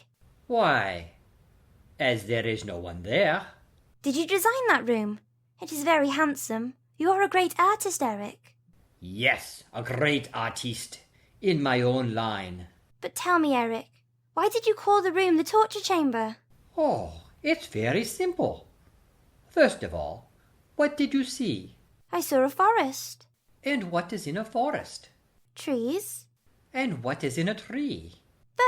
Why, as there is no one there. Did you design that room? It is very handsome. You are a great artist, Erik. Yes, a great artiste, in my own line. But tell me, Erik, why did you call the room the torture chamber? Oh, it's very simple. First of all, what did you see? I saw a forest. And what is in a forest? Trees. And what is in a tree?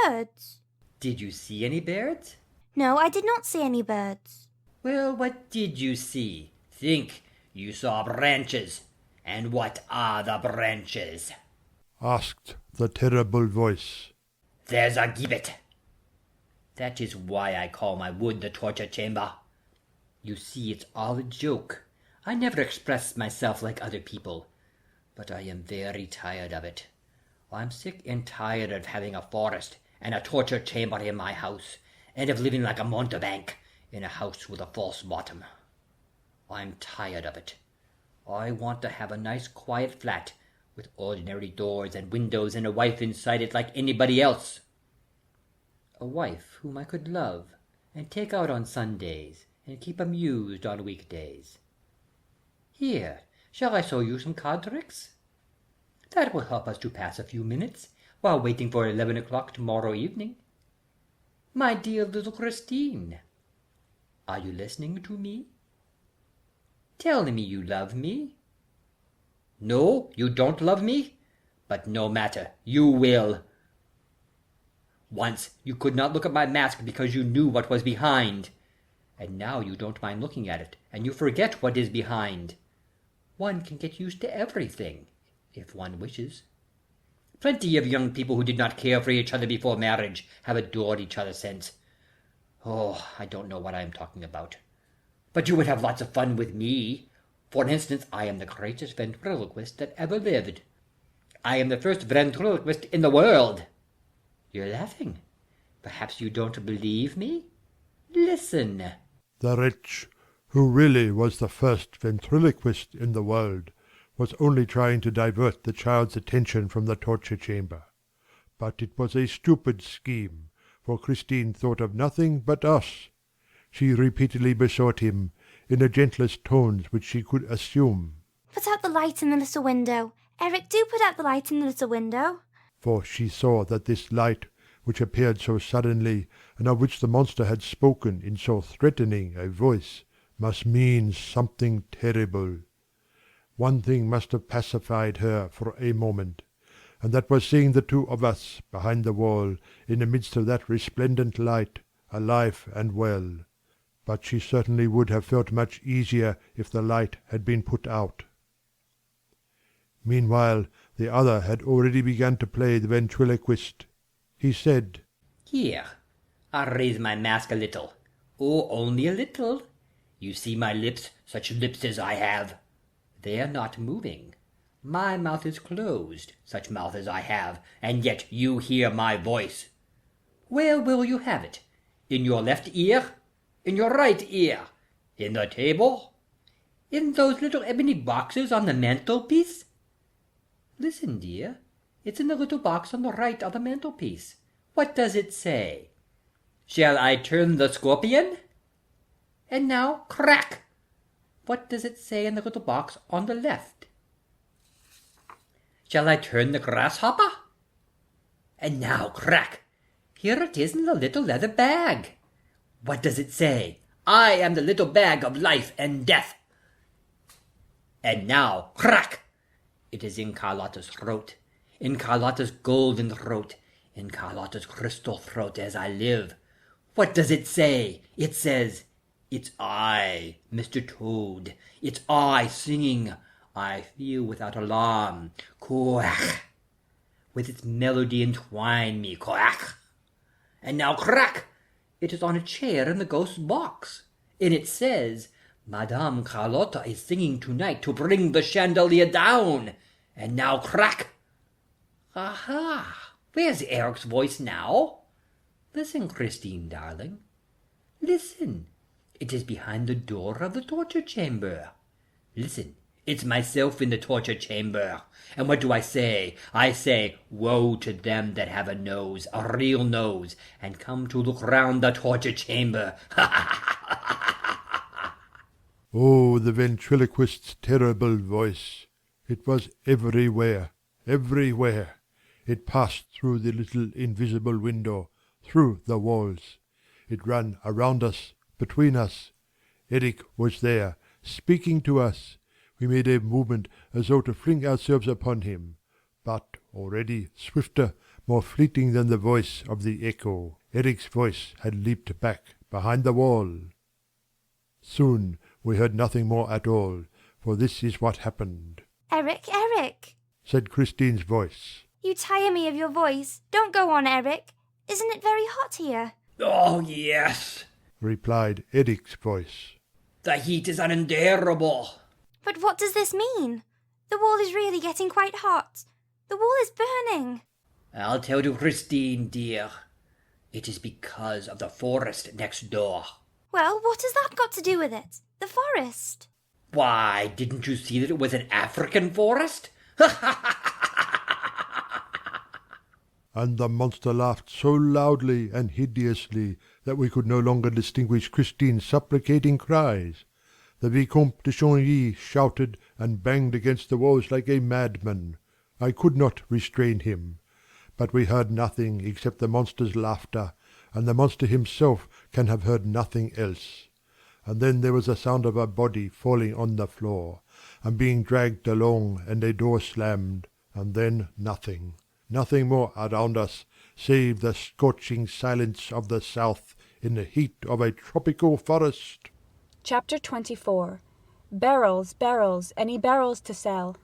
Birds. Did you see any birds? No, I did not see any birds. Well, what did you see? Think. You saw branches. And what are the branches? Asked the terrible voice. There's a gibbet. That is why I call my wood the torture chamber. You see, it's all a joke. I never express myself like other people. But I am very tired of it. I'm sick and tired of having a forest and a torture chamber in my house, and of living like a mountebank in a house with a false bottom. I'm tired of it. I want to have a nice quiet flat with ordinary doors and windows and a wife inside it like anybody else. A wife whom I could love and take out on Sundays and keep amused on weekdays. Here, shall I show you some card tricks? That will help us to pass a few minutes while waiting for 11 o'clock tomorrow evening. My dear little Christine, are you listening to me? Tell me you love me. No, you don't love me? But no matter, you will. Once you could not look at my mask because you knew what was behind. And now you don't mind looking at it, and you forget what is behind. One can get used to everything, if one wishes. Plenty of young people who did not care for each other before marriage have adored each other since. Oh, I don't know what I am talking about. But you would have lots of fun with me. For instance, I am the greatest ventriloquist that ever lived. I am the first ventriloquist in the world. You're laughing. Perhaps you don't believe me? Listen. The wretch, who really was the first ventriloquist in the world, was only trying to divert the child's attention from the torture chamber. But it was a stupid scheme, for Christine thought of nothing but us. She repeatedly besought him, in the gentlest tones which she could assume, Put out the light in the little window. Erik, do put out the light in the little window. for she saw that this light, which appeared so suddenly, and of which the monster had spoken in so threatening a voice, must mean something terrible. One thing must have pacified her for a moment, and that was seeing the two of us behind the wall, in the midst of that resplendent light, alive and well. But she certainly would have felt much easier if the light had been put out. Meanwhile the other had already begun to play the ventriloquist. He said, Here, I'll raise my mask a little. Oh, only a little. You see my lips, such lips as I have. They are not moving. My mouth is closed, such mouth as I have, and yet you hear my voice. Where will you have it? In your left ear? In your right ear? In the table? In those little ebony boxes on the mantelpiece? Listen, dear. It's in the little box on the right of the mantelpiece. What does it say? Shall I turn the scorpion? And now, crack! What does it say in the little box on the left? Shall I turn the grasshopper? And now, crack! Here it is in the little leather bag. What does it say? I am the little bag of life and death. And now, crack! It is in Carlotta's throat, in Carlotta's golden throat, in Carlotta's crystal throat as I live. What does it say? It says, it's I, Mr. Toad. It's I singing. I feel without alarm. Quack! With its melody entwine me. Quack! And now crack! It is on a chair in the ghost's box. And it says, Madame Carlotta is singing tonight to bring the chandelier down. And now crack! Aha! Where's Erik's voice now? Listen, Christine, darling. Listen. It is behind the door of the torture chamber. Listen. It's myself in the torture chamber. And what do I say? I say, woe to them that have a nose, a real nose, and come to look round the torture chamber. Oh, the ventriloquist's terrible voice! It was everywhere, everywhere. It passed through the little invisible window, through the walls. It ran around us, between us. Erik was there, speaking to us. We made a movement as though to fling ourselves upon him. But already, swifter, more fleeting than the voice of the echo, Erik's voice had leaped back behind the wall. Soon we heard nothing more at all, for this is what happened. Erik, Said Christine's voice. you tire me of your voice. Don't go on, Erik. Isn't it very hot here? Oh, yes, Replied Erik's voice. the heat is unendurable. But what does this mean? The wall is really getting quite hot. The wall is burning. I'll tell you, Christine, dear. It is because of the forest next door. Well, what has that got to do with it? The forest? Why, didn't you see that it was an African forest? And the monster laughed so loudly and hideously that we could no longer distinguish Christine's supplicating cries. The Vicomte de Chagny shouted and banged against the walls like a madman. I could not restrain him. But we heard nothing except the monster's laughter, and the monster himself can have heard nothing else. And then there was the sound of a body falling on the floor, and being dragged along, and a door slammed, and then nothing. Nothing more around us, save the scorching silence of the south in the heat of a tropical forest. Chapter 24. Barrels, barrels, any barrels to sell.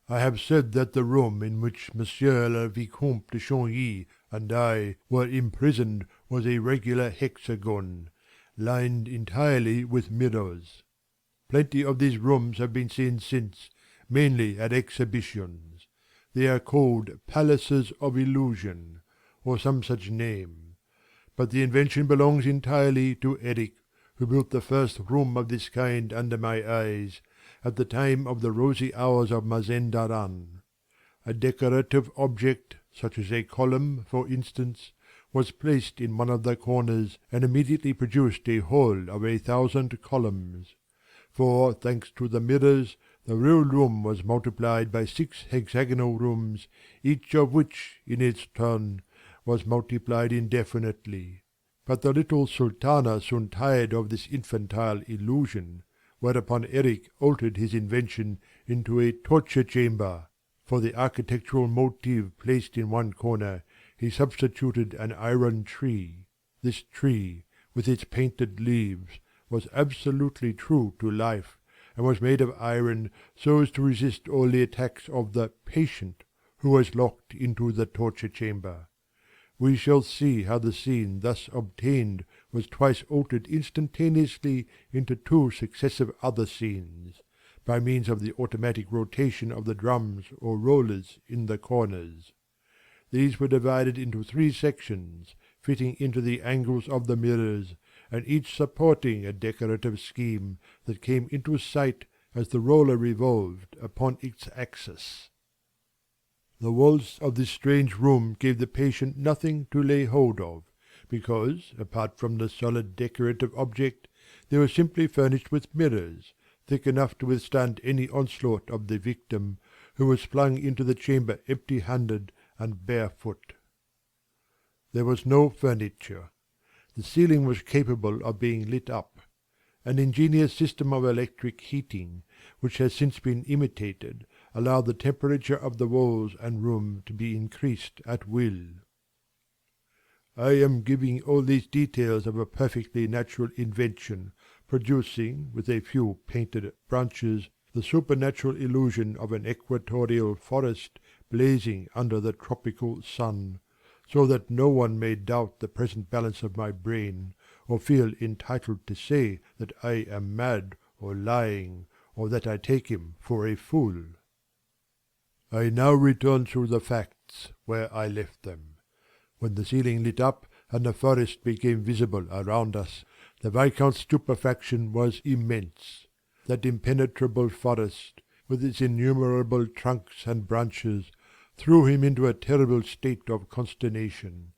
I have said that the room in which Monsieur le Vicomte de Chagny and I were imprisoned was a regular hexagon, lined entirely with mirrors. Plenty of these rooms have been seen since, mainly at exhibitions. They are called Palaces of Illusion, or some such name. But the invention belongs entirely to Erik, who built the first room of this kind under my eyes, at the time of the rosy hours of Mazenderan. A decorative object, such as a column, for instance, was placed in one of the corners, and immediately produced a whole of 1,000 columns. For, thanks to the mirrors, the real room was multiplied by 6 hexagonal rooms, each of which, in its turn, was multiplied indefinitely. But the little Sultana soon tired of this infantile illusion, whereupon Erik altered his invention into a torture chamber. For the architectural motive placed in one corner, he substituted an iron tree. This tree, with its painted leaves, was absolutely true to life, and was made of iron so as to resist all the attacks of the patient who was locked into the torture chamber. We shall see how the scene thus obtained was twice altered instantaneously into 2 successive other scenes, by means of the automatic rotation of the drums or rollers in the corners. These were divided into 3 sections, fitting into the angles of the mirrors, and each supporting a decorative scheme that came into sight as the roller revolved upon its axis. The walls of this strange room gave the patient nothing to lay hold of, because, apart from the solid decorative object, they were simply furnished with mirrors, thick enough to withstand any onslaught of the victim, who was flung into the chamber empty-handed and barefoot. There was no furniture. The ceiling was capable of being lit up. An ingenious system of electric heating, which has since been imitated, allowed the temperature of the walls and room to be increased at will. I am giving all these details of a perfectly natural invention, producing, with a few painted branches, the supernatural illusion of an equatorial forest blazing under the tropical sun, so that no one may doubt the present balance of my brain, or feel entitled to say that I am mad or lying, or that I take him for a fool. I now return to the facts where I left them. When the ceiling lit up, and the forest became visible around us, the Viscount's stupefaction was immense. That impenetrable forest, with its innumerable trunks and branches, threw him into a terrible state of consternation.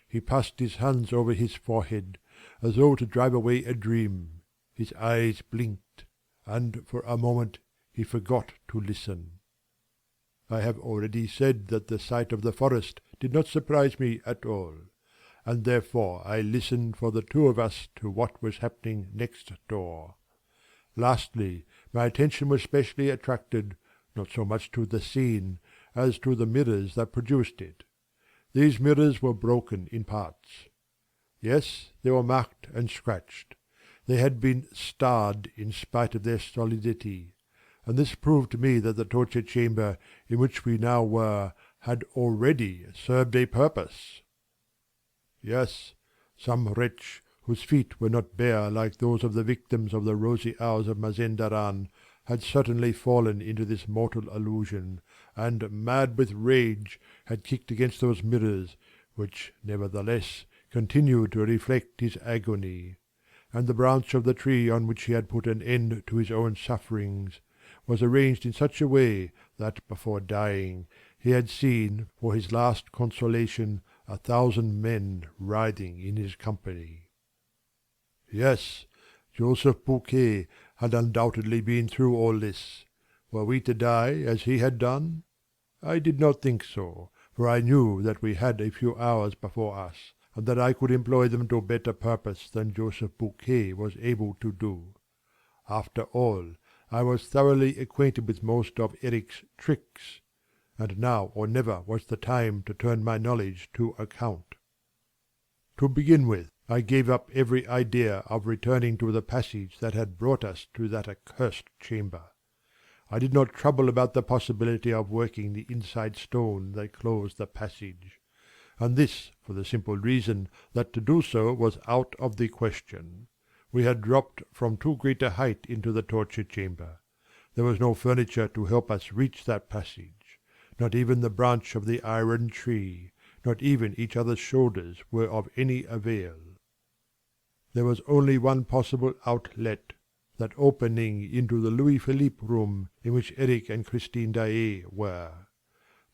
He passed his hands over his forehead, as though to drive away a dream. His eyes blinked, and for a moment he forgot to listen. I have already said that the sight of the forest did not surprise me at all, and therefore I listened for the 2 of us to what was happening next door. Lastly, my attention was specially attracted, not so much to the scene, as to the mirrors that produced it. These mirrors were broken in parts. Yes, they were marked and scratched. They had been starred in spite of their solidity, and this proved to me that the torture chamber in which we now were had already served a purpose. Yes, some wretch, whose feet were not bare like those of the victims of the rosy hours of Mazenderan, had certainly fallen into this mortal illusion, and, mad with rage, had kicked against those mirrors, which, nevertheless, continued to reflect his agony. And the branch of the tree on which he had put an end to his own sufferings was arranged in such a way that, before dying, he had seen, for his last consolation, 1,000 men writhing in his company. Yes, Joseph Bouquet had undoubtedly been through all this. Were we to die as he had done? I did not think so, for I knew that we had a few hours before us, and that I could employ them to better purpose than Joseph Bouquet was able to do. After all, I was thoroughly acquainted with most of Erik's tricks, and now or never was the time to turn my knowledge to account. To begin with, I gave up every idea of returning to the passage that had brought us to that accursed chamber. I did not trouble about the possibility of working the inside stone that closed the passage, and this for the simple reason that to do so was out of the question. We had dropped from too great a height into the torture chamber. There was no furniture to help us reach that passage. Not even the branch of the iron tree, not even each other's shoulders were of any avail. There was only one possible outlet, that opening into the Louis Philippe room in which Erik and Christine Daaé were.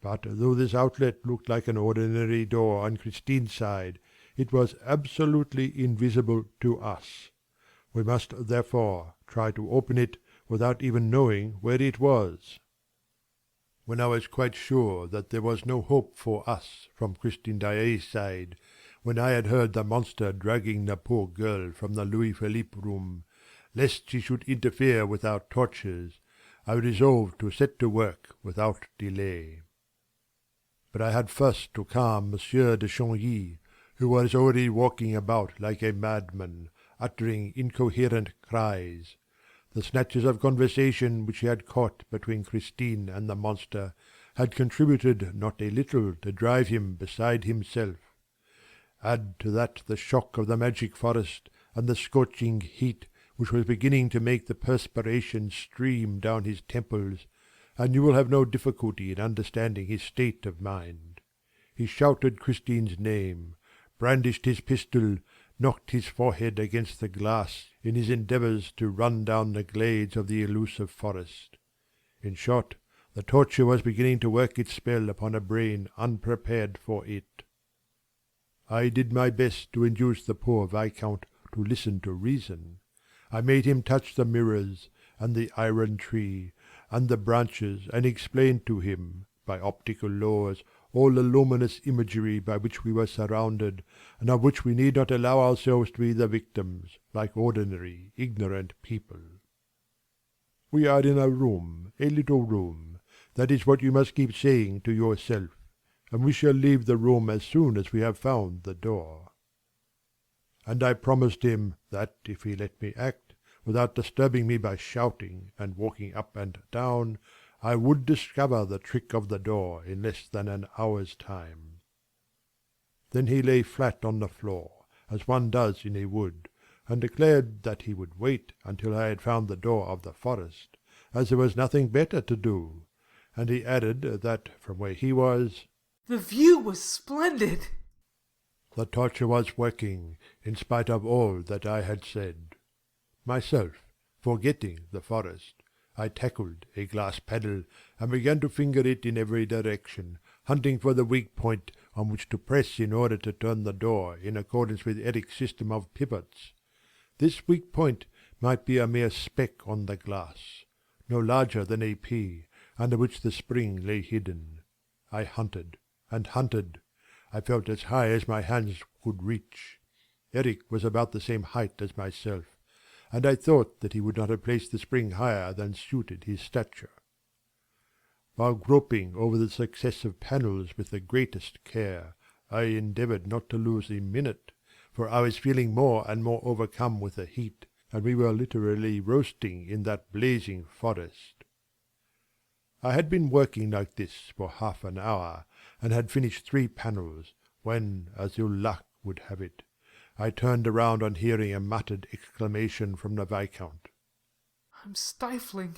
But though this outlet looked like an ordinary door on Christine's side, it was absolutely invisible to us. We must therefore try to open it without even knowing where it was. When I was quite sure that there was no hope for us from Christine Daaé's side, when I had heard the monster dragging the poor girl from the Louis Philippe room, lest she should interfere with our tortures, I resolved to set to work without delay. But I had first to calm Monsieur de Chagny, who was already walking about like a madman, uttering incoherent cries. The snatches of conversation which he had caught between Christine and the monster had contributed not a little to drive him beside himself. Add to that the shock of the magic forest and the scorching heat which was beginning to make the perspiration stream down his temples, and you will have no difficulty in understanding his state of mind. He shouted Christine's name, brandished his pistol, knocked his forehead against the glass in his endeavours to run down the glades of the elusive forest. In short, the torture was beginning to work its spell upon a brain unprepared for it. I did my best to induce the poor Viscount to listen to reason. I made him touch the mirrors, and the iron tree, and the branches, and explained to him, by optical laws, all the luminous imagery by which we were surrounded, and of which we need not allow ourselves to be the victims, like ordinary, ignorant people. We are in a room, a little room. That is what you must keep saying to yourself, and we shall leave the room as soon as we have found the door. And I promised him that, if he let me act, without disturbing me by shouting and walking up and down, I would discover the trick of the door in less than an hour's time. Then he lay flat on the floor, as one does in a wood, and declared that he would wait until I had found the door of the forest, as there was nothing better to do, and he added that from where he was, the view was splendid. The torture was working, in spite of all that I had said. Myself, forgetting the forest, I tackled a glass paddle and began to finger it in every direction, hunting for the weak point on which to press in order to turn the door in accordance with Erik's system of pivots. This weak point might be a mere speck on the glass, no larger than a pea, under which the spring lay hidden. I hunted and hunted. I felt as high as my hands could reach. Erik was about the same height as myself, and I thought that he would not have placed the spring higher than suited his stature. While groping over the successive panels with the greatest care, I endeavoured not to lose a minute, for I was feeling more and more overcome with the heat, and we were literally roasting in that blazing forest. I had been working like this for half an hour, and had finished 3 panels, when, as ill luck would have it, I turned around on hearing a muttered exclamation from the Viscount. I'm stifling,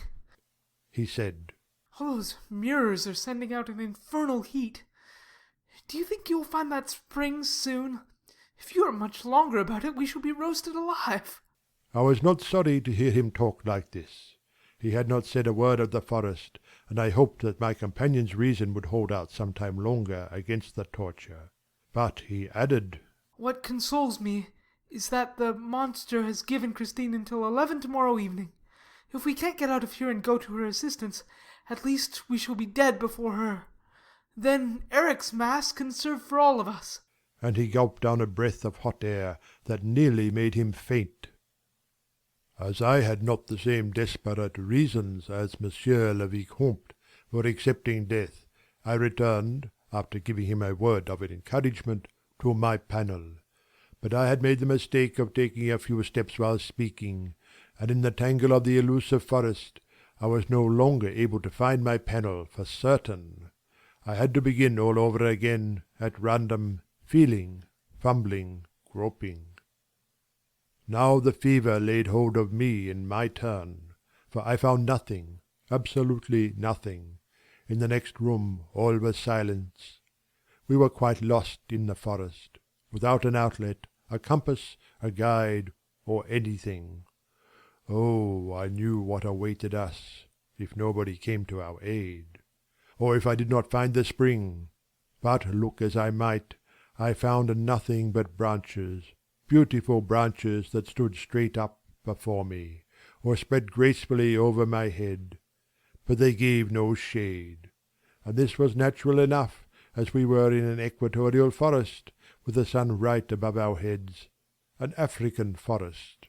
he said. All those mirrors are sending out an infernal heat. Do you think you'll find that spring soon? If you are much longer about it, we shall be roasted alive. I was not sorry to hear him talk like this. He had not said a word of the forest, and I hoped that my companion's reason would hold out some time longer against the torture. But he added, What consoles me is that the monster has given Christine until 11 tomorrow evening. If we can't get out of here and go to her assistance, at least we shall be dead before her. Then Erik's mass can serve for all of us. And he gulped down a breath of hot air that nearly made him faint. As I had not the same desperate reasons as Monsieur le Vicomte for accepting death, I returned, after giving him a word of encouragement, to my panel. But I had made the mistake of taking a few steps while speaking, and in the tangle of the elusive forest I was no longer able to find my panel for certain. I had to begin all over again, at random, feeling, fumbling, groping. Now the fever laid hold of me in my turn, for I found nothing, absolutely nothing. In the next room all was silence. We were quite lost in the forest, without an outlet, a compass, a guide, or anything. Oh, I knew what awaited us, if nobody came to our aid, or if I did not find the spring. But look as I might, I found nothing but branches, beautiful branches that stood straight up before me, or spread gracefully over my head. But they gave no shade, and this was natural enough, as we were in an equatorial forest, with the sun right above our heads, an African forest.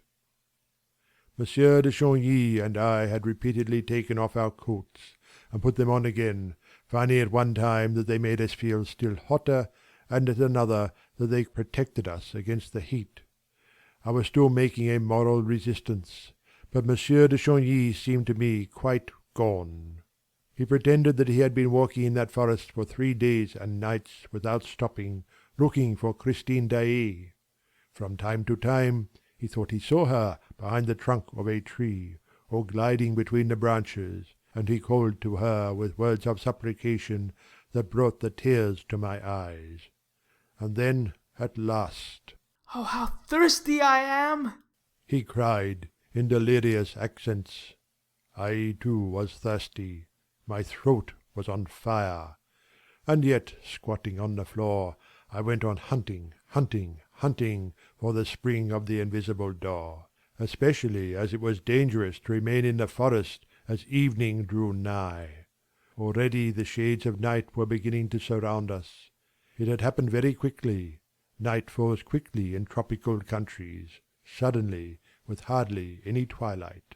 Monsieur de Chagny and I had repeatedly taken off our coats, and put them on again, finding at one time that they made us feel still hotter, and at another that they protected us against the heat. I was still making a moral resistance, but Monsieur de Chagny seemed to me quite gone. He pretended that he had been walking in that forest for 3 days and nights without stopping, looking for Christine Daaé. From time to time he thought he saw her behind the trunk of a tree, or gliding between the branches, and he called to her with words of supplication that brought the tears to my eyes. And then, at last, "Oh, how thirsty I am!" he cried in delirious accents. I too was thirsty, my throat was on fire, and yet, squatting on the floor, I went on hunting for the spring of the invisible door, especially as it was dangerous to remain in the forest as evening drew nigh. Already the shades of night were beginning to surround us. It had happened very quickly. Night falls quickly in tropical countries, suddenly, with hardly any twilight.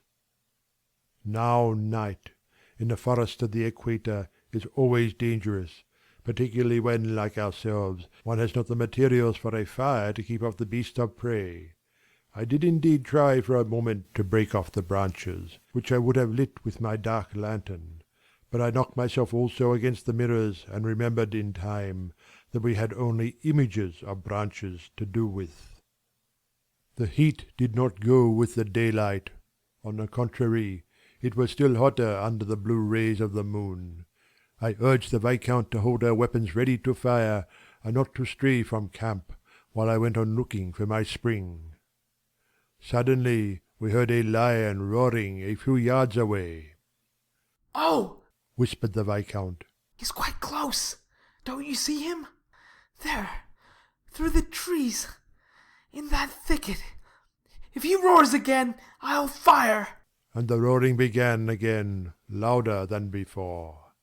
Now night, in the forest of the equator, is always dangerous, particularly when, like ourselves, one has not the materials for a fire to keep off the beasts of prey. I did indeed try for a moment to break off the branches, which I would have lit with my dark lantern, but I knocked myself also against the mirrors and remembered in time that we had only images of branches to do with. The heat did not go with the daylight. On the contrary, it was still hotter under the blue rays of the moon. I urged the Viscount to hold our weapons ready to fire, and not to stray from camp, while I went on looking for my spring. Suddenly we heard a lion roaring a few yards away. "Oh!" whispered the Viscount. "He's quite close. Don't you see him? There, through the trees, in that thicket. If he roars again, I'll fire." And the roaring began again, louder than before.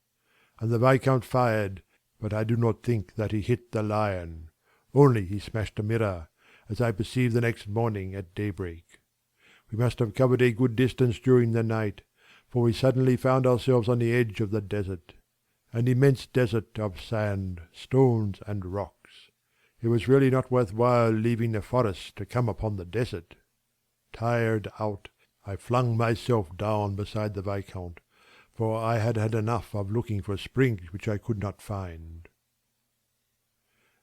And the Viscount fired, but I do not think that he hit the lion. Only he smashed a mirror, as I perceived the next morning at daybreak. We must have covered a good distance during the night, for we suddenly found ourselves on the edge of the desert. An immense desert of sand, stones, and rocks. It was really not worth while leaving the forest to come upon the desert. Tired out, I flung myself down beside the Viscount, for I had had enough of looking for springs which I could not find.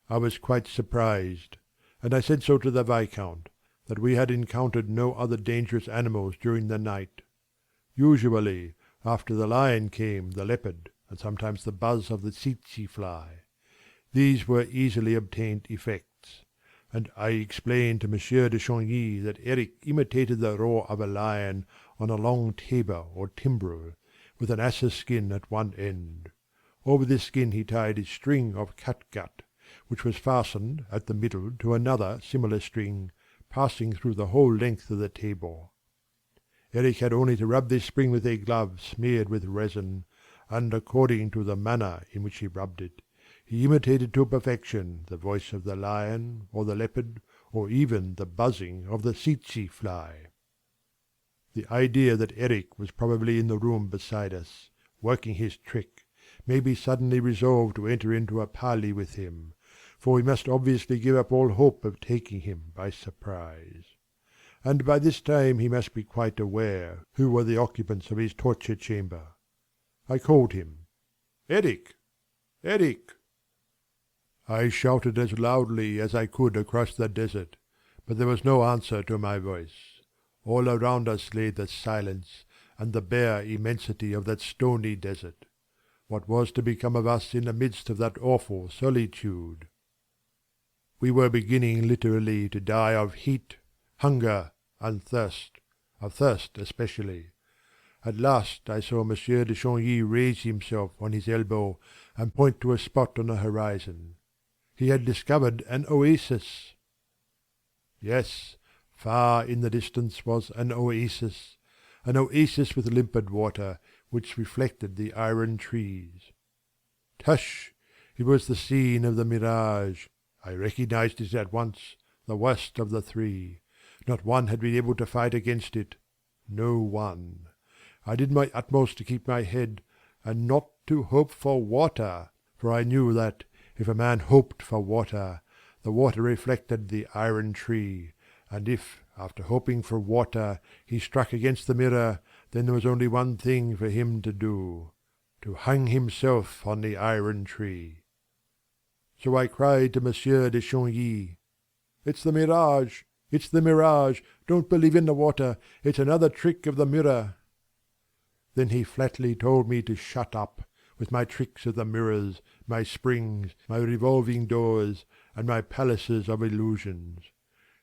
I was quite surprised, and I said so to the Viscount, that we had encountered no other dangerous animals during the night. Usually, after the lion came the leopard, and sometimes the buzz of the tsetse fly. These were easily obtained effects, and I explained to Monsieur de Chagny that Erik imitated the roar of a lion on a long tabor or timbrel, with an ass's skin at one end. Over this skin he tied his string of catgut, which was fastened at the middle to another similar string, passing through the whole length of the tabor. Erik had only to rub this string with a glove smeared with resin, and according to the manner in which he rubbed it, he imitated to perfection the voice of the lion, or the leopard, or even the buzzing of the tsetse fly. The idea that Erik was probably in the room beside us, working his trick, made me suddenly resolve to enter into a parley with him, for we must obviously give up all hope of taking him by surprise. And by this time he must be quite aware who were the occupants of his torture chamber. I called him. "Erik! Erik!" I shouted as loudly as I could across the desert, but there was no answer to my voice. All around us lay the silence and the bare immensity of that stony desert. What was to become of us in the midst of that awful solitude? We were beginning literally to die of heat, hunger, and thirst, of thirst especially. At last I saw Monsieur de Chagny raise himself on his elbow and point to a spot on the horizon. He had discovered an oasis. Yes, far in the distance was an oasis with limpid water, which reflected the iron trees. Tush! It was the scene of the mirage. I recognized it at once, the worst of the three. Not one had been able to fight against it. No one. I did my utmost to keep my head, and not to hope for water, for I knew that, if a man hoped for water, the water reflected the iron tree, and if, after hoping for water, he struck against the mirror, then there was only one thing for him to do, to hang himself on the iron tree. So I cried to Monsieur de Chagny, "It's the mirage! It's the mirage! Don't believe in the water! It's another trick of the mirror!" Then he flatly told me to shut up, with my tricks of the mirrors, my springs, my revolving doors, and my palaces of illusions.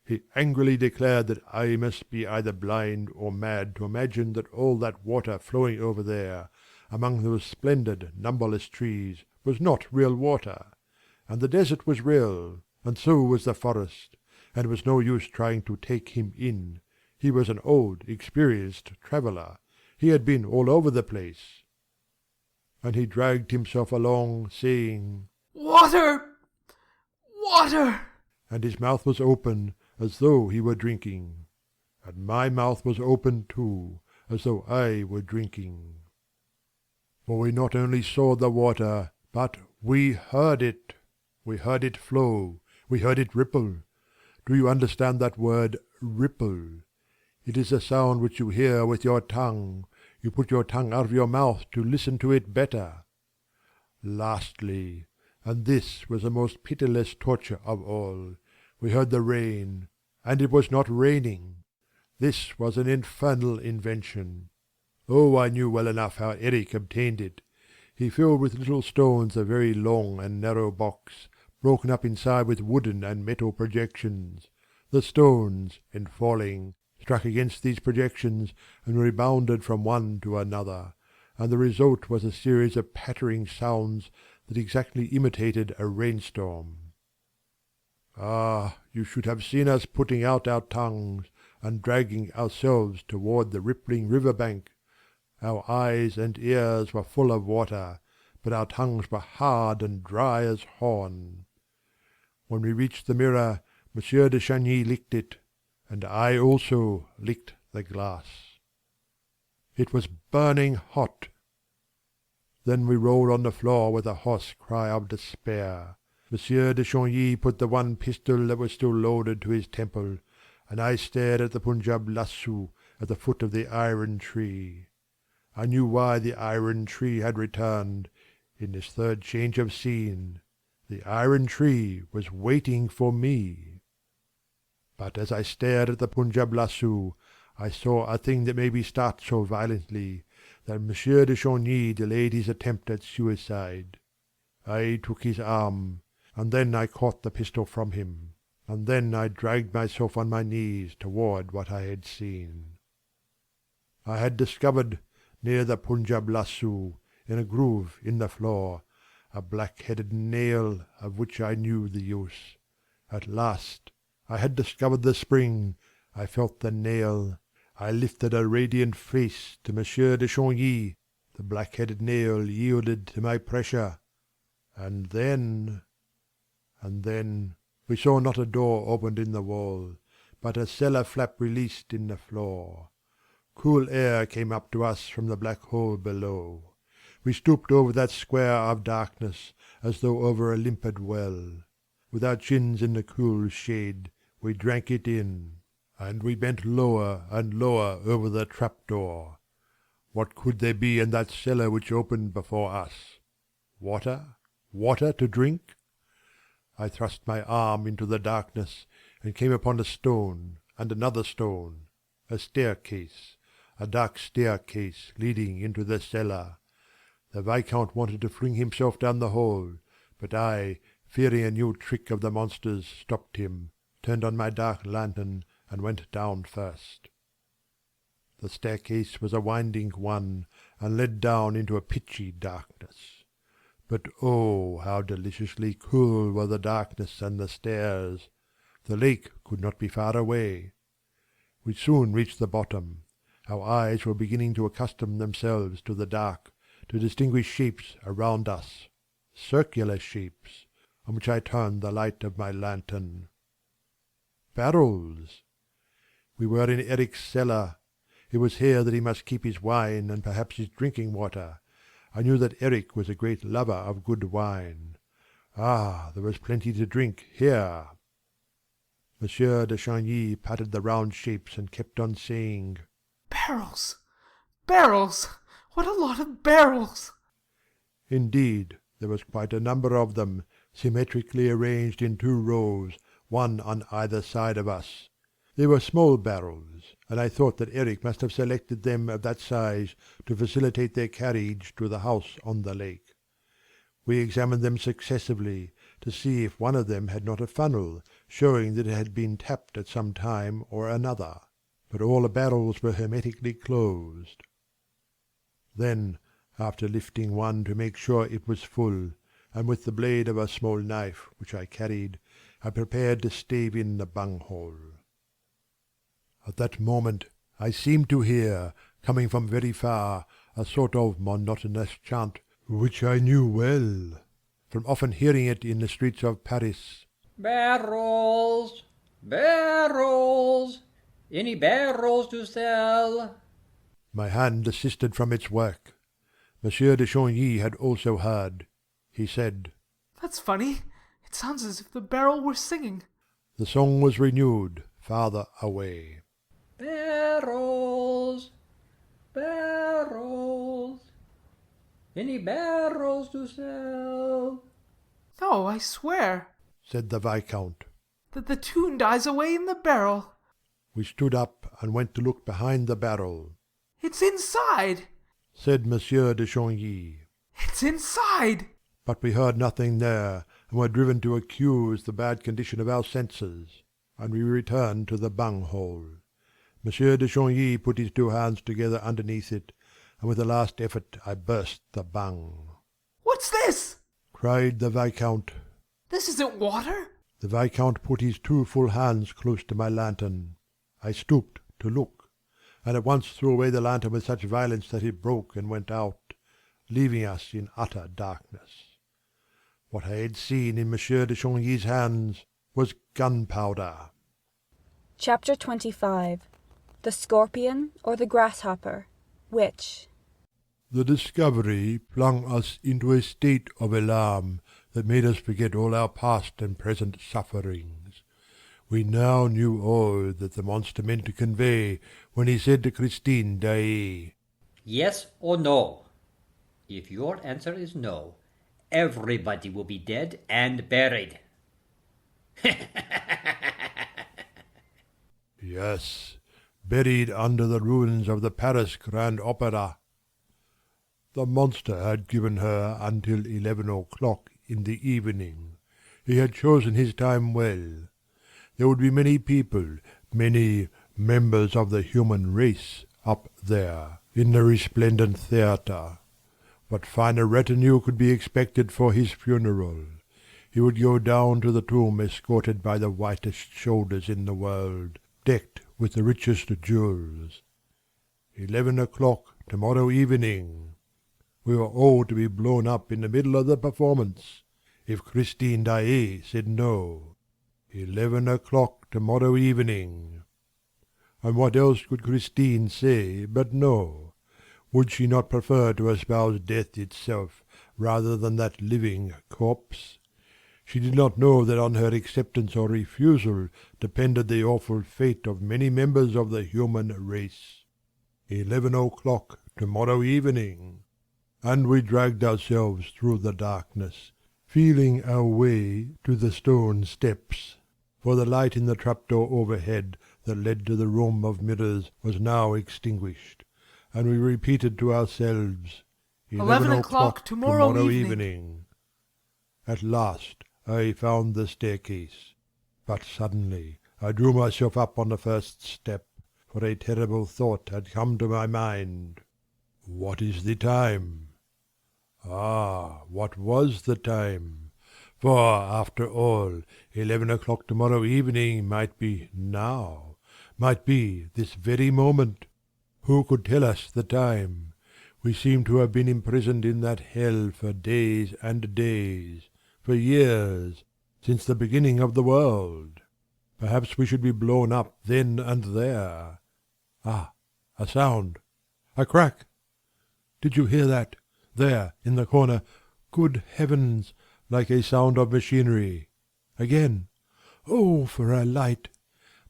He angrily declared that I must be either blind or mad to imagine that all that water flowing over there, among those splendid, numberless trees, was not real water. And the desert was real, and so was the forest, and it was no use trying to take him in. He was an old, experienced traveller. He had been all over the place. And he dragged himself along, saying, "Water! Water!" And his mouth was open, as though he were drinking. And my mouth was open too, as though I were drinking. For we not only saw the water, but we heard it. We heard it flow. We heard it ripple. Do you understand that word, ripple? It is a sound which you hear with your tongue. You put your tongue out of your mouth to listen to it better. Lastly, and this was the most pitiless torture of all, we heard the rain, and it was not raining. This was an infernal invention. Oh, I knew well enough how Erik obtained it. He filled with little stones a very long and narrow box, broken up inside with wooden and metal projections. The stones, in falling, struck against these projections and rebounded from one to another, and the result was a series of pattering sounds that exactly imitated a rainstorm. Ah, you should have seen us putting out our tongues and dragging ourselves toward the rippling river bank. Our eyes and ears were full of water, but our tongues were hard and dry as horn. When we reached the mirror, Monsieur de Chagny licked it, and I also licked the glass. It was burning hot. Then we rolled on the floor with a hoarse cry of despair. Monsieur de Chagny put the one pistol that was still loaded to his temple, and I stared at the Punjab lasso at the foot of the iron tree. I knew why the iron tree had returned. In this third change of scene, the iron tree was waiting for me. But as I stared at the Punjab lasso, I saw a thing that made me start so violently that Monsieur de Chagny delayed his attempt at suicide. I took his arm, and then I caught the pistol from him, and then I dragged myself on my knees toward what I had seen. I had discovered, near the Punjab lasso, in a groove in the floor, a black-headed nail of which I knew the use. At last I had discovered the spring. I felt the nail. I lifted a radiant face to Monsieur de Chagny. The black-headed nail yielded to my pressure. And then we saw not a door opened in the wall, but a cellar flap released in the floor. Cool air came up to us from the black hole below. We stooped over that square of darkness as though over a limpid well. With our chins in the cool shade, we drank it in, and we bent lower and lower over the trap-door. What could there be in that cellar which opened before us? Water? Water to drink? I thrust my arm into the darkness and came upon a stone and another stone, a staircase, a dark staircase leading into the cellar. The Viscount wanted to fling himself down the hole, but I, fearing a new trick of the monster's, stopped him, turned on my dark lantern, and went down first. The staircase was a winding one, and led down into a pitchy darkness. But oh, how deliciously cool were the darkness and the stairs! The lake could not be far away. We soon reached the bottom. Our eyes were beginning to accustom themselves to the dark, to distinguish shapes around us, circular shapes, on which I turned the light of my lantern. Barrels! We were in Erik's cellar. It was here that he must keep his wine and perhaps his drinking water. I knew that Erik was a great lover of good wine. Ah, there was plenty to drink here. Monsieur de Chagny patted the round shapes and kept on saying, Barrels! Barrels! What a lot of barrels! Indeed, there was quite a number of them, symmetrically arranged in 2 rows, one on either side of us. They were small barrels, and I thought that Erik must have selected them of that size to facilitate their carriage to the house on the lake. We examined them successively, to see if one of them had not a funnel, showing that it had been tapped at some time or another. But all the barrels were hermetically closed. Then, after lifting one to make sure it was full, and with the blade of a small knife which I carried, I prepared to stave in the bunghole. At that moment I seemed to hear, coming from very far, a sort of monotonous chant which I knew well, from often hearing it in the streets of Paris. Barrels! Barrels! Any barrels to sell? My hand desisted from its work. Monsieur de Chagny had also heard. He said, That's funny. It sounds as if the barrel were singing. The song was renewed, farther away. Barrels! Barrels! Any barrels to sell? No, I swear, said the Viscount, that the tune dies away in the barrel. We stood up and went to look behind the barrel. It's inside, said Monsieur de Chagny. It's inside. But we heard nothing there, and were driven to accuse the bad condition of our senses, and we returned to the bunghole. Monsieur de Chagny put his 2 hands together underneath it, and with a last effort I burst the bung. What's this? Cried the Viscount. This isn't water. The Viscount put his 2 full hands close to my lantern. I stooped to look, and at once threw away the lantern with such violence that it broke and went out, leaving us in utter darkness. What I had seen in Monsieur de Chagny's hands was gunpowder. Chapter 25. The Scorpion or the Grasshopper? Which? The discovery flung us into a state of alarm that made us forget all our past and present sufferings. We now knew all that the monster meant to convey when he said to Christine Daaé, Yes or no? If your answer is no, everybody will be dead and buried. Yes, buried under the ruins of the Paris Grand Opera. The monster had given her until 11 o'clock in the evening. He had chosen his time well. There would be many people, many members of the human race, up there, in the resplendent theatre. What finer retinue could be expected for his funeral? He would go down to the tomb escorted by the whitest shoulders in the world, decked with the richest jewels. 11 o'clock tomorrow evening. We were all to be blown up in the middle of the performance, if Christine Daaé said no. 11 o'clock tomorrow evening. And what else could Christine say but no? Would she not prefer to espouse death itself rather than that living corpse? She did not know that on her acceptance or refusal depended the awful fate of many members of the human race. 11 o'clock tomorrow evening. And we dragged ourselves through the darkness, feeling our way to the stone steps, for the light in the trapdoor overhead that led to the room of mirrors was now extinguished, and we repeated to ourselves, 11 o'clock tomorrow evening. At last I found the staircase. But suddenly I drew myself up on the first step, for a terrible thought had come to my mind. What is the time? Ah, what was the time? For, after all, 11 o'clock tomorrow evening might be now, might be this very moment. Who could tell us the time? We seem to have been imprisoned in that hell for days and days, for years, since the beginning of the world. Perhaps we should be blown up then and there. Ah, a sound, a crack. Did you hear that? There, in the corner. Good heavens, like a sound of machinery. Again. Oh, for a light.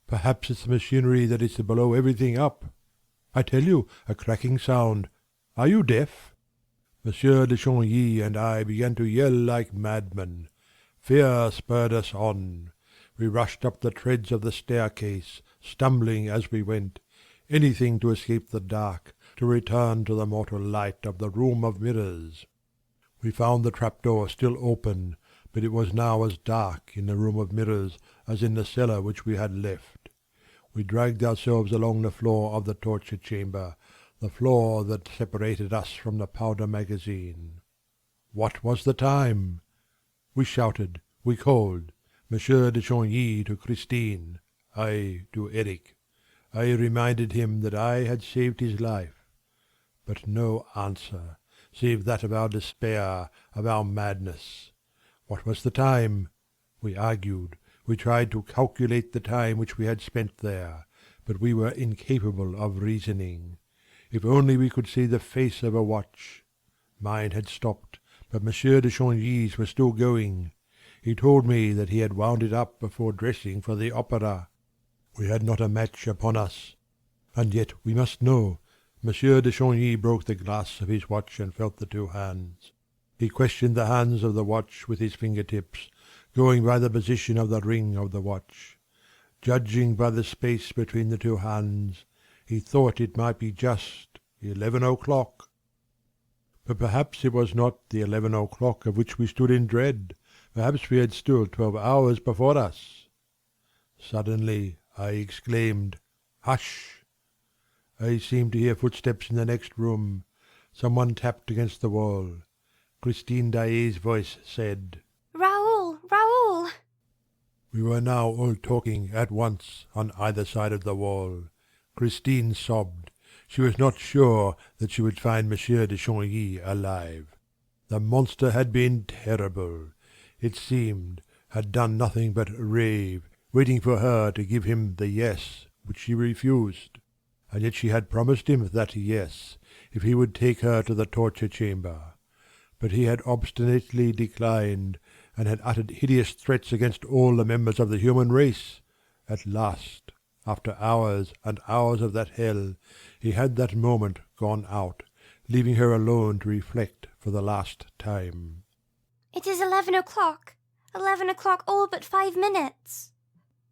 Perhaps it's the machinery that is to blow everything up. I tell you, a cracking sound. Are you deaf? Monsieur de Chagny and I began to yell like madmen. Fear spurred us on. We rushed up the treads of the staircase, stumbling as we went. Anything to escape the dark, to return to the mortal light of the room of mirrors. We found the trapdoor still open, but it was now as dark in the room of mirrors as in the cellar which we had left. We dragged ourselves along the floor of the torture chamber, the floor that separated us from the powder magazine. What was the time? We shouted, we called, Monsieur de Chagny to Christine, I to Erik. I reminded him that I had saved his life. But no answer, save that of our despair, of our madness. What was the time? We argued, we tried to calculate the time which we had spent there, but we were incapable of reasoning. If only we could see the face of a watch. Mine had stopped, but Monsieur de Chagny's was still going. He told me that he had wound it up before dressing for the opera. We had not a match upon us. And yet we must know. Monsieur de Chagny broke the glass of his watch and felt the two hands. He questioned the hands of the watch with his fingertips, going by the position of the ring of the watch. Judging by the space between the two hands, he thought it might be just 11 o'clock. But perhaps it was not the 11 o'clock of which we stood in dread. Perhaps we had still 12 hours before us. Suddenly I exclaimed, "Hush!" I seemed to hear footsteps in the next room. Someone tapped against the wall. Christine Daaé's voice said, Raoul! Raoul! We were now all talking at once on either side of the wall. Christine sobbed. She was not sure that she would find Monsieur de Chagny alive. The monster had been terrible. It seemed, had done nothing but rave, waiting for her to give him the yes, which she refused. And yet she had promised him that yes, if he would take her to the torture chamber. But he had obstinately declined, and had uttered hideous threats against all the members of the human race. At last, after hours and hours of that hell, he had that moment gone out, leaving her alone to reflect for the last time. It is 11 o'clock. 11 o'clock, all but 5 minutes.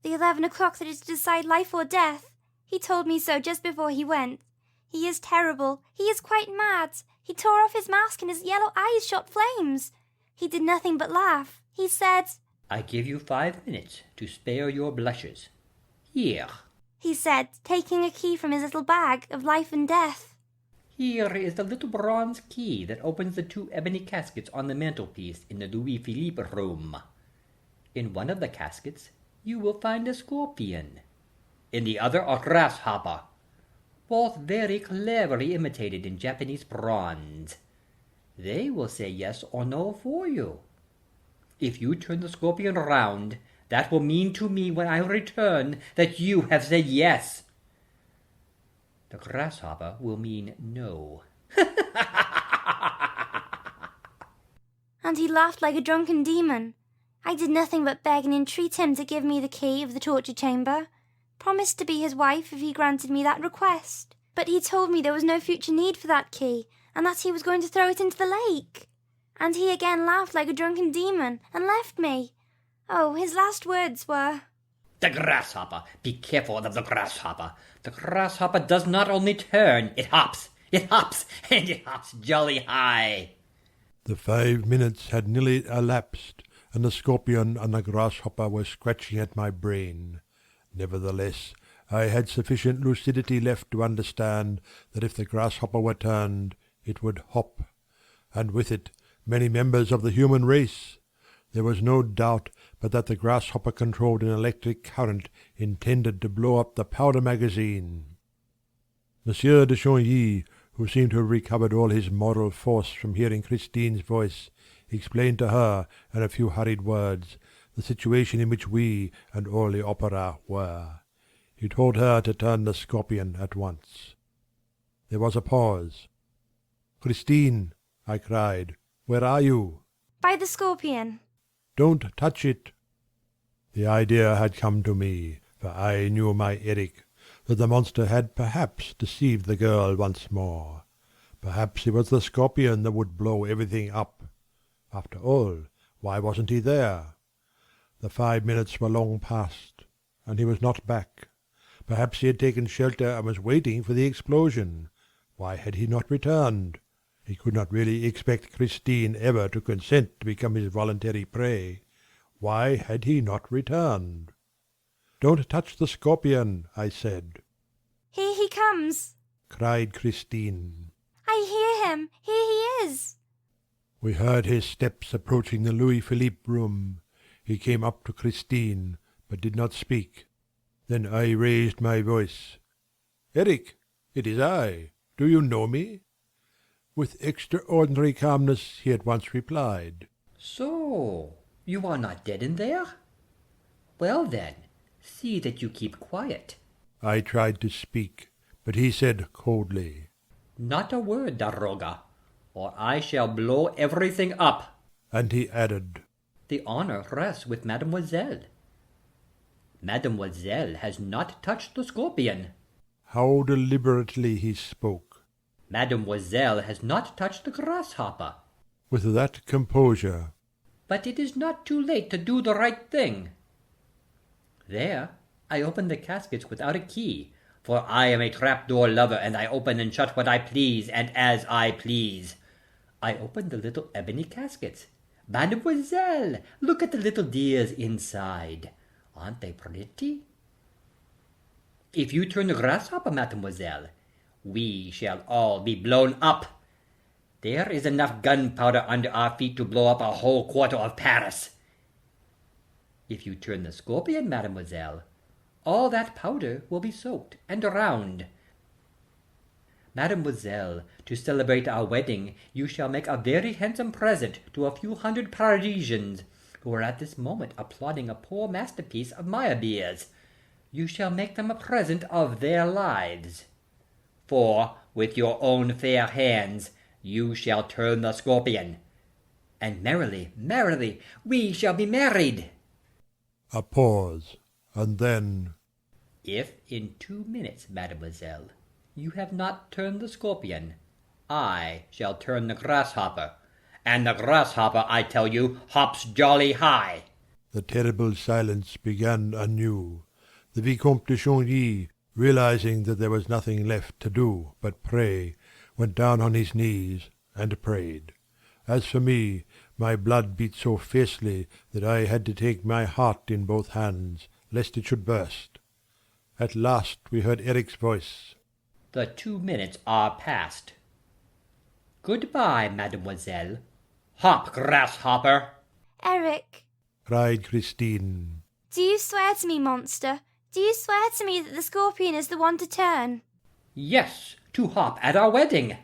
The 11 o'clock that is to decide life or death. He told me so just before he went. He is terrible. He is quite mad. He tore off his mask and his yellow eyes shot flames. He did nothing but laugh. He said, I give you 5 minutes to spare your blushes. Here. He said, taking a key from his little bag of life and death. Here is the little bronze key that opens the 2 ebony caskets on the mantelpiece in the Louis-Philippe room. In one of the caskets, you will find a scorpion. In the other, a grasshopper. Both very cleverly imitated in Japanese bronze. They will say yes or no for you. If you turn the scorpion round, that will mean to me when I return that you have said yes. The grasshopper will mean no. And he laughed like a drunken demon. I did nothing but beg and entreat him to give me the key of the torture chamber. Promised to be his wife if he granted me that request. But he told me there was no future need for that key, and that he was going to throw it into the lake. And he again laughed like a drunken demon, and left me. Oh, his last words were, The grasshopper. Be careful of the grasshopper. The grasshopper does not only turn, it hops, and it hops jolly high. The 5 minutes had nearly elapsed, and the scorpion and the grasshopper were scratching at my brain. Nevertheless, I had sufficient lucidity left to understand that if the grasshopper were turned, it would hop, and with it many members of the human race. There was no doubt but that the grasshopper controlled an electric current intended to blow up the powder magazine. Monsieur de Chagny, who seemed to have recovered all his moral force from hearing Christine's voice, explained to her, in a few hurried words, the situation in which we and all the opera were. He told her to turn the scorpion at once. There was a pause. "Christine," I cried, "where are you?" By the scorpion. "Don't touch it." The idea had come to me, for I knew my Erik, that the monster had perhaps deceived the girl once more. Perhaps it was the scorpion that would blow everything up. After all, why wasn't he there? The 5 minutes were long past, and he was not back. Perhaps he had taken shelter and was waiting for the explosion. Why had he not returned? He could not really expect Christine ever to consent to become his voluntary prey. Why had he not returned? "Don't touch the scorpion," I said. Here he comes, cried Christine. I hear him. Here he is. We heard his steps approaching the Louis-Philippe room. He came up to Christine, but did not speak. Then I raised my voice. "Erik, it is I. Do you know me?" With extraordinary calmness he at once replied. "So, you are not dead in there? Well then, see that you keep quiet." I tried to speak, but he said coldly, "Not a word, daroga, or I shall blow everything up." And he added, "The honor rests with Mademoiselle. Mademoiselle has not touched the scorpion." How deliberately he spoke. "Mademoiselle has not touched the grasshopper." With that composure. "But it is not too late to do the right thing. There, I open the caskets without a key, for I am a trapdoor lover, and I open and shut what I please, and as I please. I open the little ebony caskets. Mademoiselle, look at the little dears inside. Aren't they pretty? If you turn the grasshopper, mademoiselle, we shall all be blown up. There is enough gunpowder under our feet to blow up a whole quarter of Paris. If you turn the scorpion, mademoiselle, all that powder will be soaked and drowned. Mademoiselle, to celebrate our wedding, you shall make a very handsome present to a few hundred Parisians who are at this moment applauding a poor masterpiece of Meyerbeer's. You shall make them a present of their lives. For, with your own fair hands, you shall turn the scorpion. And merrily, merrily, we shall be married." A pause, and then, "If in 2 minutes, mademoiselle, you have not turned the scorpion, I shall turn the grasshopper, and the grasshopper, I tell you, hops jolly high." The terrible silence began anew. The Vicomte de Chagny, realizing that there was nothing left to do but pray, went down on his knees and prayed. As for me, my blood beat so fiercely that I had to take my heart in both hands, lest it should burst. At last we heard Erik's voice. "The 2 minutes are past. Goodbye, mademoiselle. Hop, grasshopper!" Erik, cried Christine. do you swear to me, monster? Do you swear to me that the scorpion is the one to turn? "Yes, to hop at our wedding."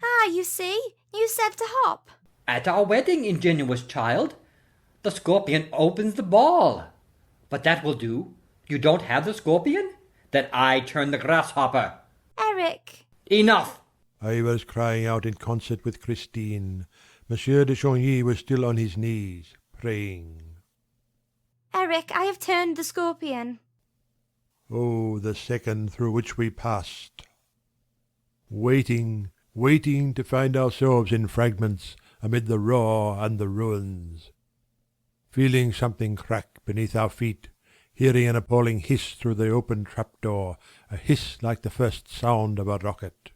Ah, you see, you said to hop. "At our wedding, ingenuous child. The scorpion opens the ball. But that will do. You don't have the scorpion? Then I turn the grasshopper." Erik. "Enough!" I was crying out in concert with Christine. Monsieur de Chagny was still on his knees, praying. Erik, I have turned the scorpion. Oh, the second through which we passed! Waiting, waiting to find ourselves in fragments amid the roar and the ruins. Feeling something crack beneath our feet, hearing an appalling hiss through the open trapdoor, a hiss like the first sound of a rocket.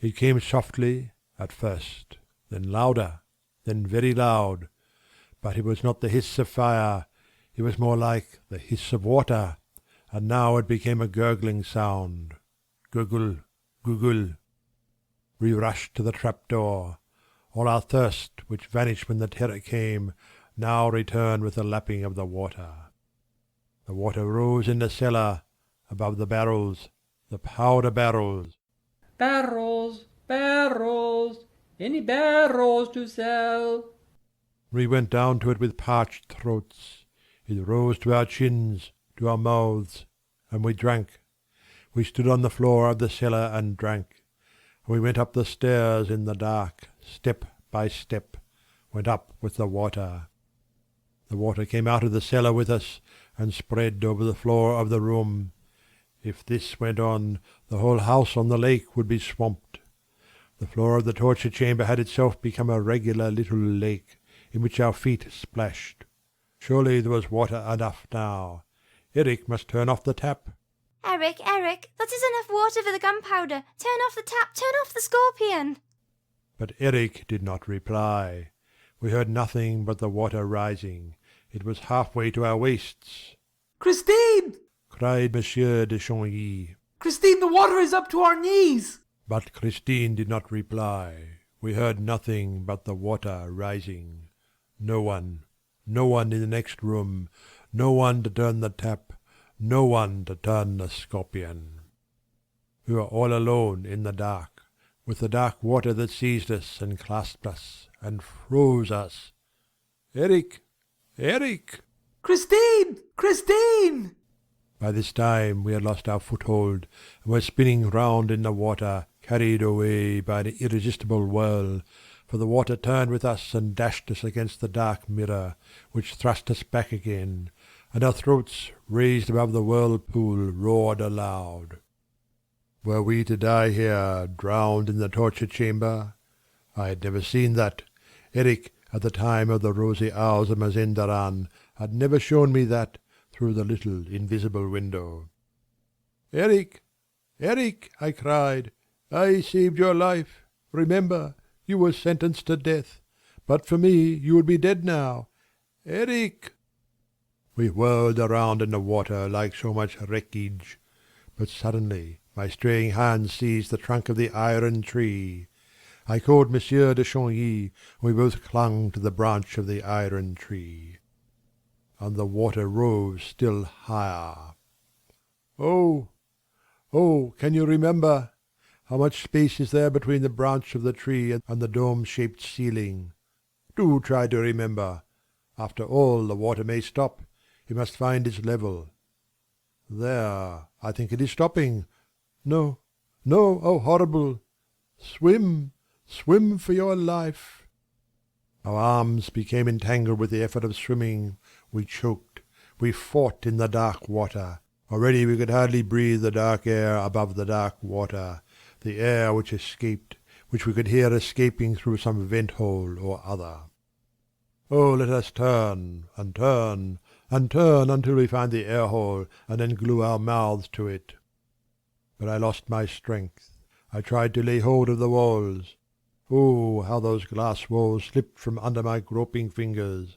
It came softly at first, then louder, then very loud. But it was not the hiss of fire, it was more like the hiss of water, and now it became a gurgling sound. Gurgle, gurgle. We rushed to the trap-door. All our thirst, which vanished when the terror came, now returned with the lapping of the water. The water rose in the cellar, above the barrels, the powder barrels. Barrels, barrels, any barrels to sell? We went down to it with parched throats. It rose to our chins, to our mouths, and we drank. We stood on the floor of the cellar and drank. We went up the stairs in the dark, step by step, went up with the water. The water came out of the cellar with us and spread over the floor of the room. If this went on, the whole house on the lake would be swamped. The floor of the torture chamber had itself become a regular little lake, in which our feet splashed. Surely there was water enough now. Erik must turn off the tap. Erik, that is enough water for the gunpowder. Turn off the tap, turn off the scorpion. But Erik did not reply. We heard nothing but the water rising. It was halfway to our waists. Christine! Cried Monsieur de Chagny. Christine, the water is up to our knees! But Christine did not reply. We heard nothing but the water rising. No one in the next room, no one to turn the tap, no one to turn the scorpion. We were all alone in the dark, with the dark water that seized us and clasped us and froze us. Erik! Erik! Christine! Christine! By this time we had lost our foothold and were spinning round in the water, carried away by an irresistible whirl, for the water turned with us and dashed us against the dark mirror, which thrust us back again, and our throats, raised above the whirlpool, roared aloud. Were we to die here, drowned in the torture chamber? I had never seen that. Erik, at the time of the rosy hours of Mazenderan, had never shown me that through the little invisible window. Erik! Erik! I cried. I saved your life. Remember, you were sentenced to death. But for me, you would be dead now. Erik! We whirled around in the water like so much wreckage. But suddenly my straying hand seized the trunk of the iron tree. I called Monsieur de Chagny, and we both clung to the branch of the iron tree. And the water rose still higher. Oh, can you remember? How much space is there between the branch of the tree and the dome-shaped ceiling? Do try to remember. After all, the water may stop. It must find its level. There, I think it is stopping. No, oh horrible! Swim for your life. Our arms became entangled with the effort of swimming. We choked. We fought in the dark water. Already we could hardly breathe the dark air above the dark water, the air which escaped, which we could hear escaping through some vent-hole or other. Oh, let us turn and turn and turn until we find the air-hole, and then glue our mouths to it. But I lost my strength. I tried to lay hold of the walls. Oh, how those glass walls slipped from under my groping fingers.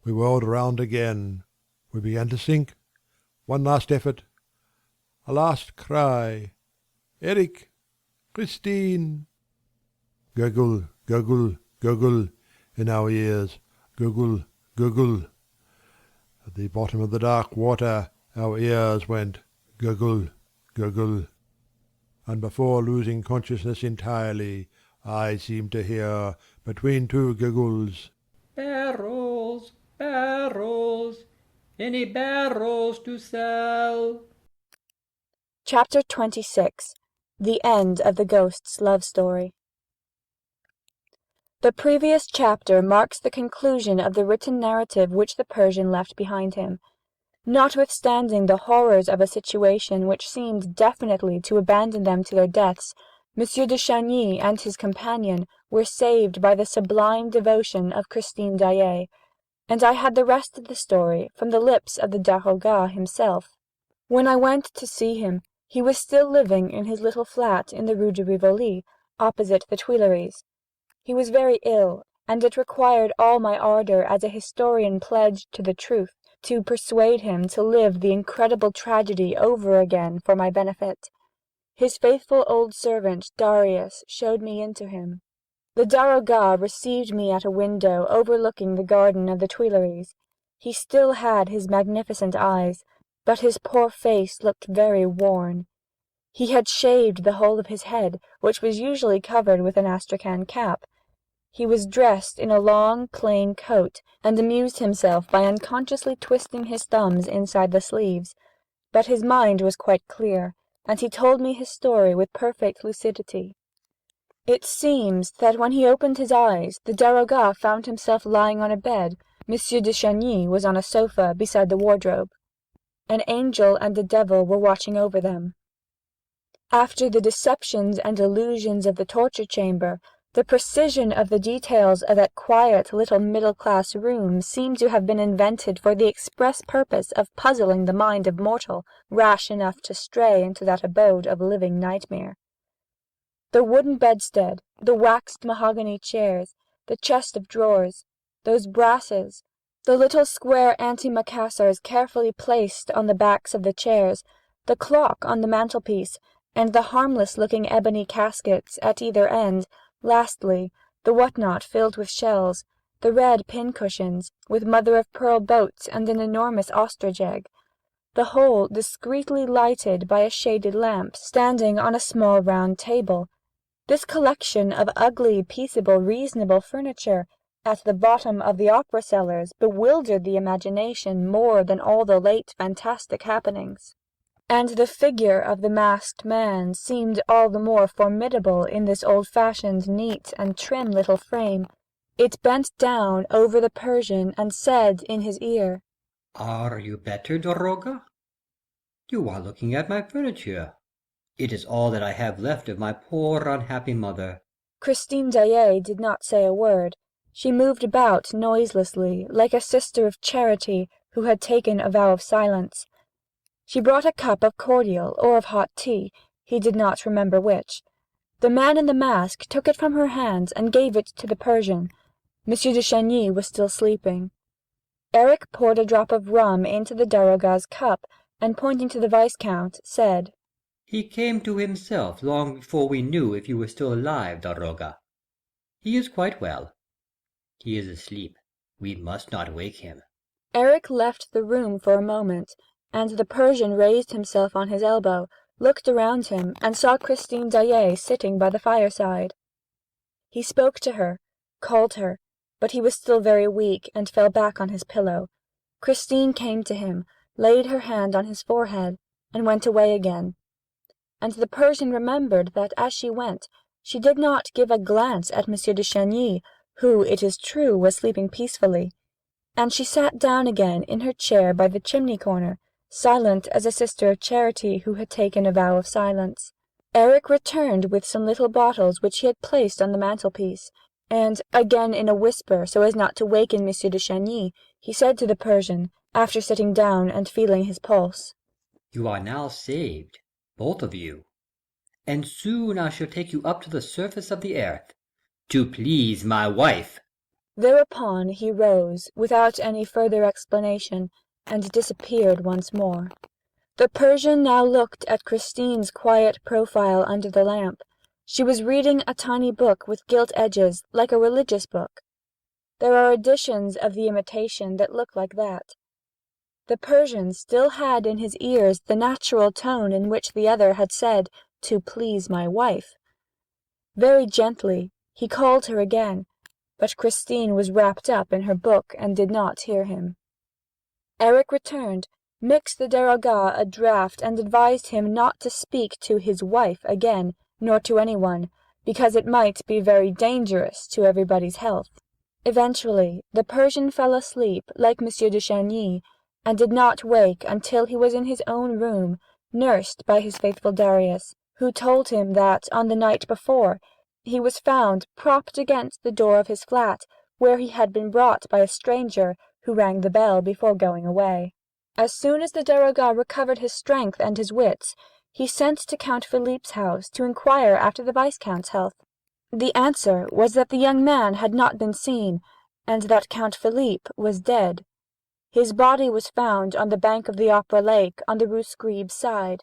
We whirled round again. We began to sink. One last effort. A last cry. Erik! Christine! Gurgle, gurgle, gurgle in our ears. Gurgle, gurgle. At the bottom of the dark water our ears went gurgle, gurgle. And before losing consciousness entirely, I seemed to hear, between two gurgles, Barrels, barrels, any barrels to sell? Chapter 26. The End of the Ghost's Love Story. The previous chapter marks the conclusion of the written narrative which the Persian left behind him. Notwithstanding the horrors of a situation which seemed definitely to abandon them to their deaths, Monsieur de Chagny and his companion were saved by the sublime devotion of Christine Daaé, and I had the rest of the story from the lips of the daroga himself. When I went to see him, he was still living in his little flat in the Rue de Rivoli, opposite the Tuileries. He was very ill, and it required all my ardour as a historian pledged to the truth to persuade him to live the incredible tragedy over again for my benefit. His faithful old servant Darius showed me into him. The daroga received me at a window overlooking the garden of the Tuileries. He still had his magnificent eyes, but his poor face looked very worn. He had shaved the whole of his head, which was usually covered with an astrakhan cap. He was dressed in a long, plain coat, and amused himself by unconsciously twisting his thumbs inside the sleeves. But his mind was quite clear, and he told me his story with perfect lucidity. It seems that when he opened his eyes, the daroga found himself lying on a bed. Monsieur de Chagny was on a sofa beside the wardrobe. An angel and a devil were watching over them. After the deceptions and illusions of the torture chamber, the precision of the details of that quiet little middle-class room seemed to have been invented for the express purpose of puzzling the mind of mortal rash enough to stray into that abode of living nightmare. The wooden bedstead, the waxed mahogany chairs, the chest of drawers, those brasses, the little square antimacassars carefully placed on the backs of the chairs, the clock on the mantelpiece, and the harmless-looking ebony caskets at either end, lastly, the whatnot filled with shells, the red pincushions, with mother-of-pearl boats and an enormous ostrich egg, the whole discreetly lighted by a shaded lamp standing on a small round table. This collection of ugly, peaceable, reasonable furniture at the bottom of the opera cellars bewildered the imagination more than all the late fantastic happenings. And the figure of the masked man seemed all the more formidable in this old-fashioned, neat and trim little frame. It bent down over the Persian and said in his ear, "Are you better, daroga? You are looking at my furniture. It is all that I have left of my poor unhappy mother." Christine Daaé did not say a word. She moved about noiselessly, like a sister of charity who had taken a vow of silence. She brought a cup of cordial or of hot tea, he did not remember which. The man in the mask took it from her hands and gave it to the Persian. Monsieur de Chagny was still sleeping. Erik poured a drop of rum into the daroga's cup, and pointing to the Viscount, said, "He came to himself long before we knew if you were still alive, daroga. He is quite well. He is asleep. We must not wake him." Erik left the room for a moment, and the Persian raised himself on his elbow, looked around him, and saw Christine Daaé sitting by the fireside. He spoke to her, called her, but he was still very weak, and fell back on his pillow. Christine came to him, laid her hand on his forehead, and went away again. And the Persian remembered that as she went, she did not give a glance at Monsieur de Chagny, who, it is true, was sleeping peacefully, and she sat down again in her chair by the chimney-corner, silent as a sister of charity who had taken a vow of silence. Erik returned with some little bottles which he had placed on the mantelpiece, and, again in a whisper so as not to waken Monsieur de Chagny, he said to the Persian, after sitting down and feeling his pulse, "You are now saved, both of you, and soon I shall take you up to the surface of the earth, to please my wife." Thereupon he rose, without any further explanation, and disappeared once more. The Persian now looked at Christine's quiet profile under the lamp. She was reading a tiny book with gilt edges, like a religious book. There are editions of the Imitation that look like that. The Persian still had in his ears the natural tone in which the other had said, "to please my wife." Very gently he called her again, but Christine was wrapped up in her book and did not hear him. Erik returned, mixed the daroga a draught, and advised him not to speak to his wife again, nor to anyone, because it might be very dangerous to everybody's health. Eventually the Persian fell asleep like Monsieur de Chagny, and did not wake until he was in his own room, nursed by his faithful Darius, who told him that, on the night before, he was found propped against the door of his flat, where he had been brought by a stranger, who rang the bell before going away. As soon as the daroga recovered his strength and his wits, he sent to Count Philippe's house to inquire after the Viscount's health. The answer was that the young man had not been seen, and that Count Philippe was dead. His body was found on the bank of the Opera Lake on the Rue Scribe side.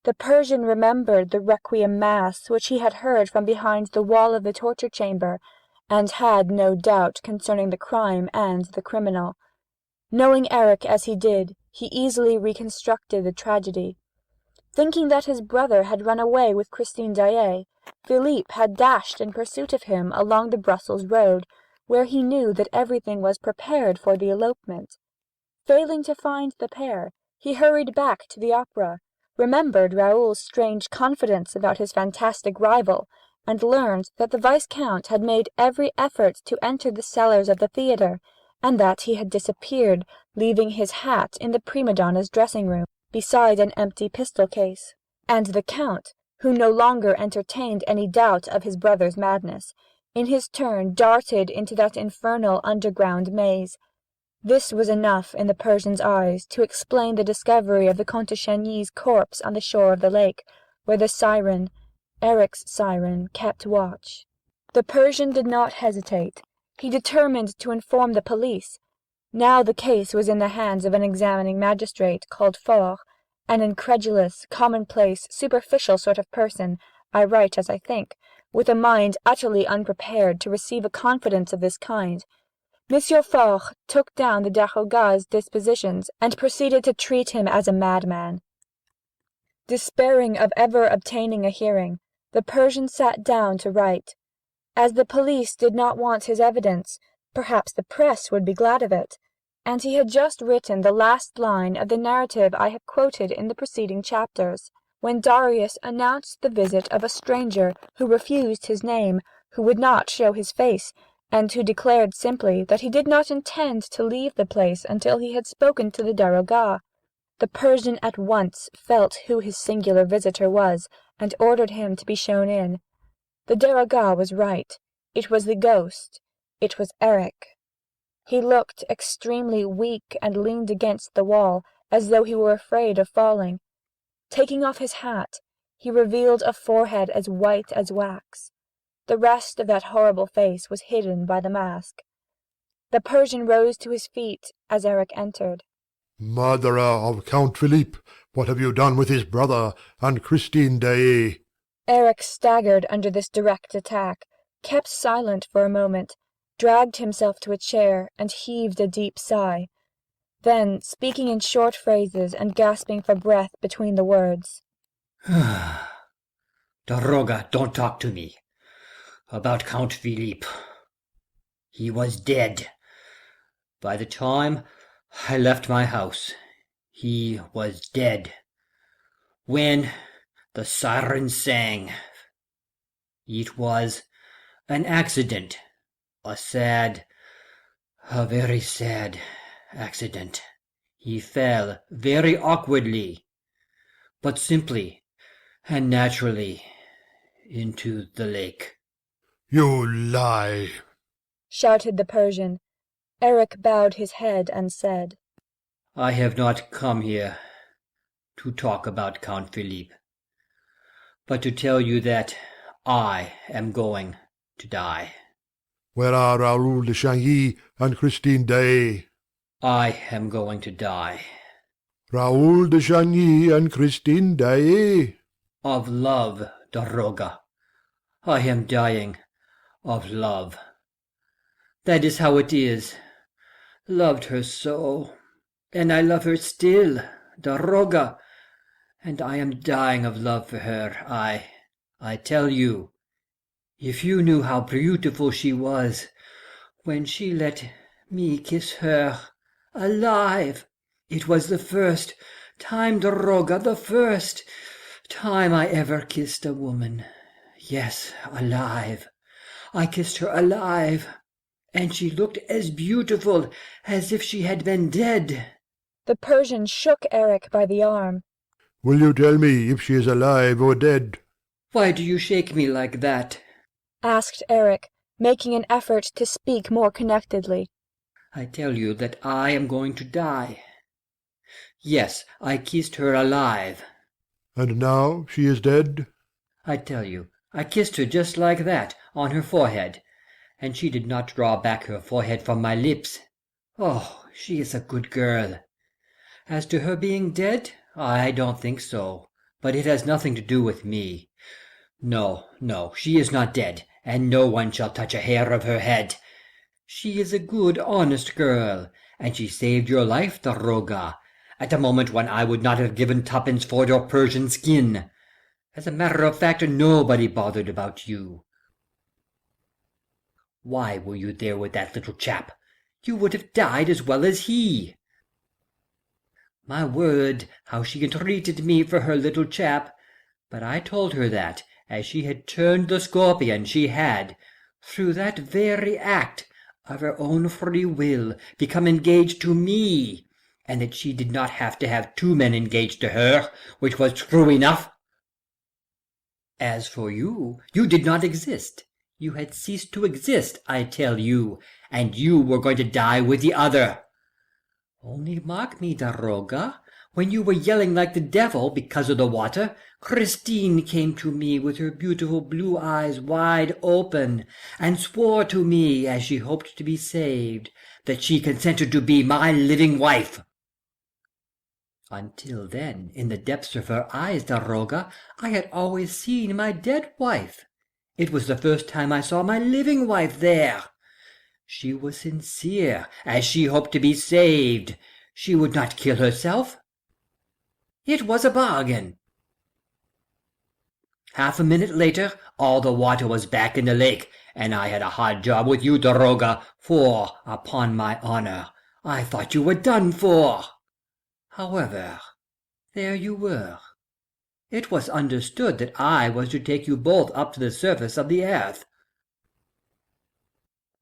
The Persian remembered the requiem mass which he had heard from behind the wall of the torture chamber, and had no doubt concerning the crime and the criminal. Knowing Erik as he did, he easily reconstructed the tragedy. Thinking that his brother had run away with Christine Daaé, Philippe had dashed in pursuit of him along the Brussels road, where he knew that everything was prepared for the elopement. Failing to find the pair, he hurried back to the opera, remembered Raoul's strange confidence about his fantastic rival, and learned that the Viscount had made every effort to enter the cellars of the theatre, and that he had disappeared, leaving his hat in the prima donna's dressing-room, beside an empty pistol-case. And the Count, who no longer entertained any doubt of his brother's madness, in his turn darted into that infernal underground maze. This was enough in the Persian's eyes to explain the discovery of the Comte de Chagny's corpse on the shore of the lake, where the siren, Erik's siren, kept watch. The Persian did not hesitate. He determined to inform the police. Now the case was in the hands of an examining magistrate called Faure, an incredulous, commonplace, superficial sort of person, I write as I think, with a mind utterly unprepared to receive a confidence of this kind. Monsieur Faure took down the daroga's dispositions and proceeded to treat him as a madman. Despairing of ever obtaining a hearing, the Persian sat down to write. As the police did not want his evidence, perhaps the press would be glad of it, and he had just written the last line of the narrative I have quoted in the preceding chapters, when Darius announced the visit of a stranger who refused his name, who would not show his face, and who declared simply that he did not intend to leave the place until he had spoken to the daroga. The Persian at once felt who his singular visitor was, and ordered him to be shown in. The daroga was right. It was the ghost. It was Erik. He looked extremely weak and leaned against the wall, as though he were afraid of falling. Taking off his hat, he revealed a forehead as white as wax. The rest of that horrible face was hidden by the mask. The Persian rose to his feet as Erik entered. Murderer of Count Philippe, what have you done with his brother and Christine Daaé? Erik staggered under this direct attack, kept silent for a moment, dragged himself to a chair, and heaved a deep sigh. Then, speaking in short phrases and gasping for breath between the words, Daroga, don't talk to me about Count Philippe. He was dead. By the time I left my house, he was dead. When the siren sang, it was an accident, a very sad accident. He fell very awkwardly, but simply and naturally into the lake. You lie! shouted the Persian. Erik bowed his head and said, I have not come here to talk about Count Philippe, but to tell you that I am going to die. Where are Raoul de Chagny and Christine Daaé? I am going to die. Raoul de Chagny and Christine Daaé? Of love, Daroga. I am dying of love. That is how it is. Loved her so, and I love her still, Daroga, and I am dying of love for her. I tell you, if you knew how beautiful she was when she let me kiss her alive. It was the first time, Daroga, the first time I ever kissed a woman. Yes, alive. I kissed her alive, and she looked as beautiful as if she had been dead. The Persian shook Erik by the arm. Will you tell me if she is alive or dead? Why do you shake me like that? asked Erik, making an effort to speak more connectedly. I tell you that I am going to die. Yes, I kissed her alive. And now she is dead? I tell you, I kissed her just like that, on her forehead, and she did not draw back her forehead from my lips. Oh, she is a good girl. As to her being dead, I don't think so, but it has nothing to do with me. No, no, she is not dead, and no one shall touch a hair of her head. She is a good, honest girl, and she saved your life, Daroga, at a moment when I would not have given tuppence for your Persian skin. As a matter of fact, nobody bothered about you. Why were you there with that little chap? You would have died as well as he. My word, how she entreated me for her little chap! But I told her that, as she had turned the scorpion, she had, through that very act, of her own free will, become engaged to me, and that she did not have to have two men engaged to her, which was true enough. As for you, you did not exist. You had ceased to exist, I tell you, and you were going to die with the other. Only mark me, Daroga, when you were yelling like the devil because of the water, Christine came to me with her beautiful blue eyes wide open, and swore to me, as she hoped to be saved, that she consented to be my living wife. Until then, in the depths of her eyes, Daroga, I had always seen my dead wife. It was the first time I saw my living wife there. She was sincere, as she hoped to be saved. She would not kill herself. It was a bargain. Half a minute later, all the water was back in the lake, and I had a hard job with you, Daroga, for, upon my honor, I thought you were done for. However, there you were. It was understood that I was to take you both up to the surface of the earth.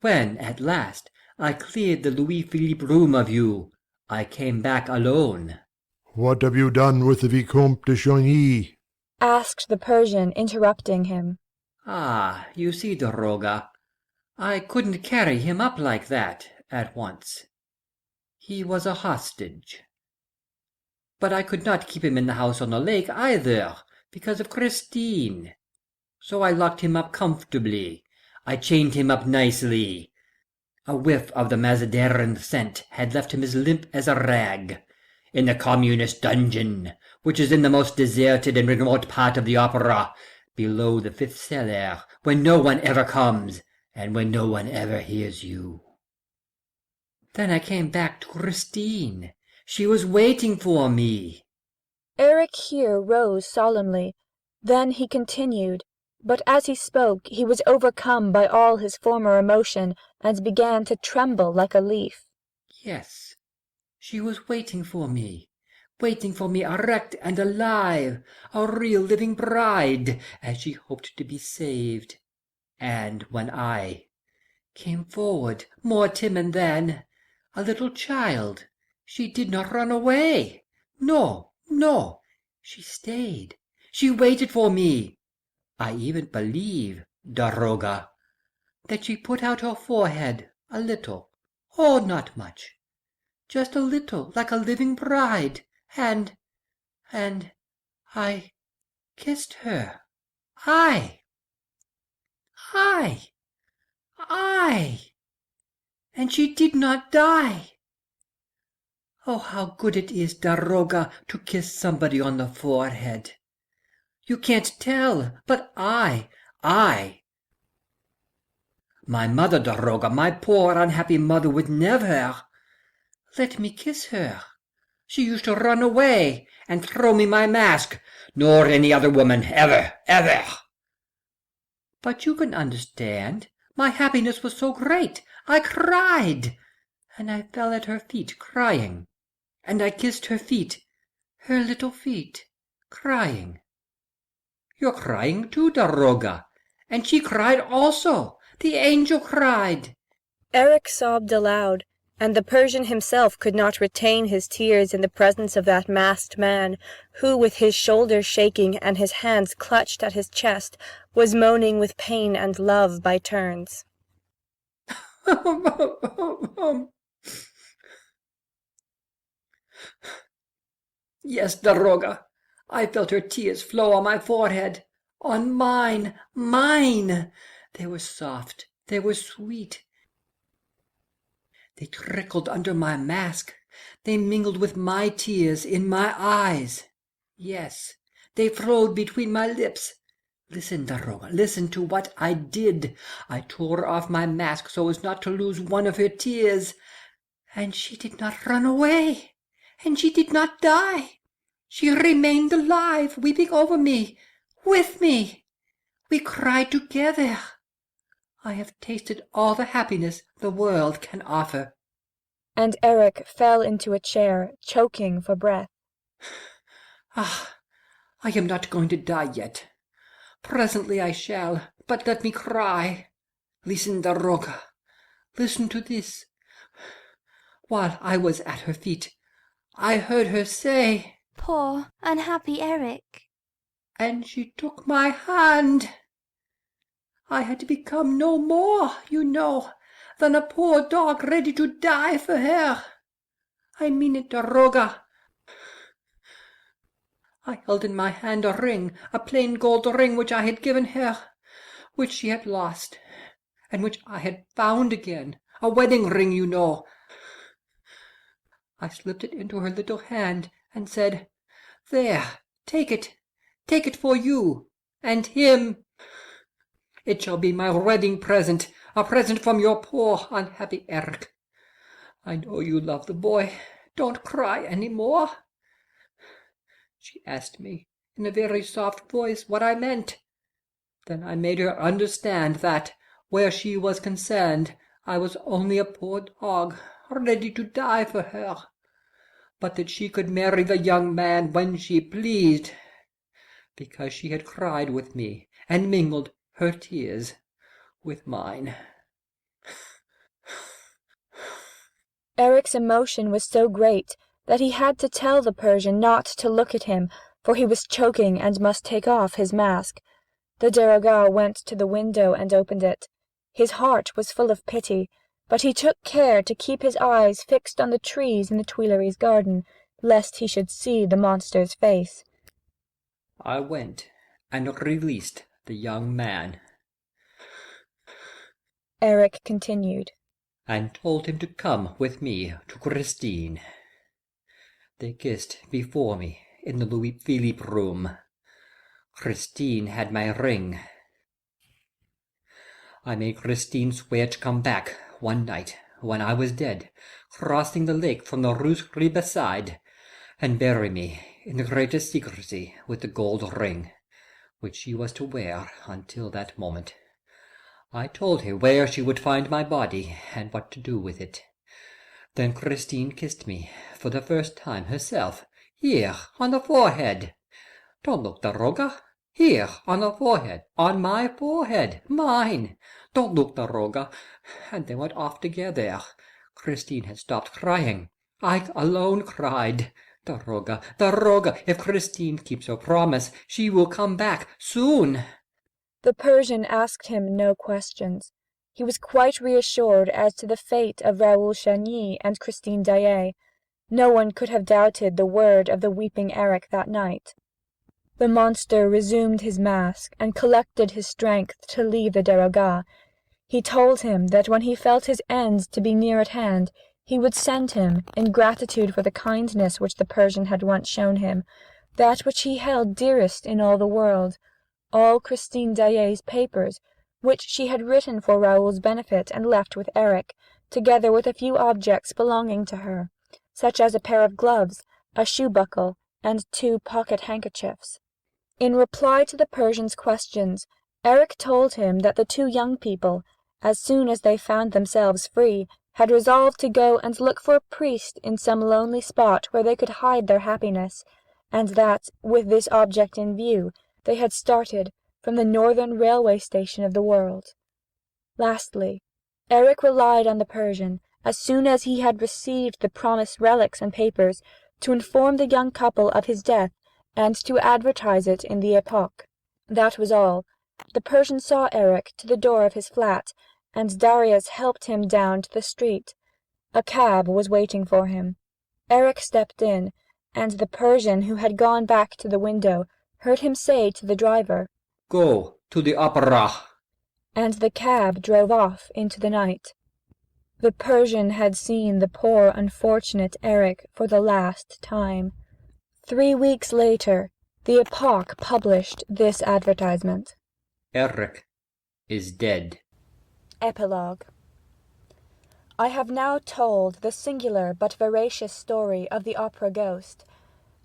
When, at last, I cleared the Louis-Philippe room of you, I came back alone. What have you done with the Vicomte de Chagny? Asked the Persian, interrupting him. Ah, you see, Daroga, I couldn't carry him up like that at once. He was a hostage. But I could not keep him in the house on the lake either, because of Christine. So I locked him up comfortably. I chained him up nicely. A whiff of the Mazarin scent had left him as limp as a rag. In the communist dungeon, which is in the most deserted and remote part of the opera, below the fifth cellar, when no one ever comes, and when no one ever hears you. Then I came back to Christine. She was waiting for me. Erik here rose solemnly. Then he continued, but as he spoke he was overcome by all his former emotion, and began to tremble like a leaf. Yes, she was waiting for me erect and alive, a real living bride, as she hoped to be saved. And when I came forward, more timid than a little child, she did not run away. No, no, she stayed. She waited for me. I even believe, Daroga, that she put out her forehead a little, oh, not much, just a little, like a living bride, and I kissed her. I, and she did not die. Oh, how good it is, Daroga, to kiss somebody on the forehead. You can't tell, but I. My mother, Daroga, my poor unhappy mother would never let me kiss her. She used to run away and throw me my mask, nor any other woman, ever. But you can understand, my happiness was so great, I cried, and I fell at her feet crying, and I kissed her feet, her little feet, crying. You're crying too, Daroga, and she cried also. The angel cried. Erik sobbed aloud, and the Persian himself could not retain his tears in the presence of that masked man, who, with his shoulders shaking and his hands clutched at his chest, was moaning with pain and love by turns. Yes, Daroga, I felt her tears flow on my forehead. On mine! They were soft, they were sweet. They trickled under my mask. They mingled with my tears in my eyes. Yes, they flowed between my lips. Listen, Daroga, listen to what I did. I tore off my mask so as not to lose one of her tears. And she did not run away. And she did not die. She remained alive, weeping over me, with me. We cried together. I have tasted all the happiness the world can offer. And Erik fell into a chair, choking for breath. Ah, I am not going to die yet. Presently I shall, but let me cry. Listen, Daroga, listen to this. While I was at her feet, I heard her say, Poor, unhappy Erik. And she took my hand. I had become no more, you know, than a poor dog ready to die for her. I mean it, Daroga. I held in my hand a ring, a plain gold ring which I had given her, which she had lost, and which I had found again, a wedding ring, you know. I slipped it into her little hand and said, There, take it for you, and him. It shall be my wedding present, a present from your poor, unhappy Erik. I know you love the boy. Don't cry any more. She asked me, in a very soft voice, what I meant. Then I made her understand that, where she was concerned, I was only a poor dog, ready to die for her, but that she could marry the young man when she pleased, because she had cried with me, and mingled her tears with mine. Erik's emotion was so great that he had to tell the Persian not to look at him, for he was choking and must take off his mask. The daroga went to the window and opened it. His heart was full of pity, but he took care to keep his eyes fixed on the trees in the Tuileries garden, lest he should see the monster's face. I went and released the young man, Erik continued, and told him to come with me to Christine. They kissed before me in the Louis Philippe room. Christine had my ring. I made Christine swear to come back one night when I was dead, crossing the lake from the Rue Ribeside, and bury me in the greatest secrecy with the gold ring, which she was to wear until that moment. I told her where she would find my body and what to do with it. Then Christine kissed me for the first time herself, here on the forehead. Don't look, Daroga. Here on the forehead, on my forehead, mine. Don't look, Daroga. And they went off together. Christine had stopped crying. I alone cried. Daroga, Daroga, if Christine keeps her promise, she will come back soon. The Persian asked him no questions. He was quite reassured as to the fate of Raoul Chagny and Christine Daaé. No one could have doubted the word of the weeping Erik that night. The monster resumed his mask and collected his strength to leave the daroga. He told him that when he felt his end to be near at hand, he would send him, in gratitude for the kindness which the Persian had once shown him, that which he held dearest in all the world, all Christine Daaé's papers, which she had written for Raoul's benefit and left with Erik, together with a few objects belonging to her, such as a pair of gloves, a shoe-buckle, and 2 pocket-handkerchiefs. In reply to the Persian's questions, Erik told him that the 2 young people, as soon as they found themselves free, had resolved to go and look for a priest in some lonely spot where they could hide their happiness, and that, with this object in view, they had started from the northern railway station of the world. Lastly, Erik relied on the Persian, as soon as he had received the promised relics and papers, to inform the young couple of his death, and to advertise it in the Epoque. That was all. The Persian saw Erik to the door of his flat, and Darius helped him down to the street. A cab was waiting for him. Erik stepped in, and the Persian, who had gone back to the window, heard him say to the driver, Go to the opera. And the cab drove off into the night. The Persian had seen the poor unfortunate Erik for the last time. 3 weeks later, the Epoque published this advertisement. Erik is dead. Epilogue. I have now told the singular but veracious story of the opera ghost.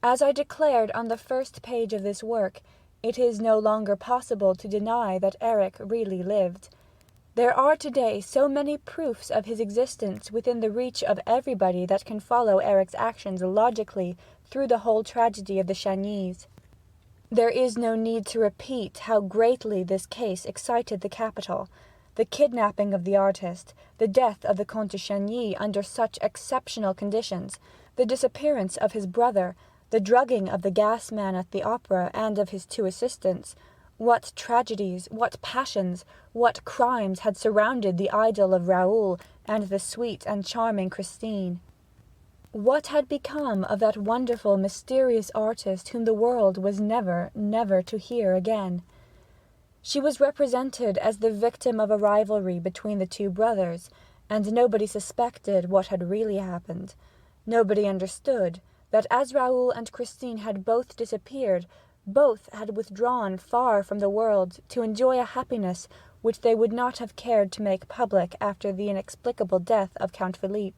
As I declared on the first page of this work, it is no longer possible to deny that Erik really lived. There are today so many proofs of his existence within the reach of everybody that can follow Erik's actions logically through the whole tragedy of the Chagnys. There is no need to repeat how greatly this case excited the capital. The kidnapping of the artist, the death of the Comte de Chagny under such exceptional conditions, the disappearance of his brother, the drugging of the gas man at the opera and of his 2 assistants. What tragedies, what passions, what crimes had surrounded the idol of Raoul and the sweet and charming Christine? What had become of that wonderful, mysterious artist whom the world was never, never to hear again? She was represented as the victim of a rivalry between the 2 brothers, and nobody suspected what had really happened. Nobody understood that as Raoul and Christine had both disappeared, both had withdrawn far from the world to enjoy a happiness which they would not have cared to make public after the inexplicable death of Count Philippe.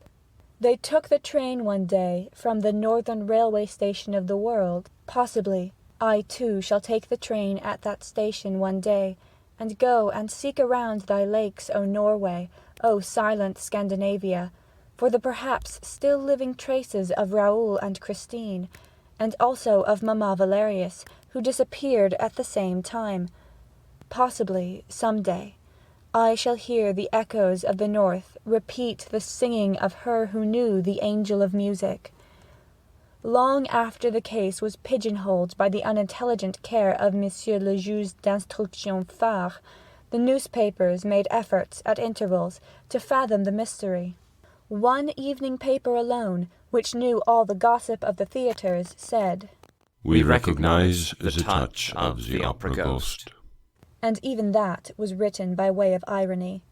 They took the train one day from the northern railway station of the world. Possibly I too shall take the train at that station one day, and go and seek around thy lakes, O Norway, O silent Scandinavia, for the perhaps still living traces of Raoul and Christine, and also of Mamma Valerius, who disappeared at the same time. Possibly, some day, I shall hear the echoes of the north repeat the singing of her who knew the angel of music. Long after the case was pigeonholed by the unintelligent care of Monsieur le Juge d'Instruction Phare, the newspapers made efforts, at intervals, to fathom the mystery. One evening paper alone, which knew all the gossip of the theatres, said, "We recognize the touch of the opera ghost." And even that was written by way of irony.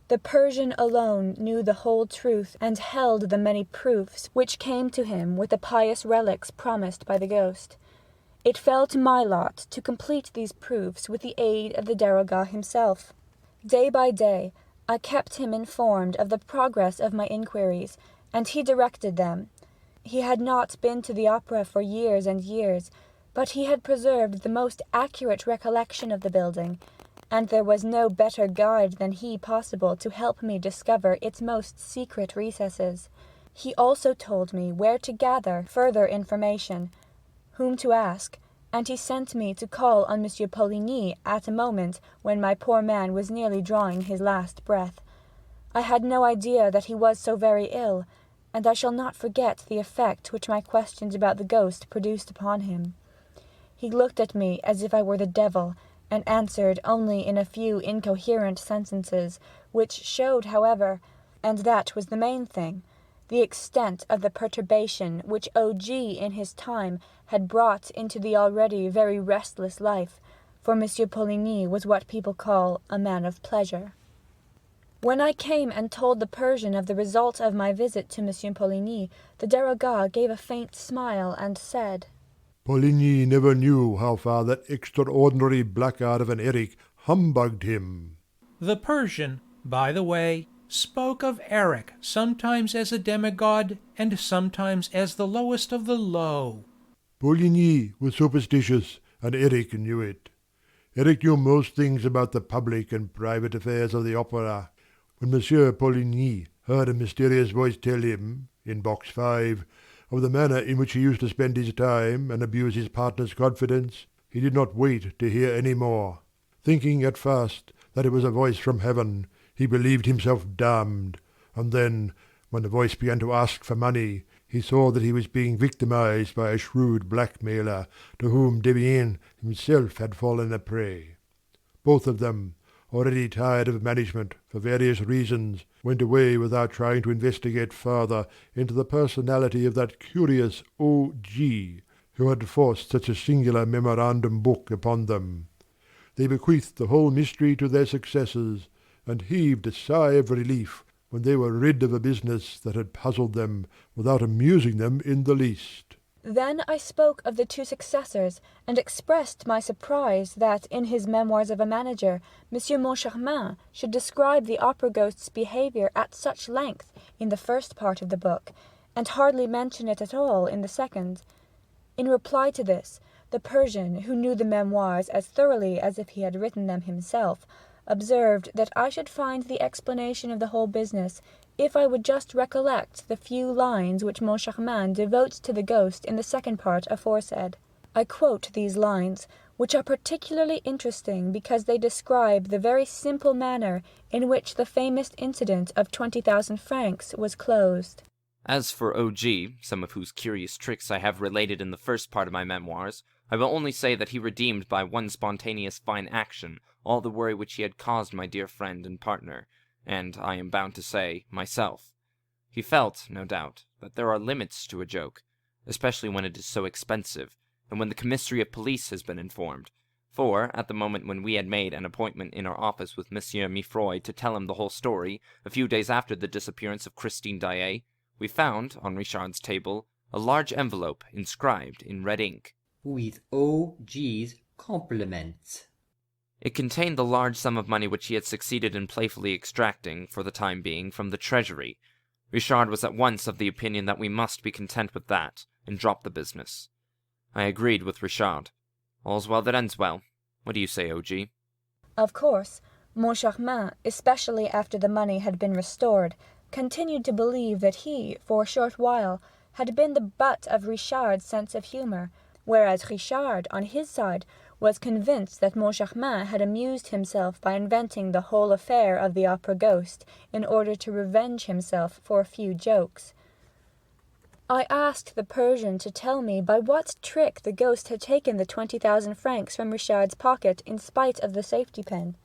The Persian alone knew the whole truth and held the many proofs which came to him with the pious relics promised by the ghost. It fell to my lot to complete these proofs with the aid of the daroga himself. Day by day I kept him informed of the progress of my inquiries, and he directed them. He had not been to the opera for years and years, but he had preserved the most accurate recollection of the building, and there was no better guide than he possible to help me discover its most secret recesses. He also told me where to gather further information, whom to ask, and he sent me to call on Monsieur Poligny at a moment when my poor man was nearly drawing his last breath. I had no idea that he was so very ill, and I shall not forget the effect which my questions about the ghost produced upon him. He looked at me as if I were the devil, and answered only in a few incoherent sentences, which showed, however, and that was the main thing, the extent of the perturbation which O.G. in his time had brought into the already very restless life, for Monsieur Poligny was what people call a man of pleasure. When I came and told the Persian of the result of my visit to Monsieur Poligny, the daroga gave a faint smile and said, Poligny never knew how far that extraordinary blackguard of an Erik humbugged him. The Persian, by the way, spoke of Erik sometimes as a demigod and sometimes as the lowest of the low. Poligny was superstitious, and Erik knew it. Erik knew most things about the public and private affairs of the opera. When Monsieur Poligny heard a mysterious voice tell him, in box 5, of the manner in which he used to spend his time and abuse his partner's confidence, he did not wait to hear any more. Thinking at first that it was a voice from heaven, he believed himself damned, and then, when the voice began to ask for money, he saw that he was being victimized by a shrewd blackmailer to whom Debienne himself had fallen a prey. Both of them, already tired of management for various reasons, went away without trying to investigate further into the personality of that curious O.G. who had forced such a singular memorandum book upon them. they bequeathed the whole mystery to their successors, and heaved a sigh of relief when they were rid of a business that had puzzled them without amusing them in the least. Then I spoke of the two successors, and expressed my surprise that, in his Memoirs of a Manager, Monsieur Moncharmin should describe the opera ghost's behaviour at such length in the first part of the book, and hardly mention it at all in the second. In reply to this, the Persian, who knew the Memoirs as thoroughly as if he had written them himself, observed that I should find the explanation of the whole business if I would just recollect the few lines which Moncharmin devotes to the ghost in the second part aforesaid. I quote these lines, which are particularly interesting because they describe the very simple manner in which the famous incident of 20,000 francs was closed. As for O.G., some of whose curious tricks I have related in the first part of my memoirs, I will only say that he redeemed by one spontaneous fine action all the worry which he had caused my dear friend and partner, and, I am bound to say, myself. He felt, no doubt, that there are limits to a joke, especially when it is so expensive, and when the commissary of police has been informed, for, at the moment when we had made an appointment in our office with Monsieur Mifroy to tell him the whole story, a few days after the disappearance of Christine Daaé, we found, on Richard's table, a large envelope inscribed in red ink, "With O.G.'s compliments." It contained the large sum of money which he had succeeded in playfully extracting, for the time being, from the treasury. Richard was at once of the opinion that we must be content with that, and drop the business. I agreed with Richard. All's well that ends well. What do you say, O.G.? Of course, Moncharmin, especially after the money had been restored, continued to believe that he, for a short while, had been the butt of Richard's sense of humour, whereas Richard, on his side, was convinced that Moncharmin had amused himself by inventing the whole affair of the opera ghost in order to revenge himself for a few jokes. I asked the Persian to tell me by what trick the ghost had taken the 20,000 francs from Richard's pocket in spite of the safety pin.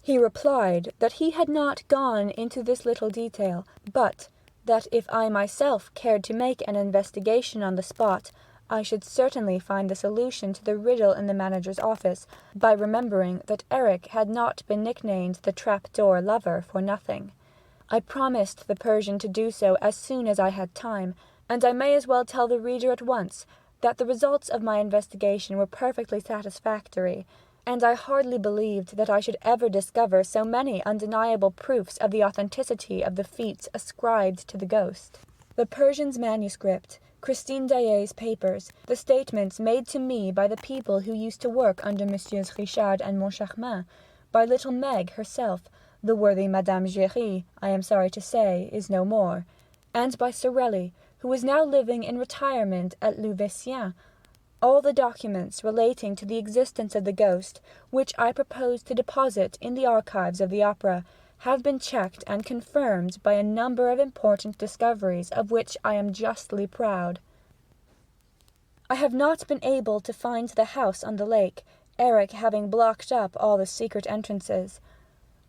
He replied that he had not gone into this little detail, but that if I myself cared to make an investigation on the spot, I should certainly find the solution to the riddle in the manager's office by remembering that Erik had not been nicknamed the trap-door lover for nothing. I promised the Persian to do so as soon as I had time, and I may as well tell the reader at once that the results of my investigation were perfectly satisfactory, and I hardly believed that I should ever discover so many undeniable proofs of the authenticity of the feats ascribed to the ghost. The Persian's manuscript, Christine Daaé's papers, the statements made to me by the people who used to work under Messieurs Richard and Moncharmin, by little Meg herself, the worthy Madame Géry, I am sorry to say, is no more, and by Sorelli, who is now living in retirement at Louveciennes, all the documents relating to the existence of the ghost, which I propose to deposit in the archives of the opera, have been checked and confirmed by a number of important discoveries of which I am justly proud. I have not been able to find the house on the lake, Erik having blocked up all the secret entrances.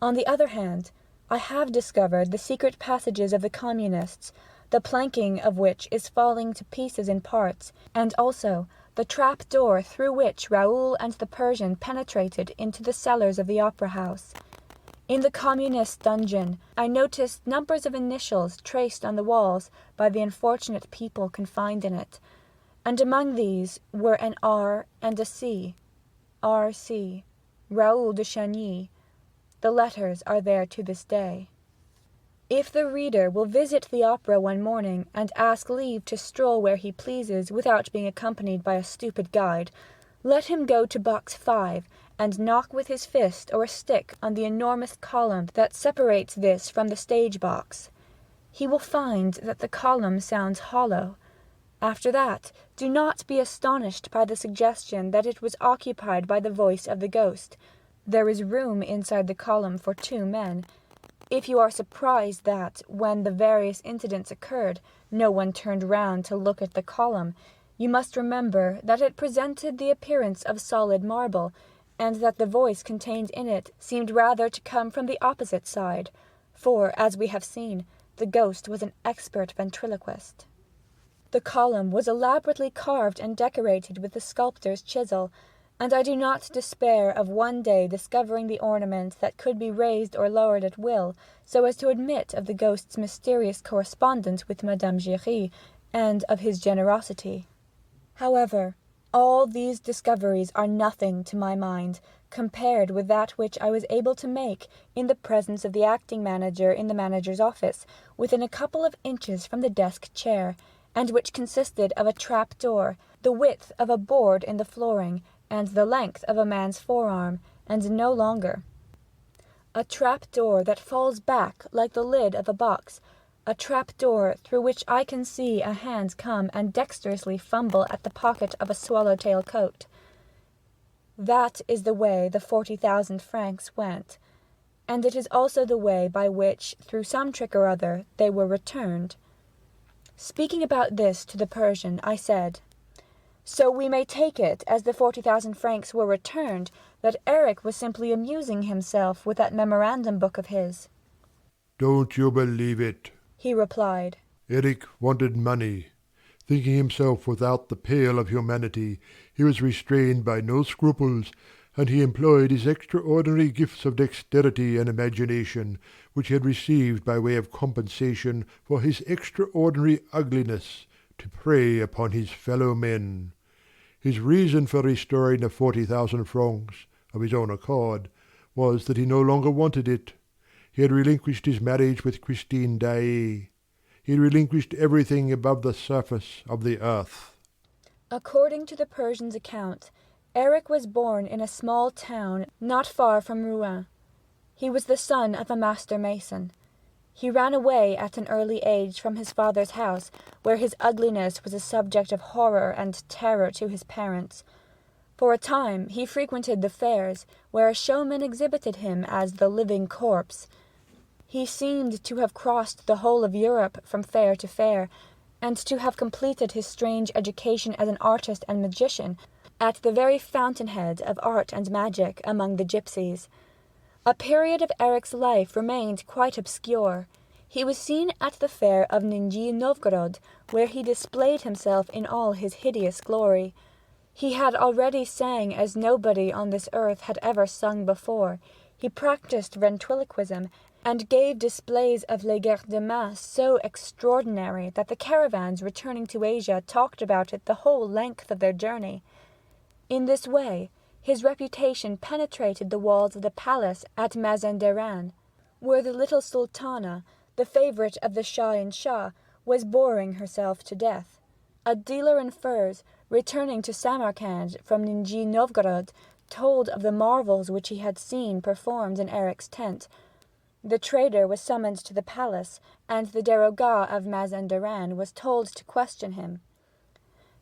On the other hand, I have discovered the secret passages of the Communists, the planking of which is falling to pieces in parts, and also the trap-door through which Raoul and the Persian penetrated into the cellars of the opera house. In the Communist dungeon, I noticed numbers of initials traced on the walls by the unfortunate people confined in it, and among these were an R and a C. R.C. Raoul de Chagny. The letters are there to this day. If the reader will visit the opera one morning and ask leave to stroll where he pleases without being accompanied by a stupid guide, let him go to box 5 and knock with his fist or a stick on the enormous column that separates this from the stage box. He will find that the column sounds hollow. After that, do not be astonished by the suggestion that it was occupied by the voice of the ghost. There is room inside the column for 2 men. If you are surprised that, when the various incidents occurred, no one turned round to look at the column, you must remember that it presented the appearance of solid marble, and that the voice contained in it seemed rather to come from the opposite side, for, as we have seen, the ghost was an expert ventriloquist. The column was elaborately carved and decorated with the sculptor's chisel, and I do not despair of one day discovering the ornament that could be raised or lowered at will, so as to admit of the ghost's mysterious correspondence with Madame Giry, and of his generosity. However, all these discoveries are nothing to my mind, compared with that which I was able to make in the presence of the acting manager in the manager's office, within a couple of inches from the desk chair, and which consisted of a trap-door, the width of a board in the flooring, and the length of a man's forearm, and no longer. A trap-door that falls back like the lid of a box, a trap-door through which I can see a hand come and dexterously fumble at the pocket of a swallow-tail coat. That is the way the 40,000 francs went, and it is also the way by which, through some trick or other, they were returned. Speaking about this to the Persian, I said, "So we may take it, as the 40,000 francs were returned, that Erik was simply amusing himself with that memorandum book of his." "Don't you believe it," he replied. "Erik wanted money. Thinking himself without the pale of humanity, he was restrained by no scruples, and he employed his extraordinary gifts of dexterity and imagination, which he had received by way of compensation for his extraordinary ugliness, to prey upon his fellow men. His reason for restoring the 40,000 francs, of his own accord, was that he no longer wanted it. He had relinquished his marriage with Christine Daaé. He had relinquished everything above the surface of the earth." According to the Persian's account, Erik was born in a small town not far from Rouen. He was the son of a master mason. He ran away at an early age from his father's house, where his ugliness was a subject of horror and terror to his parents. For a time he frequented the fairs, where a showman exhibited him as the living corpse. He seemed to have crossed the whole of Europe from fair to fair, and to have completed his strange education as an artist and magician at the very fountainhead of art and magic among the gipsies. A period of Erik's life remained quite obscure. He was seen at the fair of Nijni Novgorod, where he displayed himself in all his hideous glory. He had already sang as nobody on this earth had ever sung before. He practised ventriloquism, and gave displays of legerdemain so extraordinary that the caravans returning to Asia talked about it the whole length of their journey. In this way, his reputation penetrated the walls of the palace at Mazanderan, where the little sultana, the favourite of the Shah, was boring herself to death. A dealer in furs, returning to Samarkand from Nijni Novgorod, told of the marvels which he had seen performed in Erik's tent. The trader was summoned to the palace, and the Daroga of Mazanderan was told to question him.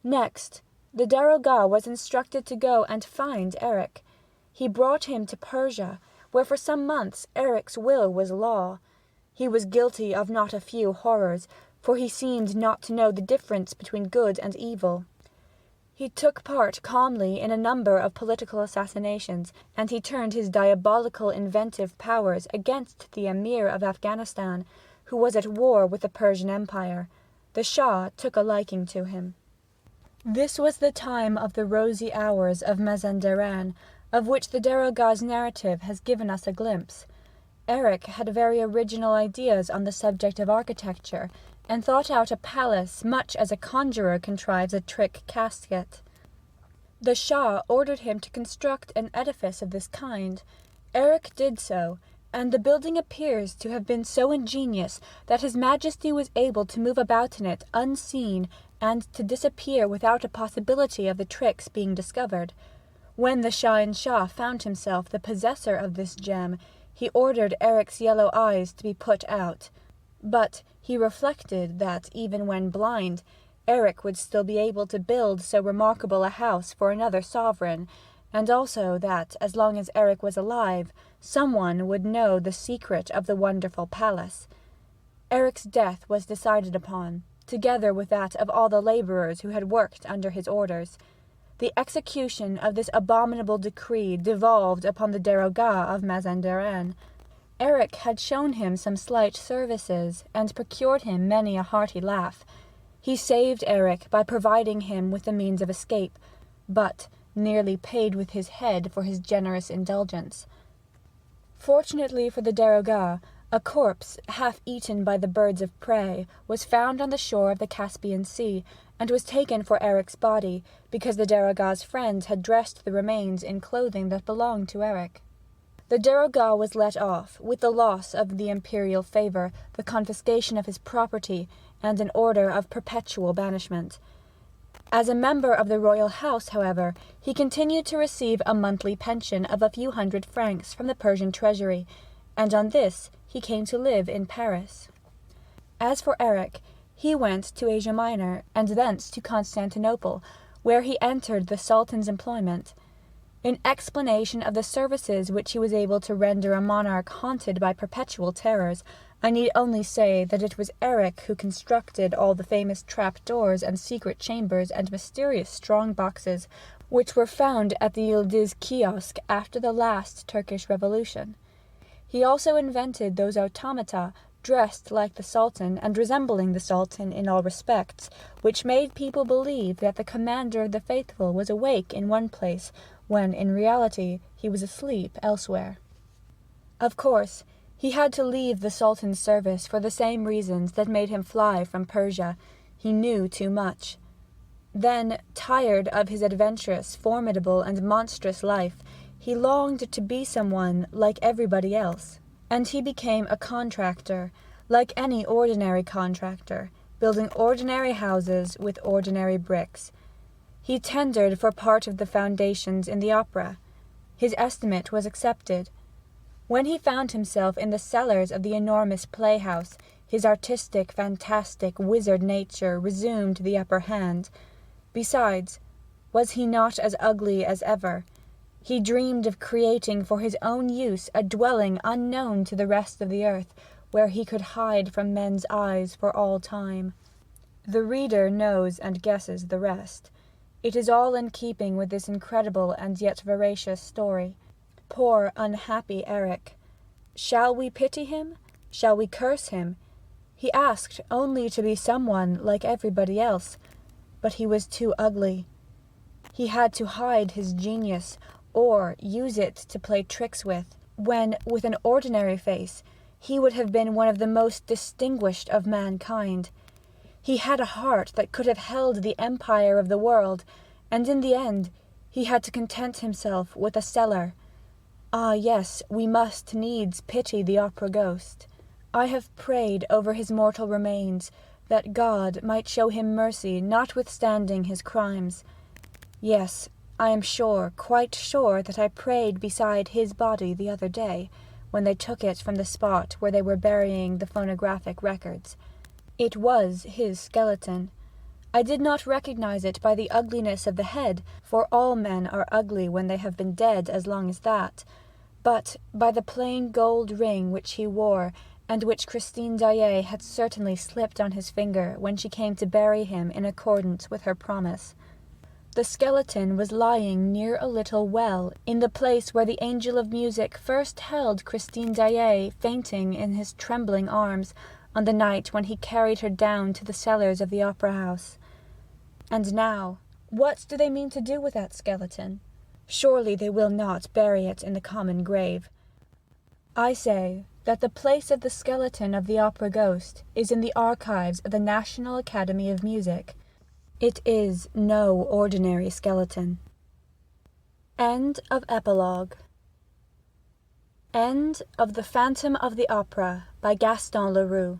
Next, the Daroga was instructed to go and find Erik. He brought him to Persia, where for some months Erik's will was law. He was guilty of not a few horrors, for he seemed not to know the difference between good and evil. He took part calmly in a number of political assassinations, and he turned his diabolical inventive powers against the Emir of Afghanistan, who was at war with the Persian Empire. The Shah took a liking to him. This was the time of the rosy hours of Mazanderan, of which the Daroga's narrative has given us a glimpse. Erik had very original ideas on the subject of architecture, and thought out a palace much as a conjurer contrives a trick casket. The Shah ordered him to construct an edifice of this kind. Erik did so, and the building appears to have been so ingenious that His Majesty was able to move about in it unseen and to disappear without a possibility of the tricks being discovered. When the Shah found himself the possessor of this gem, he ordered Erik's yellow eyes to be put out. But he reflected that, even when blind, Erik would still be able to build so remarkable a house for another sovereign, and also that, as long as Erik was alive, someone would know the secret of the wonderful palace. Erik's death was decided upon, together with that of all the labourers who had worked under his orders. The execution of this abominable decree devolved upon the Daroga of Mazanderan. Erik had shown him some slight services, and procured him many a hearty laugh. He saved Erik by providing him with the means of escape, but, nearly paid with his head for his generous indulgence. Fortunately for the daroga, a corpse, half eaten by the birds of prey, was found on the shore of the Caspian Sea, and was taken for Erik's body, because the daroga's friends had dressed the remains in clothing that belonged to Erik. The daroga was let off, with the loss of the imperial favour, the confiscation of his property, and an order of perpetual banishment. As a member of the royal house, however, he continued to receive a monthly pension of a few hundred francs from the Persian treasury, and on this he came to live in Paris. As for Erik, he went to Asia Minor, and thence to Constantinople, where he entered the Sultan's employment. In explanation of the services which he was able to render a monarch haunted by perpetual terrors, I need only say that it was Erik who constructed all the famous trap-doors and secret chambers and mysterious strong boxes which were found at the Yildiz kiosk after the last Turkish revolution. He also invented those automata, dressed like the Sultan and resembling the Sultan in all respects, which made people believe that the commander of the faithful was awake in one place, when in reality he was asleep elsewhere. Of course, he had to leave the Sultan's service for the same reasons that made him fly from Persia. He knew too much. Then, tired of his adventurous, formidable, and monstrous life, he longed to be someone like everybody else, and he became a contractor, like any ordinary contractor, building ordinary houses with ordinary bricks. He tendered for part of the foundations in the opera. His estimate was accepted. When he found himself in the cellars of the enormous playhouse, his artistic, fantastic, wizard nature resumed the upper hand. Besides, was he not as ugly as ever? He dreamed of creating for his own use a dwelling unknown to the rest of the earth, where he could hide from men's eyes for all time. The reader knows and guesses the rest. It is all in keeping with this incredible and yet veracious story. Poor, unhappy Erik. Shall we pity him? Shall we curse him? He asked only to be someone like everybody else, but he was too ugly. He had to hide his genius, or use it to play tricks with, when, with an ordinary face, he would have been one of the most distinguished of mankind. He had a heart that could have held the empire of the world, and in the end he had to content himself with a cellar. Ah, yes, we must needs pity the opera ghost. I have prayed over his mortal remains, that God might show him mercy notwithstanding his crimes. Yes, I am sure, quite sure, that I prayed beside his body the other day, when they took it from the spot where they were burying the phonographic records. It was his skeleton. I did not recognize it by the ugliness of the head, for all men are ugly when they have been dead as long as that, but by the plain gold ring which he wore, and which Christine Daaé had certainly slipped on his finger when she came to bury him in accordance with her promise. The skeleton was lying near a little well, in the place where the angel of music first held Christine Daaé fainting in his trembling arms, on the night when he carried her down to the cellars of the opera house. And now, what do they mean to do with that skeleton? Surely they will not bury it in the common grave. I say that the place of the skeleton of the opera ghost is in the archives of the National Academy of Music. It is no ordinary skeleton. End of epilogue. End of The Phantom of the Opera by Gaston Leroux.